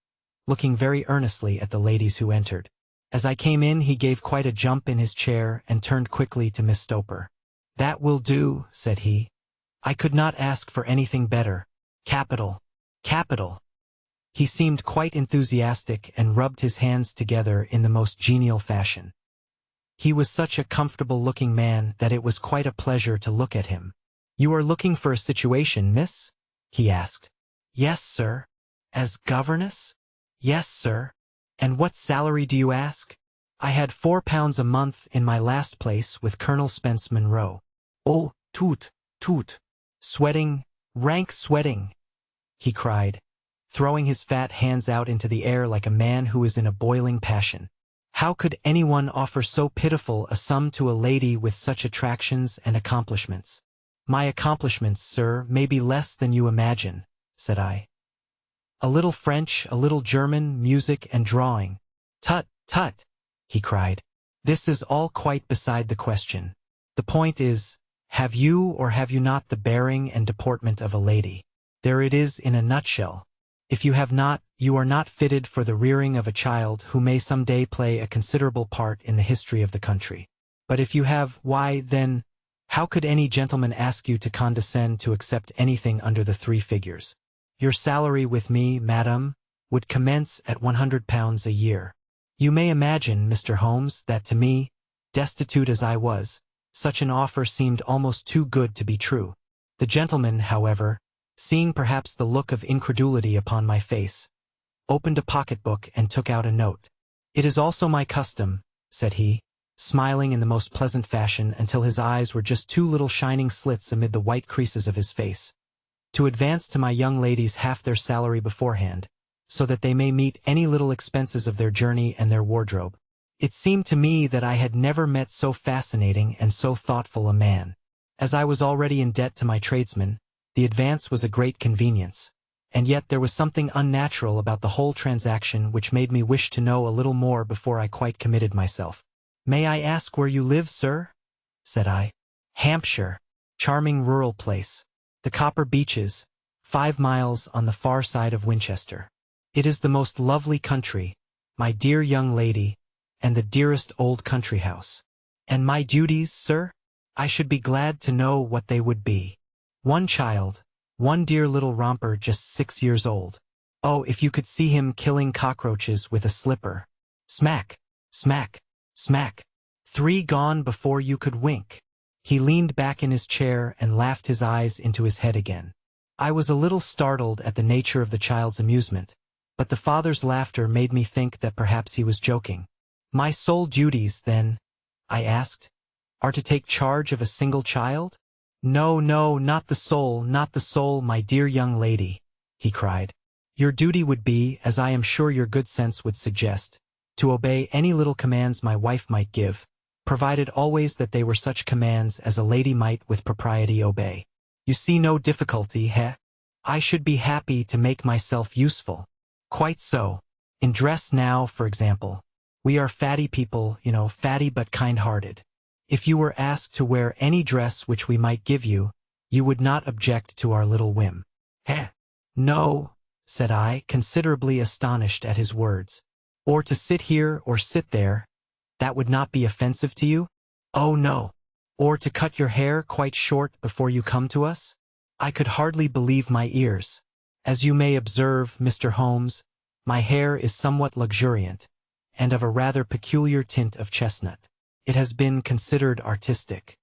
looking very earnestly at the ladies who entered. As I came in he gave quite a jump in his chair and turned quickly to Miss Stoper. "That will do," said he. "I could not ask for anything better. Capital. Capital." He seemed quite enthusiastic and rubbed his hands together in the most genial fashion. He was such a comfortable-looking man that it was quite a pleasure to look at him. "You are looking for a situation, miss?" he asked. "Yes, sir." "As governess?" "Yes, sir." "And what salary do you ask?" "I had £4 a month in my last place with Colonel Spence Monroe." "Oh, toot, toot." "Sweating, rank sweating," he cried, throwing his fat hands out into the air like a man who is in a boiling passion. "How could anyone offer so pitiful a sum to a lady with such attractions and accomplishments?" "My accomplishments, sir, may be less than you imagine," said I. "A little French, a little German, music and drawing." "Tut, tut," he cried. "This is all quite beside the question. The point is, have you or have you not the bearing and deportment of a lady? There it is in a nutshell. If you have not, you are not fitted for the rearing of a child who may some day play a considerable part in the history of the country. But if you have, why, then, how could any gentleman ask you to condescend to accept anything under the 3 figures? Your salary with me, madam, would commence at £100 a year. You may imagine, Mr. Holmes, that to me, destitute as I was, such an offer seemed almost too good to be true. The gentleman, however, seeing perhaps the look of incredulity upon my face, opened a pocketbook and took out a note. "It is also my custom," said he, smiling in the most pleasant fashion until his eyes were just 2 little shining slits amid the white creases of his face, "to advance to my young ladies half their salary beforehand, so that they may meet any little expenses of their journey and their wardrobe." It seemed to me that I had never met so fascinating and so thoughtful a man. As I was already in debt to my tradesmen, the advance was a great convenience, and yet there was something unnatural about the whole transaction which made me wish to know a little more before I quite committed myself. "May I ask where you live, sir?" said I. "Hampshire. Charming rural place. The Copper Beeches, 5 miles on the far side of Winchester. It is the most lovely country, my dear young lady, and the dearest old country house." "And my duties, sir? I should be glad to know what they would be." "One child, one dear little romper just 6 years old. Oh, if you could see him killing cockroaches with a slipper. Smack, smack, smack. 3 gone before you could wink." He leaned back in his chair and laughed his eyes into his head again. I was a little startled at the nature of the child's amusement, but the father's laughter made me think that perhaps he was joking. "My sole duties, then," I asked, "are to take charge of a single child?" No, no, not the soul, not the soul, my dear young lady, he cried. Your duty would be, as I am sure your good sense would suggest, to obey any little commands my wife might give, provided always that they were such commands as a lady might with propriety obey. You see no difficulty, eh? I should be happy to make myself useful. Quite so. In dress now, for example. We are fatty people, you know, fatty but kind-hearted. If you were asked to wear any dress which we might give you, you would not object to our little whim. Eh? No, said I, considerably astonished at his words. Or to sit here or sit there, that would not be offensive to you? Oh no. Or to cut your hair quite short before you come to us? I could hardly believe my ears. As you may observe, Mr. Holmes, my hair is somewhat luxuriant, and of a rather peculiar tint of chestnut. It has been considered artistic.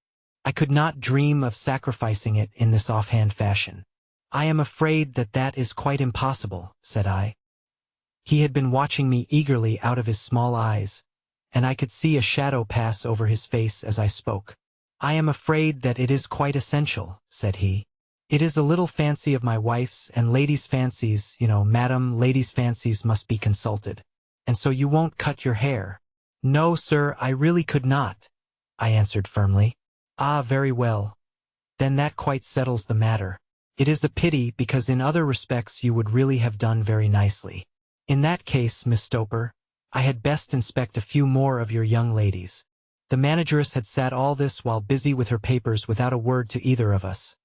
I could not dream of sacrificing it in this offhand fashion. I am afraid that that is quite impossible, said I. He had been watching me eagerly out of his small eyes, and I could see a shadow pass over his face as I spoke. I am afraid that it is quite essential, said he. It is a little fancy of my wife's, and ladies' fancies, you know, madam, ladies' fancies must be consulted. And so you won't cut your hair? No, sir, I really could not, I answered firmly. Ah, very well. Then that quite settles the matter. It is a pity, because in other respects you would really have done very nicely. In that case, Miss Stoper, I had best inspect a few more of your young ladies. The manageress had sat all this while busy with her papers without a word to either of us.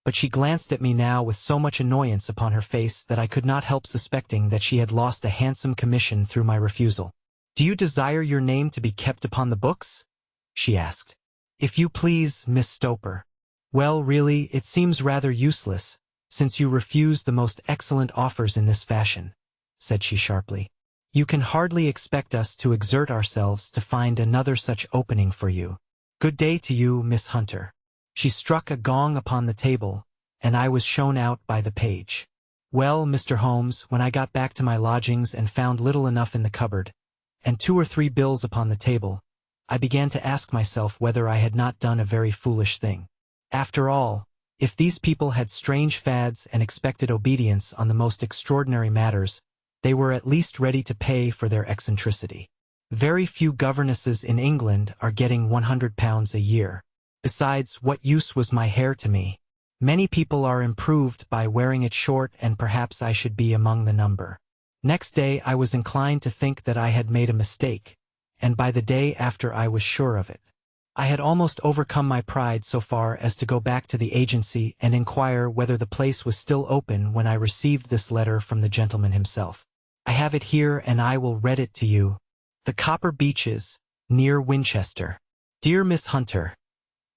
But she glanced at me now with so much annoyance upon her face that I could not help suspecting that she had lost a handsome commission through my refusal. Do you desire your name to be kept upon the books? She asked. If you please, Miss Stoper. Well, really, it seems rather useless, since you refuse the most excellent offers in this fashion, said she sharply. You can hardly expect us to exert ourselves to find another such opening for you. Good day to you, Miss Hunter. She struck a gong upon the table, and I was shown out by the page. Well, Mr. Holmes, when I got back to my lodgings and found little enough in the cupboard, and 2 or 3 bills upon the table, I began to ask myself whether I had not done a very foolish thing. After all, if these people had strange fads and expected obedience on the most extraordinary matters, they were at least ready to pay for their eccentricity. Very few governesses in England are getting £100 a year. Besides, what use was my hair to me? Many people are improved by wearing it short, and perhaps I should be among the number. Next day I was inclined to think that I had made a mistake, and by the day after I was sure of it. I had almost overcome my pride so far as to go back to the agency and inquire whether the place was still open when I received this letter from the gentleman himself. I have it here, and I will read it to you. The Copper Beeches, near Winchester. Dear Miss Hunter,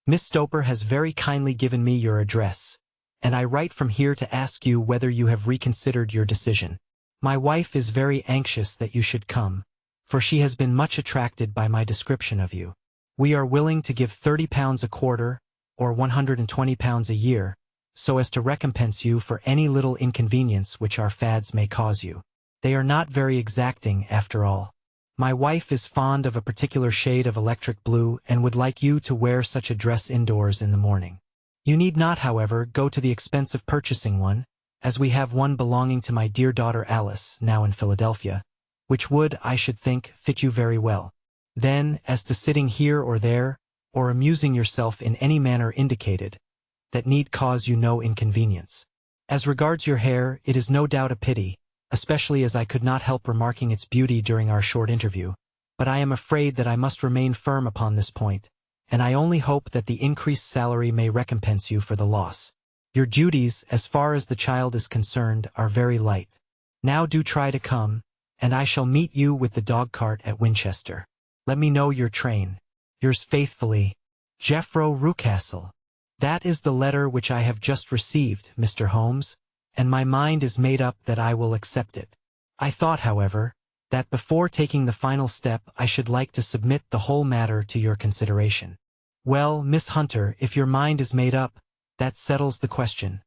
Miss Stoper has very kindly given me your address, and I write from here to ask you whether you have reconsidered your decision. My wife is very anxious that you should come, for she has been much attracted by my description of you. We are willing to give £30 a quarter, or £120 a year, so as to recompense you for any little inconvenience which our fads may cause you. They are not very exacting, after all. My wife is fond of a particular shade of electric blue and would like you to wear such a dress indoors in the morning. You need not, however, go to the expense of purchasing one, as we have one belonging to my dear daughter Alice, now in Philadelphia, which would, I should think, fit you very well. Then, as to sitting here or there, or amusing yourself in any manner indicated, that need cause you no inconvenience. As regards your hair, it is no doubt a pity, especially as I could not help remarking its beauty during our short interview, but I am afraid that I must remain firm upon this point, and I only hope that the increased salary may recompense you for the loss. Your duties, as far as the child is concerned, are very light. Now do try to come, and I shall meet you with the dog-cart at Winchester. Let me know your train. Yours faithfully, Jeffro Rucastle. That is the letter which I have just received, Mr. Holmes, and my mind is made up that I will accept it. I thought, however, that before taking the final step I should like to submit the whole matter to your consideration. Well, Miss Hunter, if your mind is made up, that settles the question,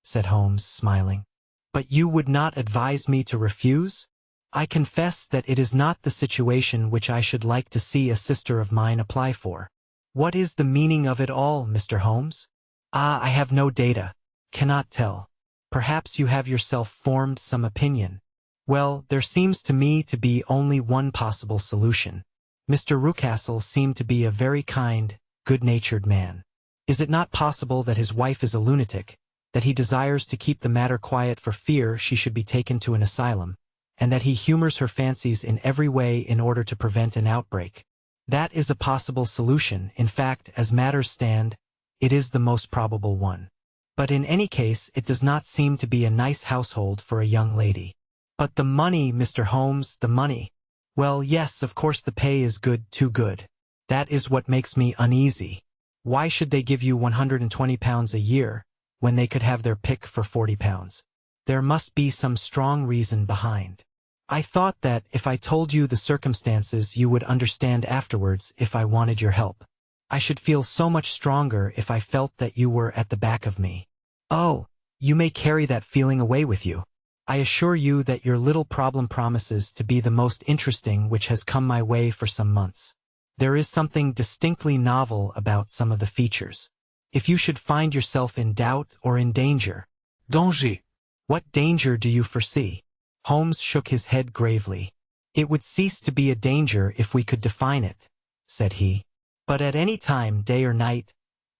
said Holmes, smiling. But you would not advise me to refuse? I confess that it is not the situation which I should like to see a sister of mine apply for. What is the meaning of it all, Mr. Holmes? Ah, I have no data. Cannot tell. Perhaps you have yourself formed some opinion. Well, there seems to me to be only one possible solution. Mr. Rucastle seemed to be a very kind, good-natured man. Is it not possible that his wife is a lunatic, that he desires to keep the matter quiet for fear she should be taken to an asylum, and that he humors her fancies in every way in order to prevent an outbreak? That is a possible solution. In fact, as matters stand, it is the most probable one. But in any case, it does not seem to be a nice household for a young lady. But the money, Mr. Holmes, the money. Well, yes, of course the pay is good, too good. That is what makes me uneasy. Why should they give you £120 a year, when they could have their pick for £40? There must be some strong reason behind. I thought that, if I told you the circumstances, you would understand afterwards if I wanted your help. I should feel so much stronger if I felt that you were at the back of me. Oh, you may carry that feeling away with you. I assure you that your little problem promises to be the most interesting which has come my way for some months. There is something distinctly novel about some of the features. If you should find yourself in doubt or in danger. Danger. What danger do you foresee? Holmes shook his head gravely. It would cease to be a danger if we could define it, said he. But at any time, day or night,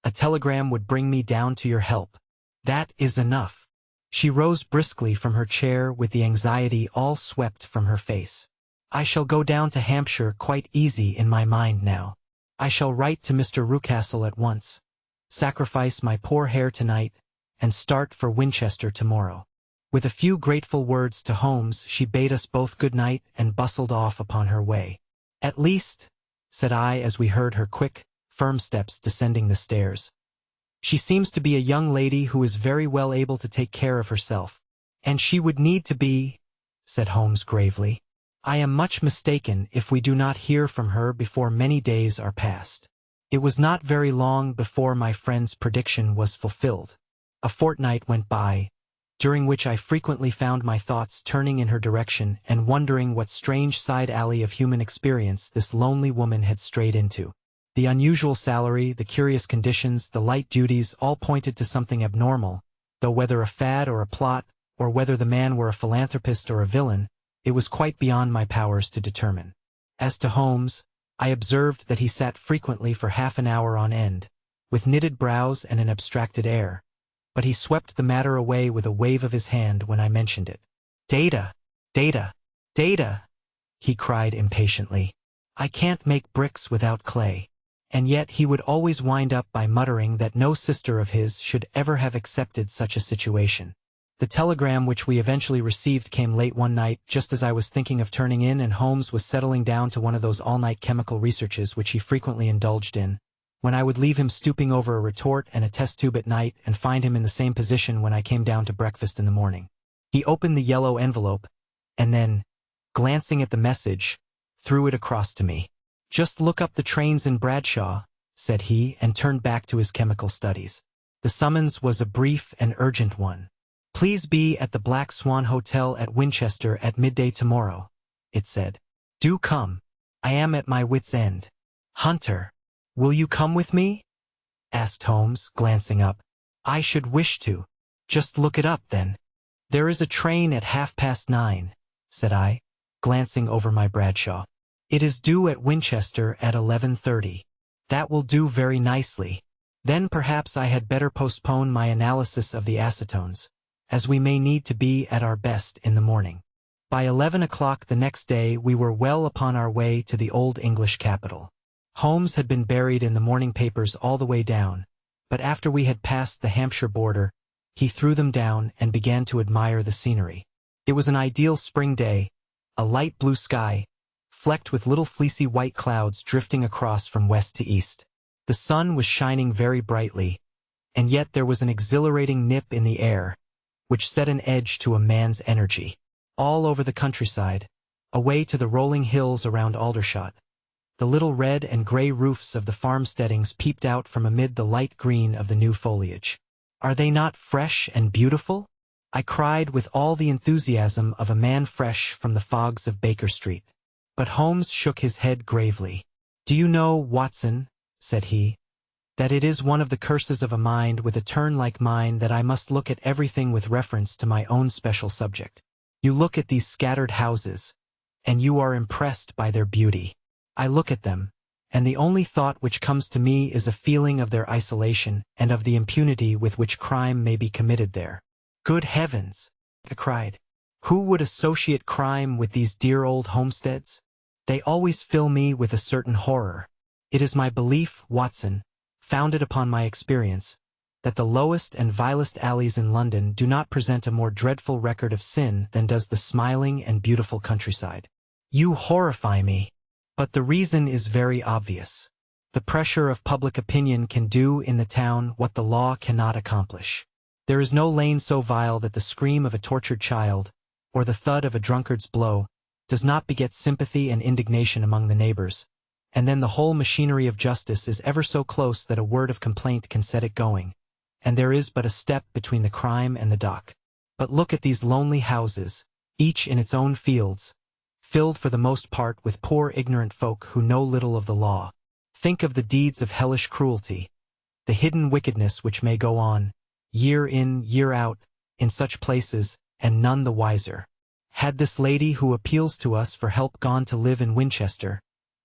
a telegram would bring me down to your help. That is enough. She rose briskly from her chair with the anxiety all swept from her face. I shall go down to Hampshire quite easy in my mind now. I shall write to Mr. Rucastle at once, sacrifice my poor hair tonight, and start for Winchester tomorrow. With a few grateful words to Holmes, she bade us both good night and bustled off upon her way. At least, said I as we heard her quick, firm steps descending the stairs, she seems to be a young lady who is very well able to take care of herself. And she would need to be, said Holmes gravely. I am much mistaken if we do not hear from her before many days are past. It was not very long before my friend's prediction was fulfilled. A fortnight went by, during which I frequently found my thoughts turning in her direction and wondering what strange side alley of human experience this lonely woman had strayed into. The unusual salary, the curious conditions, the light duties all pointed to something abnormal, though whether a fad or a plot, or whether the man were a philanthropist or a villain, it was quite beyond my powers to determine. As to Holmes, I observed that he sat frequently for half an hour on end, with knitted brows and an abstracted air, but he swept the matter away with a wave of his hand when I mentioned it. Data, data, data, he cried impatiently. I can't make bricks without clay. And yet he would always wind up by muttering that no sister of his should ever have accepted such a situation. The telegram which we eventually received came late one night, just as I was thinking of turning in and Holmes was settling down to one of those all-night chemical researches which he frequently indulged in, when I would leave him stooping over a retort and a test tube at night and find him in the same position when I came down to breakfast in the morning. He opened the yellow envelope, and then, glancing at the message, threw it across to me. Just look up the trains in Bradshaw, said he, and turned back to his chemical studies. The summons was a brief and urgent one. Please be at the Black Swan Hotel at Winchester at midday tomorrow, it said. Do come. I am at my wit's end. Hunter, will you come with me? Asked Holmes, glancing up. I should wish to. Just look it up, then. There is a train at 9:30, said I, glancing over my Bradshaw. It is due at Winchester at 11:30. That will do very nicely. Then perhaps I had better postpone my analysis of the acetones, as we may need to be at our best in the morning. By 11 o'clock the next day we were well upon our way to the old English capital. Holmes had been buried in the morning papers all the way down, but after we had passed the Hampshire border, he threw them down and began to admire the scenery. It was an ideal spring day, a light blue sky, flecked with little fleecy white clouds drifting across from west to east. The sun was shining very brightly, and yet there was an exhilarating nip in the air, which set an edge to a man's energy. All over the countryside, away to the rolling hills around Aldershot, the little red and gray roofs of the farmsteadings peeped out from amid the light green of the new foliage. Are they not fresh and beautiful? I cried with all the enthusiasm of a man fresh from the fogs of Baker Street. But Holmes shook his head gravely. Do you know, Watson, said he, That it is one of the curses of a mind with a turn like mine that I must look at everything with reference to my own special subject. You look at these scattered houses, and you are impressed by their beauty. I look at them, and the only thought which comes to me is a feeling of their isolation and of the impunity with which crime may be committed there. Good heavens! I cried. Who would associate crime with these dear old homesteads? They always fill me with a certain horror. It is my belief, Watson, founded upon my experience, that the lowest and vilest alleys in London do not present a more dreadful record of sin than does the smiling and beautiful countryside. You horrify me. But the reason is very obvious. The pressure of public opinion can do in the town what the law cannot accomplish. There is no lane so vile that the scream of a tortured child, or the thud of a drunkard's blow, does not beget sympathy and indignation among the neighbors, and then the whole machinery of justice is ever so close that a word of complaint can set it going, and there is but a step between the crime and the dock. But look at these lonely houses, each in its own fields, filled for the most part with poor ignorant folk who know little of the law. Think of the deeds of hellish cruelty, the hidden wickedness which may go on, year in, year out, in such places, and none the wiser. Had this lady who appeals to us for help gone to live in Winchester,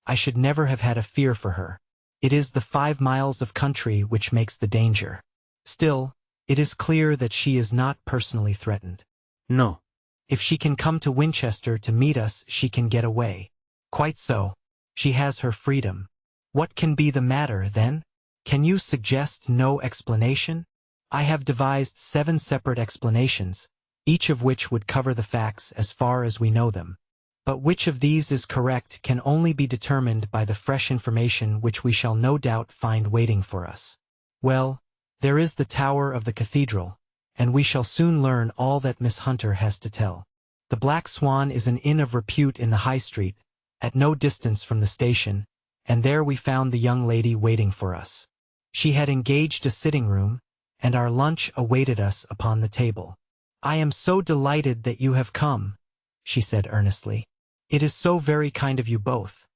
I should never have had a fear for her. It is the 5 miles of country which makes the danger. Still, it is clear that she is not personally threatened. No. If she can come to Winchester to meet us, she can get away. Quite so. She has her freedom. What can be the matter, then? Can you suggest no explanation? I have devised 7 separate explanations, each of which would cover the facts as far as we know them. But which of these is correct can only be determined by the fresh information which we shall no doubt find waiting for us. Well, there is the tower of the cathedral, and we shall soon learn all that Miss Hunter has to tell. The Black Swan is an inn of repute in the High Street, at no distance from the station, and there we found the young lady waiting for us. She had engaged a sitting room, and our lunch awaited us upon the table. "I am so delighted that you have come," she said earnestly. "It is so very kind of you both.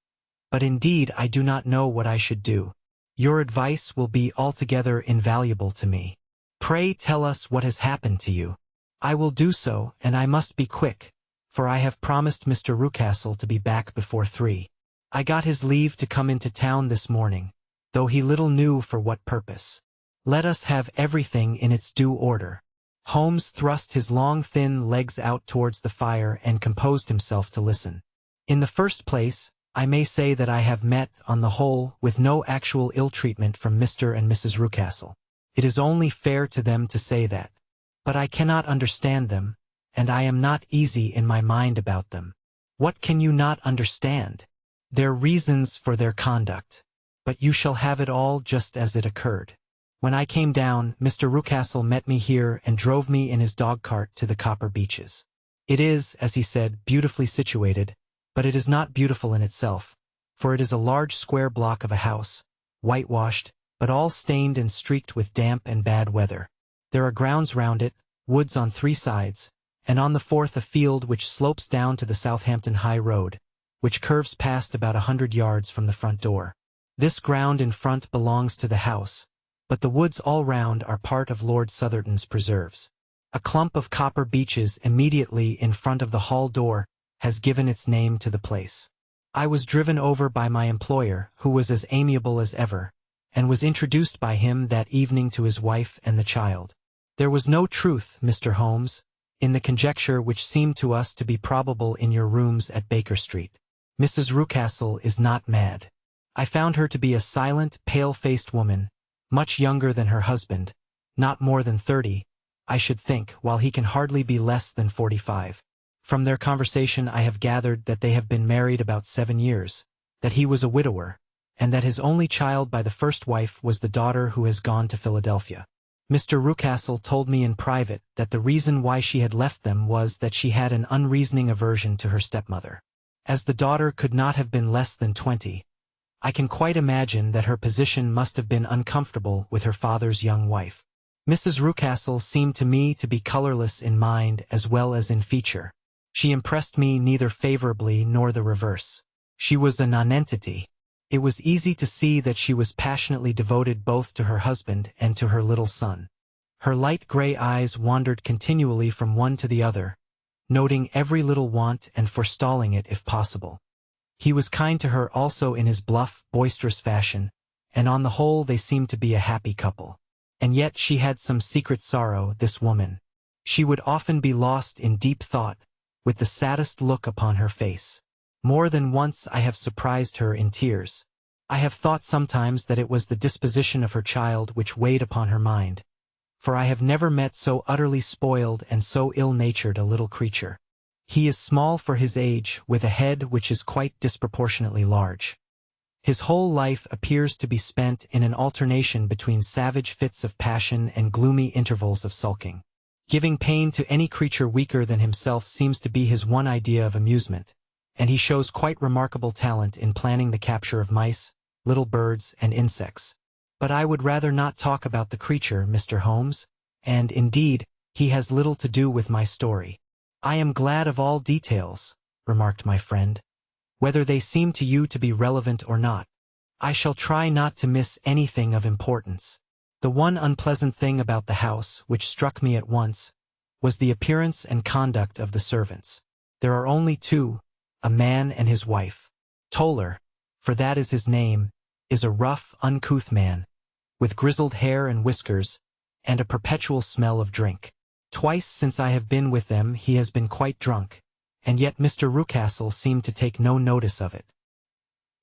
But indeed I do not know what I should do. Your advice will be altogether invaluable to me. Pray tell us what has happened to you." "I will do so, and I must be quick, for I have promised Mr. Rucastle to be back before 3. I got his leave to come into town this morning, though he little knew for what purpose. Let us have everything in its due order." Holmes thrust his long thin legs out towards the fire and composed himself to listen. "In the first place, I may say that I have met, on the whole, with no actual ill-treatment from Mr. and Mrs. Rucastle. It is only fair to them to say that. But I cannot understand them, and I am not easy in my mind about them." "What can you not understand?" "Their reasons for their conduct. But you shall have it all just as it occurred. When I came down, Mr. Rucastle met me here and drove me in his dog-cart to the Copper Beeches. It is, as he said, beautifully situated, but it is not beautiful in itself, for it is a large square block of a house, whitewashed, but all stained and streaked with damp and bad weather. There are grounds round it, woods on 3 sides, and on the 4th a field which slopes down to the Southampton High Road, which curves past about 100 yards from the front door. This ground in front belongs to the house, but the woods all round are part of Lord Southerton's preserves. A clump of copper beeches immediately in front of the hall door has given its name to the place. I was driven over by my employer, who was as amiable as ever, and was introduced by him that evening to his wife and the child. There was no truth, Mr. Holmes, in the conjecture which seemed to us to be probable in your rooms at Baker Street. Mrs. Rucastle is not mad. I found her to be a silent, pale-faced woman, much younger than her husband, not more than 30, I should think, while he can hardly be less than 45. From their conversation I have gathered that they have been married about 7 years, that he was a widower, and that his only child by the first wife was the daughter who has gone to Philadelphia. Mr. Rucastle told me in private that the reason why she had left them was that she had an unreasoning aversion to her stepmother. As the daughter could not have been less than 20, I can quite imagine that her position must have been uncomfortable with her father's young wife. Mrs. Rucastle seemed to me to be colorless in mind as well as in feature. She impressed me neither favorably nor the reverse. She was a nonentity. It was easy to see that she was passionately devoted both to her husband and to her little son. Her light gray eyes wandered continually from one to the other, noting every little want and forestalling it if possible. He was kind to her also in his bluff, boisterous fashion, and on the whole they seemed to be a happy couple. And yet she had some secret sorrow, this woman. She would often be lost in deep thought, with the saddest look upon her face. More than once I have surprised her in tears. I have thought sometimes that it was the disposition of her child which weighed upon her mind, for I have never met so utterly spoiled and so ill-natured a little creature. He is small for his age, with a head which is quite disproportionately large. His whole life appears to be spent in an alternation between savage fits of passion and gloomy intervals of sulking. Giving pain to any creature weaker than himself seems to be his one idea of amusement, and he shows quite remarkable talent in planning the capture of mice, little birds, and insects. But I would rather not talk about the creature, Mr. Holmes, and, indeed, he has little to do with my story. I am glad of all details, remarked my friend, whether they seem to you to be relevant or not. I shall try not to miss anything of importance. The one unpleasant thing about the house, which struck me at once, was the appearance and conduct of the servants. There are only two, a man and his wife. Toller, for that is his name, is a rough, uncouth man, with grizzled hair and whiskers, and a perpetual smell of drink. Twice since I have been with them he has been quite drunk, and yet Mr. Rucastle seemed to take no notice of it.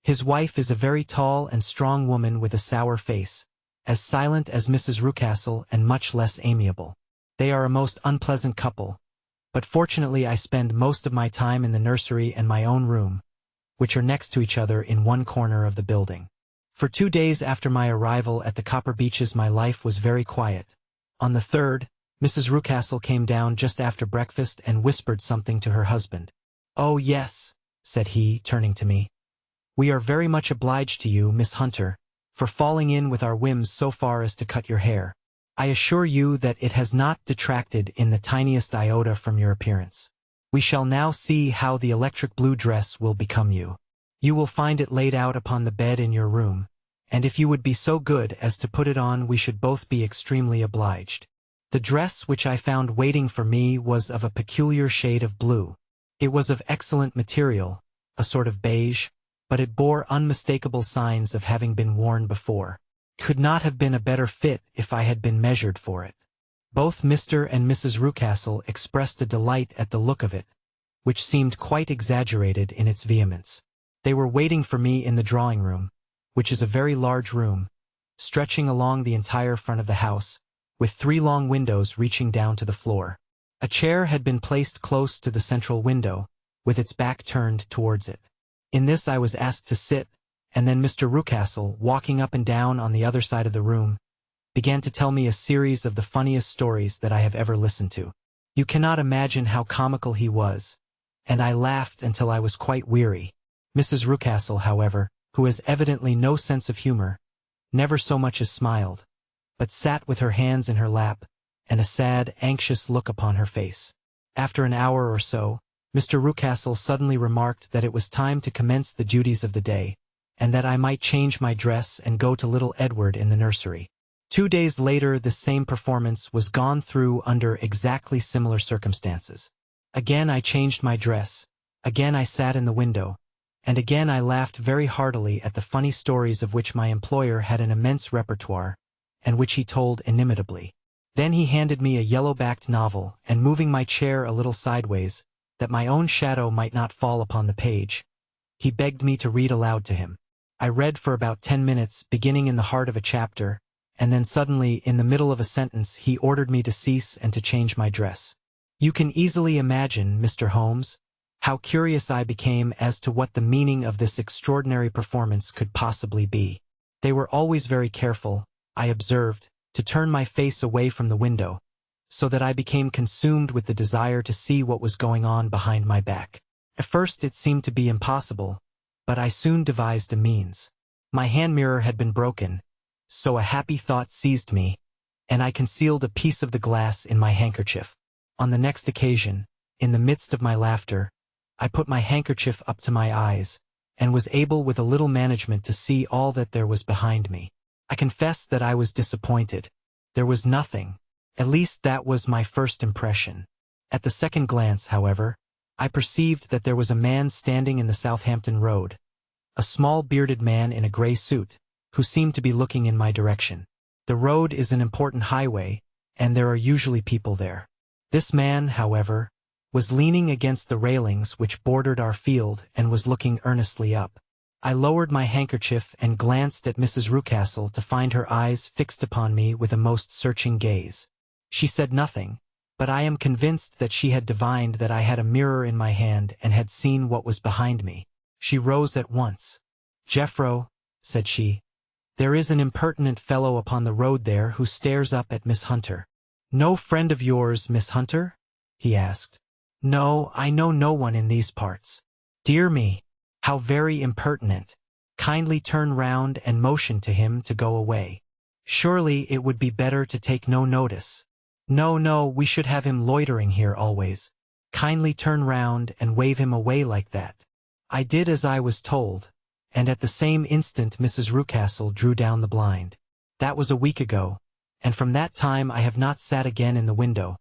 His wife is a very tall and strong woman with a sour face, as silent as Mrs. Rucastle and much less amiable. They are a most unpleasant couple, but fortunately I spend most of my time in the nursery and my own room, which are next to each other in one corner of the building. For 2 days after my arrival at the Copper Beeches my life was very quiet. On the third, Mrs. Rucastle came down just after breakfast and whispered something to her husband. "Oh yes," said he, turning to me. "We are very much obliged to you, Miss Hunter, for falling in with our whims so far as to cut your hair. I assure you that it has not detracted in the tiniest iota from your appearance. We shall now see how the electric blue dress will become you. You will find it laid out upon the bed in your room, and if you would be so good as to put it on we should both be extremely obliged." The dress which I found waiting for me was of a peculiar shade of blue. It was of excellent material, a sort of beige, but it bore unmistakable signs of having been worn before. Could not have been a better fit if I had been measured for it. Both Mr. and Mrs. Rucastle expressed a delight at the look of it, which seemed quite exaggerated in its vehemence. They were waiting for me in the drawing-room, which is a very large room, stretching along the entire front of the house, with 3 long windows reaching down to the floor. A chair had been placed close to the central window, with its back turned towards it. In this I was asked to sit, and then Mr. Rucastle, walking up and down on the other side of the room, began to tell me a series of the funniest stories that I have ever listened to. You cannot imagine how comical he was, and I laughed until I was quite weary. Mrs. Rucastle, however, who has evidently no sense of humor, never so much as smiled, but sat with her hands in her lap, and a sad, anxious look upon her face. After an hour or so, Mr. Rucastle suddenly remarked that it was time to commence the duties of the day, and that I might change my dress and go to little Edward in the nursery. 2 days later this same performance was gone through under exactly similar circumstances. Again I changed my dress, again I sat in the window, and again I laughed very heartily at the funny stories of which my employer had an immense repertoire, and which he told inimitably. Then he handed me a yellow-backed novel, and moving my chair a little sideways, that my own shadow might not fall upon the page, he begged me to read aloud to him. I read for about 10 minutes, beginning in the heart of a chapter, and then suddenly, in the middle of a sentence, he ordered me to cease and to change my dress. You can easily imagine, Mr. Holmes, how curious I became as to what the meaning of this extraordinary performance could possibly be. They were always very careful, I observed, to turn my face away from the window, so that I became consumed with the desire to see what was going on behind my back. At first it seemed to be impossible, but I soon devised a means. My hand mirror had been broken, so a happy thought seized me, and I concealed a piece of the glass in my handkerchief. On the next occasion, in the midst of my laughter, I put my handkerchief up to my eyes, and was able with a little management to see all that there was behind me. I confess that I was disappointed. There was nothing. At least that was my first impression. At the second glance, however, I perceived that there was a man standing in the Southampton Road, a small bearded man in a gray suit, who seemed to be looking in my direction. The road is an important highway, and there are usually people there. This man, however, was leaning against the railings which bordered our field and was looking earnestly up. I lowered my handkerchief and glanced at Mrs. Rucastle to find her eyes fixed upon me with a most searching gaze. She said nothing, but I am convinced that she had divined that I had a mirror in my hand and had seen what was behind me. She rose at once. "Jeffro," said she, "there is an impertinent fellow upon the road there who stares up at Miss Hunter." "No friend of yours, Miss Hunter?" he asked. "No, I know no one in these parts." "Dear me, how very impertinent. Kindly turn round and motion to him to go away. Surely it would be better to take no notice." "No, no, we should have him loitering here always. Kindly turn round and wave him away like that." I did as I was told, and at the same instant Mrs. Rucastle drew down the blind. That was a week ago, and from that time I have not sat again in the window,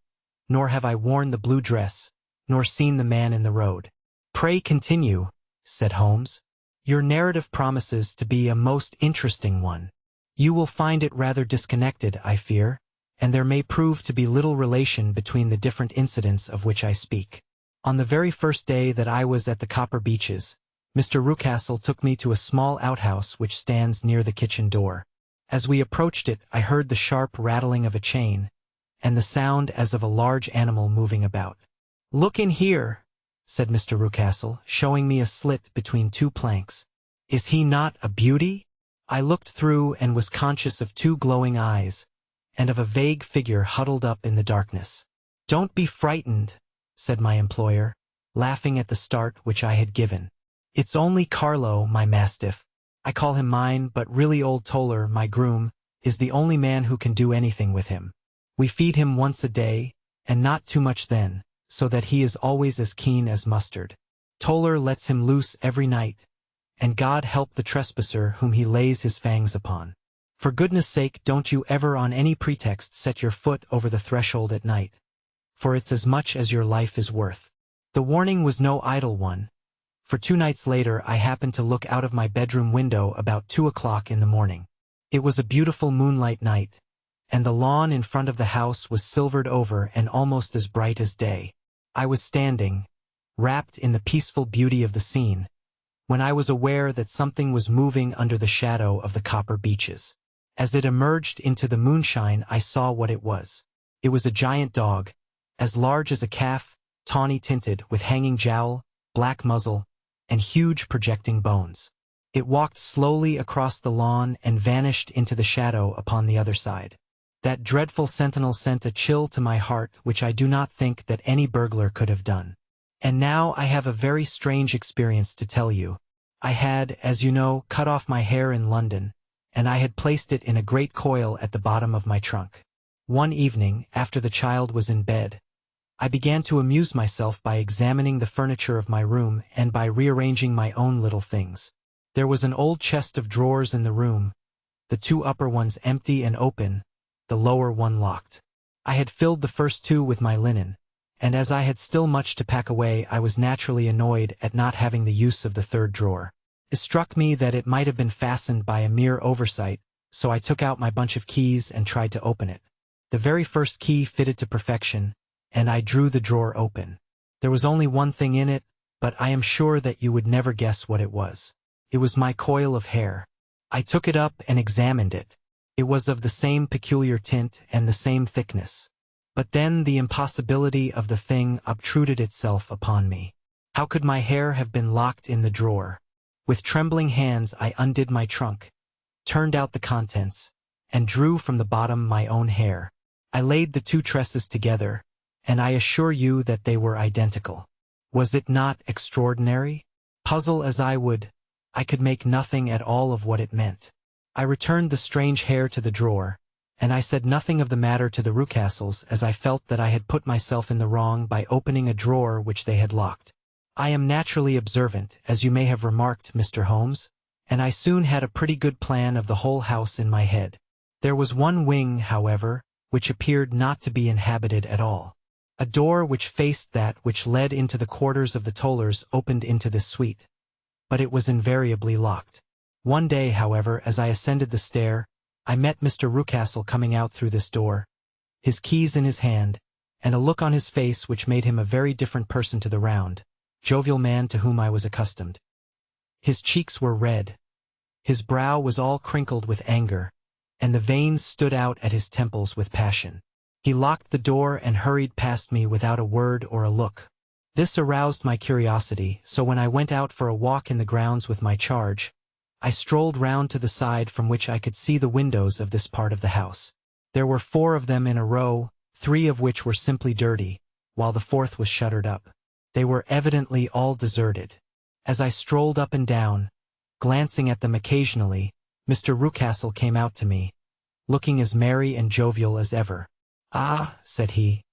nor have I worn the blue dress, nor seen the man in the road. "Pray continue," said Holmes. "Your narrative promises to be a most interesting one. You will find it rather disconnected, I fear, and there may prove to be little relation between the different incidents of which I speak. On the very first day that I was at the Copper Beeches, Mr. Rucastle took me to a small outhouse which stands near the kitchen door. As we approached it, I heard the sharp rattling of a chain, and the sound as of a large animal moving about. "Look in here," said Mr. Rucastle, showing me a slit between two planks. "Is he not a beauty?" I looked through and was conscious of two glowing eyes, and of a vague figure huddled up in the darkness. "Don't be frightened," said my employer, laughing at the start which I had given. "It's only Carlo, my mastiff. I call him mine, but really old Toller, my groom, is the only man who can do anything with him. We feed him once a day, and not too much then, so that he is always as keen as mustard. Toller lets him loose every night, and God help the trespasser whom he lays his fangs upon. For goodness sake, don't you ever on any pretext set your foot over the threshold at night, for it's as much as your life is worth." The warning was no idle one, for 2 nights later I happened to look out of my bedroom window about 2 o'clock in the morning. It was a beautiful moonlight night, and the lawn in front of the house was silvered over and almost as bright as day. I was standing, wrapped in the peaceful beauty of the scene, when I was aware that something was moving under the shadow of the Copper Beeches. As it emerged into the moonshine, I saw what it was. It was a giant dog, as large as a calf, tawny tinted, with hanging jowl, black muzzle, and huge projecting bones. It walked slowly across the lawn and vanished into the shadow upon the other side. That dreadful sentinel sent a chill to my heart which I do not think that any burglar could have done. And now I have a very strange experience to tell you. I had, as you know, cut off my hair in London, and I had placed it in a great coil at the bottom of my trunk. One evening, after the child was in bed, I began to amuse myself by examining the furniture of my room and by rearranging my own little things. There was an old chest of drawers in the room, the 2 upper ones empty and open, the lower one locked. I had filled the first 2 with my linen, and as I had still much to pack away, I was naturally annoyed at not having the use of the 3rd drawer. It struck me that it might have been fastened by a mere oversight, so I took out my bunch of keys and tried to open it. The very first key fitted to perfection, and I drew the drawer open. There was only one thing in it, but I am sure that you would never guess what it was. It was my coil of hair. I took it up and examined it. It was of the same peculiar tint and the same thickness. But then the impossibility of the thing obtruded itself upon me. How could my hair have been locked in the drawer? With trembling hands I undid my trunk, turned out the contents, and drew from the bottom my own hair. I laid the 2 tresses together, and I assure you that they were identical. Was it not extraordinary? Puzzle as I would, I could make nothing at all of what it meant. I returned the strange hair to the drawer, and I said nothing of the matter to the Rucastles, as I felt that I had put myself in the wrong by opening a drawer which they had locked. I am naturally observant, as you may have remarked, Mr. Holmes, and I soon had a pretty good plan of the whole house in my head. There was one wing, however, which appeared not to be inhabited at all. A door which faced that which led into the quarters of the Tollers opened into this suite, but it was invariably locked. One day, however, as I ascended the stair, I met Mr. Rucastle coming out through this door, his keys in his hand, and a look on his face which made him a very different person to the round, jovial man to whom I was accustomed. His cheeks were red, his brow was all crinkled with anger, and the veins stood out at his temples with passion. He locked the door and hurried past me without a word or a look. This aroused my curiosity, so when I went out for a walk in the grounds with my charge, I strolled round to the side from which I could see the windows of this part of the house. There were 4 of them in a row, 3 of which were simply dirty, while the 4th was shuttered up. They were evidently all deserted. As I strolled up and down, glancing at them occasionally, Mr. Rucastle came out to me, looking as merry and jovial as ever. "Ah," said he,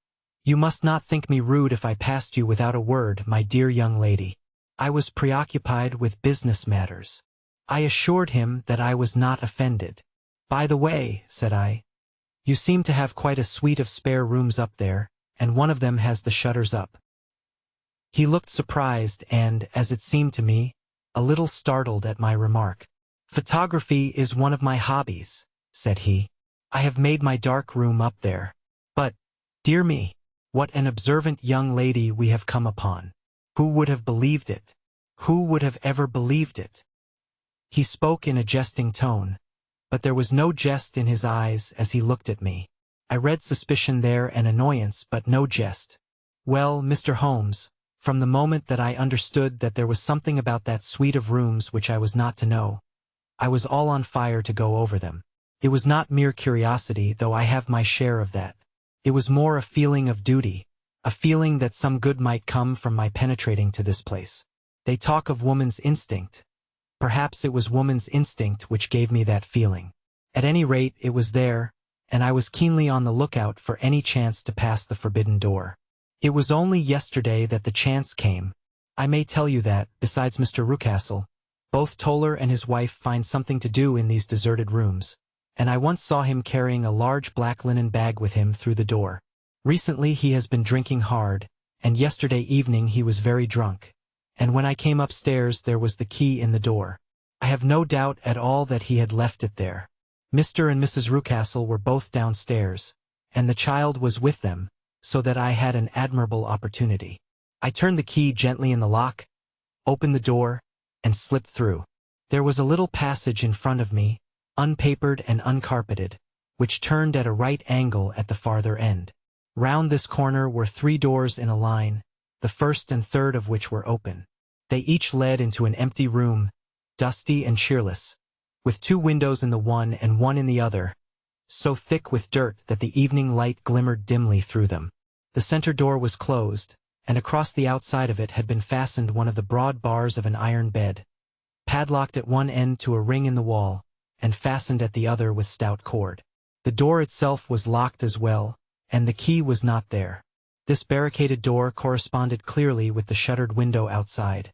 "you must not think me rude if I passed you without a word, my dear young lady. I was preoccupied with business matters." I assured him that I was not offended. "By the way," said I, "you seem to have quite a suite of spare rooms up there, and one of them has the shutters up." He looked surprised and, as it seemed to me, a little startled at my remark. "Photography is one of my hobbies," said he. "I have made my dark room up there. But, dear me, what an observant young lady we have come upon. Who would have believed it? Who would have ever believed it?" He spoke in a jesting tone, but there was no jest in his eyes as he looked at me. I read suspicion there and annoyance, but no jest. Well, Mr. Holmes, from the moment that I understood that there was something about that suite of rooms which I was not to know, I was all on fire to go over them. It was not mere curiosity, though I have my share of that. It was more a feeling of duty, a feeling that some good might come from my penetrating to this place. They talk of woman's instinct. Perhaps it was woman's instinct which gave me that feeling. At any rate, it was there, and I was keenly on the lookout for any chance to pass the forbidden door. It was only yesterday that the chance came. I may tell you that, besides Mr. Rucastle, both Toller and his wife find something to do in these deserted rooms, and I once saw him carrying a large black linen bag with him through the door. Recently he has been drinking hard, and yesterday evening he was very drunk, and when I came upstairs there was the key in the door. I have no doubt at all that he had left it there. Mr. and Mrs. Rucastle were both downstairs, and the child was with them, so that I had an admirable opportunity. I turned the key gently in the lock, opened the door, and slipped through. There was a little passage in front of me, unpapered and uncarpeted, which turned at a right angle at the farther end. Round this corner were 3 doors in a line, the first and third of which were open. They each led into an empty room, dusty and cheerless, with 2 windows in the one and one in the other, so thick with dirt that the evening light glimmered dimly through them. The center door was closed, and across the outside of it had been fastened one of the broad bars of an iron bed, padlocked at one end to a ring in the wall, and fastened at the other with stout cord. The door itself was locked as well, and the key was not there. This barricaded door corresponded clearly with the shuttered window outside,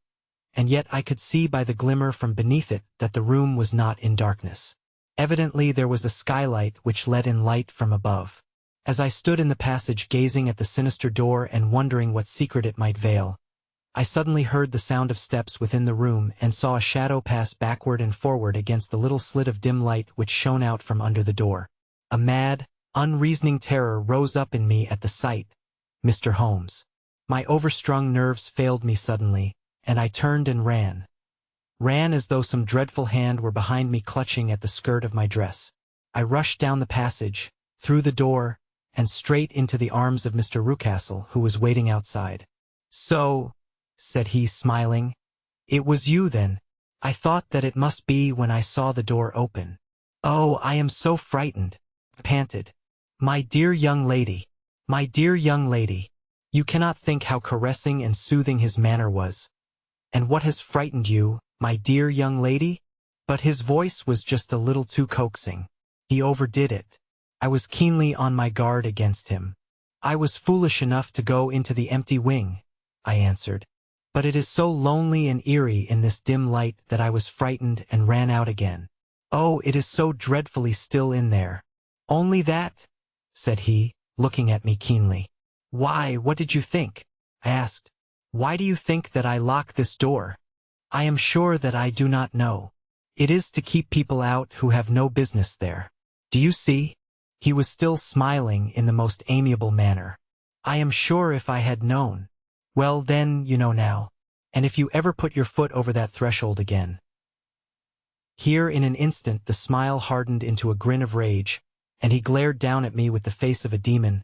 and yet I could see by the glimmer from beneath it that the room was not in darkness. Evidently there was a skylight which let in light from above. As I stood in the passage gazing at the sinister door and wondering what secret it might veil, I suddenly heard the sound of steps within the room and saw a shadow pass backward and forward against the little slit of dim light which shone out from under the door. A mad, unreasoning terror rose up in me at the sight, Mr. Holmes. My overstrung nerves failed me suddenly, and I turned and ran. Ran as though some dreadful hand were behind me clutching at the skirt of my dress. I rushed down the passage, through the door, and straight into the arms of Mr. Rucastle, who was waiting outside. "So," said he, smiling, "it was you then. I thought that it must be when I saw the door open. Oh, I am so frightened," panted. "My dear young lady, my dear young lady." You cannot think how caressing and soothing his manner was. "And what has frightened you, my dear young lady?" But his voice was just a little too coaxing. He overdid it. I was keenly on my guard against him. "I was foolish enough to go into the empty wing," I answered. But it is so lonely and eerie in this dim light that I was frightened and ran out again. Oh, it is so dreadfully still in there. Only that? Said he, looking at me keenly. Why, what did you think? I asked. Why do you think that I lock this door? I am sure that I do not know. It is to keep people out who have no business there. Do you see? He was still smiling in the most amiable manner. I am sure if I had known. Well then, you know now. And if you ever put your foot over that threshold again. Here in an instant the smile hardened into a grin of rage, and he glared down at me with the face of a demon.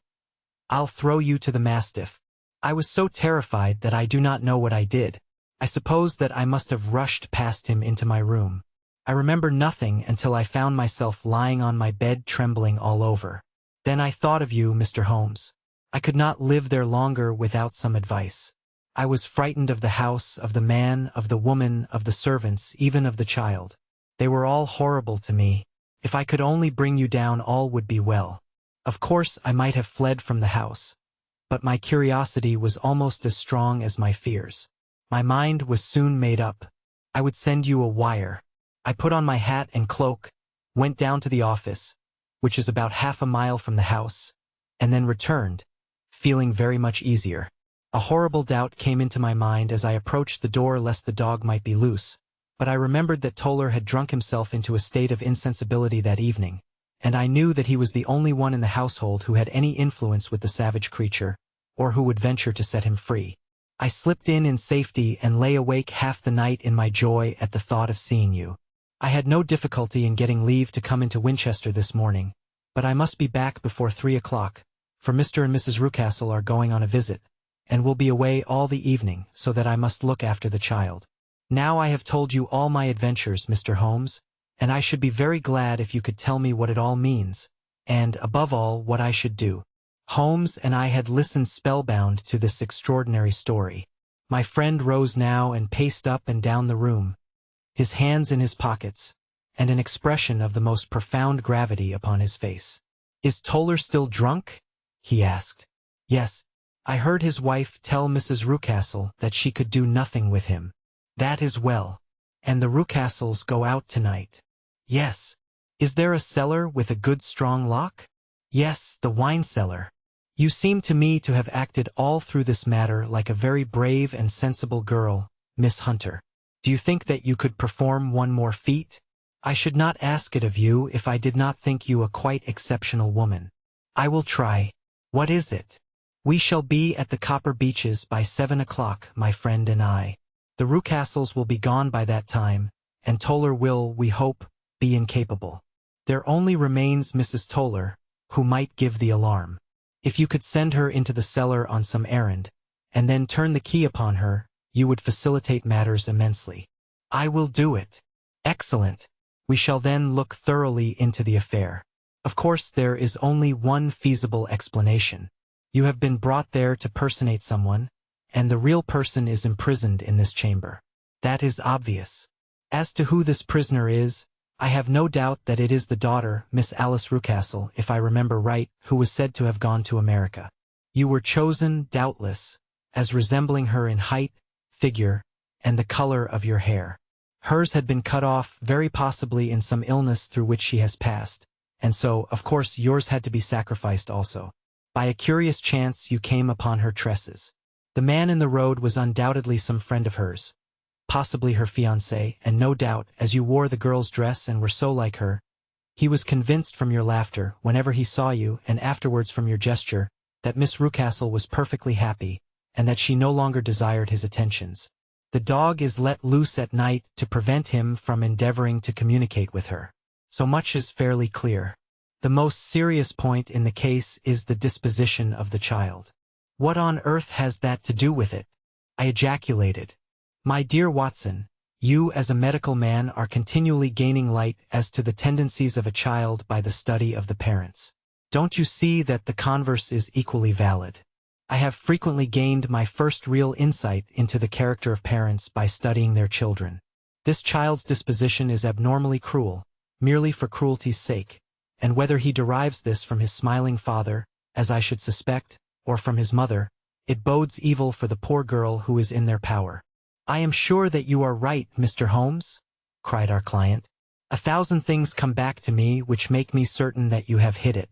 I'll throw you to the mastiff. I was so terrified that I do not know what I did. I suppose that I must have rushed past him into my room. I remember nothing until I found myself lying on my bed trembling all over. Then I thought of you, Mr. Holmes. I could not live there longer without some advice. I was frightened of the house, of the man, of the woman, of the servants, even of the child. They were all horrible to me. If I could only bring you down, all would be well. Of course, I might have fled from the house. But my curiosity was almost as strong as my fears. My mind was soon made up. I would send you a wire. I put on my hat and cloak, went down to the office, which is about half a mile from the house, and then returned, feeling very much easier. A horrible doubt came into my mind as I approached the door lest the dog might be loose, but I remembered that Toller had drunk himself into a state of insensibility that evening, and I knew that he was the only one in the household who had any influence with the savage creature, or who would venture to set him free. I slipped in safety and lay awake half the night in my joy at the thought of seeing you. I had no difficulty in getting leave to come into Winchester this morning, but I must be back before 3 o'clock, for Mr. and Mrs. Rucastle are going on a visit, and will be away all the evening, so that I must look after the child. Now I have told you all my adventures, Mr. Holmes, and I should be very glad if you could tell me what it all means, and, above all, what I should do. Holmes and I had listened spellbound to this extraordinary story. My friend rose now and paced up and down the room, his hands in his pockets, and an expression of the most profound gravity upon his face. Is Toller still drunk? He asked. Yes. I heard his wife tell Mrs. Rucastle that she could do nothing with him. That is well. And the Rucastles go out tonight. Yes. Is there a cellar with a good strong lock? Yes, the wine cellar. You seem to me to have acted all through this matter like a very brave and sensible girl, Miss Hunter. Do you think that you could perform one more feat? I should not ask it of you if I did not think you a quite exceptional woman. I will try. What is it? We shall be at the Copper Beeches by 7 o'clock, my friend and I. The Rucastles will be gone by that time, and Toller will, we hope, be incapable. There only remains Mrs. Toller, who might give the alarm. If you could send her into the cellar on some errand, and then turn the key upon her, you would facilitate matters immensely. I will do it. Excellent. We shall then look thoroughly into the affair. Of course, there is only one feasible explanation. You have been brought there to personate someone, and the real person is imprisoned in this chamber. That is obvious. As to who this prisoner is, I have no doubt that it is the daughter, Miss Alice Rucastle, if I remember right, who was said to have gone to America. You were chosen, doubtless, as resembling her in height, figure, and the color of your hair. Hers had been cut off, very possibly in some illness through which she has passed, and so, of course, yours had to be sacrificed also. By a curious chance you came upon her tresses. The man in the road was undoubtedly some friend of hers, possibly her fiancé, and no doubt, as you wore the girl's dress and were so like her, he was convinced from your laughter, whenever he saw you, and afterwards from your gesture, that Miss Rucastle was perfectly happy, and that she no longer desired his attentions. The dog is let loose at night to prevent him from endeavoring to communicate with her. So much is fairly clear. The most serious point in the case is the disposition of the child. What on earth has that to do with it? I ejaculated. My dear Watson, you as a medical man are continually gaining light as to the tendencies of a child by the study of the parents. Don't you see that the converse is equally valid? I have frequently gained my first real insight into the character of parents by studying their children. This child's disposition is abnormally cruel, merely for cruelty's sake, and whether he derives this from his smiling father, as I should suspect, or from his mother, It bodes evil for the poor girl who is in their power. I am sure that you are right, Mr. Holmes, cried our client. 1,000 things come back to me which make me certain that you have hit it.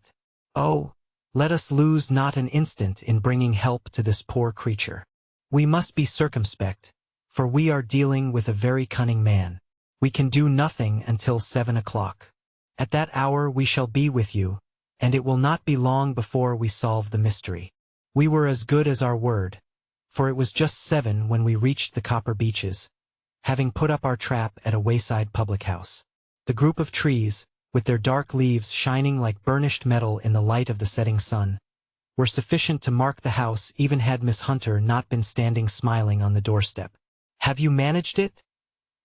Oh, let us lose not an instant in bringing help to this poor creature. We must be circumspect, for we are dealing with a very cunning man. We can do nothing until 7 o'clock. At that hour we shall be with you, and it will not be long before we solve the mystery. We were as good as our word, for it was just 7 when we reached the Copper Beeches, having put up our trap at a wayside public house. The group of trees, with their dark leaves shining like burnished metal in the light of the setting sun, were sufficient to mark the house even had Miss Hunter not been standing smiling on the doorstep. "Have you managed it?"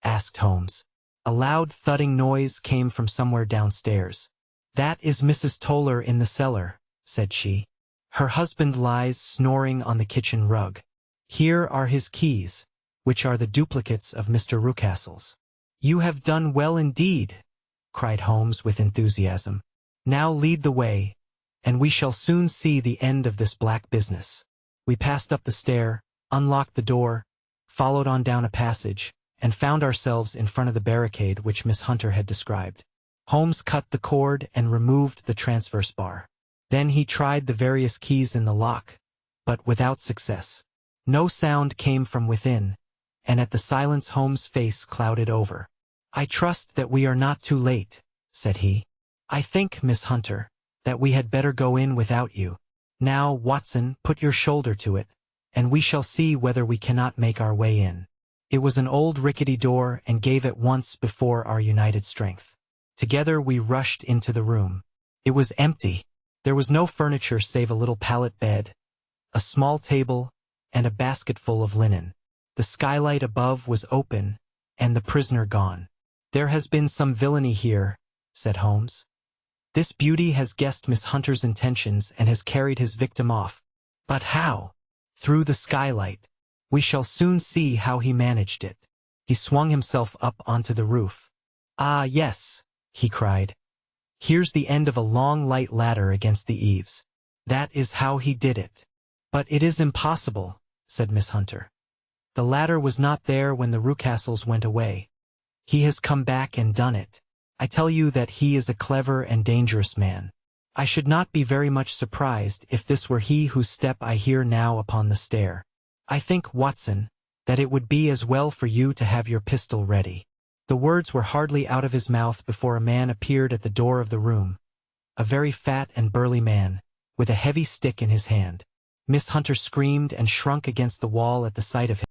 asked Holmes. A loud thudding noise came from somewhere downstairs. "That is Mrs. Toller in the cellar," said she. "Her husband lies snoring on the kitchen rug. Here are his keys, which are the duplicates of Mr. Rucastle's." "You have done well indeed," cried Holmes with enthusiasm. "Now lead the way, and we shall soon see the end of this black business." We passed up the stair, unlocked the door, followed on down a passage, and found ourselves in front of the barricade which Miss Hunter had described. Holmes cut the cord and removed the transverse bar. Then he tried the various keys in the lock, but without success. No sound came from within, and at the silence Holmes' face clouded over. "I trust that we are not too late," said he. "I think, Miss Hunter, that we had better go in without you. Now, Watson, put your shoulder to it, and we shall see whether we cannot make our way in." It was an old rickety door and gave at once before our united strength. Together we rushed into the room. It was empty. There was no furniture save a little pallet bed, a small table, and a basketful of linen. The skylight above was open, and the prisoner gone. "There has been some villainy here," said Holmes. "This beauty has guessed Miss Hunter's intentions and has carried his victim off. But how? Through the skylight. We shall soon see how he managed it." He swung himself up onto the roof. "Ah, yes," he cried. "Here's the end of a long light ladder against the eaves. That is how he did it." "But it is impossible," said Miss Hunter. "The ladder was not there when the Rucastles went away. He has come back and done it. I tell you that he is a clever and dangerous man. I should not be very much surprised if this were he whose step I hear now upon the stair. I think, Watson, that it would be as well for you to have your pistol ready." The words were hardly out of his mouth before a man appeared at the door of the room, a very fat and burly man, with a heavy stick in his hand. Miss Hunter screamed and shrunk against the wall at the sight of him.